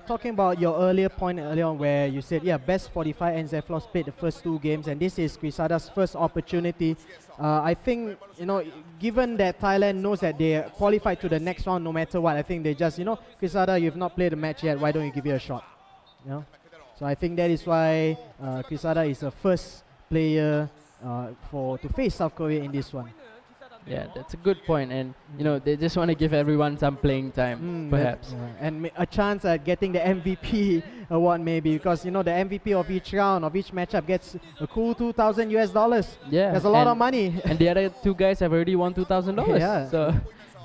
talking about your earlier point earlier on where you said, yeah, best 45 and Zephylos played the first 2 games, and this is Quesada's first opportunity. I think, you know, given that Thailand knows that they are qualified to the next round no matter what, I think they just, you know, Quesada, you've not played a match yet, why don't you give it a shot? You know? So I think that is why Quesada is the first player to face South Korea in this one. Yeah, that's a good point, and you know, they just want to give everyone some playing time, perhaps. And a chance at getting the MVP award maybe, because, you know, the MVP of each round, of each matchup gets a cool $2,000. Yeah, that's a lot of money. And the other 2 guys have already won $2,000. Yeah. So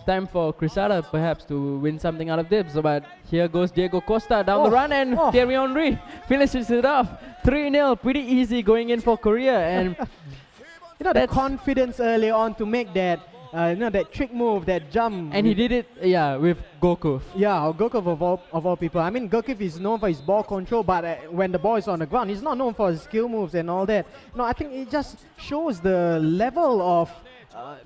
time for Quesada perhaps to win something out of this. But here goes Diego Costa down the run, and Thierry Henry finishes it off. 3-0, pretty easy going in for Korea. And you know, the confidence early on to make that, you know, that trick move, that jump. And he did it, yeah, with Gokov. Yeah, Gokov of all people. I mean, Gokov is known for his ball control, but when the ball is on the ground, he's not known for his skill moves and all that. No, I think it just shows the level of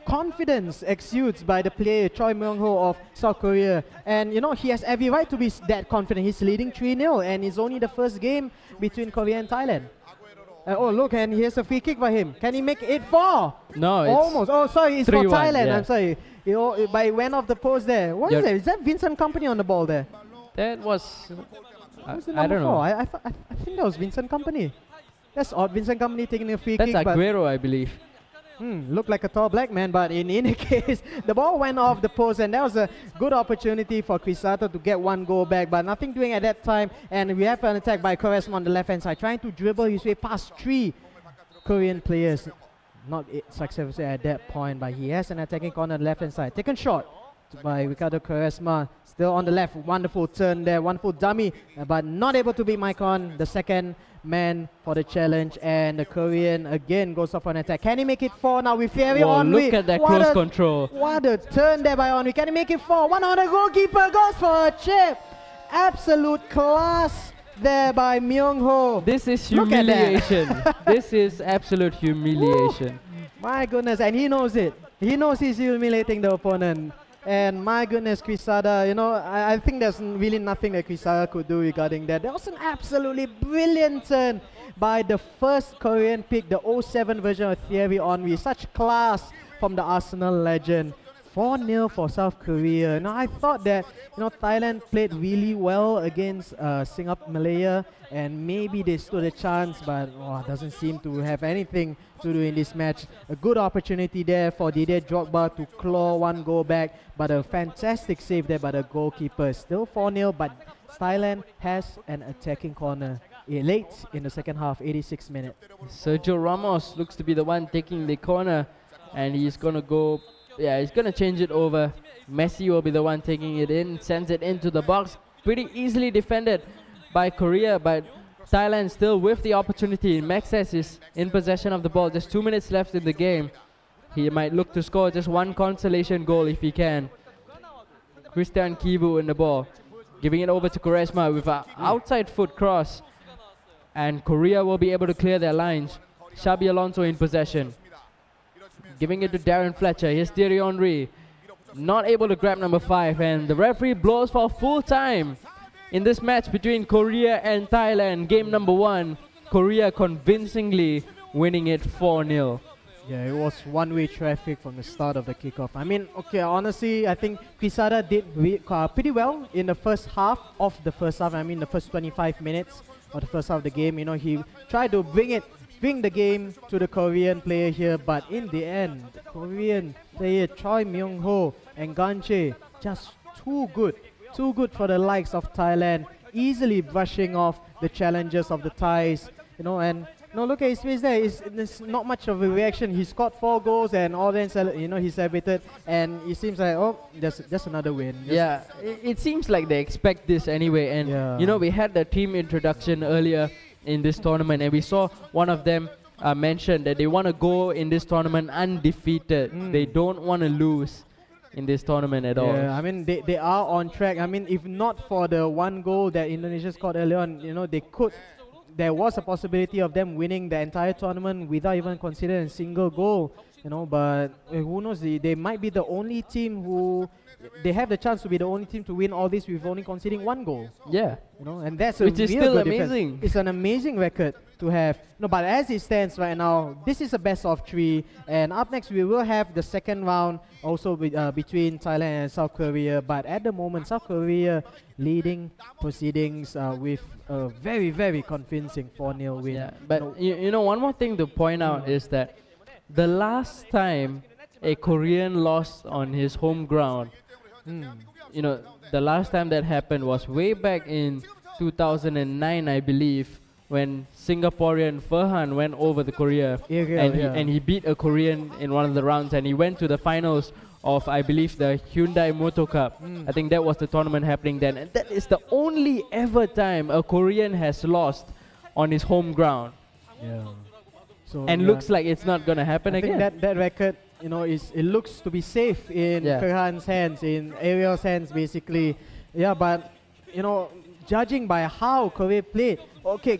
confidence exudes by the player Choi Myung-ho of South Korea. And, you know, he has every right to be that confident. He's leading 3-0, and it's only the first game between Korea and Thailand. Oh, look, and here's a free kick for him. Can he make it 4? No, it's almost. Oh, sorry, it's for Thailand. Yeah. I'm sorry. You know, but it went off the post there. What is that? Is that Vincent Kompany on the ball there? That was... I don't know. I think that was Vincent Kompany. That's odd. Vincent Kompany taking a free kick. That's Aguero, I believe. Looked like a tall black man, but in any case, the ball went off the post, and that was a good opportunity for Quesada to get 1 goal back, but nothing doing at that time. And we have an attack by Quaresma on the left-hand side, trying to dribble his way past 3 Korean players. Not successful at that point, but he has an attacking corner on the left-hand side. Taken short by Ricardo Quaresma. Still on the left, wonderful turn there, wonderful dummy, but not able to beat Maikon, the second man for the challenge. And the Korean again goes off on attack. Can he make it 4 now with Thierry Henry? Look at that close control. What a turn there by Henry. Can he make it 4? One on the goalkeeper, goes for a chip. Absolute class there by Myung-ho. This is humiliation. This is absolute humiliation. My goodness, and he knows it. He knows he's humiliating the opponent. And my goodness, Quesada, you know, I think there's really nothing that Quesada could do regarding that. There was an absolutely brilliant turn by the first Korean pick, the 07 version of Thierry Henry. Such class from the Arsenal legend. 4-0 for South Korea. Now I thought that Thailand played really well against SingaMalaya, and maybe they stood a chance, but doesn't seem to have anything to do in this match. A good opportunity there for Didier Drogba to claw one goal back, but a fantastic save there by the goalkeeper. Still 4-0, but Thailand has an attacking corner late in the second half, 86 minutes. Sergio Ramos looks to be the one taking the corner, and he's gonna go. Yeah, he's gonna change it over. Messi will be the one taking it in, sends it into the box. Pretty easily defended by Korea, but Thailand still with the opportunity. Maxes is in possession of the ball. Just 2 minutes left in the game. He might look to score just one consolation goal if he can. Christian Kivu in the ball, giving it over to Quaresma with an outside foot cross, and Korea will be able to clear their lines. Xabi Alonso in possession, giving it to Darren Fletcher. Here's Thierry Henry, not able to grab number 5, and the referee blows for full time in this match between Korea and Thailand. Game number 1, Korea convincingly winning it 4-0. Yeah, it was one-way traffic from the start of the kickoff. I mean, okay, honestly, I think Quesada did pretty well in the first half of the first half. I mean, the first 25 minutes of the first half of the game. He tried to bring the game to the Korean player here, but in the end, the Korean player Choi Myung-ho and Ganche just too good for the likes of Thailand, easily brushing off the challenges of the Thais, and look at his face there. There's not much of a reaction. He scored 4 goals and all then he celebrated, and it seems like just another win. Yeah, it seems like they expect this anyway, and we had the team introduction earlier in this tournament, and we saw one of them mention that they want to go in this tournament undefeated. They don't want to lose in this tournament at all. Yeah, I mean they are on track. I mean, if not for the 1 goal that Indonesia scored earlier on, there was a possibility of them winning the entire tournament without even considering a single goal. But who knows? They might be the only team they have the chance to be the only team to win all this with only conceding 1 goal. Yeah, and that's which is still amazing. Defense. It's an amazing record to have. But as it stands right now, this is a best of 3, and up next we will have the second round also between Thailand and South Korea. But at the moment, South Korea leading proceedings with a very, very convincing 4-0 win. Yeah, but one more thing to point out is that the last time a Korean lost on his home ground, the last time that happened was way back in 2009, I believe, when Singaporean Ferhan went over to Korea, and he beat a Korean in one of the rounds, and he went to the finals of, I believe, the Hyundai Moto Cup. I think that was the tournament happening then, and that is the only ever time a Korean has lost on his home ground. Yeah. So and looks like it's not gonna happen again. I think that record, it looks to be safe in Ferhan's hands, in Ariel's hands, basically. Yeah, but judging by how Korea played, okay,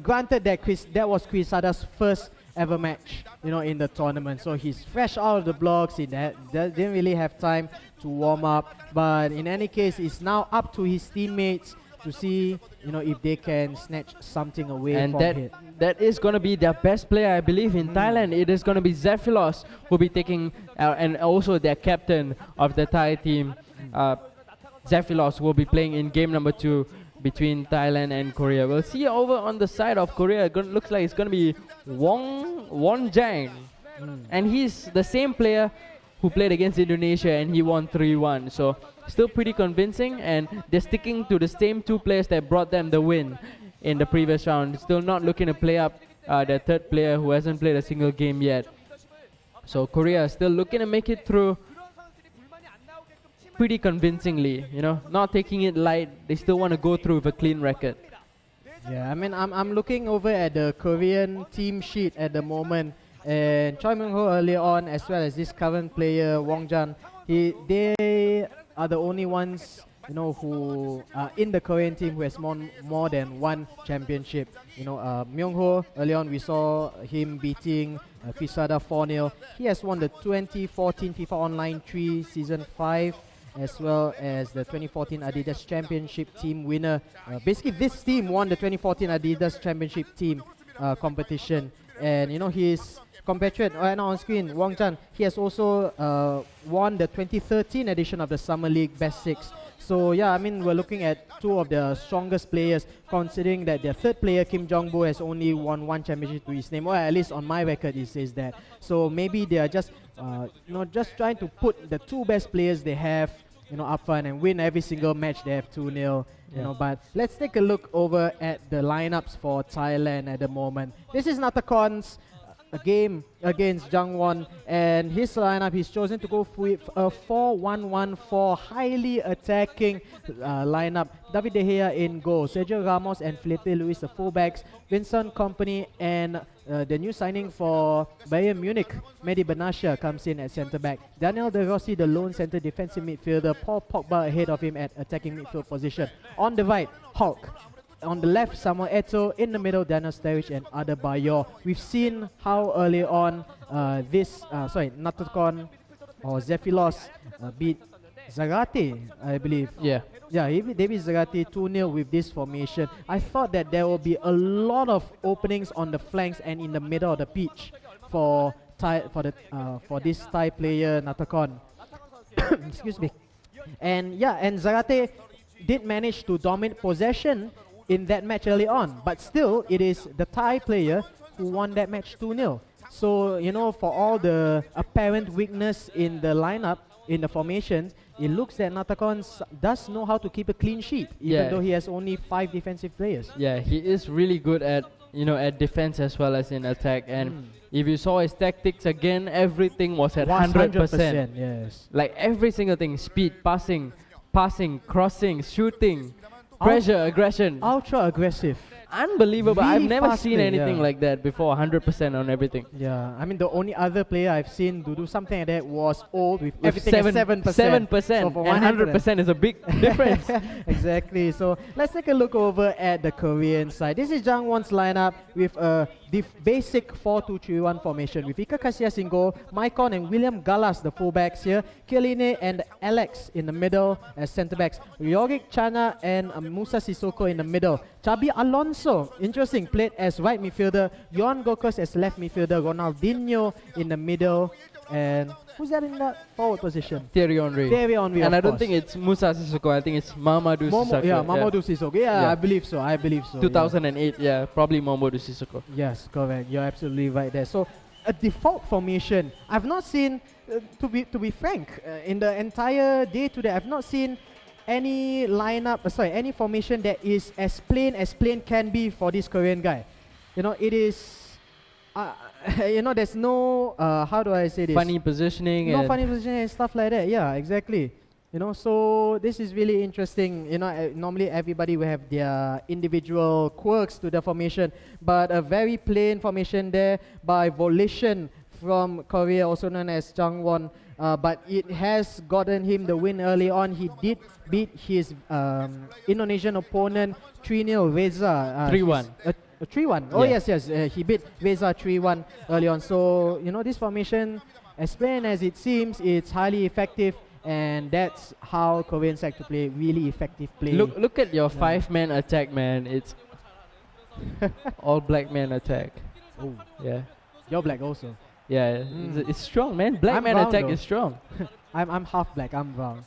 granted that was Quesada's first ever match, in the tournament. So he's fresh out of the blocks. He didn't really have time to warm up. But in any case, it's now up to his teammates to see, if they can snatch something away from it. That is going to be their best player, I believe, in Thailand. It is going to be Zephilos who will be taking, and also their captain of the Thai team. Zephilos will be playing in game number 2 between Thailand and Korea. We'll see over on the side of Korea. Looks like it's going to be Won Jang. And he's the same player who played against Indonesia, and he won 3-1. So still pretty convincing, and they're sticking to the same 2 players that brought them the win in the previous round. Still not looking to play up their third player who hasn't played a single game yet. So Korea still looking to make it through pretty convincingly, not taking it light. They still want to go through with a clean record. Yeah, I mean, I'm looking over at the Korean team sheet at the moment, and Choi Myung-ho earlier on, as well as this current player Wong Jan, they are the only ones who are in the Korean team who has more than 1 championship. Myung-ho, early on we saw him beating Quesada 4-0. He has won the 2014 FIFA Online 3 Season 5, as well as the 2014 Adidas Championship team winner. Basically, this team won the 2014 Adidas Championship team competition. and his compatriot right now on screen, Wang Chan, he has also won the 2013 edition of the Summer League Best 6. So yeah, I mean, we're looking at two of the strongest players, considering that their third player, Kim Jong-bo, has only won one championship to his name, or at least on my record it says that. So maybe they are just just trying to put the two best players they have up front and win every single match they have 2-0. But let's take a look over at the lineups for Thailand at the moment. This is Natakon's game against Jangwon, and his lineup, he's chosen to go with a 4-1-1-4 highly attacking lineup. David De Gea in goal, Sergio Ramos and Felipe Luis the fullbacks, Vincent Kompany and the new signing for Bayern Munich, Mehdi Benasha, comes in at centre back. Daniel De Rossi, the lone centre defensive midfielder, Paul Pogba ahead of him at attacking midfield position. On the right, Hulk. On the left, Samuel Eto'o. In the middle, Daniel Sturridge and Adebayor. We've seen how early on Natakon or Zefilos beat Zarate, I believe. Yeah, he beat David Zarate 2-0 with this formation. I thought that there will be a lot of openings on the flanks and in the middle of the pitch for this Thai player Natakon. Excuse me. And Zarate did manage to dominate possession in that match early on, but still it is the Thai player who won that match 2-0. So for all the apparent weakness in the lineup, in the formations, it looks that Natakon does know how to keep a clean sheet, even though he has only 5 defensive players. Yeah, he is really good at at defense as well as in attack. And if you saw his tactics again, everything was at 100%. Yes, like every single thing: speed, passing, crossing, shooting, pressure, aggression. Ultra aggressive. Unbelievable. Really I've never fast seen play, anything like that before. 100% on everything. Yeah, I mean the only other player I've seen to do something like that was old with everything 7%. 7%. So for And 100% is a big difference. Exactly. So let's take a look over at the Korean side. This is Jangwon's lineup with a basic 4-2-3-1 formation with Ika Casillas in goal, Maicon and William Gallas the fullbacks here, Kieline and Alex in the middle as centre backs, Yorick Chana and Musa Sissoko in the middle, Chabi Alonso, interesting, played as right midfielder, Johan Gokos as left midfielder, Ronaldinho in the middle, and who's that in that forward position? Thierry Henry. And I don't think it's Musa Sissoko, I think it's Mamadou Sissoko. Mamadou Sissoko. Yeah, I believe so. 2008, probably Mamadou Sissoko. Yes, correct. You're absolutely right there. So a default formation, I've not seen, to be frank, in the entire day today, I've not seen any any formation that is as plain can be for this Korean guy. It is, there's no, how do I say this? Funny positioning. No funny positioning and stuff like that. Yeah, exactly. So this is really interesting. Normally everybody will have their individual quirks to the formation, but a very plain formation there by Volition from Korea, also known as Jangwon. But it has gotten him the win early on. He did beat his Indonesian opponent 3-0, Reza. 3-1. 3-1. Oh yes. He beat Reza 3-1 early on. So this formation, as plain as it seems, it's highly effective, and that's how Koreans like to play really effective play. Look at your 5-man attack, man. It's all black man attack. Oh yeah. You're black also. Yeah, it's strong, man. Black man attack is strong. I'm half black, I'm brown.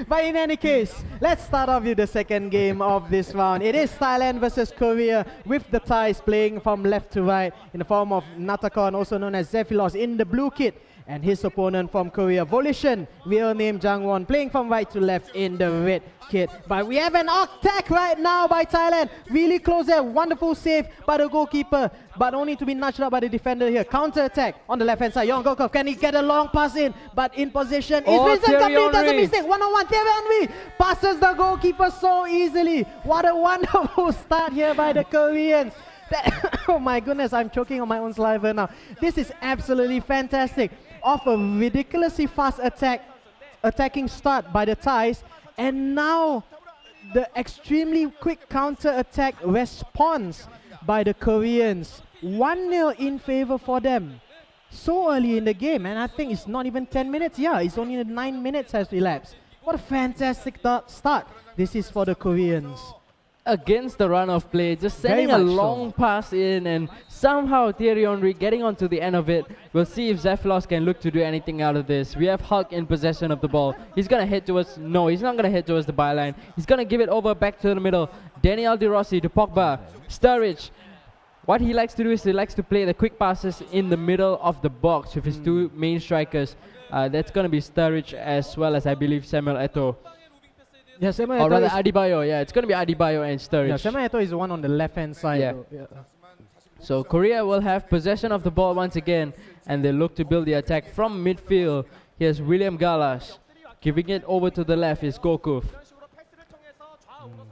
But in any case, let's start off with the second game of this round. It is Thailand versus Korea, with the Thais playing from left to right in the form of Natakon, also known as Zefilos, in the blue kit, and his opponent from Korea, Volition, real name Jangwon, playing from right to left in the red kit. But we have an attack right now by Thailand. Really close there. Wonderful save by the goalkeeper, but only to be nudged out by the defender here. Counter attack on the left hand side. Young Gokov, can he get a long pass in? But in position is Vincent Kompany. Does a mistake. 1-on-1. Thierry Henry passes the goalkeeper so easily. What a wonderful start here by the Koreans. Oh my goodness, I'm choking on my own saliva now. This is absolutely fantastic. Off a ridiculously fast attacking start by the Thais, and now the extremely quick counter-attack response by the Koreans. 1-0 in favor for them so early in the game, and I think it's not even 10 minutes. Yeah, it's only 9 minutes has elapsed. What a fantastic start this is for the Koreans. against the run of play, just Very sending a much so. long pass in, and somehow Thierry Henry getting onto the end of it. We'll see if Zephylos can look to do anything out of this. We have Hulk in possession of the ball. He's gonna head towards, no, he's not gonna head towards the byline. He's gonna give it over back to the middle. Daniel De Rossi to Pogba. Sturridge. What he likes to do is he likes to play the quick passes in the middle of the box with his two main strikers. That's gonna be Sturridge as well as I believe Samuel Eto'o. Yeah, Samuel Or Eto'o rather is, Adebayo. Yeah, it's gonna be Adebayo and Sturridge. yeah, Samuel Eto'o is the one on the left-hand side. Yeah. though. Yeah. So Korea will have possession of the ball once again, and they look to build the attack from midfield. Here's William Gallas giving it over to the left is Gokuf.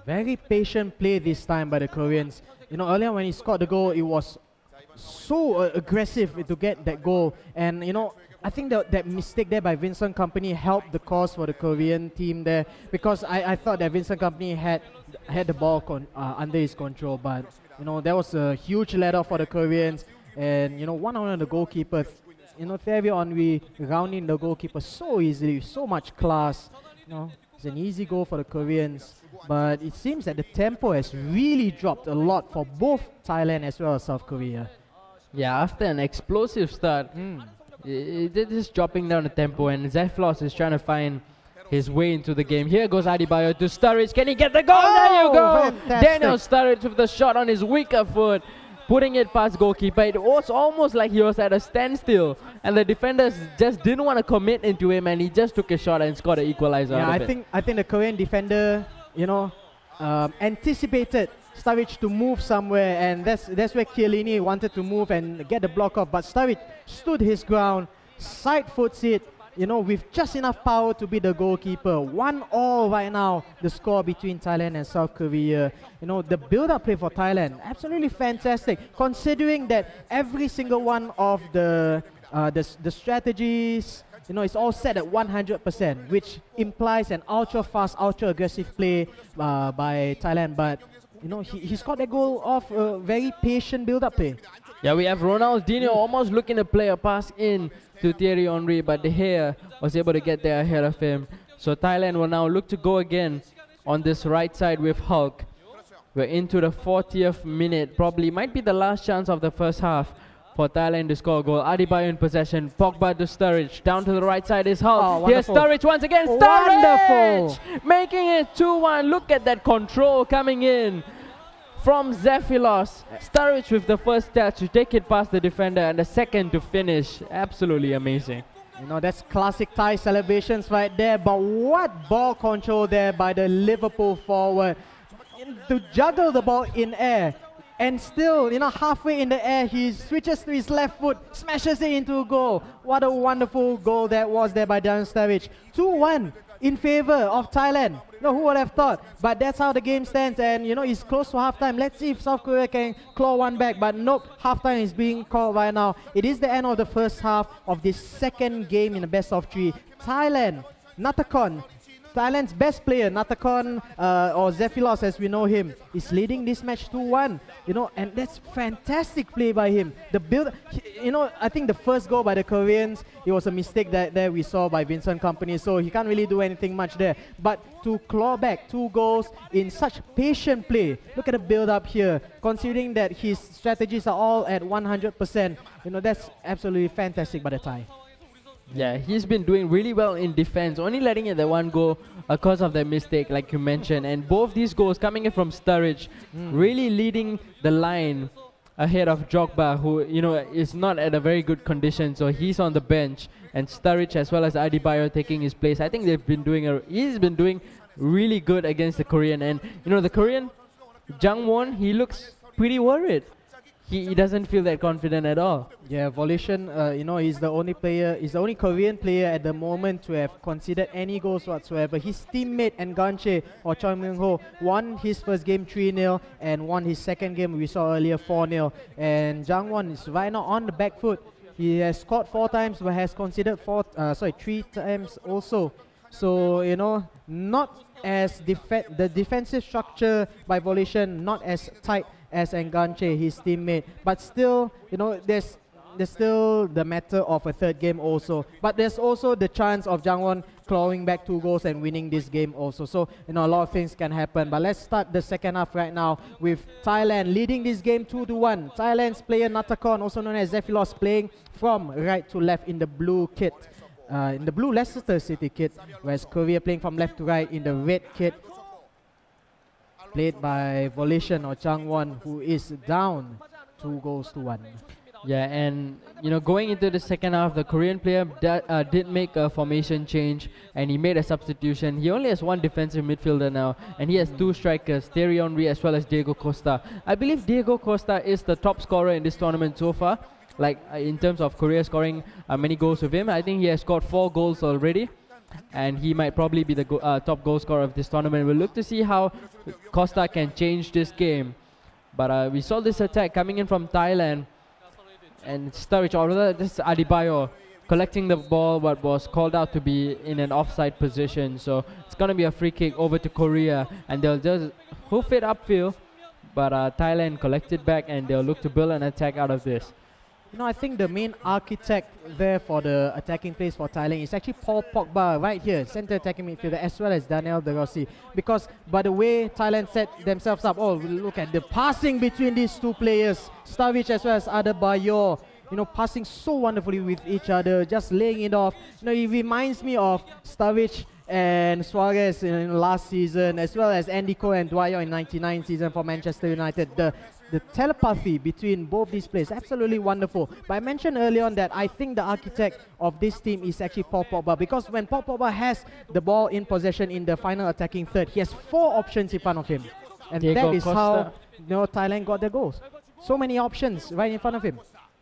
Very patient play this time by the Koreans. You know, earlier when he scored the goal, it was so aggressive to get that goal. And, you know, I think that mistake there by Vincent Kompany helped the cause for the Korean team there, because I thought that Vincent Kompany had the ball under his control. But, you know, that was a huge let-off for the Koreans. And, you know, one on the goalkeeper. You know, Thierry Henry rounding the goalkeeper so easily, so much class. You know, it's an easy goal for the Koreans. But it seems that the tempo has really dropped a lot for both Thailand as well as South Korea. Yeah, after an explosive start, it is dropping down the tempo, and Zephylos is trying to find his way into the game. Here goes Adebayo to Sturridge. Can he get the goal? There you go! Fantastic. Daniel Sturridge with the shot on his weaker foot, putting it past goalkeeper. It was almost like he was at a standstill, and the defenders just didn't want to commit into him, and he just took a shot and scored an equalizer. Yeah, out of it. I think the Korean defender, you know, anticipated Sturridge to move somewhere, and that's where Chiellini wanted to move and get the block off. But Sturridge stood his ground, side foots it, you know, with just enough power to be the goalkeeper. 1-1 right now, the score between Thailand and South Korea. You know, the build-up play for Thailand, absolutely fantastic, considering that every single one of the strategies, you know, it's all set at 100%, which implies an ultra-fast, ultra-aggressive play by Thailand. But, you know, he scored that goal off a very patient build-up play. Yeah, we have Ronaldinho almost looking to play a pass in to Thierry Henry, but De Gea was able to get there ahead of him. So Thailand will now look to go again on this right side with Hulk. We're into the 40th minute, probably might be the last chance of the first half for Thailand to score a goal. Adebayo in possession, Pogba to Sturridge. Down to the right side is Hulk. Oh, Here's wonderful. Sturridge once again. Wonderful. Sturridge! Making it 2-1. Look at that control coming in from Zephylos. Sturridge with the first touch to take it past the defender, and the second to finish. Absolutely amazing. You know, that's classic Thai celebrations right there. But what ball control there by the Liverpool forward. To juggle the ball in air. And still, you know, halfway in the air, he switches to his left foot, smashes it into a goal. What a wonderful goal that was there by Daniel Sturridge. 2-1 in favor of Thailand. You know, who would have thought? But that's how the game stands, and you know, it's close to halftime. Let's see if South Korea can claw one back. But nope, halftime is being called right now. It is the end of the first half of this second game in the best of three. Thailand, Natakon, Thailand's best player, Natakon, or Zephylos as we know him, is leading this match 2-1. You know, and that's fantastic play by him. The build, you know, I think the first goal by the Koreans, it was a mistake that we saw by Vincent Kompany, so he can't really do anything much there. But to claw back 2 goals in such patient play, look at the build up here, considering that his strategies are all at 100%, you know, that's absolutely fantastic by the Thai. Yeah, he's been doing really well in defense, only letting it the one go because of that mistake, like you mentioned. And both these goals coming in from Sturridge, really leading the line ahead of Jogba, who, you know, is not at a very good condition, so he's on the bench. And Sturridge as well as Adebayo taking his place. I think he's been doing really good against the Korean. And, you know, the Korean, Jang-won, he looks pretty worried. He doesn't feel that confident at all. Yeah, Volition, you know, he's the only Korean player at the moment to have conceded any goals whatsoever. His teammate Nganche or Choi Myung-ho won his first game 3-0 and won his second game we saw earlier 4-0. And Jang-won is right now on the back foot. He has scored 4 times but has conceded 3 times also. So, you know, not as the defensive structure by Volition, not as tight as Nganche, his teammate, but still, you know, there's there's still the matter of a third game also. But there's also the chance of Jangwon clawing back 2 goals and winning this game also. So, a lot of things can happen. But let's start the second half right now with Thailand leading this game 2-1. Thailand's player Natakon, also known as Zephylos, playing from right to left in the blue kit. In the blue Leicester City kit, whereas Korea playing from left to right in the red kit, played by Volition or Changwon, who is down 2-1. Yeah, and going into the second half, the Korean player did make a formation change, and he made a substitution. He only has one defensive midfielder now, and he has 2 strikers, Thierry Henry as well as Diego Costa. I believe Diego Costa is the top scorer in this tournament so far. Like in terms of Korea scoring many goals with him, I think he has scored 4 goals already, and he might probably be the top goal scorer of this tournament. We'll look to see how Costa can change this game. But we saw this attack coming in from Thailand, and Sturridge, or rather this Adebayo, collecting the ball, but was called out to be in an offside position. So it's going to be a free kick over to Korea, and they'll just hoof it upfield. But Thailand collected back, and they'll look to build an attack out of this. I think the main architect there for the attacking plays for Thailand is actually Paul Pogba right here, center attacking midfielder, as well as Daniel De Rossi. Because by the way Thailand set themselves up, look at the passing between these 2 players, Sturridge as well as Adebayo, passing so wonderfully with each other, just laying it off. It reminds me of Sturridge and Suarez in last season, as well as Andy Cole and Dwyer in 99 season for Manchester United. The telepathy between both these players, absolutely wonderful. But I mentioned earlier on that I think the architect of this team is actually Paul Pogba, because when Paul Pogba has the ball in possession in the final attacking third, he has 4 options in front of him. And Diego that is Costa. how Thailand got their goals. So many options right in front of him.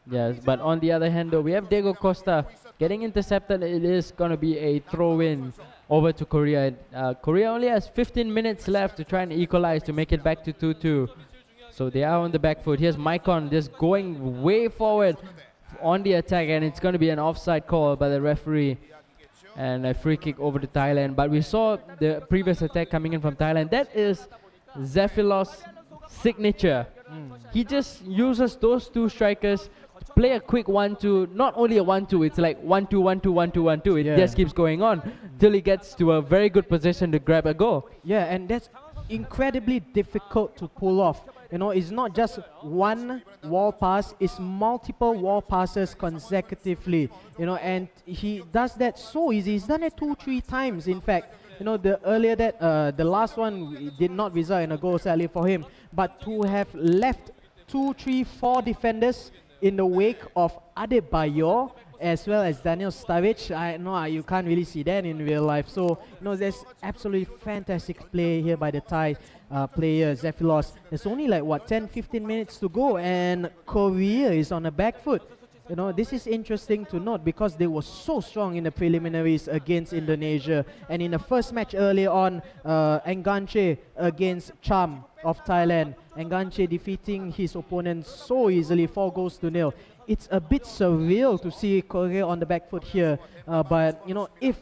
Yes, but on the other hand though, we have Diego Costa getting intercepted. It is going to be a throw-in over to Korea. Korea only has 15 minutes left to try and equalize to make it back to 2-2. So they are on the back foot. Here's Maikon just going way forward on the attack, and it's going to be an offside call by the referee. And a free kick over to Thailand. But we saw the previous attack coming in from Thailand. That is Zephylos' signature. He just uses those 2 strikers to play a quick 1-2. Not only a 1-2, it's like 1-2, 1-2, 1-2, 1-2. It just keeps going on till he gets to a very good position to grab a goal. Yeah, and that's incredibly difficult to pull off. It's not just one wall pass, it's multiple wall passes consecutively, and he does that so easy. He's done it 2-3 times, in fact. The last one did not result in a goal, sadly, for him. But to have left 2, 3, 4 defenders in the wake of Adebayo, as well as Daniel Sturridge, you can't really see that in real life. So, there's absolutely fantastic play here by the Thai player, Zephylos. There's only 10-15 minutes to go, and Korea is on the back foot. This is interesting to note because they were so strong in the preliminaries against Indonesia. And in the first match earlier on, Enganche against Cham of Thailand, Enganche defeating his opponent so easily, 4-0. It's a bit surreal to see Korea on the back foot here. But if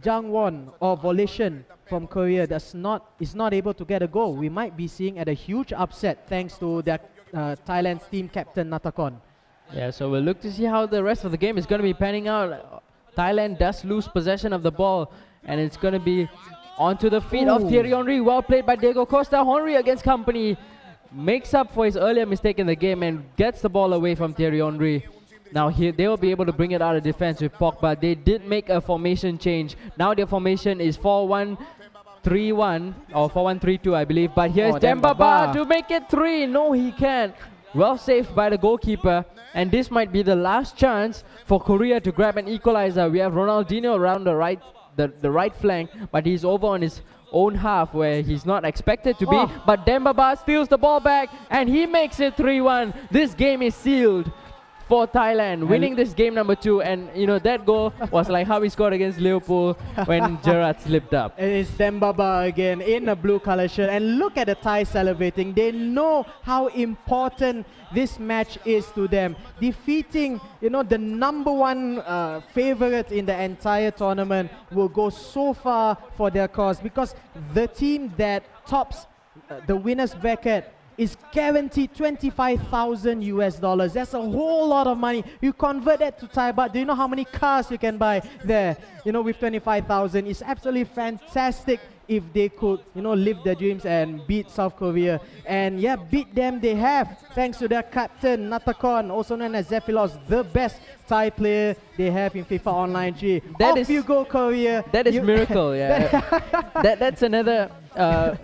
Jangwon or Volition from Korea is not able to get a goal, we might be seeing a huge upset thanks to their Thailand's team captain Natakon. Yeah, so we'll look to see how the rest of the game is going to be panning out. Thailand does lose possession of the ball, and it's going to be onto the feet of Thierry Henry. Well played by Diego Costa. Henry against company makes up for his earlier mistake in the game and gets the ball away from Thierry Henry. Now here they will be able to bring it out of defense with Pogba. They did make a formation change. Now their formation is 4-1-3-1 or 4-1-3-2, I believe. But here's Dembaba to make it 3. No, he can't. Well saved by the goalkeeper, and this might be the last chance for Korea to grab an equalizer. We have Ronaldinho around the right flank, but he's over on his own half where he's not expected to be. But Dembaba steals the ball back, and he makes it 3-1. This game is sealed for Thailand, winning this game number 2. And that goal was like how he scored against Liverpool when Gerrard slipped up. It's Dembaba again in a blue color shirt, and look at the Thai celebrating. They know how important this match is to them. Defeating the number 1 favorite in the entire tournament will go so far for their cause, because the team that tops the winners bracket is guaranteed 25,000 US dollars. That's a whole lot of money. You convert that to Thai baht. Do you know how many cars you can buy there? You know, with 25,000, it's absolutely fantastic if they could, you know, live their dreams and beat South Korea. And yeah, beat them they have, thanks to their captain, Natakon, also known as Zephylos, the best Thai player they have in FIFA Online 3. Off you go, Korea. That is miracle, yeah. That's another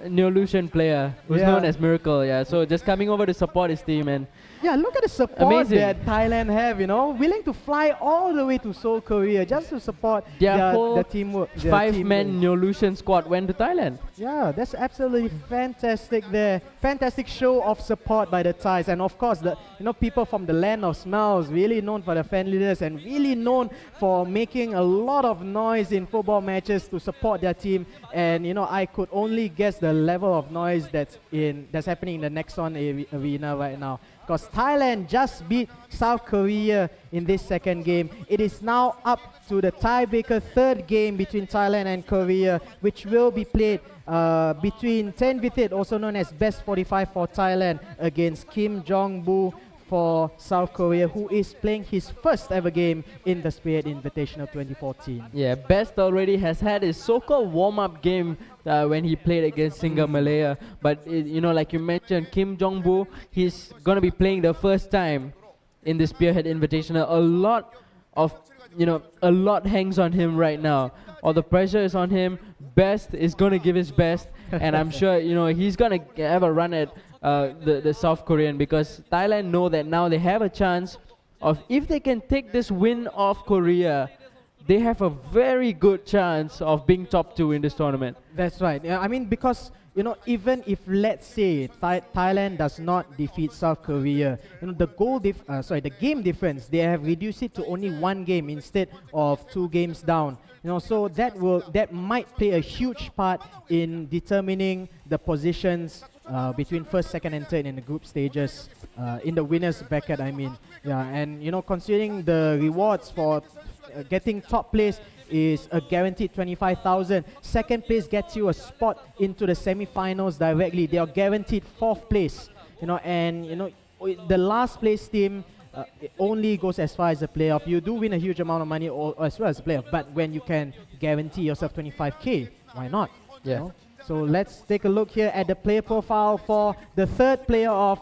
Neolution player who's known as Miracle, yeah. So just coming over to support his team and yeah, look at the support that Thailand have, you know, willing to fly all the way to Seoul, Korea just to support their teamwork. Five-man Neolution squad went to Thailand. Yeah, that's absolutely fantastic there. Fantastic show of support by the Thais, and of course the people from the land of smiles, really known for their fan leaders and really known for making a lot of noise in football matches to support their team. And you know, I could only guess the level of noise that's happening in the Nexon arena right now. Because Thailand just beat South Korea in this second game. It is now up to the tiebreaker third game between Thailand and Korea, which will be played between Ten Vitit, also known as Best 45 for Thailand, against Kim Jong-bu for South Korea, who is playing his first ever game in the Spearhead Invitational 2014. Yeah, Best already has had his so-called warm-up game when he played against SingaMalaya. But you know, like you mentioned, Kim Jong-bu, he's gonna be playing the first time in the Spearhead Invitational. A lot hangs on him right now. All the pressure is on him. Best is gonna give his best, and I'm sure he's gonna have a run at the South Korean, because Thailand know that now they have a chance of, if they can take this win off Korea, they have a very good chance of being top 2 in this tournament. That's right. I mean, because even if, let's say, Thailand does not defeat South Korea, the game difference, they have reduced it to only 1 game instead of 2 games down. So that might play a huge part in determining the positions between first, second, and third in the group stages, in the winners bracket. I mean, yeah, and considering the rewards for getting top place is a guaranteed 25,000. Second place gets you a spot into the semi-finals directly. They are guaranteed 4th place. The last place team it only goes as far as the playoff. You do win a huge amount of money as well as the playoff, but when you can guarantee yourself 25k, why not? Yeah. So let's take a look here at the player profile for the third player of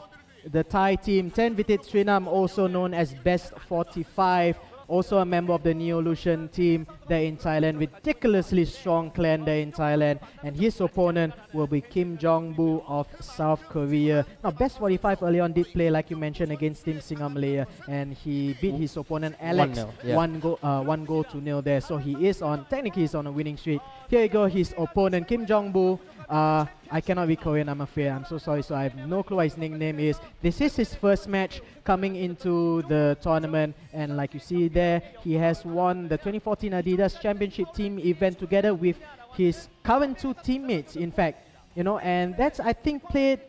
the Thai team, Ten Vitit Srinam, also known as Best 45. Also a member of the Neolution team there in Thailand, ridiculously strong clan there in Thailand, and his opponent will be Kim Jong-bu of South Korea. Now, Best 45 early on did play, like you mentioned, against Team SingaMalaya, and he beat his opponent Alex 1-0 there. So he is technically on a winning streak. Here you go, his opponent Kim Jong-bu. I cannot be Korean, I'm afraid. I'm so sorry, so I have no clue what his nickname is. This is his first match coming into the tournament, and like you see there, he has won the 2014 Adidas Championship Team event together with his current 2 teammates, in fact. And that's, I think, played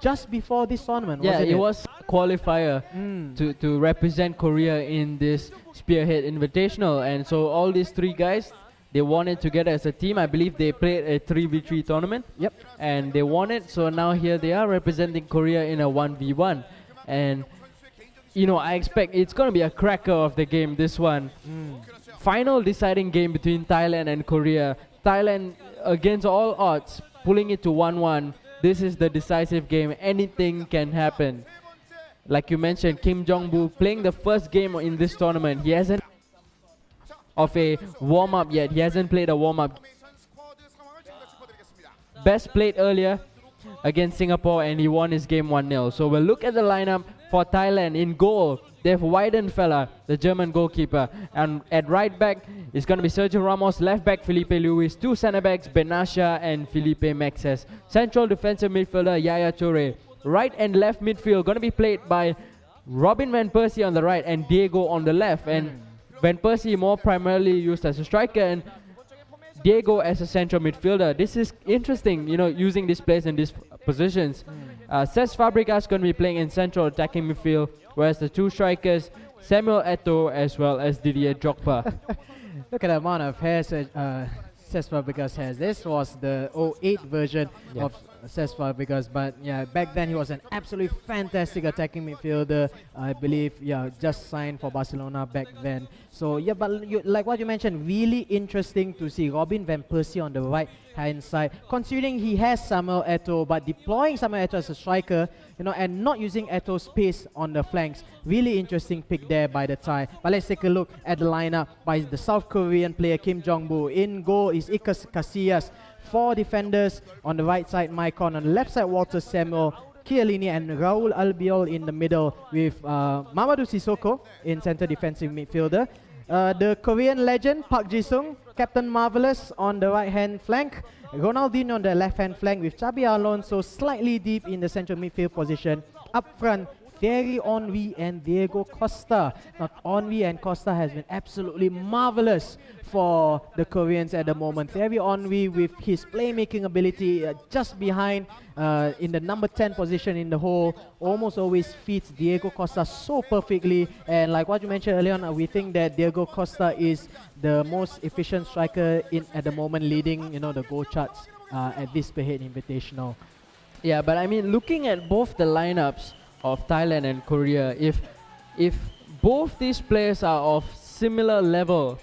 just before this tournament, wasn't it? It was qualifier to represent Korea in this Spearhead Invitational, and so all these 3 guys, they won it together as a team. I believe they played a 3v3 tournament. Yep. And they won it. So now here they are representing Korea in a 1v1. And, I expect it's going to be a cracker of the game, this one. Final deciding game between Thailand and Korea. Thailand, against all odds, pulling it to 1-1. This is the decisive game. Anything can happen. Like you mentioned, Kim Jong-bu playing the first game in this tournament. He hasn't of a warm-up yet. He hasn't played a warm-up. Best played earlier against Singapore, and he won his game 1-0. So we'll look at the lineup for Thailand. In goal, they have Weidenfeller, the German goalkeeper, and at right back it's going to be Sergio Ramos. Left back Felipe Luis. 2 centre backs Benasha and Felipe Mexes. Central defensive midfielder Yaya Toure. Right and left midfield going to be played by Robin van Persie on the right and Diego on the left. And Van Persie more primarily used as a striker and Diego as a central midfielder. This is interesting, using these players in these positions. Cesc Fabregas going to be playing in central attacking midfield, whereas the 2 strikers, Samuel Eto'o as well as Didier Drogba. Look at the amount of hairs Cesc Fabregas has. This was the 08 version of says Fabregas, but yeah, back then he was an absolutely fantastic attacking midfielder. I believe, yeah, just signed for Barcelona back then. So yeah, but like what you mentioned, really interesting to see Robin van Persie on the right hand side, considering he has Samuel Eto'o, but deploying Samuel Eto'o as a striker, and not using Eto'o's pace on the flanks. Really interesting pick there by the Thai. But let's take a look at the lineup by the South Korean player Kim Jong-bu. In goal is Iker Casillas. 4 defenders on the right side, Maicon. On the left side, Walter Samuel, Chiellini and Raul Albiol in the middle, with Mamadou Sissoko in centre defensive midfielder. The Korean legend Park Ji-sung, Captain Marvelous on the right hand flank. Ronaldinho on the left hand flank with Xabi Alonso slightly deep in the central midfield position. Up front, Thierry Henry and Diego Costa. Now, Henry and Costa has been absolutely marvelous for the Koreans at the moment. Thierry Henry with his playmaking ability just behind in the number 10 position in the hole, almost always feeds Diego Costa so perfectly. And like what you mentioned earlier on, we think that Diego Costa is the most efficient striker at the moment, leading the goal charts at this Spearhead Invitational. Yeah, but I mean, looking at both the lineups of Thailand and Korea, if both these players are of similar level,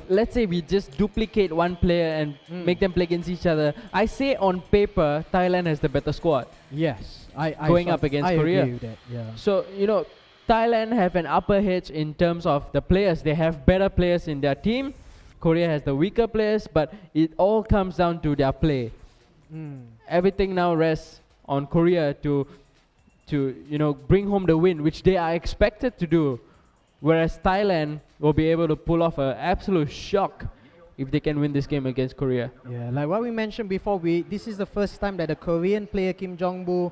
let's say we just duplicate one player and make them play against each other, I say on paper Thailand has the better squad. Yes, going up against Korea. Agree with that, yeah. So Thailand have an upper edge in terms of the players. They have better players in their team. Korea has the weaker players, but it all comes down to their play. Everything now rests on Korea to bring home the win, which they are expected to do, whereas Thailand will be able to pull off an absolute shock if they can win this game against Korea. Yeah, like what we mentioned before, this is the first time that the Korean player Kim Jong-bu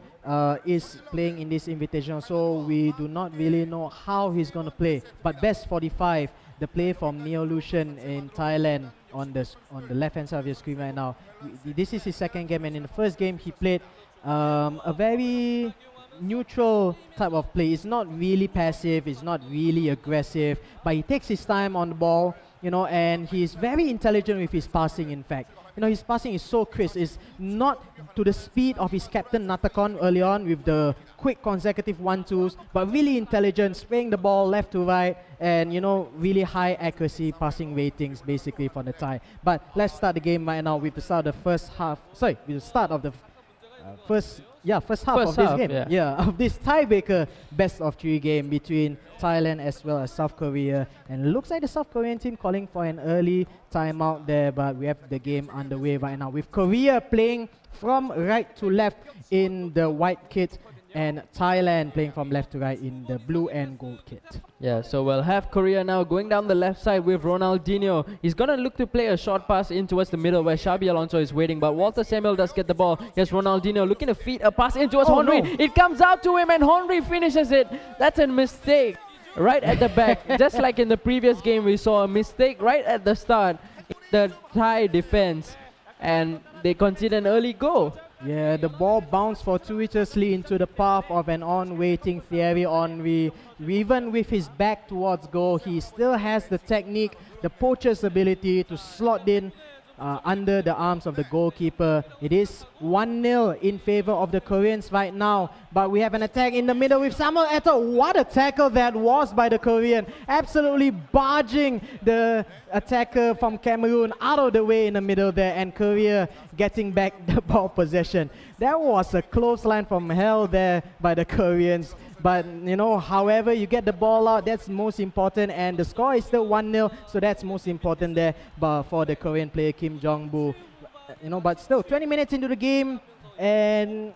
is playing in this invitation, so we do not really know how he's going to play. But Best 45, the player from Neolution in Thailand, on the left hand side of your screen right now, this is his second game, and in the first game he played a very neutral type of play. It's not really passive, it's not really aggressive, but he takes his time on the ball, and he's very intelligent with his passing. In fact, his passing is so crisp. It's not to the speed of his captain Natakon early on with the quick consecutive 1-2s, but really intelligent, spraying the ball left to right, and really high accuracy passing ratings basically for the Thai. But let's start the game right now with the start of the first half. Sorry, with the start of the first half of this game. Of this tiebreaker best of 3 game between Thailand as well as South Korea. And it looks like the South Korean team calling for an early timeout there, but we have the game underway right now with Korea playing from right to left in the white kit, and Thailand playing from left to right in the blue and gold kit. Yeah, so we'll have Korea now going down the left side with Ronaldinho. He's going to look to play a short pass in towards the middle where Xabi Alonso is waiting, but Walter Samuel does get the ball. Here's Ronaldinho looking to feed a pass in towards Henry. No. It comes out to him and Henry finishes it. That's a mistake right at the back. Just like in the previous game, we saw a mistake right at the start in the Thai defense, and they conceded an early goal. Yeah, the ball bounced fortuitously into the path of an on-waiting Thierry Henry. Even with his back towards goal, he still has the technique, the poacher's ability to slot in under the arms of the goalkeeper. It is 1-0 in favor of the Koreans right now, but we have an attack in the middle with Samuel Eto'o. What a tackle that was by the Korean, absolutely barging the attacker from Cameroon out of the way in the middle there, and Korea getting back the ball possession. That was a close line from hell there by the Koreans. But, however you get the ball out, that's most important. And the score is still 1-0, so that's most important there for the Korean player Kim Jong-bu. But still, 20 minutes into the game. And,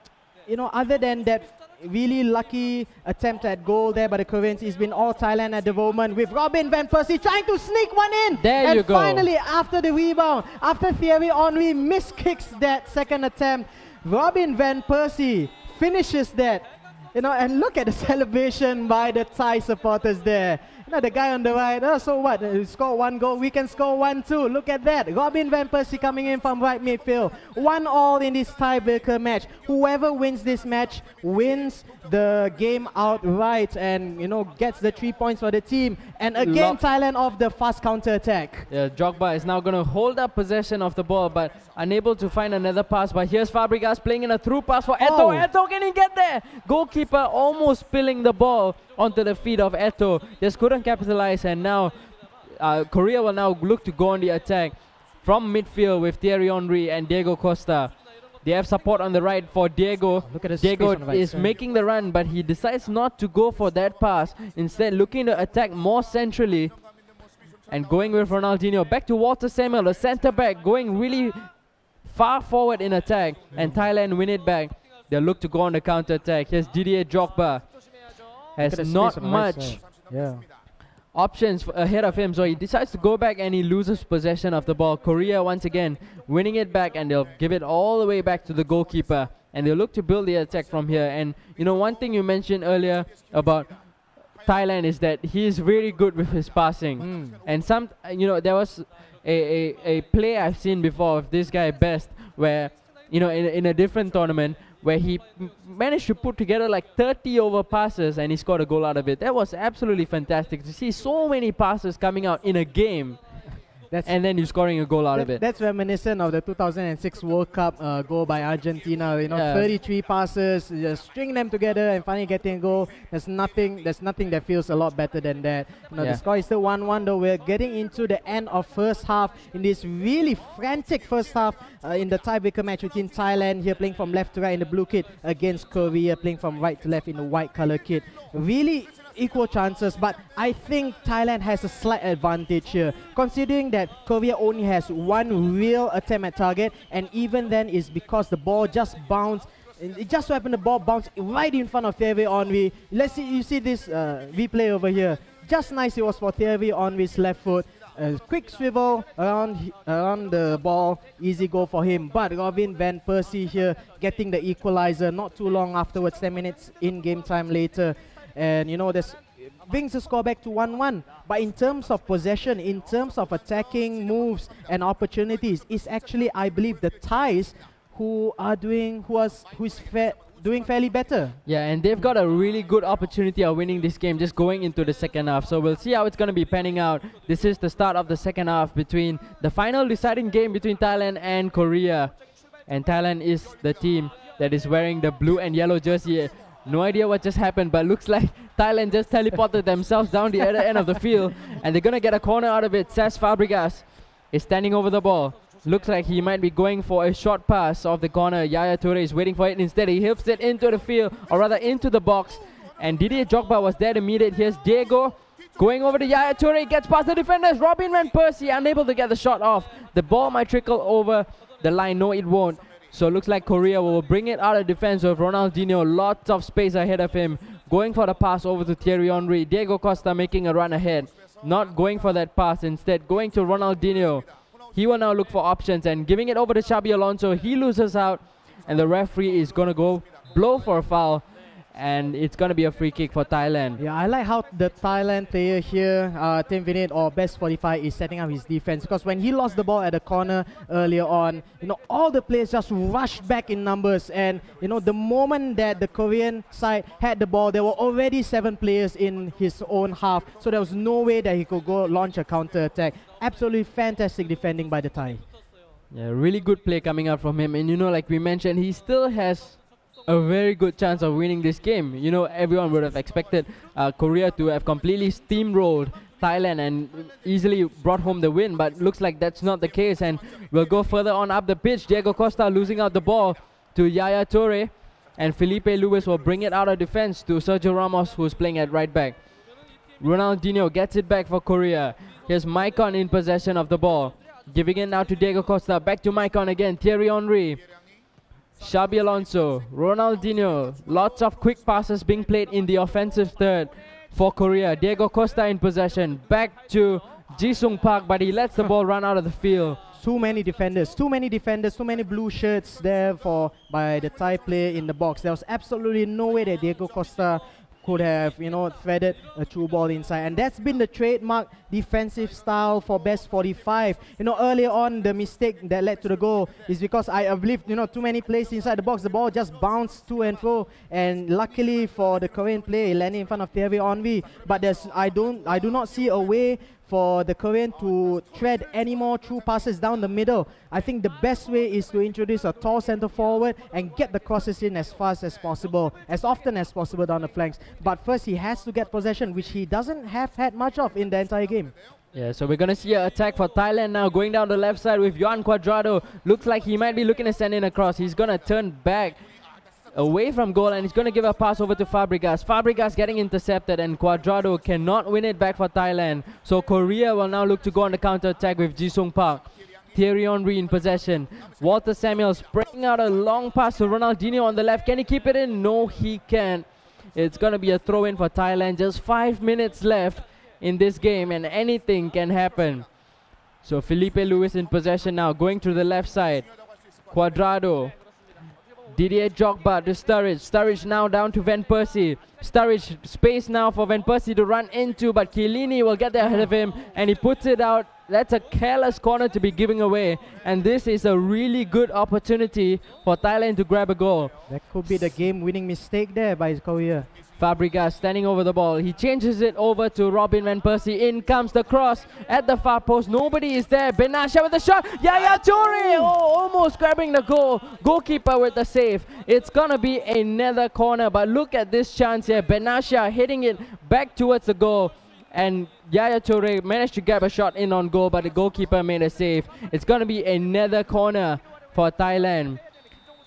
other than that really lucky attempt at goal there by the Koreans, it's been all Thailand at the moment with Robin van Persie trying to sneak one in. There you go. And finally, after the rebound, after Thierry Henry miskicks that second attempt, Robin van Persie finishes that. And look at the celebration by the Thai supporters there. Now the guy on the right, so what? Score 1 goal, we can score 1 too. Look at that. Robin Van Persie coming in from right midfield. 1-1 in this tiebreaker match. Whoever wins this match wins the game outright and, gets the 3 points for the team. And again, Thailand off the fast counter attack. Yeah, Jogba is now going to hold up possession of the ball, but unable to find another pass. But here's Fabregas playing in a through pass for Eto. Eto, can he get there? Goalkeeper almost spilling the ball onto the feet of Eto. Just couldn't capitalize, and now Korea will now look to go on the attack from midfield with Thierry Henry and Diego Costa. They have support on the right for Diego. Look at the Diego space on the right is side. making the run, but he decides not to go for that pass. Instead, looking to attack more centrally and going with Ronaldinho. Back to Walter Samuel, the centre back, going really far forward in attack, and Thailand win it back. They look to go on the counter attack. Here's Didier Drogba. Has not much options ahead of him, so he decides to go back and he loses possession of the ball. Korea once again winning it back, and they'll give it all the way back to the goalkeeper, and they'll look to build the attack from here. And one thing you mentioned earlier about Thailand is that he is very good with his passing. And there was a play I've seen before of this guy Best, where in a different tournament, where he managed to put together like 30 over passes and he scored a goal out of it. That was absolutely fantastic to see so many passes coming out in a game. And then you're scoring a goal out of it. That's reminiscent of the 2006 World Cup goal by Argentina. 33 passes, just string them together and finally getting a goal. There's nothing that feels a lot better than that. The score is still 1-1 though. We're getting into the end of first half in this really frantic first half in the tiebreaker match between Thailand here playing from left to right in the blue kit against Korea playing from right to left in the white color kit. Really equal chances, but I think Thailand has a slight advantage here, considering that Korea only has one real attempt at target, and even then is because the ball just bounced. It just so happened the ball bounced right in front of Thierry Henry. Let's see, you see this replay over here. Just nice it was for Thierry Henry's left foot. A quick swivel around the ball, easy goal for him. But Robin Van Persie here getting the equalizer not too long afterwards, 10 minutes in game time later. And this brings the score back to 1-1. But in terms of possession, in terms of attacking moves and opportunities, it's actually, I believe, the Thais who are doing fairly better. Yeah, and they've got a really good opportunity of winning this game just going into the second half. So we'll see how it's going to be panning out. This is the start of the second half between the final deciding game between Thailand and Korea. And Thailand is the team that is wearing the blue and yellow jersey. No idea what just happened, but looks like Thailand just teleported themselves down the other end of the field, and they're going to get a corner out of it. Cesc Fabregas is standing over the ball. Looks like he might be going for a short pass off the corner. Yaya Toure is waiting for it. Instead, he hits it into the field, or rather into the box, and Didier Drogba was there to meet it. Here's Diego going over to Yaya Toure, gets past the defenders. Robin Van Persie unable to get the shot off. The ball might trickle over the line. No, it won't. So it looks like Korea will bring it out of defense with Ronaldinho. Lots of space ahead of him. Going for the pass over to Thierry Henry. Diego Costa making a run ahead. Not going for that pass. Instead going to Ronaldinho. He will now look for options and giving it over to Xabi Alonso. He loses out. And the referee is going to go blow for a foul. And it's going to be a free kick for Thailand. Yeah, I like how the Thailand player here, Tim Vinit or Best 45, is setting up his defense. Because when he lost the ball at the corner earlier on, all the players just rushed back in numbers. And, the moment that the Korean side had the ball, there were already 7 players in his own half. So there was no way that he could go launch a counter attack. Absolutely fantastic defending by the Thai. Yeah, really good play coming out from him. And, like we mentioned, he still has a very good chance of winning this game. Everyone would have expected Korea to have completely steamrolled Thailand and easily brought home the win, but looks like that's not the case, and we'll go further on up the pitch. Diego Costa losing out the ball to Yaya Toure, and Felipe Luis will bring it out of defense to Sergio Ramos, who's playing at right back. Ronaldinho gets it back for Korea. Here's Maicon in possession of the ball, giving it now to Diego Costa. Back to Maicon again. Thierry Henry, Xabi Alonso, Ronaldinho. Lots of quick passes being played in the offensive third for Korea. Diego Costa in possession. Back to Jisung Park, but he lets the ball run out of the field. Too many defenders, too many blue shirts there by the Thai player in the box. There was absolutely no way that Diego Costa could have, threaded a true ball inside. And that's been the trademark defensive style for best 45. Earlier on, the mistake that led to the goal is because I believe, too many plays inside the box. The ball just bounced to and fro. And luckily for the Korean player, it landed in front of Thierry Henry. But I do not see a way for the Korean to thread any more true passes down the middle. I think the best way is to introduce a tall center forward and get the crosses in as fast as possible, as often as possible down the flanks. But first he has to get possession, which he doesn't have had much of in the entire game. Yeah, so we're going to see an attack for Thailand now, going down the left side with Yohan Cuadrado. Looks like he might be looking to send in a cross. He's going to turn back away from goal, and he's going to give a pass over to Fabregas. Fabregas getting intercepted, and Cuadrado cannot win it back for Thailand. So Korea will now look to go on the counter-attack with Jisung Park. Thierry Henry in possession. Walter Samuel spraying out a long pass to Ronaldinho on the left. Can he keep it in? No, he can't. It's going to be a throw-in for Thailand. Just 5 minutes left in this game, and anything can happen. So Felipe Luis in possession now, going to the left side. Cuadrado. Didier Drogba to Sturridge. Sturridge now down to Van Persie. Sturridge space now for Van Persie to run into, but Chiellini will get there ahead of him, and he puts it out. That's a careless corner to be giving away, and this is a really good opportunity for Thailand to grab a goal. That could be the game-winning mistake there by Korea. Fabregas standing over the ball. He changes it over to Robin Van Persie. In comes the cross at the far post. Nobody is there. Benasha with the shot. Yaya Toure! Oh, almost grabbing the goal. Goalkeeper with the save. It's gonna be another corner, but look at this chance here. Benasha hitting it back towards the goal. And Yaya Toure managed to grab a shot in on goal, but the goalkeeper made a save. It's gonna be another corner for Thailand.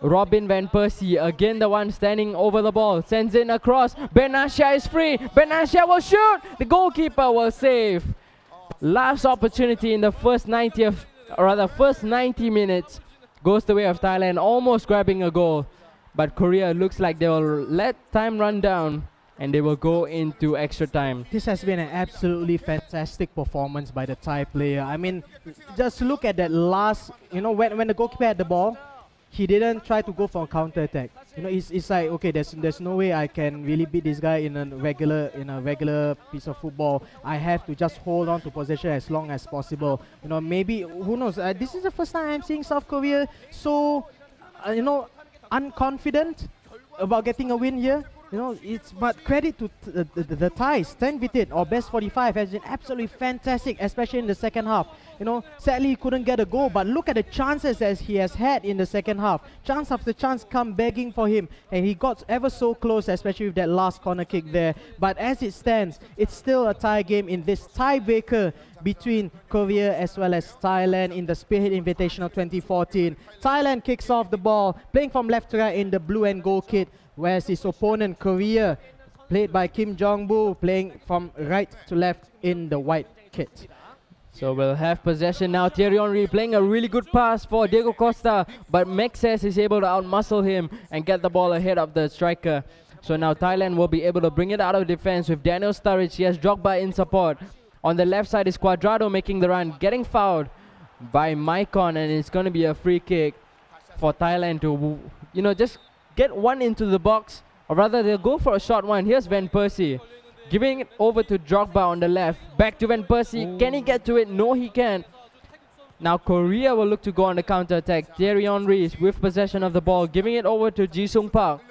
Robin Van Persie, again the one standing over the ball, sends in across. Benasha is free. Benasha will shoot. The goalkeeper will save. Last opportunity in the first 90 minutes goes the way of Thailand, almost grabbing a goal. But Korea looks like they will let time run down, and they will go into extra time. This has been an absolutely fantastic performance by the Thai player. I mean, just look at that last, when the goalkeeper had the ball, he didn't try to go for a counter-attack. It's like, okay, there's no way I can really beat this guy in a regular piece of football. I have to just hold on to possession as long as possible. Maybe, who knows, this is the first time I'm seeing South Korea so, unconfident about getting a win here. But credit to the Thais. 10 Vitit or best 45 has been absolutely fantastic, especially in the second half. Sadly he couldn't get a goal, but look at the chances as he has had in the second half. Chance after chance come begging for him, and he got ever so close, especially with that last corner kick there. But as it stands, it's still a tie game in this tiebreaker between Korea as well as Thailand in the Spearhead Invitational 2014. Thailand kicks off the ball, playing from left to right in the blue and gold kit, whereas his opponent, Korea, played by Kim Jong-bu, playing from right to left in the white kit. So we'll have possession now. Thierry Henry playing a really good pass for Diego Costa, but Mexes is able to outmuscle him and get the ball ahead of the striker. So now Thailand will be able to bring it out of defense with Daniel Sturridge. He has Drogba in support. On the left side is Cuadrado making the run, getting fouled by Maicon, and it's going to be a free kick for Thailand to, just get one into the box, or rather they'll go for a short one. Here's Van Persie, giving it over to Drogba on the left. Back to Van Persie. Can he get to it? No, he can't. Now Korea will look to go on the counter-attack. Thierry Henry is with possession of the ball, giving it over to Jisung Park.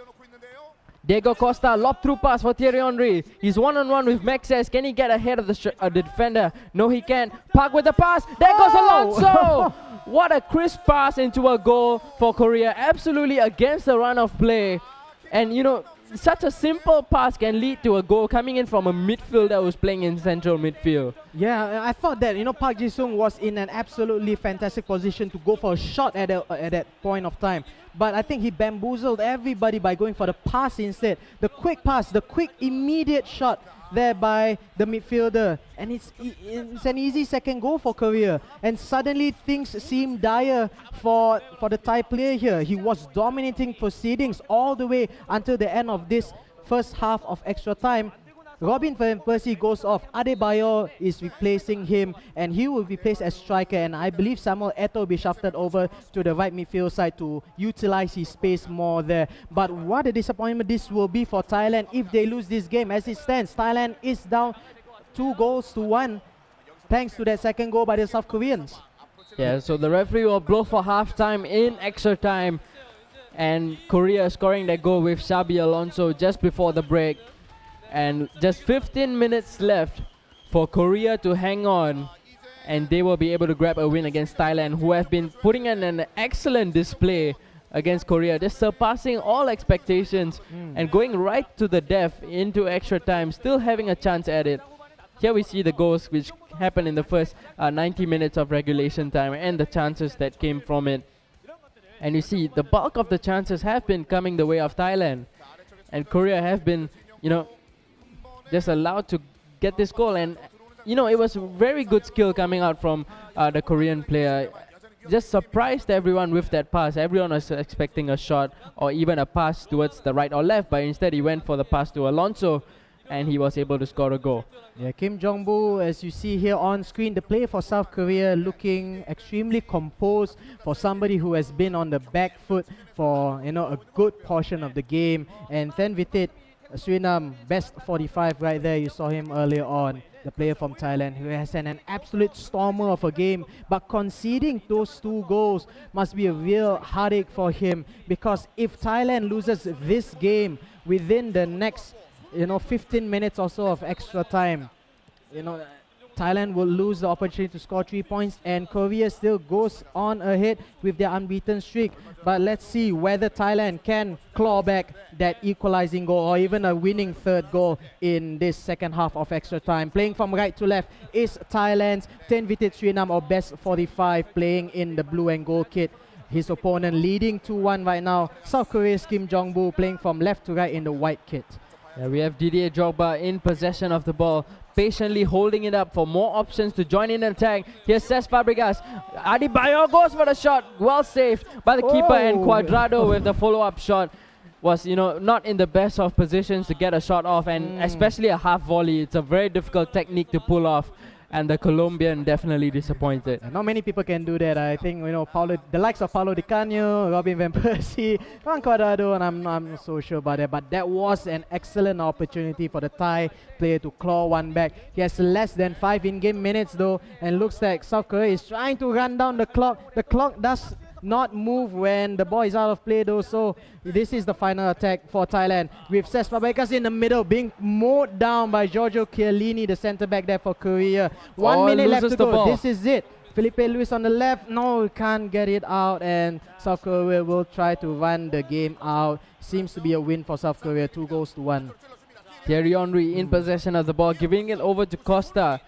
Diego Costa, lob through pass for Thierry Henry. He's one-on-one with Mexes. Can he get ahead of the defender? No, he can't. Park with the pass. There goes Alonso! What a crisp pass into a goal for Korea. Absolutely against the run of play. And such a simple pass can lead to a goal coming in from a midfielder who's playing in central midfield. Yeah, I thought that, Park Ji-sung was in an absolutely fantastic position to go for a shot at that point of time. But I think he bamboozled everybody by going for the pass instead. The quick pass, the quick immediate shot there by the midfielder. And it's an easy second goal for Korea. And suddenly things seem dire for the Thai player here. He was dominating proceedings all the way until the end of this first half of extra time. Robin Van Persie goes off. Adebayo is replacing him, and he will be placed as striker. And I believe Samuel Eto'o will be shafted over to the right midfield side to utilize his space more there. But what a disappointment this will be for Thailand if they lose this game. As it stands, Thailand is down 2-1 thanks to that second goal by the South Koreans. Yeah, so the referee will blow for half-time in extra time. And Korea scoring that goal with Xabi Alonso just before the break. And just 15 minutes left for Korea to hang on. And they will be able to grab a win against Thailand, who have been putting in an excellent display against Korea, just surpassing all expectations and going right to the death into extra time, still having a chance at it. Here we see the goals which happened in the first 90 minutes of regulation time and the chances that came from it. And you see the bulk of the chances have been coming the way of Thailand. And Korea have been, just allowed to get this goal. And, it was very good skill coming out from the Korean player. Just surprised everyone with that pass. Everyone was expecting a shot or even a pass towards the right or left, but instead he went for the pass to Alonso, and he was able to score a goal. Yeah, Kim Jong-bu, as you see here on screen, the player for South Korea looking extremely composed for somebody who has been on the back foot for a good portion of the game. And Then Vitit, Suriname, best 45 right there. You saw him earlier on. The player from Thailand who has had an absolute stormer of a game, but conceding those 2 goals must be a real heartache for him, because if Thailand loses this game within the next 15 minutes or so of extra time, Thailand will lose the opportunity to score 3 points, and Korea still goes on ahead with their unbeaten streak. But let's see whether Thailand can claw back that equalizing goal or even a winning third goal in this second half of extra time. Playing from right to left is Thailand's Ten Vitit Suriname, or best 45, playing in the blue and gold kit. His opponent leading 2-1 right now. South Korea's Kim Jong-bu playing from left to right in the white kit. Yeah, we have Didier Drogba in possession of the ball, patiently holding it up for more options to join in attack. Here's Cesc Fabregas. Adebayo goes for the shot. Well saved by the keeper, and Cuadrado with the follow-up shot was, not in the best of positions to get a shot off, and especially a half volley. It's a very difficult technique to pull off. And the Colombian definitely disappointed. Not many people can do that. I think the likes of Paulo Di Canio, Robin Van Persie, Juan Cuadrado, and I'm not so sure about that. But that was an excellent opportunity for the Thai player to claw one back. He has less than 5 in-game minutes though, and looks like South Korea is trying to run down the clock. The clock does not move when the ball is out of play though, so this is the final attack for Thailand, with Cesc Fabregas in the middle being mowed down by Giorgio Chiellini, the centre back there for Korea. 1 minute left to go. This is it. Felipe Luis on the left. No, can't get it out, and South Korea will try to run the game out. Seems to be a win for South Korea, 2-1. Thierry Henry in possession of the ball, giving it over to Costa.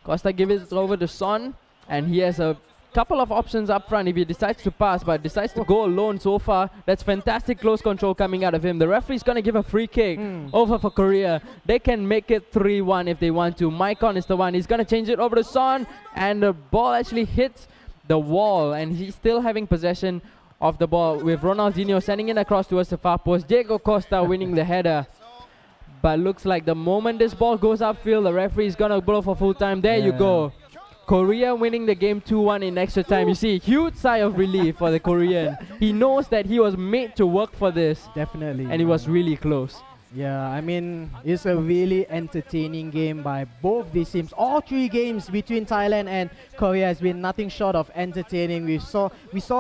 Costa gives it over to Son, and he has a couple of options up front if he decides to pass, but decides to go alone so far. That's fantastic close control coming out of him. The referee's going to give a free kick over for Korea. They can make it 3-1 if they want to. Maicon is the one. He's going to change it over to Son, and the ball actually hits the wall, and he's still having possession of the ball, with Ronaldinho sending it across towards the far post. Diego Costa winning the header. But looks like the moment this ball goes upfield, the referee is going to blow for full time. There you go. Korea winning the game 2-1 in extra time. You see, huge sigh of relief for the Korean. He knows that he was made to work for this. Definitely. And it was really close. Yeah, I mean, it's a really entertaining game by both these teams. All 3 games between Thailand and Korea has been nothing short of entertaining. We saw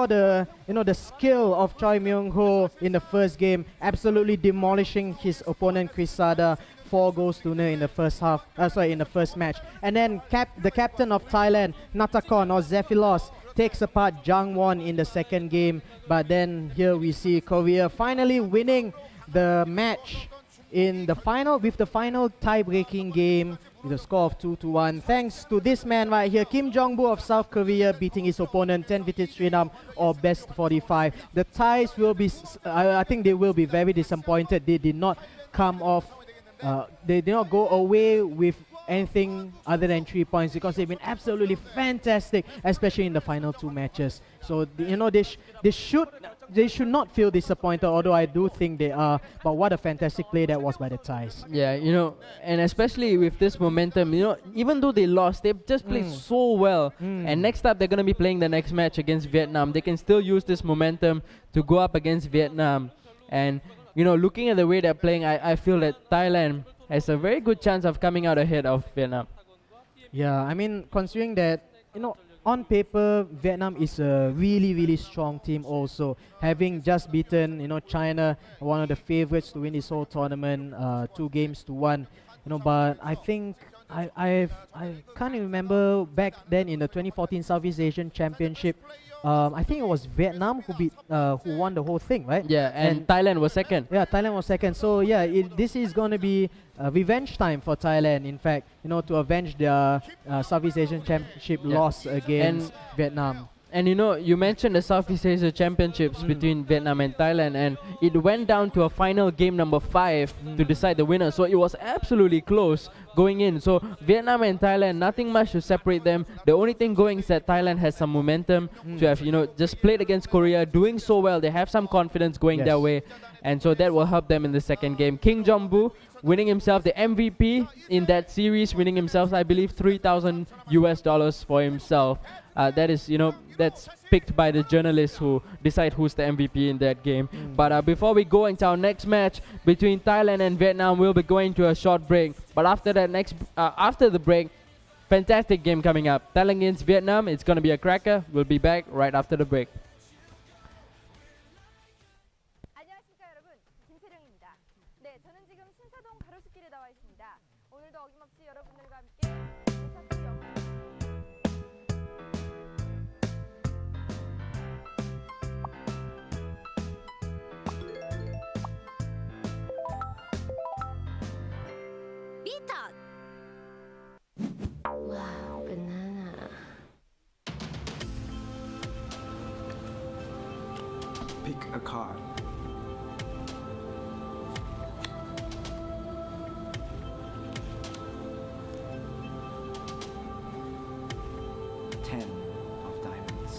the the skill of Choi Myung-ho in the first game, absolutely demolishing his opponent Quesada. 4 goals to 0 in the first half. In the first match. And then the captain of Thailand, Natakon or Zephilos, takes apart Jang Won in the second game. But then here we see Korea finally winning the match in the final, with the final tie-breaking game with a score of 2-1. Thanks to this man right here, Kim Jong-bu of South Korea, beating his opponent Ten Vitit Suriname, or best 45. The Thais will be, I think they will be very disappointed. They did not come off. They did not go away with anything other than 3 points because they've been absolutely fantastic, especially in the final 2 matches. So they should not feel disappointed, although I do think they are. But what a fantastic play that was by the Thais. Yeah, and especially with this momentum, even though they lost, they've just played so well. And next up, they're going to be playing the next match against Vietnam. They can still use this momentum to go up against Vietnam. And, looking at the way they're playing, I feel that Thailand has a very good chance of coming out ahead of Vietnam. Yeah, I mean, considering that, on paper, Vietnam is a really, really strong team also. Having just beaten, China, one of the favorites to win this whole tournament, 2-1. But I think I can't remember back then in the 2014 Southeast Asian Championship. I think it was Vietnam who won the whole thing, right? Yeah, and Thailand was second. Yeah, Thailand was second. So yeah, this is going to be revenge time for Thailand. In fact, to avenge their Southeast Asian Championship loss against Vietnam. And you mentioned the Southeast Asia Championships between Vietnam and Thailand, and it went down to a final game number 5 to decide the winner. So it was absolutely close going in. So Vietnam and Thailand, nothing much to separate them. The only thing going is that Thailand has some momentum to have, just played against Korea, doing so well. They have some confidence going their way, and so that will help them in the second game. King Jong-bu winning himself the MVP in that series, winning himself, I believe, $3,000 for himself. That is, that's picked by the journalists who decide who's the MVP in that game. But before we go into our next match between Thailand and Vietnam, we'll be going to a short break. But after that after the break, fantastic game coming up. Thailand against Vietnam, it's going to be a cracker. We'll be back right after the break. Wow, banana. Pick a card. Ten of diamonds.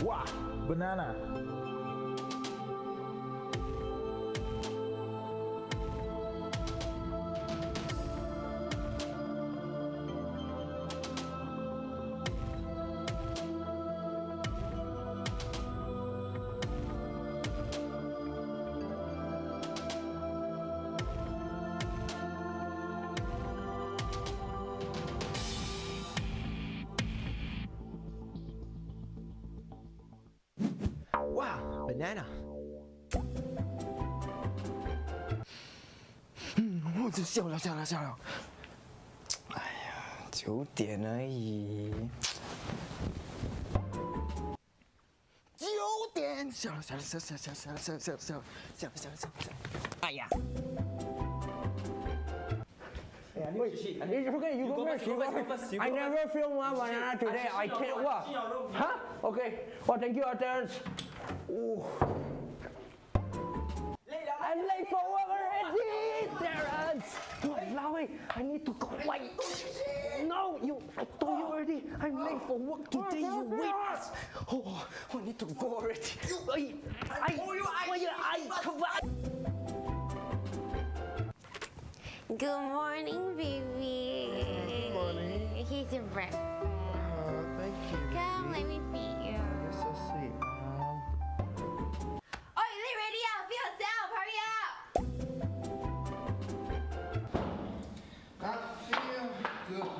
Wow, banana. banana. 我就笑了。哎呀，9点而已。9点，笑了。哎呀！ Wait, it's okay. You go first. I never film one banana today. I can't. What? Huh? Okay. Well, thank you, Terence. Ooh. I'm late for work already, Terence. Walao, I need to go. Wait. No, I told you already. I'm late for work today. You wait. Oh, I need to go already. Come on. Good morning, baby. Good morning. Here's your breakfast. Thank you. Come, let me feed you. You're so sweet, Mom. Oh, you late ready up. Feed yourself. Hurry up. I feel good.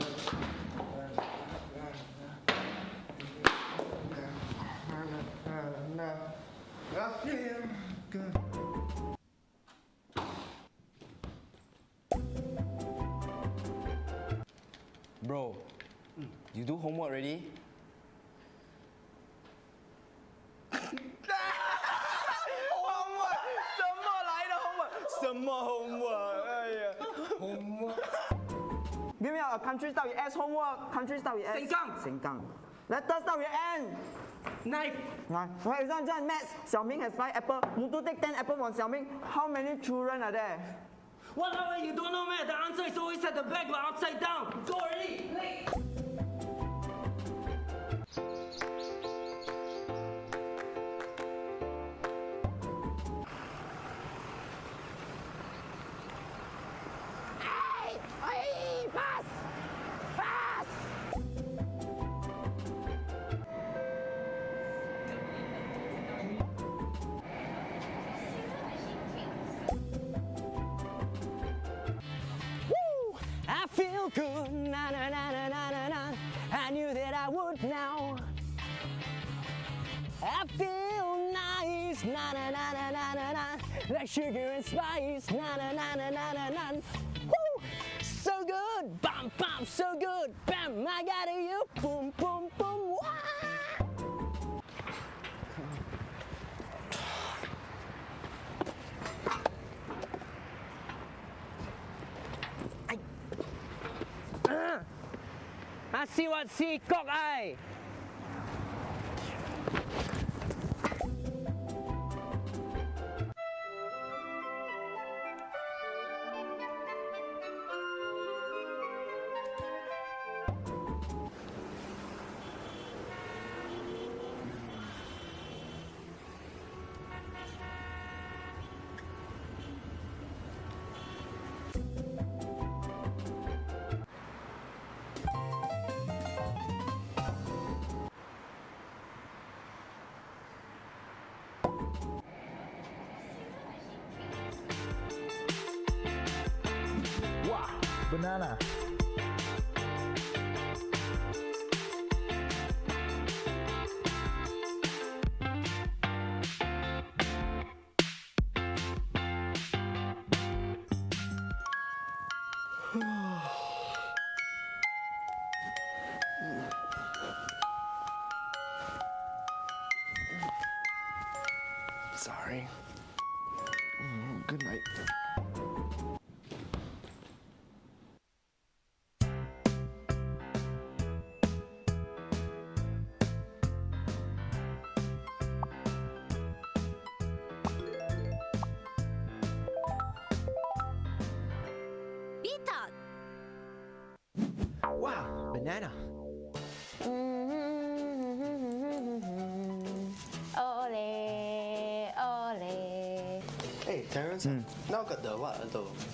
I feel good. Bro, you do homework already? homework 什么来的 homework？ 什么 homework？ 哎呀 ，homework。Give me a country start with S homework. Country start with S. Sengkang. Letter start with N. Knife. For example, maths. Xiaoming has 5 apples. Mutu take 10 apples from Xiaoming. How many children are there? Walao, you don't know math. The answer is always at the back but upside down. Go already. Late. Pass! Pass! Woo! I feel good, na na na na na na na. I knew that I would now. I feel nice, na na na na na na na, like sugar and spice, na na na na na na na. Woo! So good, bam bam, so good, bam. I got you, boom boom boom. Wah! I see what see, cock eye. Wow, banana. Sorry. Good night. Beetle. Wow, banana. Ole, ole. Hey, Terence. Now got the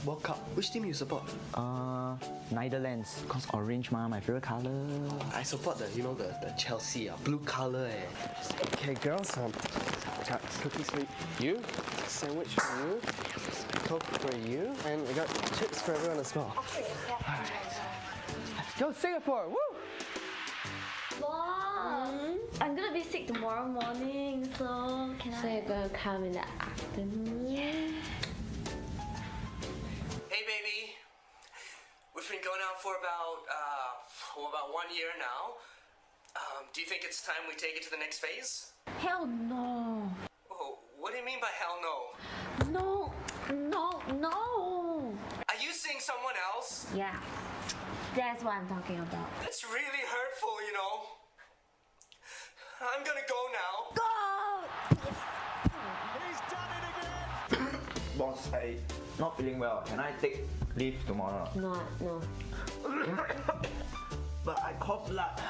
World Cup. Which team you support? Netherlands. Cause orange, my favorite color. I support the Chelsea, blue color. Okay, girls. I got cookies for you, sandwich for you, Coke for you, and I got chips for everyone as well. Alright. Go Singapore! Woo! Mom, I'm gonna be sick tomorrow morning, so can So you're gonna come in the afternoon? Hey, baby. We've been going out for about 1 year now. Do you think it's time we take it to the next phase? Hell no. Oh, what do you mean by hell no? No, no, no. Are you seeing someone else? Yeah, that's what I'm talking about. That's really hurtful, you know. I'm gonna go now. Go! He's done it again! Boss, I not feeling well. Can I take leave tomorrow? No. But I cough blood.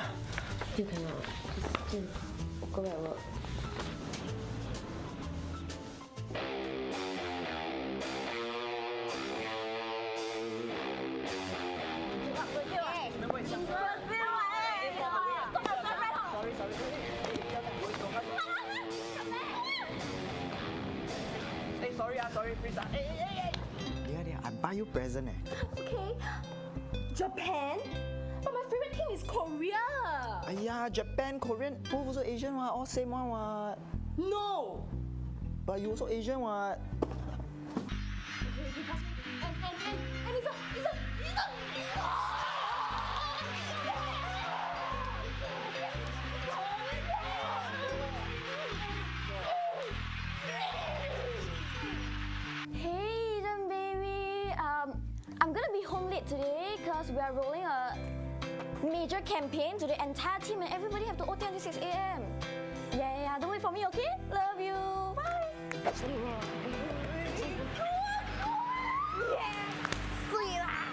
You cannot. Just go back work. Sorry, please. Hey. Yeah, I buy you present. Okay. Japan? But my favorite team is Korea. Yeah, Japan, Korean, both also Asian one, all same one what? No. But you also Asian what? Okay, pass me. And it's a. Hey, then baby. I'm gonna be home late today because we are rolling a major campaign to the entire team and everybody have to OT until 6 a.m. Yeah, don't wait for me, okay? Love you. Bye. Yes, sweet lah.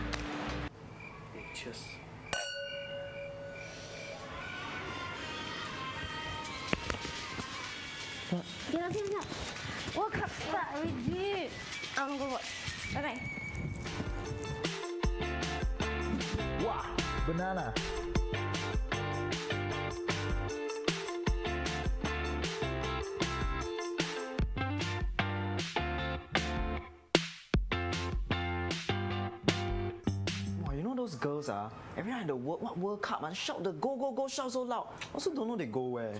Cheers. Get up. World Cup start already. I'm gonna go watch. Bye-bye. Wow, banana. Wow, you know those girls every night the World Cup shout the go, shout so loud. Also don't know they go where.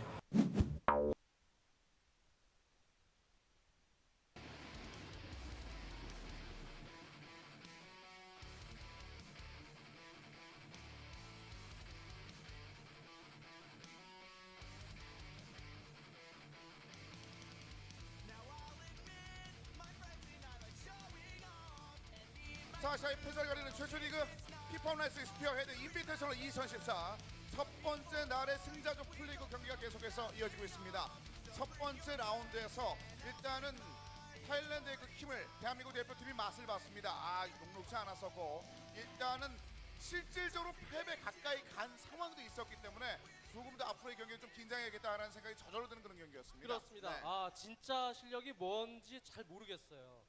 자, 아시아의 패자를 가리는 최초 리그 FIFA Online 스피어헤드 인비테이셔널 2014 첫 번째 날의 승자조 풀리그 경기가 계속해서 이어지고 있습니다. 첫 번째 라운드에서 일단은 타일랜드의 그 힘을 대한민국 대표팀이 맛을 봤습니다. 녹록지 않았었고 일단은 실질적으로 패배 가까이 간 상황도 있었기 때문에 조금 더 앞으로의 경기에 좀 긴장해야겠다라는 생각이 저절로 드는 그런 경기였습니다. 그렇습니다. 네. 진짜 실력이 뭔지 잘 모르겠어요.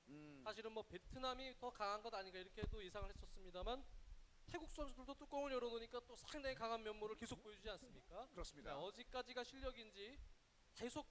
사실은 뭐 베트남이 더 강한 것 아닌가 이렇게도 예상을 했었습니다만 태국 선수들도 뚜껑을 열어놓으니까 또 상당히 강한 면모를 계속 보여주지 않습니까? 그렇습니다. 네, 어디까지가 실력인지 계속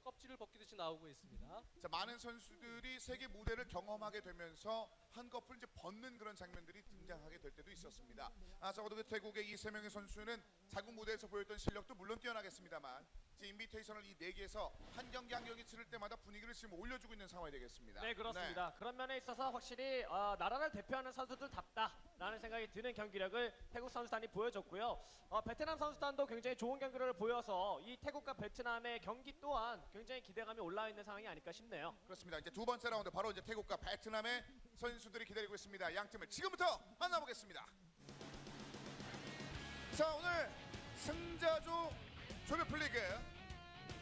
껍질을 벗기듯이 나오고 있습니다. 자, 많은 선수들이 세계 무대를 경험하게 되면서 한꺼풀 이제 벗는 그런 장면들이 등장하게 될 때도 있었습니다. 적어도 그 태국의 이 세 명의 선수는 자국 무대에서 보였던 실력도 물론 뛰어나겠습니다만 인비테이셔널 이 4개에서 한 경기 치를 때마다 분위기를 지금 올려주고 있는 상황이 되겠습니다. 네, 그렇습니다. 네. 그런 면에 있어서 확실히 나라를 대표하는 선수들답다라는 생각이 드는 경기력을 태국 선수단이 보여줬고요. 베트남 선수단도 굉장히 좋은 경기를 보여서 이 태국과 베트남의 경기 또한 굉장히 기대감이 올라와 있는 상황이 아닐까 싶네요. 그렇습니다. 이제 두 번째 라운드 바로 이제 태국과 베트남의 선수들이 기다리고 있습니다. 양 팀을 지금부터 만나보겠습니다. 자, 오늘 승자조 조별 플리그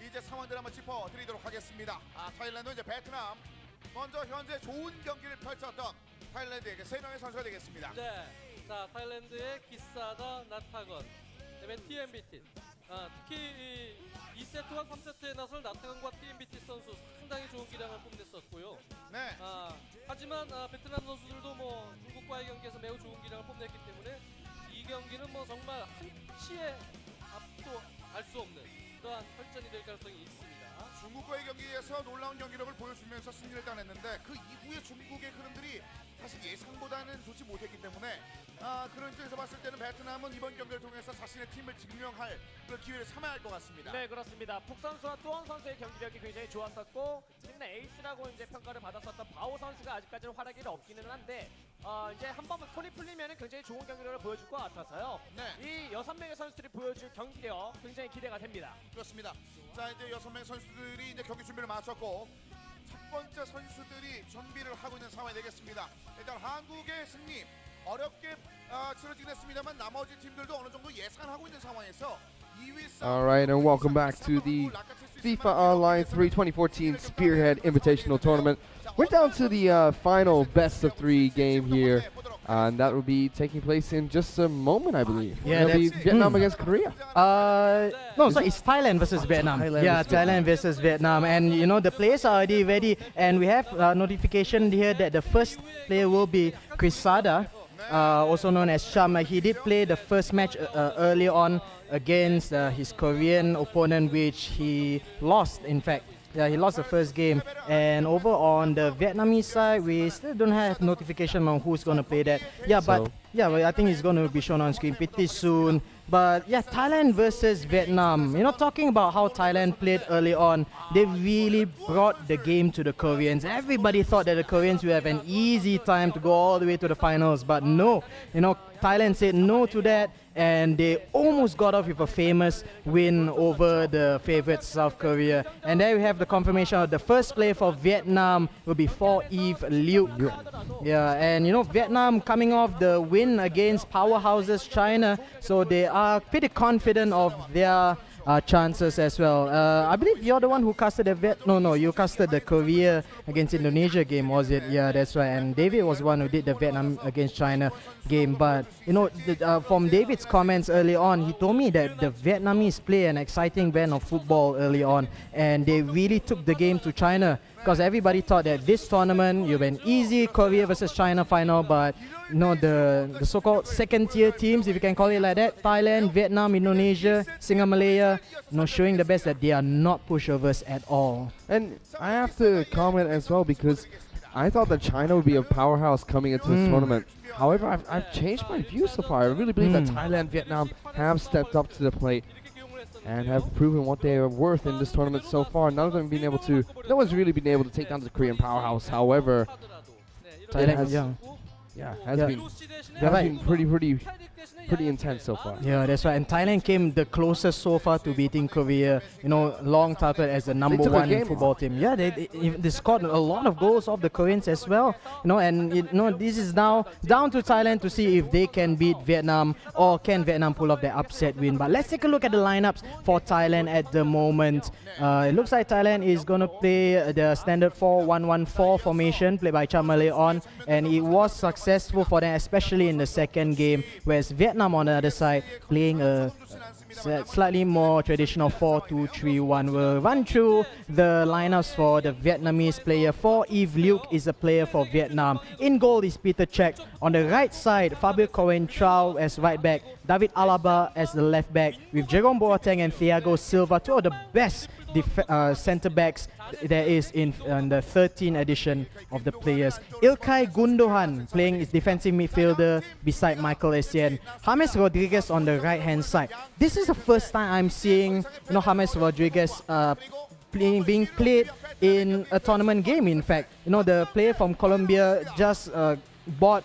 이제 상황들 한번 짚어드리도록 하겠습니다. 타일랜드 이제 베트남 먼저 현재 좋은 경기를 펼쳤던 타일랜드에게 3명의 선수가 되겠습니다. 네, 자 타일랜드의 기사다 나타건, 그다음에 TMBT. 특히 2세트와 3세트에 나설 나타건과 TMBT 선수 상당히 좋은 기량을 뽐냈었고요. 네. 하지만 베트남 선수들도 뭐 중국과의 경기에서 매우 좋은 기량을 뽐냈기 때문에 이 경기는 뭐 정말 한치의 앞도 알 수 없는 그러한 혈전이 될 가능성이 있습니다. 중국과의 경기에서 놀라운 경기력을 보여주면서 승리를 따냈는데 그 이후에 중국의 흐름들이 사실 예상보다는 좋지 못했기 때문에 그런 쪽에서 봤을 때는 베트남은 이번 경기를 통해서 자신의 팀을 증명할 그런 기회를 삼아야 할 것 같습니다. 네, 그렇습니다. 푹 선수와 또원 선수의 경기력이 굉장히 좋았었고 팀 내 에이스라고 이제 평가를 받았었던 바오 선수가 아직까지는 활약이 없기는 한데 이제 한번 손이 풀리면 굉장히 좋은 경기력을 보여줄 것 같아서요. 이 6명의 선수들이 보여줄 경기력 굉장히 기대가 됩니다. 그렇습니다. 자, 이제 6명 선수들이 이제 경기 준비를 마쳤고 첫 번째 선수들이 준비를 하고 있는 상황이 되겠습니다. 일단 한국의 승리 어렵게 치러지긴 했습니다만 나머지 팀들도 어느 정도 예상하고 있는 상황에서 2위 All right, and welcome back to the FIFA Online 3 2014 Spearhead Invitational Tournament. We're down to the final best of 3 game here, and that will be taking place in just a moment, I believe. Yeah, it'll be that's- Vietnam against Korea. No, so it's Thailand versus Vietnam. Yeah, Thailand versus Vietnam, and you know the players are already ready, and we have notification here that the first player will be Quesada, also known as Cham. He did play the first match early on against his Korean opponent, which he lost. In fact, yeah, he lost the first game. And over on the Vietnamese side, we still don't have notification on who's gonna play that. Yeah, but So- yeah, well, I think it's going to be shown on screen pretty soon. But yeah, Thailand versus Vietnam. You know, talking about how Thailand played early on, they really brought the game to the Koreans. Everybody thought that the Koreans would have an easy time to go all the way to the finals, but no. You know, Thailand said no to that, and they almost got off with a famous win over the favorite South Korea. And there we have the confirmation of the first play for Vietnam will be for Eve Liu. Yeah, and you know, Vietnam coming off the win against powerhouses China, so they are pretty confident of their chances as well. I believe you're the one who casted the No, you casted the Korea against Indonesia game, was it? Yeah, that's right. And David was one who did the Vietnam against China game. But you know, from David's comments early on, he told me that the Vietnamese play an exciting brand of football early on, and they really took the game to China. Because everybody thought that this tournament you've been easy Korea versus China final, but you know the so-called second-tier teams, if you can call it like that, Thailand, Vietnam, Indonesia, SingaMalaya, you know, showing the best that they are not pushovers at all. And I have to comment as well because I thought that China would be a powerhouse coming into this tournament. However, I've changed my view so far. I really believe that Thailand, Vietnam have stepped up to the plate and have proven what they are worth in this tournament so far. None of them being able to, no one's really been able to take down the Korean powerhouse. However, Thailand, has, been pretty intense so far. Yeah, that's right. And Thailand came the closest so far to beating Korea. You know, long touted as the number took a one game football team. Yeah, they scored a lot of goals off the Koreans as well. You know, and you know, this is now down to Thailand to see if they can beat Vietnam or can Vietnam pull off their upset win. But let's take a look at the lineups for Thailand at the moment. It looks like Thailand is going to play the standard 4-1-1-4 formation played by Chamalay on, and it was successful for them, especially in the second game, whereas Vietnam on the other side playing a slightly more traditional 4-2-3-1. We'll run through the lineups for the Vietnamese player. For Eve Luke is a player for Vietnam. In goal is Peter Cech. On the right side, Fabio Coentrao as right back, David Alaba as the left back, with Jerome Boateng and Thiago Silva, two of the best centre backs there is in the 13th edition of the players. Ilkay Gundogan playing his defensive midfielder beside Michael Essien. James Rodriguez on the right hand side. This is the first time I'm seeing James Rodriguez being played in a tournament game. In fact, the player from Colombia just bought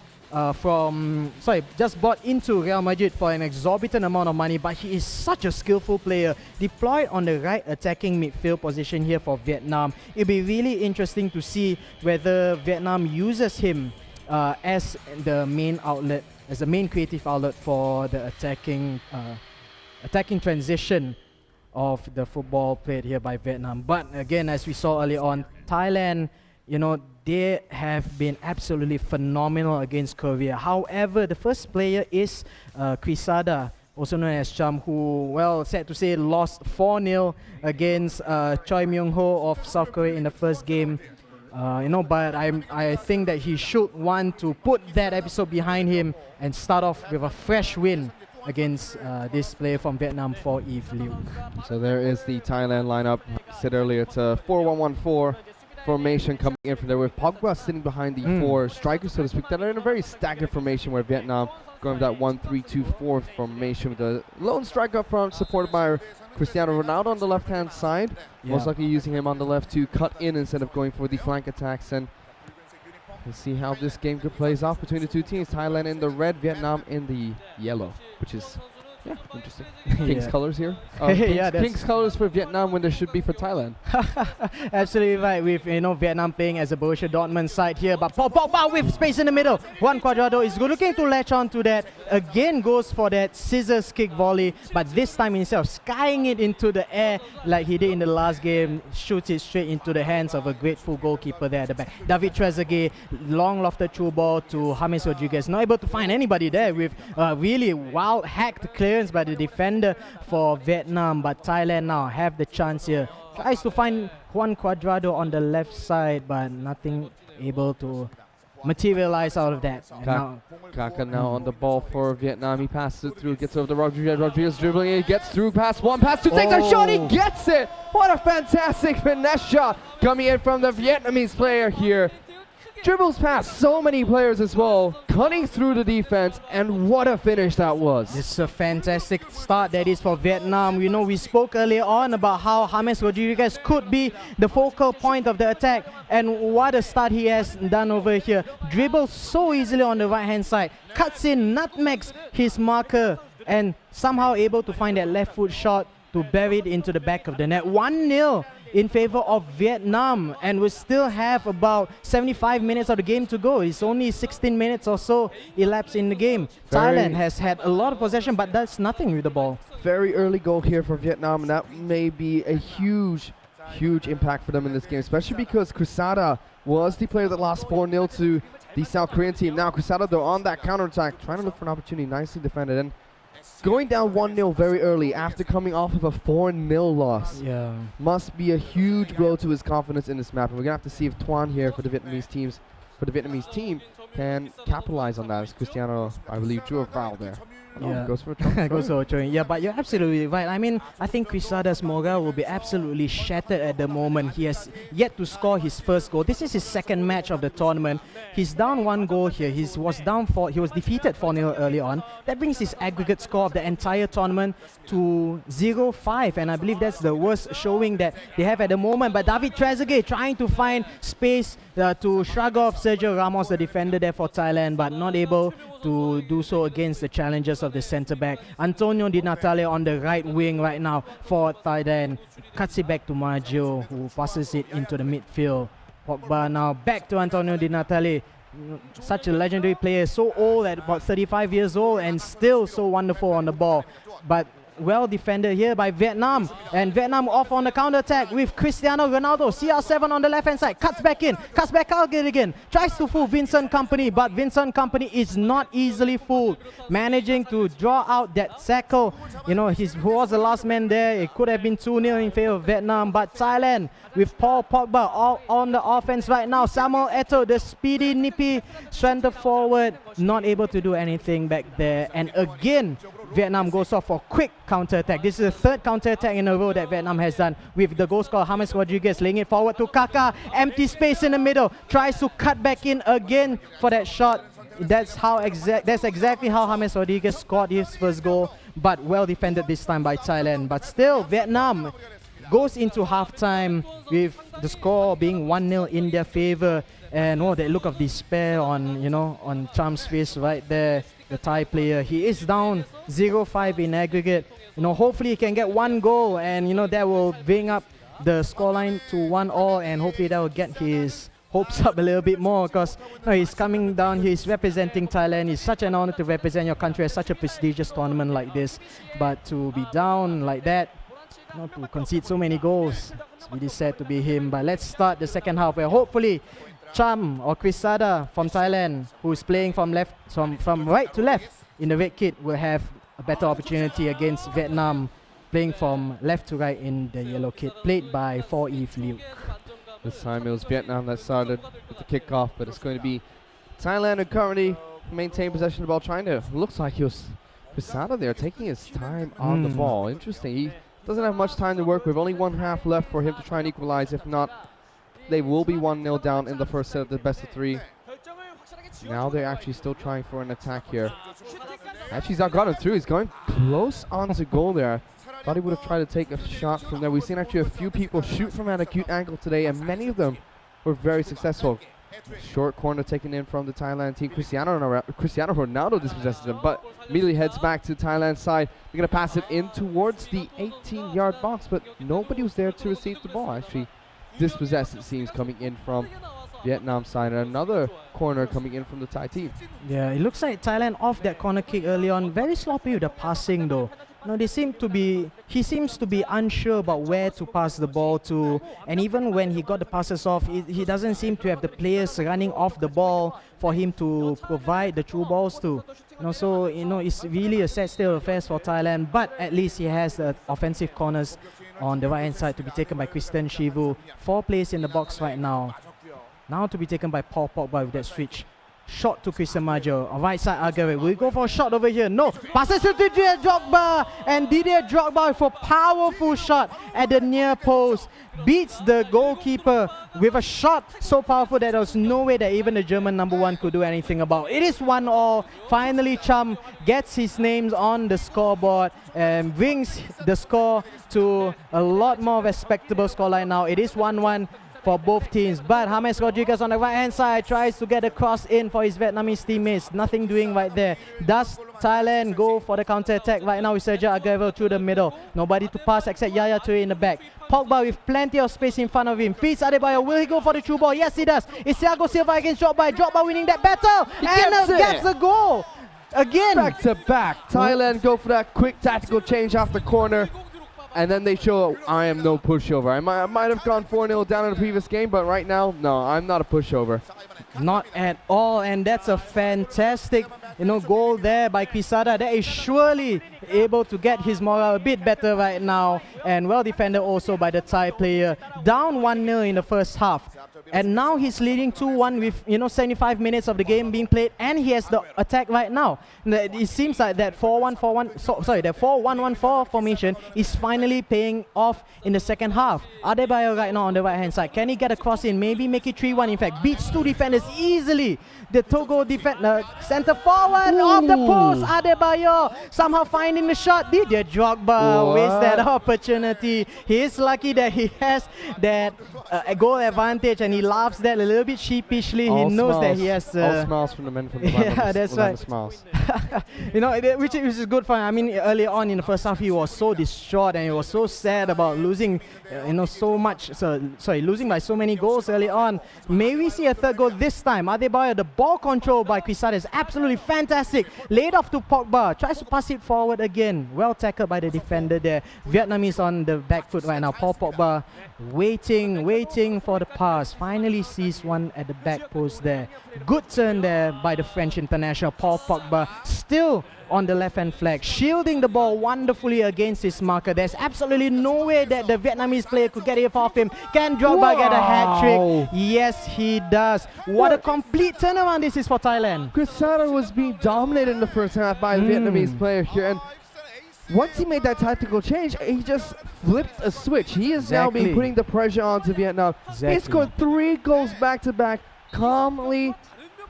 into Real Madrid for an exorbitant amount of money, but he is such a skillful player. Deployed on the right attacking midfield position here for Vietnam. It'll be really interesting to see whether Vietnam uses him as the main outlet, as the main creative outlet for the attacking transition of the football played here by Vietnam. But again, as we saw early on, Thailand, they have been absolutely phenomenal against Korea. However, the first player is Quesada, also known as Cham, who, sad to say, lost 4-0 against Choi Myung-ho of South Korea in the first game. But I think that he should want to put that episode behind him and start off with a fresh win against this player from Vietnam for Eve Liu. So there is the Thailand lineup. Said earlier, it's a 4-1-1-4. formation coming in from there with Pogba sitting behind the four strikers, so to speak, that are in a very staggered formation where Vietnam going with that 1-3-2-4 formation with the lone striker up front supported by Cristiano Ronaldo on the left-hand side, most likely using him on the left to cut in instead of going for the flank attacks. And we'll see how this game could plays off between the two teams. Thailand in the red, Vietnam in the yellow, which is interesting. King's colors here. King's colors for Vietnam when there should be for Thailand. Absolutely right. With Vietnam playing as a Borussia Dortmund side here, but Pogba with space in the middle. Juan Cuadrado is looking to latch on to that. Again goes for that scissors kick volley, but this time instead of skying it into the air like he did in the last game, shoots it straight into the hands of a grateful goalkeeper there at the back. David Trezeguet, long lofted through ball to James Rodriguez, not able to find anybody there with really wild hacked clearance by the defender for Vietnam, but Thailand now have the chance here. Tries to find Juan Cuadrado on the left side, but nothing able to materialize out of that. Kaka now on the ball for Vietnam. He passes it through, gets over to Rodriguez. Rodriguez dribbling it, gets through, pass one, pass two, takes a shot, he gets it! What a fantastic finesse shot coming in from the Vietnamese player here. Dribbles past so many players as well, cutting through the defense, and what a finish that was. It's a fantastic start that is for Vietnam. We spoke earlier on about how James Rodriguez could be the focal point of the attack, and what a start he has done over here. Dribbles so easily on the right hand side, cuts in, nutmegs his marker, and somehow able to find that left foot shot to bury it into the back of the net. 1-0 in favor of Vietnam, and we still have about 75 minutes of the game to go. It's only 16 minutes or so elapsed in the game. Thailand has had a lot of possession, but does nothing with the ball. Very early goal here for Vietnam, and that may be a huge impact for them in this game, especially because Quesada was the player that lost 4-0 to the South Korean team. Now Quesada, though, on that counter-attack, trying to look for an opportunity, nicely defended, and going down 1-0 very early after coming off of a 4-0 loss must be a huge blow to his confidence in this map. And we're gonna have to see if Tuan here for the Vietnamese team can capitalize on that, as Cristiano, I believe, drew a foul there. Goes for a throw. Goes for a throw. Yeah, but you're absolutely right. I mean, I think Quesada's morale will be absolutely shattered at the moment. He has yet to score his first goal. This is his second match of the tournament. He's down 1 goal here. He was defeated 4-0 early on. That brings his aggregate score of the entire tournament to 0-5, and I believe that's the worst showing that they have at the moment. But David Trezeguet trying to find space to shrug off Sergio Ramos, the defender there for Thailand, but not able to do so against the challenges of the centre-back. Antonio Di Natale on the right wing right now for Thailand. Cuts it back to Maggio, who passes it into the midfield. Pogba now back to Antonio Di Natale. Such a legendary player, so old at about 35 years old and still so wonderful on the ball. But well defended here by Vietnam, and Vietnam off on the counter attack with Cristiano Ronaldo, CR7 on the left hand side, cuts back in, cuts back out again, tries to fool Vincent Kompany, but Vincent Kompany is not easily fooled, managing to draw out that tackle. He was the last man there. It could have been 2-0 in favor of Vietnam, but Thailand with Paul Pogba all on the offense right now. Samuel Eto'o, the speedy, nippy center forward, not able to do anything back there, and again Vietnam goes off for quick counter-attack. This is the third counter-attack in a row that Vietnam has done, with the goal scorer James Rodriguez laying it forward to Kaka. Empty space in the middle. Tries to cut back in again for that shot. That's exactly how James Rodriguez scored his first goal, but well defended this time by Thailand. But still, Vietnam goes into halftime with the score being 1-0 in their favor. And that look of despair on Cham's face right there, the Thai player. He is down 0-5 in aggregate. Hopefully he can get 1 goal, and that will bring up the scoreline to 1-1, and hopefully that will get his hopes up a little bit more, because he's coming down, he's representing Thailand. It's such an honor to represent your country at such a prestigious tournament like this, but to be down like that, to concede so many goals, it's really sad to be him. But let's start the second half, where hopefully Cham or Quesada from Thailand, who is playing from right to left in the red kit, will have a better opportunity against Vietnam, playing from left to right in the yellow kit, played by 4Eve Luke. This time it was Vietnam that started with the kickoff, but it's going to be Thailand who currently maintain possession of the ball, trying to, looks like he was Quesada there, taking his time on the ball. Interesting. He doesn't have much time to work with, only 1 half left for him to try and equalize. If not, They will be 1-0 down in the first set of the best of 3. Now they're actually still trying for an attack here. Actually, he's got him through. He's going close onto goal there. Thought he would have tried to take a shot from there. We've seen actually a few people shoot from an acute angle today, and many of them were very successful. Short corner taken in from the Thailand team. Cristiano Ronaldo dispossesses him, but immediately heads back to Thailand's side. They're going to pass it in towards the 18-yard box, but nobody was there to receive the ball. Actually, dispossessed, it seems, coming in from Vietnam side. And another corner coming in from the Thai team. Yeah, it looks like Thailand off that corner kick early on. Very sloppy with the passing though. No, he seems to be unsure about where to pass the ball to, and even when he got the passes off, he doesn't seem to have the players running off the ball for him to provide the true balls to. So it's really a sad state of affairs for Thailand, but at least he has the offensive corners on the right hand side to be taken by Christian Shivu. 4 players in the box right now. Now to be taken by Paul Pogba with that switch. Shot to Christian Maggio. On right side, Agave. We go for a shot over here. No. Passes to Didier Drogba. And Didier Drogba for a powerful shot at the near post. Beats the goalkeeper with a shot so powerful that there was no way that even the German #1 could do anything about. It is 1-1. Finally, Chum gets his names on the scoreboard and brings the score to a lot more respectable scoreline now. It is 1-1. For both teams, but James Rodriguez on the right hand side tries to get a cross in for his Vietnamese teammates. Nothing doing right there. Does Thailand go for the counter attack right now with Sergio Aguero through the middle? Nobody to pass except Yaya Toure in the back. Pogba with plenty of space in front of him. Feeds Adebayo. Will he go for the true ball? Yes, he does. It's Thiago Silva against Drogba. Drogba winning that battle and gets the goal again. Back to back. Thailand go for that quick tactical change off the corner. And then they show I am no pushover. I might have gone 4-0 down in the previous game, but right now, no, I'm not a pushover. Not at all, and that's a fantastic goal there by Quesada. That is surely able to get his morale a bit better right now, and well defended also by the Thai player. Down 1-0 in the first half. And now he's leading 2-1 with 75 minutes of the game being played, and he has the attack right now. It seems like that 4-1-1-4 formation is finally paying off in the second half. Adebayo right now on the right hand side. Can he get a cross in? Maybe make it 3-1. In fact, beats 2 defenders easily. The Togo defender centre forward off the post. Adebayo somehow finding the shot. Didier Drogba wastes that opportunity. He is lucky that he has that goal advantage, and he laughs that a little bit sheepishly. All he knows smiles. that he has. All smiles from the men from the yeah, that's right. Smiles. Which is good for him. I mean, earlier on in the first half, he was so distraught and he was so sad about losing, so much. Losing by so many goals early on. May we see a third goal this time? Adebayo, the ball control by Quesada is absolutely fantastic. Laid off to Pogba, tries to pass it forward again. Well tackled by the defender there. Vietnamese on the back foot right now. Paul Pogba waiting for the pass. Finally sees one at the back post there. Good turn there by the French international. Paul Pogba still on the left-hand flag, shielding the ball wonderfully against his marker. There's absolutely no way that the Vietnamese player could get it off him. Can Drogba get a hat-trick? Yes, he does. What a complete turnaround this is for Thailand. Quesada was being dominated in the first half by the Vietnamese player here, and once he made that tactical change, he just flipped a switch. He is now being putting the pressure onto Vietnam. He scored 3 goals back-to-back calmly,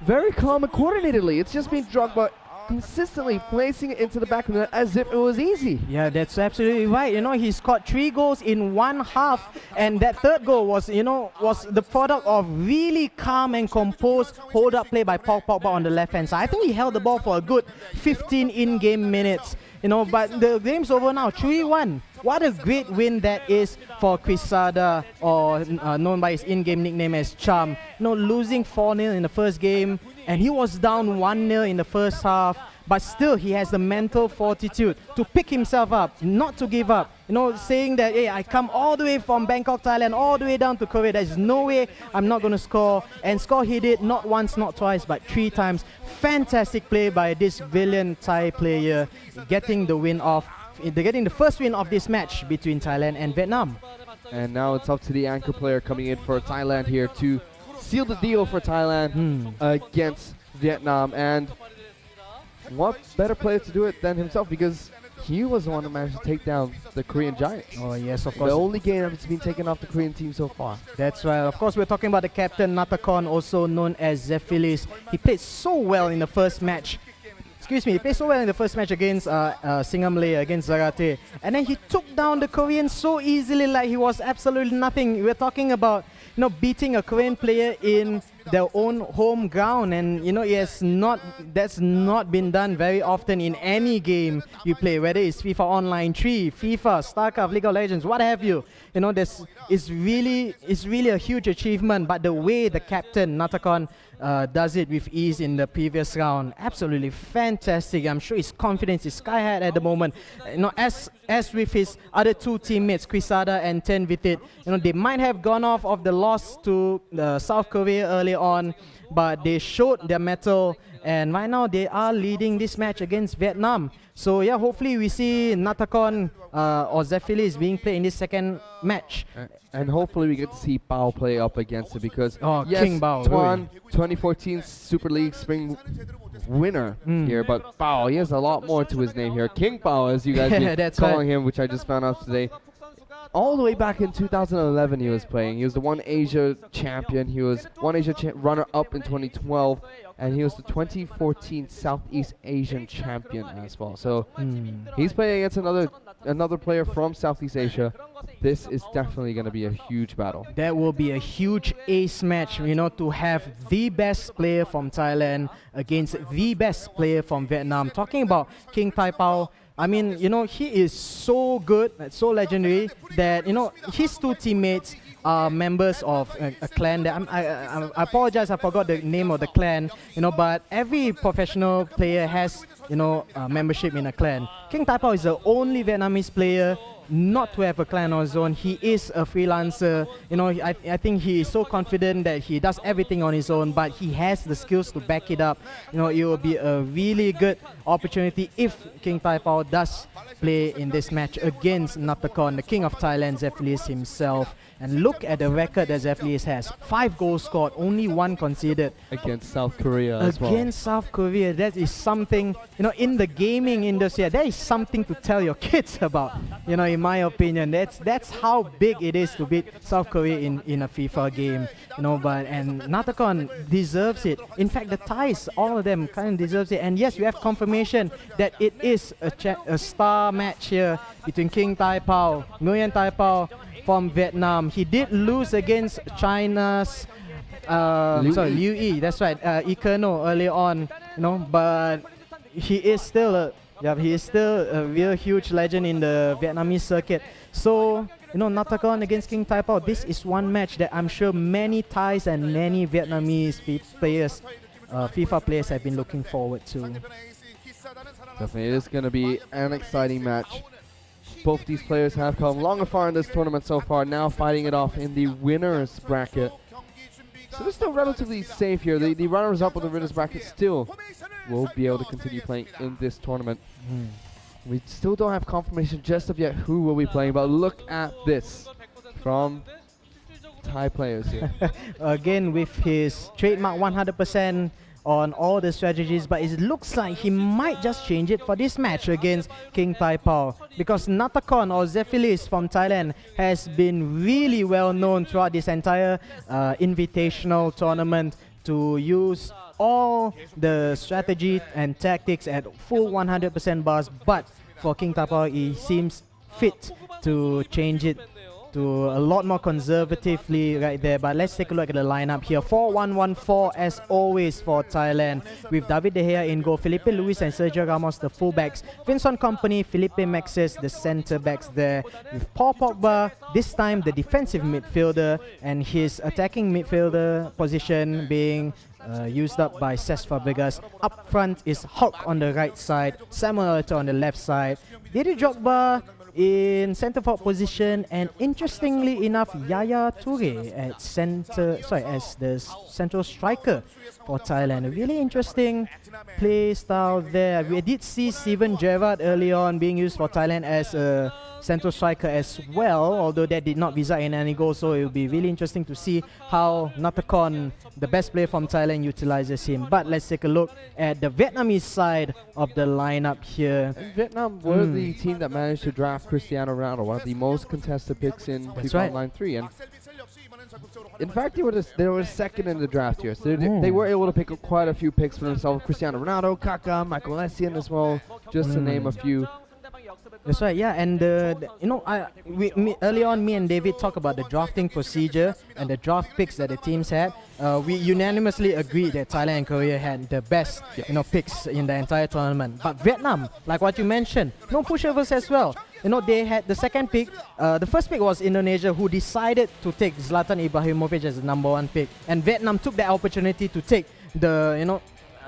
very calm and coordinatedly. It's just been Drogba consistently placing it into the back of the net as if it was easy. Yeah, that's absolutely right. He scored 3 goals in one half, and that third goal was the product of really calm and composed hold-up play by Paul Pogba on the left-hand side. I think he held the ball for a good 15 in-game minutes. But the game's over now, 3-1. What a great win that is for Quesada, or known by his in-game nickname as Charm. Losing 4-0 in the first game, and he was down 1-0 in the first half, but still he has the mental fortitude to pick himself up, not to give up. Saying that, hey, I come all the way from Bangkok, Thailand, all the way down to Korea. There's no way I'm not going to score. And score he did, not once, not twice, but 3 times. Fantastic play by this brilliant Thai player, getting the first win of this match between Thailand and Vietnam. And now it's up to the anchor player coming in for Thailand here to seal the deal for Thailand against Vietnam. And what better player to do it than himself, because he was the one who managed to take down the Korean Giants. Oh yes, of course. The only game that's been taken off the Korean team so far. That's right. Of course, we're talking about the captain, Natakon, also known as Zephylis. He played so well in the first match. He played so well in the first match against SingaMalaya, against Zarate. And then he took down the Koreans so easily, like he was absolutely nothing. We're talking about, beating a Korean player in their own home ground, and that's not been done very often in any game you play, whether it's FIFA Online 3, FIFA, StarCraft, League of Legends, what have you. It's really a huge achievement. But the way the captain Natakon does it with ease in the previous round, absolutely fantastic. I'm sure his confidence is sky high at the moment. As with his other two teammates, Quisada and Tenvitit, they might have gone off of the loss to South Korea early on, but they showed their mettle, and right now they are leading this match against Vietnam. So yeah, hopefully we see Natakon or Zephylis being played in this second match. And hopefully we get to see Bao play up against it, because yes, King Bao, Tuan, 2014 Super League Spring winner here, but Bao, he has a lot more to his name here. King Bao, as you guys been calling him, which I just found out today. All the way back in 2011 he was playing. He was the One Asia champion. He was One Asia runner-up in 2012. And he was the 2014 Southeast Asian champion as well. So he's playing against another player from Southeast Asia. This is definitely going to be a huge battle. That will be a huge ace match, to have the best player from Thailand against the best player from Vietnam. Talking about King Taipao, I mean, he is so good, so legendary that, his two teammates are members of a clan that I apologize, I forgot the name of the clan, but every professional player has, membership in a clan. King Taipao is the only Vietnamese player not to have a clan on his own. He is a freelancer. I think he is so confident that he does everything on his own, but he has the skills to back it up. It will be a really good opportunity if King Taipao does play in this match against Natakon, the king of Thailand, Zephylis himself. And look at the record that Zephylis has. 5 goals scored, only 1 conceded. Against South Korea as well. Against South Korea, that is something, in the gaming industry, that is something to tell your kids about, in my opinion. That's how big it is to beat South Korea in a FIFA game, and Natakon deserves it. In fact, the Thais, all of them kind of deserves it. And yes, we have confirmation that it is a star match here between King Taipao, Nguyen Taipao, from Vietnam. He did lose against China's Liu Yi, that's right, Ekerno early on, but he is still a real huge legend in the Vietnamese circuit. So, Natakon against King Taipao, this is one match that I'm sure many Thais and many Vietnamese players, FIFA players, have been looking forward to. Definitely, it is going to be an exciting match. Both these players have come long and far in this tournament so far, now fighting it off in the winners bracket. So they're still relatively safe here. The runners-up of the winners bracket still will be able to continue playing in this tournament. We still don't have confirmation just of yet who will be playing, but look at this from Thai players here. Again, with his trademark 100% on all the strategies, but it looks like he might just change it for this match against King Taipao, because Natakon or Zephylis from Thailand has been really well known throughout this entire invitational tournament to use all the strategy and tactics at full 100% bars, but for King Taipao he seems fit to change it to a lot more conservatively right there. But let's take a look at the lineup here. 4-1-1-4 as always for Thailand, with David De Gea in goal, Felipe Luis and Sergio Ramos the fullbacks, Vincent Kompany, Felipe Maxis the centre backs there, with Paul Pogba this time the defensive midfielder, and his attacking midfielder position being used up by Cesc Fabregas. Up front is Hulk on the right side, Samuel Eto'o on the left side. Didier Drogba in centre forward position, and interestingly enough, Yaya Toure at as the central striker for Thailand. A really interesting play style there. We did see Steven Gerrard early on being used for Thailand as a central striker as well, although that did not result in any goals, so it will be really interesting to see how Natakon, the best player from Thailand, utilizes him. But let's take a look at the Vietnamese side of the lineup here. And Vietnam were the team that managed to draft Cristiano Ronaldo, one of the most contested picks in FIFA Online 3. And in fact, they were second in the draft here, so they were able to pick up quite a few picks for themselves. Cristiano Ronaldo, Kaká, Michael Essien as well, just to name a few. That's right, yeah, and early on, me and David talked about the drafting procedure and the draft picks that the teams had. We unanimously agreed that Thailand and Korea had the best, picks in the entire tournament. But Vietnam, like what you mentioned, no pushovers as well. They had the second pick. The first pick was Indonesia, who decided to take Zlatan Ibrahimovic as the number 1 pick, and Vietnam took the opportunity to take the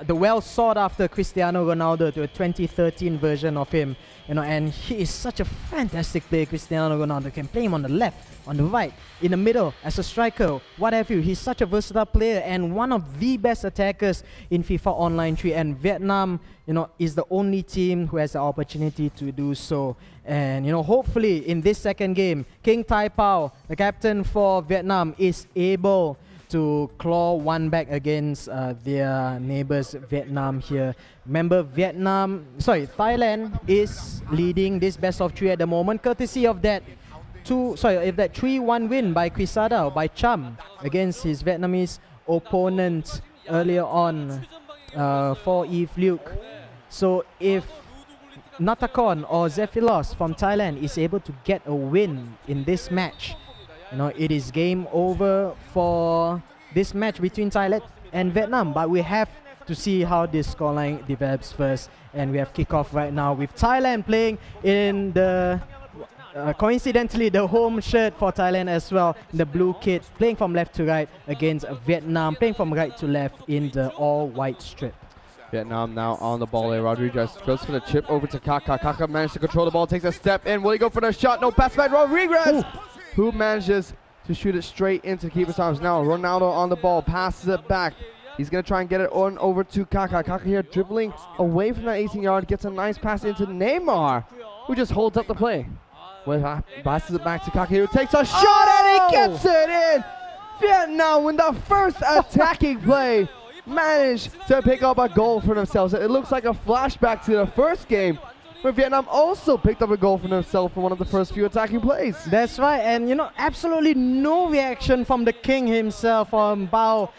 well sought after Cristiano Ronaldo, to a 2013 version of him. And he is such a fantastic player. Cristiano Ronaldo can play him on the left, on the right, in the middle, as a striker, what have you. He's such a versatile player and one of the best attackers in FIFA Online 3. And Vietnam, is the only team who has the opportunity to do so. And hopefully in this second game, King Tai Pao, the captain for Vietnam, is able to claw one back against their neighbors Vietnam here. Remember, Thailand is leading this best of 3 at the moment, courtesy of that 3-1 win by Quesada, or by Cham, against his Vietnamese opponent earlier on for Eve Luke. So if Natakon or Zephylos from Thailand is able to get a win in this match, it is game over for this match between Thailand and Vietnam. But we have to see how this scoreline develops first. And we have kickoff right now with Thailand playing in the, coincidentally, the home shirt for Thailand as well. The blue kit, playing from left to right against Vietnam, playing from right to left in the all-white strip. Vietnam now on the ball there. Rodriguez goes for the chip over to Kaká. Kaká managed to control the ball, takes a step in. Will he go for the shot? No, pass back. Rodriguez, who manages to shoot it straight into the keeper's arms. Now Ronaldo on the ball, passes it back. He's going to try and get it on over to Kaká. Kaká here dribbling away from that 18-yard, gets a nice pass into Neymar, who just holds up the play. Well, passes it back to Kaká, who takes a shot and he gets it in. Vietnam, with the first attacking play, managed to pick up a goal for themselves. It looks like a flashback to the first game, where Vietnam also picked up a goal for themselves for one of the first few attacking plays. That's right, and absolutely no reaction from the king himself, Bao.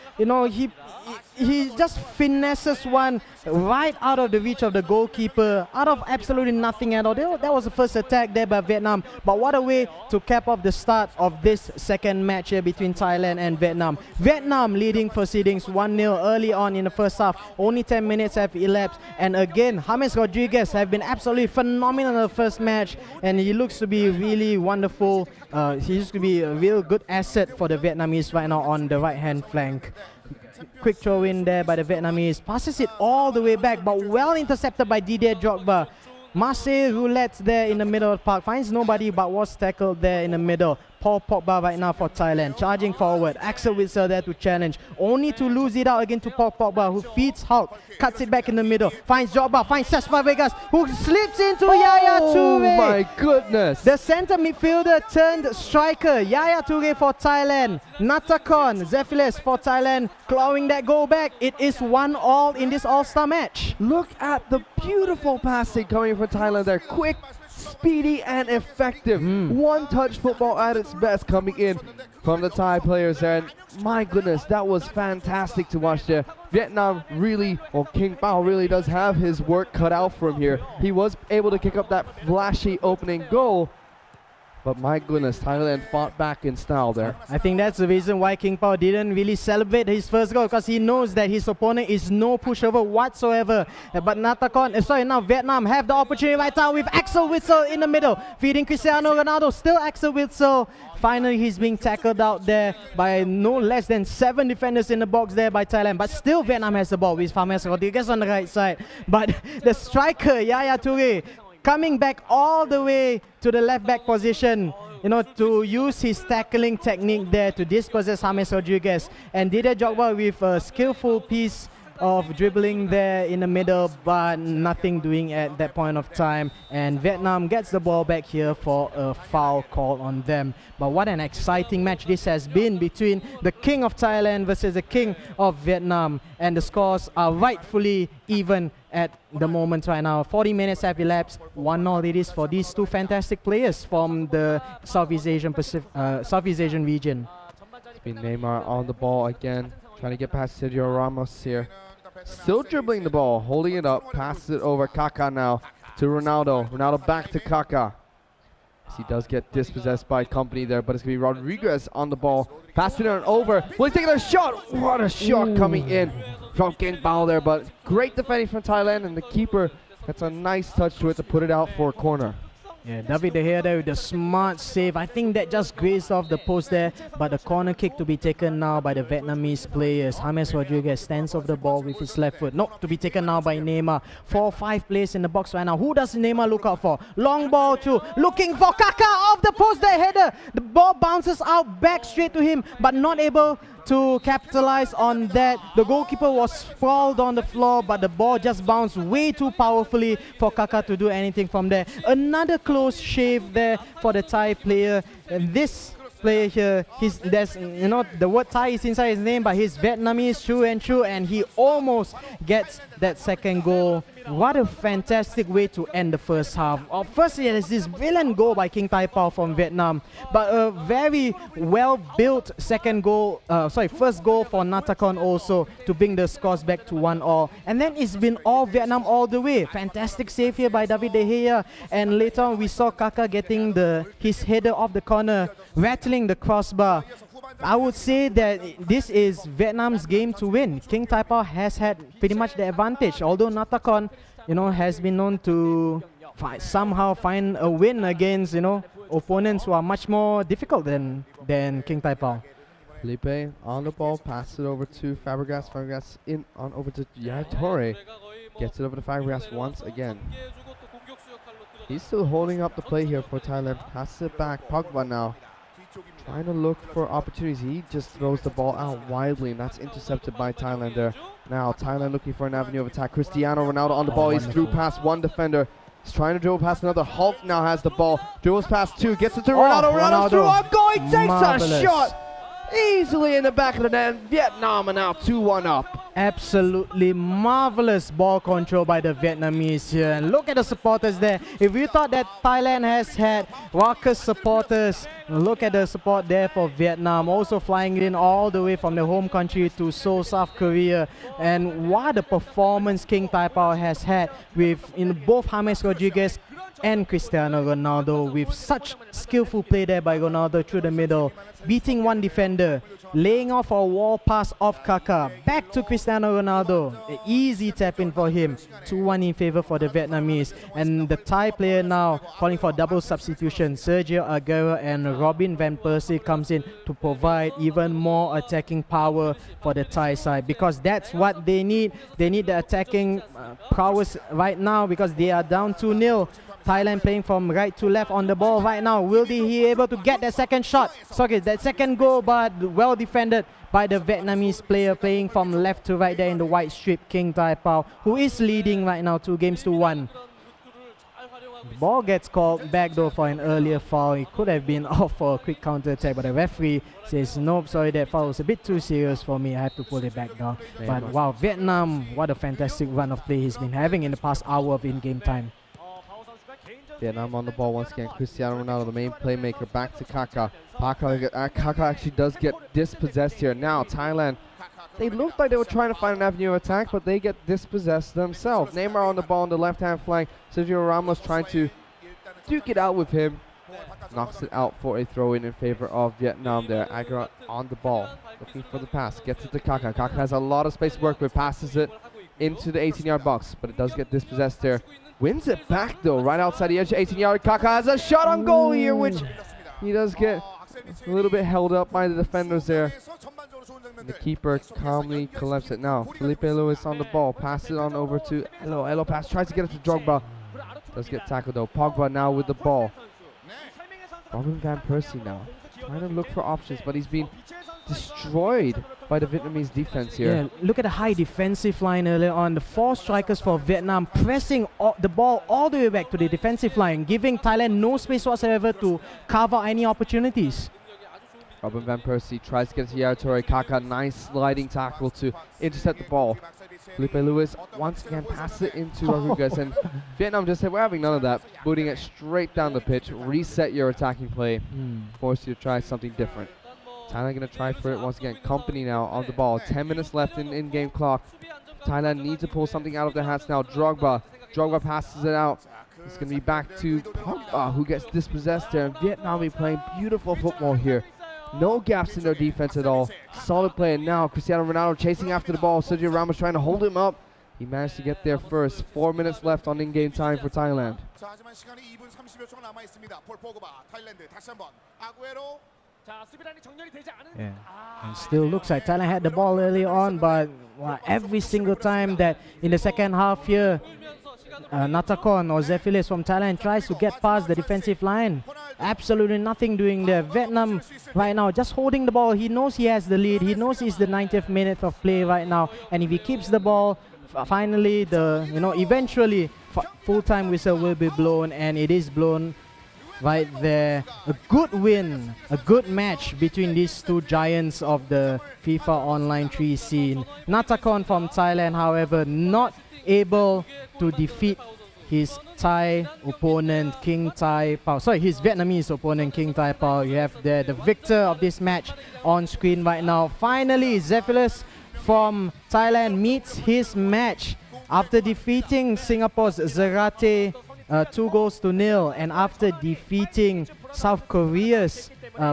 He just finesses one right out of the reach of the goalkeeper, out of absolutely nothing at all. That was the first attack there by Vietnam. But what a way to cap off the start of this second match here between Thailand and Vietnam. Vietnam leading proceedings 1-0 early on in the first half. Only 10 minutes have elapsed. And again, James Rodriguez have been absolutely phenomenal in the first match. And he looks to be really wonderful. He looks to be a real good asset for the Vietnamese right now on the right-hand flank. Quick throw in there by the Vietnamese. Passes it all the way back, but well intercepted by Didier Drogba. Marseille roulette there in the middle of the park. Finds nobody, but was tackled there in the middle. Paul Pogba right now for Thailand. Charging forward. Axel Witsel there to challenge. Only to lose it out again to Paul Pogba, who feeds Hulk. Cuts it back in the middle. Finds Drogba. Finds Cesc Fabregas, who slips into Yaya Toure. Oh my goodness. The center midfielder turned striker. Yaya Toure for Thailand. Natakon Zephylos for Thailand, clawing that goal back. It is 1-1 in this all-star match. Look at the beautiful passing coming from Thailand there. Quick, speedy and effective. One-touch football at its best coming in from the Thai players there. And my goodness, that was fantastic to watch there. Vietnam really, or King Bao really does have his work cut out for him here. He was able to kick up that flashy opening goal. But my goodness, Thailand fought back in style there. I think that's the reason why King Pao didn't really celebrate his first goal, because he knows that his opponent is no pushover whatsoever. But now Vietnam have the opportunity right now with Axel Witsel in the middle, feeding Cristiano Ronaldo. Still Axel Witsel. Finally, he's being tackled out there by no less than 7 defenders in the box there by Thailand. But still Vietnam has the ball with James Rodriguez on the right side. But the striker, Yaya Toure, coming back all the way to the left back position, to use his tackling technique there to dispossess James Rodriguez. And Didier Drogba with a skillful piece of dribbling there in the middle, but nothing doing at that point of time. And Vietnam gets the ball back here for a foul call on them. But what an exciting match this has been between the King of Thailand versus the King of Vietnam. And the scores are rightfully even at the moment right now. 40 minutes have elapsed. 1-0 it is for these two fantastic players from the Southeast Asian region. It's been Neymar on the ball again, trying to get past Sergio Ramos here. Still dribbling the ball, holding it up, passes it over. Kaká now to Ronaldo. Ronaldo back to Kaká. As he does get dispossessed by company there, but it's going to be Rodriguez on the ball. Passing it over. Well, he's taking a shot. What a shot coming in from King Bao there, but great defending from Thailand, and the keeper gets a nice touch to it to put it out for a corner. Yeah, David De Gea there with the smart save. I think that just grazed off the post there, but the corner kick to be taken now by the Vietnamese players. James Rodriguez stands off the ball with his left foot. No, to be taken now by Neymar. 4-5 players in the box right now. Who does Neymar look out for? Long ball through, looking for Kaká off the post there, header. The ball bounces out back straight to him, but not able to capitalize on that. The goalkeeper was sprawled on the floor, but the ball just bounced way too powerfully for Kaká to do anything from there. Another close shave there for the Thai player. And this player here, there's the word Thai is inside his name, but he's Vietnamese true and true, and he almost gets that second goal. What a fantastic way to end the first half. Firstly, there's this brilliant goal by King Tai Pao from Vietnam, but a very well-built first goal for Natakon also to bring the scores back to 1-1. And then it's been all Vietnam all the way. Fantastic save here by David De Gea, and later on we saw Kaká getting his header off the corner, rattling the crossbar. I would say that this is Vietnam's game to win. King Tai Pao has had pretty much the advantage, although Natakon, has been known to somehow find a win against, opponents who are much more difficult than King Tai Pao. Felipe on the ball, passes it over to Fabregas. Fabregas in on over to Torre. Gets it over to Fabregas once again. He's still holding up the play here for Thailand. Passes it back. Pogba now trying to look for opportunities. He just throws the ball out widely, and that's intercepted by Thailand there. Now Thailand looking for an avenue of attack. Cristiano Ronaldo on the ball. He's through past one defender. He's trying to dribble past another. Hulk now has the ball. Dribbles past two. Gets it to Ronaldo. Ronaldo's through on goal. He takes a shot easily in the back of the net. Vietnam are now 2-1 up. Absolutely marvelous ball control by the Vietnamese here. And look at the supporters there. If you thought that Thailand has had raucous supporters, look at the support there for Vietnam. Also flying in all the way from the home country to Seoul, South Korea. And what a performance King Tai Pao has had in both James Rodriguez and Cristiano Ronaldo, with such skillful play there by Ronaldo through the middle, beating one defender, laying off a wall pass off Kaká, back to Cristiano Ronaldo, an easy tap in for him. 2-1 in favor for the Vietnamese. And the Thai player now calling for double substitution. Sergio Aguero and Robin van Persie comes in to provide even more attacking power for the Thai side, because that's what they need. They need the attacking prowess right now, because they are down 2-0. Thailand playing from right to left on the ball right now. Will he be able to get that second shot? Sorry, that second goal, but well defended by the Vietnamese player playing from left to right there in the white strip, King Tai Pao, who is leading right now 2-1. Ball gets called back though for an earlier foul. It could have been off for a quick counter attack, but the referee says, nope, sorry, that foul was a bit too serious for me. I have to pull it back down. But wow, Vietnam, what a fantastic run of play he's been having in the past hour of in-game time. Vietnam on the ball once again. Cristiano Ronaldo, the main playmaker, back to Kaká. Kaká actually does get dispossessed here. Now Thailand, they looked like they were trying to find an avenue of attack, but they get dispossessed themselves. Neymar on the ball on the left-hand flank. Sergio Ramos trying to duke it out with him. Knocks it out for a throw-in in favor of Vietnam there. Aguero on the ball, looking for the pass. Gets it to Kaká. Kaká has a lot of space to work with. Passes it into the 18-yard box, but it does get dispossessed there. Wins it back though, right outside the edge, 18-yard. Kaká has a shot on goal here, which he does get a little bit held up by the defenders there. And the keeper calmly collapses it now. Felipe Luis on the ball, passes it on over to Elo. Elo pass, tries to get it to Drogba. Does get tackled though. Pogba now with the ball. Robin van Persie now trying to look for options, but he's been destroyed by the Vietnamese defense here. Yeah, look at the high defensive line earlier on. The 4 strikers for Vietnam pressing the ball all the way back to the defensive line, giving Thailand no space whatsoever to carve out any opportunities. Robin van Persie tries to get to Yaya Toure. Kaka, nice sliding tackle to intercept the ball. Felipe Lewis once again passes it into Rodriguez, and Vietnam just said, we're having none of that. Booting it straight down the pitch. Reset your attacking play. Force you to try something different. Thailand going to try for it once again. Company now on the ball. 10 minutes left in game clock. Thailand need to pull something out of their hats now. Drogba passes it out. It's going to be back to Pogba, who gets dispossessed there. And Vietnam be playing beautiful football here. No gaps in their defense at all. Solid play. And now Cristiano Ronaldo chasing after the ball. Sergio Ramos trying to hold him up. He managed to get there first. 4 minutes left on in-game time for Thailand. Yeah. And still looks like Thailand had the ball early on, but every single time that in the second half here, Natakon or Zephilis from Thailand tries to get past the defensive line, absolutely nothing doing there. Vietnam right now just holding the ball. He knows he has the lead. He knows it's the 90th minute of play right now, and if he keeps the ball, finally eventually full-time whistle will be blown, and it is blown right there. A good win, a good match between these two giants of the FIFA Online 3 scene. Natakon from Thailand, however, not able to defeat his Thai opponent, King Thai Pao. Sorry, his Vietnamese opponent, King Thai Pao. You have there the victor of this match on screen right now. Finally, Zephylos from Thailand meets his match after defeating Singapore's Zarate 2-0, and after defeating South Korea's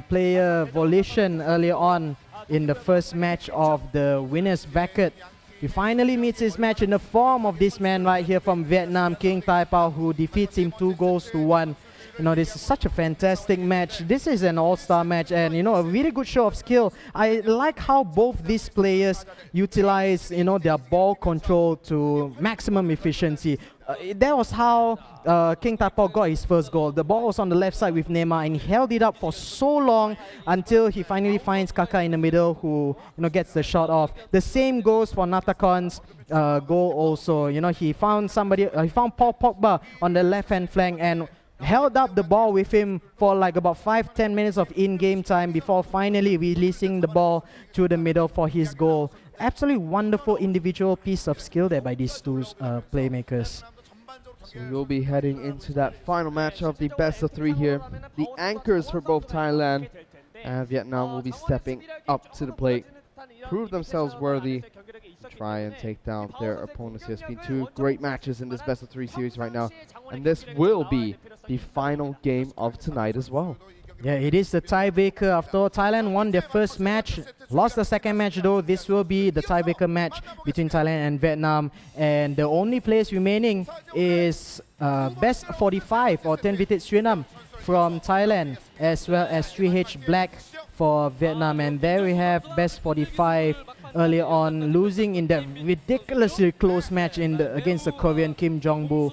player Volition earlier on in the first match of the winners bracket. He finally meets his match in the form of this man right here from Vietnam, King Thai Pao, who defeats him 2-1. This is such a fantastic match. This is an all-star match, and a really good show of skill. I like how both these players utilize their ball control to maximum efficiency. That was how King Thai Pao got his first goal. The ball was on the left side with Neymar, and he held it up for so long until he finally finds Kaka in the middle, who gets the shot off. The same goes for Natakon's goal also. He found Paul Pogba on the left-hand flank and held up the ball with him for like about 5-10 minutes of in-game time before finally releasing the ball to the middle for his goal. Absolutely wonderful individual piece of skill there by these two playmakers. So we'll be heading into that final match of the best of 3 here. The anchors for both Thailand and Vietnam will be stepping up to the plate, prove themselves worthy, try and take down their opponents here. It's been 2 great matches in this best of 3 series right now, and this will be the final game of tonight as well. Yeah, it is the tiebreaker. After all, Thailand won their first match, lost the second match though. This will be the tiebreaker match between Thailand and Vietnam, and the only place remaining is best 45 or 10 Vitit Suriname from Thailand, as well as 3H Black for Vietnam. And there we have best 45 earlier on, losing in that ridiculously close match against the Korean Kim Jong-bu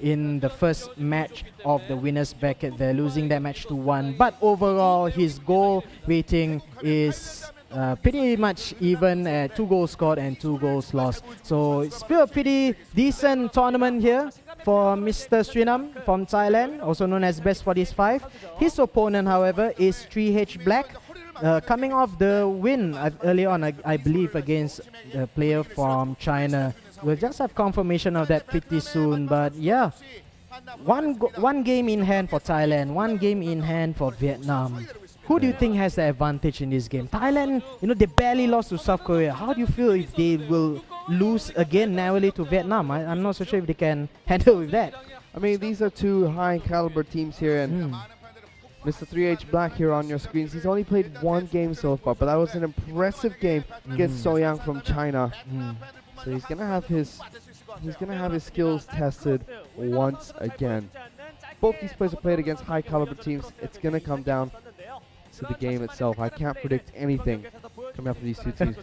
in the first match of the winners bracket. They're losing that match 2-1, but overall his goal rating is pretty much even at 2 goals scored and 2 goals lost. So it's still a pretty decent tournament here for Mr. Suriname from Thailand, also known as best 45. His opponent, however, is 3H Black, coming off the win earlier on, I believe, against the player from China. We'll just have confirmation of that pretty soon, but yeah, one game in hand for Thailand, 1 game in hand for Vietnam. Who do you think has the advantage in this game? Thailand, they barely lost to South Korea. How do you feel if they will lose again narrowly to Vietnam? I'm not so sure if they can handle with that. I mean, these are 2 high caliber teams here, and Mr. 3H Black here on your screens. He's only played 1 game so far, but that was an impressive game against So Yang from China. So he's gonna have his skills tested once again. Both these players have played against high caliber teams. It's gonna come down to the game itself. I can't predict anything coming up from these two teams.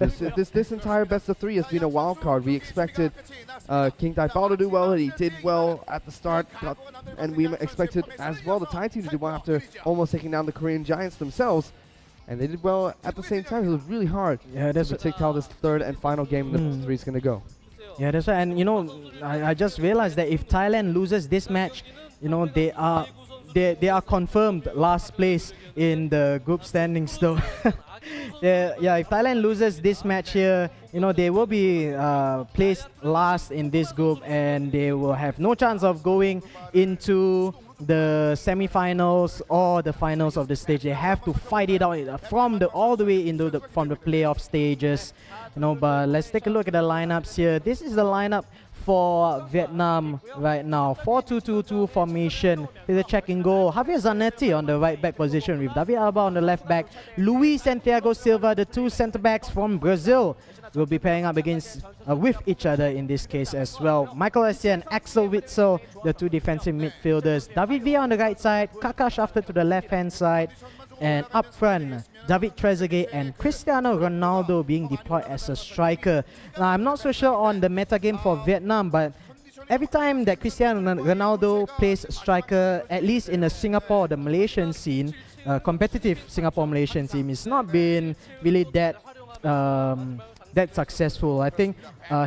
This entire best of 3 has been a wild card. We expected King Daibao to do well, and he did well at the start, and we expected as well the Thai team to do well after almost taking down the Korean Giants themselves. And they did well at the same time. It was really hard to predict how this third and final game in the best of 3 is going to go. Yeah, that's right. And you know, I just realized that if Thailand loses this match, you know, they are confirmed last place in the group standings though. Yeah, if Thailand loses this match here, you know, they will be placed last in this group, and they will have no chance of going into the semi-finals or the finals of the stage. They have to fight it out from all the way into from the playoff stages, you know. But let's take a look at the lineups here. This is the lineup for Vietnam right now. 4-2-2-2 formation with a checking goal. Javier Zanetti on the right back position with David Alba on the left back. Luis and Thiago Silva, the two centre backs from Brazil, will be pairing up against with each other in this case as well. Michael Essien and Axel Witsel, the two defensive midfielders. David Villa on the right side, Kaká shafted to the left hand side, and up front, David Trezeguet and Cristiano Ronaldo being deployed as a striker. Now, I'm not so sure on the meta game for Vietnam, but every time that Cristiano Ronaldo plays striker, at least in the Singapore, the Malaysian scene, competitive Singapore-Malaysian team, it's not been really that successful. I think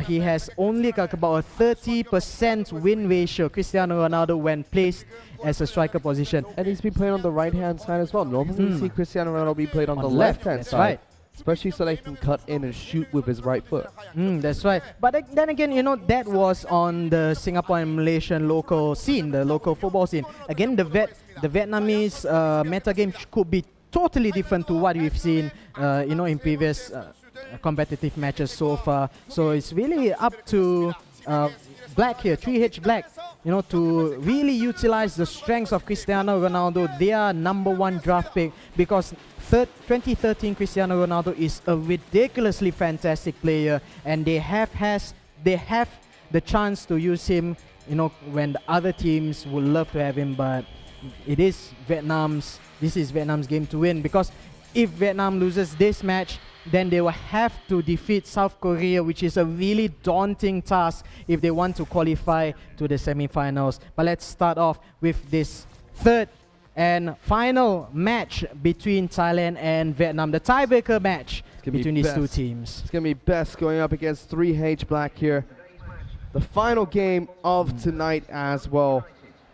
he has only got about a 30% win ratio, Cristiano Ronaldo, when placed as a striker position. And he's been playing on the right-hand side as well. Normally you see Cristiano Ronaldo be played on the left-hand side. Right. Especially so they can cut in and shoot with his right foot. That's right. But then again, you know, that was on the Singapore and Malaysian local scene, the local football scene. Again, the Vietnamese meta game could be totally different to what we've seen, you know, in previous competitive matches so far. So it's really up to Black here, 3H Black, you know, to really utilize the strengths of Cristiano Ronaldo, their #1 draft pick, because 2013 Cristiano Ronaldo is a ridiculously fantastic player, and they have the chance to use him, you know, when the other teams would love to have him. But this is Vietnam's game to win, because if Vietnam loses this match, then they will have to defeat South Korea, which is a really daunting task if they want to qualify to the semi-finals. But let's start off with this third and final match between Thailand and Vietnam, the tiebreaker match between these two teams. It's going to be Best going up against 3H Black here. The final game of tonight as well.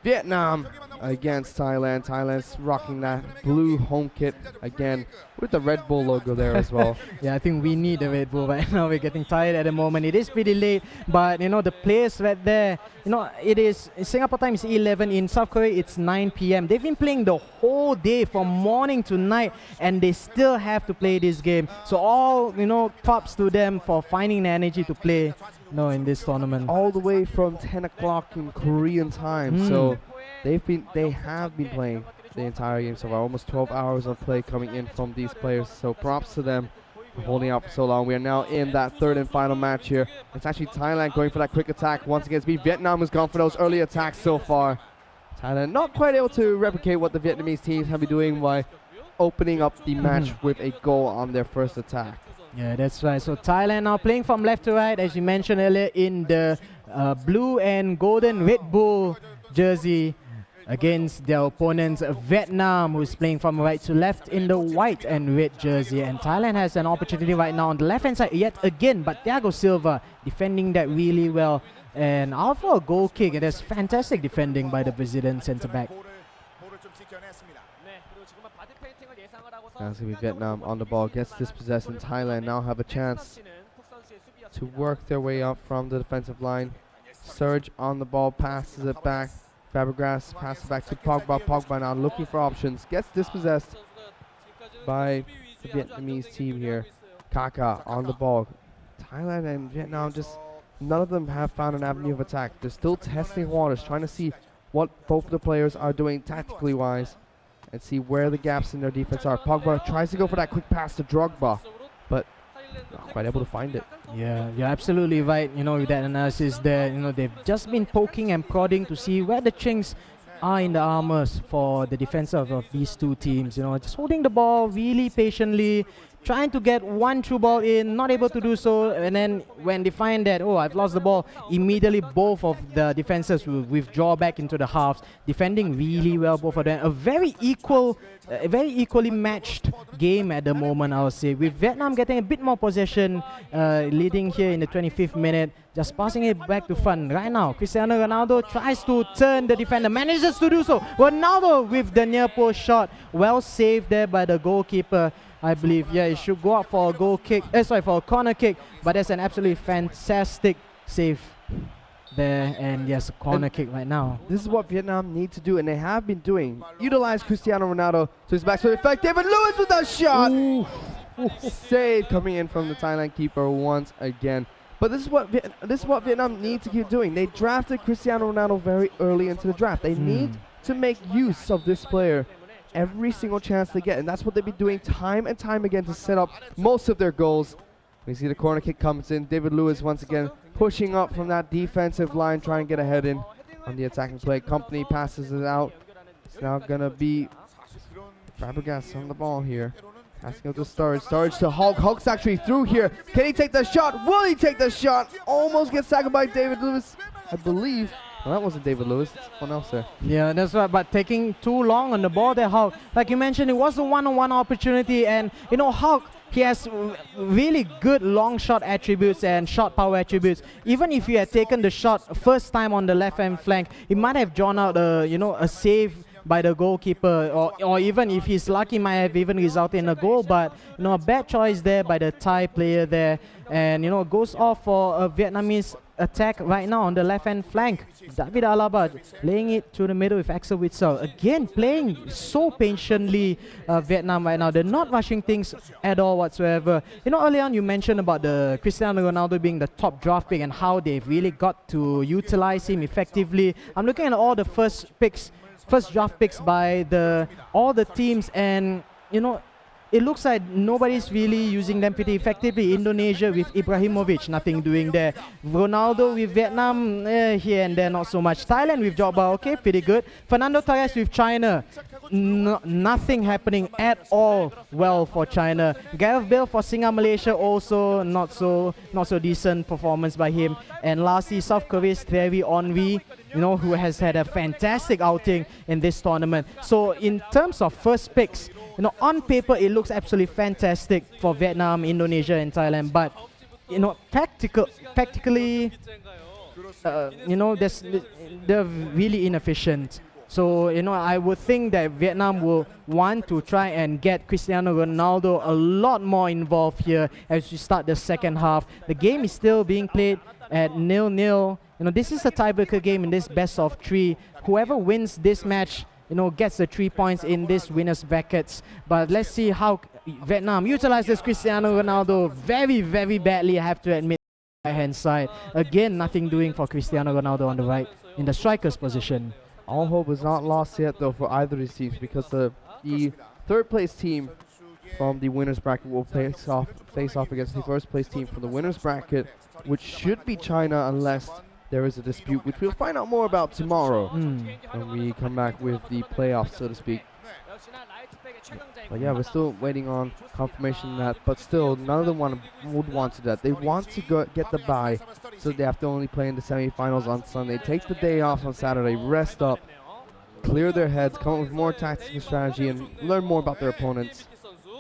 Vietnam against Thailand. Thailand's rocking that blue home kit again with the Red Bull logo there as well. Yeah, I think we need a Red Bull right now. We're getting tired at the moment. It is pretty late, but you know, the players right there, you know, it is in Singapore time, it's 11. In South Korea, it's 9 p.m. They've been playing the whole day from morning to night, and they still have to play this game. So all, you know, props to them for finding the energy to play, you know, in this tournament. All the way from 10 o'clock in Korean time. So they have been playing the entire game so far. Almost 12 hours of play coming in from these players. So props to them for holding out for so long. We are now in that third and final match here. It's actually Thailand going for that quick attack once again. Vietnam has gone for those early attacks so far. Thailand not quite able to replicate what the Vietnamese teams have been doing by opening up the match with a goal on their first attack. Yeah, that's right. So Thailand now playing from left to right, as you mentioned earlier, in the blue and golden Red Bull jersey, against their opponents Vietnam, who's playing from right to left in the white and red jersey. And Thailand has an opportunity right now on the left hand side yet again, but Thiago Silva defending that really well, and out for a goal kick. It is fantastic defending by the Brazilian centre back. As we Vietnam on the ball, gets dispossessed, and Thailand now have a chance to work their way up from the defensive line. Surge on the ball, passes it back. Fabregas passes back to Pogba. Pogba now looking for options. Gets dispossessed by the Vietnamese team here. Kaká on the ball. Thailand and Vietnam, just none of them have found an avenue of attack. They're still testing waters, trying to see what both of the players are doing tactically wise and see where the gaps in their defense are. Pogba tries to go for that quick pass to Drogba, but not quite able to find it. Yeah, you're absolutely right. You know, with that analysis there, you know, they've just been poking and prodding to see where the chinks are in the armors for the defense of these two teams. You know, just holding the ball really patiently, trying to get one through ball in, not able to do so, and then when they find that, oh, I've lost the ball, immediately both of the defenses will withdraw back into the halves, defending really well, both of them. A very equally matched game at the moment, I would say, with Vietnam getting a bit more possession, leading here in the 25th minute, just passing it back to front. Right now, Cristiano Ronaldo tries to turn the defender, manages to do so. Ronaldo with the near post shot, well saved there by the goalkeeper, I believe. Yeah, it should go up for a goal kick, for a corner kick, but that's an absolutely fantastic save there, and yes, a corner kick right now. This is what Vietnam need to do, and they have been doing. Utilize Cristiano Ronaldo to his backspin effect. David Lewis with a shot! Save coming in from the Thailand keeper once again. But this is what Vietnam need to keep doing. They drafted Cristiano Ronaldo very early into the draft. They need to make use of this player every single chance they get, and that's what they've been doing time and time again to set up most of their goals. We see the corner kick comes in. David Lewis once again pushing up from that defensive line, trying to get a head in on the attacking play. Company passes it out. It's now gonna be Fabregas on the ball here. Asking out to Sturridge. Sturridge to Hulk. Hulk's actually through here. Can he take the shot? Will he take the shot? Almost gets tackled by David Lewis, I believe. Well, that wasn't David Lewis. It's someone else there. Yeah, that's right. But taking too long on the ball there, Hulk. Like you mentioned, it was a one-on-one opportunity. And, you know, Hulk, he has really good long shot attributes and shot power attributes. Even if he had taken the shot first time on the left-hand flank, he might have drawn out a save by the goalkeeper, or even if he's lucky, might have even resulted in a goal. But a bad choice there by the Thai player there, and goes off for a Vietnamese attack right now on the left-hand flank. David Alaba laying it to the middle with Axel Witsel. Again, playing so patiently, Vietnam right now. They're not rushing things at all whatsoever. Early on you mentioned about the Cristiano Ronaldo being the top draft pick and how they've really got to utilize him effectively. I'm looking at all the first draft picks by all the teams, and it looks like nobody's really using them pretty effectively. Indonesia with Ibrahimovic, nothing doing there. Ronaldo with Vietnam, here and there, not so much. Thailand with Jogba, okay, pretty good. Fernando Torres with China, nothing happening at all well for China. Gareth Bale for SingaMalaya, also not so decent performance by him. And lastly, South Korea's Thierry Henry, who has had a fantastic outing in this tournament. So in terms of first picks, on paper it looks absolutely fantastic for Vietnam, Indonesia and Thailand, but practically they're really inefficient. So I would think that Vietnam will want to try and get Cristiano Ronaldo a lot more involved here as we start the second half. The game is still being played at 0-0. This is a tiebreaker game in this best of 3. Whoever wins this match gets the 3 points in this winners brackets. But let's see how Vietnam utilizes Cristiano Ronaldo very, very badly, I have to admit. Right hand side. Again, nothing doing for Cristiano Ronaldo on the right in the striker's position. All hope is not lost yet though for either of these teams, because the third place team from the winners bracket will face off against the first place team from the winners bracket, which should be China unless there is a dispute, which we'll find out more about tomorrow when we come back with the playoffs, so to speak. But yeah, we're still waiting on confirmation of that, but still none of them would want to that. They want to get the bye, so they have to only play in the semifinals on Sunday. Take the day off on Saturday, rest up, clear their heads, come up with more tactical strategy, and learn more about their opponents.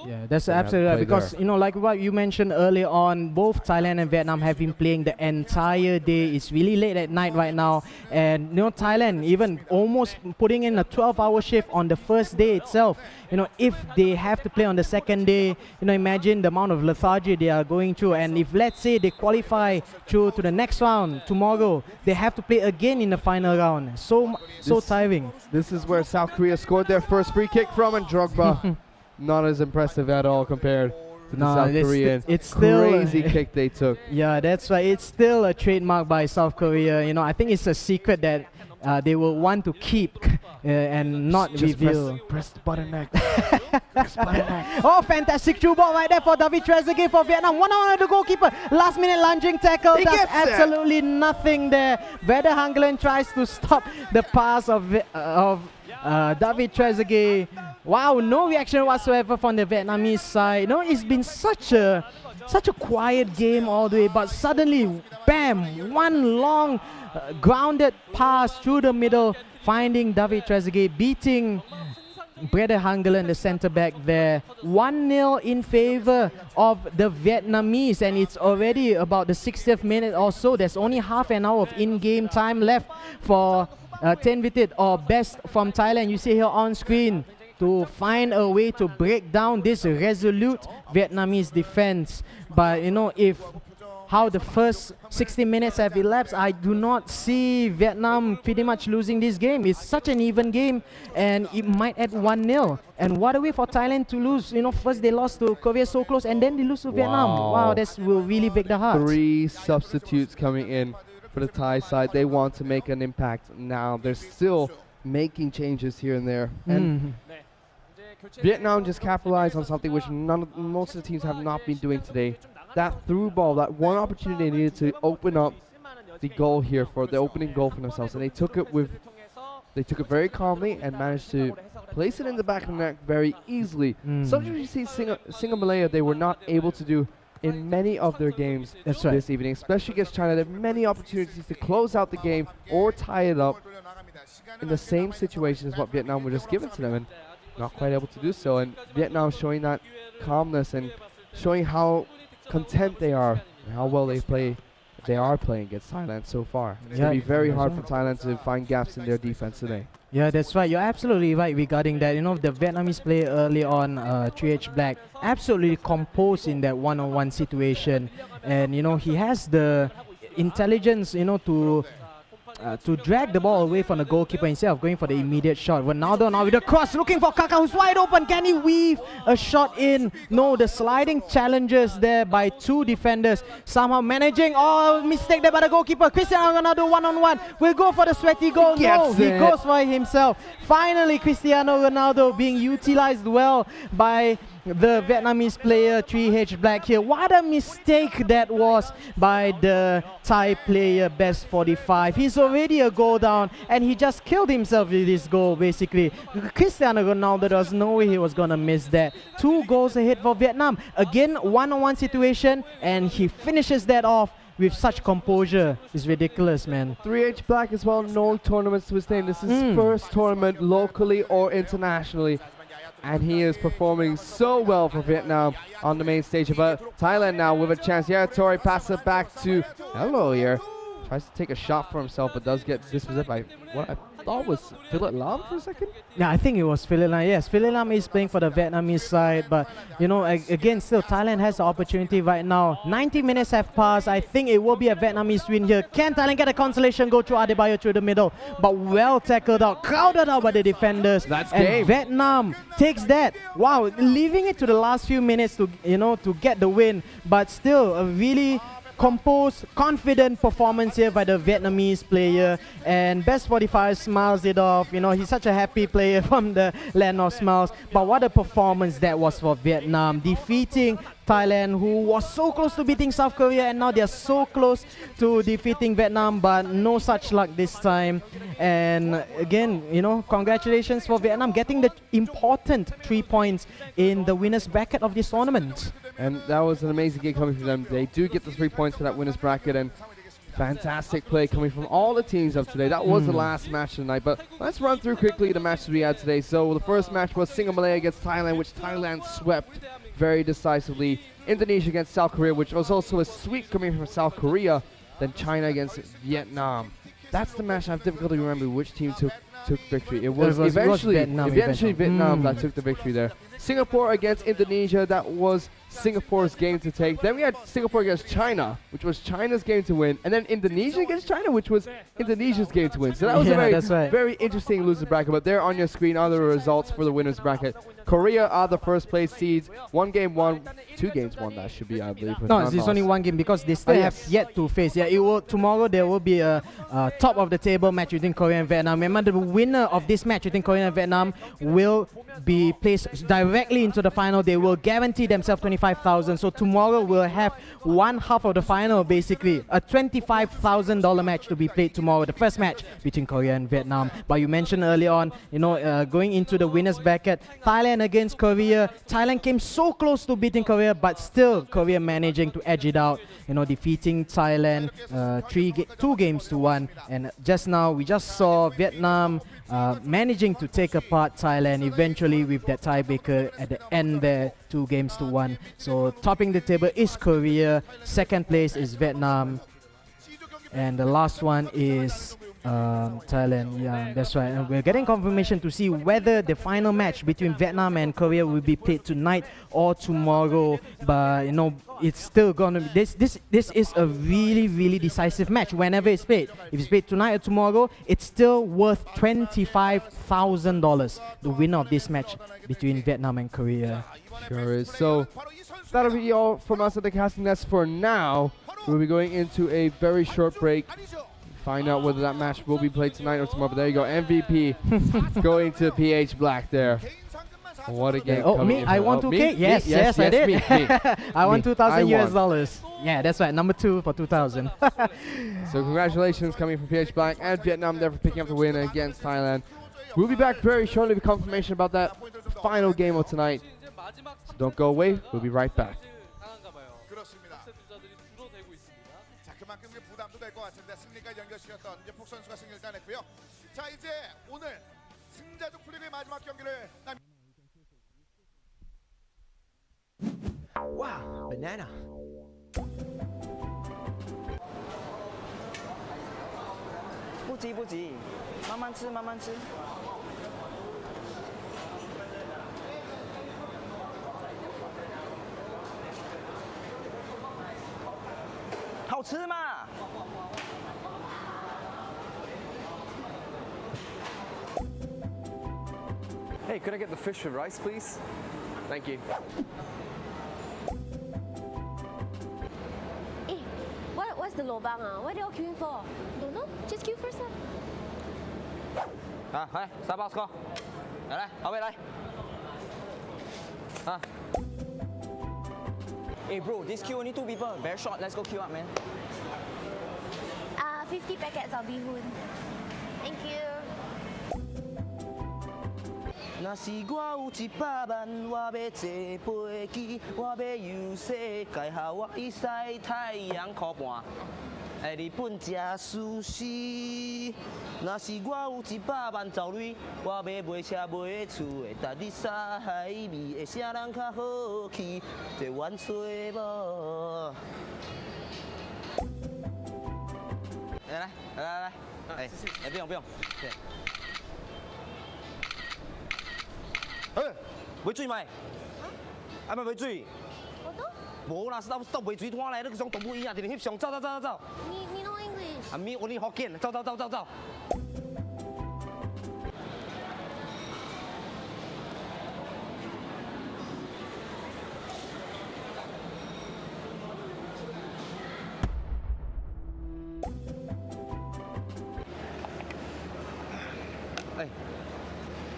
Yeah, that's absolutely right, because like what you mentioned earlier on, both Thailand and Vietnam have been playing the entire day. It's really late at night right now, and Thailand even almost putting in a 12-hour shift on the first day itself. If they have to play on the second day, imagine the amount of lethargy they are going through. And if let's say they qualify through to the next round tomorrow, they have to play again in the final round. So tiring. This is where South Korea scored their first free kick from, and Drogba not as impressive at all compared to the South Korean it's still crazy kick they took. Yeah, that's right. It's still a trademark by South Korea. I think it's a secret that they will want to keep and not reveal. Press the button next. Oh, fantastic through ball right there for David Trezeguet for Vietnam. 1-on-1 the goalkeeper. Last minute lunging tackle. Does absolutely nothing there. Werder Hangelen tries to stop the pass of David Trezeguet. Wow, no reaction whatsoever from the Vietnamese side. No, it's been such a quiet game all the way, but suddenly, bam, one long grounded pass through the middle, finding David Trezeguet, beating Brede Hangelen, the centre back there. 1-0 in favor of the Vietnamese, and it's already about the 60th minute or so. There's only half an hour of in-game time left for Ten Vitit, or Best from Thailand. You see here on screen, to find a way to break down this resolute Vietnamese defense. But you know, if how the first 60 minutes have elapsed, I do not see Vietnam pretty much losing this game. It's such an even game, and it might add 1-0. And what a way for Thailand to lose. You know, first they lost to Korea so close, and then they lose to Vietnam. Wow, this will really break the heart. 3 substitutes coming in for the Thai side. They want to make an impact now. They're still making changes here and there. And Vietnam just capitalized on something which most of the teams have not been doing today. That through ball, that one opportunity they needed to open up the goal here, for the opening goal for themselves, and they took it very calmly and managed to place it in the back of the net very easily. Something you see SingaMalaya they were not able to do in many of their games this evening, especially against China. They have many opportunities to close out the game or tie it up in the same situation as what Vietnam were just given to them, and not quite able to do so. And Vietnam showing that calmness and showing how content they are and how well they are playing against Thailand so far. It's going to be very hard for Thailand to find gaps in their defense today. Yeah, that's right. You're absolutely right regarding that. You know, the Vietnamese player early on, 3H Black, absolutely composed in that one-on-one situation. And, you know, he has the intelligence, you know, to drag the ball away from the goalkeeper instead of going for the immediate shot. Ronaldo now with a cross, looking for Kaká, who's wide open. Can he weave a shot in? No, the sliding challenges there by 2 defenders. Somehow managing. Oh, mistake there by the goalkeeper. Cristiano Ronaldo one-on-one. Will go for the sweaty goal. No, he goes for it himself. Finally, Cristiano Ronaldo being utilized well by the Vietnamese player 3H Black here. What a mistake that was by the Thai player Best 45. He's already a goal down, and he just killed himself with this goal basically. Cristiano Ronaldo, there was no way he was gonna miss that. 2 goals ahead for Vietnam. Again, one-on-one situation, and he finishes that off with such composure. It's ridiculous, man. 3H Black as well, no tournaments to his name. This is his first tournament locally or internationally, and he is performing so well for Vietnam on the main stage. But Thailand now with a chance. Yeah, Torre passes it back to Hello here. Tries to take a shot for himself, but does get dispossessed by what I thought was Philip Lam for a second. Yeah, I think it was Philip Lam. Yes, Philip Lam is playing for the Vietnamese side, but you know, again, still Thailand has the opportunity right now. 90 minutes have passed. I think it will be a Vietnamese win here. Can Thailand get a consolation goal through Adebayo through the middle? But well tackled out, crowded out by the defenders. That's and game. Vietnam takes that. Wow, leaving it to the last few minutes to to get the win, but still a really composed, confident performance here by the Vietnamese player, and Best 45 smiles it off. You know, he's such a happy player from the land of smiles. But what a performance that was for Vietnam, defeating Thailand, who was so close to beating South Korea, and now they're so close to defeating Vietnam, but no such luck this time. And again, you know, congratulations for Vietnam getting the important 3 points in the winners bracket of this tournament. And that was an amazing game coming from them. They do get the 3 points for that winners bracket, and fantastic play coming from all the teams of today. That was the last match of the night, but let's run through quickly the matches we had today. So the first match was SingaMalaya against Thailand, which Thailand swept very decisively. Indonesia against South Korea, which was also a sweep coming from South Korea. Then China against Vietnam. That's the match I have difficulty remembering which team took victory. It was eventually Vietnam that took the victory there. Singapore against Indonesia, that was Singapore's game to take. Then we had Singapore against China, which was China's game to win. And then Indonesia against China, which was Indonesia's game to win. So that was a very interesting loser bracket. But there on your screen are the results for the winners bracket. Korea are the first place seeds. 1 game won, 2 games won, that should be, I believe. No, it's only 1 game because they still have yet to face. Yeah, it will tomorrow there will be a top of the table match between Korea and Vietnam. Remember, the winner of this match between Korea and Vietnam will be placed directly into the final. They will guarantee themselves 25,000. So tomorrow we'll have one half of the final, basically a $25,000 match to be played tomorrow. The first match between Korea and Vietnam. But you mentioned earlier on, going into the winners bracket, Thailand against Korea. Thailand came so close to beating Korea, but still Korea managing to edge it out. Defeating Thailand 2-1. And just now we just saw Vietnam managing to take apart Thailand eventually with that tiebreaker at the end there, 2-1. So topping the table is Korea, second place is Vietnam, and the last one is Thailand. Yeah, that's right. And we're getting confirmation to see whether the final match between Vietnam and Korea will be played tonight or tomorrow. But it's still gonna be this is a really decisive match whenever it's played. If it's played tonight or tomorrow, it's still worth $25,000. The winner of this match between Vietnam and Korea. Sure is. So that'll be all from us at the casting desk for now. We'll be going into a very short break. Find out whether that match will be played tonight or tomorrow. But there you go, MVP going to PH Black there. What a game! Oh, me? I won 2K. Yes, I did. Me. I won 2,000 US dollars. Yeah, that's right. Number 2 for 2,000. So congratulations coming from PH Black and Vietnam there for picking up the win against Thailand. We'll be back very shortly with confirmation about that final game of tonight. So don't go away. We'll be right back. 그만큼 부담도 될 것 같은데 승리까지 연결시켰던 폭 선수가 승리를 따냈고요. 자, 이제 오늘 승자조 플레이의 마지막 경기를 Wow, banana.不急，慢慢吃。好吃嘛？ Hey, could I get the fish with rice, please? Thank you. What's the lobang? What are they all queuing for? Don't know. Just queue first. 来，Starbucks go。来，好位来。Hey bro, this queue only 2 people. Very short. Let's go queue up, man. 50 packets of bihun. Thank you. 若是我有100万，我要坐飞机，我要游世界，下我去晒太阳靠半。日本吃寿司。若是我有100万走鐳，我要买车买厝，会搭你沙海味，会啥人较好去？坐阮找无。来，不用，对。买水咪？咪买水？无啦，stop 买水摊咧，你像动物一样，直直翕相，走。Me no English. Me only Hokkien，走。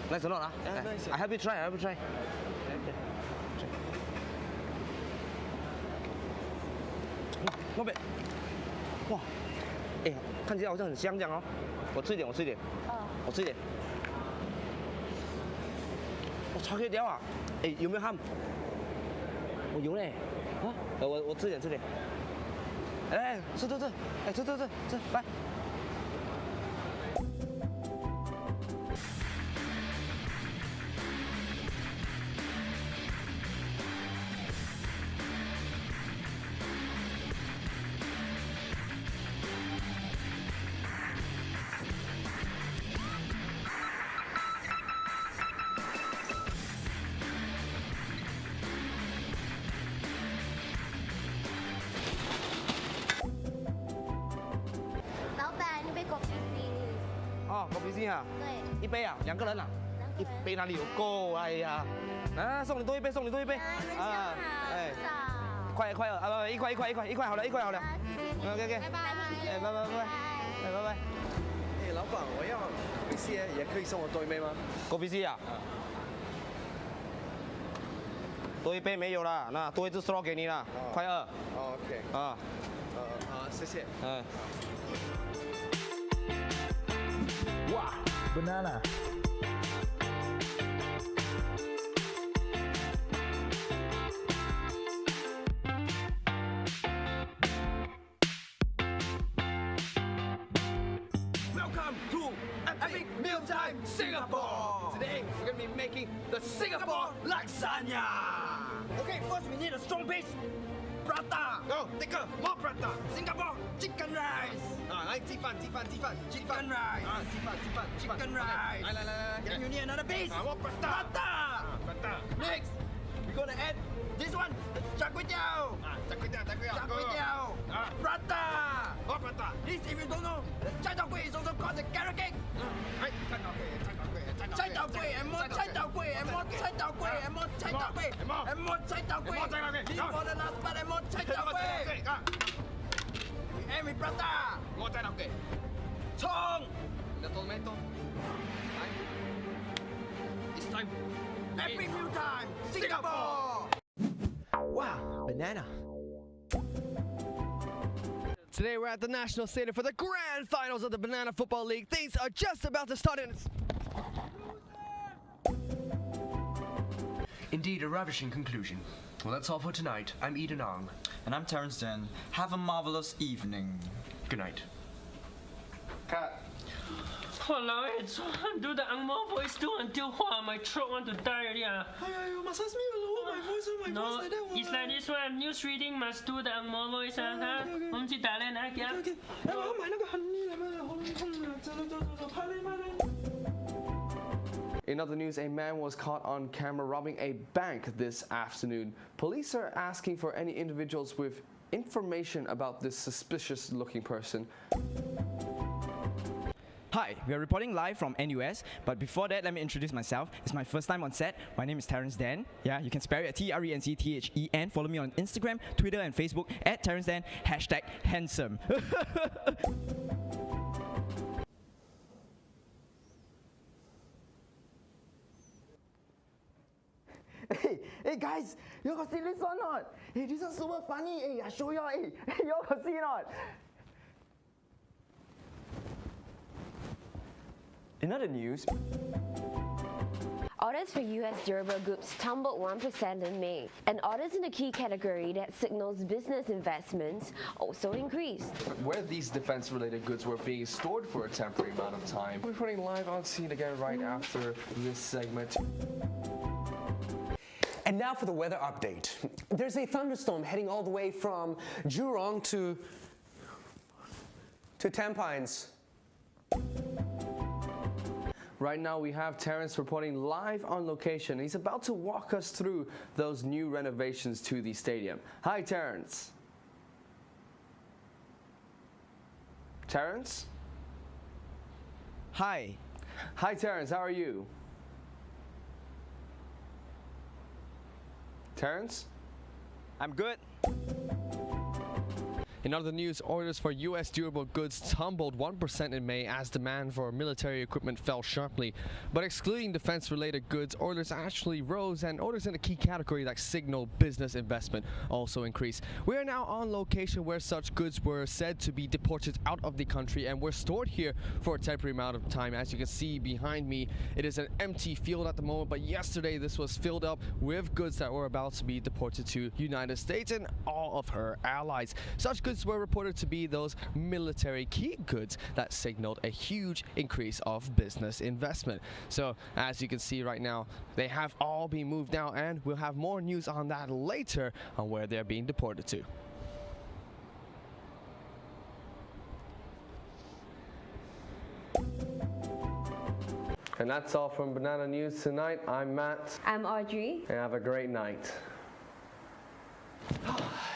Nice or not? Yeah, nice. I help you try. Okay. 那边，哇，看起来好像很香这样哦。我吃一点。我吃一点。我超可以掉啊！有没有 ham？ 我有嘞。我吃点。吃，来。对，1杯啊，2个人啊，1杯哪里有够？哎呀，送你多一杯。快1块好了。OK，拜拜。拜拜。老板，我要 PC 咧，也可以送我多一杯吗？狗脾气啊！多一杯没有了，那多一只 straw 给你了，快喝。哦 OK。啊。谢谢。嗯。哇 banana Welcome to Epic Mealtime Singapore. Today we're gonna be making the Singapore lasagna. Okay, first we need a strong base. Prata. Go, take more prata. Singapore chicken rice. 来鸡饭 chicken rice. 鸡饭 chicken rice. 来 Then you need another base. More prata. Next, we're gonna add this one. Char kway teow. Char kway teow. Prata. More prata. This, if you don't know, chai tow kway is also called the carrot cake. Chai tow kway and more chai tow kway and more chai tow kway and more chai tow kway and more chai tow kway. Leave for the last part and more chai tow kway. And with prata. More chai tow kway. Chong. The tomato. It's time. Epic meal time, Singapore. Wow, banana. Today we're at the National Stadium for the grand finals of the Banana Football League. Things are just about to start and Indeed, a ravishing conclusion. Well, that's all for tonight. I'm Eden Ong. And I'm Terrence Den. Have a marvelous evening. Good night. Cut. Hello, it's do the angmo voice too until my throat want to die already. You must ask me to lower my voice and my No, voice like that. it's like this one. News reading must do the angmo voice. 我们去打练啊，Okay. 我买那个很腻的，喉咙痛啊，走，拍嘞。In other news, a man was caught on camera robbing a bank this afternoon. Police are asking for any individuals with information about this suspicious-looking person. Hi, we are reporting live from NUS, but before that, let me introduce myself. It's my first time on set. My name is Terrence Dan. Yeah, you can spell it at TRENCTHEN. Follow me on Instagram, Twitter, and Facebook at Terrence Dan, #handsome. Hey guys, you all see this or not? Hey, this is super funny. Hey, I show you all. Hey, you all see it not? In other news, Orders for U.S. durable goods tumbled 1% in May, and orders in the key category that signals business investments also increased. Where these defense-related goods were being stored for a temporary amount of time. We're putting live on scene again right after this segment. And now for the weather update. There's a thunderstorm heading all the way from Jurong to Tampines. Right now we have Terrence reporting live on location. He's about to walk us through those new renovations to the stadium. Hi, Terrence. Terrence? Hi. Hi, Terrence. How are you? Terrence? I'm good. In other news, orders for U.S. durable goods tumbled 1% in May as demand for military equipment fell sharply. But excluding defense-related goods, orders actually rose, and orders in a key category like signal business investment also increased. We are now on location where such goods were said to be deported out of the country and were stored here for a temporary amount of time. As you can see behind me, it is an empty field at the moment, but yesterday this was filled up with goods that were about to be deported to United States and all of her allies. Such goods were reported to be those military key goods that signaled a huge increase of business investment. So as you can see right now, they have all been moved out, and we'll have more news on that later on where they're being deported to. And that's all from Banana News tonight. I'm Matt. I'm Audrey. And have a great night.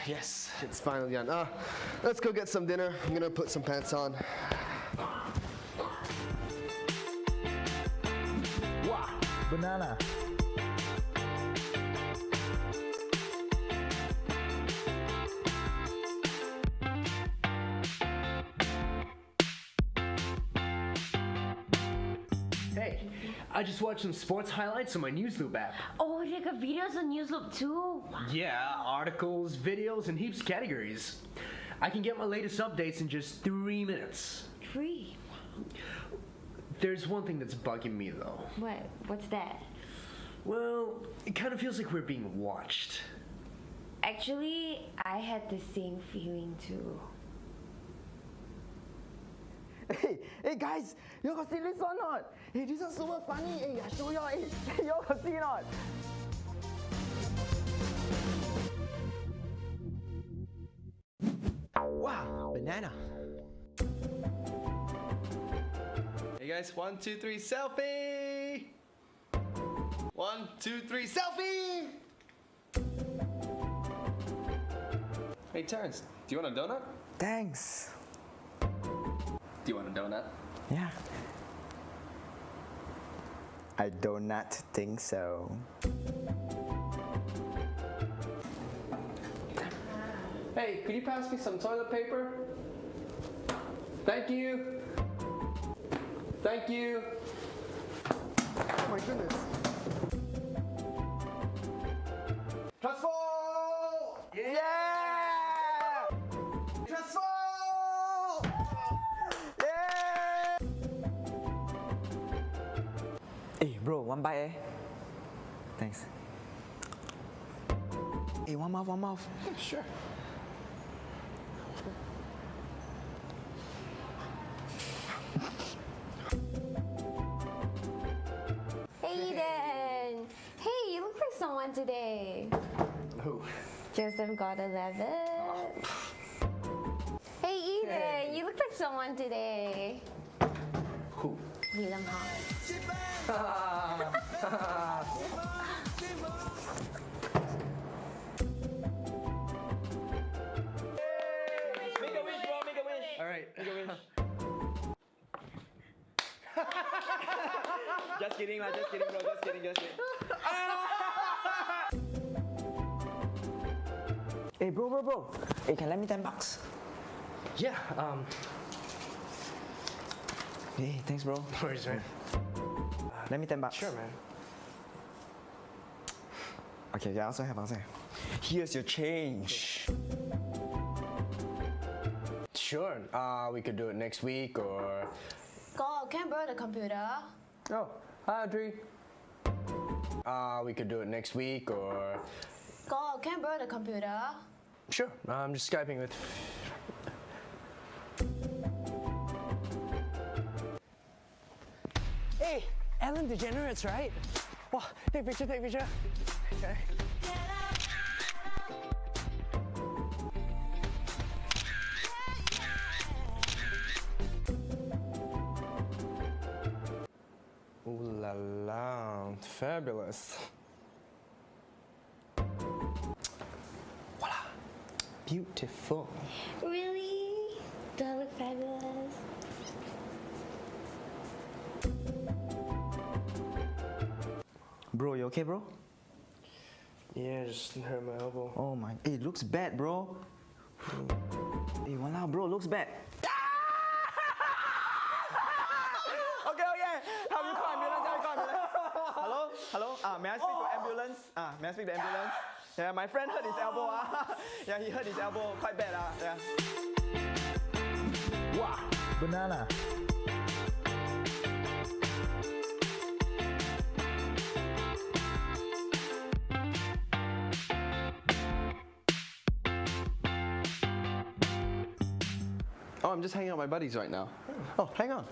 Yes, it's finally done. Let's go get some dinner. I'm gonna put some pants on. Wow, banana. Hey, I just watched some sports highlights on my Newsloop app. Oh, they got videos on Newsloop too. Yeah, articles, videos, and heaps of categories. I can get my latest updates in just 3 minutes. 3? There's one thing that's bugging me though. What? What's that? Well, it kind of feels like we're being watched. Actually, I had the same feeling too. Hey guys, you got see this or not? Hey, this is super funny. Hey, I show you. Hey, you got see not? Wow, banana. Hey guys, 1, 2, 3, selfie! 1, 2, 3, selfie! Hey Terrence, do you want a donut? Thanks. Do you want a donut? Yeah. I do not think so. Hey, could you pass me some toilet paper? Thank you. Thank you. Oh my goodness. Transfer! Yeah! Transfer! Yeah! Hey bro, one bite eh? Thanks. Hey, one mouth. Sure. Hey Eden! Hey, you look like someone today. Who? Joseph got 11. Hey Eden, you look like someone today. Who? William Hong. Make a wish, bro, make a wish. Alright. Make a wish. Just kidding, bro, just kidding. Hey, bro. Hey, can you lend me $10? Yeah, Hey, thanks, bro. no worries, man. Lend me $10. Sure, man. Okay, I also have. Here's your change. Sure, we could do it next week or... God, can I borrow the computer? Oh, hi Audrey. We could do it next week or... God, can I borrow the computer? Sure, I'm just Skyping with... Hey, Ellen DeGenerates, right? Wow, take picture. Okay. Ooh la la, fabulous. Voila, beautiful. Really? Do I look fabulous? Bro, you okay, bro? Yeah, just hurt my elbow. Oh my, hey, looks bad, bro. Hey, walao, bro, looks bad. Okay. How you call ambulance? Hello? May I speak to ambulance? May I speak to ambulance? Yeah, my friend hurt his elbow. Yeah, he hurt his elbow quite bad. Yeah. Wow, banana. Oh, I'm just hanging out with my buddies right now. Oh, hang on.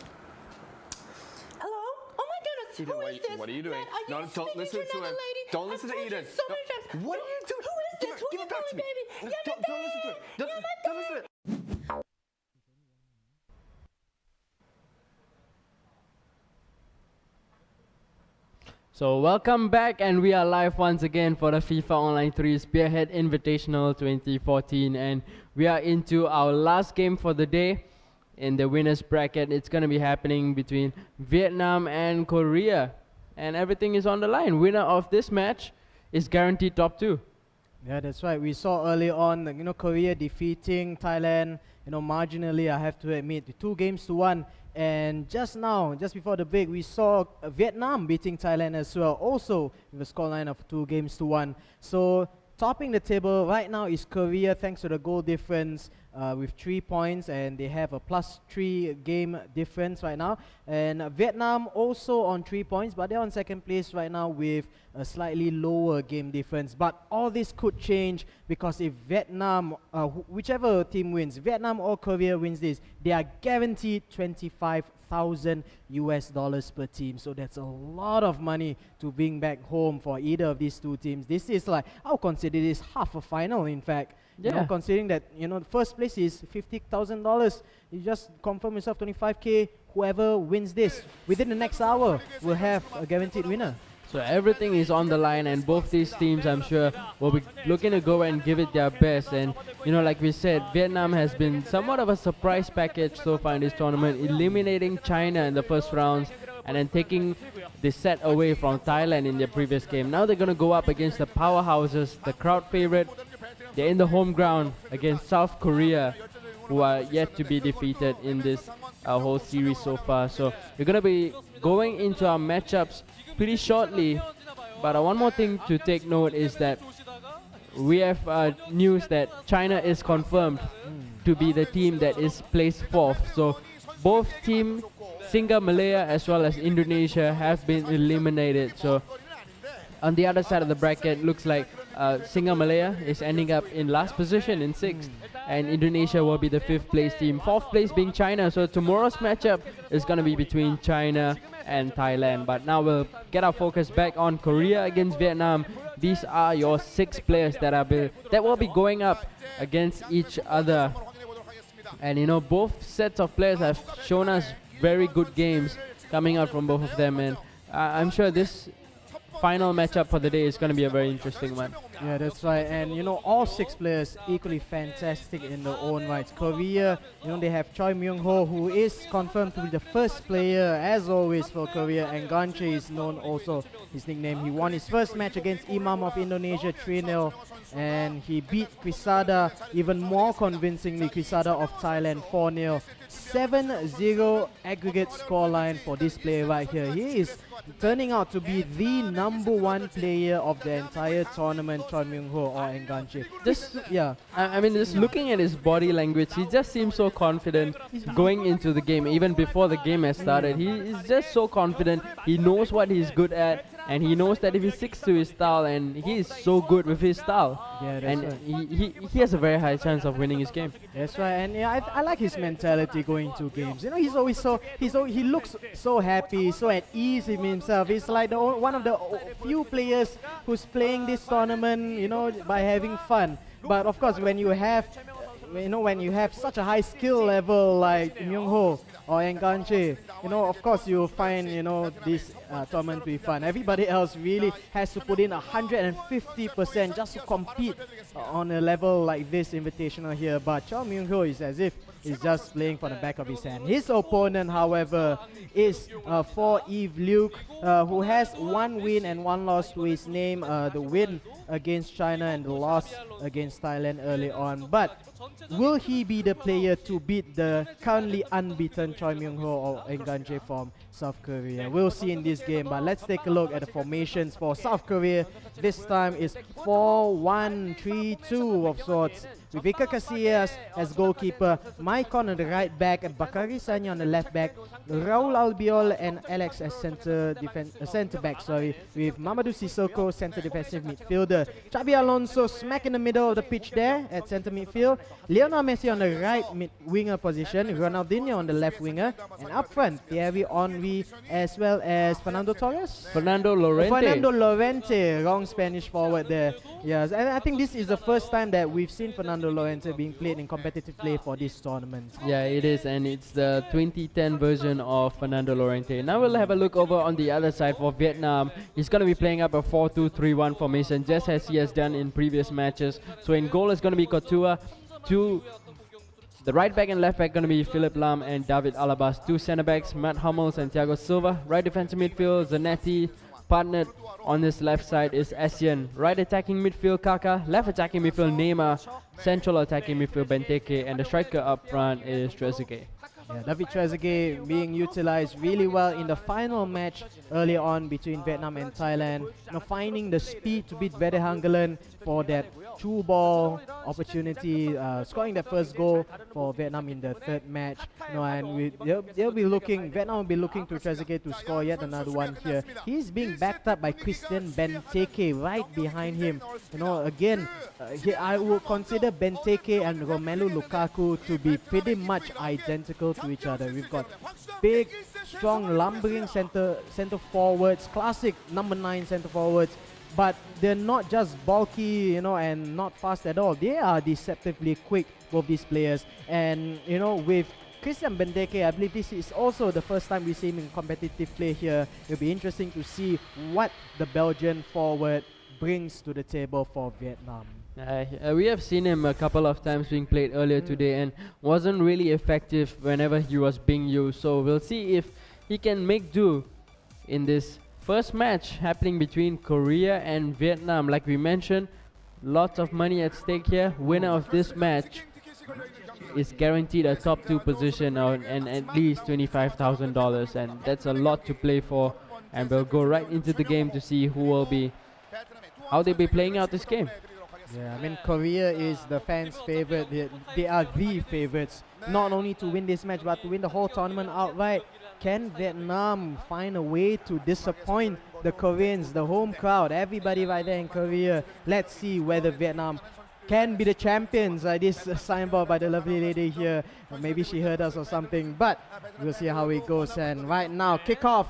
Hello? Oh my goodness, Eden, who is this? what are you doing? Man, are No, you don't speaking listen to to another him. lady? Don't I've listen to told you Eden. so No. many times. What are you doing? Who is this? Who Give you it back to calling me. baby? No, You're my don't listen to it. babe. You're my Don't listen to it. So welcome back, and we are live once again for the FIFA Online 3 Spearhead Invitational 2014, and we are into our last game for the day in the winners bracket. It's going to be happening between Vietnam and Korea, and everything is on the line. Winner of this match is guaranteed top 2. Yeah, that's right. We saw early on, Korea defeating Thailand, marginally, I have to admit, 2 games to 1. And just now, just before the break, we saw Vietnam beating Thailand as well, also with a scoreline of 2 games to 1. So topping the table right now is Korea, thanks to the goal difference with 3 points, and they have a +3 game difference right now. And Vietnam also on 3 points, but they're on second place right now with a slightly lower game difference. But all this could change, because if Vietnam, whichever team wins, Vietnam or Korea wins this, they are guaranteed $25,000 per team. So that's a lot of money to bring back home for either of these two teams. This is like, I'll consider this half a final, in fact. Yeah. Considering that, first place is $50,000. You just confirm yourself 25K. Whoever wins this within the next hour will have a guaranteed winner. So everything is on the line, and both these teams, I'm sure, will be looking to go and give it their best. And like we said, Vietnam has been somewhat of a surprise package so far in this tournament, eliminating China in the first rounds and then taking the set away from Thailand in their previous game. Now they're going to go up against the powerhouses, the crowd favorite. They're in the home ground against South Korea, who are yet to be defeated in this whole series so far. So we're going to be going into our matchups pretty shortly, but one more thing to take note is that we have news that China is confirmed to be the team that is placed 4th. So both team SingaMalaya as well as Indonesia have been eliminated. So on the other side of the bracket, looks like SingaMalaya is ending up in last position in 6th, and Indonesia will be the 5th place team, 4th place being China. So tomorrow's matchup is going to be between China and Thailand. But now we'll get our focus back on Korea against Vietnam. These are your 6 players that will be going up against each other. And both sets of players have shown us very good games coming out from both of them, and I'm sure this final matchup for the day is going to be a very interesting one. Yeah, that's right. And all 6 players equally fantastic in their own rights. Korea, they have Choi Myung-ho, who is confirmed to be the first player as always for Korea, and Ganche is known also, his nickname. He won his first match against Imam of Indonesia 3-0, and he beat Quesada even more convincingly, Quesada of Thailand 4-0. 7-0 aggregate scoreline for this player right here. He is turning out to be the #1 player of the entire tournament, Choi Myung-ho or Enganche. Just looking at his body language, he just seems so confident going into the game. Even before the game has started, he is just so confident. He knows what he's good at, and he knows that if he sticks to his style, and he is so good with his style, and right. he has a very high chance of winning his game. That's right, and I like his mentality going to games. He's always he looks so happy, so at ease in himself. He's like one of the few players who's playing this tournament, by having fun. But of course, when you have such a high skill level like Myung-ho or Enganche, of course you'll find, this tournament to be fun. Everybody else really has to put in 150% just to compete on a level like this invitational here. But Choi Myung-ho is as if he's just playing for the back of his hand. His opponent, however, is for Eve Luke, who has 1 win and 1 loss to his name. The win against China and the loss against Thailand early on. But will he be the player to beat the currently unbeaten Choi Myung-ho or Enganche from South Korea? We'll see in this game, but let's take a look at the formations for South Korea. This time is 4-1-3-2 of sorts, with Iker Casillas as goalkeeper, Maicon on the right back, and Bakary Sagna on the left back, Raul Albiol and Alex as centre back, with Mamadou Sissoko centre defensive midfielder, Xabi Alonso smack in the middle of the pitch there at centre midfield, Lionel Messi on the right mid winger position, Ronaldinho on the left winger, and up front Thierry Henry as well as Fernando Llorente, wrong Spanish forward there. Yes, and I think this is the first time that we've seen Fernando Llorente being played in competitive play for this tournament. Yeah, it is, and it's the 2010 version of Fernando Llorente. Now we'll have a look over on the other side for Vietnam. He's going to be playing up a 4-2-3-1 formation, just as he has done in previous matches. So in goal is going to be Couture. The right back and left back going to be Philip Lam and David Alabas. 2 centre backs, Matt Hummels and Thiago Silva. Right defensive midfield, Zanetti, Partnered on this left side is Essien. Right attacking midfield Kaka, left attacking midfield Neymar, central attacking midfield Benteke, and the striker up front is Trezeguet. Yeah, David Trezeguet being utilized really well in the final match earlier on between Vietnam and Thailand. You know, finding the speed to beat Vede Hangelen for that through ball opportunity, scoring that first goal for Vietnam in the third match. You know, and they'll be looking. Vietnam will be looking to Trezeguet to score yet another one here. He's being backed up by Christian Benteke right behind him. You know, again, I would consider Benteke and Romelu Lukaku to be pretty much identical to each other. We've got big, strong, lumbering center forwards, classic number 9 center forwards, but they're not just bulky, you know, and not fast at all. They are deceptively quick, both these players. And you know, with Christian Benteke, I believe this is also the first time we see him in competitive play here. It'll be interesting to see what the Belgian forward brings to the table for Vietnam. We have seen him a couple of times being played earlier today and wasn't really effective whenever he was being used. So we'll see if he can make do in this first match happening between Korea and Vietnam. Like we mentioned, lots of money at stake here. Winner of this match is guaranteed a top 2 position and at least $25,000, and that's a lot to play for. And we'll go right into the game to see how they'll be playing out this game. Yeah, I mean, Korea is the fans' favorite. They are the favorites, not only to win this match, but to win the whole tournament outright. Can Vietnam find a way to disappoint the Koreans, the home crowd, everybody right there in Korea? Let's see whether Vietnam can be the champions. This signboard by the lovely lady here, maybe she heard us or something, but we'll see how it goes. And right now, kickoff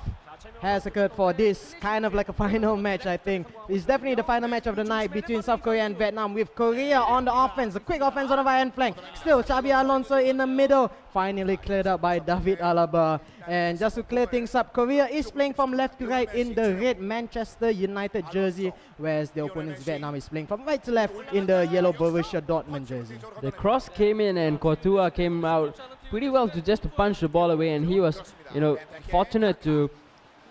has occurred for this kind of like a final match. I think it's definitely the final match of the night between South Korea and Vietnam, with Korea on the offense, a quick offense on the right hand flank. Still Xabi Alonso in the middle, finally cleared up by David Alaba. And just to clear things up, Korea is playing from left to right in the red Manchester United jersey, whereas the opponent's Vietnam is playing from right to left in the yellow Borussia Dortmund jersey. The cross came in and Courtois came out pretty well to just punch the ball away, and he was, you know, fortunate to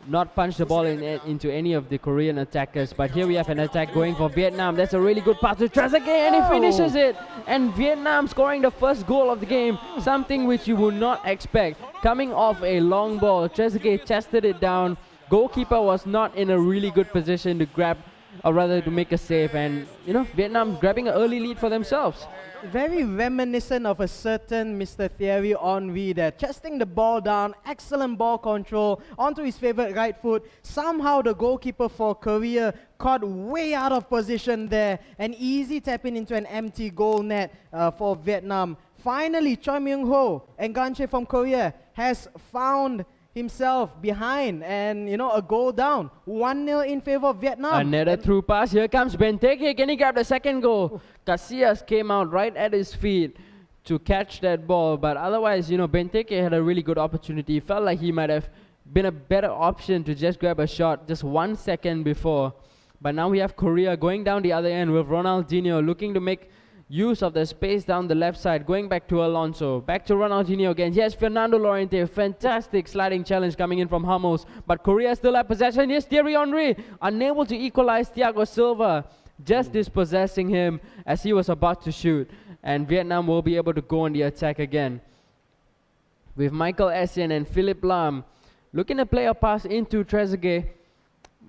not punch the ball into any of the Korean attackers. But here we have an attack going for Vietnam. That's a really good pass to Trezeguet, and he finishes it. And Vietnam scoring the first goal of the game, something which you would not expect. Coming off a long ball, Trezeguet chested it down. Goalkeeper was not in a really good position to grab, or rather to make a save. And you know, Vietnam grabbing an early lead for themselves. Very reminiscent of a certain Mr. Thierry Henry there, chesting the ball down, excellent ball control onto his favorite right foot. Somehow the goalkeeper for Korea caught way out of position there. An easy tap in into an empty goal net for Vietnam. Finally, Choi Myung-ho, Enganche from Korea, has found himself behind and, you know, a goal down. 1-0 in favor of Vietnam. Another through pass. Here comes Benteke. Can he grab the second goal? Casillas came out right at his feet to catch that ball. But otherwise, you know, Benteke had a really good opportunity. He felt like he might have been a better option to just grab a shot just 1 second before. But now we have Korea going down the other end with Ronaldinho looking to make use of the space down the left side, going back to Alonso, back to Ronaldinho again. Yes, Fernando Llorente, fantastic sliding challenge coming in from Hummels, but Korea still at possession. Yes, Thierry Henry, unable to equalize Thiago Silva, just dispossessing him as he was about to shoot, and Vietnam will be able to go on the attack again. With Michael Essien and Philipp Lahm looking to play a pass into Trezeguet,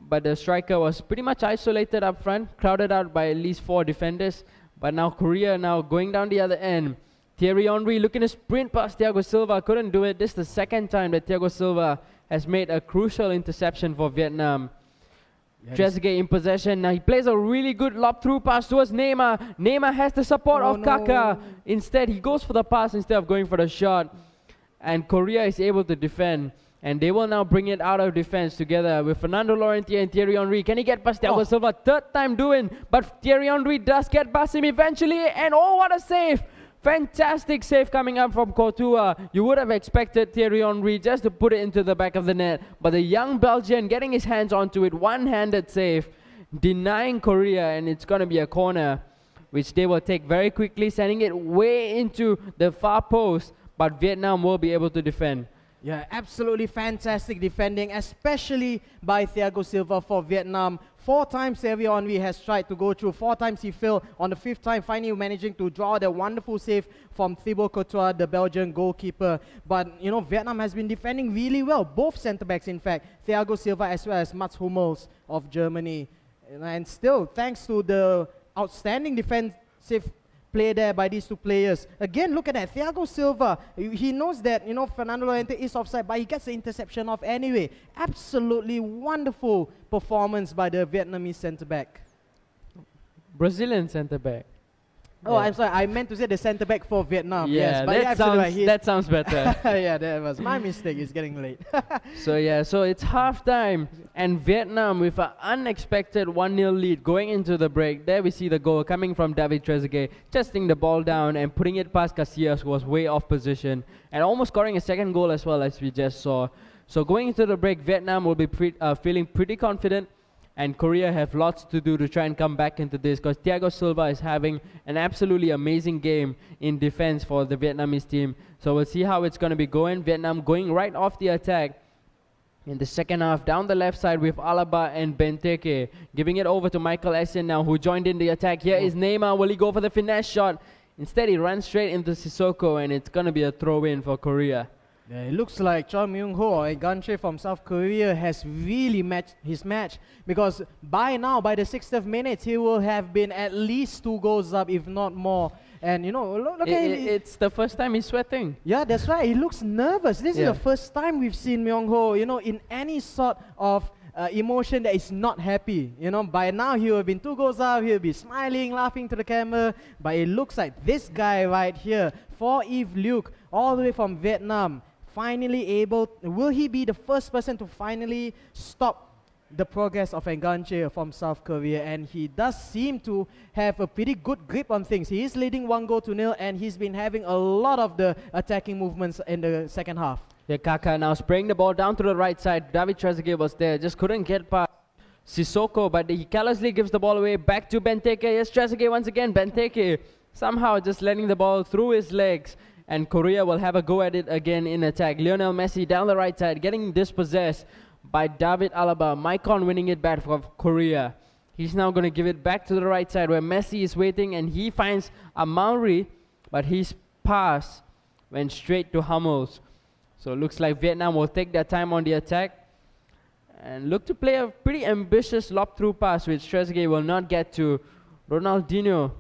but the striker was pretty much isolated up front, crowded out by at least 4 defenders. But now Korea now going down the other end. Thierry Henry looking to sprint past Thiago Silva, couldn't do it. This is the second time that Thiago Silva has made a crucial interception for Vietnam. Trezeguet in possession. Now he plays a really good lob through pass towards Neymar. Neymar has the support of Kaka. Instead, he goes for the pass instead of going for the shot. And Korea is able to defend. And they will now bring it out of defense together with Fernando Llorente and Thierry Henry. Can he get past Thiago Silva? Third time doing. But Thierry Henry does get past him eventually. And oh, what a save! Fantastic save coming up from Courtois. You would have expected Thierry Henry just to put it into the back of the net. But the young Belgian getting his hands onto it. One-handed save. Denying Korea. And it's going to be a corner, which they will take very quickly, sending it way into the far post. But Vietnam will be able to defend. Yeah, absolutely fantastic defending, especially by Thiago Silva for Vietnam. 4 times Xavier Henry has tried to go through. 4 times he failed. On the 5th time, finally managing to draw the wonderful save from Thibaut Courtois, the Belgian goalkeeper. But, you know, Vietnam has been defending really well. Both centre-backs, in fact. Thiago Silva as well as Mats Hummels of Germany. And still, thanks to the outstanding defensive play there by these 2 players. Again, look at that. Thiago Silva, he knows that, you know, Fernando Llorente is offside, but he gets the interception off anyway. Absolutely wonderful performance by the Vietnamese centre-back. Brazilian centre-back. Oh, I'm sorry. I meant to say the centre-back for Vietnam. Yeah, yes, but that sounds better. Yeah, that was my mistake. It's getting late. So it's half-time, and Vietnam with an unexpected 1-0 lead going into the break. There we see the goal coming from David Trezeguet, testing the ball down and putting it past Casillas, who was way off position, and almost scoring a second goal as well, as we just saw. So going into the break, Vietnam will be feeling pretty confident, and Korea have lots to do to try and come back into this, because Thiago Silva is having an absolutely amazing game in defense for the Vietnamese team. So we'll see how it's going to be going. Vietnam going right off the attack in the second half, down the left side with Alaba and Benteke, giving it over to Michael Essien now, who joined in the attack. Here is Neymar. Will he go for the finesse shot? Instead, he runs straight into Sissoko, and it's going to be a throw-in for Korea. Yeah, it looks like Choi Myung-ho, a Ganche from South Korea, has really matched his match, because by now, by the 60th minute, he will have been at least 2 goals up, if not more. And you know, look at it's the first time he's sweating. Yeah, that's right. He looks nervous. This is Yeah. the first time we've seen Myung-ho, you know, in any sort of emotion that is not happy. You know, by now he will have been 2 goals up, he'll be smiling, laughing to the camera. But it looks like this guy right here, for Yves Luc, all the way from Vietnam, finally able, will he be the first person to finally stop the progress of Enganche from South Korea? And he does seem to have a pretty good grip on things. He is leading 1-0, and he's been having a lot of the attacking movements in the second half. Yeah, Kaka now spraying the ball down to the right side. David Trezeguet was there, just couldn't get past Sissoko, but he carelessly gives the ball away back to Benteke. Yes, Trezeguet once again. Benteke somehow just letting the ball through his legs, and Korea will have a go at it again in attack. Lionel Messi down the right side, getting dispossessed by David Alaba. Maicon winning it back for Korea. He's now going to give it back to the right side where Messi is waiting, and he finds Amauri, but his pass went straight to Hummels. So it looks like Vietnam will take their time on the attack and look to play a pretty ambitious lob-through pass, which Trezeguet will not get to. Ronaldinho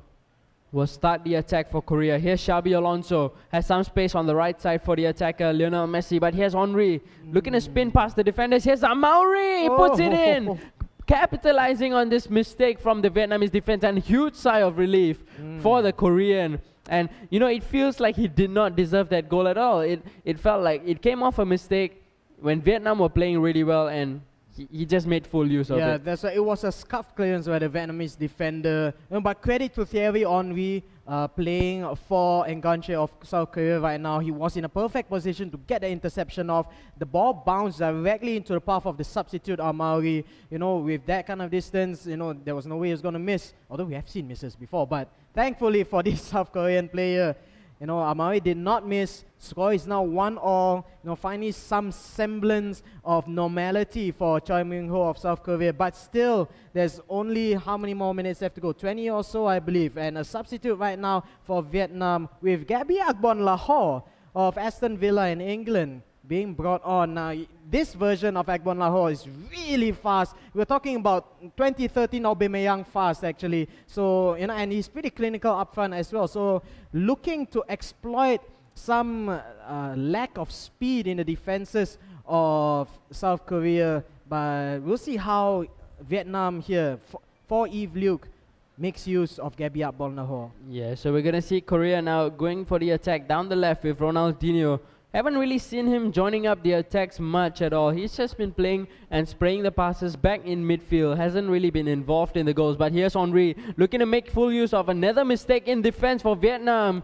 will start the attack for Korea. Here's Xabi Alonso, has some space on the right side for the attacker Lionel Messi, but here's Henry looking to spin past the defenders. Here's Amauri, he puts it in, capitalizing on this mistake from the Vietnamese defense, and huge sigh of relief for the Korean. And you know, it feels like he did not deserve that goal at all. It felt like it came off a mistake when Vietnam were playing really well, and he just made full use of it. Yeah, that's right. It was a scuff clearance by the Vietnamese defender. But credit to Thierry Henry playing for Enganche of South Korea right now. He was in a perfect position to get the interception off. The ball bounced directly into the path of the substitute Amauri. You know, with that kind of distance, you know, there was no way he was going to miss. Although we have seen misses before. But thankfully for this South Korean player, you know, Amauri did not miss. Score is now 1-1. You know, finally some semblance of normality for Choi Myung-ho of South Korea. But still, there's only how many more minutes left to go? 20 or so, I believe. And a substitute right now for Vietnam with Gabby Agbon-Lahore of Aston Villa in England being brought on. Now, this version of Agbon-Lahore is really fast. We're talking about 2013 Aubameyang fast, actually. So, you know, and he's pretty clinical up front as well. So, looking to exploit some lack of speed in the defenses of South Korea. But we'll see how Vietnam here, for Yves Luc, makes use of Gabby Agbon-Lahore. Yeah, so we're going to see Korea now going for the attack down the left with Ronaldinho. Haven't really seen him joining up the attacks much at all. He's just been playing and spraying the passes back in midfield. Hasn't really been involved in the goals. But here's Henry looking to make full use of another mistake in defense for Vietnam.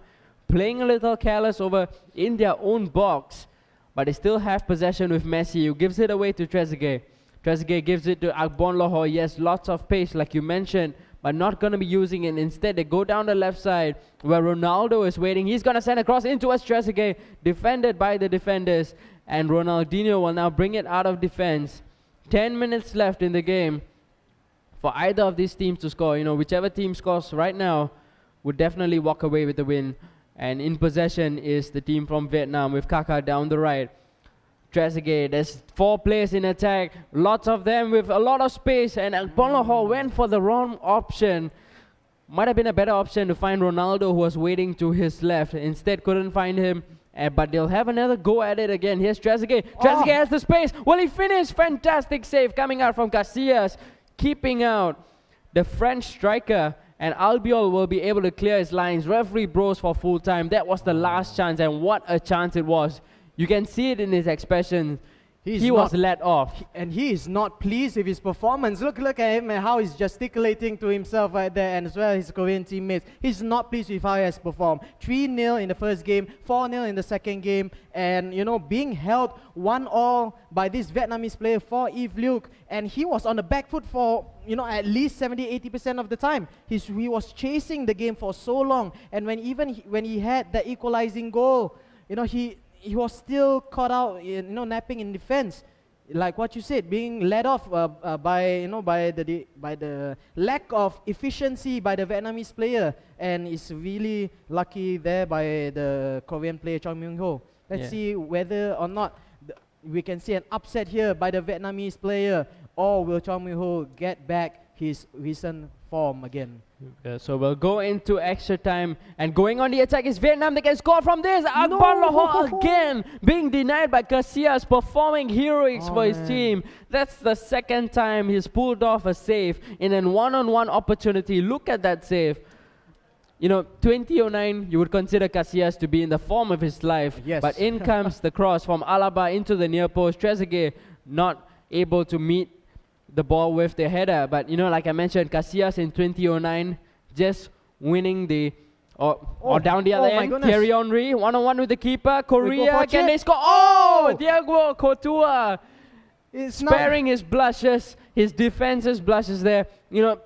Playing a little careless over in their own box. But they still have possession with Messi, who gives it away to Trezeguet. Trezeguet gives it to Agbon-Lahore. Yes, lots of pace like you mentioned, but not going to be using it. Instead, they go down the left side where Ronaldo is waiting. He's going to send across into us Trezeguet, defended by the defenders. and Ronaldinho will now bring it out of defense. 10 minutes left in the game for either of these teams to score. You know, whichever team scores right now would definitely walk away with the win. And in possession is the team from Vietnam with Kaka down the right. Trezeguet, there's 4 players in attack, lots of them with a lot of space, and Akbon Lahore went for the wrong option. Might have been a better option to find Ronaldo, who was waiting to his left. Instead, couldn't find him. But they'll have another go at it again. Here's Trezeguet. Trezeguet has the space. Will he finish? Fantastic save coming out from Casillas, keeping out the French striker. And Albiol will be able to clear his lines. Referee blows for full time. That was the last chance, and what a chance it was. You can see it in his expression. He was let off. And he is not pleased with his performance. Look at him and how he's gesticulating to himself right there, and as well as his Korean teammates. He's not pleased with how he has performed. 3-0 in the first game, 4-0 in the second game, and you know, being held 1-1 by this Vietnamese player for Yves Luc, and he was on the back foot for, you know, at least 70-80% of the time. He was chasing the game for so long, and when he had the equalizing goal, you know, he was still caught out, you know, napping in defense, like what you said, being led off by the lack of efficiency by the Vietnamese player, and it's really lucky there by the Korean player Choi Myung-ho. Let's see whether or not we can see an upset here by the Vietnamese player, or will Choi Myung-ho get back his recent form again. So we'll go into extra time, and going on the attack is Vietnam. They can score from this. Akbon Lahore again being denied by Casillas, performing heroics for his team. That's the second time he's pulled off a save in a one-on-one opportunity. Look at that save. You know, 2009, you would consider Casillas to be in the form of his life. Yes. But in comes the cross from Alaba into the near post. Trezeguet not able to meet the ball with the header. But, you know, like I mentioned, Casillas in 2009 just winning the... Or down the other end, Thierry Henry, one-on-one with the keeper. Korea, can they score? Oh, Diego Courtois sparing his blushes, his defense's blushes there. You know,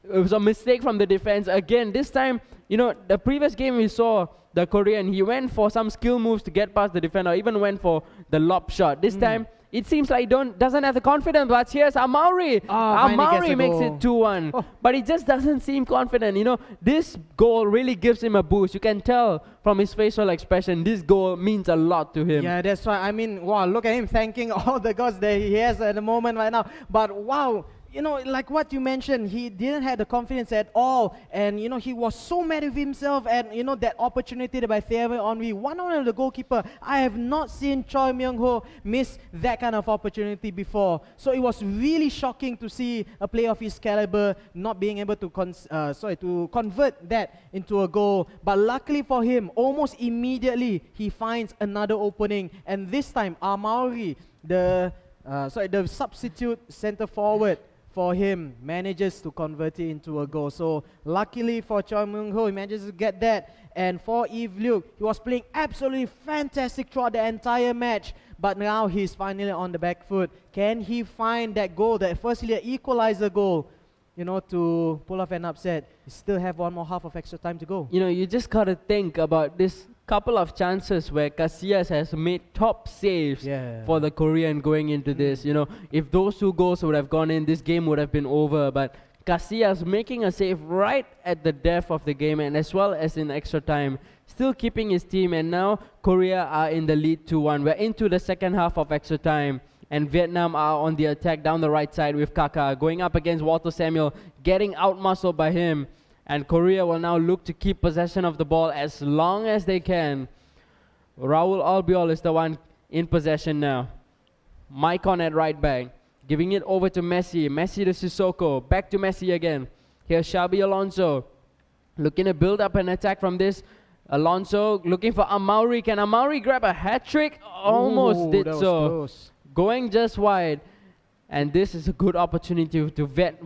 it was a mistake from the defense. Again, this time, you know, the previous game we saw the Korean, he went for some skill moves to get past the defender, even went for the lob shot. This time, it seems like doesn't have the confidence, but here's Amauri. Amauri makes it 2-1, but he just doesn't seem confident. You know, this goal really gives him a boost. You can tell from his facial expression, this goal means a lot to him. Yeah, that's right. I mean, wow, look at him thanking all the gods that he has at the moment right now. But wow, you know, like what you mentioned, he didn't have the confidence at all, and you know, he was so mad with himself, and you know, that opportunity by Thierry Henry, one-on-one the goalkeeper. I have not seen Choi Myung-ho miss that kind of opportunity before. So it was really shocking to see a player of his caliber not being able to convert that into a goal. But luckily for him, almost immediately he finds another opening, and this time Amauri, the substitute center forward for him, manages to convert it into a goal. So luckily for Choi Myung-ho, he manages to get that. And for Yves Luc, he was playing absolutely fantastic throughout the entire match. But now he's finally on the back foot. Can he find that goal, that firstly an equalizer goal, you know, to pull off an upset? You still have one more half of extra time to go. You know, you just gotta think about this couple of chances where Casillas has made top saves for the Korean going into this. You know, if those 2 goals would have gone in, this game would have been over. But Casillas making a save right at the death of the game, and as well as in extra time, still keeping his team. And now Korea are in the lead 2-1. We're into the second half of extra time, and Vietnam are on the attack down the right side with Kaka going up against Walter Samuel, getting out-muscled by him. And Korea will now look to keep possession of the ball as long as they can. Raul Albiol is the one in possession now. Maicon at right back, giving it over to Messi. Messi to Sissoko, back to Messi again. Here's Xabi Alonso, looking to build up an attack from this. Alonso looking for Amauri. Can Amauri grab a hat-trick? Almost did so. Close. Going just wide. And this is a good opportunity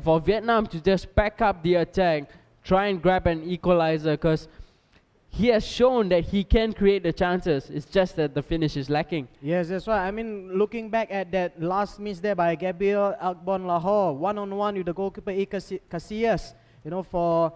for Vietnam to just back up the attack, try and grab an equalizer, because he has shown that he can create the chances. It's just that the finish is lacking. Yes, that's right. I mean, looking back at that last miss there by Gabriel Akbon Lahore, one-on-one with the goalkeeper Casillas, you know, for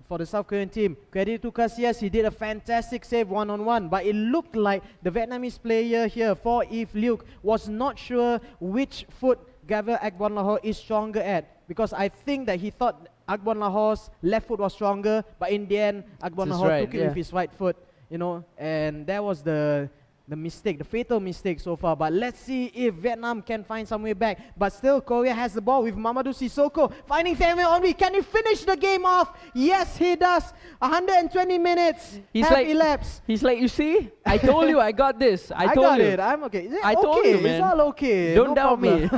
for the South Korean team. Credit to Casillas, he did a fantastic save one-on-one, but it looked like the Vietnamese player here, for Eve Luke, was not sure which foot Gabriel Akbon Lahore is stronger at, because I think that he thought Akbon Lahore's left foot was stronger, but in the end, Akbon Lahore took it with his right foot, you know, and that was the mistake, the fatal mistake so far. But let's see if Vietnam can find some way back. But still, Korea has the ball with Mamadou Sissoko finding Samuel Onwi. Can he finish the game off? Yes, he does. 120 minutes have elapsed. He's like, you see, I told you, I got this. I told got you. it. I'm okay. I told you, man. It's all okay. Don't no doubt me.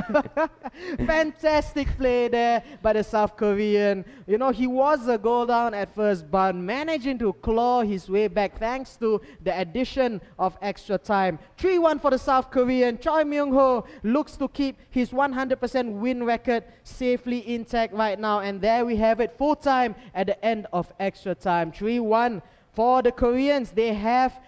Fantastic play there by the South Korean. You know, he was a goal down at first, but managing to claw his way back thanks to the addition of extra time. 3-1 for the South Korean. Choi Myung-ho looks to keep his 100% win record safely intact right now. And there we have it, full time at the end of extra time. 3-1 for the Koreans. They have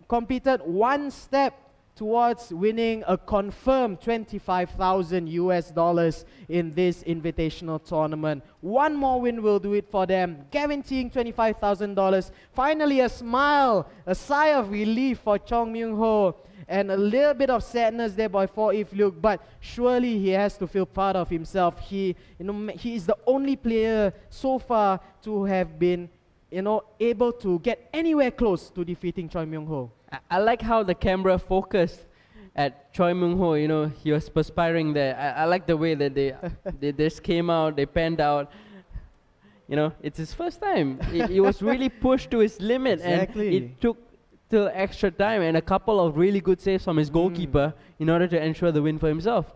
completed one step towards winning a confirmed $25,000 in this invitational tournament. One more win will do it for them, guaranteeing $25,000. Finally, a smile, a sigh of relief for Chong Myung-ho, and a little bit of sadness there by For If Luke, but surely he has to feel proud of himself. He is the only player so far to have been, able to get anywhere close to defeating Choi Myung-ho. I like how the camera focused at Choi Myung-ho. He was perspiring there. I like the way that they just came out, they panned out. It's his first time. He was really pushed to his limit, exactly. And it took till extra time and a couple of really good saves from his goalkeeper in order to ensure the win for himself.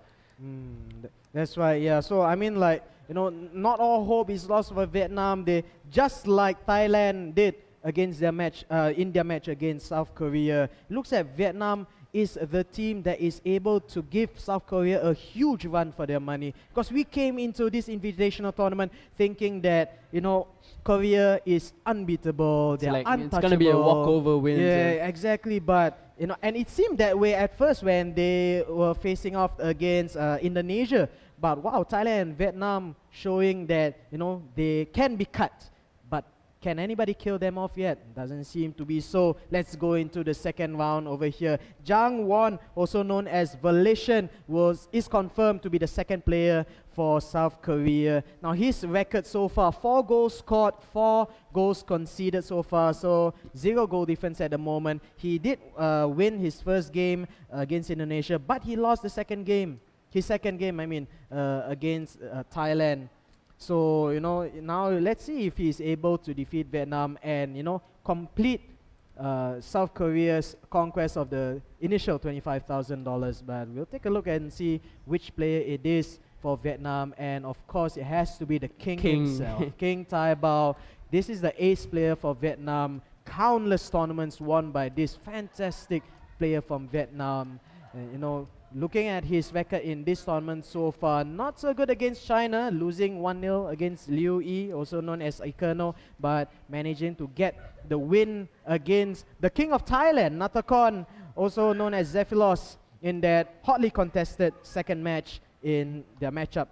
That's right, yeah. So, I mean, not all hope is lost for Vietnam. They, just like Thailand did against their match, in their match against South Korea, looks like Vietnam is the team that is able to give South Korea a huge run for their money. Because we came into this invitational tournament thinking that, Korea is unbeatable, they're untouchable. It's going to be a walkover win. Yeah, exactly. But, and it seemed that way at first when they were facing off against Indonesia. But wow, Thailand and Vietnam showing that, they can be cut. But can anybody kill them off yet? Doesn't seem to be so. Let's go into the second round over here. Jang Won, also known as Volition, is confirmed to be the second player for South Korea. Now his record so far, 4 goals scored, 4 goals conceded so far, so 0 goal difference at the moment. He did win his first game against Indonesia, but he lost the second game. His second game, against Thailand. So, now let's see if he's able to defeat Vietnam and, complete South Korea's conquest of the initial $25,000. But we'll take a look and see which player it is for Vietnam. And of course, it has to be the king himself, King Tai Bao. This is the ace player for Vietnam. Countless tournaments won by this fantastic player from Vietnam. Looking at his record in this tournament so far, not so good against China, losing 1-0 against Liu Yi, also known as Ikeano, but managing to get the win against the king of Thailand, Natakon, also known as Zephylos, in that hotly contested second match in their matchup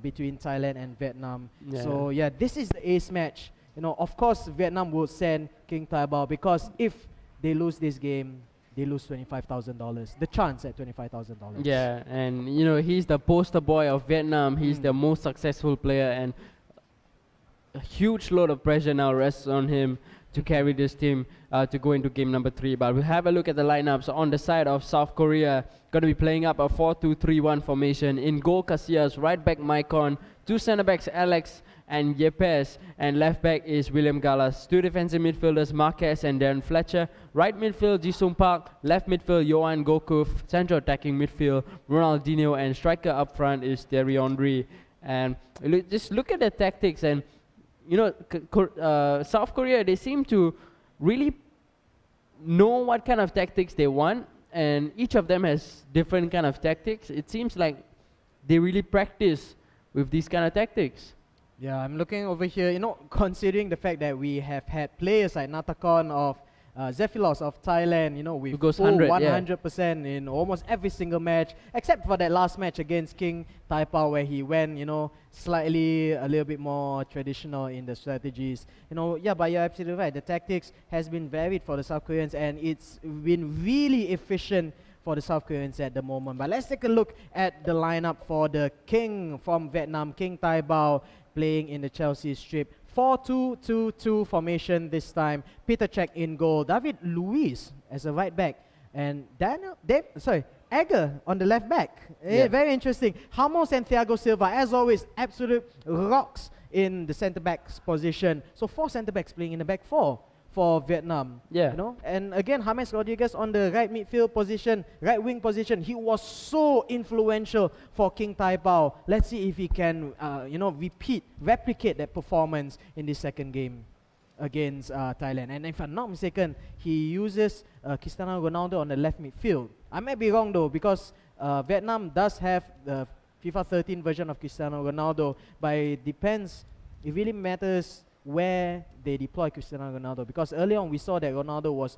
between Thailand and Vietnam. Yeah. So yeah, this is the ace match. Of course, Vietnam will send King Tai Bao, because if they lose this game, they lose $25,000. The chance at $25,000. Yeah, and he's the poster boy of Vietnam. He's the most successful player, and a huge load of pressure now rests on him to carry this team to go into game number 3. But we'll have a look at the lineups. On the side of South Korea, going to be playing up a 4-2-3-1 formation. In goal, Casillas. Right back, Maicon. 2 centre backs, Alex and Yepes, and left back is William Gallas. 2 defensive midfielders, Marquez and Darren Fletcher. Right midfield, Jisung Park. Left midfield, Johan Gokuf. Central attacking midfield, Ronaldinho, and striker up front is Thierry Henry. And just look at the tactics, and South Korea, they seem to really know what kind of tactics they want, and each of them has different kind of tactics. It seems like they really practice with these kind of tactics. Yeah, I'm looking over here, considering the fact that we have had players like Natakon of Zephylos of Thailand, with Who goes full 100, yeah. 100% in almost every single match, except for that last match against King Taipao where he went, slightly a little bit more traditional in the strategies. Yeah, but you're absolutely right. The tactics has been varied for the South Koreans, and it's been really efficient for the South Koreans at the moment. But let's take a look at the lineup for the King from Vietnam, King Tai Bao, playing in the Chelsea strip. 4-2-2-2 formation this time. Peter Cech in goal. David Luiz as a right back. And Egger on the left back. Yeah. Very interesting. Ramos and Thiago Silva, as always, absolute rocks in the centre backs position. So 4 centre backs playing in the back 4 for Vietnam. Yeah. And again, James Rodriguez on the right midfield position, right wing position. He was so influential for King Tai Bao. Let's see if he can, replicate that performance in this second game against Thailand. And if I'm not mistaken, he uses Cristiano Ronaldo on the left midfield. I might be wrong though, because Vietnam does have the FIFA 13 version of Cristiano Ronaldo, but it depends. It really matters where they deploy Cristiano Ronaldo, because early on we saw that Ronaldo was,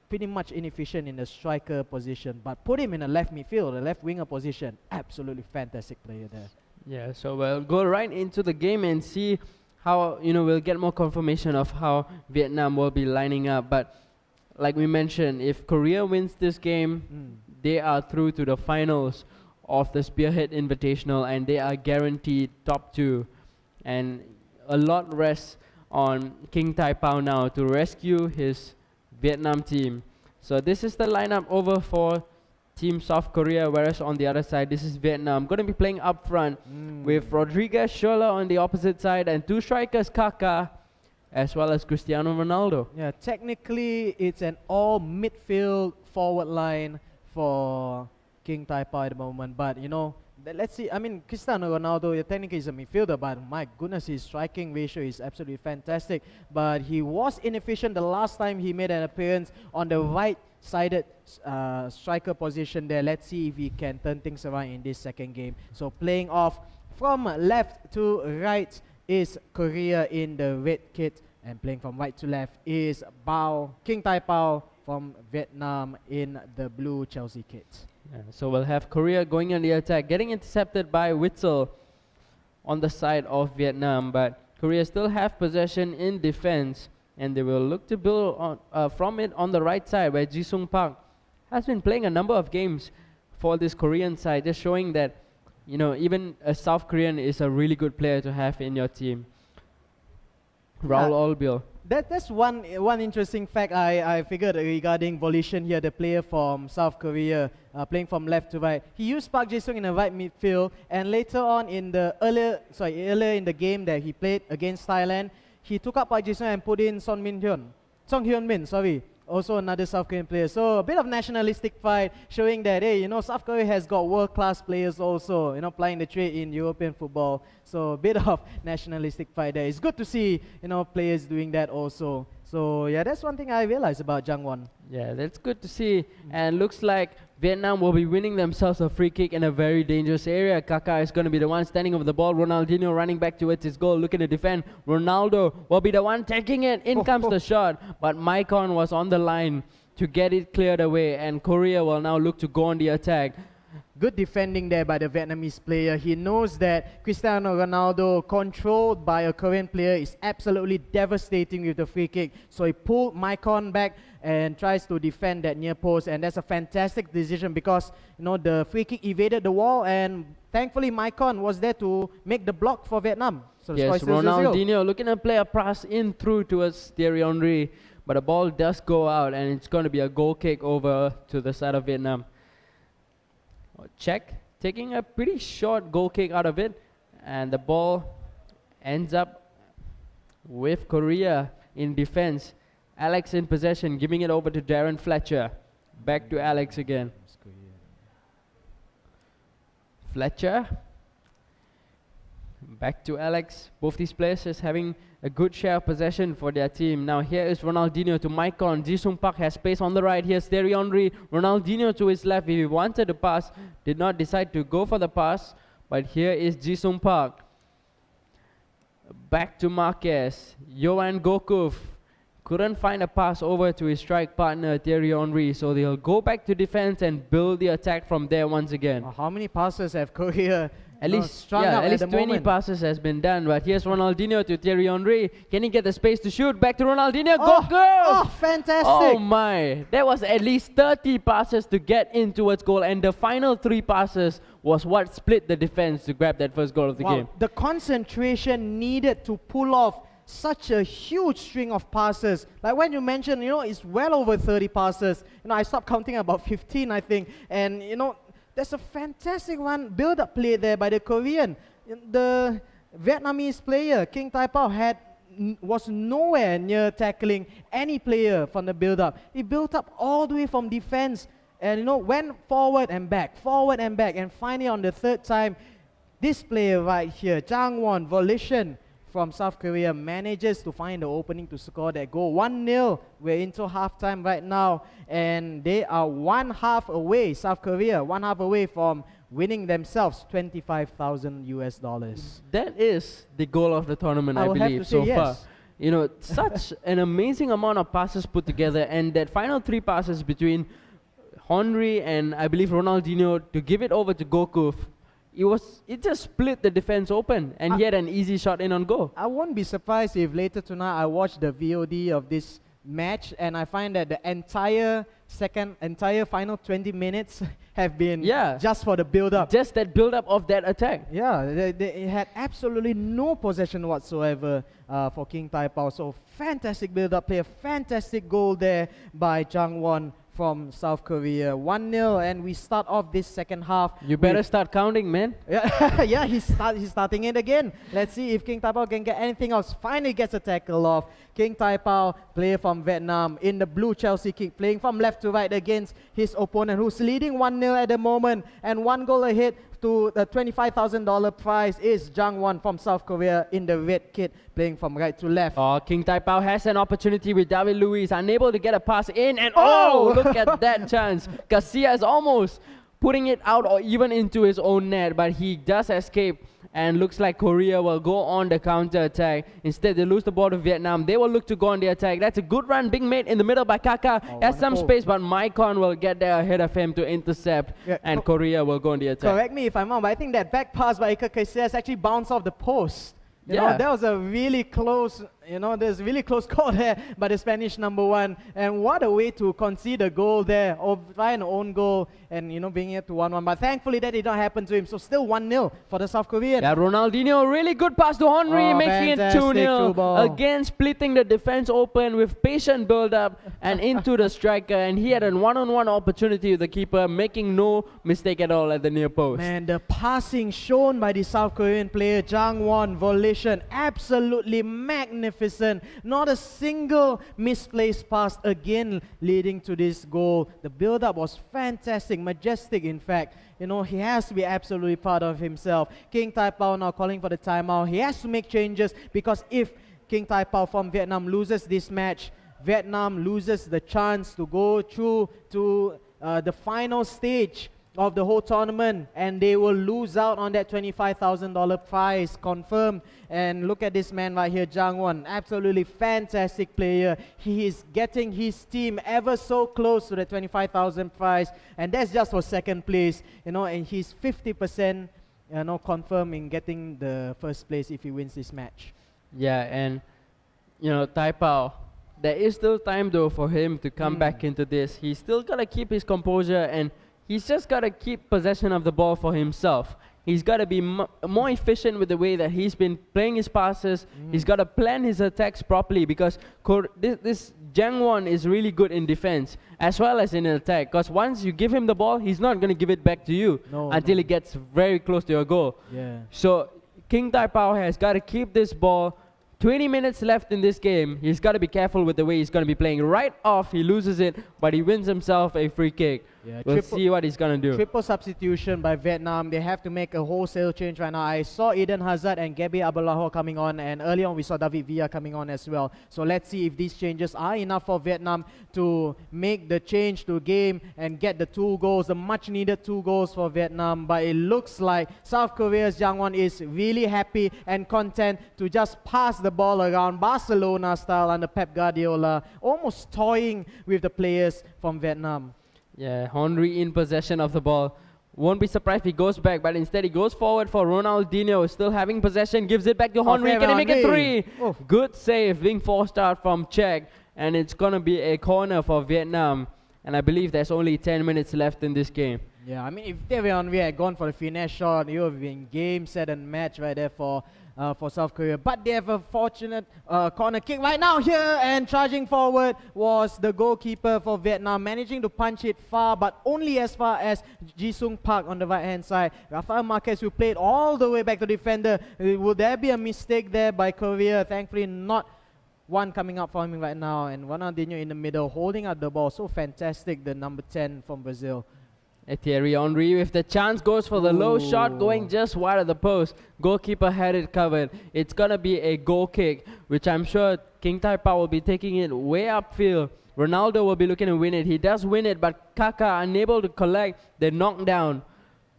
pretty much inefficient in the striker position, but put him in a left midfield, a left winger position, absolutely fantastic player there. Yeah, so we'll go right into the game and see how, we'll get more confirmation of how Vietnam will be lining up. But like we mentioned, if Korea wins this game, they are through to the finals of the Spearhead Invitational, and they are guaranteed top 2. And a lot rests on King Tai Pao now to rescue his Vietnam team. So this is the lineup over for Team South Korea, whereas on the other side, this is Vietnam. Going to be playing up front with Rodriguez, Scholler on the opposite side, and 2 strikers, Kaká, as well as Cristiano Ronaldo. Yeah, technically it's an all midfield forward line for King Tai Pao at the moment, but let's see. I mean, Cristiano Ronaldo, technically is a midfielder, but my goodness, his striking ratio is absolutely fantastic. But he was inefficient the last time he made an appearance on the right-sided striker position there. Let's see if he can turn things around in this second game. So playing off from left to right is Korea in the red kit, and playing from right to left is King Tai Pao from Vietnam in the blue Chelsea kit. So we'll have Korea going on the attack, getting intercepted by Witzel on the side of Vietnam, but Korea still have possession in defense, and they will look to build on, from it on the right side, where Jisung Park has been playing a number of games for this Korean side, just showing that even a South Korean is a really good player to have in your team. Raul Olbil. That's one interesting fact I figured regarding Volition here, the player from South Korea, playing from left to right. He used Park Jae-sung in the right midfield, and later on in the earlier in the game that he played against Thailand, he took up Park Jae-sung and put in Song Hyun Min, also another South Korean player. So a bit of nationalistic pride, showing that South Korea has got world-class players also, plying the trade in European football. So a bit of nationalistic pride there. It's good to see players doing that also. So yeah, that's one thing I realized about Jangwon. Yeah, that's good to see. And looks like Vietnam will be winning themselves a free kick in a very dangerous area. Kaká is going to be the one standing over the ball. Ronaldinho running back towards his goal, looking to defend. Ronaldo will be the one taking it. In comes the shot, but Maicon was on the line to get it cleared away, and Korea will now look to go on the attack. Good defending there by the Vietnamese player. He knows that Cristiano Ronaldo, controlled by a Korean player, is absolutely devastating with the free kick. So he pulled Maicon back and tries to defend that near post, and that's a fantastic decision because the free kick evaded the wall, and thankfully Maicon was there to make the block for Vietnam. So yes, Ronaldinho looking to play a pass in through towards Thierry Henry, but the ball does go out, and it's going to be a goal kick over to the side of Vietnam. Czech taking a pretty short goal kick out of it, and the ball ends up with Korea in defense. Alex in possession, giving it over to Darren Fletcher. Back to Alex again. Fletcher. Back to Alex. Both these players is having a good share of possession for their team. Now here is Ronaldinho to Maicon. Jisung Park has space on the right. Here's Thierry Henry. Ronaldinho to his left. If he wanted to pass, did not decide to go for the pass. But here is Jisung Park. Back to Marquez. Yohan Gokuf couldn't find a pass over to his strike partner Thierry Henry, so they'll go back to defense and build the attack from there once again. How many passes have Korea At least, strung up at least the 20 moment? passes has been done. But here's Ronaldinho to Thierry Henry. Can he get the space to shoot? Back to Ronaldinho. Go Oh, girls! oh, fantastic. Oh my! That was at least 30 passes to get in towards goal, and the final 3 passes was what split the defense to grab that first goal of the game. The concentration needed to pull off such a huge string of passes. Like when you mentioned, it's well over 30 passes. I stopped counting about 15, I think. And, there's a fantastic build-up play there by the Korean. The Vietnamese player, King Taipao, was nowhere near tackling any player from the build-up. He built up all the way from defense and, went forward and back. And finally, on the third time, this player right here, Jang Won, Volition, from South Korea, manages to find the opening to score that goal. 1-0, we're into halftime right now, and they are one half away, South Korea, one half away from winning themselves $25,000. That is the goal of the tournament, I I will have believe, to say so far. yes. Such an amazing amount of passes put together, and that final 3 passes between Henry and I believe Ronaldinho to give it over to Goku. It just split the defense open, and he had an easy shot in on goal. I won't be surprised if later tonight I watch the VOD of this match and I find that the entire final 20 minutes have been just for the build-up. Just that build-up of that attack. Yeah, they had absolutely no possession whatsoever for King Taipao. So fantastic build-up play, a fantastic goal there by Jang Won from South Korea. 1-0, and we start off this second half. You better start counting, man. Yeah, he's starting it again. Let's see if King Taipao can get anything else. Finally gets a tackle off. King Taipao, player from Vietnam, in the blue Chelsea kick, playing from left to right against his opponent, who's leading 1-0 at the moment, and 1 goal ahead to the $25,000 prize is Jang Won from South Korea in the red kit, playing from right to left. Oh, King Taipao has an opportunity with David Luiz, unable to get a pass in, and look at that chance. Casillas almost putting it out or even into his own net, but he does escape, and looks like Korea will go on the counter attack. Instead, they lose the ball to Vietnam. They will look to go on the attack. That's a good run being made in the middle by Kaka. Has some space, but Maikon will get there ahead of him to intercept, and Korea will go on the attack. Correct me if I'm wrong, but I think that back pass by Iker Casillas actually bounced off the post. That was a really close, there's a really close call there by the Spanish number 1. And what a way to concede a goal there, or try an own goal, and, bringing it to 1-1. But thankfully that did not happen to him. So still 1-0 for the South Korean. Yeah, Ronaldinho, really good pass to Henry, making it 2-0. Again, splitting the defense open with patient build-up and into the striker. And he had a one-on-one opportunity with the keeper, making no mistake at all at the near post. Man, the passing shown by the South Korean player, Jang Won, Volition, absolutely magnificent. Not a single misplaced pass, again leading to this goal. The build-up was fantastic, majestic in fact. He has to be absolutely proud of himself. King Taipao now calling for the timeout. He has to make changes, because if King Taipao from Vietnam loses this match, Vietnam loses the chance to go through to the final stage of the whole tournament, and they will lose out on that $25,000 prize confirmed. And look at this man right here, Jang Won, absolutely fantastic player. He is getting his team ever so close to the $25,000 prize, and that's just for second place, and he's 50% confirmed in getting the first place if he wins this match. Yeah, and Taipao, there is still time though for him to come back into this. He's still got to keep his composure, and he's just got to keep possession of the ball for himself. He's got to be more efficient with the way that he's been playing his passes. He's got to plan his attacks properly, because this Jang Won is really good in defense as well as in attack. Because once you give him the ball, he's not going to give it back to you until he gets very close to your goal. So King Taipao has got to keep this ball. 20 minutes left in this game. He's got to be careful with the way he's going to be playing. Right off, he loses it, but he wins himself a free kick. Yeah, we'll see what he's gonna do. Triple substitution by Vietnam. They have to make a wholesale change right now. I saw Eden Hazard and Gabi Abalaho coming on, and earlier on we saw David Villa coming on as well. So let's see if these changes are enough for Vietnam to make the change to game and get the 2 goals, the much needed 2 goals for Vietnam. But it looks like South Korea's Jangwon is really happy and content to just pass the ball around Barcelona style under Pep Guardiola, almost toying with the players from Vietnam. Yeah, Henry in possession of the ball. Won't be surprised if he goes back, but instead he goes forward for Ronaldinho, still having possession, gives it back to Henry. Can he make it 3? Oh. Good save, being forced out from Czech, and it's gonna be a corner for Vietnam. And I believe there's only 10 minutes left in this game. Yeah, I mean, if David Henry had gone for the finesse shot, it would have been game, set, and match right there for South Korea. But they have a fortunate corner kick right now here, and charging forward was the goalkeeper for Vietnam, managing to punch it far, but only as far as Jisung Park on the right-hand side. Rafael Marquez, who played all the way back to defender. Would there be a mistake there by Korea? Thankfully, not one coming up for him right now, and Ronaldinho in the middle, holding up the ball. So fantastic, the number 10 from Brazil. Thierry Henry with the chance, goes for the low shot, going just wide of the post. Goalkeeper had it covered. It's gonna be a goal kick, which I'm sure King Taipa will be taking it way upfield. Ronaldo will be looking to win it. He does win it, but Kaká unable to collect the knockdown.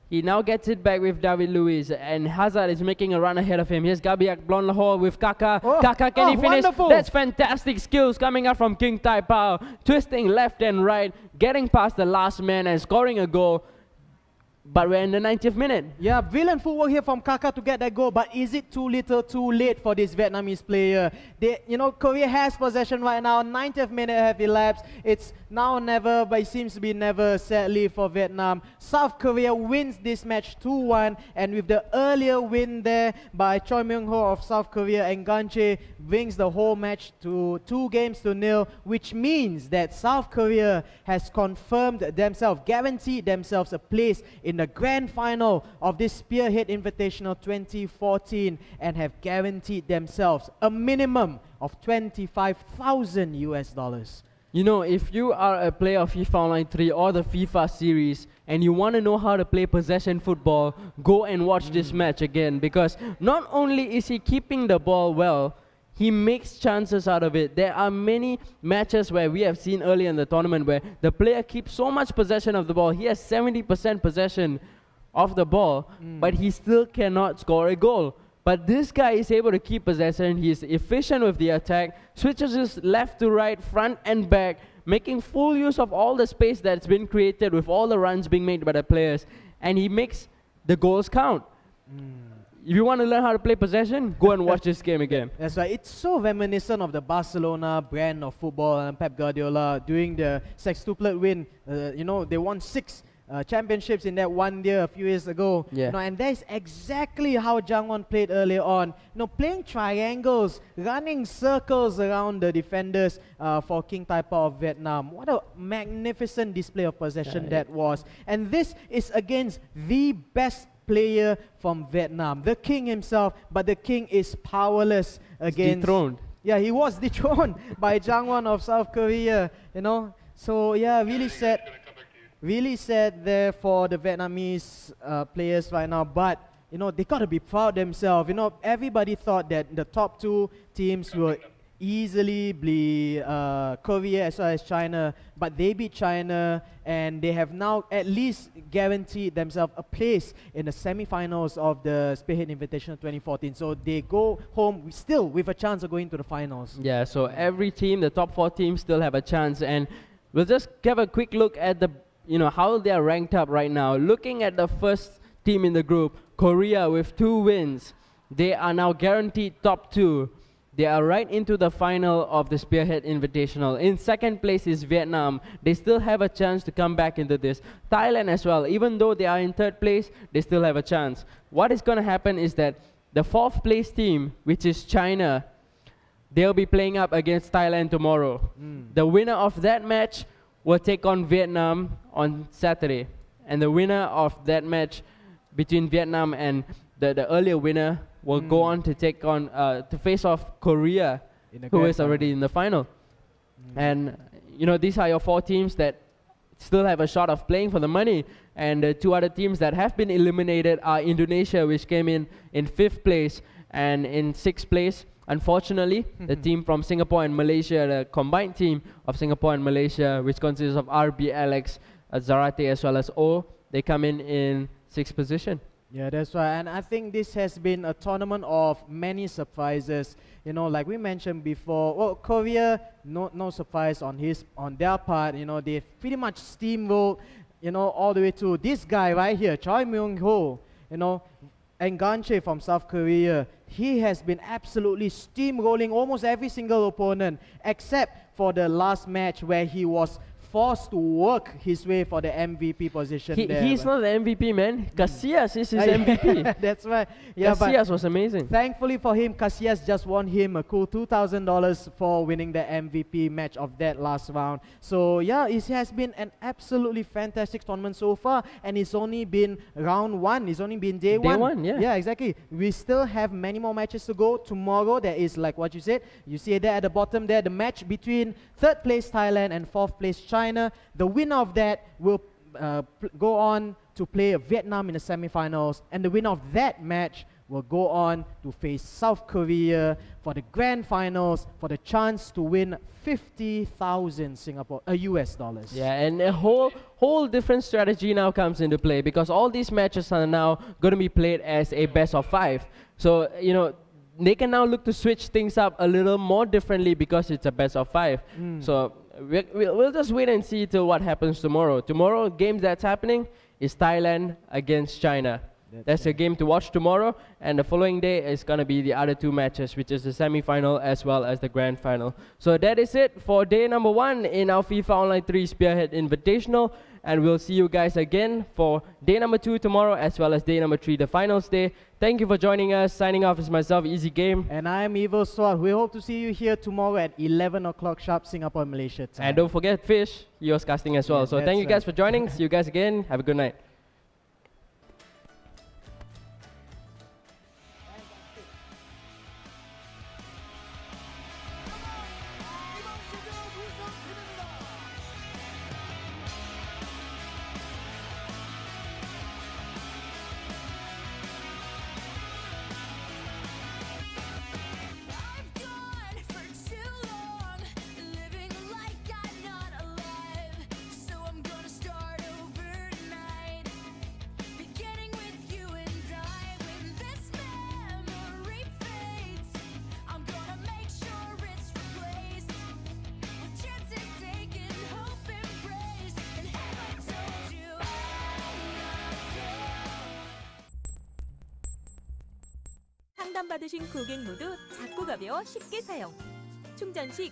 He now gets it back with David Luiz, and Hazard is making a run ahead of him. Here's Gabiak Blonlahor with Kaká. Kaká, can he finish? Wonderful. That's fantastic skills coming out from King Taipao. Twisting left and right, getting past the last man and scoring a goal. But we're in the 90th minute. Yeah, brilliant footwork here from Kaká to get that goal, but is it too little, too late for this Vietnamese player? Korea has possession right now. 90th minute have elapsed. It's now or never, but it seems to be never, sadly, for Vietnam. South Korea wins this match 2-1, and with the earlier win there by Choi Myung-ho of South Korea, and Ganche brings the whole match to 2-0, which means that South Korea has confirmed themselves, guaranteed themselves a place in the grand final of this Spearhead Invitational 2014, and have guaranteed themselves a minimum of $25,000. You know, if you are a player of FIFA Online 3 or the FIFA series and you want to know how to play possession football, go and watch this match again, because not only is he keeping the ball well, he makes chances out of it. There are many matches where we have seen early in the tournament where the player keeps so much possession of the ball. He has 70% possession of the ball, but he still cannot score a goal. But this guy is able to keep possession. He's efficient with the attack, switches his left to right, front and back, making full use of all the space that's been created with all the runs being made by the players. And he makes the goals count. If you want to learn how to play possession, go and watch this game again. That's right. It's so reminiscent of the Barcelona brand of football and Pep Guardiola doing the sextuplet win. They won 6 championships in that one year a few years ago. Yeah. And that is exactly how Jangwon played earlier on. Playing triangles, running circles around the defenders for King Taipa of Vietnam. What a magnificent display of possession that was. And this is against the best player from Vietnam, the king himself, but the king is powerless against... Dethroned. Yeah, he was dethroned by Jangwon of South Korea, So yeah, really sad there for the Vietnamese players right now, but they got to be proud themselves. Everybody thought that the top 2 teams would easily be Korea as well as China, but they beat China, and they have now at least guaranteed themselves a place in the semi-finals of the Spearhead Invitational 2014. So they go home still with a chance of going to the finals. Yeah, so every team, the top 4 teams, still have a chance, and we'll just have a quick look at the how they are ranked up right now. Looking at the first team in the group, Korea with 2 wins, they are now guaranteed top 2. They are right into the final of the Spearhead Invitational. In second place is Vietnam. They still have a chance to come back into this. Thailand as well, even though they are in third place, they still have a chance. What is going to happen is that the 4th place team, which is China, they'll be playing up against Thailand tomorrow. The winner of that match will take on Vietnam on Saturday. And the winner of that match between Vietnam and the earlier winner will go on to take on to face off Korea, who is already in the final. And these are your 4 teams that still have a shot of playing for the money. And the two other teams that have been eliminated are Indonesia, which came in 5th place, and in 6th place, unfortunately, the team from Singapore and Malaysia, the combined team of Singapore and Malaysia, which consists of RB, Alex, Zarate, as well as O, they come in 6th position. Yeah, that's right. And I think this has been a tournament of many surprises. You know, like we mentioned before, well, Korea, no surprise on their part. You know, they've pretty much steamrolled, you know, all the way to this guy right here, Choi Myung-ho, you know, Enganche from South Korea. He has been absolutely steamrolling almost every single opponent, except for the last match where he was forced to work his way for the MVP position. He's not the MVP, man. Casillas is his MVP. That's right. Yeah, Casillas was amazing. Thankfully for him, Casillas just won him a cool $2,000 for winning the MVP match of that last round. So yeah, it has been an absolutely fantastic tournament so far, and it's only been round 1. It's only been day one. Yeah, exactly. We still have many more matches to go. Tomorrow there is, like what you said, you see there at the bottom there, the match between 3rd place Thailand and 4th place China. The winner of that will go on to play Vietnam in the semifinals, and the winner of that match will go on to face South Korea for the grand finals for the chance to win 50,000 US dollars. Yeah, and a whole different strategy now comes into play, because all these matches are now going to be played as a best of 5. So, you know, they can now look to switch things up a little more differently because it's a best of 5. So we'll just wait and see till what happens tomorrow. Tomorrow, game that's happening is Thailand against China. That's a game to watch tomorrow, and the following day is going to be the other 2 matches, which is the semi-final as well as the grand final. So that is it for day number 1 in our FIFA Online 3 Spearhead Invitational, and we'll see you guys again for day number 2 tomorrow, as well as day number 3, the finals day. Thank you for joining us. Signing off is myself, Easy Game. And I am Evil Sword. We hope to see you here tomorrow at 11 o'clock sharp Singapore, Malaysia time. And don't forget Fish, he was casting as well. Yeah, so thank you guys for joining. See you guys again. Have a good night. 상담받으신 고객 모두 작고 가벼워 쉽게 사용. 충전 식